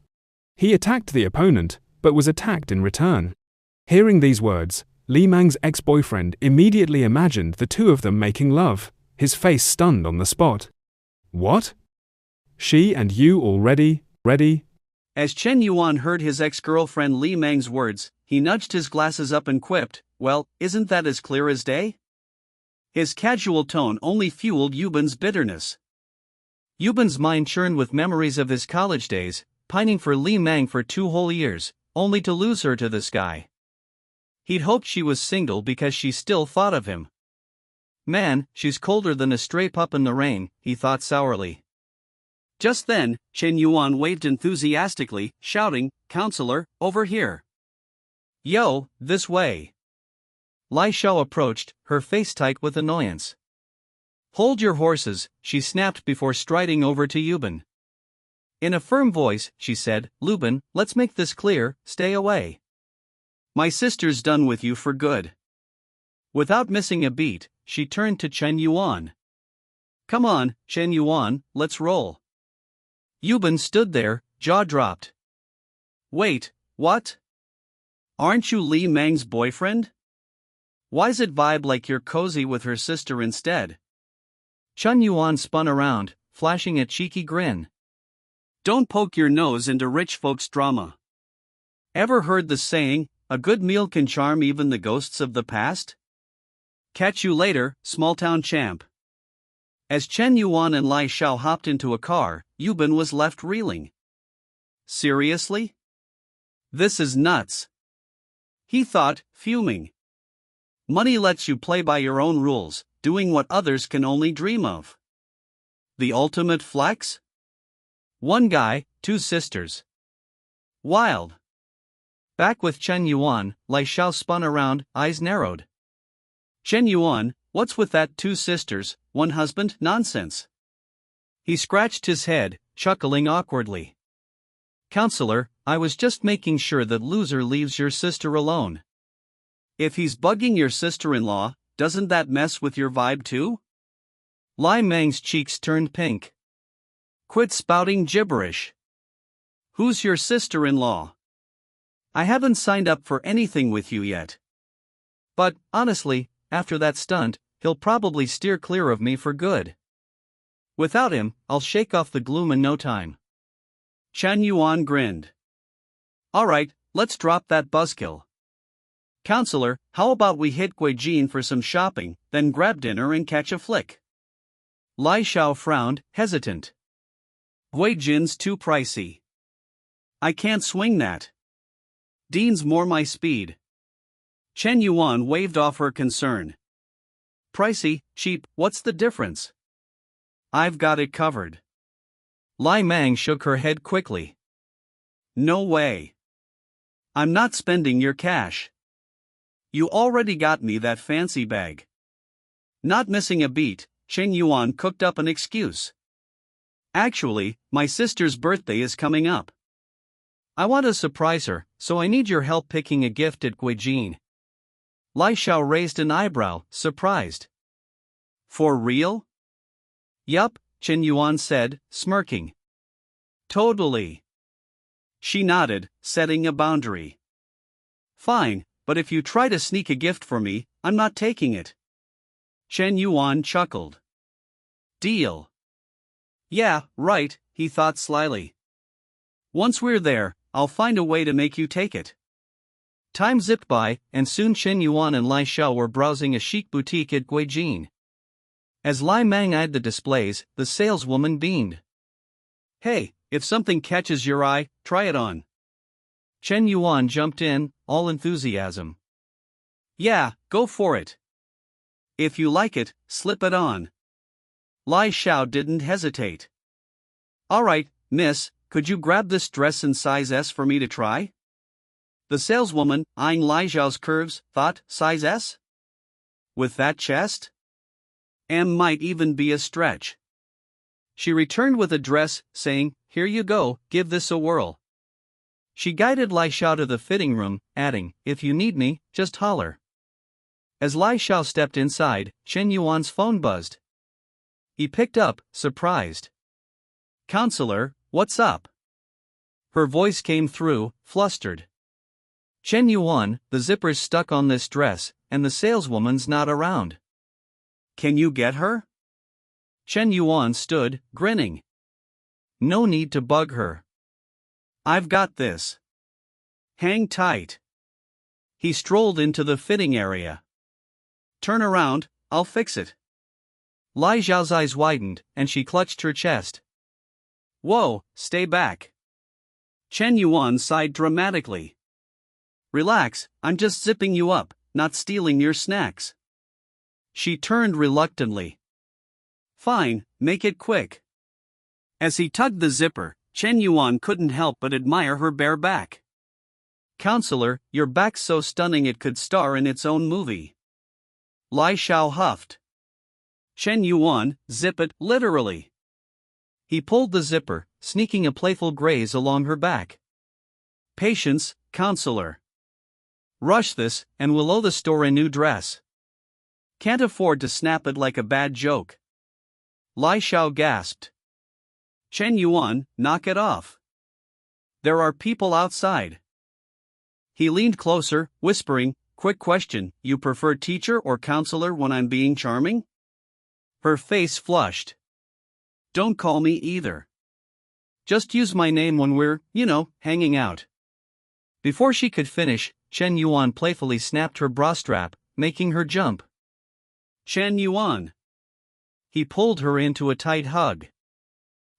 He attacked the opponent, but was attacked in return. Hearing these words, Li Meng's ex-boyfriend immediately imagined the two of them making love, his face stunned on the spot. "What? She and you already ready?" As Chen Yuan heard his ex-girlfriend Li Meng's words, he nudged his glasses up and quipped, "Well, isn't that as clear as day?" His casual tone only fueled Yuban's bitterness. Yuban's mind churned with memories of his college days, pining for Li Meng for 2 whole years, only to lose her to this guy. He'd hoped she was single because she still thought of him. Man, she's colder than a stray pup in the rain, he thought sourly. Just then, Chen Yuan waved enthusiastically, shouting, "Counselor, over here. Yo, this way." Lai Xiao approached, her face tight with annoyance. "Hold your horses," she snapped before striding over to Yuban. In a firm voice, she said, "Lubin, let's make this clear, stay away. My sister's done with you for good." Without missing a beat, she turned to Chen Yuan. "Come on, Chen Yuan, let's roll." Yuban stood there, jaw dropped. "Wait, what? Aren't you Li Meng's boyfriend? Why's it vibe like you're cozy with her sister instead?" Chen Yuan spun around, flashing a cheeky grin. "Don't poke your nose into rich folks' drama. Ever heard the saying, a good meal can charm even the ghosts of the past? Catch you later, small-town champ." As Chen Yuan and Lai Xiao hopped into a car, Yuban was left reeling. Seriously? This is nuts. He thought, fuming. Money lets you play by your own rules, doing what others can only dream of. The ultimate flex? One guy, 2 sisters. Wild. Back with Chen Yuan, Lai Xiao spun around, eyes narrowed. "Chen Yuan, what's with that 2 sisters, 1 husband nonsense?" He scratched his head, chuckling awkwardly. "Counselor, I was just making sure that loser leaves your sister alone. If he's bugging your sister-in-law, doesn't that mess with your vibe too?" Lai Meng's cheeks turned pink. "Quit spouting gibberish. Who's your sister-in-law? I haven't signed up for anything with you yet. But, honestly, after that stunt, he'll probably steer clear of me for good. Without him, I'll shake off the gloom in no time." Chen Yuan grinned. "Alright, let's drop that buzzkill. Counselor, how about we hit Guijin for some shopping, then grab dinner and catch a flick?" Lai Xiao frowned, hesitant. "Guijin's too pricey. I can't swing that. Dean's more my speed." Chen Yuan waved off her concern. "Pricey, cheap, what's the difference? I've got it covered." Lai Meng shook her head quickly. "No way. I'm not spending your cash. You already got me that fancy bag." Not missing a beat, Chen Yuan cooked up an excuse. "Actually, my sister's birthday is coming up. I want to surprise her, so I need your help picking a gift at Guijin. Lai Xiao raised an eyebrow, surprised. For real? Yup, Shen Yuan said, smirking. Totally. She nodded, setting a boundary. Fine, but if you try to sneak a gift for me, I'm not taking it. Shen Yuan chuckled. Deal. Yeah, right, he thought slyly. Once we're there, I'll find a way to make you take it. Time zipped by, and soon Shen Yuan and Lai Xiao were browsing a chic boutique at Guijin. As Lai Mang eyed the displays, the saleswoman beamed. Hey, if something catches your eye, try it on. Shen Yuan jumped in, all enthusiasm. Yeah, go for it. If you like it, slip it on. Lai Xiao didn't hesitate. Alright, miss, could you grab this dress in size S for me to try? The saleswoman, eyeing Lai Xiao's curves, thought, size S? With that chest? M might even be a stretch. She returned with a dress, saying, Here you go, give this a whirl. She guided Lai Xiao to the fitting room, adding, If you need me, just holler. As Lai Xiao stepped inside, Shen Yuan's phone buzzed. He picked up, surprised. Counselor, what's up? Her voice came through, flustered. Shen Yuan, the zipper's stuck on this dress, and the saleswoman's not around. Can you get her? Shen Yuan stood, grinning. No need to bug her. I've got this. Hang tight. He strolled into the fitting area. Turn around, I'll fix it. Lai Xiao's eyes widened, and she clutched her chest. Whoa, stay back. Shen Yuan sighed dramatically. Relax, I'm just zipping you up, not stealing your snacks. She turned reluctantly. Fine, make it quick. As he tugged the zipper, Shen Yuan couldn't help but admire her bare back. Counselor, your back's so stunning it could star in its own movie. Lai Xiao huffed. Shen Yuan, zip it, literally. He pulled the zipper, sneaking a playful graze along her back. Patience, counselor. Rush this, and we'll owe the store a new dress. Can't afford to snap it like a bad joke. Lai Xiao gasped. Shen Yuan, knock it off. There are people outside. He leaned closer, whispering, Quick question, you prefer teacher or counselor when I'm being charming? Her face flushed. Don't call me either. Just use my name when we're, hanging out. Before she could finish, Shen Yuan playfully snapped her bra strap, making her jump. Shen Yuan. He pulled her into a tight hug.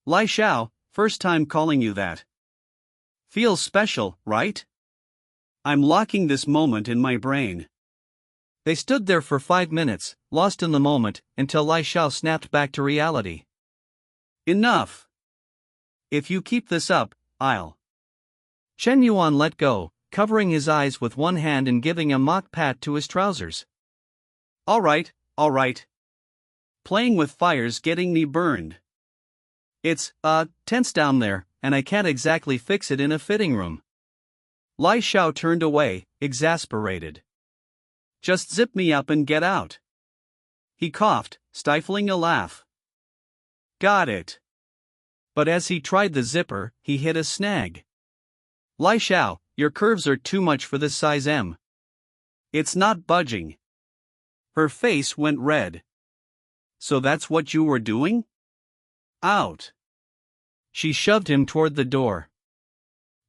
Lai Xiao, first time calling you that. Feels special, right? I'm locking this moment in my brain. They stood there for 5 minutes, lost in the moment, until Lai Xiao snapped back to reality. Enough. If you keep this up, I'll. Shen Yuan let go, covering his eyes with one hand and giving a mock pat to his trousers. Alright. Playing with fire's getting me burned. It's, tense down there, and I can't exactly fix it in a fitting room. Lai Xiao turned away, exasperated. Just zip me up and get out. He coughed, stifling a laugh. Got it. But as he tried the zipper, he hit a snag. Lai Xiao, your curves are too much for this size M. It's not budging. Her face went red. So that's what you were doing? Out. She shoved him toward the door.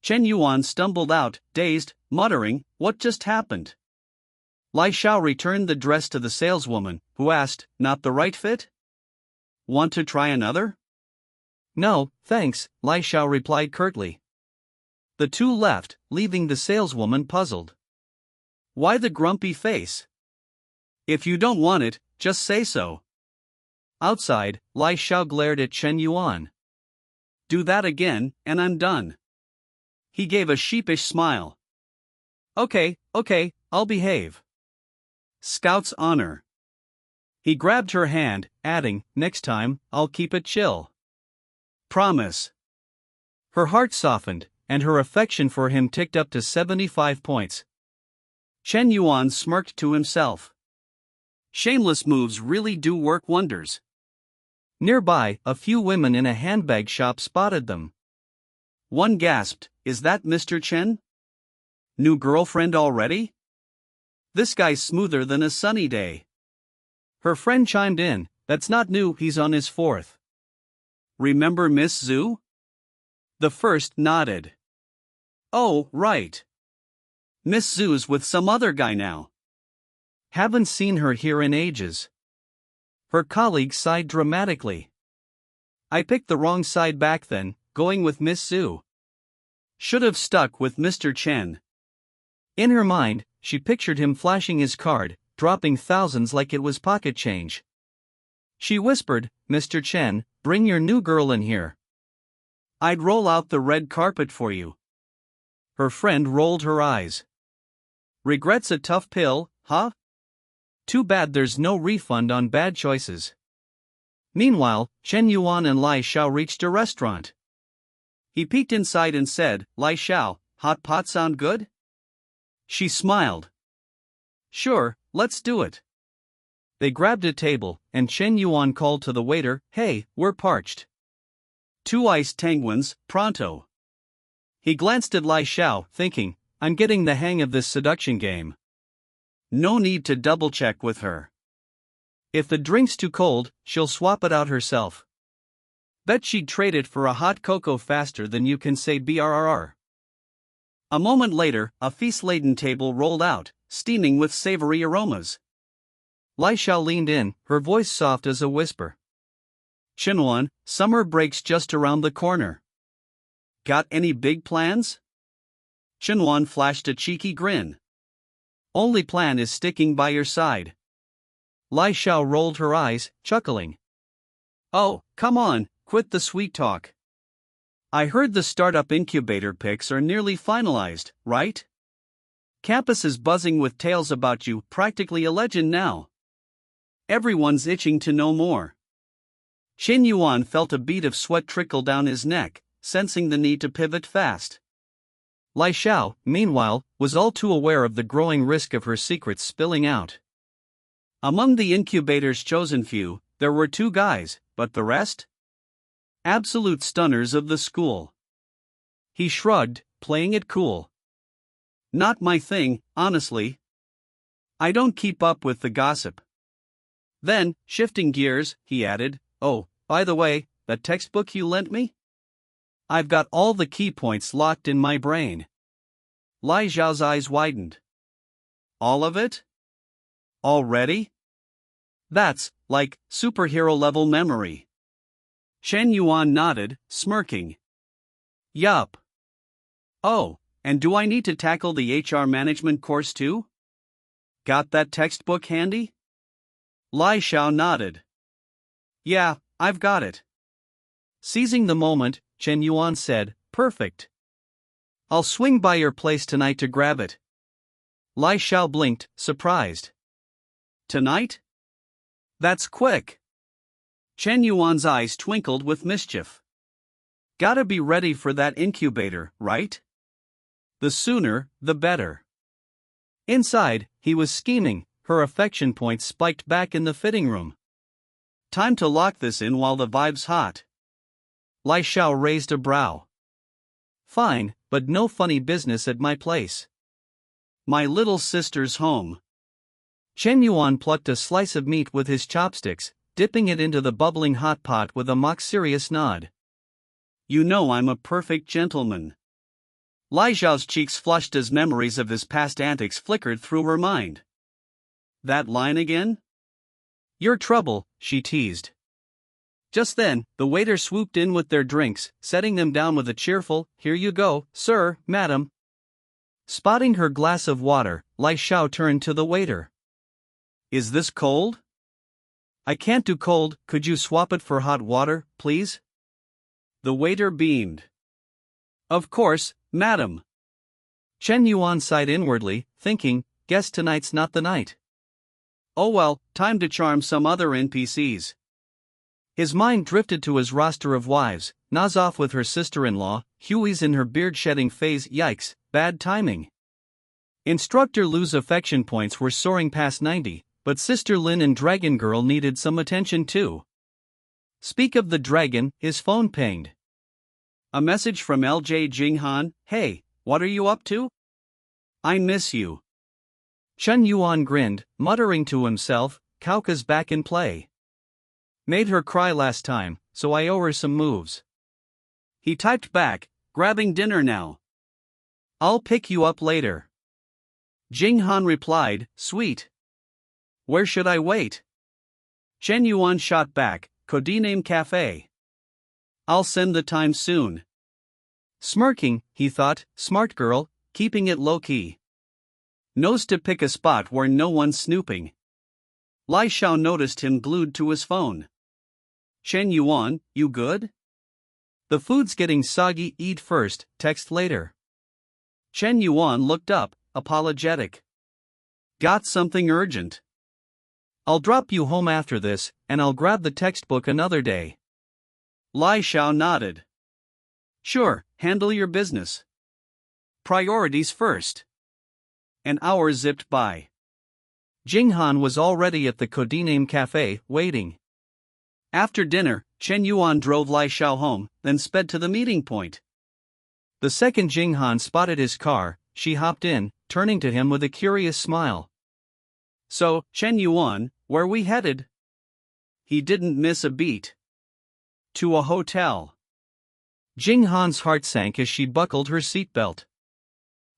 Shen Yuan stumbled out, dazed, muttering, What just happened? Lai Xiao returned the dress to the saleswoman, who asked, Not the right fit? Want to try another? No, thanks, Lai Xiao replied curtly. The two left, leaving the saleswoman puzzled. Why the grumpy face? If you don't want it, just say so. Outside, Lai Xiao glared at Shen Yuan. Do that again, and I'm done. He gave a sheepish smile. Okay, I'll behave. Scout's honor. He grabbed her hand, adding, Next time, I'll keep it chill. Promise. Her heart softened, and her affection for him ticked up to 75 points. Shen Yuan smirked to himself. Shameless moves really do work wonders. Nearby, a few women in a handbag shop spotted them. One gasped, "Is that Mr. Chen? New girlfriend already? This guy's smoother than a sunny day." Her friend chimed in, "That's not new, he's on his fourth." "Remember Miss Zhu?" The first nodded. "Oh, right. Miss Zhu's with some other guy now. Haven't seen her here in ages." Her colleague sighed dramatically. "I picked the wrong side back then, going with Miss Zhu. Should have stuck with Mr. Chen." In her mind, she pictured him flashing his card, dropping thousands like it was pocket change. She whispered, "Mr. Chen, bring your new girl in here. I'd roll out the red carpet for you." Her friend rolled her eyes. "Regret's a tough pill, huh? Too bad there's no refund on bad choices." Meanwhile, Shen Yuan and Lai Xiao reached a restaurant. He peeked inside and said, "Lai Xiao, hot pot sound good?" She smiled. "Sure, let's do it." They grabbed a table, and Shen Yuan called to the waiter, "Hey, we're parched. 2 iced Tangwans, pronto." He glanced at Lai Xiao, thinking, "I'm getting the hang of this seduction game. No need to double-check with her. If the drink's too cold, she'll swap it out herself. Bet she'd trade it for a hot cocoa faster than you can say brrr." A moment later, a feast-laden table rolled out, steaming with savory aromas. Lai Xiao leaned in, her voice soft as a whisper. "Chinwan, summer break's just around the corner. Got any big plans?" Chinwan flashed a cheeky grin. "Only plan is sticking by your side." Lai Xiao rolled her eyes, chuckling. "Oh, come on, quit the sweet talk. I heard the startup incubator picks are nearly finalized, right? Campus is buzzing with tales about you, practically a legend now. Everyone's itching to know more." Shen Yuan felt a bead of sweat trickle down his neck, sensing the need to pivot fast. Lai Xiao, meanwhile, was all too aware of the growing risk of her secrets spilling out. Among the incubator's chosen few, there were 2 guys, but the rest? Absolute stunners of the school. He shrugged, playing it cool. "Not my thing, honestly. I don't keep up with the gossip." Then, shifting gears, he added, "Oh, by the way, that textbook you lent me? I've got all the key points locked in my brain." Lai Xiao's eyes widened. "All of it? Already? That's, like, superhero-level memory." Shen Yuan nodded, smirking. "Yup. Oh, and do I need to tackle the HR management course too? Got that textbook handy?" Lai Xiao nodded. "Yeah, I've got it." Seizing the moment, Shen Yuan said, "Perfect. I'll swing by your place tonight to grab it." Lai Xiao blinked, surprised. "Tonight? That's quick." Shen Yuan's eyes twinkled with mischief. "Gotta be ready for that incubator, right? The sooner, the better." Inside, he was scheming, her affection points spiked back in the fitting room. "Time to lock this in while the vibe's hot." Lai Xiao raised a brow. "Fine, but no funny business at my place. My little sister's home." Shen Yuan plucked a slice of meat with his chopsticks, dipping it into the bubbling hot pot with a mock-serious nod. "You know I'm a perfect gentleman." Lai Xiao's cheeks flushed as memories of his past antics flickered through her mind. "That line again?" "Your trouble," she teased. Just then, the waiter swooped in with their drinks, setting them down with a cheerful, "Here you go, sir, madam." Spotting her glass of water, Lai Xiao turned to the waiter. "Is this cold?" "I can't do cold, could you swap it for hot water, please?" The waiter beamed. "Of course, madam." Shen Yuan sighed inwardly, thinking, "Guess tonight's not the night. Oh well, time to charm some other NPCs." His mind drifted to his roster of wives. Na's off with her sister-in-law, Huey's in her beard-shedding phase, yikes, bad timing. Instructor Lu's affection points were soaring past 90, but Sister Lin and Dragon Girl needed some attention too. Speak of the dragon, his phone pinged. A message from LJ Jinghan. Hey, what are you up to? I miss you. Shen Yuan grinned, muttering to himself, Kauka's back in play. Made her cry last time, so I owe her some moves. He typed back, grabbing dinner now. I'll pick you up later. Jinghan replied, sweet. Where should I wait? Shen Yuan shot back, codename Cafe. I'll send the time soon. Smirking, he thought, smart girl, keeping it low-key. Knows to pick a spot where no one's snooping. Lai Xiao noticed him glued to his phone. Shen Yuan, you good? The food's getting soggy, eat first, text later. Shen Yuan looked up, apologetic. Got something urgent. I'll drop you home after this, and I'll grab the textbook another day. Lai Xiao nodded. Sure, handle your business. Priorities first. An hour zipped by. Jinghan was already at the codename cafe, waiting. After dinner, Shen Yuan drove Lai Xiao home, then sped to the meeting point. The second Jinghan spotted his car, she hopped in, turning to him with a curious smile. So, Shen Yuan, where we headed? He didn't miss a beat. To a hotel. Jinghan's heart sank as she buckled her seatbelt.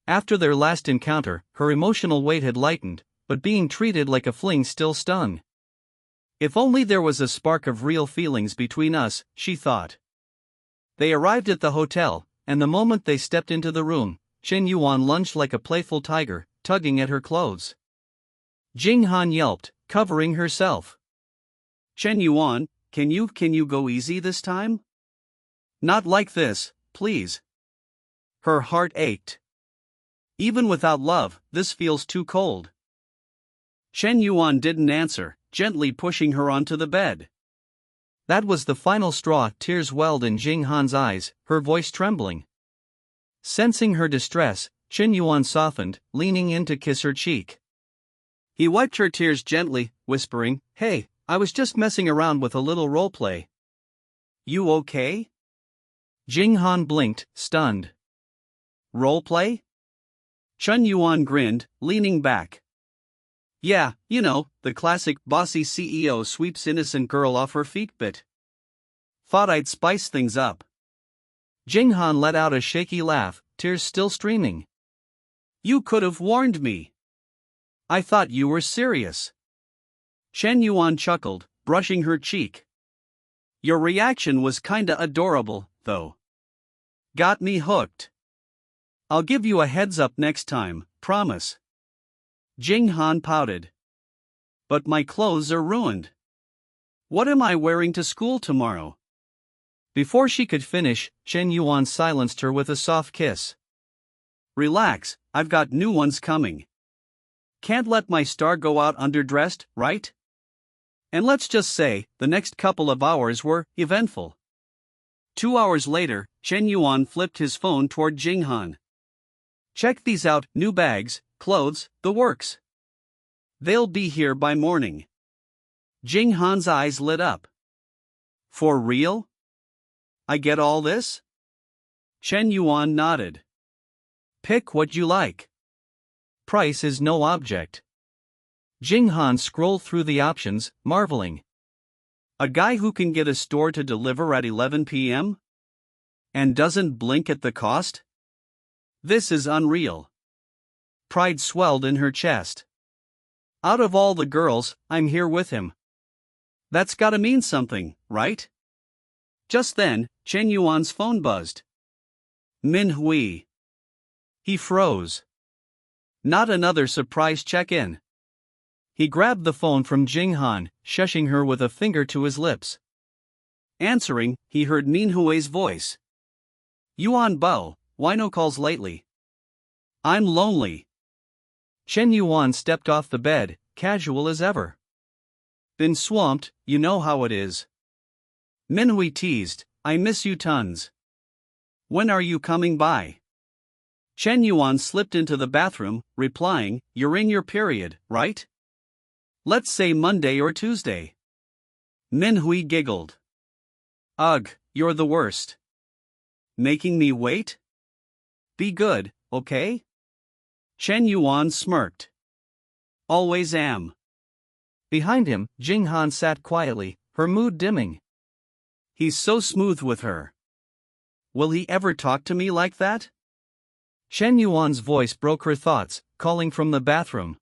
After their last encounter, her emotional weight had lightened, but being treated like a fling still stung. If only there was a spark of real feelings between us, she thought. They arrived at the hotel, and the moment they stepped into the room, Shen Yuan lunged like a playful tiger, tugging at her clothes. Jinghan yelped, covering herself. Shen Yuan, can you go easy this time? Not like this, please. Her heart ached. Even without love, this feels too cold. Shen Yuan didn't answer, gently pushing her onto the bed. That was the final straw. Tears welled in Jinghan's eyes, her voice trembling. Sensing her distress, Shen Yuan softened, leaning in to kiss her cheek. He wiped her tears gently, whispering, Hey, I was just messing around with a little roleplay. You okay? Jinghan blinked, stunned. Roleplay? Shen Yuan grinned, leaning back. Yeah, you know, the classic bossy CEO sweeps innocent girl off her feet bit. Thought I'd spice things up. Jinghan let out a shaky laugh, tears still streaming. You could have warned me. I thought you were serious. Shen Yuan chuckled, brushing her cheek. Your reaction was kinda adorable, though. Got me hooked. I'll give you a heads up next time, promise. Jinghan pouted. But my clothes are ruined. What am I wearing to school tomorrow? Before she could finish, Shen Yuan silenced her with a soft kiss. Relax, I've got new ones coming. Can't let my star go out underdressed, right? And let's just say, the next couple of hours were eventful. 2 hours later, Shen Yuan flipped his phone toward Jinghan. Check these out, new bags, clothes, the works. They'll be here by morning. Jinghan's eyes lit up. For real? I get all this? Shen Yuan nodded. Pick what you like. Price is no object. Jinghan scrolled through the options, marveling. A guy who can get a store to deliver at 11 p.m.? And doesn't blink at the cost? This is unreal. Pride swelled in her chest. Out of all the girls, I'm here with him. That's gotta mean something, right? Just then, Shen Yuan's phone buzzed. Manhwa. He froze. Not another surprise check-in. He grabbed the phone from Jinghan, shushing her with a finger to his lips. Answering, he heard Minhui's voice. Yuan Bao, why no calls lately? I'm lonely. Shen Yuan stepped off the bed, casual as ever. Been swamped, you know how it is. Minhui teased, I miss you tons. When are you coming by? Shen Yuan slipped into the bathroom, replying, "You're in your period, right? Let's say Monday or Tuesday." Minhui giggled. "Ugh, you're the worst. Making me wait? Be good, okay?" Shen Yuan smirked. "Always am." Behind him, Jing Han sat quietly, her mood dimming. He's so smooth with her. Will he ever talk to me like that? Shen Yuan's voice broke her thoughts, calling from the bathroom.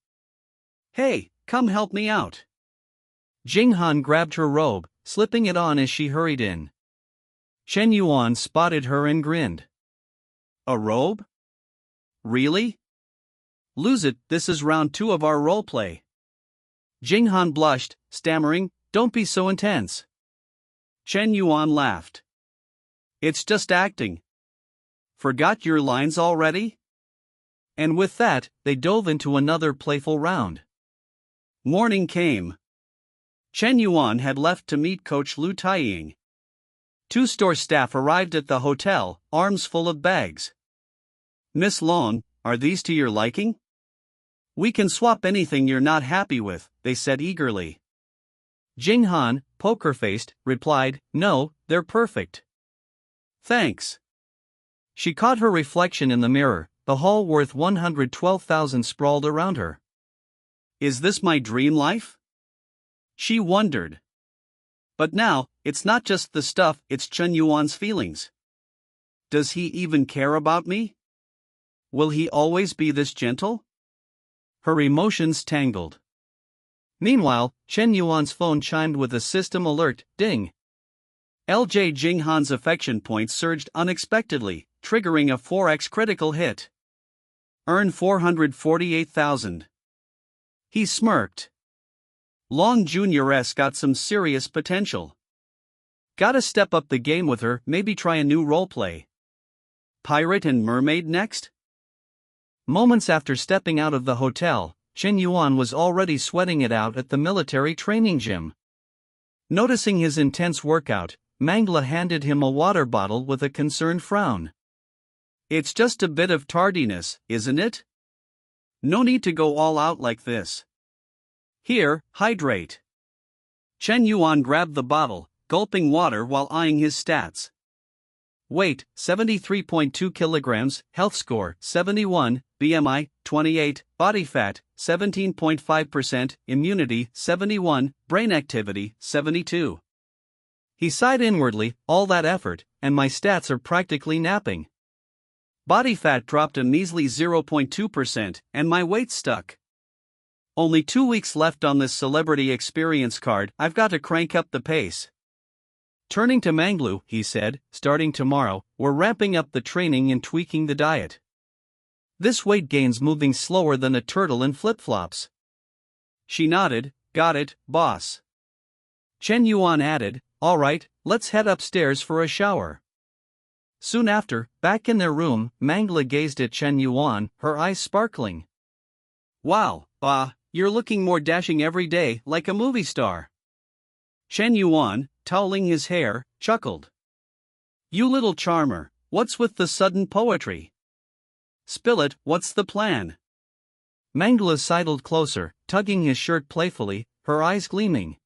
"Hey, come help me out." Jing Han grabbed her robe, slipping it on as she hurried in. Shen Yuan spotted her and grinned. "A robe? Really? Lose it, this is round 2 of our roleplay." Jing Han blushed, stammering, "Don't be so intense." Shen Yuan laughed. "It's just acting. Forgot your lines already?" And with that, they dove into another playful round. Morning came. Shen Yuan had left to meet Coach Lu Taiying. 2 store staff arrived at the hotel, arms full of bags. "Miss Long, are these to your liking? We can swap anything you're not happy with," they said eagerly. Jing Han, poker-faced, replied, "No, they're perfect. Thanks." She caught her reflection in the mirror, the hall worth 112,000 sprawled around her. Is this my dream life? She wondered. But now, it's not just the stuff, it's Shen Yuan's feelings. Does he even care about me? Will he always be this gentle? Her emotions tangled. Meanwhile, Shen Yuan's phone chimed with a system alert, ding. LJ Jing Han's affection points surged unexpectedly, triggering a 4x critical hit. Earn 448,000. He smirked. Long Jr.'s got some serious potential. Gotta step up the game with her, maybe try a new roleplay. Pirate and mermaid next? Moments after stepping out of the hotel, Shen Yuan was already sweating it out at the military training gym. Noticing his intense workout, Mangla handed him a water bottle with a concerned frown. "It's just a bit of tardiness, isn't it? No need to go all out like this. Here, hydrate." Shen Yuan grabbed the bottle, gulping water while eyeing his stats. Weight, 73.2 kilograms, health score, 71, BMI, 28, body fat, 17.5%, immunity, 71, brain activity, 72. He sighed inwardly, all that effort, and my stats are practically napping. Body fat dropped a measly 0.2%, and my weight stuck. Only 2 weeks left on this celebrity experience card, I've got to crank up the pace. Turning to Manglu, he said, "Starting tomorrow, we're ramping up the training and tweaking the diet. This weight gain's moving slower than a turtle in flip-flops." She nodded, "Got it, boss." Shen Yuan added, "All right, let's head upstairs for a shower." Soon after, back in their room, Mangla gazed at Shen Yuan, her eyes sparkling. "Wow, you're looking more dashing every day, like a movie star." Shen Yuan, toweling his hair, chuckled. "You little charmer, what's with the sudden poetry? Spill it, what's the plan?" Mangla sidled closer, tugging his shirt playfully, her eyes gleaming.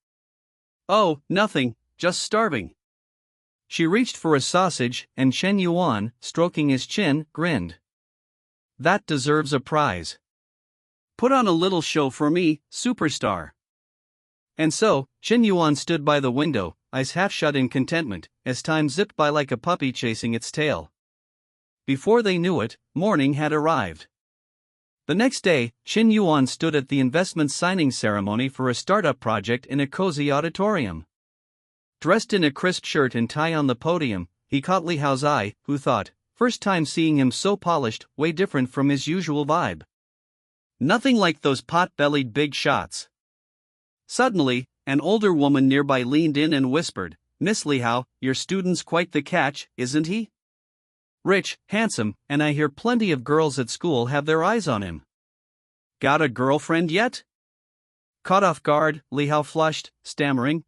"Oh, nothing, just starving." She reached for a sausage, and Shen Yuan, stroking his chin, grinned. "That deserves a prize. Put on a little show for me, superstar." And so, Shen Yuan stood by the window, eyes half shut in contentment, as time zipped by like a puppy chasing its tail. Before they knew it, morning had arrived. The next day, Shen Yuan stood at the investment signing ceremony for a startup project in a cozy auditorium. Dressed in a crisp shirt and tie on the podium, he caught Li Hao's eye, who thought, first time seeing him so polished, way different from his usual vibe. Nothing like those pot-bellied big shots. Suddenly, an older woman nearby leaned in and whispered, "Miss Li Hao, your student's quite the catch, isn't he? Rich, handsome, and I hear plenty of girls at school have their eyes on him. Got a girlfriend yet?" Caught off guard, Li Hao flushed, stammering,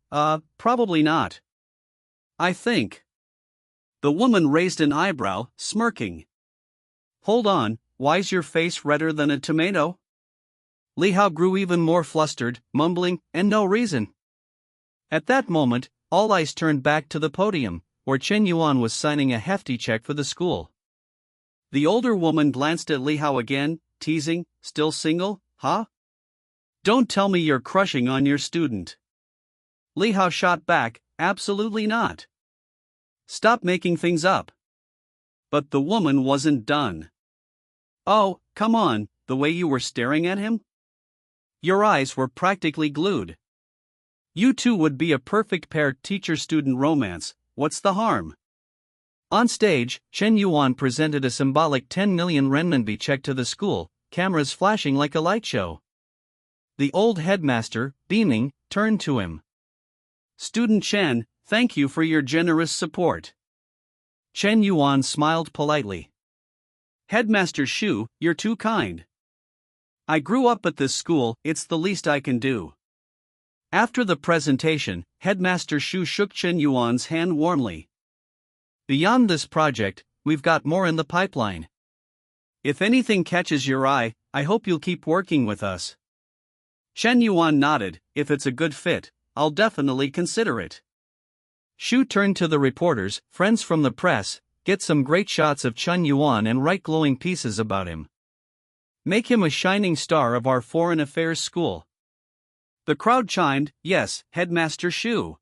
probably not. "I think." The woman raised an eyebrow, smirking. hold on, why's your face redder than a tomato? Li Hao grew even more flustered, mumbling, and no reason. At that moment, all eyes turned back to the podium, where Shen Yuan was signing a hefty check for the school. The older woman glanced at Li Hao again, teasing, still single, huh? Don't tell me you're crushing on your student. Li Hao shot back, absolutely not. Stop making things up. But the woman wasn't done. Oh, come on, the way you were staring at him? Your eyes were practically glued. You two would be a perfect pair. Teacher-student romance, what's the harm? On stage, Shen Yuan presented a symbolic 10 million renminbi check to the school, cameras flashing like a light show. The old headmaster, beaming, turned to him. Student Chen, thank you for your generous support. Shen Yuan smiled politely. Headmaster Shu, you're too kind. I grew up at this school, it's the least I can do. After the presentation, Headmaster Shu shook Shen Yuan's hand warmly. Beyond this project, we've got more in the pipeline. If anything catches your eye, I hope you'll keep working with us. Shen Yuan nodded. If it's a good fit, I'll definitely consider it. Shu turned to the reporters, friends from the press, get some great shots of Shen Yuan and write glowing pieces about him. Make him a shining star of our foreign affairs school. The crowd chimed, yes, Headmaster Shu.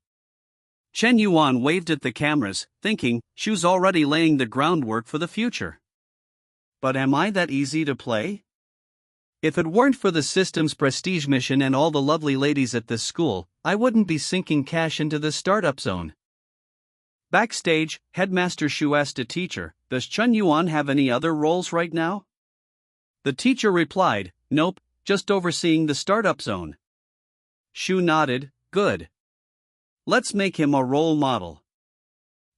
Shen Yuan waved at the cameras, thinking, Shu's already laying the groundwork for the future. But am I that easy to play? If it weren't for the system's prestige mission and all the lovely ladies at this school, I wouldn't be sinking cash into this startup zone. Backstage, Headmaster Shu asked a teacher, does Shen Yuan have any other roles right now? The teacher replied, nope, just overseeing the startup zone. Shu nodded, good. Let's make him a role model.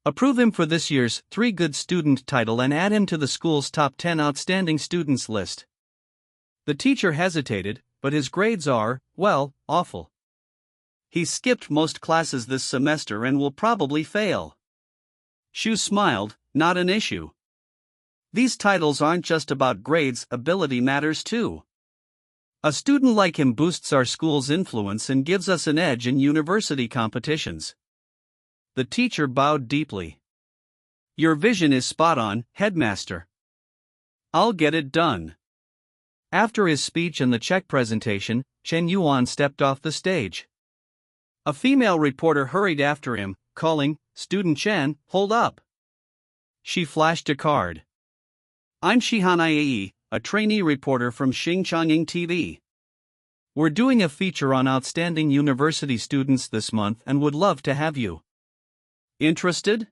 Approve him for this year's 3 Good Student title and add him to the school's top 10 outstanding students list. The teacher hesitated, but his grades are, well, awful. He skipped most classes this semester and will probably fail. Shu smiled, not an issue. These titles aren't just about grades, ability matters too. A student like him boosts our school's influence and gives us an edge in university competitions. The teacher bowed deeply. Your vision is spot on, Headmaster. I'll get it done. After his speech and the check presentation, Shen Yuan stepped off the stage. A female reporter hurried after him, calling, Student Chen, hold up. She flashed a card. I'm Shihan Iae, a trainee reporter from Xinjiang TV. We're doing a feature on outstanding university students this month and would love to have you. Interested?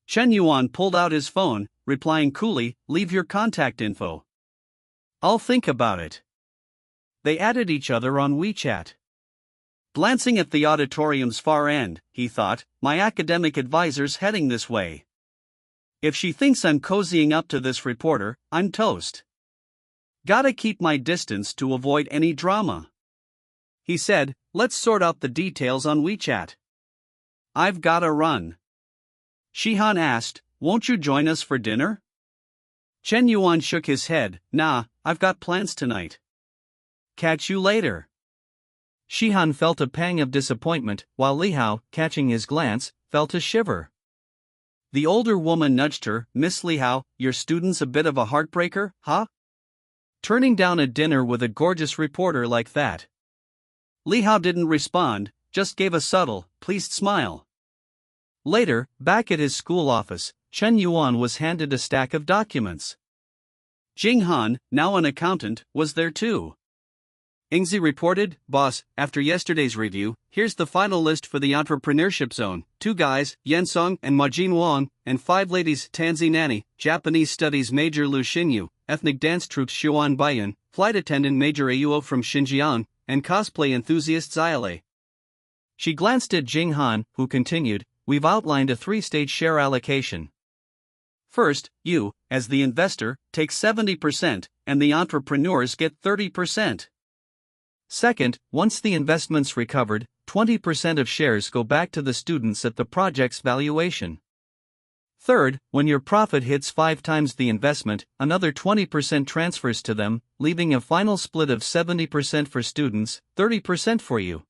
Shen Yuan pulled out his phone, replying coolly, leave your contact info. I'll think about it. They added each other on WeChat. Glancing at the auditorium's far end, he thought, my academic advisor's heading this way. If she thinks I'm cozying up to this reporter, I'm toast. Gotta keep my distance to avoid any drama. He said, let's sort out the details on WeChat. I've gotta run. Shihan asked, won't you join us for dinner? Shen Yuan shook his head, nah, I've got plans tonight. Catch you later. Shihan felt a pang of disappointment, while Li Hao, catching his glance, felt a shiver. The older woman nudged her, Miss Li Hao, your student's a bit of a heartbreaker, huh? Turning down a dinner with a gorgeous reporter like that. Li Hao didn't respond, just gave a subtle, pleased smile. Later, back at his school office, Shen Yuan was handed a stack of documents. Jing Han, now an accountant, was there too. Ingzi reported, boss, after yesterday's review, here's the final list for the entrepreneurship zone. 2 guys, Yan Song and Ma Jin Wang, and 5 ladies, Tanzi Nani, Japanese Studies Major Lu Xinyu, Ethnic Dance Troupe Xuan Baiyan, Flight Attendant Major Auo from Xinjiang, and Cosplay Enthusiast Xiale. She glanced at Jing Han, who continued, we've outlined a 3-stage share allocation. First, you, as the investor, take 70%, and the entrepreneurs get 30%. Second, once the investment's recovered, 20% of shares go back to the students at the project's valuation. Third, when your profit hits 5 times the investment, another 20% transfers to them, leaving a final split of 70% for students, 30% for you.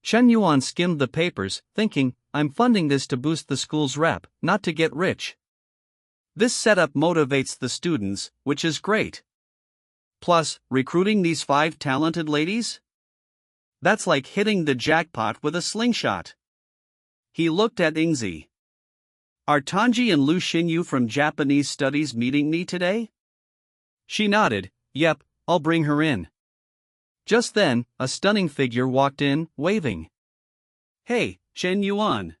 Shen Yuan skimmed the papers, thinking, I'm funding this to boost the school's rep, not to get rich. This setup motivates the students, which is great. Plus, recruiting these 5 talented ladies? That's like hitting the jackpot with a slingshot. He looked at Ingzi. Are Tanji and Lu Xinyu from Japanese Studies meeting me today? She nodded. Yep, I'll bring her in. Just then, a stunning figure walked in, waving. Hey, Shen Yuan.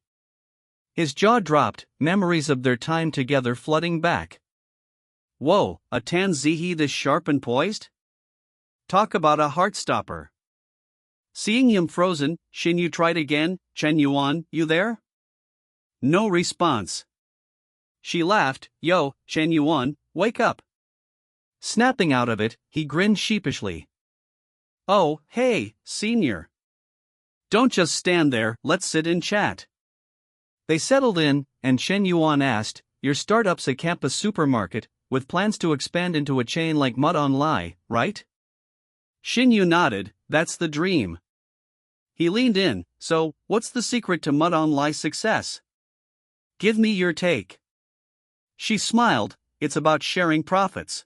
His jaw dropped, memories of their time together flooding back. Whoa, a tan zihi this sharp and poised? Talk about a heartstopper. Seeing him frozen, Xinyu tried again. Shen Yuan, you there? No response. She laughed. Yo, Shen Yuan, wake up. Snapping out of it, he grinned sheepishly. Oh, hey, senior. Don't just stand there, let's sit and chat. They settled in, and Shen Yuan asked, your startup's a campus supermarket, with plans to expand into a chain like Mud on Lie, right? Xinyu nodded, that's the dream. He leaned in, so, what's the secret to Mud on Lie's success? Give me your take. She smiled, it's about sharing profits.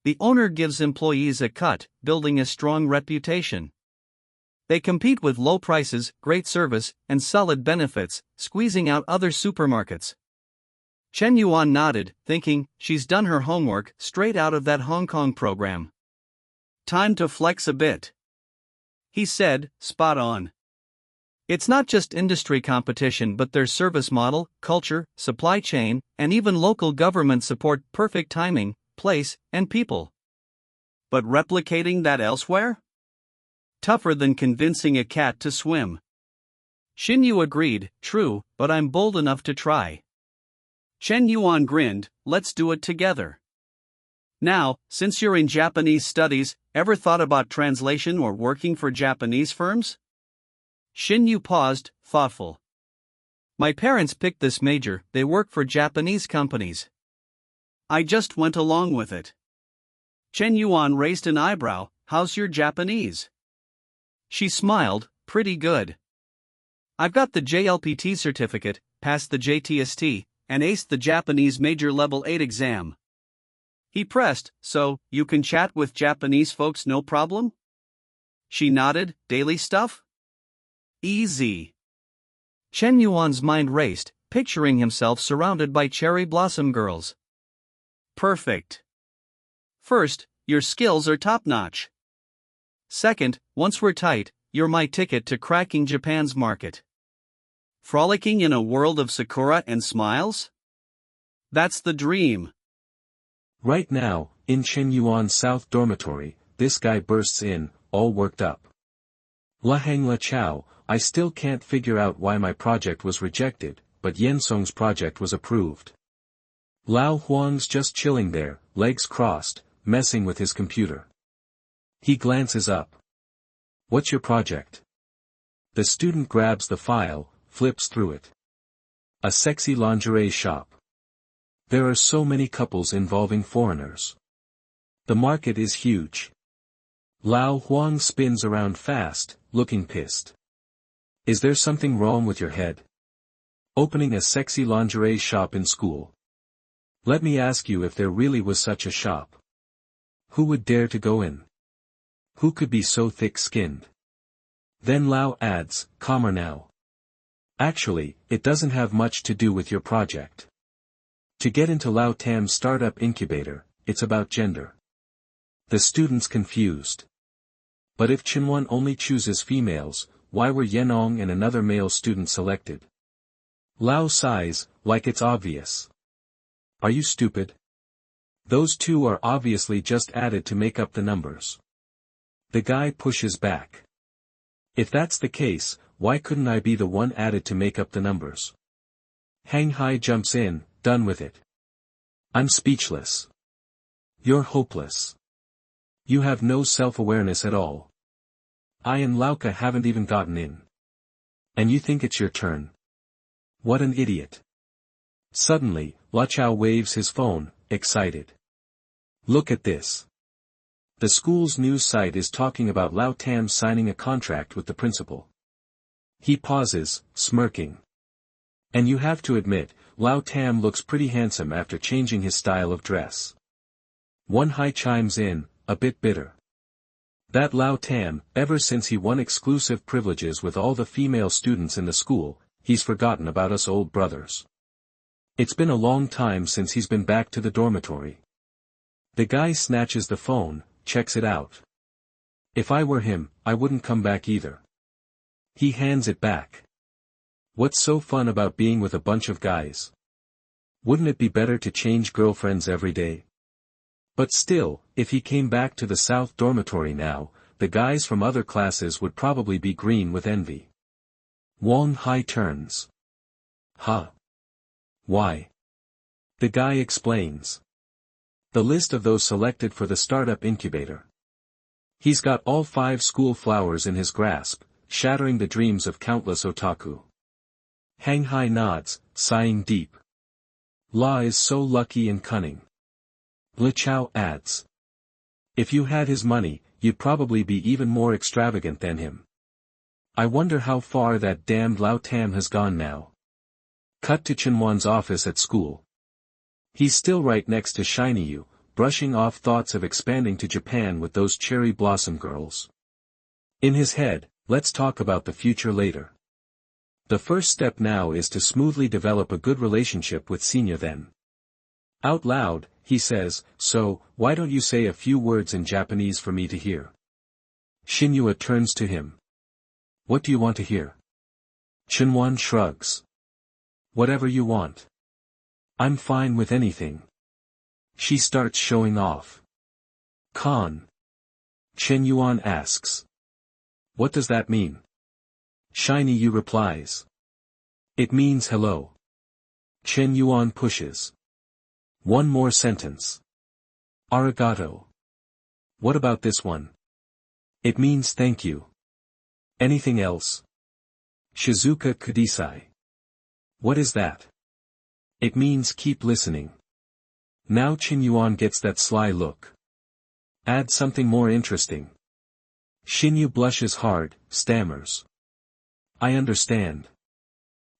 The owner gives employees a cut, building a strong reputation. They compete with low prices, great service, and solid benefits, squeezing out other supermarkets. Chen Yuan nodded, thinking, she's done her homework, straight out of that Hong Kong program. Time to flex a bit. He said, spot on. It's not just industry competition but their service model, culture, supply chain, and even local government support perfect timing, place, and people. But replicating that elsewhere? Tougher than convincing a cat to swim. Xinyu agreed, true, but I'm bold enough to try. Chen Yuan grinned, let's do it together. Now, since you're in Japanese studies, ever thought about translation or working for Japanese firms? Xinyu paused, thoughtful. My parents picked this major, they work for Japanese companies. I just went along with it. Chen Yuan raised an eyebrow, how's your Japanese? She smiled, pretty good. I've got the JLPT certificate, passed the JTST, and aced the Japanese Major Level 8 exam. He pressed, so, you can chat with Japanese folks no problem? She nodded, daily stuff? Easy. Chen Yuan's mind raced, picturing himself surrounded by cherry blossom girls. Perfect. First, your skills are top-notch. Second, once we're tight, you're my ticket to cracking Japan's market. Frolicking in a world of sakura and smiles? That's the dream. Right now, in Chen Yuan's South Dormitory, this guy bursts in, all worked up. La Hang La Chow, I still can't figure out why my project was rejected, but Yen Song's project was approved. Lao Huang's just chilling there, legs crossed, messing with his computer. He glances up. What's your project? The student grabs the file, flips through it. A sexy lingerie shop. There are so many couples involving foreigners. The market is huge. Lao Huang spins around fast, looking pissed. Is there something wrong with your head? Opening a sexy lingerie shop in school. Let me ask you if there really was such a shop. Who would dare to go in? Who could be so thick-skinned? Then Lao adds, calmer now. Actually, it doesn't have much to do with your project. To get into Lao Tam's startup incubator, it's about gender. The student's confused. But if Chinwan only chooses females, why were Yenong and another male student selected? Lao sighs, like it's obvious. Are you stupid? Those two are obviously just added to make up the numbers. The guy pushes back. If that's the case, why couldn't I be the one added to make up the numbers? Hang Hai jumps in, done with it. I'm speechless. You're hopeless. You have no self-awareness at all. I and Lauka haven't even gotten in. And you think it's your turn? What an idiot. Suddenly, La Chao waves his phone, excited. Look at this. The school's news site is talking about Lao Tam signing a contract with the principal. He pauses, smirking. And you have to admit, Lao Tam looks pretty handsome after changing his style of dress. One Hai chimes in, a bit bitter. That Lao Tam, ever since he won exclusive privileges with all the female students in the school, he's forgotten about us old brothers. It's been a long time since he's been back to the dormitory. The guy snatches the phone, checks it out. If I were him, I wouldn't come back either. He hands it back. What's so fun about being with a bunch of guys? Wouldn't it be better to change girlfriends every day? But still, if he came back to the South Dormitory now, the guys from other classes would probably be green with envy. Wang Hai turns. Huh? Why? The guy explains. The list of those selected for the startup incubator. He's got all 5 school flowers in his grasp, shattering the dreams of countless otaku. Hang Hai nods, sighing deep. La is so lucky and cunning. Le Chao adds. If you had his money, you'd probably be even more extravagant than him. I wonder how far that damned Lao Tam has gone now. Cut to Shen Yuan's office at school. He's still right next to Shen Yuan, brushing off thoughts of expanding to Japan with those cherry blossom girls. In his head, let's talk about the future later. The first step now is to smoothly develop a good relationship with Senior then. Out loud, he says, so, why don't you say a few words in Japanese for me to hear? Shen Yuan turns to him. What do you want to hear? Shen Yuan shrugs. Whatever you want. I'm fine with anything. She starts showing off. Con. Shen Yuan asks. What does that mean? Shen Yuan replies. It means hello. Shen Yuan pushes. One more sentence. Arigato. What about this one? It means thank you. Anything else? Shizuka kudasai. What is that? It means keep listening. Now Shen Yuan gets that sly look. Add something more interesting. Shen Yuan blushes hard, stammers. I understand.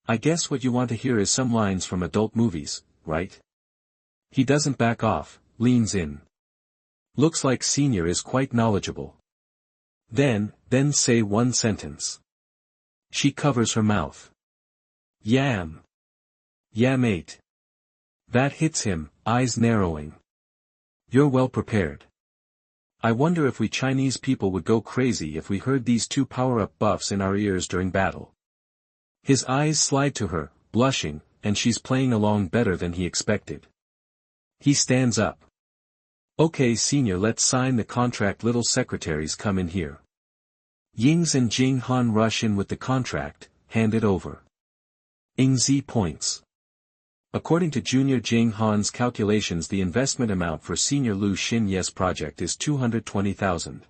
I guess what you want to hear is some lines from adult movies, right? He doesn't back off, leans in. Looks like Senior is quite knowledgeable. Then say one sentence. She covers her mouth. Yam. Yeah mate. That hits him, eyes narrowing. You're well prepared. I wonder if we Chinese people would go crazy if we heard these 2 power-up buffs in our ears during battle. His eyes slide to her, blushing, and she's playing along better than he expected. He stands up. Okay Senior, let's sign the contract. Little secretaries come in here. Yings and Jing Han rush in with the contract, hand it over. Yingzi points. According to Junior Jing Han's calculations, the investment amount for Senior Lu Xin Yes project is 220,000.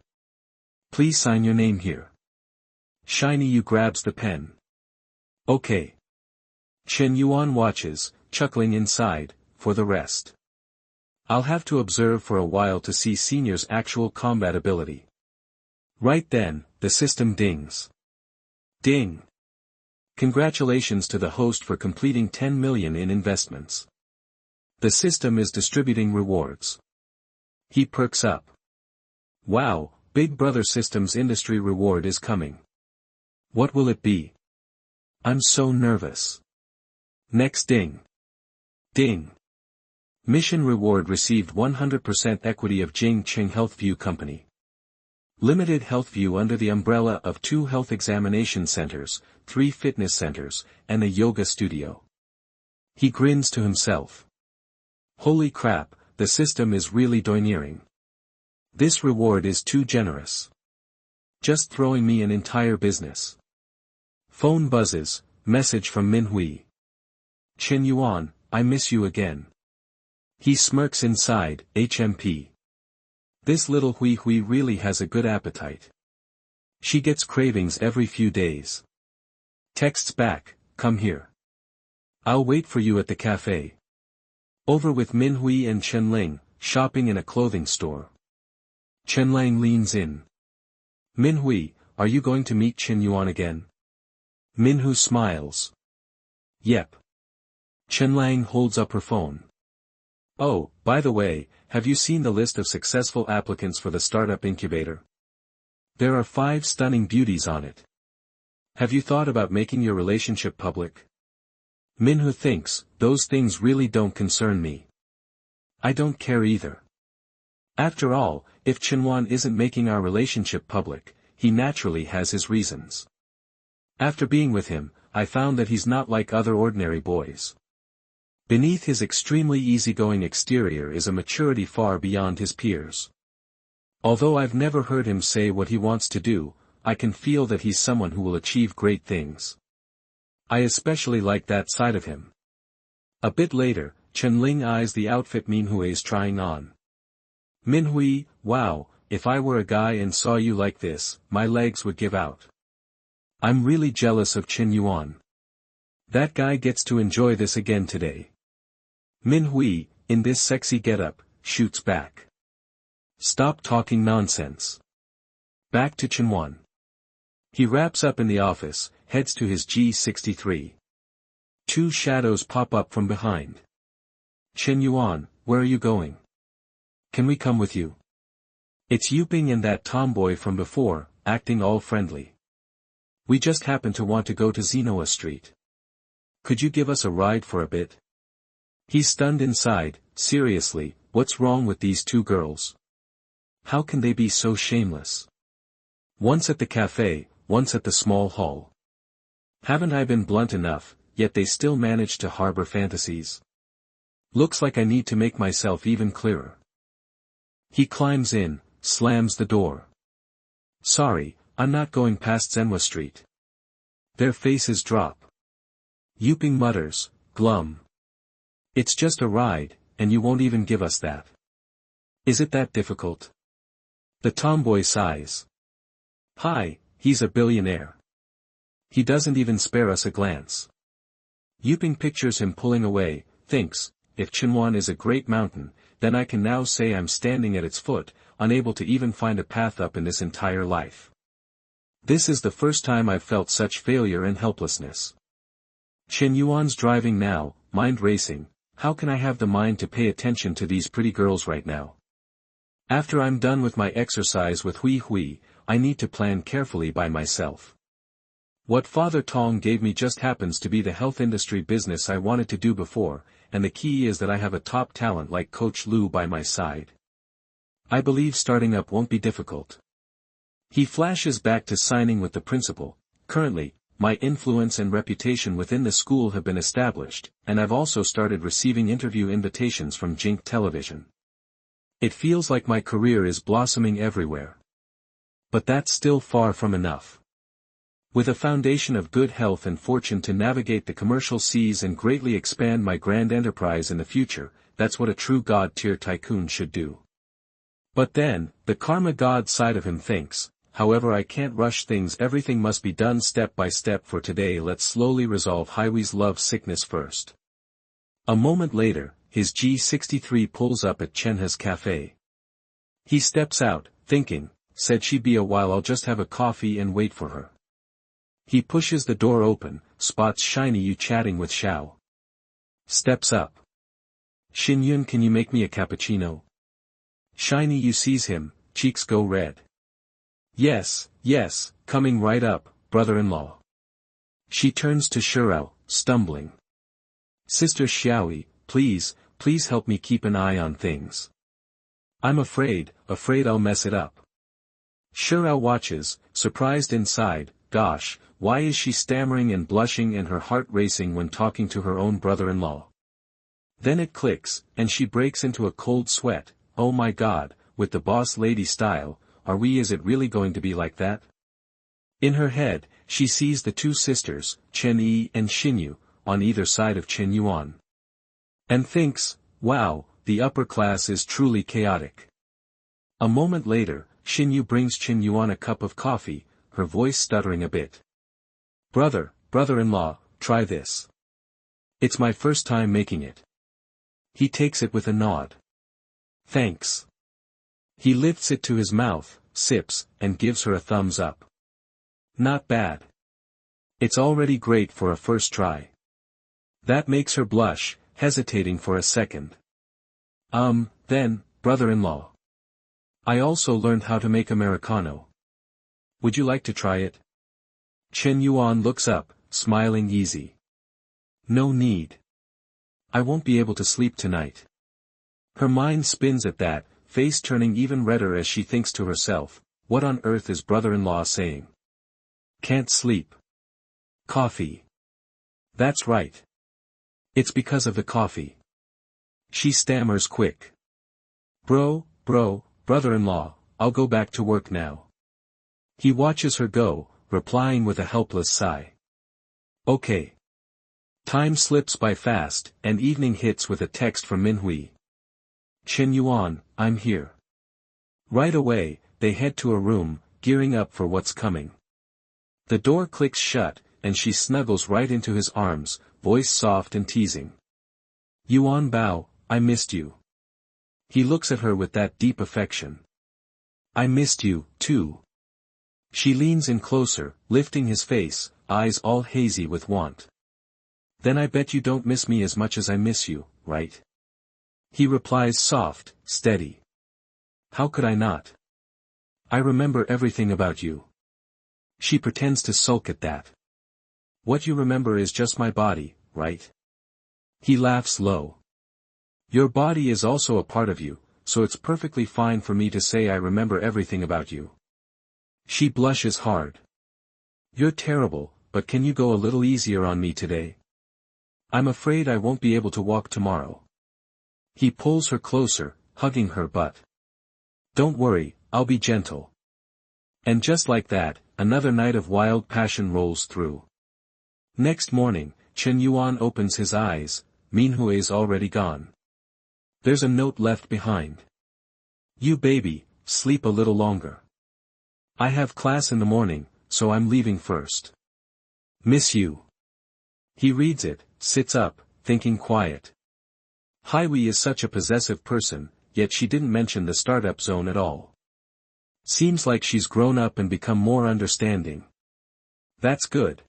Please sign your name here. Shen Yuan grabs the pen. Okay. Shen Yuan watches, chuckling inside, for the rest. I'll have to observe for a while to see Senior's actual combat ability. Right then, the system dings. Ding. Congratulations to the host for completing 10 million in investments. The system is distributing rewards. He perks up. Wow, Big Brother Systems industry reward is coming. What will it be? I'm so nervous. Next ding. Ding. Mission reward received 100% equity of Jingqing Healthview Company Limited. Healthview under the umbrella of 2 health examination centers, 3 fitness centers, and a yoga studio. He grins to himself. Holy crap, the system is really domineering. This reward is too generous. Just throwing me an entire business. Phone buzzes, message from Manhwa. Shen Yuan, I miss you again. He smirks inside, HMP. This little Hui really has a good appetite. She gets cravings every few days. Texts back, come here. I'll wait for you at the cafe. Over with Minhui and Chenling, shopping in a clothing store. Chenlang leans in. Minhui, are you going to meet Shen Yuan again? Minhu smiles. Yep. Chenlang holds up her phone. Oh, by the way, have you seen the list of successful applicants for the startup incubator? There are 5 stunning beauties on it. Have you thought about making your relationship public? Minhu thinks, those things really don't concern me. I don't care either. After all, if Chenwan isn't making our relationship public, he naturally has his reasons. After being with him, I found that he's not like other ordinary boys. Beneath his extremely easygoing exterior is a maturity far beyond his peers. Although I've never heard him say what he wants to do, I can feel that he's someone who will achieve great things. I especially like that side of him. A bit later, Chenling eyes the outfit Minhui is trying on. Minhui, wow, if I were a guy and saw you like this, my legs would give out. I'm really jealous of Shen Yuan. That guy gets to enjoy this again today. Minhui, in this sexy getup, shoots back. Stop talking nonsense. Back to Chenwan. He wraps up in the office, heads to his G63. 2 shadows pop up from behind. Shen Yuan, where are you going? Can we come with you? It's Yuping and that tomboy from before, acting all friendly. We just happen to want to go to Zenoa Street. Could you give us a ride for a bit? He's stunned inside. Seriously, what's wrong with these 2 girls? How can they be so shameless? Once at the cafe, once at the small hall. Haven't I been blunt enough, yet they still manage to harbor fantasies? Looks like I need to make myself even clearer. He climbs in, slams the door. Sorry, I'm not going past Zenwa Street. Their faces drop. Yuping mutters, glum. It's just a ride, and you won't even give us that. Is it that difficult? The tomboy sighs. Hi, he's a billionaire. He doesn't even spare us a glance. Yuping pictures him pulling away, thinks, if Chenwan is a great mountain, then I can now say I'm standing at its foot, unable to even find a path up in this entire life. This is the first time I've felt such failure and helplessness. Shen Yuan's driving now, mind racing. How can I have the mind to pay attention to these pretty girls right now? After I'm done with my exercise with Hui Hui, I need to plan carefully by myself. What Father Tong gave me just happens to be the health industry business I wanted to do before, and the key is that I have a top talent like Coach Lu by my side. I believe starting up won't be difficult. He flashes back to signing with the principal. Currently, my influence and reputation within the school have been established, and I've also started receiving interview invitations from Jink Television. It feels like my career is blossoming everywhere. But that's still far from enough. With a foundation of good health and fortune to navigate the commercial seas and greatly expand my grand enterprise in the future, that's what a true god-tier tycoon should do. But then, the karma god side of him thinks, however I can't rush things, everything must be done step by step. For today let's slowly resolve Hiwi's love sickness first. A moment later, his G63 pulls up at Chenha's cafe. He steps out, thinking, said she'd be a while, I'll just have a coffee and wait for her. He pushes the door open, spots Shiny Yu chatting with Xiao. Steps up. Shen Yuan, can you make me a cappuccino? Shiny Yu sees him, cheeks go red. Yes, coming right up, brother-in-law. She turns to Shirao, stumbling. Sister Xiaoyi, please help me keep an eye on things. I'm afraid I'll mess it up. Shirao watches, surprised inside. Gosh, why is she stammering and blushing and her heart racing when talking to her own brother-in-law? Then it clicks, and she breaks into a cold sweat. Oh my god, with the boss lady style, is it really going to be like that? In her head, she sees the 2 sisters, Chen Yi and Xinyu, on either side of Shen Yuan. And thinks, wow, the upper class is truly chaotic. A moment later, Xinyu brings Shen Yuan a cup of coffee, her voice stuttering a bit. Brother-in-law, try this. It's my first time making it. He takes it with a nod. Thanks. He lifts it to his mouth, sips, and gives her a thumbs up. Not bad. It's already great for a first try. That makes her blush, hesitating for a second. Then, brother-in-law. I also learned how to make Americano. Would you like to try it? Shen Yuan looks up, smiling easy. No need. I won't be able to sleep tonight. Her mind spins at that, face turning even redder as she thinks to herself, what on earth is brother-in-law saying? Can't sleep. Coffee. That's right. It's because of the coffee. She stammers quick. Brother-in-law, I'll go back to work now. He watches her go, replying with a helpless sigh. Okay. Time slips by fast, and evening hits with a text from Manhwa. Shen Yuan, I'm here. Right away, they head to a room, gearing up for what's coming. The door clicks shut, and she snuggles right into his arms, voice soft and teasing. Yuan Bao, I missed you. He looks at her with that deep affection. I missed you, too. She leans in closer, lifting his face, eyes all hazy with want. Then I bet you don't miss me as much as I miss you, right? He replies soft, steady. How could I not? I remember everything about you. She pretends to sulk at that. What you remember is just my body, right? He laughs low. Your body is also a part of you, so it's perfectly fine for me to say I remember everything about you. She blushes hard. You're terrible, but can you go a little easier on me today? I'm afraid I won't be able to walk tomorrow. He pulls her closer, hugging her butt. Don't worry, I'll be gentle. And just like that, another night of wild passion rolls through. Next morning, Shen Yuan opens his eyes, Manhwa is already gone. There's a note left behind. You baby, sleep a little longer. I have class in the morning, so I'm leaving first. Miss you. He reads it, sits up, thinking quiet. Hiwi is such a possessive person, yet she didn't mention the startup zone at all. Seems like she's grown up and become more understanding. That's good.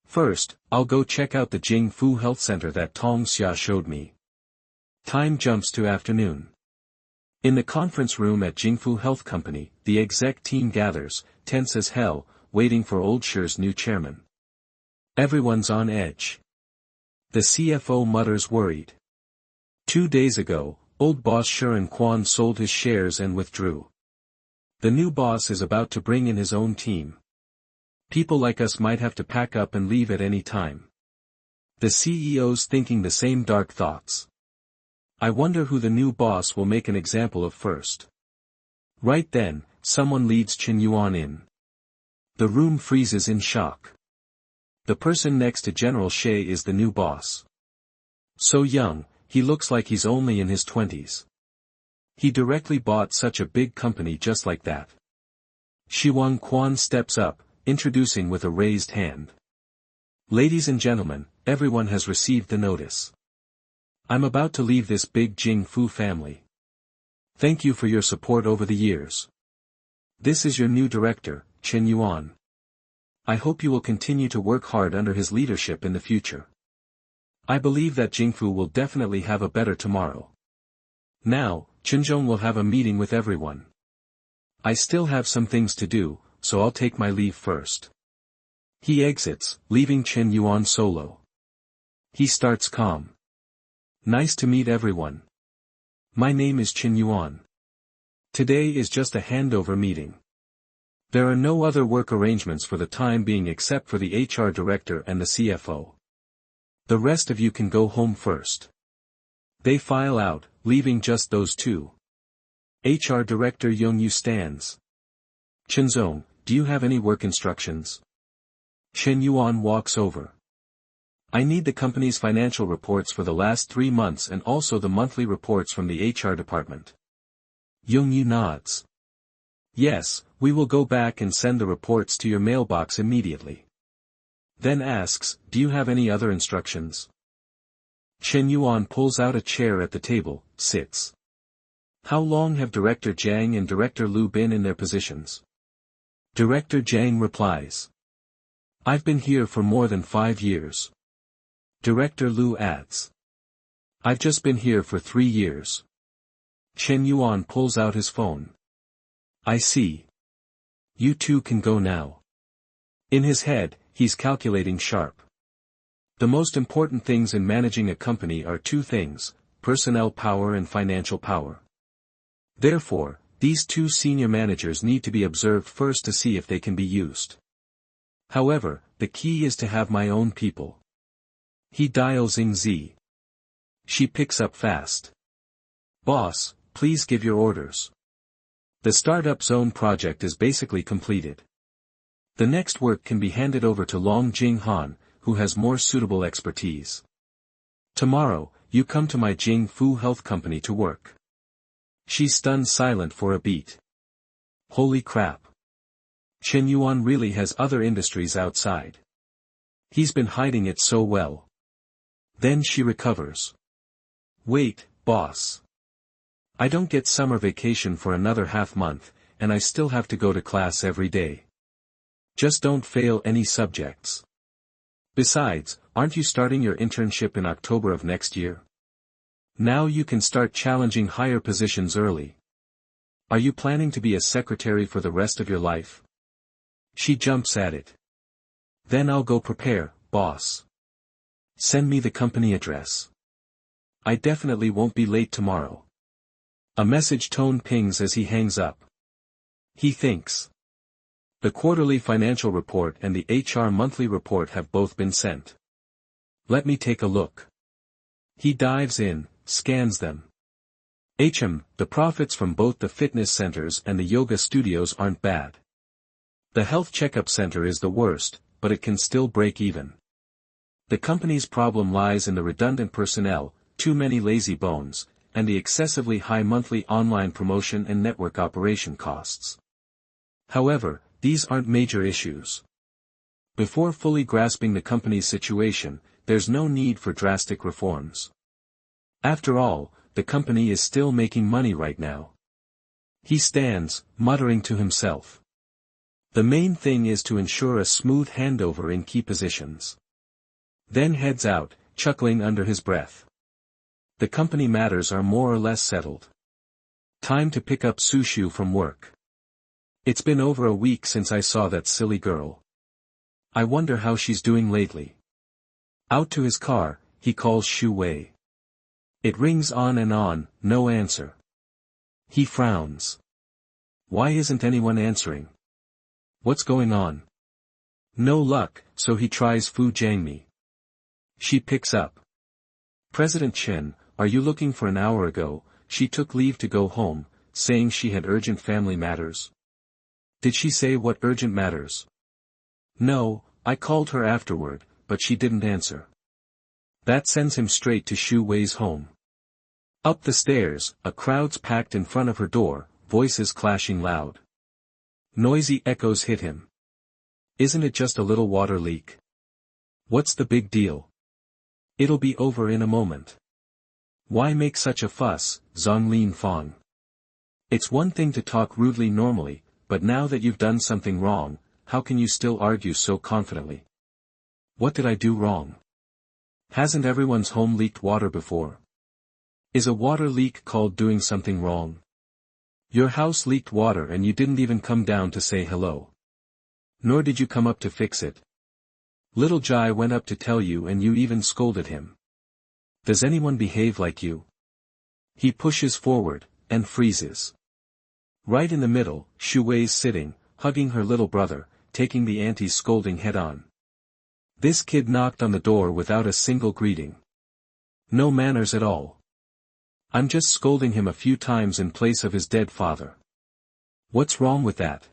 First, I'll go check out the Jingfu Health Center that Tong Xia showed me. Time jumps to afternoon. In the conference room at Jingfu Health Company, the exec team gathers, tense as hell, waiting for Old Shi's new chairman. Everyone's on edge. The CFO mutters worried. 2 days ago, old boss Shuren Quan sold his shares and withdrew. The new boss is about to bring in his own team. People like us might have to pack up and leave at any time. The CEO's thinking the same dark thoughts. I wonder who the new boss will make an example of first. Right then, someone leads Shen Yuan in. The room freezes in shock. The person next to General She is the new boss. So young, he looks like he's only in his 20s. He directly bought such a big company just like that. Shiwang Quan steps up, introducing with a raised hand. Ladies and gentlemen, everyone has received the notice. I'm about to leave this big Jingfu family. Thank you for your support over the years. This is your new director, Shen Yuan. I hope you will continue to work hard under his leadership in the future. I believe that Jingfu will definitely have a better tomorrow. Now, Chinzhong will have a meeting with everyone. I still have some things to do, so I'll take my leave first. He exits, leaving Shen Yuan solo. He starts calm. Nice to meet everyone. My name is Shen Yuan. Today is just a handover meeting. There are no other work arrangements for the time being except for the HR director and the CFO. The rest of you can go home first. They file out, leaving just those two. HR director Yongyu stands. Chinzong, do you have any work instructions? Shen Yuan walks over. I need the company's financial reports for the last 3 months and also the monthly reports from the HR department. Yongyu nods. Yes, we will go back and send the reports to your mailbox immediately. Then asks, do you have any other instructions? Shen Yuan pulls out a chair at the table, sits. How long have Director Jiang and Director Lu been in their positions? Director Jiang replies. I've been here for more than 5 years. Director Lu adds. I've just been here for 3 years. Shen Yuan pulls out his phone. I see. You two can go now. In his head, he's calculating sharp. The most important things in managing a company are 2 things, personnel power and financial power. Therefore, these 2 senior managers need to be observed first to see if they can be used. However, the key is to have my own people. He dials Ying Z. She picks up fast. Boss, please give your orders. The Startup Zone project is basically completed. The next work can be handed over to Long Jing Han, who has more suitable expertise. Tomorrow, you come to my Jing Fu Health Company to work. She's stunned silent for a beat. Holy crap. Shen Yuan really has other industries outside. He's been hiding it so well. Then she recovers. Wait, boss. I don't get summer vacation for another half month, and I still have to go to class every day. Just don't fail any subjects. Besides, aren't you starting your internship in October of next year? Now you can start challenging higher positions early. Are you planning to be a secretary for the rest of your life? She jumps at it. Then I'll go prepare, boss. Send me the company address. I definitely won't be late tomorrow. A message tone pings as he hangs up. He thinks. The quarterly financial report and the HR monthly report have both been sent. Let me take a look. He dives in, scans them. The profits from both the fitness centers and the yoga studios aren't bad. The health checkup center is the worst, but it can still break even. The company's problem lies in the redundant personnel, too many lazy bones, and the excessively high monthly online promotion and network operation costs. However, these aren't major issues. Before fully grasping the company's situation, there's no need for drastic reforms. After all, the company is still making money right now. He stands, muttering to himself. The main thing is to ensure a smooth handover in key positions. Then heads out, chuckling under his breath. The company matters are more or less settled. Time to pick up Sushu from work. It's been over a week since I saw that silly girl. I wonder how she's doing lately. Out to his car, he calls Shu Wei. It rings on and on, no answer. He frowns. Why isn't anyone answering? What's going on? No luck, so he tries Fu Jiangmi. She picks up. President Chen, are you looking for an hour ago? She took leave to go home, saying she had urgent family matters. Did she say what urgent matters? No, I called her afterward, but she didn't answer. That sends him straight to Shu Wei's home. Up the stairs, a crowd's packed in front of her door, voices clashing loud. Noisy echoes hit him. Isn't it just a little water leak? What's the big deal? It'll be over in a moment. Why make such a fuss, Zonglin Fong? It's one thing to talk rudely normally, but now that you've done something wrong, how can you still argue so confidently? What did I do wrong? Hasn't everyone's home leaked water before? Is a water leak called doing something wrong? Your house leaked water and you didn't even come down to say hello. Nor did you come up to fix it. Little Jai went up to tell you and you even scolded him. Does anyone behave like you? He pushes forward, and freezes. Right in the middle, Shu Wei's sitting, hugging her little brother, taking the auntie's scolding head-on. This kid knocked on the door without a single greeting. No manners at all. I'm just scolding him a few times in place of his dead father. What's wrong with that?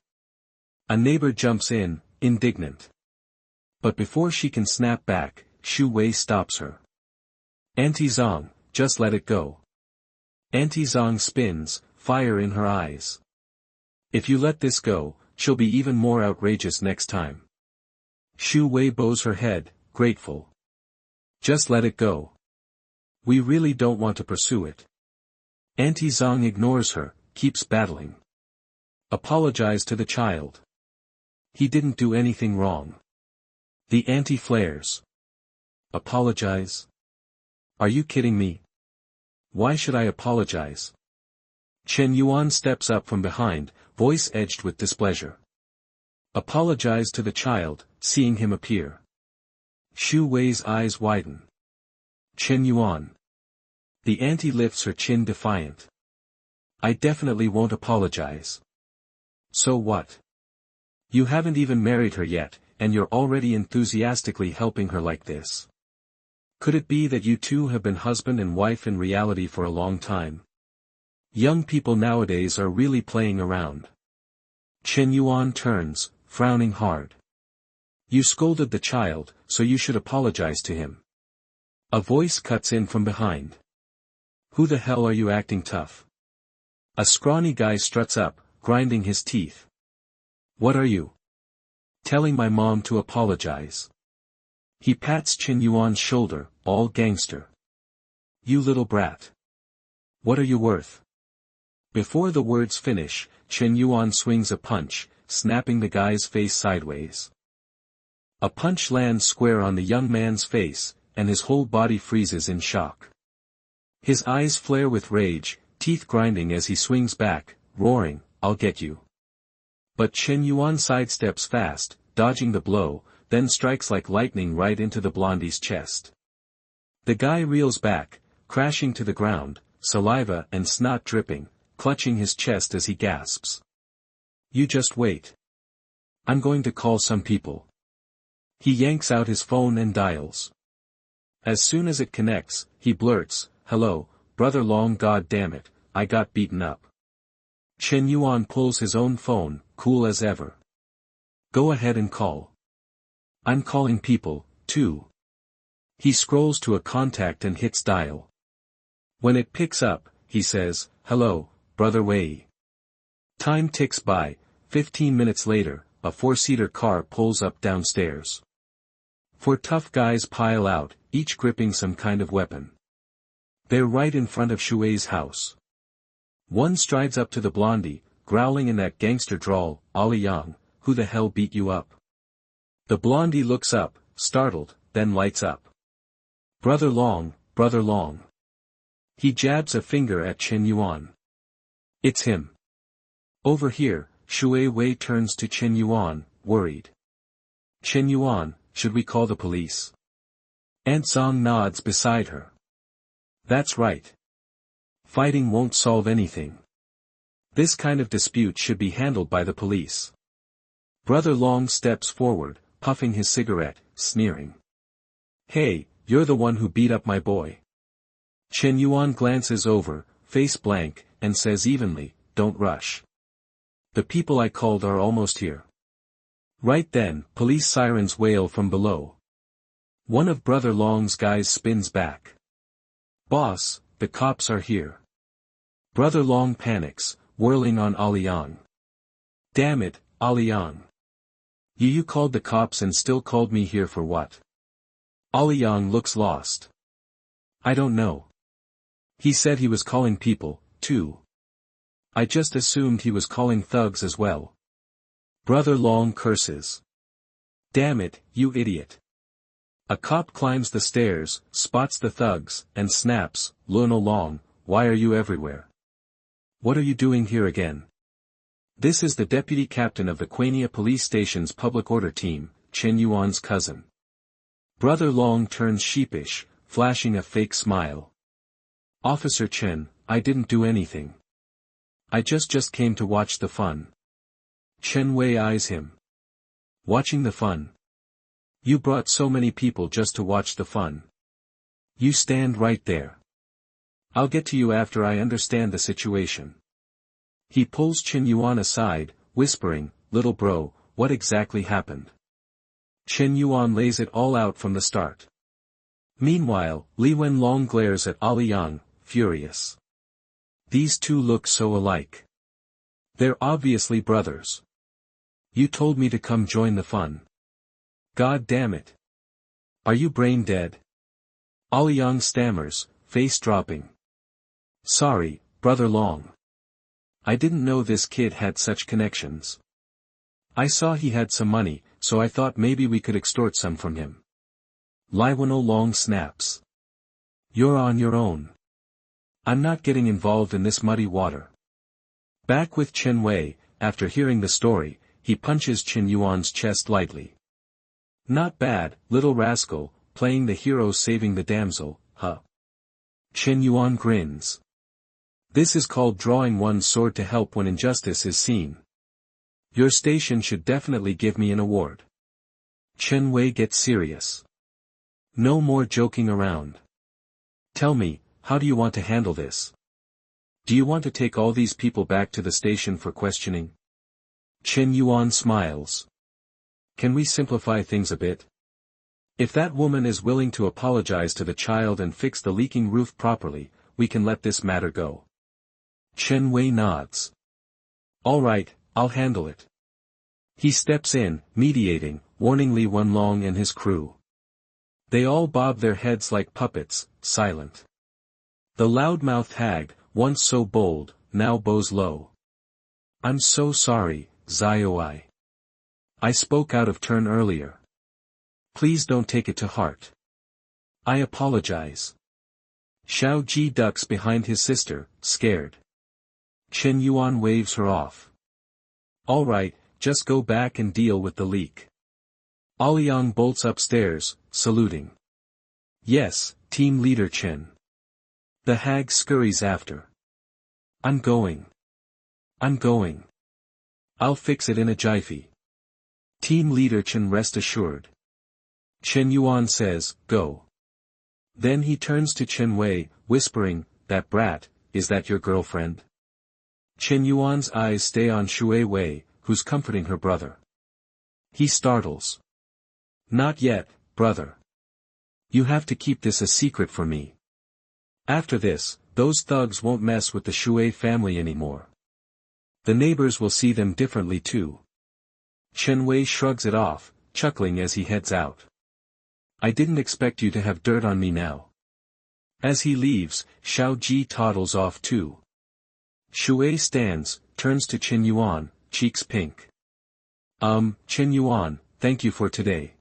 A neighbor jumps in, indignant. But before she can snap back, Shu Wei stops her. Auntie Zong, just let it go. Auntie Zong spins, fire in her eyes. If you let this go, she'll be even more outrageous next time. Shu Wei bows her head, grateful. Just let it go. We really don't want to pursue it. Auntie Zhang ignores her, keeps battling. Apologize to the child. He didn't do anything wrong. The auntie flares. Apologize? Are you kidding me? Why should I apologize? Shen Yuan steps up from behind, voice edged with displeasure. Apologize to the child, seeing him appear. Xu Wei's eyes widen. Shen Yuan. The auntie lifts her chin defiant. I definitely won't apologize. So what? You haven't even married her yet, and you're already enthusiastically helping her like this. Could it be that you two have been husband and wife in reality for a long time? Young people nowadays are really playing around. Shen Yuan turns, frowning hard. You scolded the child, so you should apologize to him. A voice cuts in from behind. Who the hell are you acting tough? A scrawny guy struts up, grinding his teeth. What are you? Telling my mom to apologize. He pats Shen Yuan's shoulder, all gangster. You little brat. What are you worth? Before the words finish, Shen Yuan swings a punch, snapping the guy's face sideways. A punch lands square on the young man's face, and his whole body freezes in shock. His eyes flare with rage, teeth grinding as he swings back, roaring, I'll get you. But Shen Yuan sidesteps fast, dodging the blow, then strikes like lightning right into the blondie's chest. The guy reels back, crashing to the ground, saliva and snot dripping, clutching his chest as he gasps. You just wait. I'm going to call some people. He yanks out his phone and dials. As soon as it connects, he blurts, Hello, brother Long, god damn it, I got beaten up. Shen Yuan pulls his own phone, cool as ever. Go ahead and call. I'm calling people, too. He scrolls to a contact and hits dial. When it picks up, he says, Hello, brother Wei. Time ticks by. 15 minutes later, a 4-seater car pulls up downstairs. 4 tough guys pile out, each gripping some kind of weapon. They're right in front of Xu Wei's house. One strides up to the blondie, growling in that gangster drawl, Ali Yang, who the hell beat you up? The blondie looks up, startled, then lights up. Brother Long, brother Long. He jabs a finger at Shen Yuan. It's him. Over here, Xu Wei turns to Shen Yuan, worried. Shen Yuan, should we call the police? Aunt Zhang nods beside her. That's right. Fighting won't solve anything. This kind of dispute should be handled by the police. Brother Long steps forward, puffing his cigarette, sneering. Hey, you're the one who beat up my boy. Shen Yuan glances over, face blank, and says evenly, don't rush. The people I called are almost here. Right then, police sirens wail from below. One of Brother Long's guys spins back. Boss, the cops are here. Brother Long panics, whirling on Ali Yang. Damn it, Ali Yang. You called the cops and still called me here for what? Ali Yang looks lost. I don't know. He said he was calling people, too. I just assumed he was calling thugs as well. Brother Long curses. Damn it, you idiot. A cop climbs the stairs, spots the thugs, and snaps, Luno Long, why are you everywhere? What are you doing here again? This is the deputy captain of the Quania police station's public order team, Shen Yuan's cousin. Brother Long turns sheepish, flashing a fake smile. Officer Chen, I didn't do anything. I just came to watch the fun. Shen Wei eyes him. Watching the fun? You brought so many people just to watch the fun. You stand right there. I'll get to you after I understand the situation. He pulls Shen Yuan aside, whispering, little bro, what exactly happened? Shen Yuan lays it all out from the start. Meanwhile, Li Wenlong glares at Ali Yang, furious. These two look so alike. They're obviously brothers. You told me to come join the fun. God damn it. Are you brain dead? Ali Yang stammers, face dropping. Sorry, Brother Long. I didn't know this kid had such connections. I saw he had some money, so I thought maybe we could extort some from him. Liwano Long snaps. You're on your own. I'm not getting involved in this muddy water. Back with Chen Wei, after hearing the story, he punches Chen Yuan's chest lightly. Not bad, little rascal, playing the hero saving the damsel, huh? Chen Yuan grins. This is called drawing one's sword to help when injustice is seen. Your station should definitely give me an award. Chen Wei gets serious. No more joking around. Tell me, how do you want to handle this? Do you want to take all these people back to the station for questioning? Chen Yuan smiles. Can we simplify things a bit? If that woman is willing to apologize to the child and fix the leaking roof properly, we can let this matter go. Chen Wei nods. All right, I'll handle it. He steps in, mediating, warning Li Wenlong and his crew. They all bob their heads like puppets, silent. The loudmouthed hag, once so bold, now bows low. I'm so sorry, Xiaoai. I spoke out of turn earlier. Please don't take it to heart. I apologize. Xiao Ji ducks behind his sister, scared. Chen Yuan waves her off. All right, just go back and deal with the leak. Aliang bolts upstairs, saluting. Yes, team leader Chen. The hag scurries after. I'm going. I'll fix it in a jiffy. Team leader Chen, rest assured. Chen Yuan says, go. Then he turns to Chen Wei, whispering, that brat, is that your girlfriend? Chen Yuan's eyes stay on Shui Wei, who's comforting her brother. He startles. Not yet, brother. You have to keep this a secret for me. After this, those thugs won't mess with the Shui family anymore. The neighbors will see them differently too. Chen Wei shrugs it off, chuckling as he heads out. I didn't expect you to have dirt on me now. As he leaves, Xiao Ji toddles off too. Shui stands, turns to Chen Yuan, cheeks pink. Chen Yuan, thank you for today.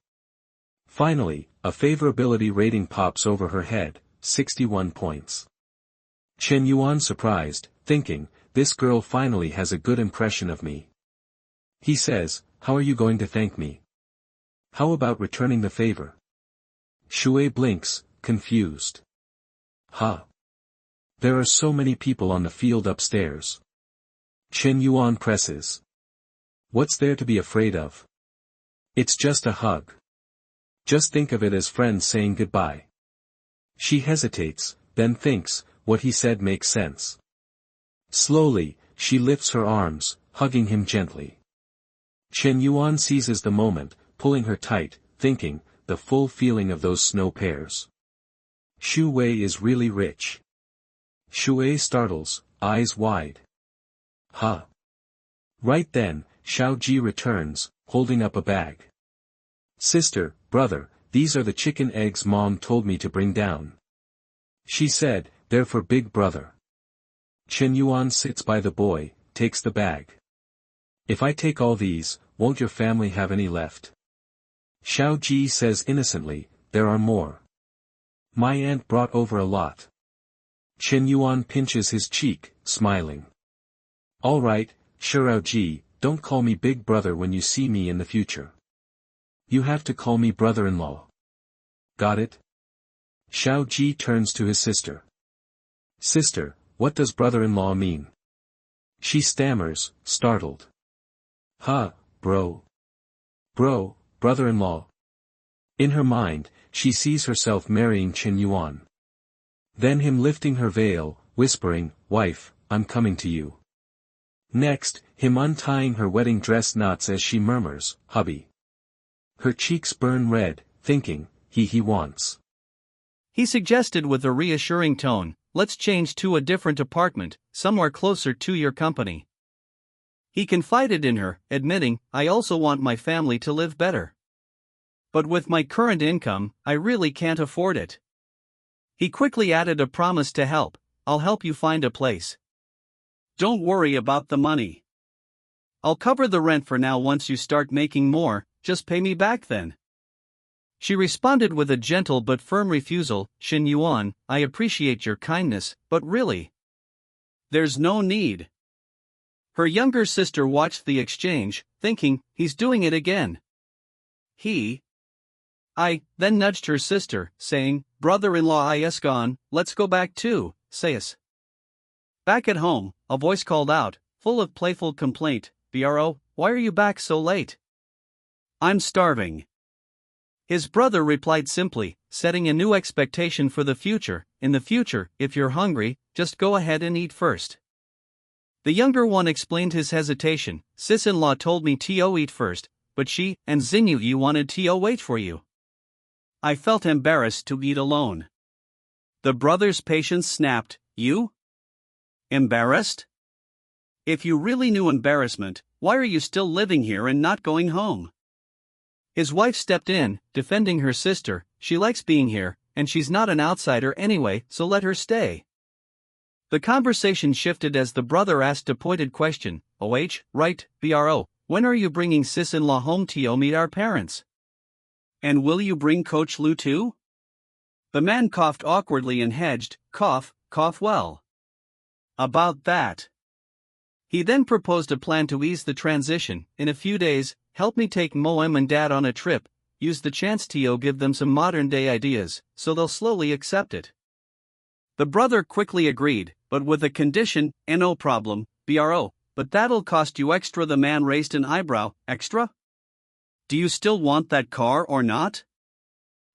Finally, a favorability rating pops over her head, 61 points. Chen Yuan surprised, thinking, this girl finally has a good impression of me. He says, how are you going to thank me? How about returning the favor? Shui blinks, confused. Huh? There are so many people on the field upstairs. Chen Yuan presses. What's there to be afraid of? It's just a hug. Just think of it as friends saying goodbye. She hesitates, then thinks, what he said makes sense. Slowly, she lifts her arms, hugging him gently. Chen Yuan seizes the moment, pulling her tight, thinking, the full feeling of those snow pears. Shu Wei is really rich. Shui startles, eyes wide. Huh? Right then, Xiao Ji returns, holding up a bag. Sister, brother, these are the chicken eggs Mom told me to bring down. She said, they're for big brother. Chen Yuan sits by the boy, takes the bag. If I take all these, won't your family have any left? Xiao Ji says innocently, there are more. My aunt brought over a lot. Chen Yuan pinches his cheek, smiling. All right, Shirao Ji, don't call me big brother when you see me in the future. You have to call me brother-in-law. Got it? Xiao Ji turns to his sister. Sister, what does brother-in-law mean? She stammers, startled. Huh, bro. Bro, brother-in-law. In her mind, she sees herself marrying Chen Yuan. Then him lifting her veil, whispering, wife, I'm coming to you. Next, him untying her wedding dress knots as she murmurs, hubby. Her cheeks burn red, thinking, he wants. He suggested with a reassuring tone, let's change to a different apartment, somewhere closer to your company. He confided in her, admitting, I also want my family to live better. But with my current income, I really can't afford it. He quickly added a promise to help. I'll help you find a place. Don't worry about the money. I'll cover the rent for now. Once you start making more, just pay me back then. She responded with a gentle but firm refusal. Shen Yuan, I appreciate your kindness, but really, there's no need. Her younger sister watched the exchange, thinking, he's doing it again. I then nudged her sister, saying, brother-in-law is gone, let's go back too, sayas. Back at home, a voice called out, full of playful complaint, Bro, why are you back so late? I'm starving. His brother replied simply, setting a new expectation for the future. In the future, if you're hungry, just go ahead and eat first. The younger one explained his hesitation. Sis-in-law told me to eat first, but she and Xinyu wanted to wait for you. I felt embarrassed to eat alone. The brother's patience snapped. You? Embarrassed? If you really knew embarrassment, why are you still living here and not going home? His wife stepped in, defending her sister. She likes being here, and she's not an outsider anyway, so let her stay. The conversation shifted as the brother asked a pointed question. Right, Bro, when are you bringing sis-in-law home to meet our parents? And will you bring Coach Lu too? The man coughed awkwardly and hedged, cough well. About that. He then proposed a plan to ease the transition. In a few days, help me take Moem and Dad on a trip, use the chance to give them some modern-day ideas, so they'll slowly accept it. The brother quickly agreed, but with a condition, no problem, Bro, but that'll cost you extra. The man raised an eyebrow. Extra? Do you still want that car or not?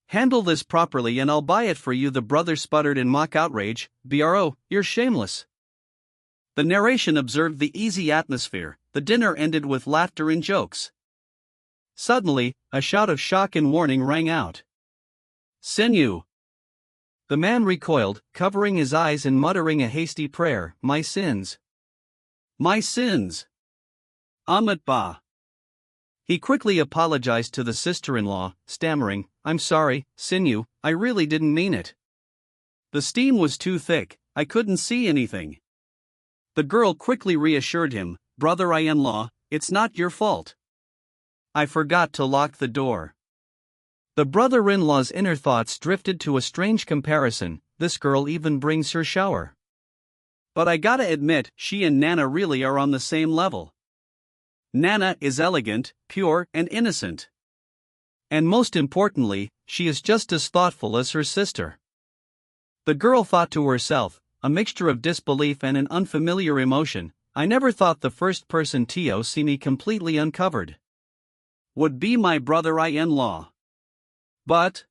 Handle this properly and I'll buy it for you. The brother sputtered in mock outrage. Bro, you're shameless. The narration observed the easy atmosphere. The dinner ended with laughter and jokes. Suddenly, a shout of shock and warning rang out. Xinyu! The man recoiled, covering his eyes and muttering a hasty prayer. My sins! My sins! Amat Ba! He quickly apologized to the sister-in-law, stammering, I'm sorry, Xinyu, I really didn't mean it. The steam was too thick, I couldn't see anything. The girl quickly reassured him, brother-in-law, it's not your fault. I forgot to lock the door. The brother-in-law's inner thoughts drifted to a strange comparison. This girl even brings her shower. But I gotta admit, she and Nana really are on the same level. Nana is elegant, pure, and innocent. And most importantly, she is just as thoughtful as her sister. The girl thought to herself, a mixture of disbelief and an unfamiliar emotion, I never thought the first person to see me completely uncovered would be my brother-in-law. But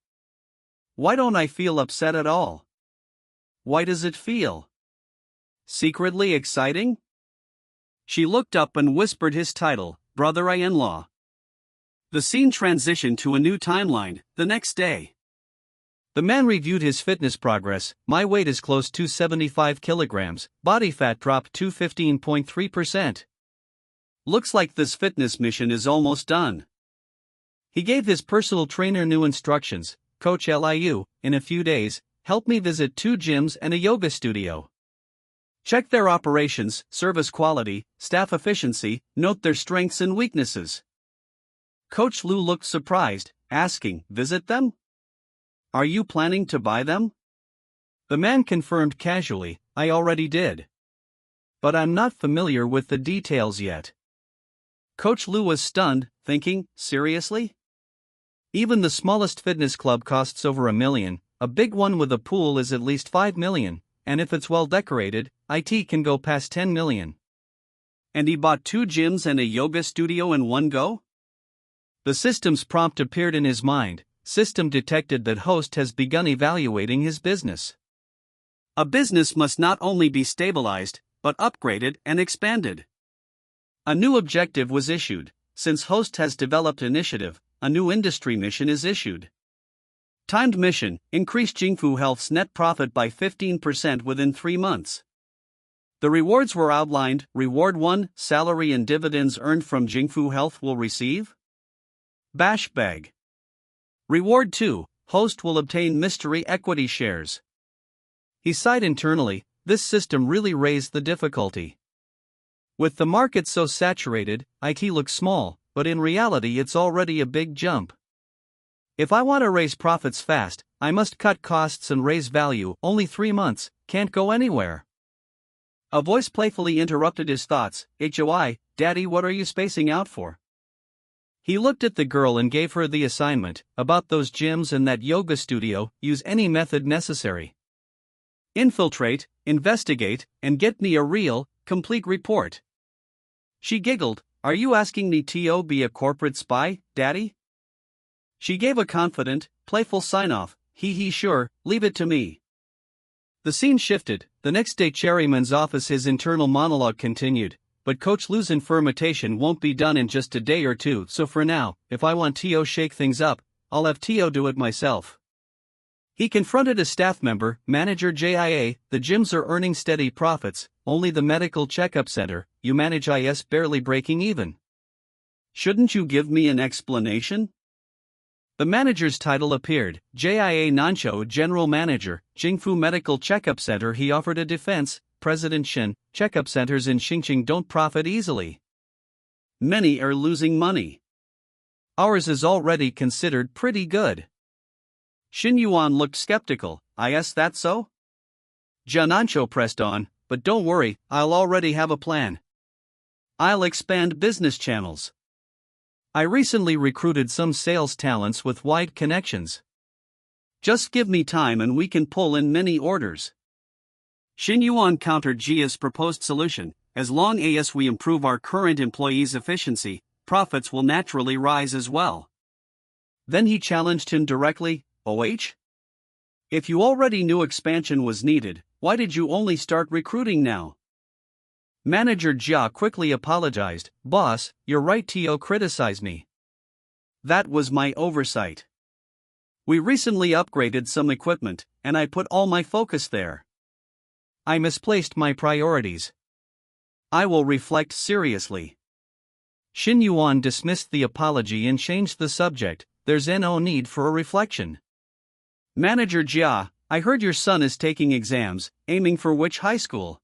why don't I feel upset at all? Why does it feel secretly exciting? She looked up and whispered his title, brother-in-law. The scene transitioned to a new timeline. The next day, the man reviewed his fitness progress. My weight is close to 75 kilograms, body fat dropped to 15.3%. Looks like this fitness mission is almost done. He gave his personal trainer new instructions. Coach Liu, in a few days, help me visit 2 gyms and a yoga studio. Check their operations, service quality, staff efficiency, note their strengths and weaknesses. Coach Lu looked surprised, asking, visit them? Are you planning to buy them? The man confirmed casually, I already did. But I'm not familiar with the details yet. Coach Lu was stunned, thinking, seriously? Even the smallest fitness club costs over $1 million, a big one with a pool is at least $5 million. And if it's well decorated, it can go past $10 million. And he bought 2 gyms and a yoga studio in one go? The systems prompt appeared in his mind. System detected that host has begun evaluating his business. A business must not only be stabilized, but upgraded and expanded. A new objective was issued. Since host has developed initiative, a new industry mission is issued. Timed mission, increase Jingfu Health's net profit by 15% within 3 months. The rewards were outlined. Reward 1, salary and dividends earned from Jingfu Health will receive Bash Bag. Reward 2, host will obtain mystery equity shares. He sighed internally. This system really raised the difficulty. With the market so saturated, IT looks small, but in reality it's already a big jump. If I want to raise profits fast, I must cut costs and raise value. Only 3 months, can't go anywhere. A voice playfully interrupted his thoughts. HOI, Daddy, what are you spacing out for? He looked at the girl and gave her the assignment. About those gyms and that yoga studio, use any method necessary. Infiltrate, investigate, and get me a real, complete report. She giggled. Are you asking me to be a corporate spy, Daddy? She gave a confident, playful sign-off. He sure, leave it to me. The scene shifted. The next day Cherryman's office, his internal monologue continued. But Coach Lu's information won't be done in just a day or two, so for now, if I want to shake things up, I'll have Tio do it myself. He confronted a staff member, Manager JIA. The gyms are earning steady profits, only the medical checkup center, you manage is barely breaking even. Shouldn't you give me an explanation? The manager's title appeared, JIA Nancho General Manager, Jingfu Medical Checkup Center. He offered a defense. President Shen, checkup centers in Xinjiang don't profit easily. Many are losing money. Ours is already considered pretty good. Shen Yuan looked skeptical. Is that so? Janancho pressed on, but don't worry, I'll already have a plan. I'll expand business channels. I recently recruited some sales talents with wide connections. Just give me time and we can pull in many orders. Shen Yuan countered Jia's proposed solution. As long as we improve our current employees' efficiency, profits will naturally rise as well. Then he challenged him directly, OH? If you already knew expansion was needed, why did you only start recruiting now? Manager Jia quickly apologized. Boss, you're right, Tio criticized me. That was my oversight. We recently upgraded some equipment, and I put all my focus there. I misplaced my priorities. I will reflect seriously. Shen Yuan dismissed the apology and changed the subject. There's no need for a reflection. Manager Jia, I heard your son is taking exams, aiming for which high school?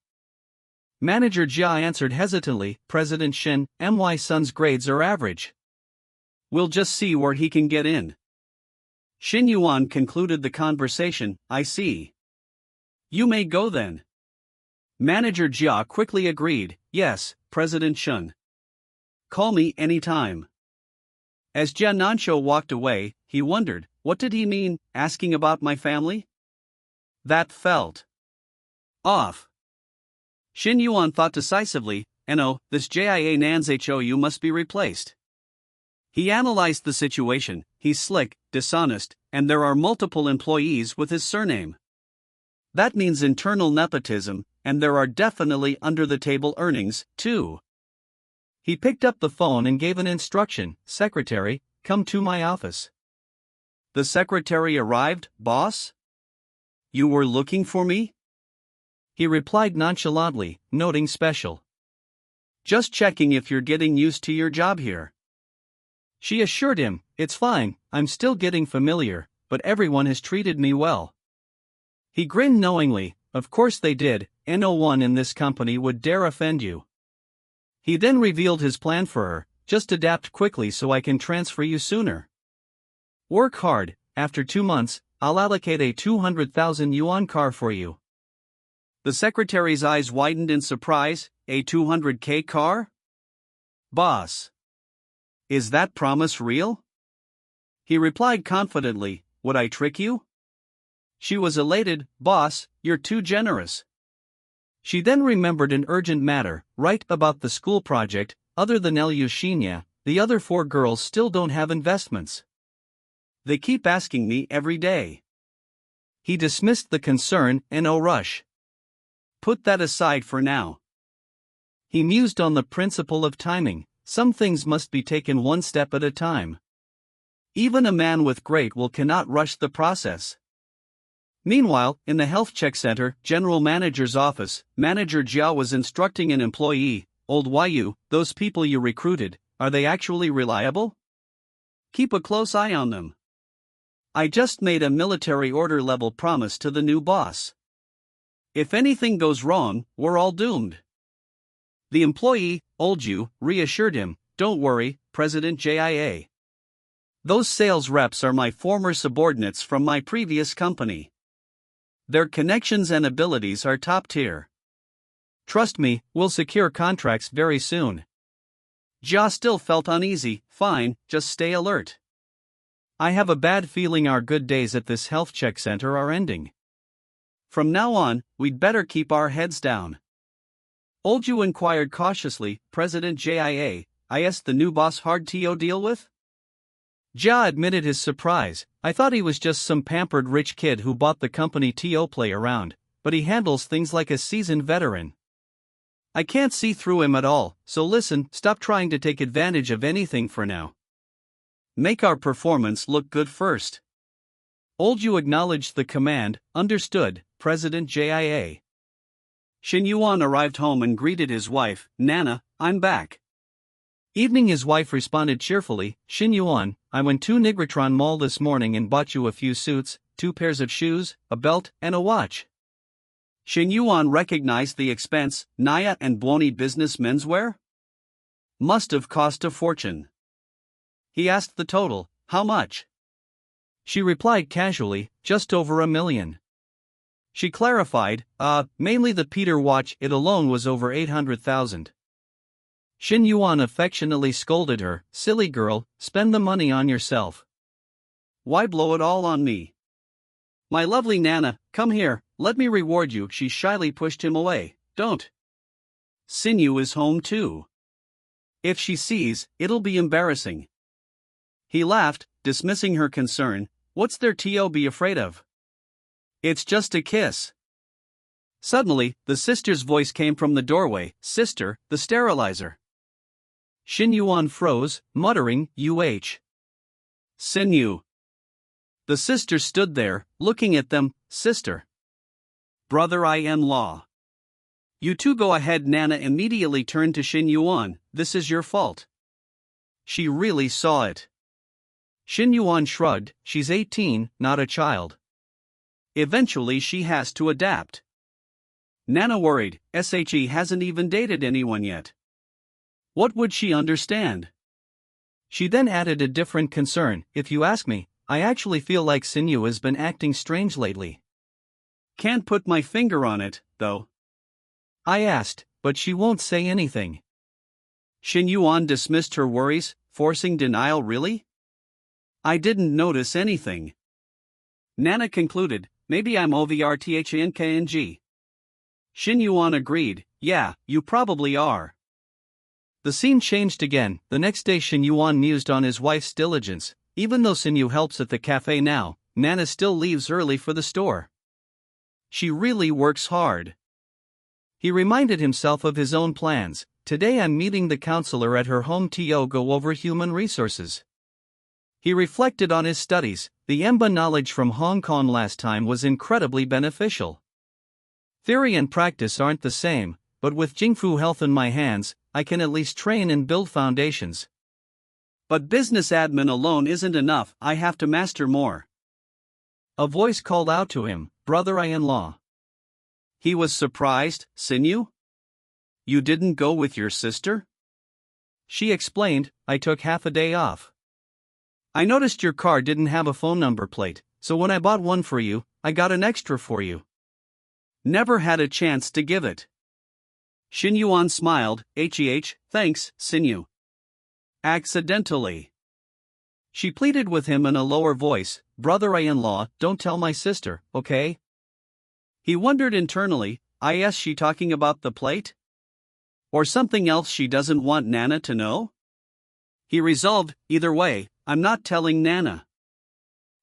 Manager Jia answered hesitantly, President Shen, my son's grades are average. We'll just see where he can get in. Shen Yuan concluded the conversation. I see. You may go then. Manager Jia quickly agreed. Yes, President Shen. Call me anytime. As Jia Nancho walked away, he wondered, what did he mean, asking about my family? That felt off. Shen Yuan thought decisively, this JIA Nan's HOU must be replaced. He analyzed the situation. He's slick, dishonest, and there are multiple employees with his surname. That means internal nepotism, and there are definitely under-the-table earnings, too. He picked up the phone and gave an instruction. Secretary, come to my office. The secretary arrived, boss? You were looking for me? He replied nonchalantly, noting special. Just checking if you're getting used to your job here. She assured him, it's fine, I'm still getting familiar, but everyone has treated me well. He grinned knowingly. Of course they did, no one in this company would dare offend you. He then revealed his plan for her, just adapt quickly so I can transfer you sooner. Work hard, after 2 months, I'll allocate a 200,000 yuan car for you. The secretary's eyes widened in surprise. A 200K car? Boss. Is that promise real? He replied confidently, would I trick you? She was elated. Boss, you're too generous. She then remembered an urgent matter, right about the school project. Other than Elyushina, the other 4 girls still don't have investments. They keep asking me every day. He dismissed the concern. No rush. Put that aside for now. He mused on the principle of timing. Some things must be taken one step at a time. Even a man with great will cannot rush the process. Meanwhile, in the health check center, general manager's office, Manager Jiao was instructing an employee, Old Yu, those people you recruited, are they actually reliable? Keep a close eye on them. I just made a military order level promise to the new boss. If anything goes wrong, we're all doomed. The employee, Olju, reassured him, "Don't worry, President JIA. Those sales reps are my former subordinates from my previous company. Their connections and abilities are top tier. Trust me, we'll secure contracts very soon." Jia still felt uneasy. "Fine, just stay alert. I have a bad feeling our good days at this health check center are ending. From now on, we'd better keep our heads down." Olju inquired cautiously, "President JIA, is the new boss hard to deal with?" Jia admitted his surprise. "I thought he was just some pampered rich kid who bought the company to play around, but he handles things like a seasoned veteran. I can't see through him at all, so listen, stop trying to take advantage of anything for now. Make our performance look good first." Olju acknowledged the command. "Understood, President JIA." Shen Yuan arrived home and greeted his wife. "Nana, I'm back." Evening. His wife responded cheerfully, "Shen Yuan, I went to Nigratron Mall this morning and bought you a few suits, 2 pairs of shoes, a belt, and a watch." Shen Yuan recognized the expense. "Naya and Blony business menswear? Must have cost a fortune." He asked the total. "How much?" She replied casually, "Just over $1 million. She clarified, mainly the Peter watch, it alone was over 800,000. Shen Yuan affectionately scolded her, "Silly girl, spend the money on yourself. Why blow it all on me? My lovely Nana, come here, let me reward you." She shyly pushed him away. "Don't. Sinyu is home too. If she sees, it'll be embarrassing." He laughed, dismissing her concern. "What's there to be afraid of? It's just a kiss." Suddenly, the sister's voice came from the doorway. "Sister, the sterilizer." Shen Yuan froze, muttering, Sinyu." The sister stood there, looking at them. "Sister. Brother-in-law. You two go ahead." Nana immediately turned to Shen Yuan. "This is your fault." She really saw it. Shen Yuan shrugged. "She's 18, not a child. Eventually she has to adapt." Nana worried. "She hasn't even dated anyone yet. What would she understand?" She then added a different concern. "If you ask me, I actually feel like Sinyu has been acting strange lately. Can't put my finger on it, though. I asked, but she won't say anything." Shen Yuan dismissed her worries, forcing denial. "Really? I didn't notice anything." Nana concluded, "Maybe I'm overthinkng." Shen Yuan agreed, "Yeah, you probably are." The scene changed again. The next day Shen Yuan mused on his wife's diligence. Even though Sinyu helps at the cafe now, Nana still leaves early for the store. She really works hard. He reminded himself of his own plans. "Today I'm meeting the counselor at her home to go over human resources." He reflected on his studies. The EMBA knowledge from Hong Kong last time was incredibly beneficial. Theory and practice aren't the same, but with Jingfu Health in my hands, I can at least train and build foundations. But business admin alone isn't enough, I have to master more. A voice called out to him, "Brother-in-law." He was surprised. "Sinyu? You didn't go with your sister?" She explained, "I took half a day off. I noticed your car didn't have a phone number plate, so when I bought one for you, I got an extra for you. Never had a chance to give it." Shen Yuan smiled. Thanks, Sinyu. Accidentally." She pleaded with him in a lower voice, "Brother-in-law, don't tell my sister, okay?" He wondered internally, is she talking about the plate? Or something else she doesn't want Nana to know? He resolved, either way, I'm not telling Nana.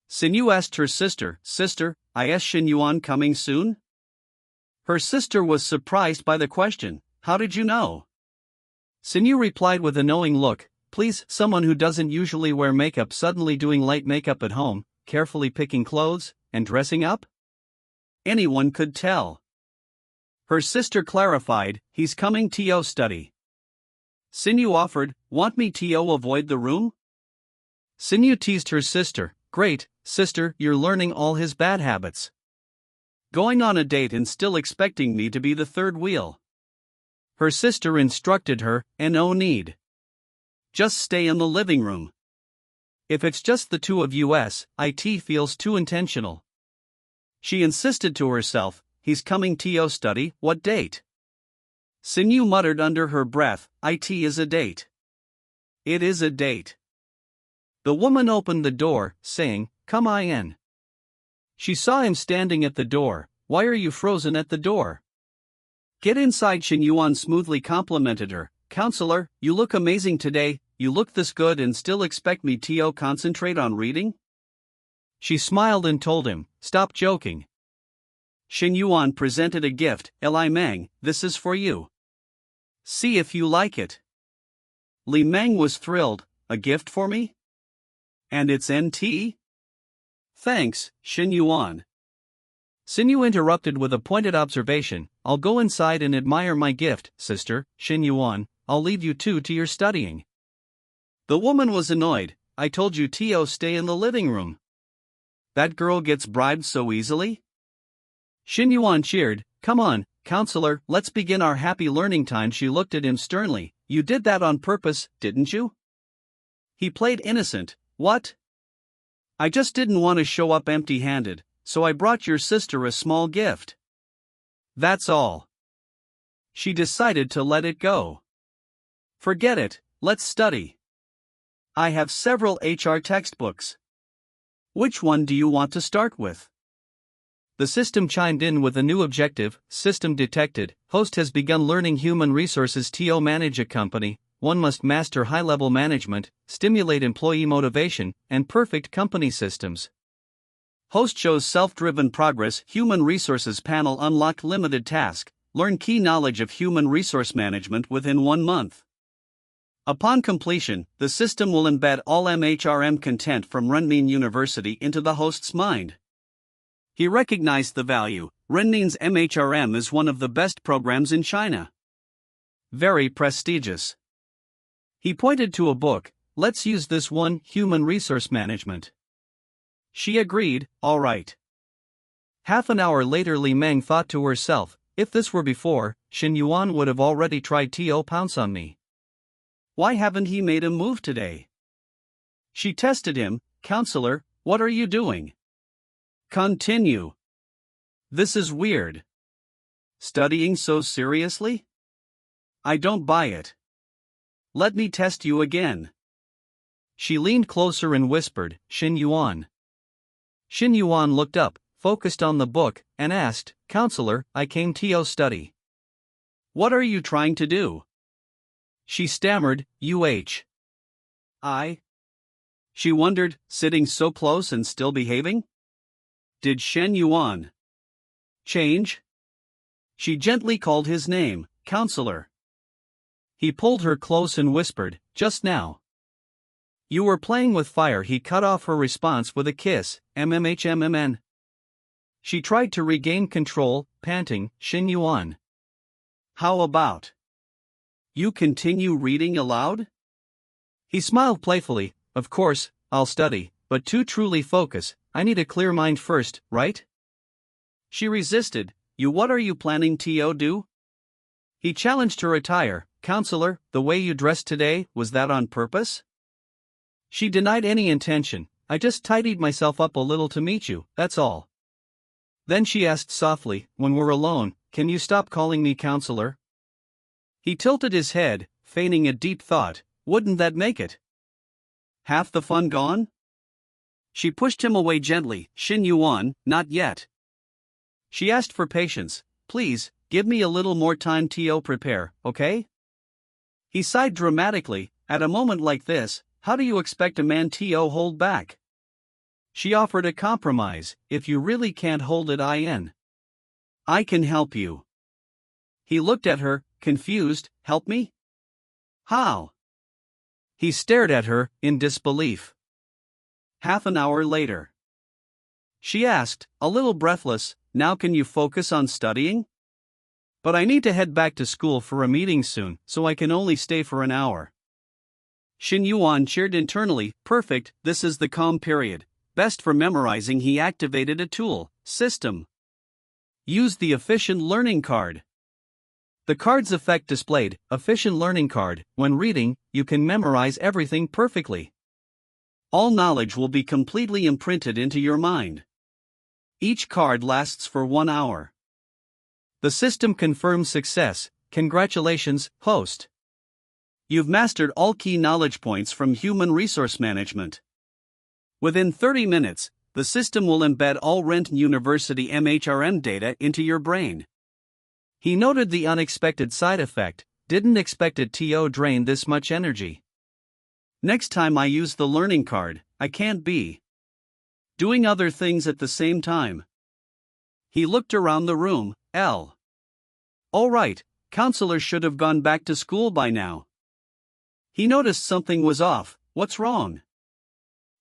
Sinyu asked her sister, "Sister, is Shen Yuan coming soon?" Her sister was surprised by the question. "How did you know?" Sinyu replied with a knowing look, "Please, someone who doesn't usually wear makeup suddenly doing light makeup at home, carefully picking clothes, and dressing up? Anyone could tell." Her sister clarified, "He's coming to study." Sinyu offered, "Want me to avoid the room?" Sinyu teased her sister, "Great, sister, you're learning all his bad habits." Going on a date and still expecting me to be the third wheel. Her sister instructed her, and no need. Just stay in the living room. If it's just the two of us, it feels too intentional. She insisted to herself, he's coming to study, what date? Shen Yuan muttered under her breath, it is a date. It is a date. The woman opened the door, saying, come in. She saw him standing at the door. Why are you frozen at the door? Get inside, Shen Yuan smoothly complimented her. Counselor, you look amazing today. You look this good and still expect me to concentrate on reading? She smiled and told him, stop joking. Shen Yuan presented a gift. Li Meng, this is for you. See if you like it. Li Meng was thrilled. A gift for me? And it's NT? Thanks, Shen Yuan. Shen Yuan interrupted with a pointed observation. I'll go inside and admire my gift, sister. Shen Yuan, I'll leave you two to your studying. The woman was annoyed. I told you to stay in the living room. That girl gets bribed so easily? Shen Yuan cheered. Come on, counselor, let's begin our happy learning time. She looked at him sternly. You did that on purpose, didn't you? He played innocent. What? I just didn't want to show up empty-handed, so I brought your sister a small gift. That's all. She decided to let it go. Forget it, let's study. I have several HR textbooks. Which one do you want to start with? The system chimed in with a new objective. System detected. Host has begun learning human resources to manage a company. One must master high-level management, stimulate employee motivation, and perfect company systems. Host shows self-driven progress. Human resources panel unlocked limited task. Learn key knowledge of human resource management within 1 month. Upon completion, the system will embed all MHRM content from Renmin University into the host's mind. He recognized the value. Renmin's MHRM is one of the best programs in China. Very prestigious. He pointed to a book. Let's use this one, Human Resource Management. She agreed, all right. Half an hour later, Li Meng thought to herself, if this were before, Shen Yuan would have already tried to pounce on me. Why haven't he made a move today? She tested him. Counselor, what are you doing? Continue. This is weird. Studying so seriously? I don't buy it. Let me test you again. She leaned closer and whispered, Shen Yuan. Shen Yuan looked up, focused on the book, and asked, Counselor, I came to study. What are you trying to do? She stammered, I. She wondered, sitting so close and still behaving? Did Shen Yuan change? She gently called his name, Counselor. He pulled her close and whispered, just now. You were playing with fire. He cut off her response with a kiss, MMHMMN. She tried to regain control, panting, Shen Yuan. How about you continue reading aloud? He smiled playfully. Of course, I'll study, but to truly focus, I need a clear mind first, right? She resisted. What are you planning to do? He challenged her attire. Counselor, the way you dressed today, was that on purpose? She denied any intention. I just tidied myself up a little to meet you, that's all. Then she asked softly, when we're alone, can you stop calling me counselor? He tilted his head, feigning a deep thought. Wouldn't that make it half the fun gone? She pushed him away gently. Shen Yuan, not yet. She asked for patience. Please, give me a little more time to prepare, okay? He sighed dramatically. At a moment like this, how do you expect a man to hold back? She offered a compromise. If you really can't hold it, I can help you. He looked at her, confused. Help me? How? He stared at her, in disbelief. Half an hour later. She asked, a little breathless, now can you focus on studying? But I need to head back to school for a meeting soon, so I can only stay for an hour. Shen Yuan cheered internally. Perfect, this is the calm period. Best for memorizing. He activated a tool, system. Use the efficient learning card. The card's effect displayed, efficient learning card. When reading, you can memorize everything perfectly. All knowledge will be completely imprinted into your mind. Each card lasts for 1 hour. The system confirms success. Congratulations, host. You've mastered all key knowledge points from human resource management. Within 30 minutes, the system will embed all Renton University MHRM data into your brain. He noted the unexpected side effect, didn't expect it to drain this much energy. Next time I use the learning card, I can't be doing other things at the same time. He looked around the room. All right, counselors should have gone back to school by now. He noticed something was off. What's wrong?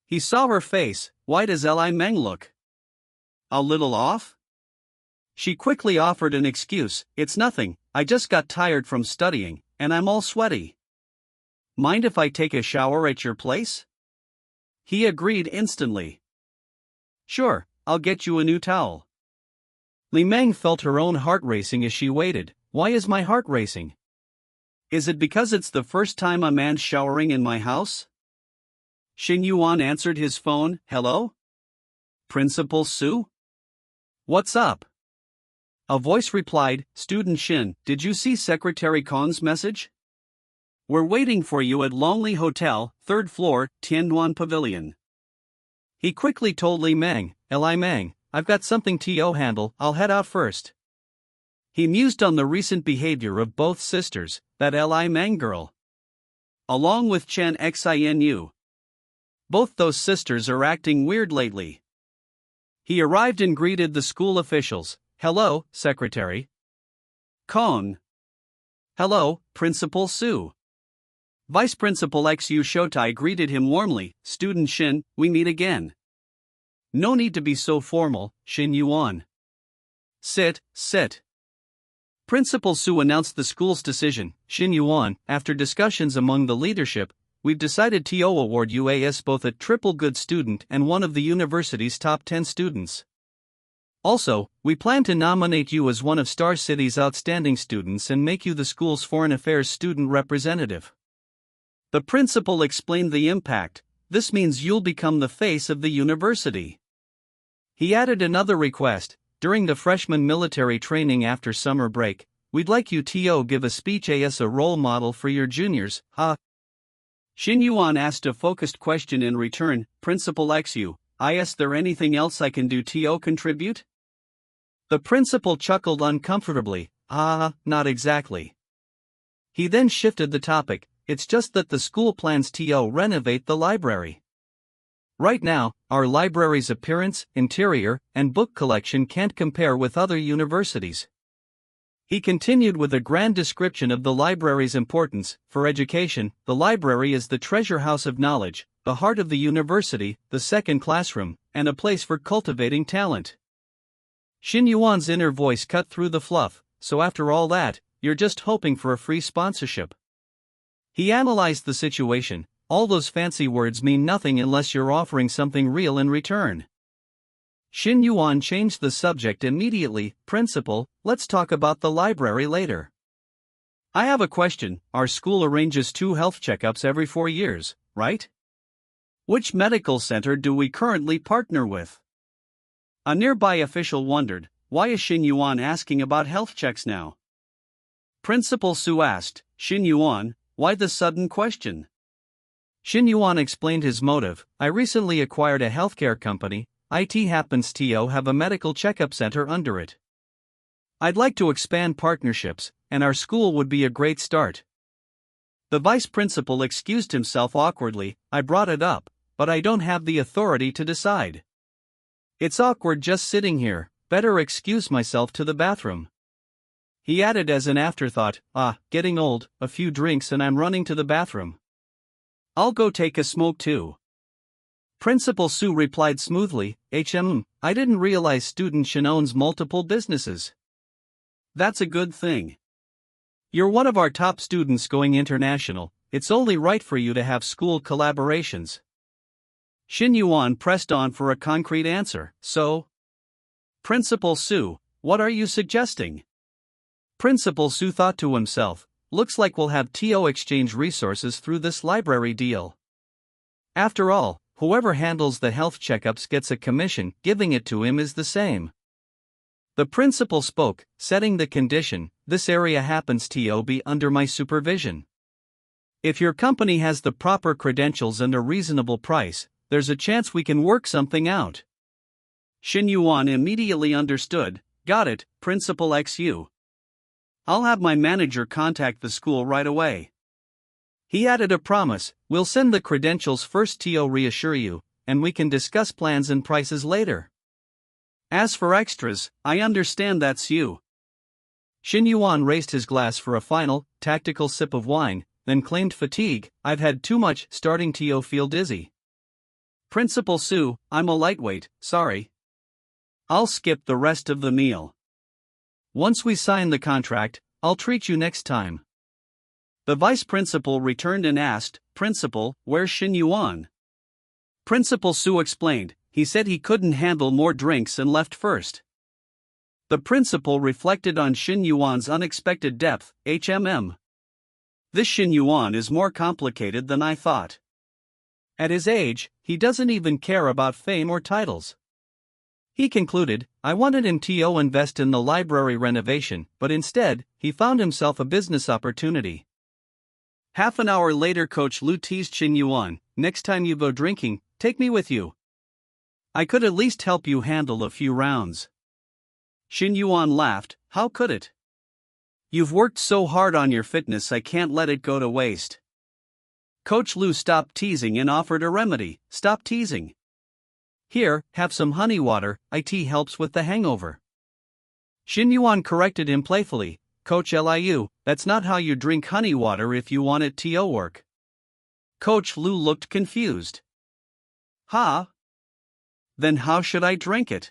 He saw her face. Why does Li Meng look a little off? She quickly offered an excuse. It's nothing, I just got tired from studying, and I'm all sweaty. Mind if I take a shower at your place? He agreed instantly. Sure, I'll get you a new towel. Li Meng felt her own heart racing as she waited. Why is my heart racing? Is it because it's the first time a man's showering in my house? Shen Yuan answered his phone. Hello? Principal Su? What's up? A voice replied, Student Shin, did you see Secretary Kong's message? We're waiting for you at Longley Hotel, 3rd floor, Tianyuan Pavilion. He quickly told Li Meng, Li Meng, I've got something to handle, I'll head out first. He mused on the recent behavior of both sisters, that Li Meng girl, along with Chen Xinu. Both those sisters are acting weird lately. He arrived and greeted the school officials. Hello, Secretary Kong. Hello, Principal Su. Vice Principal Xu Shotai greeted him warmly. Student Shin, we meet again. No need to be so formal, Shen Yuan. Sit. Principal Su announced the school's decision. Shen Yuan, after discussions among the leadership, we've decided to award you as both a triple good student and one of the university's top 10 students. Also, we plan to nominate you as one of Star City's outstanding students and make you the school's foreign affairs student representative. The principal explained the impact. This means you'll become the face of the university. He added another request. During the freshman military training after summer break, we'd like you to give a speech as a role model for your juniors. Shen Yuan asked a focused question in return. Principal Xu, is there anything else I can do to contribute? The principal chuckled uncomfortably. Not exactly. He then shifted the topic. It's just that the school plans to renovate the library. Right now, our library's appearance, interior, and book collection can't compare with other universities. He continued with a grand description of the library's importance. For education, the library is the treasure house of knowledge, the heart of the university, the second classroom, and a place for cultivating talent. Shen Yuan's inner voice cut through the fluff. So after all that, you're just hoping for a free sponsorship. He analyzed the situation. All those fancy words mean nothing unless you're offering something real in return. Shen Yuan changed the subject immediately. Principal, let's talk about the library later. I have a question. Our school arranges 2 health checkups every 4 years, right? Which medical center do we currently partner with? A nearby official wondered, why is Shen Yuan asking about health checks now? Principal Su asked, Shen Yuan, why the sudden question? Shen Yuan explained his motive. I recently acquired a healthcare company. It happens to have a medical checkup center under it. I'd like to expand partnerships, and our school would be a great start. The vice principal excused himself awkwardly. I brought it up, but I don't have the authority to decide. It's awkward just sitting here, better excuse myself to the bathroom. He added as an afterthought, getting old, a few drinks and I'm running to the bathroom. I'll go take a smoke too. Principal Su replied smoothly, I didn't realize student Shen owns multiple businesses. That's a good thing. You're one of our top students going international, it's only right for you to have school collaborations. Shen Yuan pressed on for a concrete answer. So? Principal Su, what are you suggesting? Principal Su thought to himself, looks like we'll have TO exchange resources through this library deal. After all, whoever handles the health checkups gets a commission, giving it to him is the same. The principal spoke, setting the condition, this area happens to be under my supervision. If your company has the proper credentials and a reasonable price, there's a chance we can work something out. Shen Yuan immediately understood, got it, Principal XU. I'll have my manager contact the school right away. He added a promise, we'll send the credentials first to reassure you, and we can discuss plans and prices later. As for extras, I understand that's you. Shen Yuan raised his glass for a final, tactical sip of wine, then claimed fatigue, I've had too much, starting to feel dizzy. Principal Su, I'm a lightweight, sorry. I'll skip the rest of the meal. Once we sign the contract, I'll treat you next time. The vice principal returned and asked, Principal, where's Shen Yuan? Principal Su explained, he said he couldn't handle more drinks and left first. The principal reflected on Shen Yuan's unexpected depth, This Shen Yuan is more complicated than I thought. At his age, he doesn't even care about fame or titles. He concluded, I wanted him to invest in the library renovation, but instead, he found himself a business opportunity. Half an hour later, Coach Lu teased Shen Yuan, next time you go drinking, take me with you. I could at least help you handle a few rounds. Shen Yuan laughed, how could it? You've worked so hard on your fitness, I can't let it go to waste. Coach Lu stopped teasing and offered a remedy, stop teasing. Here, have some honey water, it helps with the hangover. Shen Yuan corrected him playfully, Coach Liu, that's not how you drink honey water if you want it to work. Coach Lu looked confused. Huh? Then how should I drink it?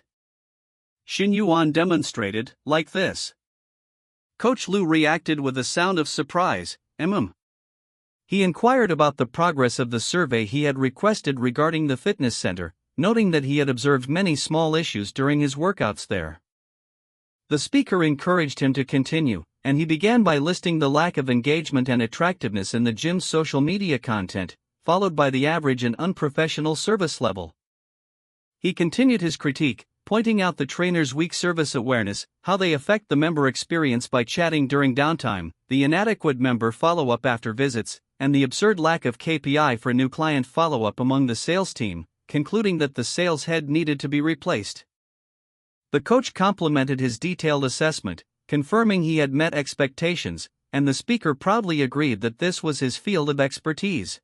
Shen Yuan demonstrated, like this. Coach Lu reacted with a sound of surprise, He inquired about the progress of the survey he had requested regarding the fitness center, noting that he had observed many small issues during his workouts there. The speaker encouraged him to continue, and he began by listing the lack of engagement and attractiveness in the gym's social media content, followed by the average and unprofessional service level. He continued his critique, pointing out the trainer's weak service awareness, how they affect the member experience by chatting during downtime, the inadequate member follow-up after visits, and the absurd lack of KPI for new client follow-up among the sales team, concluding that the sales head needed to be replaced. The coach complimented his detailed assessment, confirming he had met expectations, and the speaker proudly agreed that this was his field of expertise.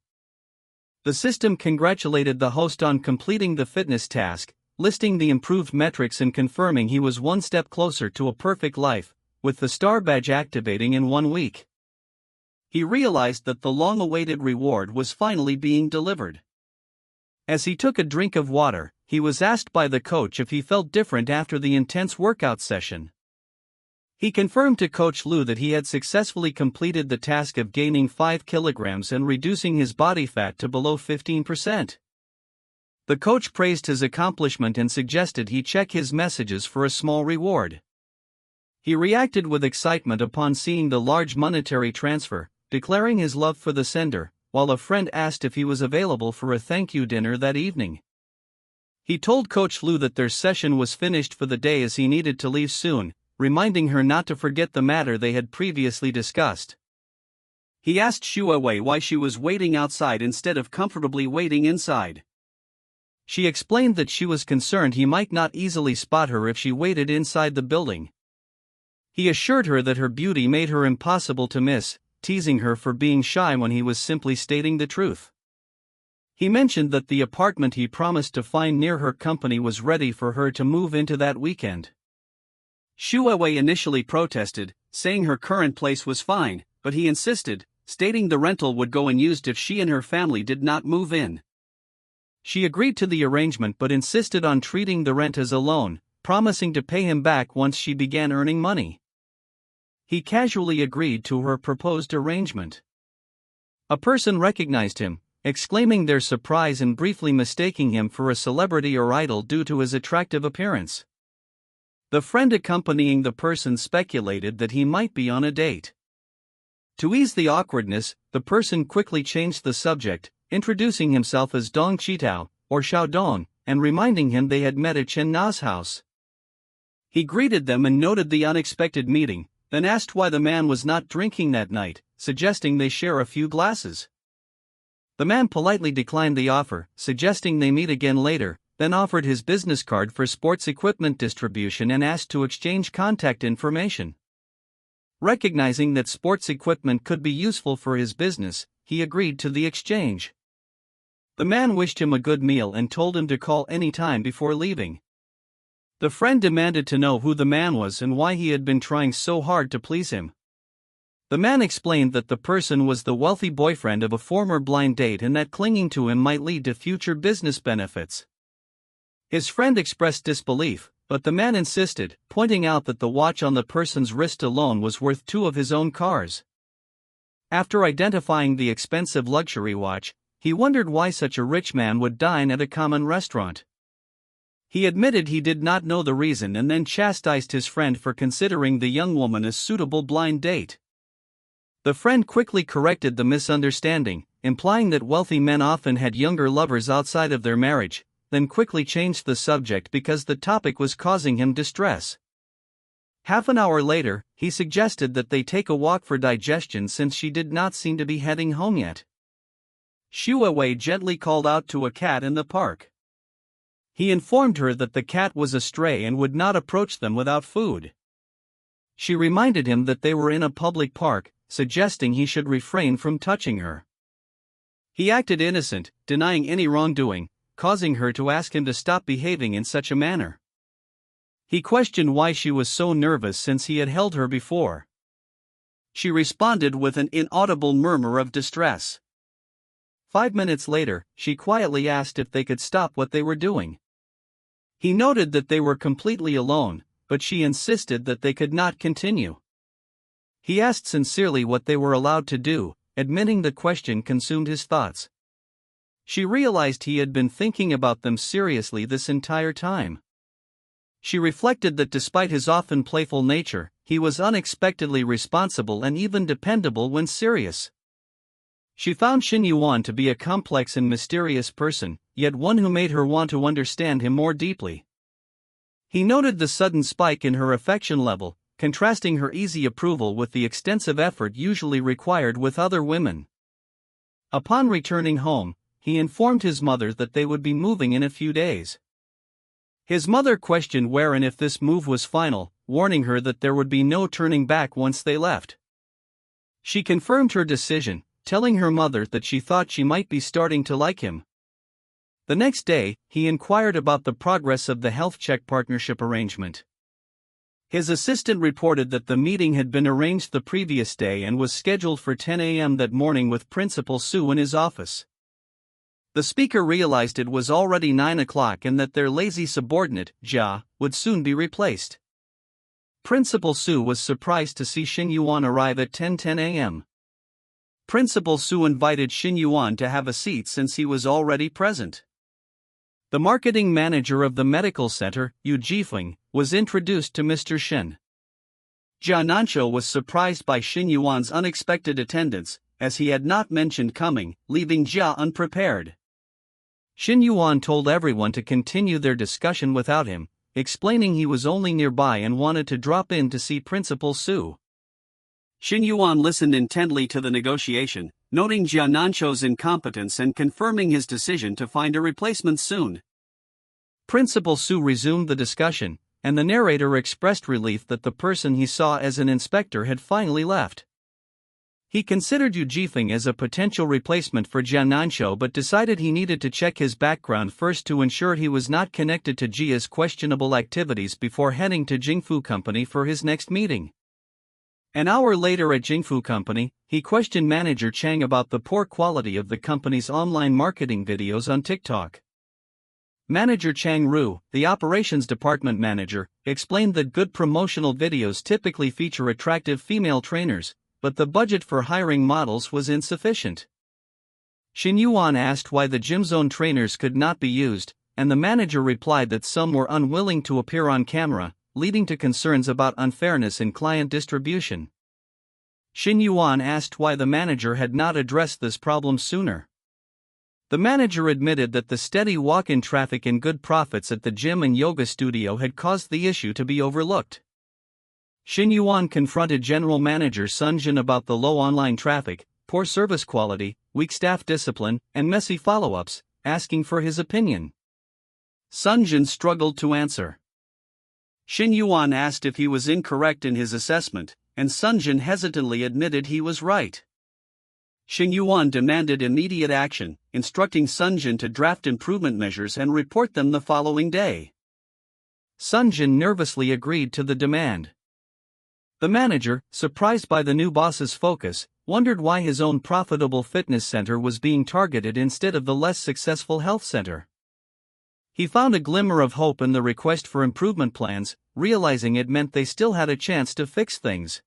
The system congratulated the host on completing the fitness task, listing the improved metrics and confirming he was one step closer to a perfect life, with the star badge activating in 1 week. He realized that the long-awaited reward was finally being delivered. As he took a drink of water, he was asked by the coach if he felt different after the intense workout session. He confirmed to Coach Lu that he had successfully completed the task of gaining 5 kilograms and reducing his body fat to below 15%. The coach praised his accomplishment and suggested he check his messages for a small reward. He reacted with excitement upon seeing the large monetary transfer, declaring his love for the sender, while a friend asked if he was available for a thank you dinner that evening. He told Coach Lu that their session was finished for the day as he needed to leave soon, reminding her not to forget the matter they had previously discussed. He asked Shuawei why she was waiting outside instead of comfortably waiting inside. She explained that she was concerned he might not easily spot her if she waited inside the building. He assured her that her beauty made her impossible to miss, teasing her for being shy when he was simply stating the truth. He mentioned that the apartment he promised to find near her company was ready for her to move into that weekend. Shuawei initially protested, saying her current place was fine, but he insisted, stating the rental would go unused if she and her family did not move in. She agreed to the arrangement but insisted on treating the rent as a loan, promising to pay him back once she began earning money. He casually agreed to her proposed arrangement. A person recognized him, exclaiming their surprise and briefly mistaking him for a celebrity or idol due to his attractive appearance. The friend accompanying the person speculated that he might be on a date. To ease the awkwardness, the person quickly changed the subject, introducing himself as Dong Chitao, or Xiao Dong, and reminding him they had met at Chen Na's house. He greeted them and noted the unexpected meeting, then asked why the man was not drinking that night, suggesting they share a few glasses. The man politely declined the offer, suggesting they meet again later, then offered his business card for sports equipment distribution and asked to exchange contact information. Recognizing that sports equipment could be useful for his business, he agreed to the exchange. The man wished him a good meal and told him to call any time before leaving. The friend demanded to know who the man was and why he had been trying so hard to please him. The man explained that the person was the wealthy boyfriend of a former blind date and that clinging to him might lead to future business benefits. His friend expressed disbelief, but the man insisted, pointing out that the watch on the person's wrist alone was worth 2 of his own cars. After identifying the expensive luxury watch, he wondered why such a rich man would dine at a common restaurant. He admitted he did not know the reason and then chastised his friend for considering the young woman a suitable blind date. The friend quickly corrected the misunderstanding, implying that wealthy men often had younger lovers outside of their marriage, then quickly changed the subject because the topic was causing him distress. Half an hour later, he suggested that they take a walk for digestion since she did not seem to be heading home yet. Xue Wei gently called out to a cat in the park. He informed her that the cat was a stray and would not approach them without food. She reminded him that they were in a public park, suggesting he should refrain from touching her. He acted innocent, denying any wrongdoing, causing her to ask him to stop behaving in such a manner. He questioned why she was so nervous since he had held her before. She responded with an inaudible murmur of distress. 5 minutes later, she quietly asked if they could stop what they were doing. He noted that they were completely alone, but she insisted that they could not continue. He asked sincerely what they were allowed to do, admitting the question consumed his thoughts. She realized he had been thinking about them seriously this entire time. She reflected that despite his often playful nature, he was unexpectedly responsible and even dependable when serious. She found Shen Yuan to be a complex and mysterious person, yet one who made her want to understand him more deeply. He noted the sudden spike in her affection level, contrasting her easy approval with the extensive effort usually required with other women. Upon returning home, he informed his mother that they would be moving in a few days. His mother questioned where and if this move was final, warning her that there would be no turning back once they left. She confirmed her decision, telling her mother that she thought she might be starting to like him. The next day, he inquired about the progress of the health check partnership arrangement. His assistant reported that the meeting had been arranged the previous day and was scheduled for 10 a.m. that morning with Principal Su in his office. The speaker realized it was already 9 o'clock and that their lazy subordinate, Jia, would soon be replaced. Principal Su was surprised to see Shen Yuan arrive at 10:10 a.m. Principal Su invited Shen Yuan to have a seat since he was already present. The marketing manager of the medical center, Yu Jifeng, was introduced to Mr. Shen. Jia Nansho was surprised by Shen Yuan's unexpected attendance, as he had not mentioned coming, leaving Jia unprepared. Shen Yuan told everyone to continue their discussion without him, explaining he was only nearby and wanted to drop in to see Principal Su. Shen Yuan listened intently to the negotiation, noting Jia Nansho's incompetence and confirming his decision to find a replacement soon. Principal Su resumed the discussion, and the narrator expressed relief that the person he saw as an inspector had finally left. He considered Yu Jifeng as a potential replacement for Jia Nansho but decided he needed to check his background first to ensure he was not connected to Jia's questionable activities before heading to Jingfu Company for his next meeting. An hour later at Jingfu Company, he questioned manager Chang about the poor quality of the company's online marketing videos on TikTok. Manager Chang Ru, the operations department manager, explained that good promotional videos typically feature attractive female trainers, but the budget for hiring models was insufficient. Shen Yuan asked why the gym zone trainers could not be used, and the manager replied that some were unwilling to appear on camera, leading to concerns about unfairness in client distribution. Shen Yuan asked why the manager had not addressed this problem sooner. The manager admitted that the steady walk-in traffic and good profits at the gym and yoga studio had caused the issue to be overlooked. Shen Yuan confronted General Manager Sun Jin about the low online traffic, poor service quality, weak staff discipline, and messy follow-ups, asking for his opinion. Sun Jin struggled to answer. Shen Yuan asked if he was incorrect in his assessment, and Sun Jin hesitantly admitted he was right. Shen Yuan demanded immediate action, instructing Sun Jin to draft improvement measures and report them the following day. Sun Jin nervously agreed to the demand. The manager, surprised by the new boss's focus, wondered why his own profitable fitness center was being targeted instead of the less successful health center. He found a glimmer of hope in the request for improvement plans, realizing it meant they still had a chance to fix things.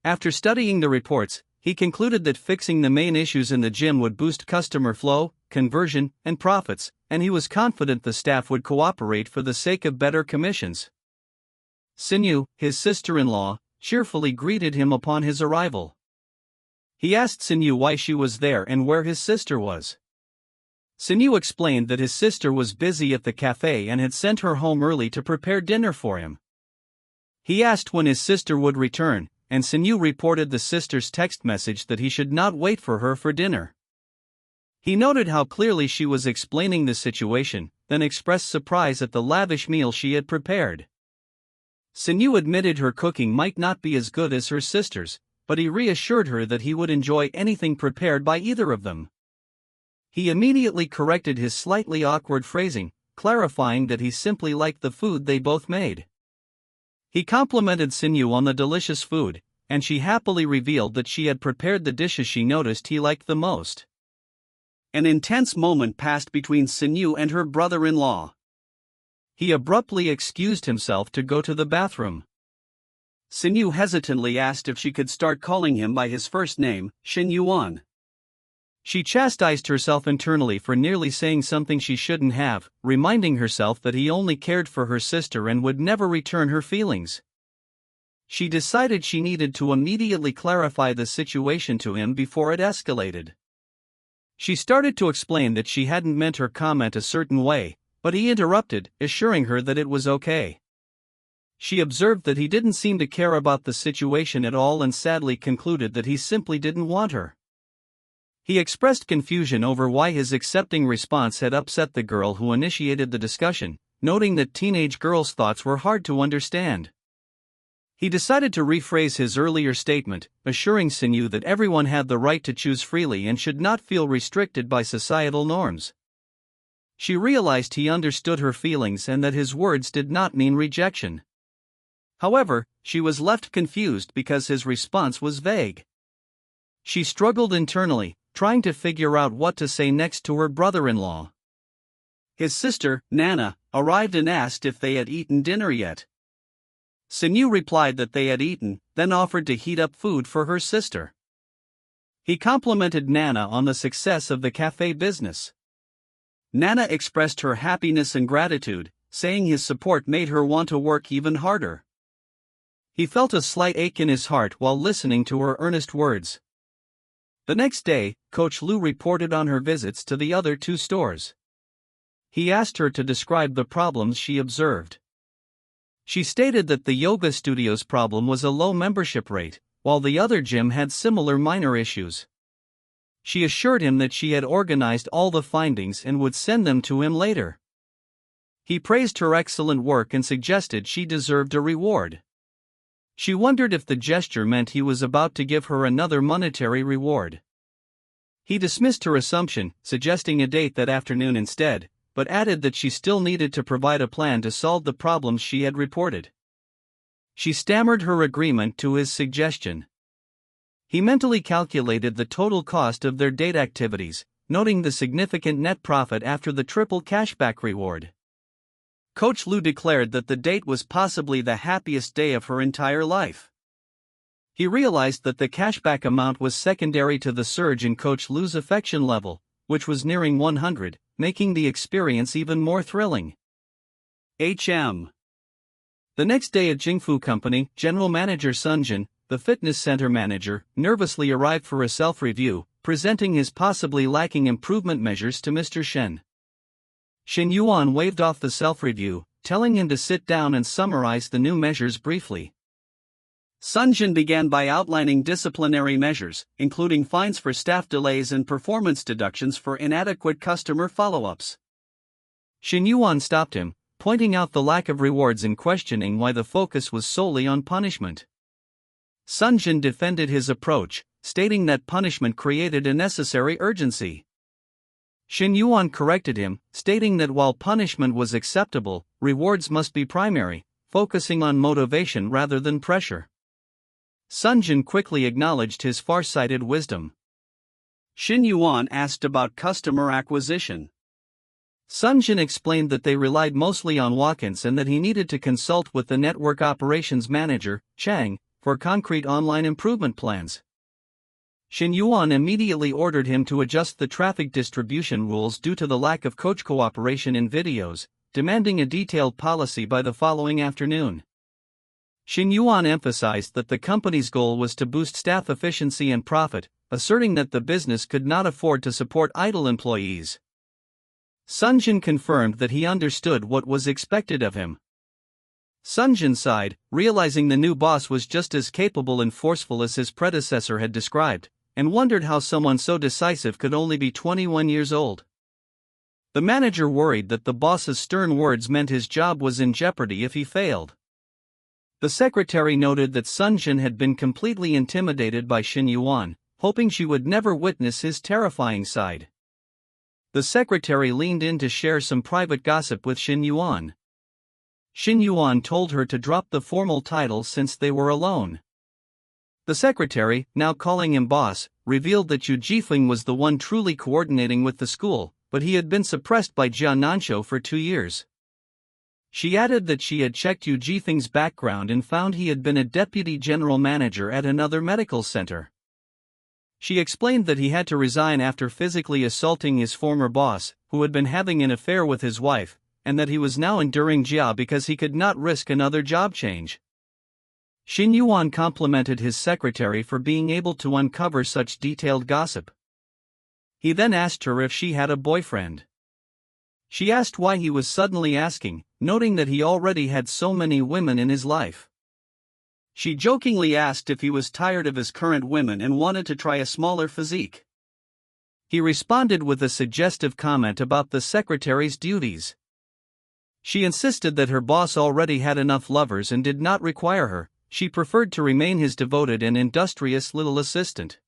After studying the reports, he concluded that fixing the main issues in the gym would boost customer flow, conversion, and profits, and he was confident the staff would cooperate for the sake of better commissions. Shen Yu, his sister-in-law, cheerfully greeted him upon his arrival. He asked Shen Yu why she was there and where his sister was. Shen Yu explained that his sister was busy at the cafe and had sent her home early to prepare dinner for him. He asked when his sister would return, and Shen Yu reported the sister's text message that he should not wait for her for dinner. He noted how clearly she was explaining the situation, then expressed surprise at the lavish meal she had prepared. Shen Yu admitted her cooking might not be as good as her sister's, but he reassured her that he would enjoy anything prepared by either of them. He immediately corrected his slightly awkward phrasing, clarifying that he simply liked the food they both made. He complimented Shen Yu on the delicious food, and she happily revealed that she had prepared the dishes she noticed he liked the most. An intense moment passed between Shen Yu and her brother-in-law. He abruptly excused himself to go to the bathroom. Shen Yu hesitantly asked if she could start calling him by his first name, Shen Yuan. She chastised herself internally for nearly saying something she shouldn't have, reminding herself that he only cared for her sister and would never return her feelings. She decided she needed to immediately clarify the situation to him before it escalated. She started to explain that she hadn't meant her comment a certain way, but he interrupted, assuring her that it was okay. She observed that he didn't seem to care about the situation at all and sadly concluded that he simply didn't want her. He expressed confusion over why his accepting response had upset the girl who initiated the discussion, noting that teenage girls' thoughts were hard to understand. He decided to rephrase his earlier statement, assuring Shen Yu that everyone had the right to choose freely and should not feel restricted by societal norms. She realized he understood her feelings and that his words did not mean rejection. However, she was left confused because his response was vague. She struggled internally, trying to figure out what to say next to her brother-in-law. His sister, Nana, arrived and asked if they had eaten dinner yet. Shen Yu replied that they had eaten, then offered to heat up food for her sister. He complimented Nana on the success of the cafe business. Nana expressed her happiness and gratitude, saying his support made her want to work even harder. He felt a slight ache in his heart while listening to her earnest words. The next day, Coach Lu reported on her visits to the other two stores. He asked her to describe the problems she observed. She stated that the yoga studio's problem was a low membership rate, while the other gym had similar minor issues. She assured him that she had organized all the findings and would send them to him later. He praised her excellent work and suggested she deserved a reward. She wondered if the gesture meant he was about to give her another monetary reward. He dismissed her assumption, suggesting a date that afternoon instead, but added that she still needed to provide a plan to solve the problems she had reported. She stammered her agreement to his suggestion. He mentally calculated the total cost of their date activities, noting the significant net profit after the triple cashback reward. Coach Lu declared that the date was possibly the happiest day of her entire life. He realized that the cashback amount was secondary to the surge in Coach Lu's affection level, which was nearing 100, making the experience even more thrilling. The next day at Jingfu Company, General Manager Sun Jin, the fitness center manager, nervously arrived for a self-review, presenting his possibly lacking improvement measures to Mr. Shen. Shen Yuan waved off the self-review, telling him to sit down and summarize the new measures briefly. Sun Jin began by outlining disciplinary measures, including fines for staff delays and performance deductions for inadequate customer follow-ups. Shen Yuan stopped him, pointing out the lack of rewards and questioning why the focus was solely on punishment. Sun Jin defended his approach, stating that punishment created a necessary urgency. Shen Yuan corrected him, stating that while punishment was acceptable, rewards must be primary, focusing on motivation rather than pressure. Sun Jin quickly acknowledged his far-sighted wisdom. Shen Yuan asked about customer acquisition. Sun Jin explained that they relied mostly on walk-ins and that he needed to consult with the network operations manager, Chang, for concrete online improvement plans. Shen Yuan immediately ordered him to adjust the traffic distribution rules due to the lack of coach cooperation in videos, demanding a detailed policy by the following afternoon. Shen Yuan emphasized that the company's goal was to boost staff efficiency and profit, asserting that the business could not afford to support idle employees. Sun Jin confirmed that he understood what was expected of him. Sun Jin sighed, realizing the new boss was just as capable and forceful as his predecessor had described, and wondered how someone so decisive could only be 21 years old. The manager worried that the boss's stern words meant his job was in jeopardy if he failed. The secretary noted that Sun Jin had been completely intimidated by Shen Yuan, hoping she would never witness his terrifying side. The secretary leaned in to share some private gossip with Shen Yuan. Shen Yuan told her to drop the formal title since they were alone. The secretary, now calling him boss, revealed that Yu Jifeng was the one truly coordinating with the school, but he had been suppressed by Jia Nansho for 2 years. She added that she had checked Yu Jifeng's background and found he had been a deputy general manager at another medical center. She explained that he had to resign after physically assaulting his former boss, who had been having an affair with his wife, and that he was now enduring Jia because he could not risk another job change. Shen Yuan complimented his secretary for being able to uncover such detailed gossip. He then asked her if she had a boyfriend. She asked why he was suddenly asking, noting that he already had so many women in his life. She jokingly asked if he was tired of his current women and wanted to try a smaller physique. He responded with a suggestive comment about the secretary's duties. She insisted that her boss already had enough lovers and did not require her. She preferred to remain his devoted and industrious little assistant.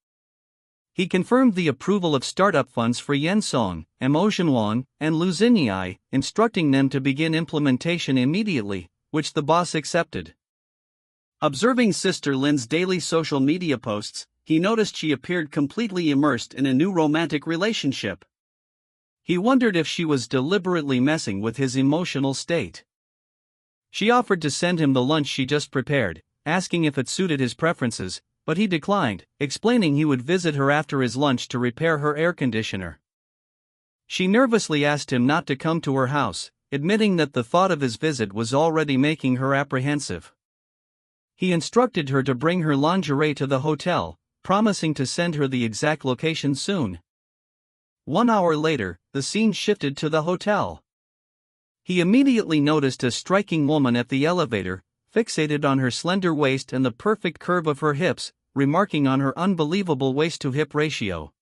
He confirmed the approval of startup funds for Yen Song, Mo Zhenwang, and Lu Xinyai, instructing them to begin implementation immediately, which the boss accepted. Observing Sister Lin's daily social media posts, he noticed she appeared completely immersed in a new romantic relationship. He wondered if she was deliberately messing with his emotional state. She offered to send him the lunch she just prepared, asking if it suited his preferences, but he declined, explaining he would visit her after his lunch to repair her air conditioner. She nervously asked him not to come to her house, admitting that the thought of his visit was already making her apprehensive. He instructed her to bring her lingerie to the hotel, promising to send her the exact location soon. 1 hour later, the scene shifted to the hotel. He immediately noticed a striking woman at the elevator, fixated on her slender waist and the perfect curve of her hips, remarking on her unbelievable waist-to-hip ratio.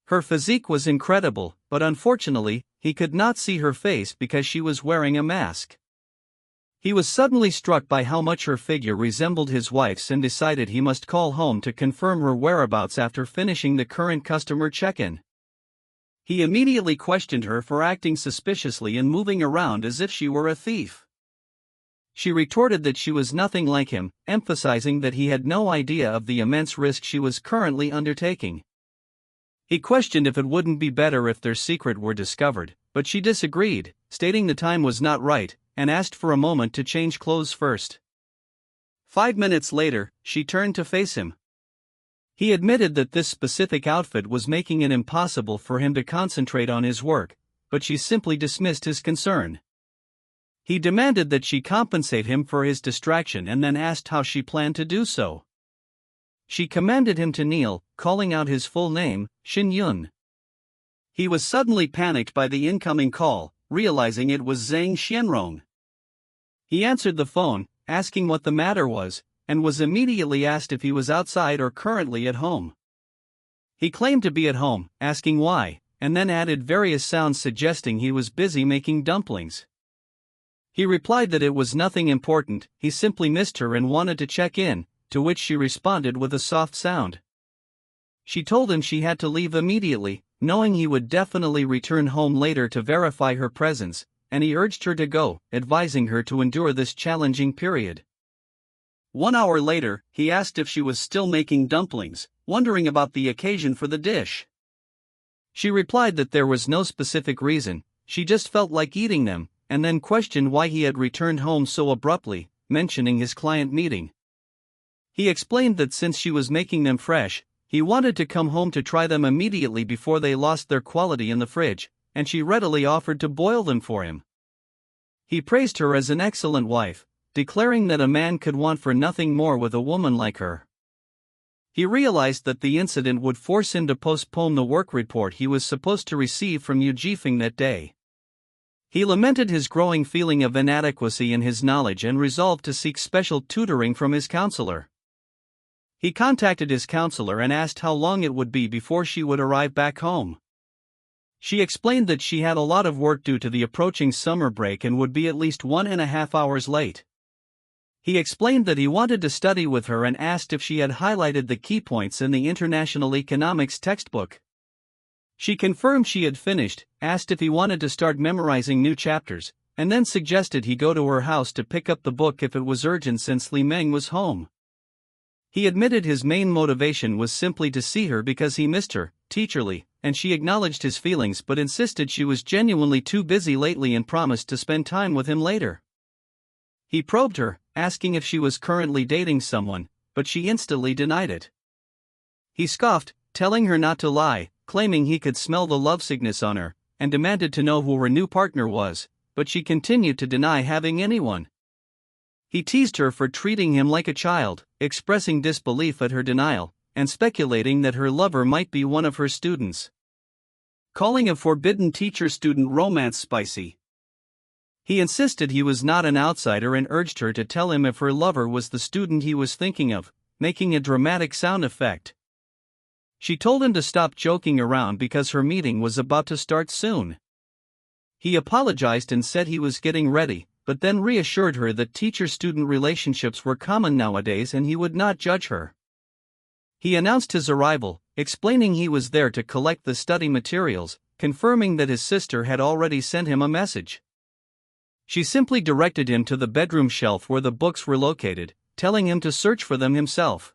Her physique was incredible, but unfortunately, he could not see her face because she was wearing a mask. He was suddenly struck by how much her figure resembled his wife's and decided he must call home to confirm her whereabouts after finishing the current customer check-in. He immediately questioned her for acting suspiciously and moving around as if she were a thief. She retorted that she was nothing like him, emphasizing that he had no idea of the immense risk she was currently undertaking. He questioned if it wouldn't be better if their secret were discovered, but she disagreed, stating the time was not right, and asked for a moment to change clothes first. 5 minutes later, she turned to face him. He admitted that this specific outfit was making it impossible for him to concentrate on his work, but she simply dismissed his concern. He demanded that she compensate him for his distraction and then asked how she planned to do so. She commanded him to kneel, calling out his full name, Shen Yuan. He was suddenly panicked by the incoming call, realizing it was Zhang Xianrong. He answered the phone, asking what the matter was, and was immediately asked if he was outside or currently at home. He claimed to be at home, asking why, and then added various sounds suggesting he was busy making dumplings. He replied that it was nothing important, he simply missed her and wanted to check in, to which she responded with a soft sound. She told him she had to leave immediately, knowing he would definitely return home later to verify her presence, and he urged her to go, advising her to endure this challenging period. 1 hour later, he asked if she was still making dumplings, wondering about the occasion for the dish. She replied that there was no specific reason, she just felt like eating them, and then questioned why he had returned home so abruptly, mentioning his client meeting. He explained that since she was making them fresh, he wanted to come home to try them immediately before they lost their quality in the fridge, and she readily offered to boil them for him. He praised her as an excellent wife, declaring that a man could want for nothing more with a woman like her. He realized that the incident would force him to postpone the work report he was supposed to receive from Yu Jifeng that day. He lamented his growing feeling of inadequacy in his knowledge and resolved to seek special tutoring from his counselor. He contacted his counselor and asked how long it would be before she would arrive back home. She explained that she had a lot of work due to the approaching summer break and would be at least 1.5 hours late. He explained that he wanted to study with her and asked if she had highlighted the key points in the International Economics textbook. She confirmed she had finished, asked if he wanted to start memorizing new chapters, and then suggested he go to her house to pick up the book if it was urgent since Li Meng was home. He admitted his main motivation was simply to see her because he missed her, teacherly, and she acknowledged his feelings but insisted she was genuinely too busy lately and promised to spend time with him later. He probed her, asking if she was currently dating someone, but she instantly denied it. He scoffed, telling her not to lie, claiming he could smell the lovesickness on her, and demanded to know who her new partner was, but she continued to deny having anyone. He teased her for treating him like a child, expressing disbelief at her denial, and speculating that her lover might be one of her students. Calling a forbidden teacher-student romance spicy. He insisted he was not an outsider and urged her to tell him if her lover was the student he was thinking of, making a dramatic sound effect. She told him to stop joking around because her meeting was about to start soon. He apologized and said he was getting ready, but then reassured her that teacher-student relationships were common nowadays and he would not judge her. He announced his arrival, explaining he was there to collect the study materials, confirming that his sister had already sent him a message. She simply directed him to the bedroom shelf where the books were located, telling him to search for them himself.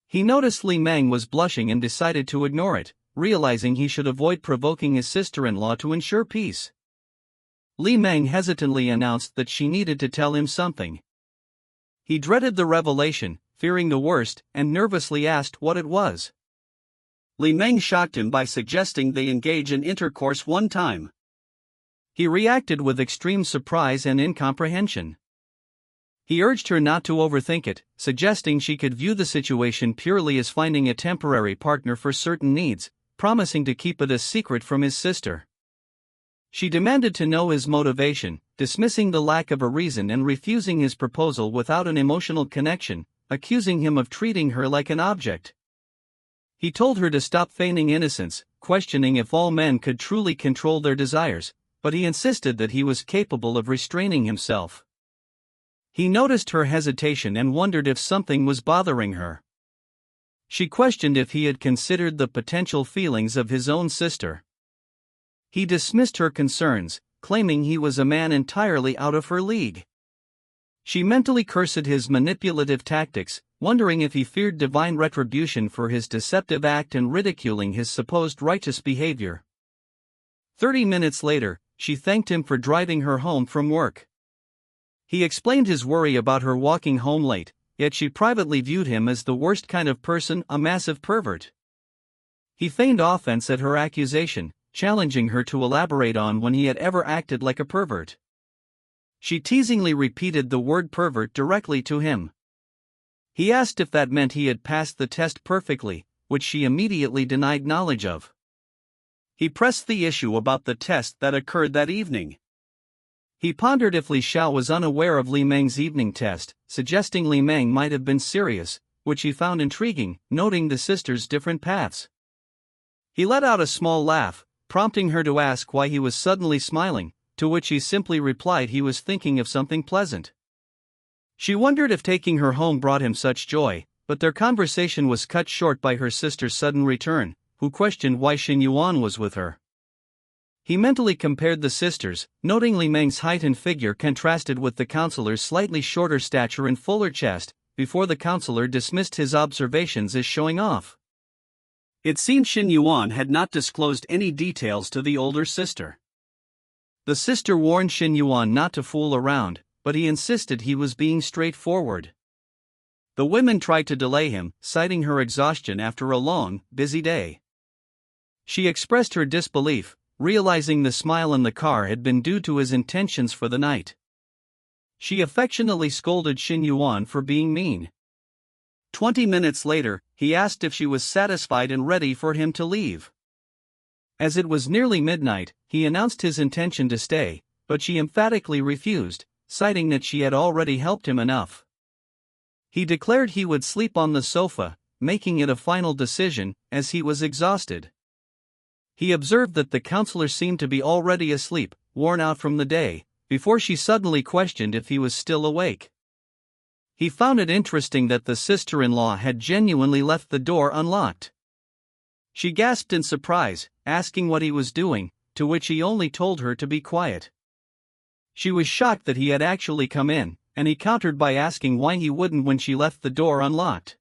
He noticed Li Meng was blushing and decided to ignore it, realizing he should avoid provoking his sister-in-law to ensure peace. Li Meng hesitantly announced that she needed to tell him something. He dreaded the revelation, fearing the worst, and nervously asked what it was. Li Meng shocked him by suggesting they engage in intercourse one time. He reacted with extreme surprise and incomprehension. He urged her not to overthink it, suggesting she could view the situation purely as finding a temporary partner for certain needs, promising to keep it a secret from his sister. She demanded to know his motivation, dismissing the lack of a reason and refusing his proposal without an emotional connection, accusing him of treating her like an object. He told her to stop feigning innocence, questioning if all men could truly control their desires, but he insisted that he was capable of restraining himself. He noticed her hesitation and wondered if something was bothering her. She questioned if he had considered the potential feelings of his own sister. He dismissed her concerns, claiming he was a man entirely out of her league. She mentally cursed his manipulative tactics, wondering if he feared divine retribution for his deceptive act and ridiculing his supposed righteous behavior. 30 minutes later, she thanked him for driving her home from work. He explained his worry about her walking home late, yet she privately viewed him as the worst kind of person, a massive pervert. He feigned offense at her accusation, challenging her to elaborate on when he had ever acted like a pervert. She teasingly repeated the word pervert directly to him. He asked if that meant he had passed the test perfectly, which she immediately denied knowledge of. He pressed the issue about the test that occurred that evening. He pondered if Li Xiao was unaware of Li Meng's evening test, suggesting Li Meng might have been serious, which he found intriguing, noting the sisters' different paths. He let out a small laugh, prompting her to ask why he was suddenly smiling, to which he simply replied he was thinking of something pleasant. She wondered if taking her home brought him such joy, but their conversation was cut short by her sister's sudden return, who questioned why Shen Yuan was with her. He mentally compared the sisters, noting Li Meng's height and figure contrasted with the counselor's slightly shorter stature and fuller chest, before the counselor dismissed his observations as showing off. It seemed Shen Yuan had not disclosed any details to the older sister. The sister warned Shen Yuan not to fool around, but he insisted he was being straightforward. The women tried to delay him, citing her exhaustion after a long, busy day. She expressed her disbelief, realizing the smile in the car had been due to his intentions for the night. She affectionately scolded Shen Yuan for being mean. 20 minutes later, he asked if she was satisfied and ready for him to leave. As it was nearly midnight, he announced his intention to stay, but she emphatically refused, citing that she had already helped him enough. He declared he would sleep on the sofa, making it a final decision, as he was exhausted. He observed that the counselor seemed to be already asleep, worn out from the day, before she suddenly questioned if he was still awake. He found it interesting that the sister-in-law had genuinely left the door unlocked. She gasped in surprise, asking what he was doing, to which he only told her to be quiet. She was shocked that he had actually come in, and he countered by asking why he wouldn't when she left the door unlocked.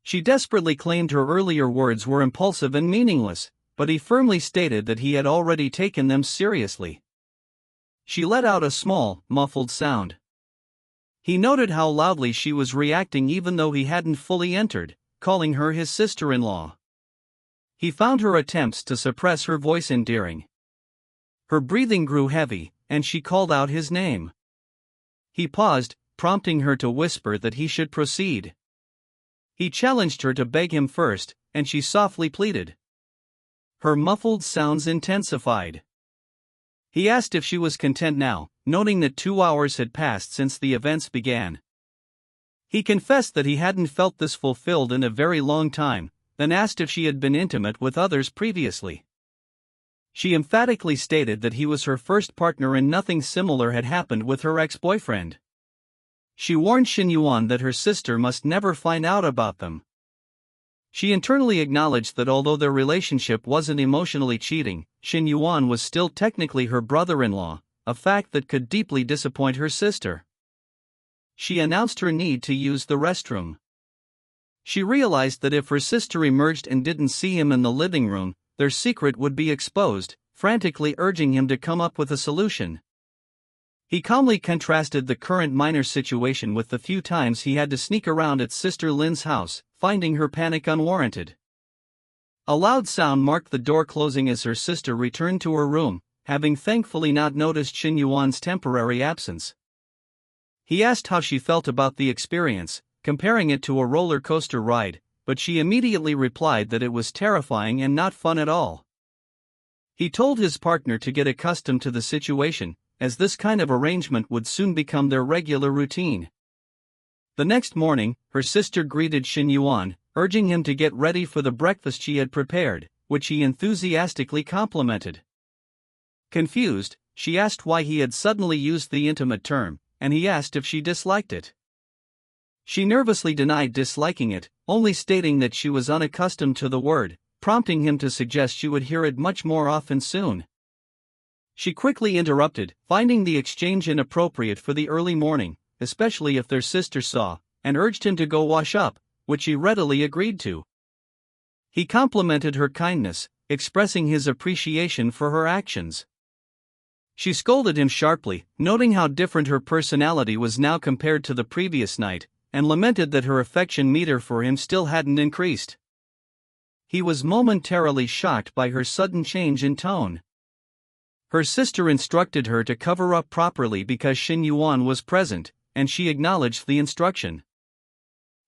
She desperately claimed her earlier words were impulsive and meaningless, but he firmly stated that he had already taken them seriously. She let out a small, muffled sound. He noted how loudly she was reacting even though he hadn't fully entered, calling her his sister-in-law. He found her attempts to suppress her voice endearing. Her breathing grew heavy, and she called out his name. He paused, prompting her to whisper that he should proceed. He challenged her to beg him first, and she softly pleaded. Her muffled sounds intensified. He asked if she was content now, noting that 2 hours had passed since the events began. He confessed that he hadn't felt this fulfilled in a very long time, then asked if she had been intimate with others previously. She emphatically stated that he was her first partner and nothing similar had happened with her ex-boyfriend. She warned Shen Yuan that her sister must never find out about them. She internally acknowledged that although their relationship wasn't emotionally cheating, Shen Yuan was still technically her brother-in-law, a fact that could deeply disappoint her sister. She announced her need to use the restroom. She realized that if her sister emerged and didn't see him in the living room, their secret would be exposed, frantically urging him to come up with a solution. He calmly contrasted the current minor situation with the few times he had to sneak around at Sister Lin's house, finding her panic unwarranted. A loud sound marked the door closing as her sister returned to her room, having thankfully not noticed Shen Yuan's temporary absence. He asked how she felt about the experience, comparing it to a roller coaster ride, but she immediately replied that it was terrifying and not fun at all. He told his partner to get accustomed to the situation, as this kind of arrangement would soon become their regular routine. The next morning, her sister greeted Shen Yuan, urging him to get ready for the breakfast she had prepared, which he enthusiastically complimented. Confused, she asked why he had suddenly used the intimate term, and he asked if she disliked it. She nervously denied disliking it, only stating that she was unaccustomed to the word, prompting him to suggest she would hear it much more often soon. She quickly interrupted, finding the exchange inappropriate for the early morning, especially if their sister saw, and urged him to go wash up, which he readily agreed to. He complimented her kindness, expressing his appreciation for her actions. She scolded him sharply, noting how different her personality was now compared to the previous night, and lamented that her affection meter for him still hadn't increased. He was momentarily shocked by her sudden change in tone. Her sister instructed her to cover up properly because Shen Yuan was present, and she acknowledged the instruction.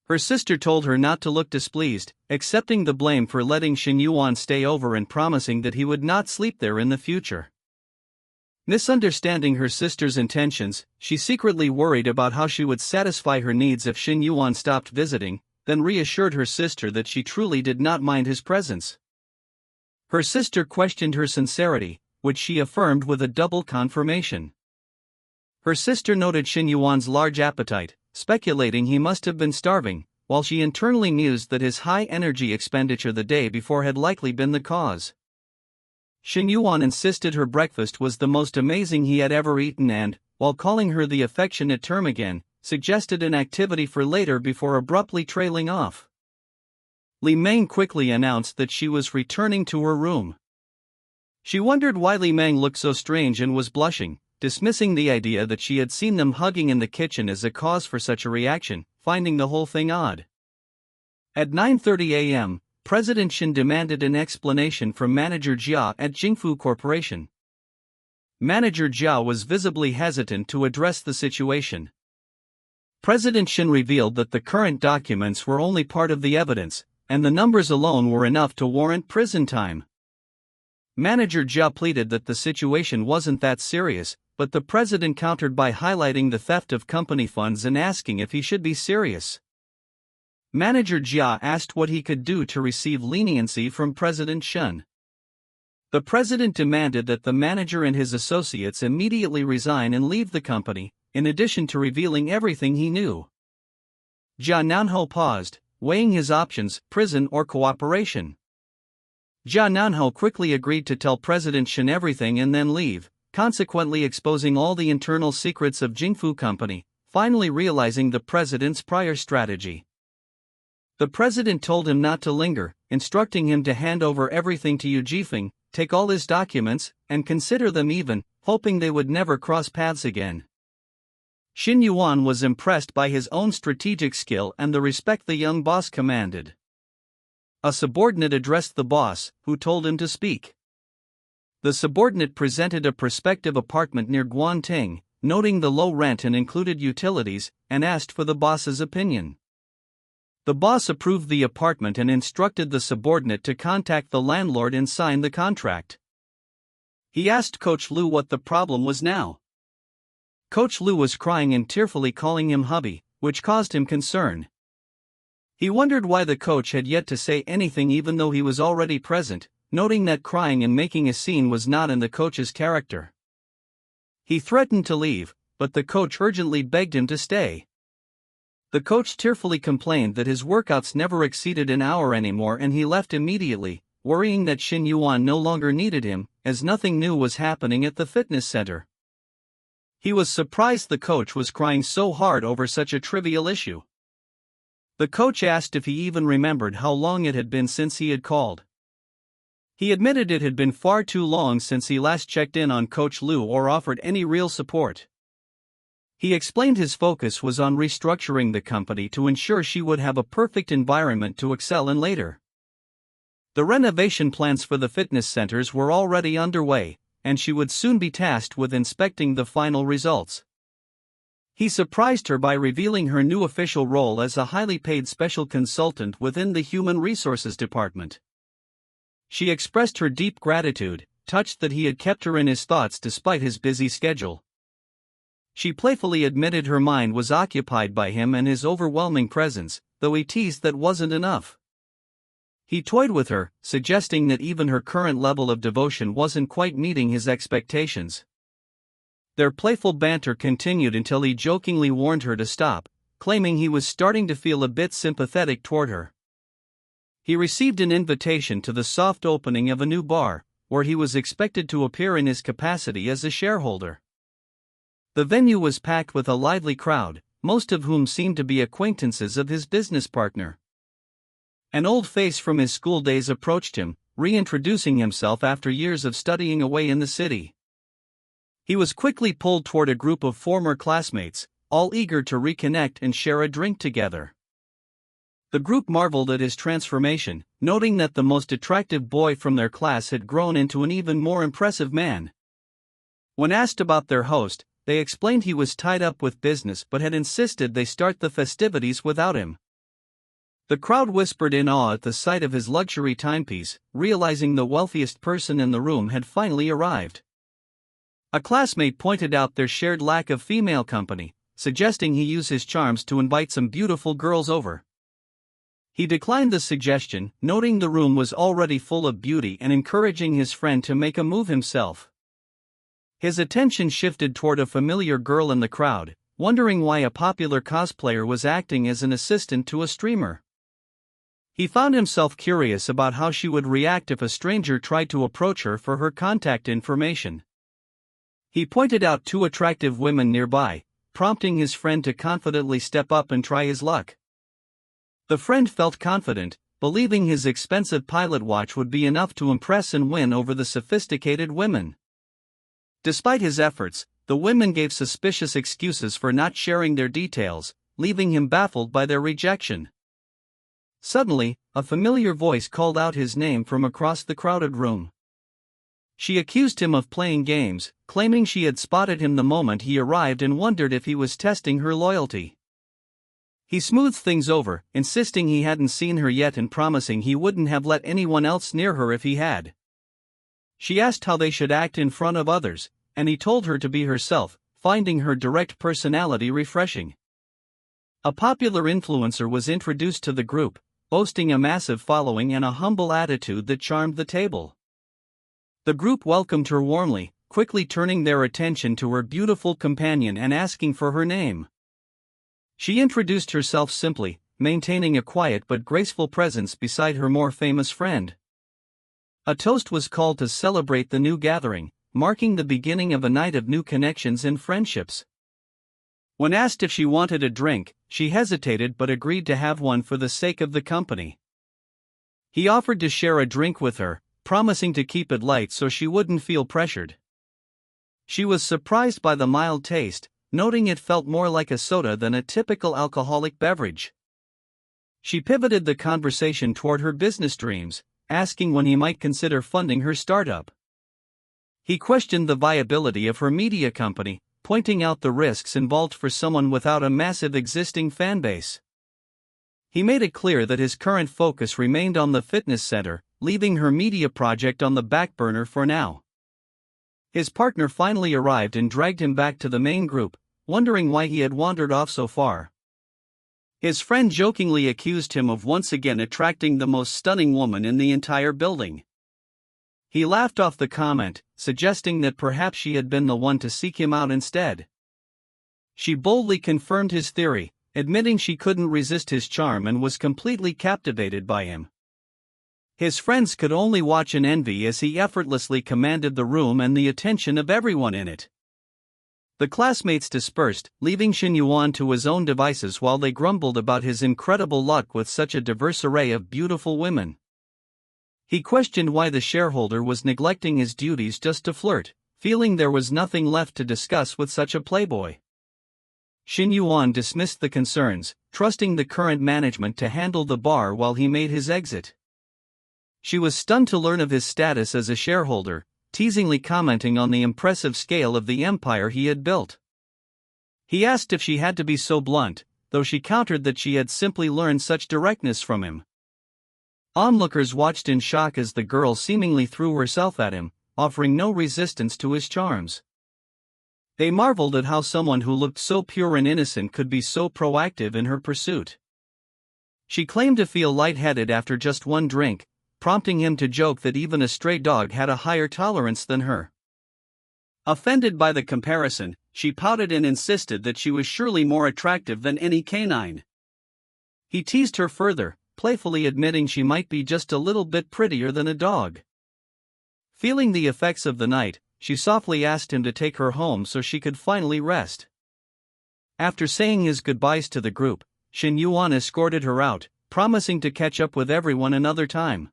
Her sister told her not to look displeased, accepting the blame for letting Shen Yuan stay over and promising that he would not sleep there in the future. Misunderstanding her sister's intentions, she secretly worried about how she would satisfy her needs if Shen Yuan stopped visiting, then reassured her sister that she truly did not mind his presence. Her sister questioned her sincerity, which she affirmed with a double confirmation. Her sister noted Shen Yuan's large appetite, speculating he must have been starving, while she internally mused that his high energy expenditure the day before had likely been the cause. Shen Yuan insisted her breakfast was the most amazing he had ever eaten and, while calling her the affectionate term again, suggested an activity for later before abruptly trailing off. Li Meng quickly announced that she was returning to her room. She wondered why Li Meng looked so strange and was blushing, dismissing the idea that she had seen them hugging in the kitchen as a cause for such a reaction, finding the whole thing odd. At 9:30 a.m., President Shen demanded an explanation from Manager Jia at Jingfu Corporation. Manager Jia was visibly hesitant to address the situation. President Shen revealed that the current documents were only part of the evidence, and the numbers alone were enough to warrant prison time. Manager Jia pleaded that the situation wasn't that serious, but the president countered by highlighting the theft of company funds and asking if he should be serious. Manager Jia asked what he could do to receive leniency from President Shen. The president demanded that the manager and his associates immediately resign and leave the company, in addition to revealing everything he knew. Jia Nanho paused, weighing his options, prison or cooperation. Jia Nanho quickly agreed to tell President Shen everything and then leave, consequently exposing all the internal secrets of Jingfu Company, finally realizing the president's prior strategy. The president told him not to linger, instructing him to hand over everything to Yu Jifeng, take all his documents, and consider them even, hoping they would never cross paths again. Shen Yuan was impressed by his own strategic skill and the respect the young boss commanded. A subordinate addressed the boss, who told him to speak. The subordinate presented a prospective apartment near Guanting, noting the low rent and included utilities, and asked for the boss's opinion. The boss approved the apartment and instructed the subordinate to contact the landlord and sign the contract. He asked Coach Lu what the problem was now. Coach Lu was crying and tearfully calling him hubby, which caused him concern. He wondered why the coach had yet to say anything even though he was already present, noting that crying and making a scene was not in the coach's character. He threatened to leave, but the coach urgently begged him to stay. The coach tearfully complained that his workouts never exceeded an hour anymore and he left immediately, worrying that Shen Yuan no longer needed him, as nothing new was happening at the fitness center. He was surprised the coach was crying so hard over such a trivial issue. The coach asked if he even remembered how long it had been since he had called. He admitted it had been far too long since he last checked in on Coach Lu or offered any real support. He explained his focus was on restructuring the company to ensure she would have a perfect environment to excel in later. The renovation plans for the fitness centers were already underway, and she would soon be tasked with inspecting the final results. He surprised her by revealing her new official role as a highly paid special consultant within the Human Resources Department. She expressed her deep gratitude, touched that he had kept her in his thoughts despite his busy schedule. She playfully admitted her mind was occupied by him and his overwhelming presence, though he teased that wasn't enough. He toyed with her, suggesting that even her current level of devotion wasn't quite meeting his expectations. Their playful banter continued until he jokingly warned her to stop, claiming he was starting to feel a bit sympathetic toward her. He received an invitation to the soft opening of a new bar, where he was expected to appear in his capacity as a shareholder. The venue was packed with a lively crowd, most of whom seemed to be acquaintances of his business partner. An old face from his school days approached him, reintroducing himself after years of studying away in the city. He was quickly pulled toward a group of former classmates, all eager to reconnect and share a drink together. The group marveled at his transformation, noting that the most attractive boy from their class had grown into an even more impressive man. When asked about their host, they explained he was tied up with business but had insisted they start the festivities without him. The crowd whispered in awe at the sight of his luxury timepiece, realizing the wealthiest person in the room had finally arrived. A classmate pointed out their shared lack of female company, suggesting he use his charms to invite some beautiful girls over. He declined the suggestion, noting the room was already full of beauty and encouraging his friend to make a move himself. His attention shifted toward a familiar girl in the crowd, wondering why a popular cosplayer was acting as an assistant to a streamer. He found himself curious about how she would react if a stranger tried to approach her for her contact information. He pointed out two attractive women nearby, prompting his friend to confidently step up and try his luck. The friend felt confident, believing his expensive pilot watch would be enough to impress and win over the sophisticated women. Despite his efforts, the women gave suspicious excuses for not sharing their details, leaving him baffled by their rejection. Suddenly, a familiar voice called out his name from across the crowded room. She accused him of playing games, claiming she had spotted him the moment he arrived and wondered if he was testing her loyalty. He smoothed things over, insisting he hadn't seen her yet and promising he wouldn't have let anyone else near her if he had. She asked how they should act in front of others, and he told her to be herself, finding her direct personality refreshing. A popular influencer was introduced to the group, boasting a massive following and a humble attitude that charmed the table. The group welcomed her warmly, quickly turning their attention to her beautiful companion and asking for her name. She introduced herself simply, maintaining a quiet but graceful presence beside her more famous friend. A toast was called to celebrate the new gathering, marking the beginning of a night of new connections and friendships. When asked if she wanted a drink, she hesitated but agreed to have one for the sake of the company. He offered to share a drink with her, promising to keep it light so she wouldn't feel pressured. She was surprised by the mild taste, noting it felt more like a soda than a typical alcoholic beverage. She pivoted the conversation toward her business dreams, asking when he might consider funding her startup. He questioned the viability of her media company, pointing out the risks involved for someone without a massive existing fanbase. He made it clear that his current focus remained on the fitness center, leaving her media project on the back burner for now. His partner finally arrived and dragged him back to the main group, wondering why he had wandered off so far. His friend jokingly accused him of once again attracting the most stunning woman in the entire building. He laughed off the comment, suggesting that perhaps she had been the one to seek him out instead. She boldly confirmed his theory, admitting she couldn't resist his charm and was completely captivated by him. His friends could only watch in envy as he effortlessly commanded the room and the attention of everyone in it. The classmates dispersed, leaving Shen Yuan to his own devices while they grumbled about his incredible luck with such a diverse array of beautiful women. He questioned why the shareholder was neglecting his duties just to flirt, feeling there was nothing left to discuss with such a playboy. Shen Yuan dismissed the concerns, trusting the current management to handle the bar while he made his exit. She was stunned to learn of his status as a shareholder, teasingly commenting on the impressive scale of the empire he had built. He asked if she had to be so blunt, though she countered that she had simply learned such directness from him. Onlookers watched in shock as the girl seemingly threw herself at him, offering no resistance to his charms. They marveled at how someone who looked so pure and innocent could be so proactive in her pursuit. She claimed to feel lightheaded after just one drink, prompting him to joke that even a stray dog had a higher tolerance than her. Offended by the comparison, she pouted and insisted that she was surely more attractive than any canine. He teased her further, playfully admitting she might be just a little bit prettier than a dog. Feeling the effects of the night, she softly asked him to take her home so she could finally rest. After saying his goodbyes to the group, Shen Yuan escorted her out, promising to catch up with everyone another time.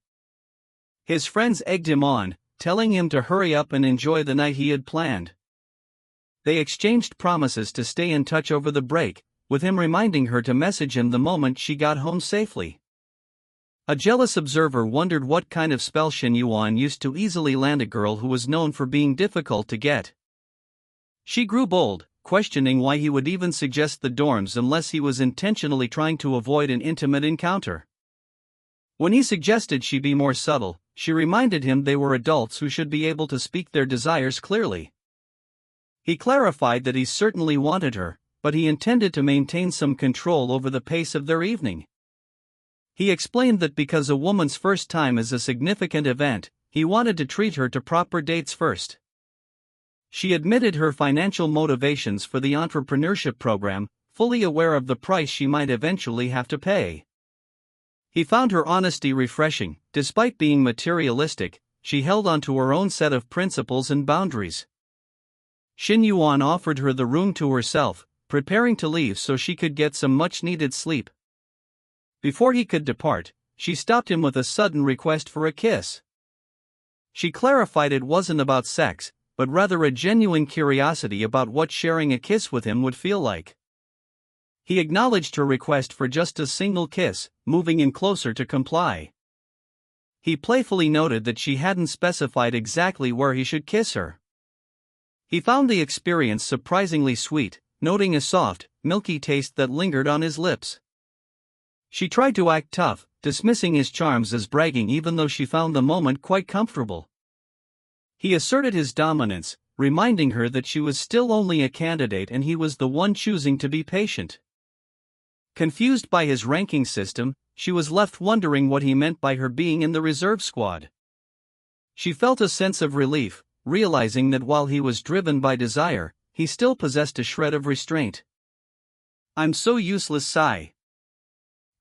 His friends egged him on, telling him to hurry up and enjoy the night he had planned. They exchanged promises to stay in touch over the break, with him reminding her to message him the moment she got home safely. A jealous observer wondered what kind of spell Shen Yuan used to easily land a girl who was known for being difficult to get. She grew bold, questioning why he would even suggest the dorms unless he was intentionally trying to avoid an intimate encounter. When he suggested she be more subtle, she reminded him they were adults who should be able to speak their desires clearly. He clarified that he certainly wanted her, but he intended to maintain some control over the pace of their evening. He explained that because a woman's first time is a significant event, he wanted to treat her to proper dates first. She admitted her financial motivations for the entrepreneurship program, fully aware of the price she might eventually have to pay. He found her honesty refreshing. Despite being materialistic, she held on to her own set of principles and boundaries. Shen Yuan offered her the room to herself, preparing to leave so she could get some much-needed sleep. Before he could depart, she stopped him with a sudden request for a kiss. She clarified it wasn't about sex, but rather a genuine curiosity about what sharing a kiss with him would feel like. He acknowledged her request for just a single kiss, moving in closer to comply. He playfully noted that she hadn't specified exactly where he should kiss her. He found the experience surprisingly sweet, noting a soft, milky taste that lingered on his lips. She tried to act tough, dismissing his charms as bragging even though she found the moment quite comfortable. He asserted his dominance, reminding her that she was still only a candidate and he was the one choosing to be patient. Confused by his ranking system, she was left wondering what he meant by her being in the reserve squad. She felt a sense of relief, realizing that while he was driven by desire, he still possessed a shred of restraint. "I'm so useless," sigh.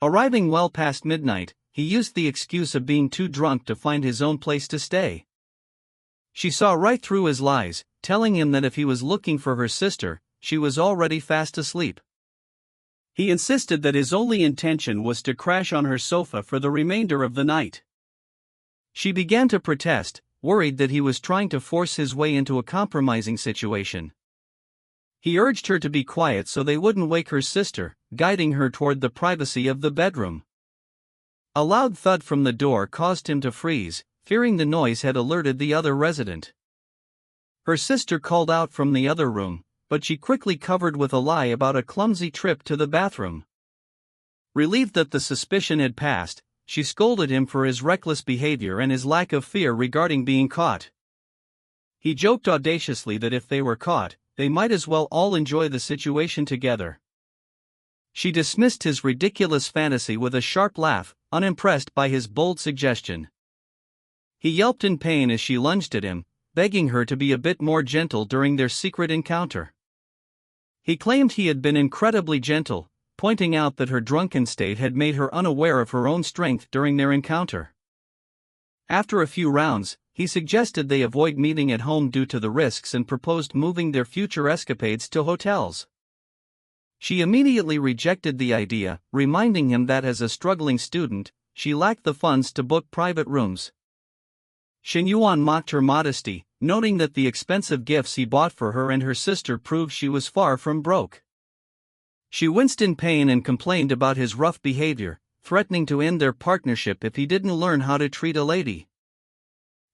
Arriving well past midnight, he used the excuse of being too drunk to find his own place to stay. She saw right through his lies, telling him that if he was looking for her sister, she was already fast asleep. He insisted that his only intention was to crash on her sofa for the remainder of the night. She began to protest, worried that he was trying to force his way into a compromising situation. He urged her to be quiet so they wouldn't wake her sister, guiding her toward the privacy of the bedroom. A loud thud from the door caused him to freeze, fearing the noise had alerted the other resident. Her sister called out from the other room, but she quickly covered with a lie about a clumsy trip to the bathroom. Relieved that the suspicion had passed, she scolded him for his reckless behavior and his lack of fear regarding being caught. He joked audaciously that if they were caught, they might as well all enjoy the situation together. She dismissed his ridiculous fantasy with a sharp laugh, unimpressed by his bold suggestion. He yelped in pain as she lunged at him, begging her to be a bit more gentle during their secret encounter. He claimed he had been incredibly gentle, pointing out that her drunken state had made her unaware of her own strength during their encounter. After a few rounds, he suggested they avoid meeting at home due to the risks and proposed moving their future escapades to hotels. She immediately rejected the idea, reminding him that as a struggling student, she lacked the funds to book private rooms. Shen Yuan mocked her modesty, noting that the expensive gifts he bought for her and her sister proved she was far from broke. She winced in pain and complained about his rough behavior, threatening to end their partnership if he didn't learn how to treat a lady.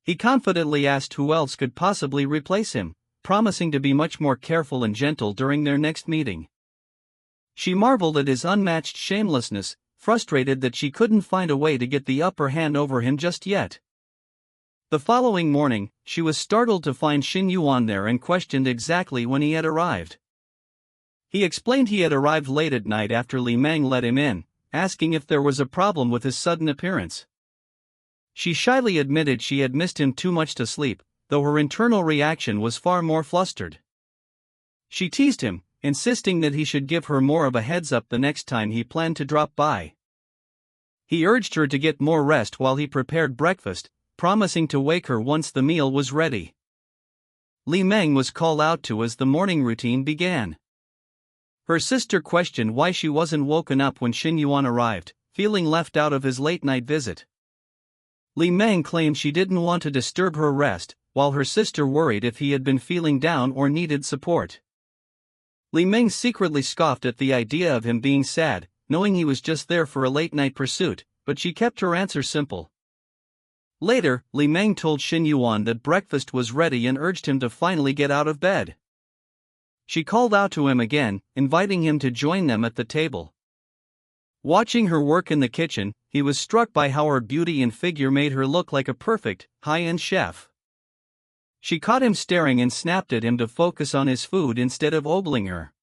He confidently asked who else could possibly replace him, promising to be much more careful and gentle during their next meeting. She marveled at his unmatched shamelessness, frustrated that she couldn't find a way to get the upper hand over him just yet. The following morning, she was startled to find Shen Yuan there and questioned exactly when he had arrived. He explained he had arrived late at night after Li Meng let him in, asking if there was a problem with his sudden appearance. She shyly admitted she had missed him too much to sleep, though her internal reaction was far more flustered. She teased him, insisting that he should give her more of a heads-up the next time he planned to drop by. He urged her to get more rest while he prepared breakfast, promising to wake her once the meal was ready. Li Meng was called out to as the morning routine began. Her sister questioned why she wasn't woken up when Shen Yuan arrived, feeling left out of his late-night visit. Li Meng claimed she didn't want to disturb her rest, while her sister worried if he had been feeling down or needed support. Li Meng secretly scoffed at the idea of him being sad, knowing he was just there for a late-night pursuit, but she kept her answer simple. Later, Li Meng told Shen Yuan that breakfast was ready and urged him to finally get out of bed. She called out to him again, inviting him to join them at the table. Watching her work in the kitchen, he was struck by how her beauty and figure made her look like a perfect, high-end chef. She caught him staring and snapped at him to focus on his food instead of ogling her.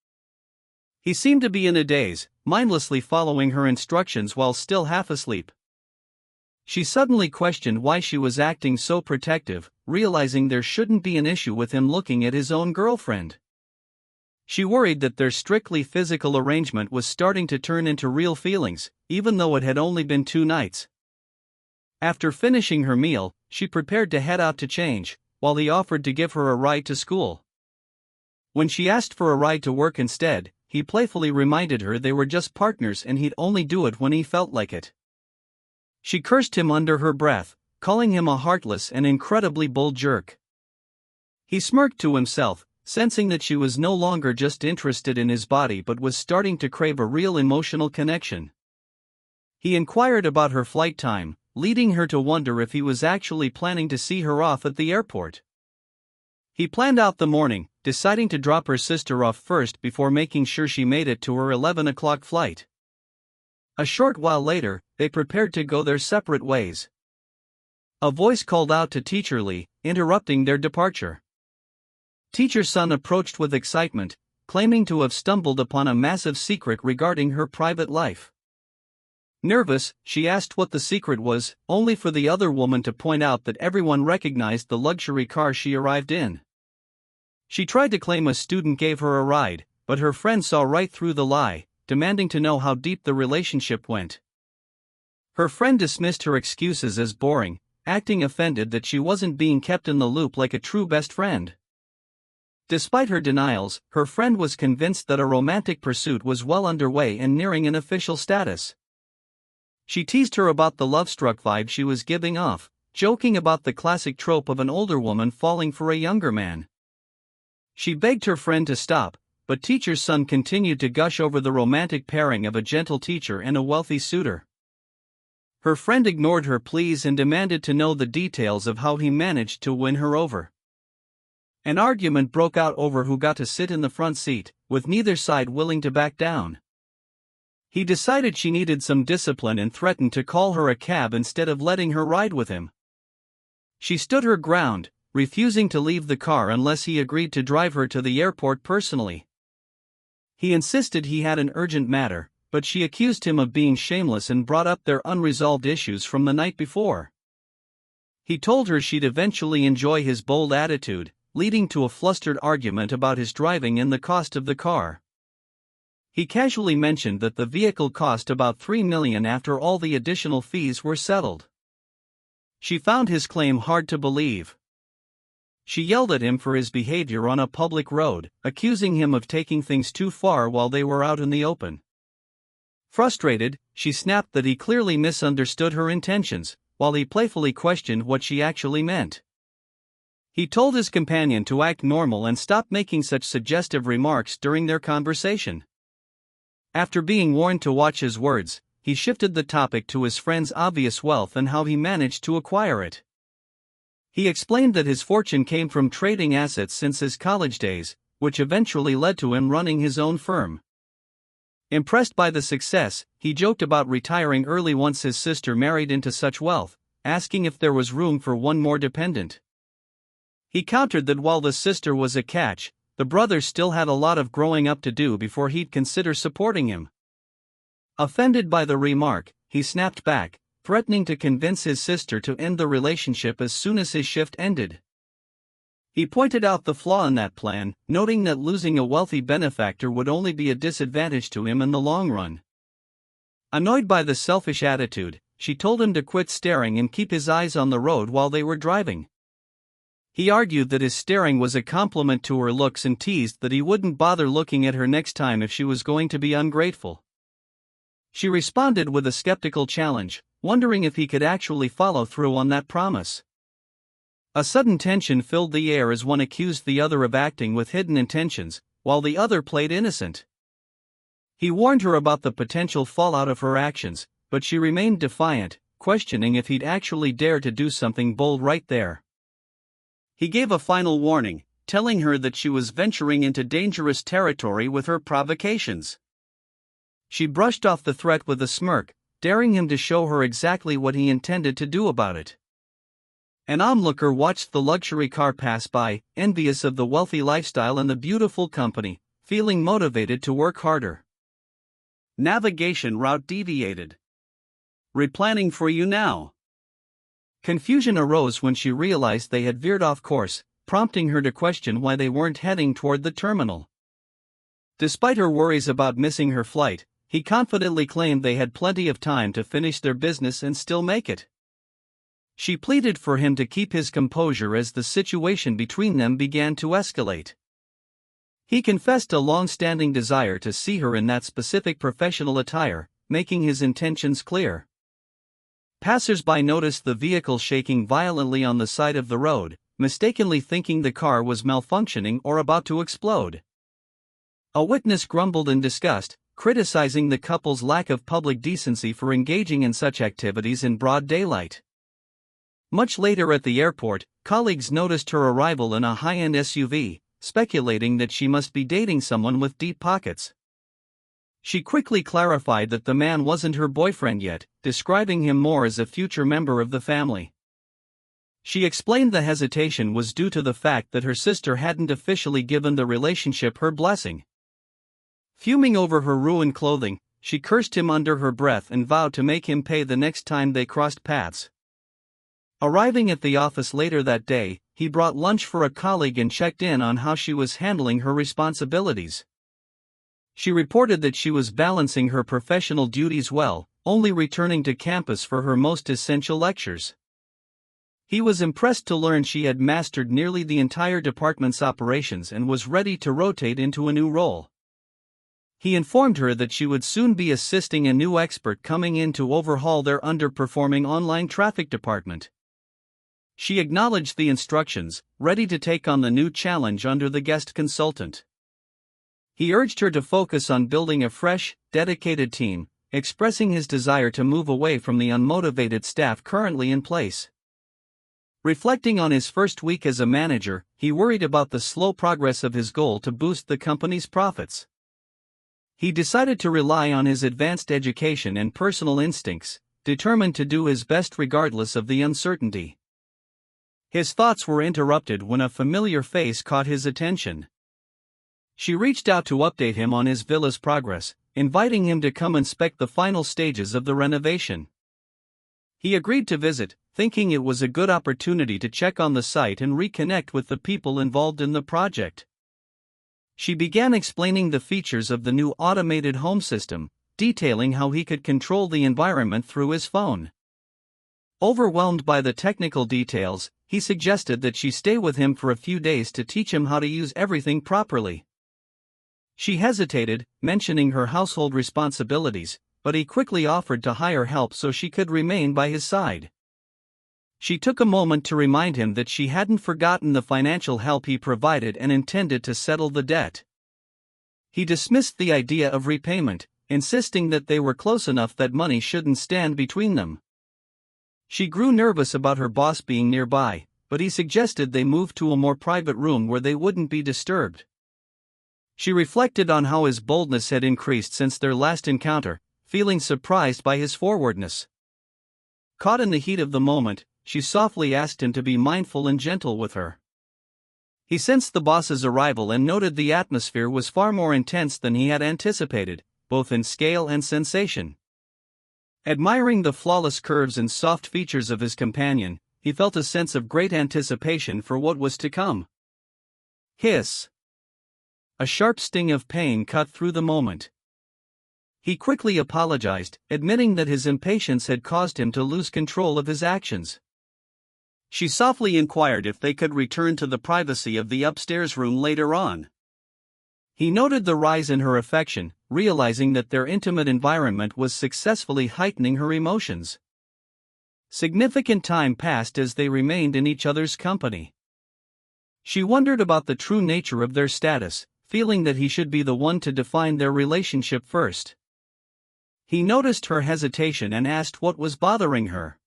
He seemed to be in a daze, mindlessly following her instructions while still half asleep. She suddenly questioned why she was acting so protective, realizing there shouldn't be an issue with him looking at his own girlfriend. She worried that their strictly physical arrangement was starting to turn into real feelings, even though it had only been 2 nights. After finishing her meal, she prepared to head out to change, while he offered to give her a ride to school. When she asked for a ride to work instead, he playfully reminded her they were just partners and he'd only do it when he felt like it. She cursed him under her breath, calling him a heartless and incredibly bold jerk. He smirked to himself, sensing that she was no longer just interested in his body but was starting to crave a real emotional connection. He inquired about her flight time, leading her to wonder if he was actually planning to see her off at the airport. He planned out the morning, deciding to drop her sister off first before making sure she made it to her 11 o'clock flight. A short while later, they prepared to go their separate ways. A voice called out to Teacher Lee, interrupting their departure. Teacher Sun approached with excitement, claiming to have stumbled upon a massive secret regarding her private life. Nervous, she asked what the secret was, only for the other woman to point out that everyone recognized the luxury car she arrived in. She tried to claim a student gave her a ride, but her friend saw right through the lie, demanding to know how deep the relationship went. Her friend dismissed her excuses as boring, acting offended that she wasn't being kept in the loop like a true best friend. Despite her denials, her friend was convinced that a romantic pursuit was well underway and nearing an official status. She teased her about the love-struck vibe she was giving off, joking about the classic trope of an older woman falling for a younger man. She begged her friend to stop, but Teacher Sun continued to gush over the romantic pairing of a gentle teacher and a wealthy suitor. Her friend ignored her pleas and demanded to know the details of how he managed to win her over. An argument broke out over who got to sit in the front seat, with neither side willing to back down. He decided she needed some discipline and threatened to call her a cab instead of letting her ride with him. She stood her ground, refusing to leave the car unless he agreed to drive her to the airport personally. He insisted he had an urgent matter, but she accused him of being shameless and brought up their unresolved issues from the night before. He told her she'd eventually enjoy his bold attitude, leading to a flustered argument about his driving and the cost of the car. He casually mentioned that the vehicle cost about $3 million after all the additional fees were settled. She found his claim hard to believe. She yelled at him for his behavior on a public road, accusing him of taking things too far while they were out in the open. Frustrated, she snapped that he clearly misunderstood her intentions, while he playfully questioned what she actually meant. He told his companion to act normal and stop making such suggestive remarks during their conversation. After being warned to watch his words, he shifted the topic to his friend's obvious wealth and how he managed to acquire it. He explained that his fortune came from trading assets since his college days, which eventually led to him running his own firm. Impressed by the success, he joked about retiring early once his sister married into such wealth, asking if there was room for one more dependent. He countered that while the sister was a catch, the brother still had a lot of growing up to do before he'd consider supporting him. Offended by the remark, he snapped back, threatening to convince his sister to end the relationship as soon as his shift ended. He pointed out the flaw in that plan, noting that losing a wealthy benefactor would only be a disadvantage to him in the long run. Annoyed by the selfish attitude, she told him to quit staring and keep his eyes on the road while they were driving. He argued that his staring was a compliment to her looks and teased that he wouldn't bother looking at her next time if she was going to be ungrateful. She responded with a skeptical challenge, wondering if he could actually follow through on that promise. A sudden tension filled the air as one accused the other of acting with hidden intentions, while the other played innocent. He warned her about the potential fallout of her actions, but she remained defiant, questioning if he'd actually dare to do something bold right there. He gave a final warning, telling her that she was venturing into dangerous territory with her provocations. She brushed off the threat with a smirk, daring him to show her exactly what he intended to do about it. An onlooker watched the luxury car pass by, envious of the wealthy lifestyle and the beautiful company, feeling motivated to work harder. Navigation route deviated. Replanning for you now. Confusion arose when she realized they had veered off course, prompting her to question why they weren't heading toward the terminal. Despite her worries about missing her flight, he confidently claimed they had plenty of time to finish their business and still make it. She pleaded for him to keep his composure as the situation between them began to escalate. He confessed a long-standing desire to see her in that specific professional attire, making his intentions clear. Passers-by noticed the vehicle shaking violently on the side of the road, mistakenly thinking the car was malfunctioning or about to explode. A witness grumbled in disgust, criticizing the couple's lack of public decency for engaging in such activities in broad daylight. Much later at the airport, colleagues noticed her arrival in a high-end SUV, speculating that she must be dating someone with deep pockets. She quickly clarified that the man wasn't her boyfriend yet, describing him more as a future member of the family. She explained the hesitation was due to the fact that her sister hadn't officially given the relationship her blessing. Fuming over her ruined clothing, she cursed him under her breath and vowed to make him pay the next time they crossed paths. Arriving at the office later that day, he brought lunch for a colleague and checked in on how she was handling her responsibilities. She reported that she was balancing her professional duties well, only returning to campus for her most essential lectures. He was impressed to learn she had mastered nearly the entire department's operations and was ready to rotate into a new role. He informed her that she would soon be assisting a new expert coming in to overhaul their underperforming online traffic department. She acknowledged the instructions, ready to take on the new challenge under the guest consultant. He urged her to focus on building a fresh, dedicated team, expressing his desire to move away from the unmotivated staff currently in place. Reflecting on his first week as a manager, he worried about the slow progress of his goal to boost the company's profits. He decided to rely on his advanced education and personal instincts, determined to do his best regardless of the uncertainty. His thoughts were interrupted when a familiar face caught his attention. She reached out to update him on his villa's progress, inviting him to come inspect the final stages of the renovation. He agreed to visit, thinking it was a good opportunity to check on the site and reconnect with the people involved in the project. She began explaining the features of the new automated home system, detailing how he could control the environment through his phone. Overwhelmed by the technical details, he suggested that she stay with him for a few days to teach him how to use everything properly. She hesitated, mentioning her household responsibilities, but he quickly offered to hire help so she could remain by his side. She took a moment to remind him that she hadn't forgotten the financial help he provided and intended to settle the debt. He dismissed the idea of repayment, insisting that they were close enough that money shouldn't stand between them. She grew nervous about her boss being nearby, but he suggested they move to a more private room where they wouldn't be disturbed. She reflected on how his boldness had increased since their last encounter, feeling surprised by his forwardness. Caught in the heat of the moment, she softly asked him to be mindful and gentle with her. He sensed the boss's arrival and noted the atmosphere was far more intense than he had anticipated, both in scale and sensation. Admiring the flawless curves and soft features of his companion, he felt a sense of great anticipation for what was to come. Hiss! A sharp sting of pain cut through the moment. He quickly apologized, admitting that his impatience had caused him to lose control of his actions. She softly inquired if they could return to the privacy of the upstairs room later on. He noted the rise in her affection, realizing that their intimate environment was successfully heightening her emotions. Significant time passed as they remained in each other's company. She wondered about the true nature of their status, feeling that he should be the one to define their relationship first. He noticed her hesitation and asked what was bothering her.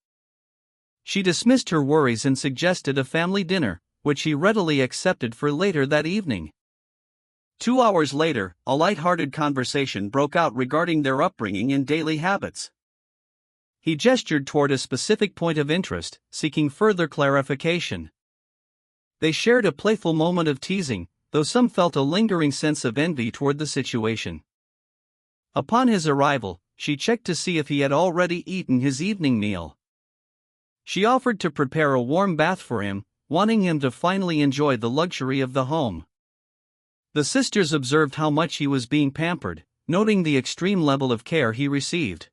She dismissed her worries and suggested a family dinner, which he readily accepted for later that evening. 2 hours later, a light-hearted conversation broke out regarding their upbringing and daily habits. He gestured toward a specific point of interest, seeking further clarification. They shared a playful moment of teasing, though some felt a lingering sense of envy toward the situation. Upon his arrival, she checked to see if he had already eaten his evening meal. She offered to prepare a warm bath for him, wanting him to finally enjoy the luxury of the home. The sisters observed how much he was being pampered, noting the extreme level of care he received.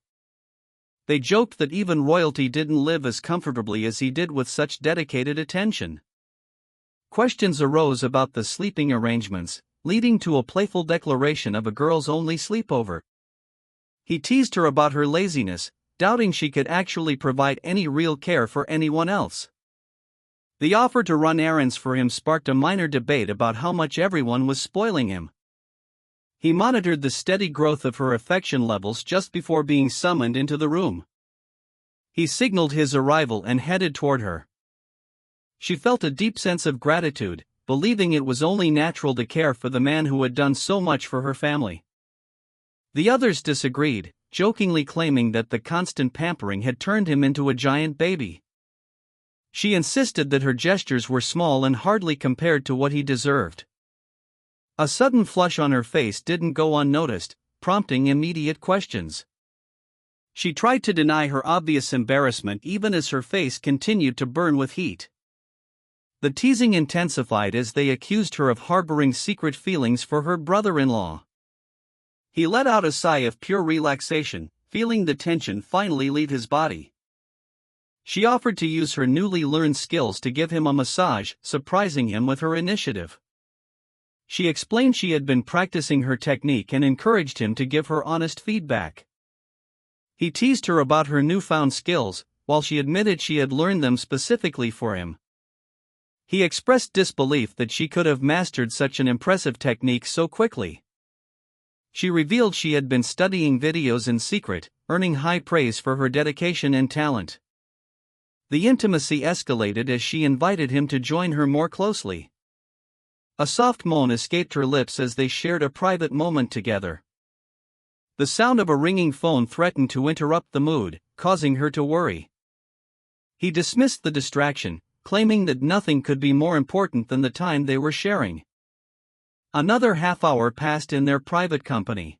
They joked that even royalty didn't live as comfortably as he did with such dedicated attention. Questions arose about the sleeping arrangements, leading to a playful declaration of a girls-only sleepover. He teased her about her laziness, doubting she could actually provide any real care for anyone else. The offer to run errands for him sparked a minor debate about how much everyone was spoiling him. He monitored the steady growth of her affection levels just before being summoned into the room. He signaled his arrival and headed toward her. She felt a deep sense of gratitude, believing it was only natural to care for the man who had done so much for her family. The others disagreed, jokingly claiming that the constant pampering had turned him into a giant baby. She insisted that her gestures were small and hardly compared to what he deserved. A sudden flush on her face didn't go unnoticed, prompting immediate questions. She tried to deny her obvious embarrassment even as her face continued to burn with heat. The teasing intensified as they accused her of harboring secret feelings for her brother-in-law. He let out a sigh of pure relaxation, feeling the tension finally leave his body. She offered to use her newly learned skills to give him a massage, surprising him with her initiative. She explained she had been practicing her technique and encouraged him to give her honest feedback. He teased her about her newfound skills, while she admitted she had learned them specifically for him. He expressed disbelief that she could have mastered such an impressive technique so quickly. She revealed she had been studying videos in secret, earning high praise for her dedication and talent. The intimacy escalated as she invited him to join her more closely. A soft moan escaped her lips as they shared a private moment together. The sound of a ringing phone threatened to interrupt the mood, causing her to worry. He dismissed the distraction, claiming that nothing could be more important than the time they were sharing. Another half-hour passed in their private company.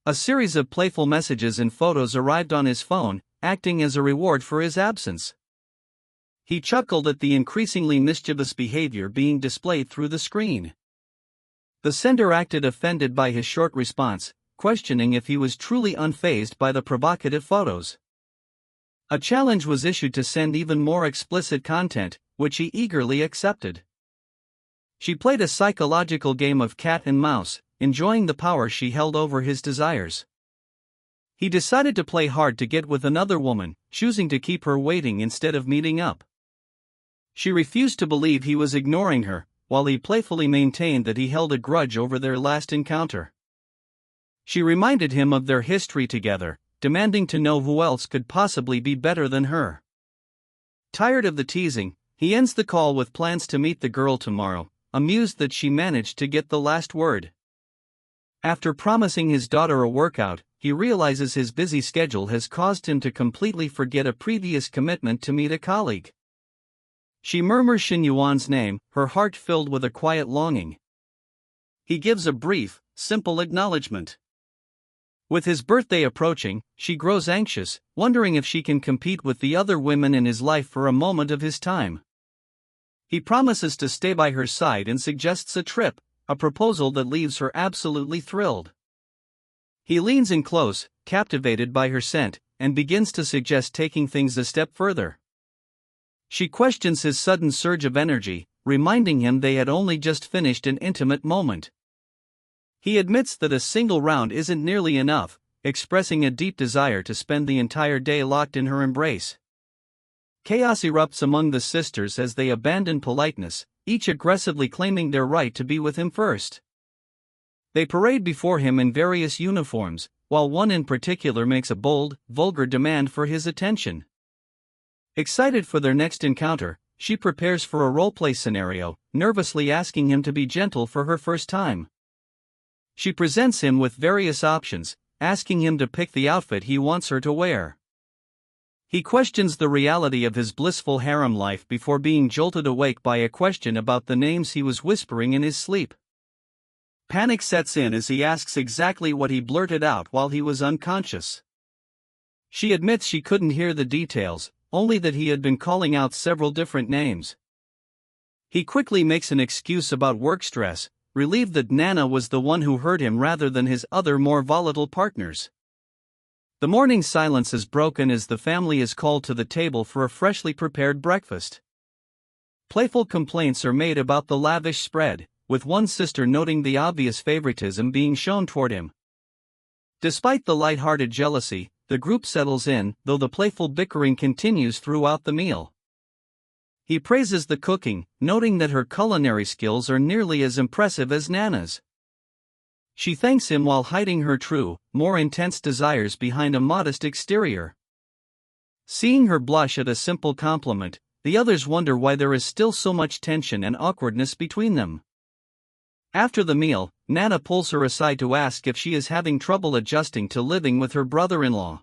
A series of playful messages and photos arrived on his phone, acting as a reward for his absence. He chuckled at the increasingly mischievous behavior being displayed through the screen. The sender acted offended by his short response, questioning if he was truly unfazed by the provocative photos. A challenge was issued to send even more explicit content, which he eagerly accepted. She played a psychological game of cat and mouse, enjoying the power she held over his desires. He decided to play hard to get with another woman, choosing to keep her waiting instead of meeting up. She refused to believe he was ignoring her, while he playfully maintained that he held a grudge over their last encounter. She reminded him of their history together, demanding to know who else could possibly be better than her. Tired of the teasing, he ends the call with plans to meet the girl tomorrow, amused that she managed to get the last word. After promising his daughter a workout, he realizes his busy schedule has caused him to completely forget a previous commitment to meet a colleague. She murmurs Shen Yuan's name, her heart filled with a quiet longing. He gives a brief, simple acknowledgement. With his birthday approaching, she grows anxious, wondering if she can compete with the other women in his life for a moment of his time. He promises to stay by her side and suggests a trip, a proposal that leaves her absolutely thrilled. He leans in close, captivated by her scent, and begins to suggest taking things a step further. She questions his sudden surge of energy, reminding him they had only just finished an intimate moment. He admits that a single round isn't nearly enough, expressing a deep desire to spend the entire day locked in her embrace. Chaos erupts among the sisters as they abandon politeness, each aggressively claiming their right to be with him first. They parade before him in various uniforms, while one in particular makes a bold, vulgar demand for his attention. Excited for their next encounter, she prepares for a roleplay scenario, nervously asking him to be gentle for her first time. She presents him with various options, asking him to pick the outfit he wants her to wear. He questions the reality of his blissful harem life before being jolted awake by a question about the names he was whispering in his sleep. Panic sets in as he asks exactly what he blurted out while he was unconscious. She admits she couldn't hear the details, only that he had been calling out several different names. He quickly makes an excuse about work stress, relieved that Nana was the one who heard him rather than his other more volatile partners. The morning silence is broken as the family is called to the table for a freshly prepared breakfast. Playful complaints are made about the lavish spread, with one sister noting the obvious favoritism being shown toward him. Despite the light-hearted jealousy, the group settles in, though the playful bickering continues throughout the meal. He praises the cooking, noting that her culinary skills are nearly as impressive as Nana's. She thanks him while hiding her true, more intense desires behind a modest exterior. Seeing her blush at a simple compliment, the others wonder why there is still so much tension and awkwardness between them. After the meal, Nana pulls her aside to ask if she is having trouble adjusting to living with her brother-in-law.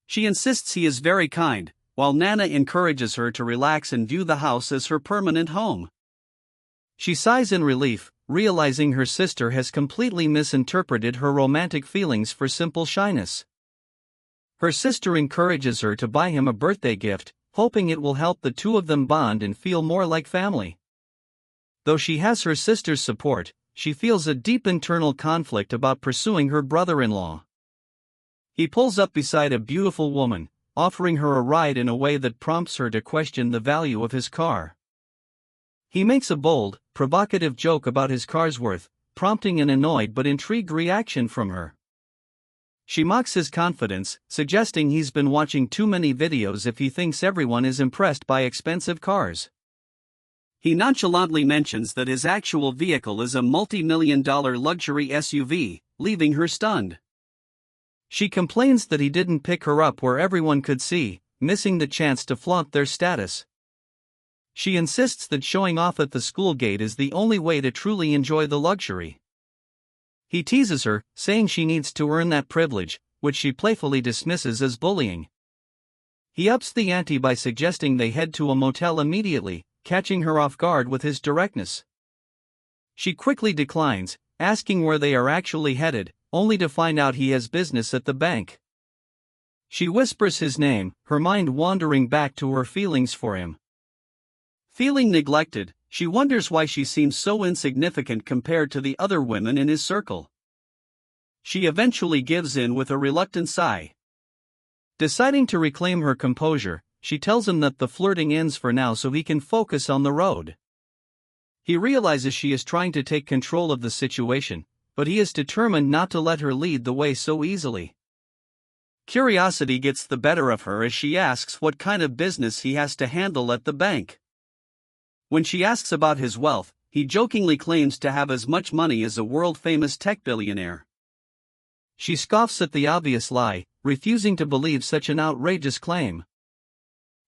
She insists he is very kind, while Nana encourages her to relax and view the house as her permanent home. She sighs in relief, realizing her sister has completely misinterpreted her romantic feelings for simple shyness. Her sister encourages her to buy him a birthday gift, hoping it will help the two of them bond and feel more like family. Though she has her sister's support, she feels a deep internal conflict about pursuing her brother-in-law. He pulls up beside a beautiful woman, offering her a ride in a way that prompts her to question the value of his car. He makes a bold, provocative joke about his car's worth, prompting an annoyed but intrigued reaction from her. She mocks his confidence, suggesting he's been watching too many videos if he thinks everyone is impressed by expensive cars. He nonchalantly mentions that his actual vehicle is a multi-million-dollar luxury SUV, leaving her stunned. She complains that he didn't pick her up where everyone could see, missing the chance to flaunt their status. She insists that showing off at the school gate is the only way to truly enjoy the luxury. He teases her, saying she needs to earn that privilege, which she playfully dismisses as bullying. He ups the ante by suggesting they head to a motel immediately, catching her off guard with his directness. She quickly declines, asking where they are actually headed, only to find out he has business at the bank. She whispers his name, her mind wandering back to her feelings for him. Feeling neglected, she wonders why she seems so insignificant compared to the other women in his circle. She eventually gives in with a reluctant sigh. Deciding to reclaim her composure, she tells him that the flirting ends for now so he can focus on the road. He realizes she is trying to take control of the situation, but he is determined not to let her lead the way so easily. Curiosity gets the better of her as she asks what kind of business he has to handle at the bank. When she asks about his wealth, he jokingly claims to have as much money as a world-famous tech billionaire. She scoffs at the obvious lie, refusing to believe such an outrageous claim.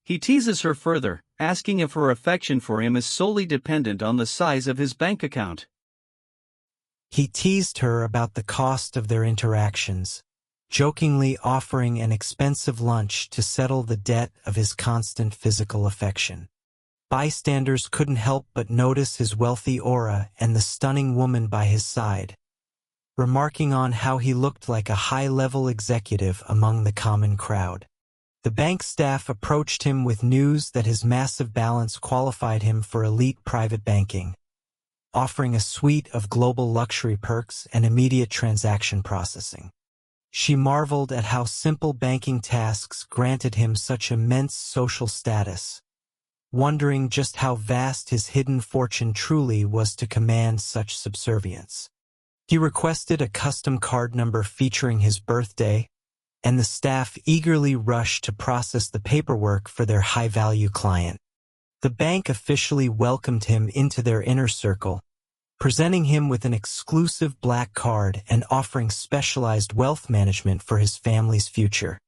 He teases her further, asking if her affection for him is solely dependent on the size of his bank account. He teased her about the cost of their interactions, jokingly offering an expensive lunch to settle the debt of his constant physical affection. Bystanders couldn't help but notice his wealthy aura and the stunning woman by his side, remarking on how he looked like a high-level executive among the common crowd. The bank staff approached him with news that his massive balance qualified him for elite private banking, offering a suite of global luxury perks and immediate transaction processing. She marveled at how simple banking tasks granted him such immense social status, wondering just how vast his hidden fortune truly was to command such subservience. He requested a custom card number featuring his birthday, and the staff eagerly rushed to process the paperwork for their high-value client. The bank officially welcomed him into their inner circle, presenting him with an exclusive black card and offering specialized wealth management for his family's future.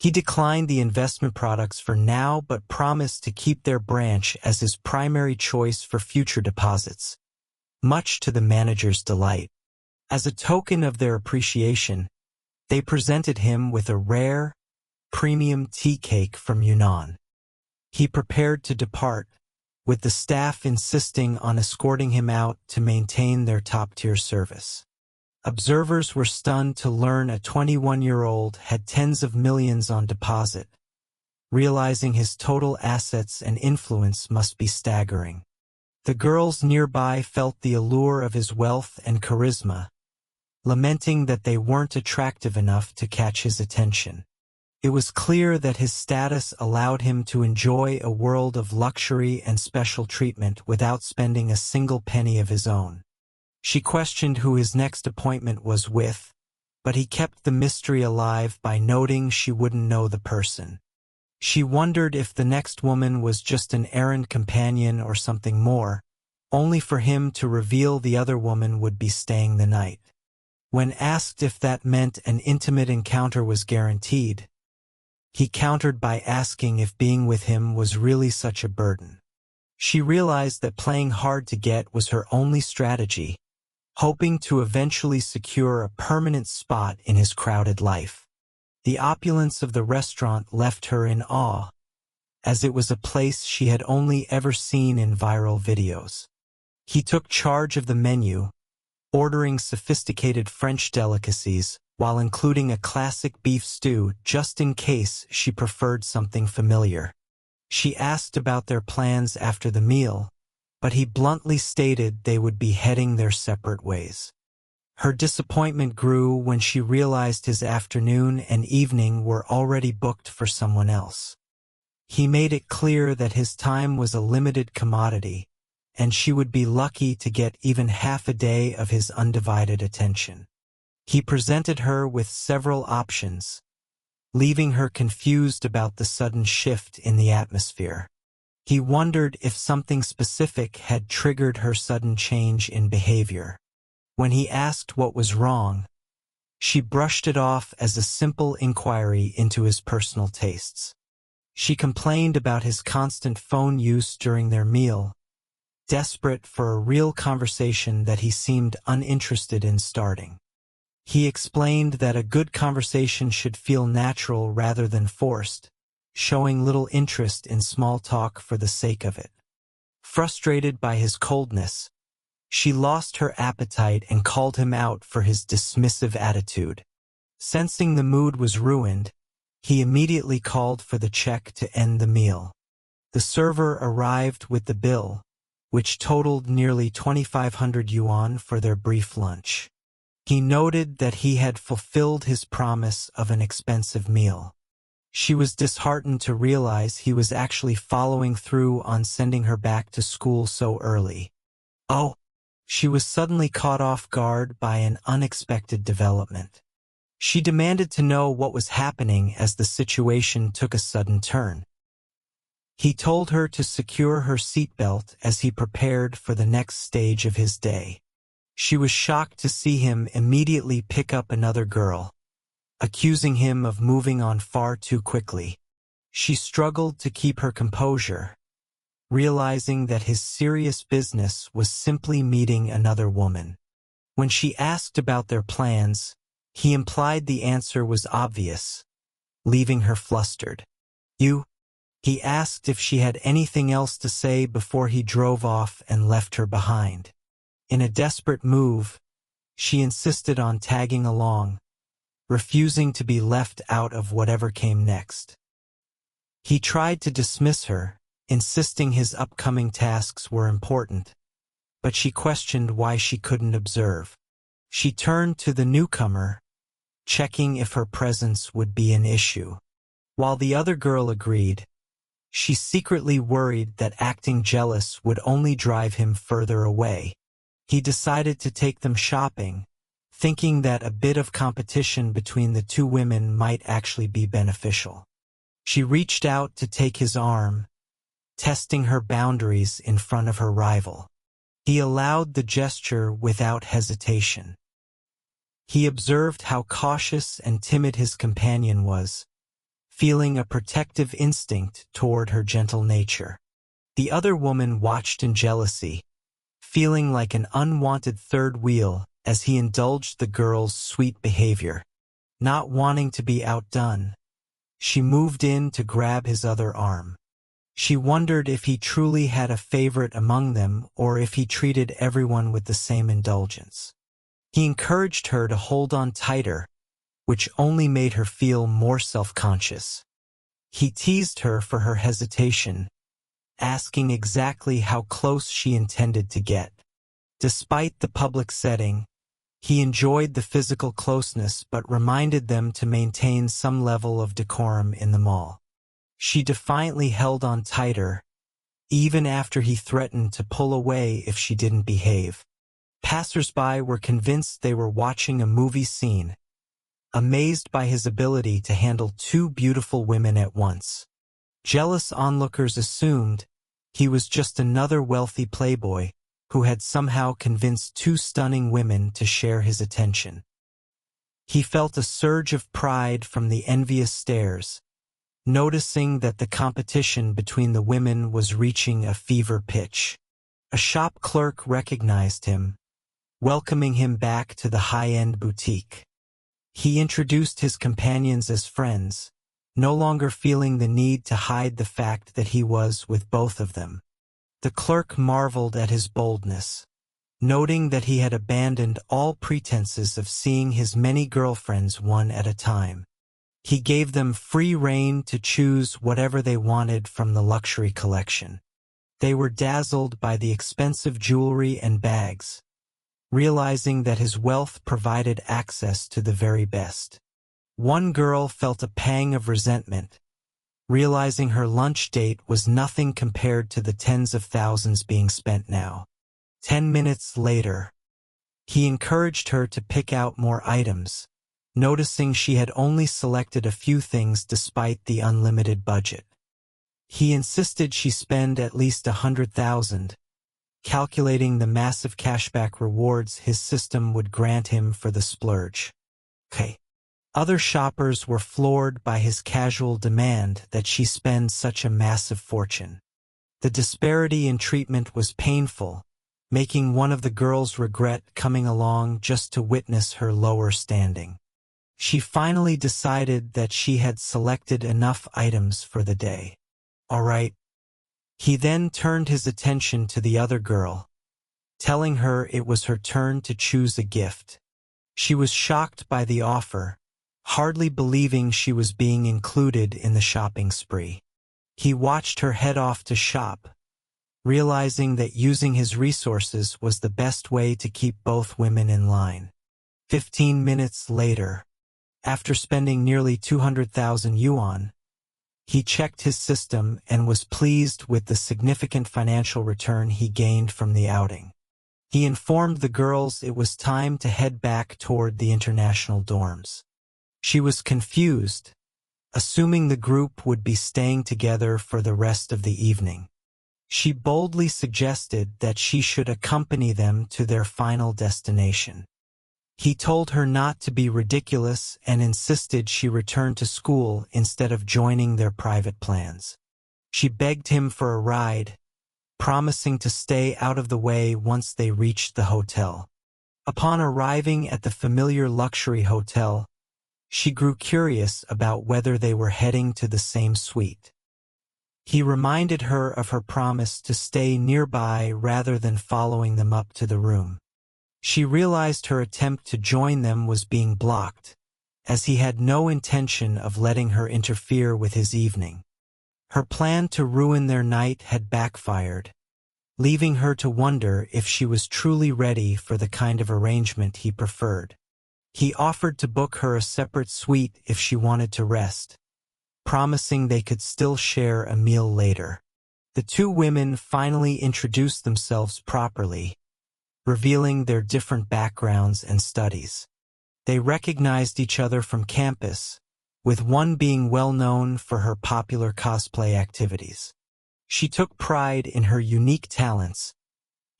He declined the investment products for now but promised to keep their branch as his primary choice for future deposits, much to the manager's delight. As a token of their appreciation, they presented him with a rare, premium tea cake from Yunnan. He prepared to depart, with the staff insisting on escorting him out to maintain their top-tier service. Observers were stunned to learn a 21-year-old had tens of millions on deposit, realizing his total assets and influence must be staggering. The girls nearby felt the allure of his wealth and charisma, lamenting that they weren't attractive enough to catch his attention. It was clear that his status allowed him to enjoy a world of luxury and special treatment without spending a single penny of his own. She questioned who his next appointment was with, but he kept the mystery alive by noting she wouldn't know the person. She wondered if the next woman was just an errand companion or something more, only for him to reveal the other woman would be staying the night. When asked if that meant an intimate encounter was guaranteed, he countered by asking if being with him was really such a burden. She realized that playing hard to get was her only strategy, hoping to eventually secure a permanent spot in his crowded life. The opulence of the restaurant left her in awe, as it was a place she had only ever seen in viral videos. He took charge of the menu, ordering sophisticated French delicacies, while including a classic beef stew just in case she preferred something familiar. She asked about their plans after the meal, but he bluntly stated they would be heading their separate ways. Her disappointment grew when she realized his afternoon and evening were already booked for someone else. He made it clear that his time was a limited commodity, and she would be lucky to get even half a day of his undivided attention. He presented her with several options, leaving her confused about the sudden shift in the atmosphere. He wondered if something specific had triggered her sudden change in behavior. When he asked what was wrong, she brushed it off as a simple inquiry into his personal tastes. She complained about his constant phone use during their meal, desperate for a real conversation that he seemed uninterested in starting. He explained that a good conversation should feel natural rather than forced, showing little interest in small talk for the sake of it. Frustrated by his coldness, she lost her appetite and called him out for his dismissive attitude. Sensing the mood was ruined, he immediately called for the check to end the meal. The server arrived with the bill, which totaled nearly 2,500 yuan for their brief lunch. He noted that he had fulfilled his promise of an expensive meal. She was disheartened to realize he was actually following through on sending her back to school so early. Oh! She was suddenly caught off guard by an unexpected development. She demanded to know what was happening as the situation took a sudden turn. He told her to secure her seatbelt as he prepared for the next stage of his day. She was shocked to see him immediately pick up another girl, accusing him of moving on far too quickly. She struggled to keep her composure, realizing that his serious business was simply meeting another woman. When she asked about their plans, he implied the answer was obvious, leaving her flustered. He asked if she had anything else to say before he drove off and left her behind. In a desperate move, she insisted on tagging along, refusing to be left out of whatever came next. He tried to dismiss her, insisting his upcoming tasks were important, but she questioned why she couldn't observe. She turned to the newcomer, checking if her presence would be an issue. While the other girl agreed, she secretly worried that acting jealous would only drive him further away. He decided to take them shopping, thinking that a bit of competition between the two women might actually be beneficial. She reached out to take his arm, testing her boundaries in front of her rival. He allowed the gesture without hesitation. He observed how cautious and timid his companion was, feeling a protective instinct toward her gentle nature. The other woman watched in jealousy, feeling like an unwanted third wheel as he indulged the girl's sweet behavior. Not wanting to be outdone, she moved in to grab his other arm. She wondered if he truly had a favorite among them or if he treated everyone with the same indulgence. He encouraged her to hold on tighter, which only made her feel more self-conscious. He teased her for her hesitation, asking exactly how close she intended to get. Despite the public setting, he enjoyed the physical closeness but reminded them to maintain some level of decorum in the mall. She defiantly held on tighter, even after he threatened to pull away if she didn't behave. Passers-by were convinced they were watching a movie scene, amazed by his ability to handle two beautiful women at once. Jealous onlookers assumed he was just another wealthy playboy who had somehow convinced two stunning women to share his attention. He felt a surge of pride from the envious stares, noticing that the competition between the women was reaching a fever pitch. A shop clerk recognized him, welcoming him back to the high-end boutique. He introduced his companions as friends, no longer feeling the need to hide the fact that he was with both of them. The clerk marveled at his boldness, noting that he had abandoned all pretenses of seeing his many girlfriends one at a time. He gave them free rein to choose whatever they wanted from the luxury collection. They were dazzled by the expensive jewelry and bags, realizing that his wealth provided access to the very best. One girl felt a pang of resentment, realizing her lunch date was nothing compared to the tens of thousands being spent now. 10 minutes later, he encouraged her to pick out more items, noticing she had only selected a few things despite the unlimited budget. He insisted she spend at least 100,000, calculating the massive cashback rewards his system would grant him for the splurge. Other shoppers were floored by his casual demand that she spend such a massive fortune. The disparity in treatment was painful, making one of the girls regret coming along just to witness her lower standing. She finally decided that she had selected enough items for the day. All right. He then turned his attention to the other girl, telling her it was her turn to choose a gift. She was shocked by the offer, hardly believing she was being included in the shopping spree. He watched her head off to shop, realizing that using his resources was the best way to keep both women in line. 15 minutes later, after spending nearly 200,000 yuan, he checked his system and was pleased with the significant financial return he gained from the outing. He informed the girls it was time to head back toward the international dorms. She was confused, assuming the group would be staying together for the rest of the evening. She boldly suggested that she should accompany them to their final destination. He told her not to be ridiculous and insisted she return to school instead of joining their private plans. She begged him for a ride, promising to stay out of the way once they reached the hotel. Upon arriving at the familiar luxury hotel, she grew curious about whether they were heading to the same suite. He reminded her of her promise to stay nearby rather than following them up to the room. She realized her attempt to join them was being blocked, as he had no intention of letting her interfere with his evening. Her plan to ruin their night had backfired, leaving her to wonder if she was truly ready for the kind of arrangement he preferred. He offered to book her a separate suite if she wanted to rest, promising they could still share a meal later. The two women finally introduced themselves properly, revealing their different backgrounds and studies. They recognized each other from campus, with one being well known for her popular cosplay activities. She took pride in her unique talents,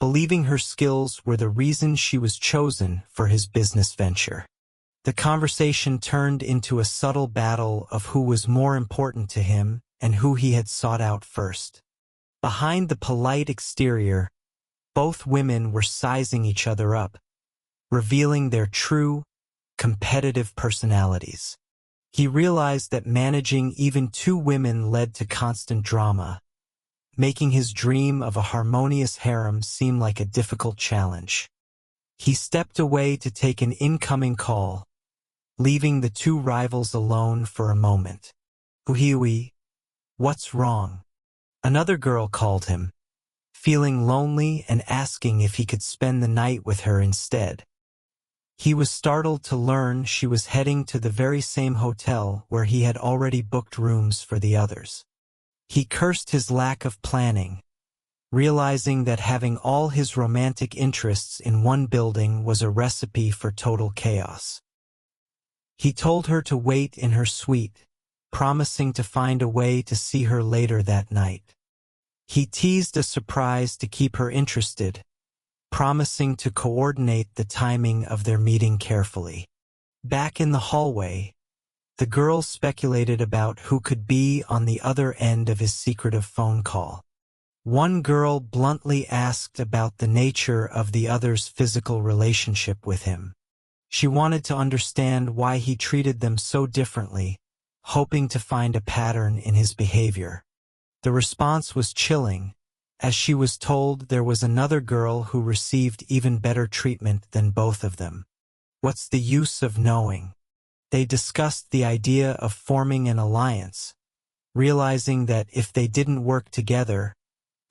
believing her skills were the reason she was chosen for his business venture. The conversation turned into a subtle battle of who was more important to him and who he had sought out first. Behind the polite exterior, both women were sizing each other up, revealing their true, competitive personalities. He realized that managing even two women led to constant drama, making his dream of a harmonious harem seem like a difficult challenge. He stepped away to take an incoming call, leaving the two rivals alone for a moment. Uhiwi, what's wrong? Another girl called him, feeling lonely and asking if he could spend the night with her instead. He was startled to learn she was heading to the very same hotel where he had already booked rooms for the others. He cursed his lack of planning, realizing that having all his romantic interests in one building was a recipe for total chaos. He told her to wait in her suite, promising to find a way to see her later that night. He teased a surprise to keep her interested, promising to coordinate the timing of their meeting carefully. Back in the hallway, the girls speculated about who could be on the other end of his secretive phone call. One girl bluntly asked about the nature of the other's physical relationship with him. She wanted to understand why he treated them so differently, hoping to find a pattern in his behavior. The response was chilling, as she was told there was another girl who received even better treatment than both of them. What's the use of knowing? They discussed the idea of forming an alliance, realizing that if they didn't work together,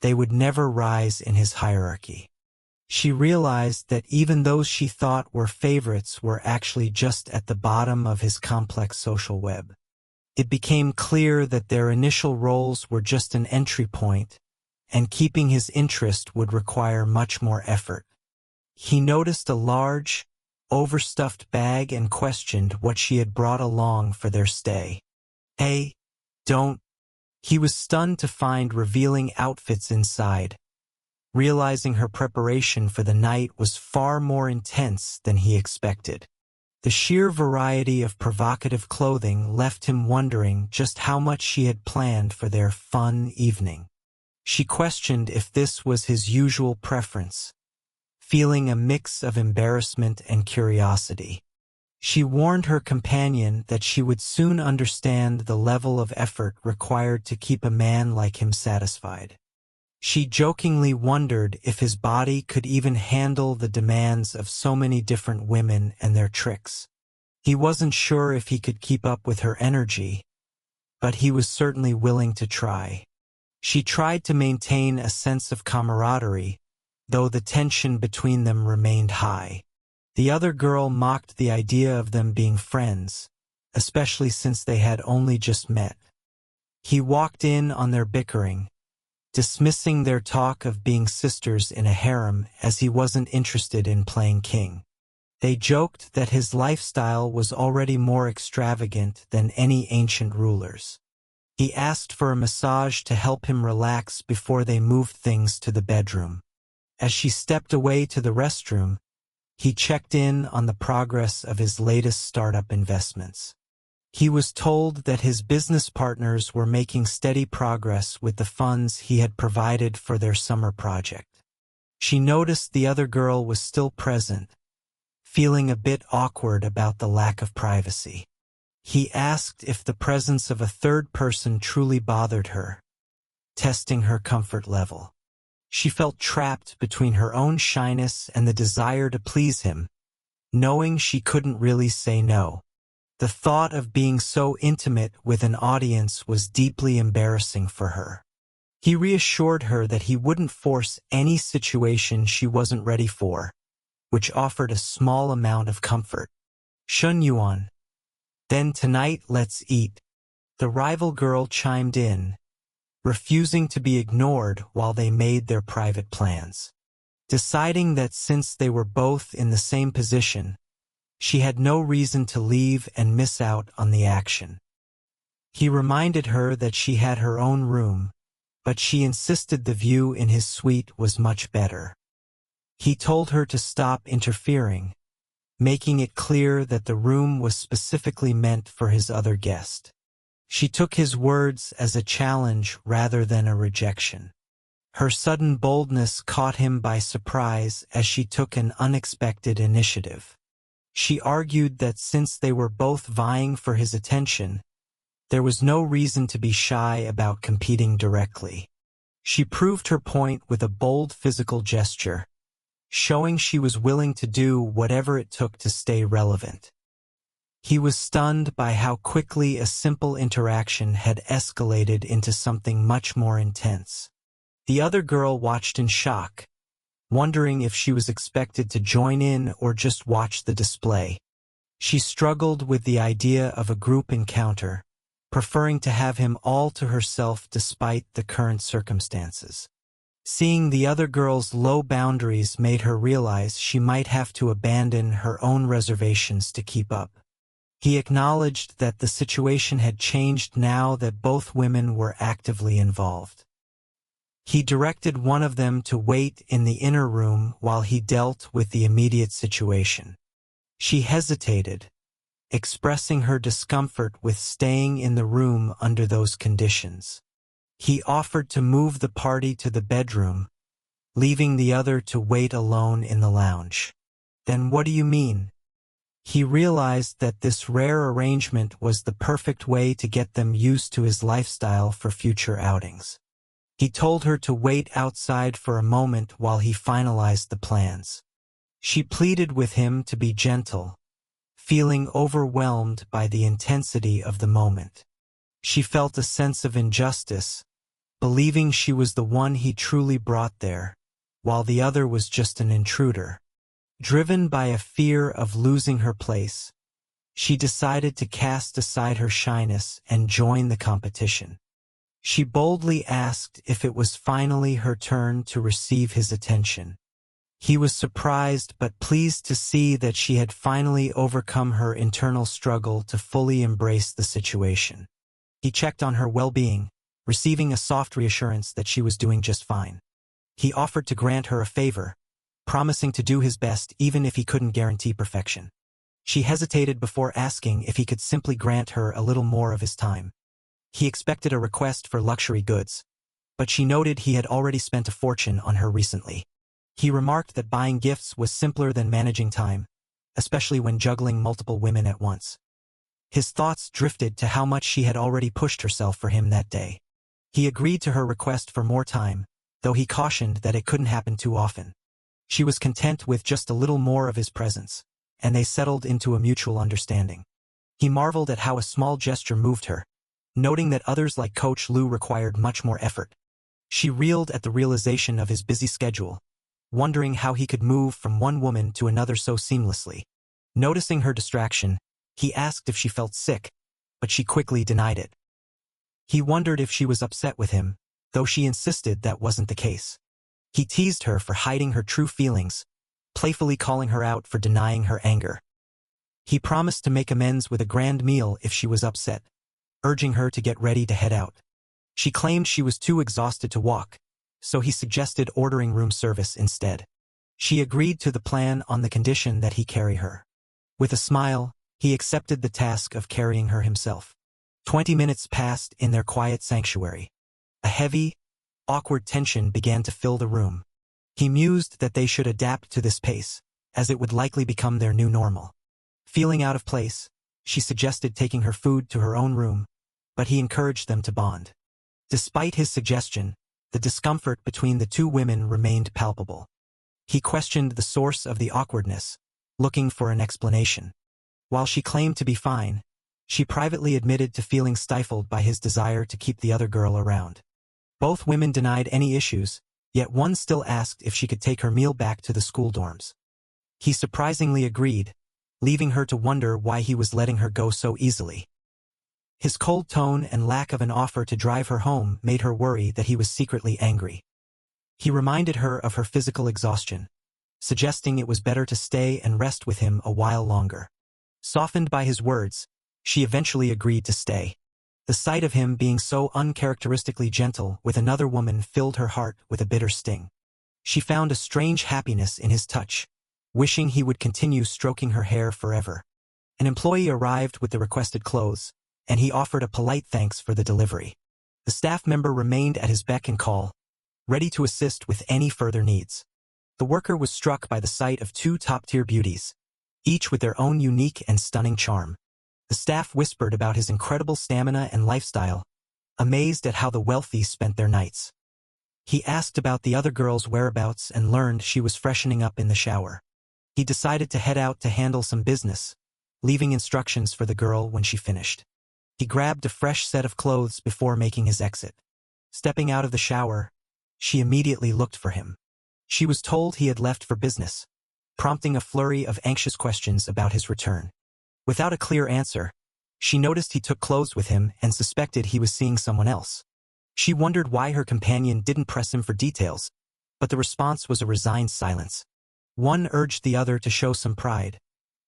they would never rise in his hierarchy. She realized that even those she thought were favorites were actually just at the bottom of his complex social web. It became clear that their initial roles were just an entry point, and keeping his interest would require much more effort. He noticed a large, overstuffed bag and questioned what she had brought along for their stay. Hey, don't. He was stunned to find revealing outfits inside, realizing her preparation for the night was far more intense than he expected. The sheer variety of provocative clothing left him wondering just how much she had planned for their fun evening. She questioned if this was his usual preference, feeling a mix of embarrassment and curiosity. She warned her companion that she would soon understand the level of effort required to keep a man like him satisfied. She jokingly wondered if his body could even handle the demands of so many different women and their tricks. He wasn't sure if he could keep up with her energy, but he was certainly willing to try. She tried to maintain a sense of camaraderie, though the tension between them remained high. The other girl mocked the idea of them being friends, especially since they had only just met. He walked in on their bickering, dismissing their talk of being sisters in a harem as he wasn't interested in playing king. They joked that his lifestyle was already more extravagant than any ancient rulers. He asked for a massage to help him relax before they moved things to the bedroom. As she stepped away to the restroom, he checked in on the progress of his latest startup investments. He was told that his business partners were making steady progress with the funds he had provided for their summer project. She noticed the other girl was still present, feeling a bit awkward about the lack of privacy. He asked if the presence of a third person truly bothered her, testing her comfort level. She felt trapped between her own shyness and the desire to please him, knowing she couldn't really say no. The thought of being so intimate with an audience was deeply embarrassing for her. He reassured her that he wouldn't force any situation she wasn't ready for, which offered a small amount of comfort. Shen Yuan. Then tonight let's eat. The rival girl chimed in, refusing to be ignored while they made their private plans. Deciding that since they were both in the same position, she had no reason to leave and miss out on the action. He reminded her that she had her own room, but she insisted the view in his suite was much better. He told her to stop interfering, making it clear that the room was specifically meant for his other guest. She took his words as a challenge rather than a rejection. Her sudden boldness caught him by surprise as she took an unexpected initiative. She argued that since they were both vying for his attention, there was no reason to be shy about competing directly. She proved her point with a bold physical gesture, showing she was willing to do whatever it took to stay relevant. He was stunned by how quickly a simple interaction had escalated into something much more intense. The other girl watched in shock, wondering if she was expected to join in or just watch the display. She struggled with the idea of a group encounter, preferring to have him all to herself despite the current circumstances. Seeing the other girl's low boundaries made her realize she might have to abandon her own reservations to keep up. He acknowledged that the situation had changed now that both women were actively involved. He directed one of them to wait in the inner room while he dealt with the immediate situation. She hesitated, expressing her discomfort with staying in the room under those conditions. He offered to move the party to the bedroom, leaving the other to wait alone in the lounge. "Then what do you mean?" He realized that this rare arrangement was the perfect way to get them used to his lifestyle for future outings. He told her to wait outside for a moment while he finalized the plans. She pleaded with him to be gentle, feeling overwhelmed by the intensity of the moment. She felt a sense of injustice, believing she was the one he truly brought there, while the other was just an intruder. Driven by a fear of losing her place, she decided to cast aside her shyness and join the competition. She boldly asked if it was finally her turn to receive his attention. He was surprised but pleased to see that she had finally overcome her internal struggle to fully embrace the situation. He checked on her well-being, receiving a soft reassurance that she was doing just fine. He offered to grant her a favor, promising to do his best even if he couldn't guarantee perfection. She hesitated before asking if he could simply grant her a little more of his time. He expected a request for luxury goods, but she noted he had already spent a fortune on her recently. He remarked that buying gifts was simpler than managing time, especially when juggling multiple women at once. His thoughts drifted to how much she had already pushed herself for him that day. He agreed to her request for more time, though he cautioned that it couldn't happen too often. She was content with just a little more of his presence, and they settled into a mutual understanding. He marveled at how a small gesture moved her, noting that others like Coach Lu required much more effort. She reeled at the realization of his busy schedule, wondering how he could move from one woman to another so seamlessly. Noticing her distraction, he asked if she felt sick, but she quickly denied it. He wondered if she was upset with him, though she insisted that wasn't the case. He teased her for hiding her true feelings, playfully calling her out for denying her anger. He promised to make amends with a grand meal if she was upset, urging her to get ready to head out. She claimed she was too exhausted to walk, so he suggested ordering room service instead. She agreed to the plan on the condition that he carry her. With a smile, he accepted the task of carrying her himself. 20 minutes passed in their quiet sanctuary. A heavy, awkward tension began to fill the room. He mused that they should adapt to this pace, as it would likely become their new normal. Feeling out of place, she suggested taking her food to her own room, but he encouraged them to bond. Despite his suggestion, the discomfort between the two women remained palpable. He questioned the source of the awkwardness, looking for an explanation. While she claimed to be fine, she privately admitted to feeling stifled by his desire to keep the other girl around. Both women denied any issues, yet one still asked if she could take her meal back to the school dorms. He surprisingly agreed, leaving her to wonder why he was letting her go so easily. His cold tone and lack of an offer to drive her home made her worry that he was secretly angry. He reminded her of her physical exhaustion, suggesting it was better to stay and rest with him a while longer. Softened by his words, she eventually agreed to stay. The sight of him being so uncharacteristically gentle with another woman filled her heart with a bitter sting. She found a strange happiness in his touch, wishing he would continue stroking her hair forever. An employee arrived with the requested clothes, and he offered a polite thanks for the delivery. The staff member remained at his beck and call, ready to assist with any further needs. The worker was struck by the sight of two top-tier beauties, each with their own unique and stunning charm. The staff whispered about his incredible stamina and lifestyle, amazed at how the wealthy spent their nights. He asked about the other girl's whereabouts and learned she was freshening up in the shower. He decided to head out to handle some business, leaving instructions for the girl when she finished. He grabbed a fresh set of clothes before making his exit. Stepping out of the shower, she immediately looked for him. She was told he had left for business, prompting a flurry of anxious questions about his return. Without a clear answer, she noticed he took clothes with him and suspected he was seeing someone else. She wondered why her companion didn't press him for details, but the response was a resigned silence. One urged the other to show some pride,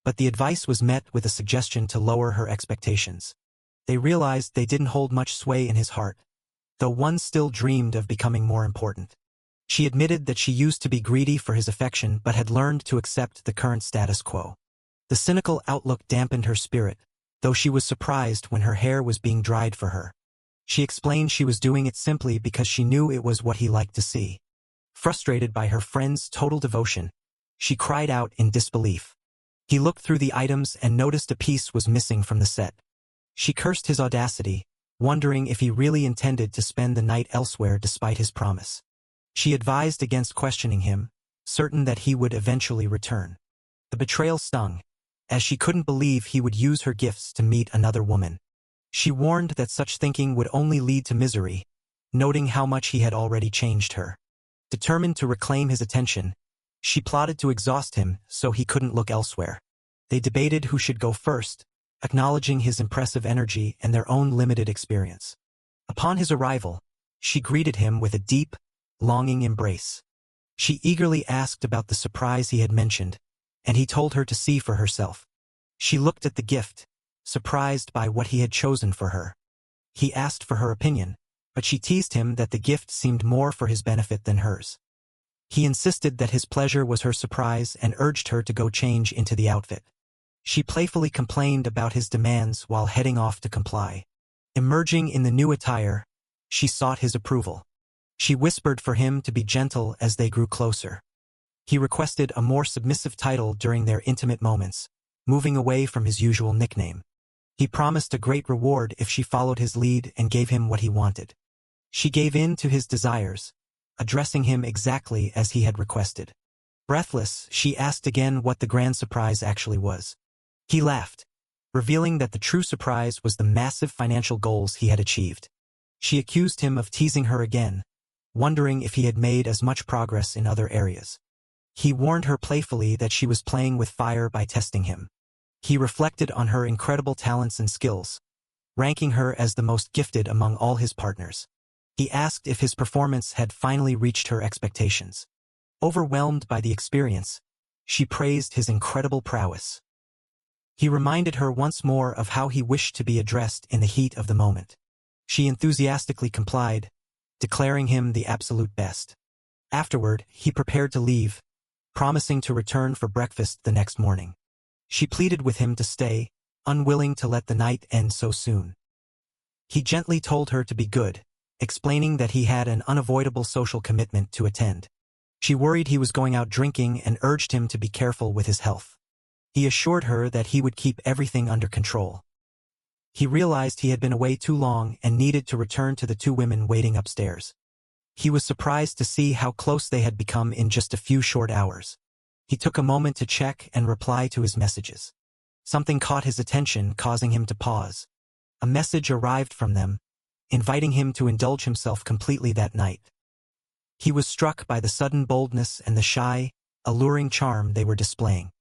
but the advice was met with a suggestion to lower her expectations. They realized they didn't hold much sway in his heart, though one still dreamed of becoming more important. She admitted that she used to be greedy for his affection but had learned to accept the current status quo. The cynical outlook dampened her spirit, though she was surprised when her hair was being dried for her. She explained she was doing it simply because she knew it was what he liked to see. Frustrated by her friend's total devotion, she cried out in disbelief. He looked through the items and noticed a piece was missing from the set. She cursed his audacity, wondering if he really intended to spend the night elsewhere despite his promise. She advised against questioning him, certain that he would eventually return. The betrayal stung, as she couldn't believe he would use her gifts to meet another woman. She warned that such thinking would only lead to misery, noting how much he had already changed her. Determined to reclaim his attention, she plotted to exhaust him so he couldn't look elsewhere. They debated who should go first, acknowledging his impressive energy and their own limited experience. Upon his arrival, she greeted him with a deep, longing embrace. She eagerly asked about the surprise he had mentioned, and he told her to see for herself. She looked at the gift, surprised by what he had chosen for her. He asked for her opinion, but she teased him that the gift seemed more for his benefit than hers. He insisted that his pleasure was her surprise and urged her to go change into the outfit. She playfully complained about his demands while heading off to comply. Emerging in the new attire, she sought his approval. She whispered for him to be gentle as they grew closer. He requested a more submissive title during their intimate moments, moving away from his usual nickname. He promised a great reward if she followed his lead and gave him what he wanted. She gave in to his desires, addressing him exactly as he had requested. Breathless, she asked again what the grand surprise actually was. He laughed, revealing that the true surprise was the massive financial goals he had achieved. She accused him of teasing her again, wondering if he had made as much progress in other areas. He warned her playfully that she was playing with fire by testing him. He reflected on her incredible talents and skills, ranking her as the most gifted among all his partners. He asked if his performance had finally reached her expectations. Overwhelmed by the experience, she praised his incredible prowess. He reminded her once more of how he wished to be addressed in the heat of the moment. She enthusiastically complied, declaring him the absolute best. Afterward, he prepared to leave, promising to return for breakfast the next morning. She pleaded with him to stay, unwilling to let the night end so soon. He gently told her to be good, explaining that he had an unavoidable social commitment to attend. She worried he was going out drinking and urged him to be careful with his health. He assured her that he would keep everything under control. He realized he had been away too long and needed to return to the two women waiting upstairs. He was surprised to see how close they had become in just a few short hours. He took a moment to check and reply to his messages. Something caught his attention, causing him to pause. A message arrived from them, inviting him to indulge himself completely that night. He was struck by the sudden boldness and the shy, alluring charm they were displaying.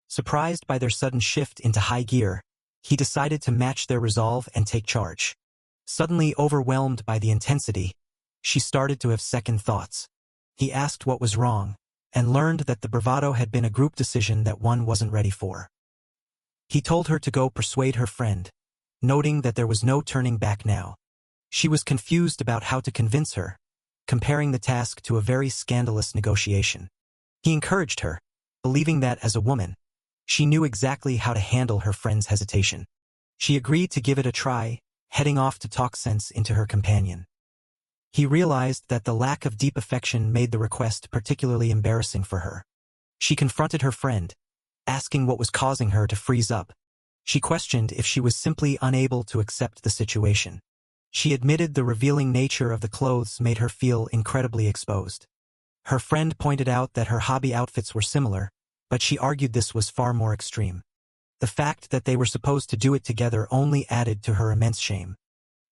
Surprised by their sudden shift into high gear, he decided to match their resolve and take charge. Suddenly overwhelmed by the intensity, she started to have second thoughts. He asked what was wrong, and learned that the bravado had been a group decision that one wasn't ready for. He told her to go persuade her friend, noting that there was no turning back now. She was confused about how to convince her, comparing the task to a very scandalous negotiation. He encouraged her, believing that as a woman, she knew exactly how to handle her friend's hesitation. She agreed to give it a try, heading off to talk sense into her companion. He realized that the lack of deep affection made the request particularly embarrassing for her. She confronted her friend, asking what was causing her to freeze up. She questioned if she was simply unable to accept the situation. She admitted the revealing nature of the clothes made her feel incredibly exposed. Her friend pointed out that her hobby outfits were similar, but she argued this was far more extreme. The fact that they were supposed to do it together only added to her immense shame.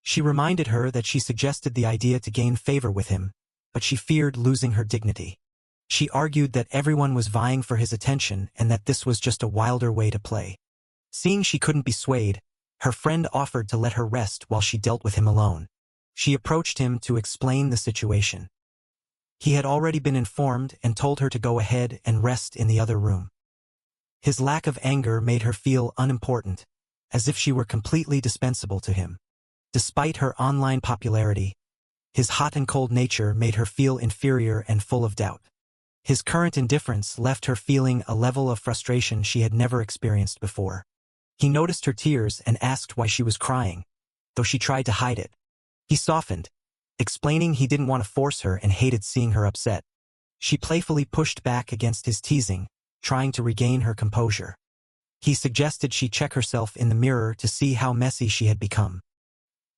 She reminded her that she suggested the idea to gain favor with him, but she feared losing her dignity. She argued that everyone was vying for his attention and that this was just a wilder way to play. Seeing she couldn't be swayed, her friend offered to let her rest while she dealt with him alone. She approached him to explain the situation. He had already been informed and told her to go ahead and rest in the other room. His lack of anger made her feel unimportant, as if she were completely dispensable to him. Despite her online popularity, his hot and cold nature made her feel inferior and full of doubt. His current indifference left her feeling a level of frustration she had never experienced before. He noticed her tears and asked why she was crying, though she tried to hide it. He softened, explaining he didn't want to force her and hated seeing her upset. She playfully pushed back against his teasing, trying to regain her composure. He suggested she check herself in the mirror to see how messy she had become.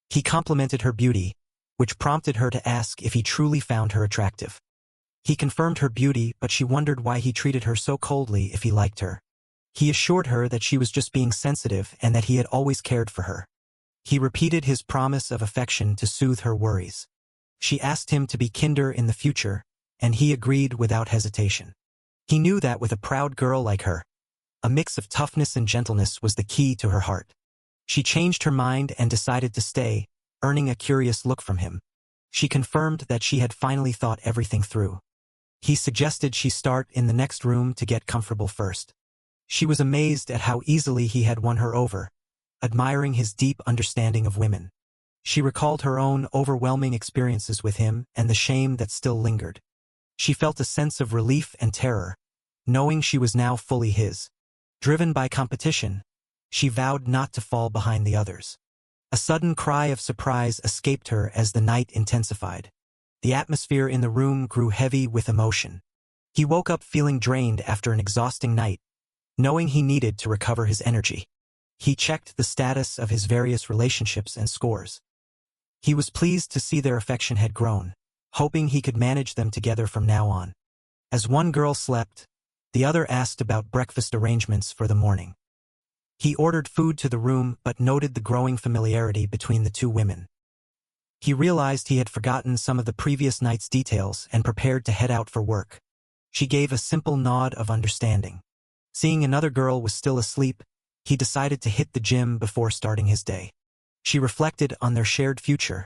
He complimented her beauty, which prompted her to ask if he truly found her attractive. He confirmed her beauty, but she wondered why he treated her so coldly if he liked her. He assured her that she was just being sensitive and that he had always cared for her. He repeated his promise of affection to soothe her worries. She asked him to be kinder in the future, and he agreed without hesitation. He knew that with a proud girl like her, a mix of toughness and gentleness was the key to her heart. She changed her mind and decided to stay, earning a curious look from him. She confirmed that she had finally thought everything through. He suggested she start in the next room to get comfortable first. She was amazed at how easily he had won her over, admiring his deep understanding of women. She recalled her own overwhelming experiences with him and the shame that still lingered. She felt a sense of relief and terror, knowing she was now fully his. Driven by competition, she vowed not to fall behind the others. A sudden cry of surprise escaped her as the night intensified. The atmosphere in the room grew heavy with emotion. He woke up feeling drained after an exhausting night, knowing he needed to recover his energy. He checked the status of his various relationships and scores. He was pleased to see their affection had grown, hoping he could manage them together from now on. As one girl slept, the other asked about breakfast arrangements for the morning. He ordered food to the room but noted the growing familiarity between the two women. He realized he had forgotten some of the previous night's details and prepared to head out for work. She gave a simple nod of understanding. Seeing another girl was still asleep, he decided to hit the gym before starting his day. She reflected on their shared future,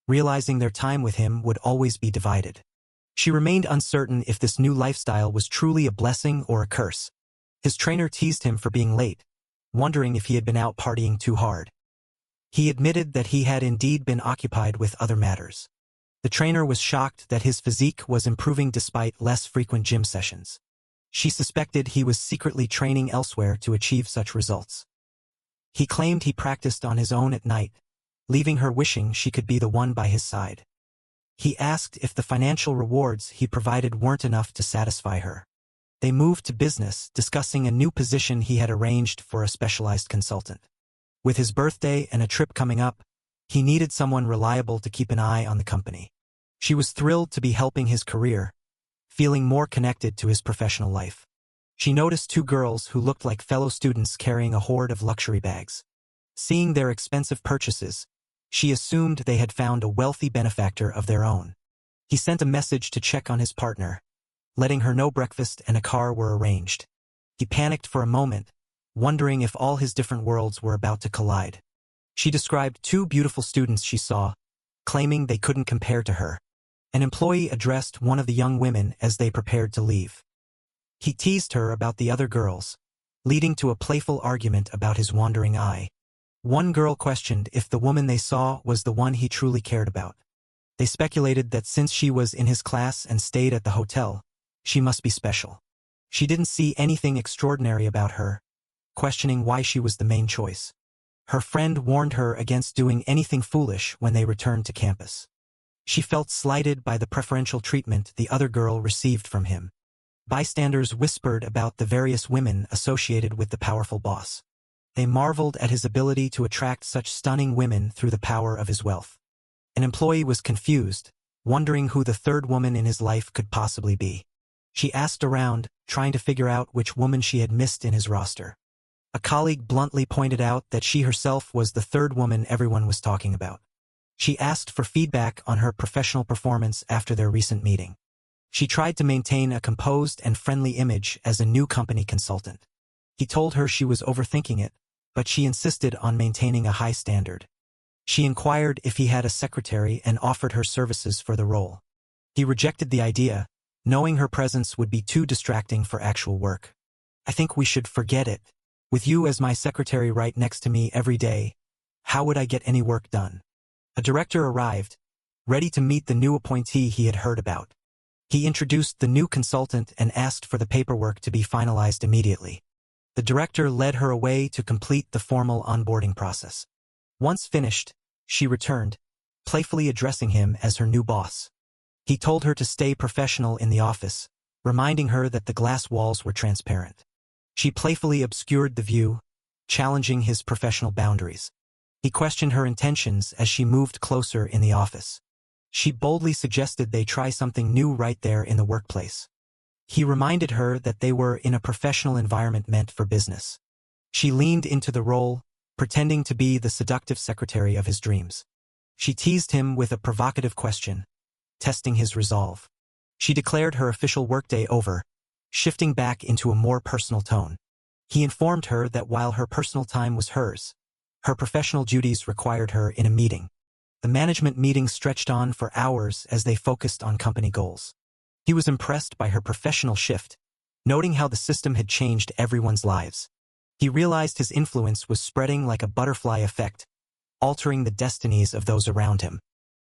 realizing their time with him would always be divided. She remained uncertain if this new lifestyle was truly a blessing or a curse. His trainer teased him for being late, wondering if he had been out partying too hard. He admitted that he had indeed been occupied with other matters. The trainer was shocked that his physique was improving despite less frequent gym sessions. She suspected he was secretly training elsewhere to achieve such results. He claimed he practiced on his own at night, leaving her wishing she could be the one by his side. He asked if the financial rewards he provided weren't enough to satisfy her. They moved to business, discussing a new position he had arranged for a specialized consultant. With his birthday and a trip coming up, he needed someone reliable to keep an eye on the company. She was thrilled to be helping his career, feeling more connected to his professional life. She noticed two girls who looked like fellow students carrying a hoard of luxury bags. Seeing their expensive purchases, she assumed they had found a wealthy benefactor of their own. He sent a message to check on his partner, letting her know breakfast and a car were arranged. He panicked for a moment, wondering if all his different worlds were about to collide. She described two beautiful students she saw, claiming they couldn't compare to her. An employee addressed one of the young women as they prepared to leave. He teased her about the other girls, leading to a playful argument about his wandering eye. One girl questioned if the woman they saw was the one he truly cared about. They speculated that since she was in his class and stayed at the hotel, she must be special. She didn't see anything extraordinary about her, questioning why she was the main choice. Her friend warned her against doing anything foolish when they returned to campus. She felt slighted by the preferential treatment the other girl received from him. Bystanders whispered about the various women associated with the powerful boss. They marveled at his ability to attract such stunning women through the power of his wealth. An employee was confused, wondering who the third woman in his life could possibly be. She asked around, trying to figure out which woman she had missed in his roster. A colleague bluntly pointed out that she herself was the third woman everyone was talking about. She asked for feedback on her professional performance after their recent meeting. She tried to maintain a composed and friendly image as a new company consultant. He told her she was overthinking it, but she insisted on maintaining a high standard. She inquired if he had a secretary and offered her services for the role. He rejected the idea, knowing her presence would be too distracting for actual work. "I think we should forget it. With you as my secretary right next to me every day, how would I get any work done?" A director arrived, ready to meet the new appointee he had heard about. He introduced the new consultant and asked for the paperwork to be finalized immediately. The director led her away to complete the formal onboarding process. Once finished, she returned, playfully addressing him as her new boss. He told her to stay professional in the office, reminding her that the glass walls were transparent. She playfully obscured the view, challenging his professional boundaries. He questioned her intentions as she moved closer in the office. She boldly suggested they try something new right there in the workplace. He reminded her that they were in a professional environment meant for business. She leaned into the role, pretending to be the seductive secretary of his dreams. She teased him with a provocative question, testing his resolve. She declared her official workday over, shifting back into a more personal tone. He informed her that while her personal time was hers, her professional duties required her in a meeting. The management meeting stretched on for hours as they focused on company goals. He was impressed by her professional shift, noting how the system had changed everyone's lives. He realized his influence was spreading like a butterfly effect, altering the destinies of those around him.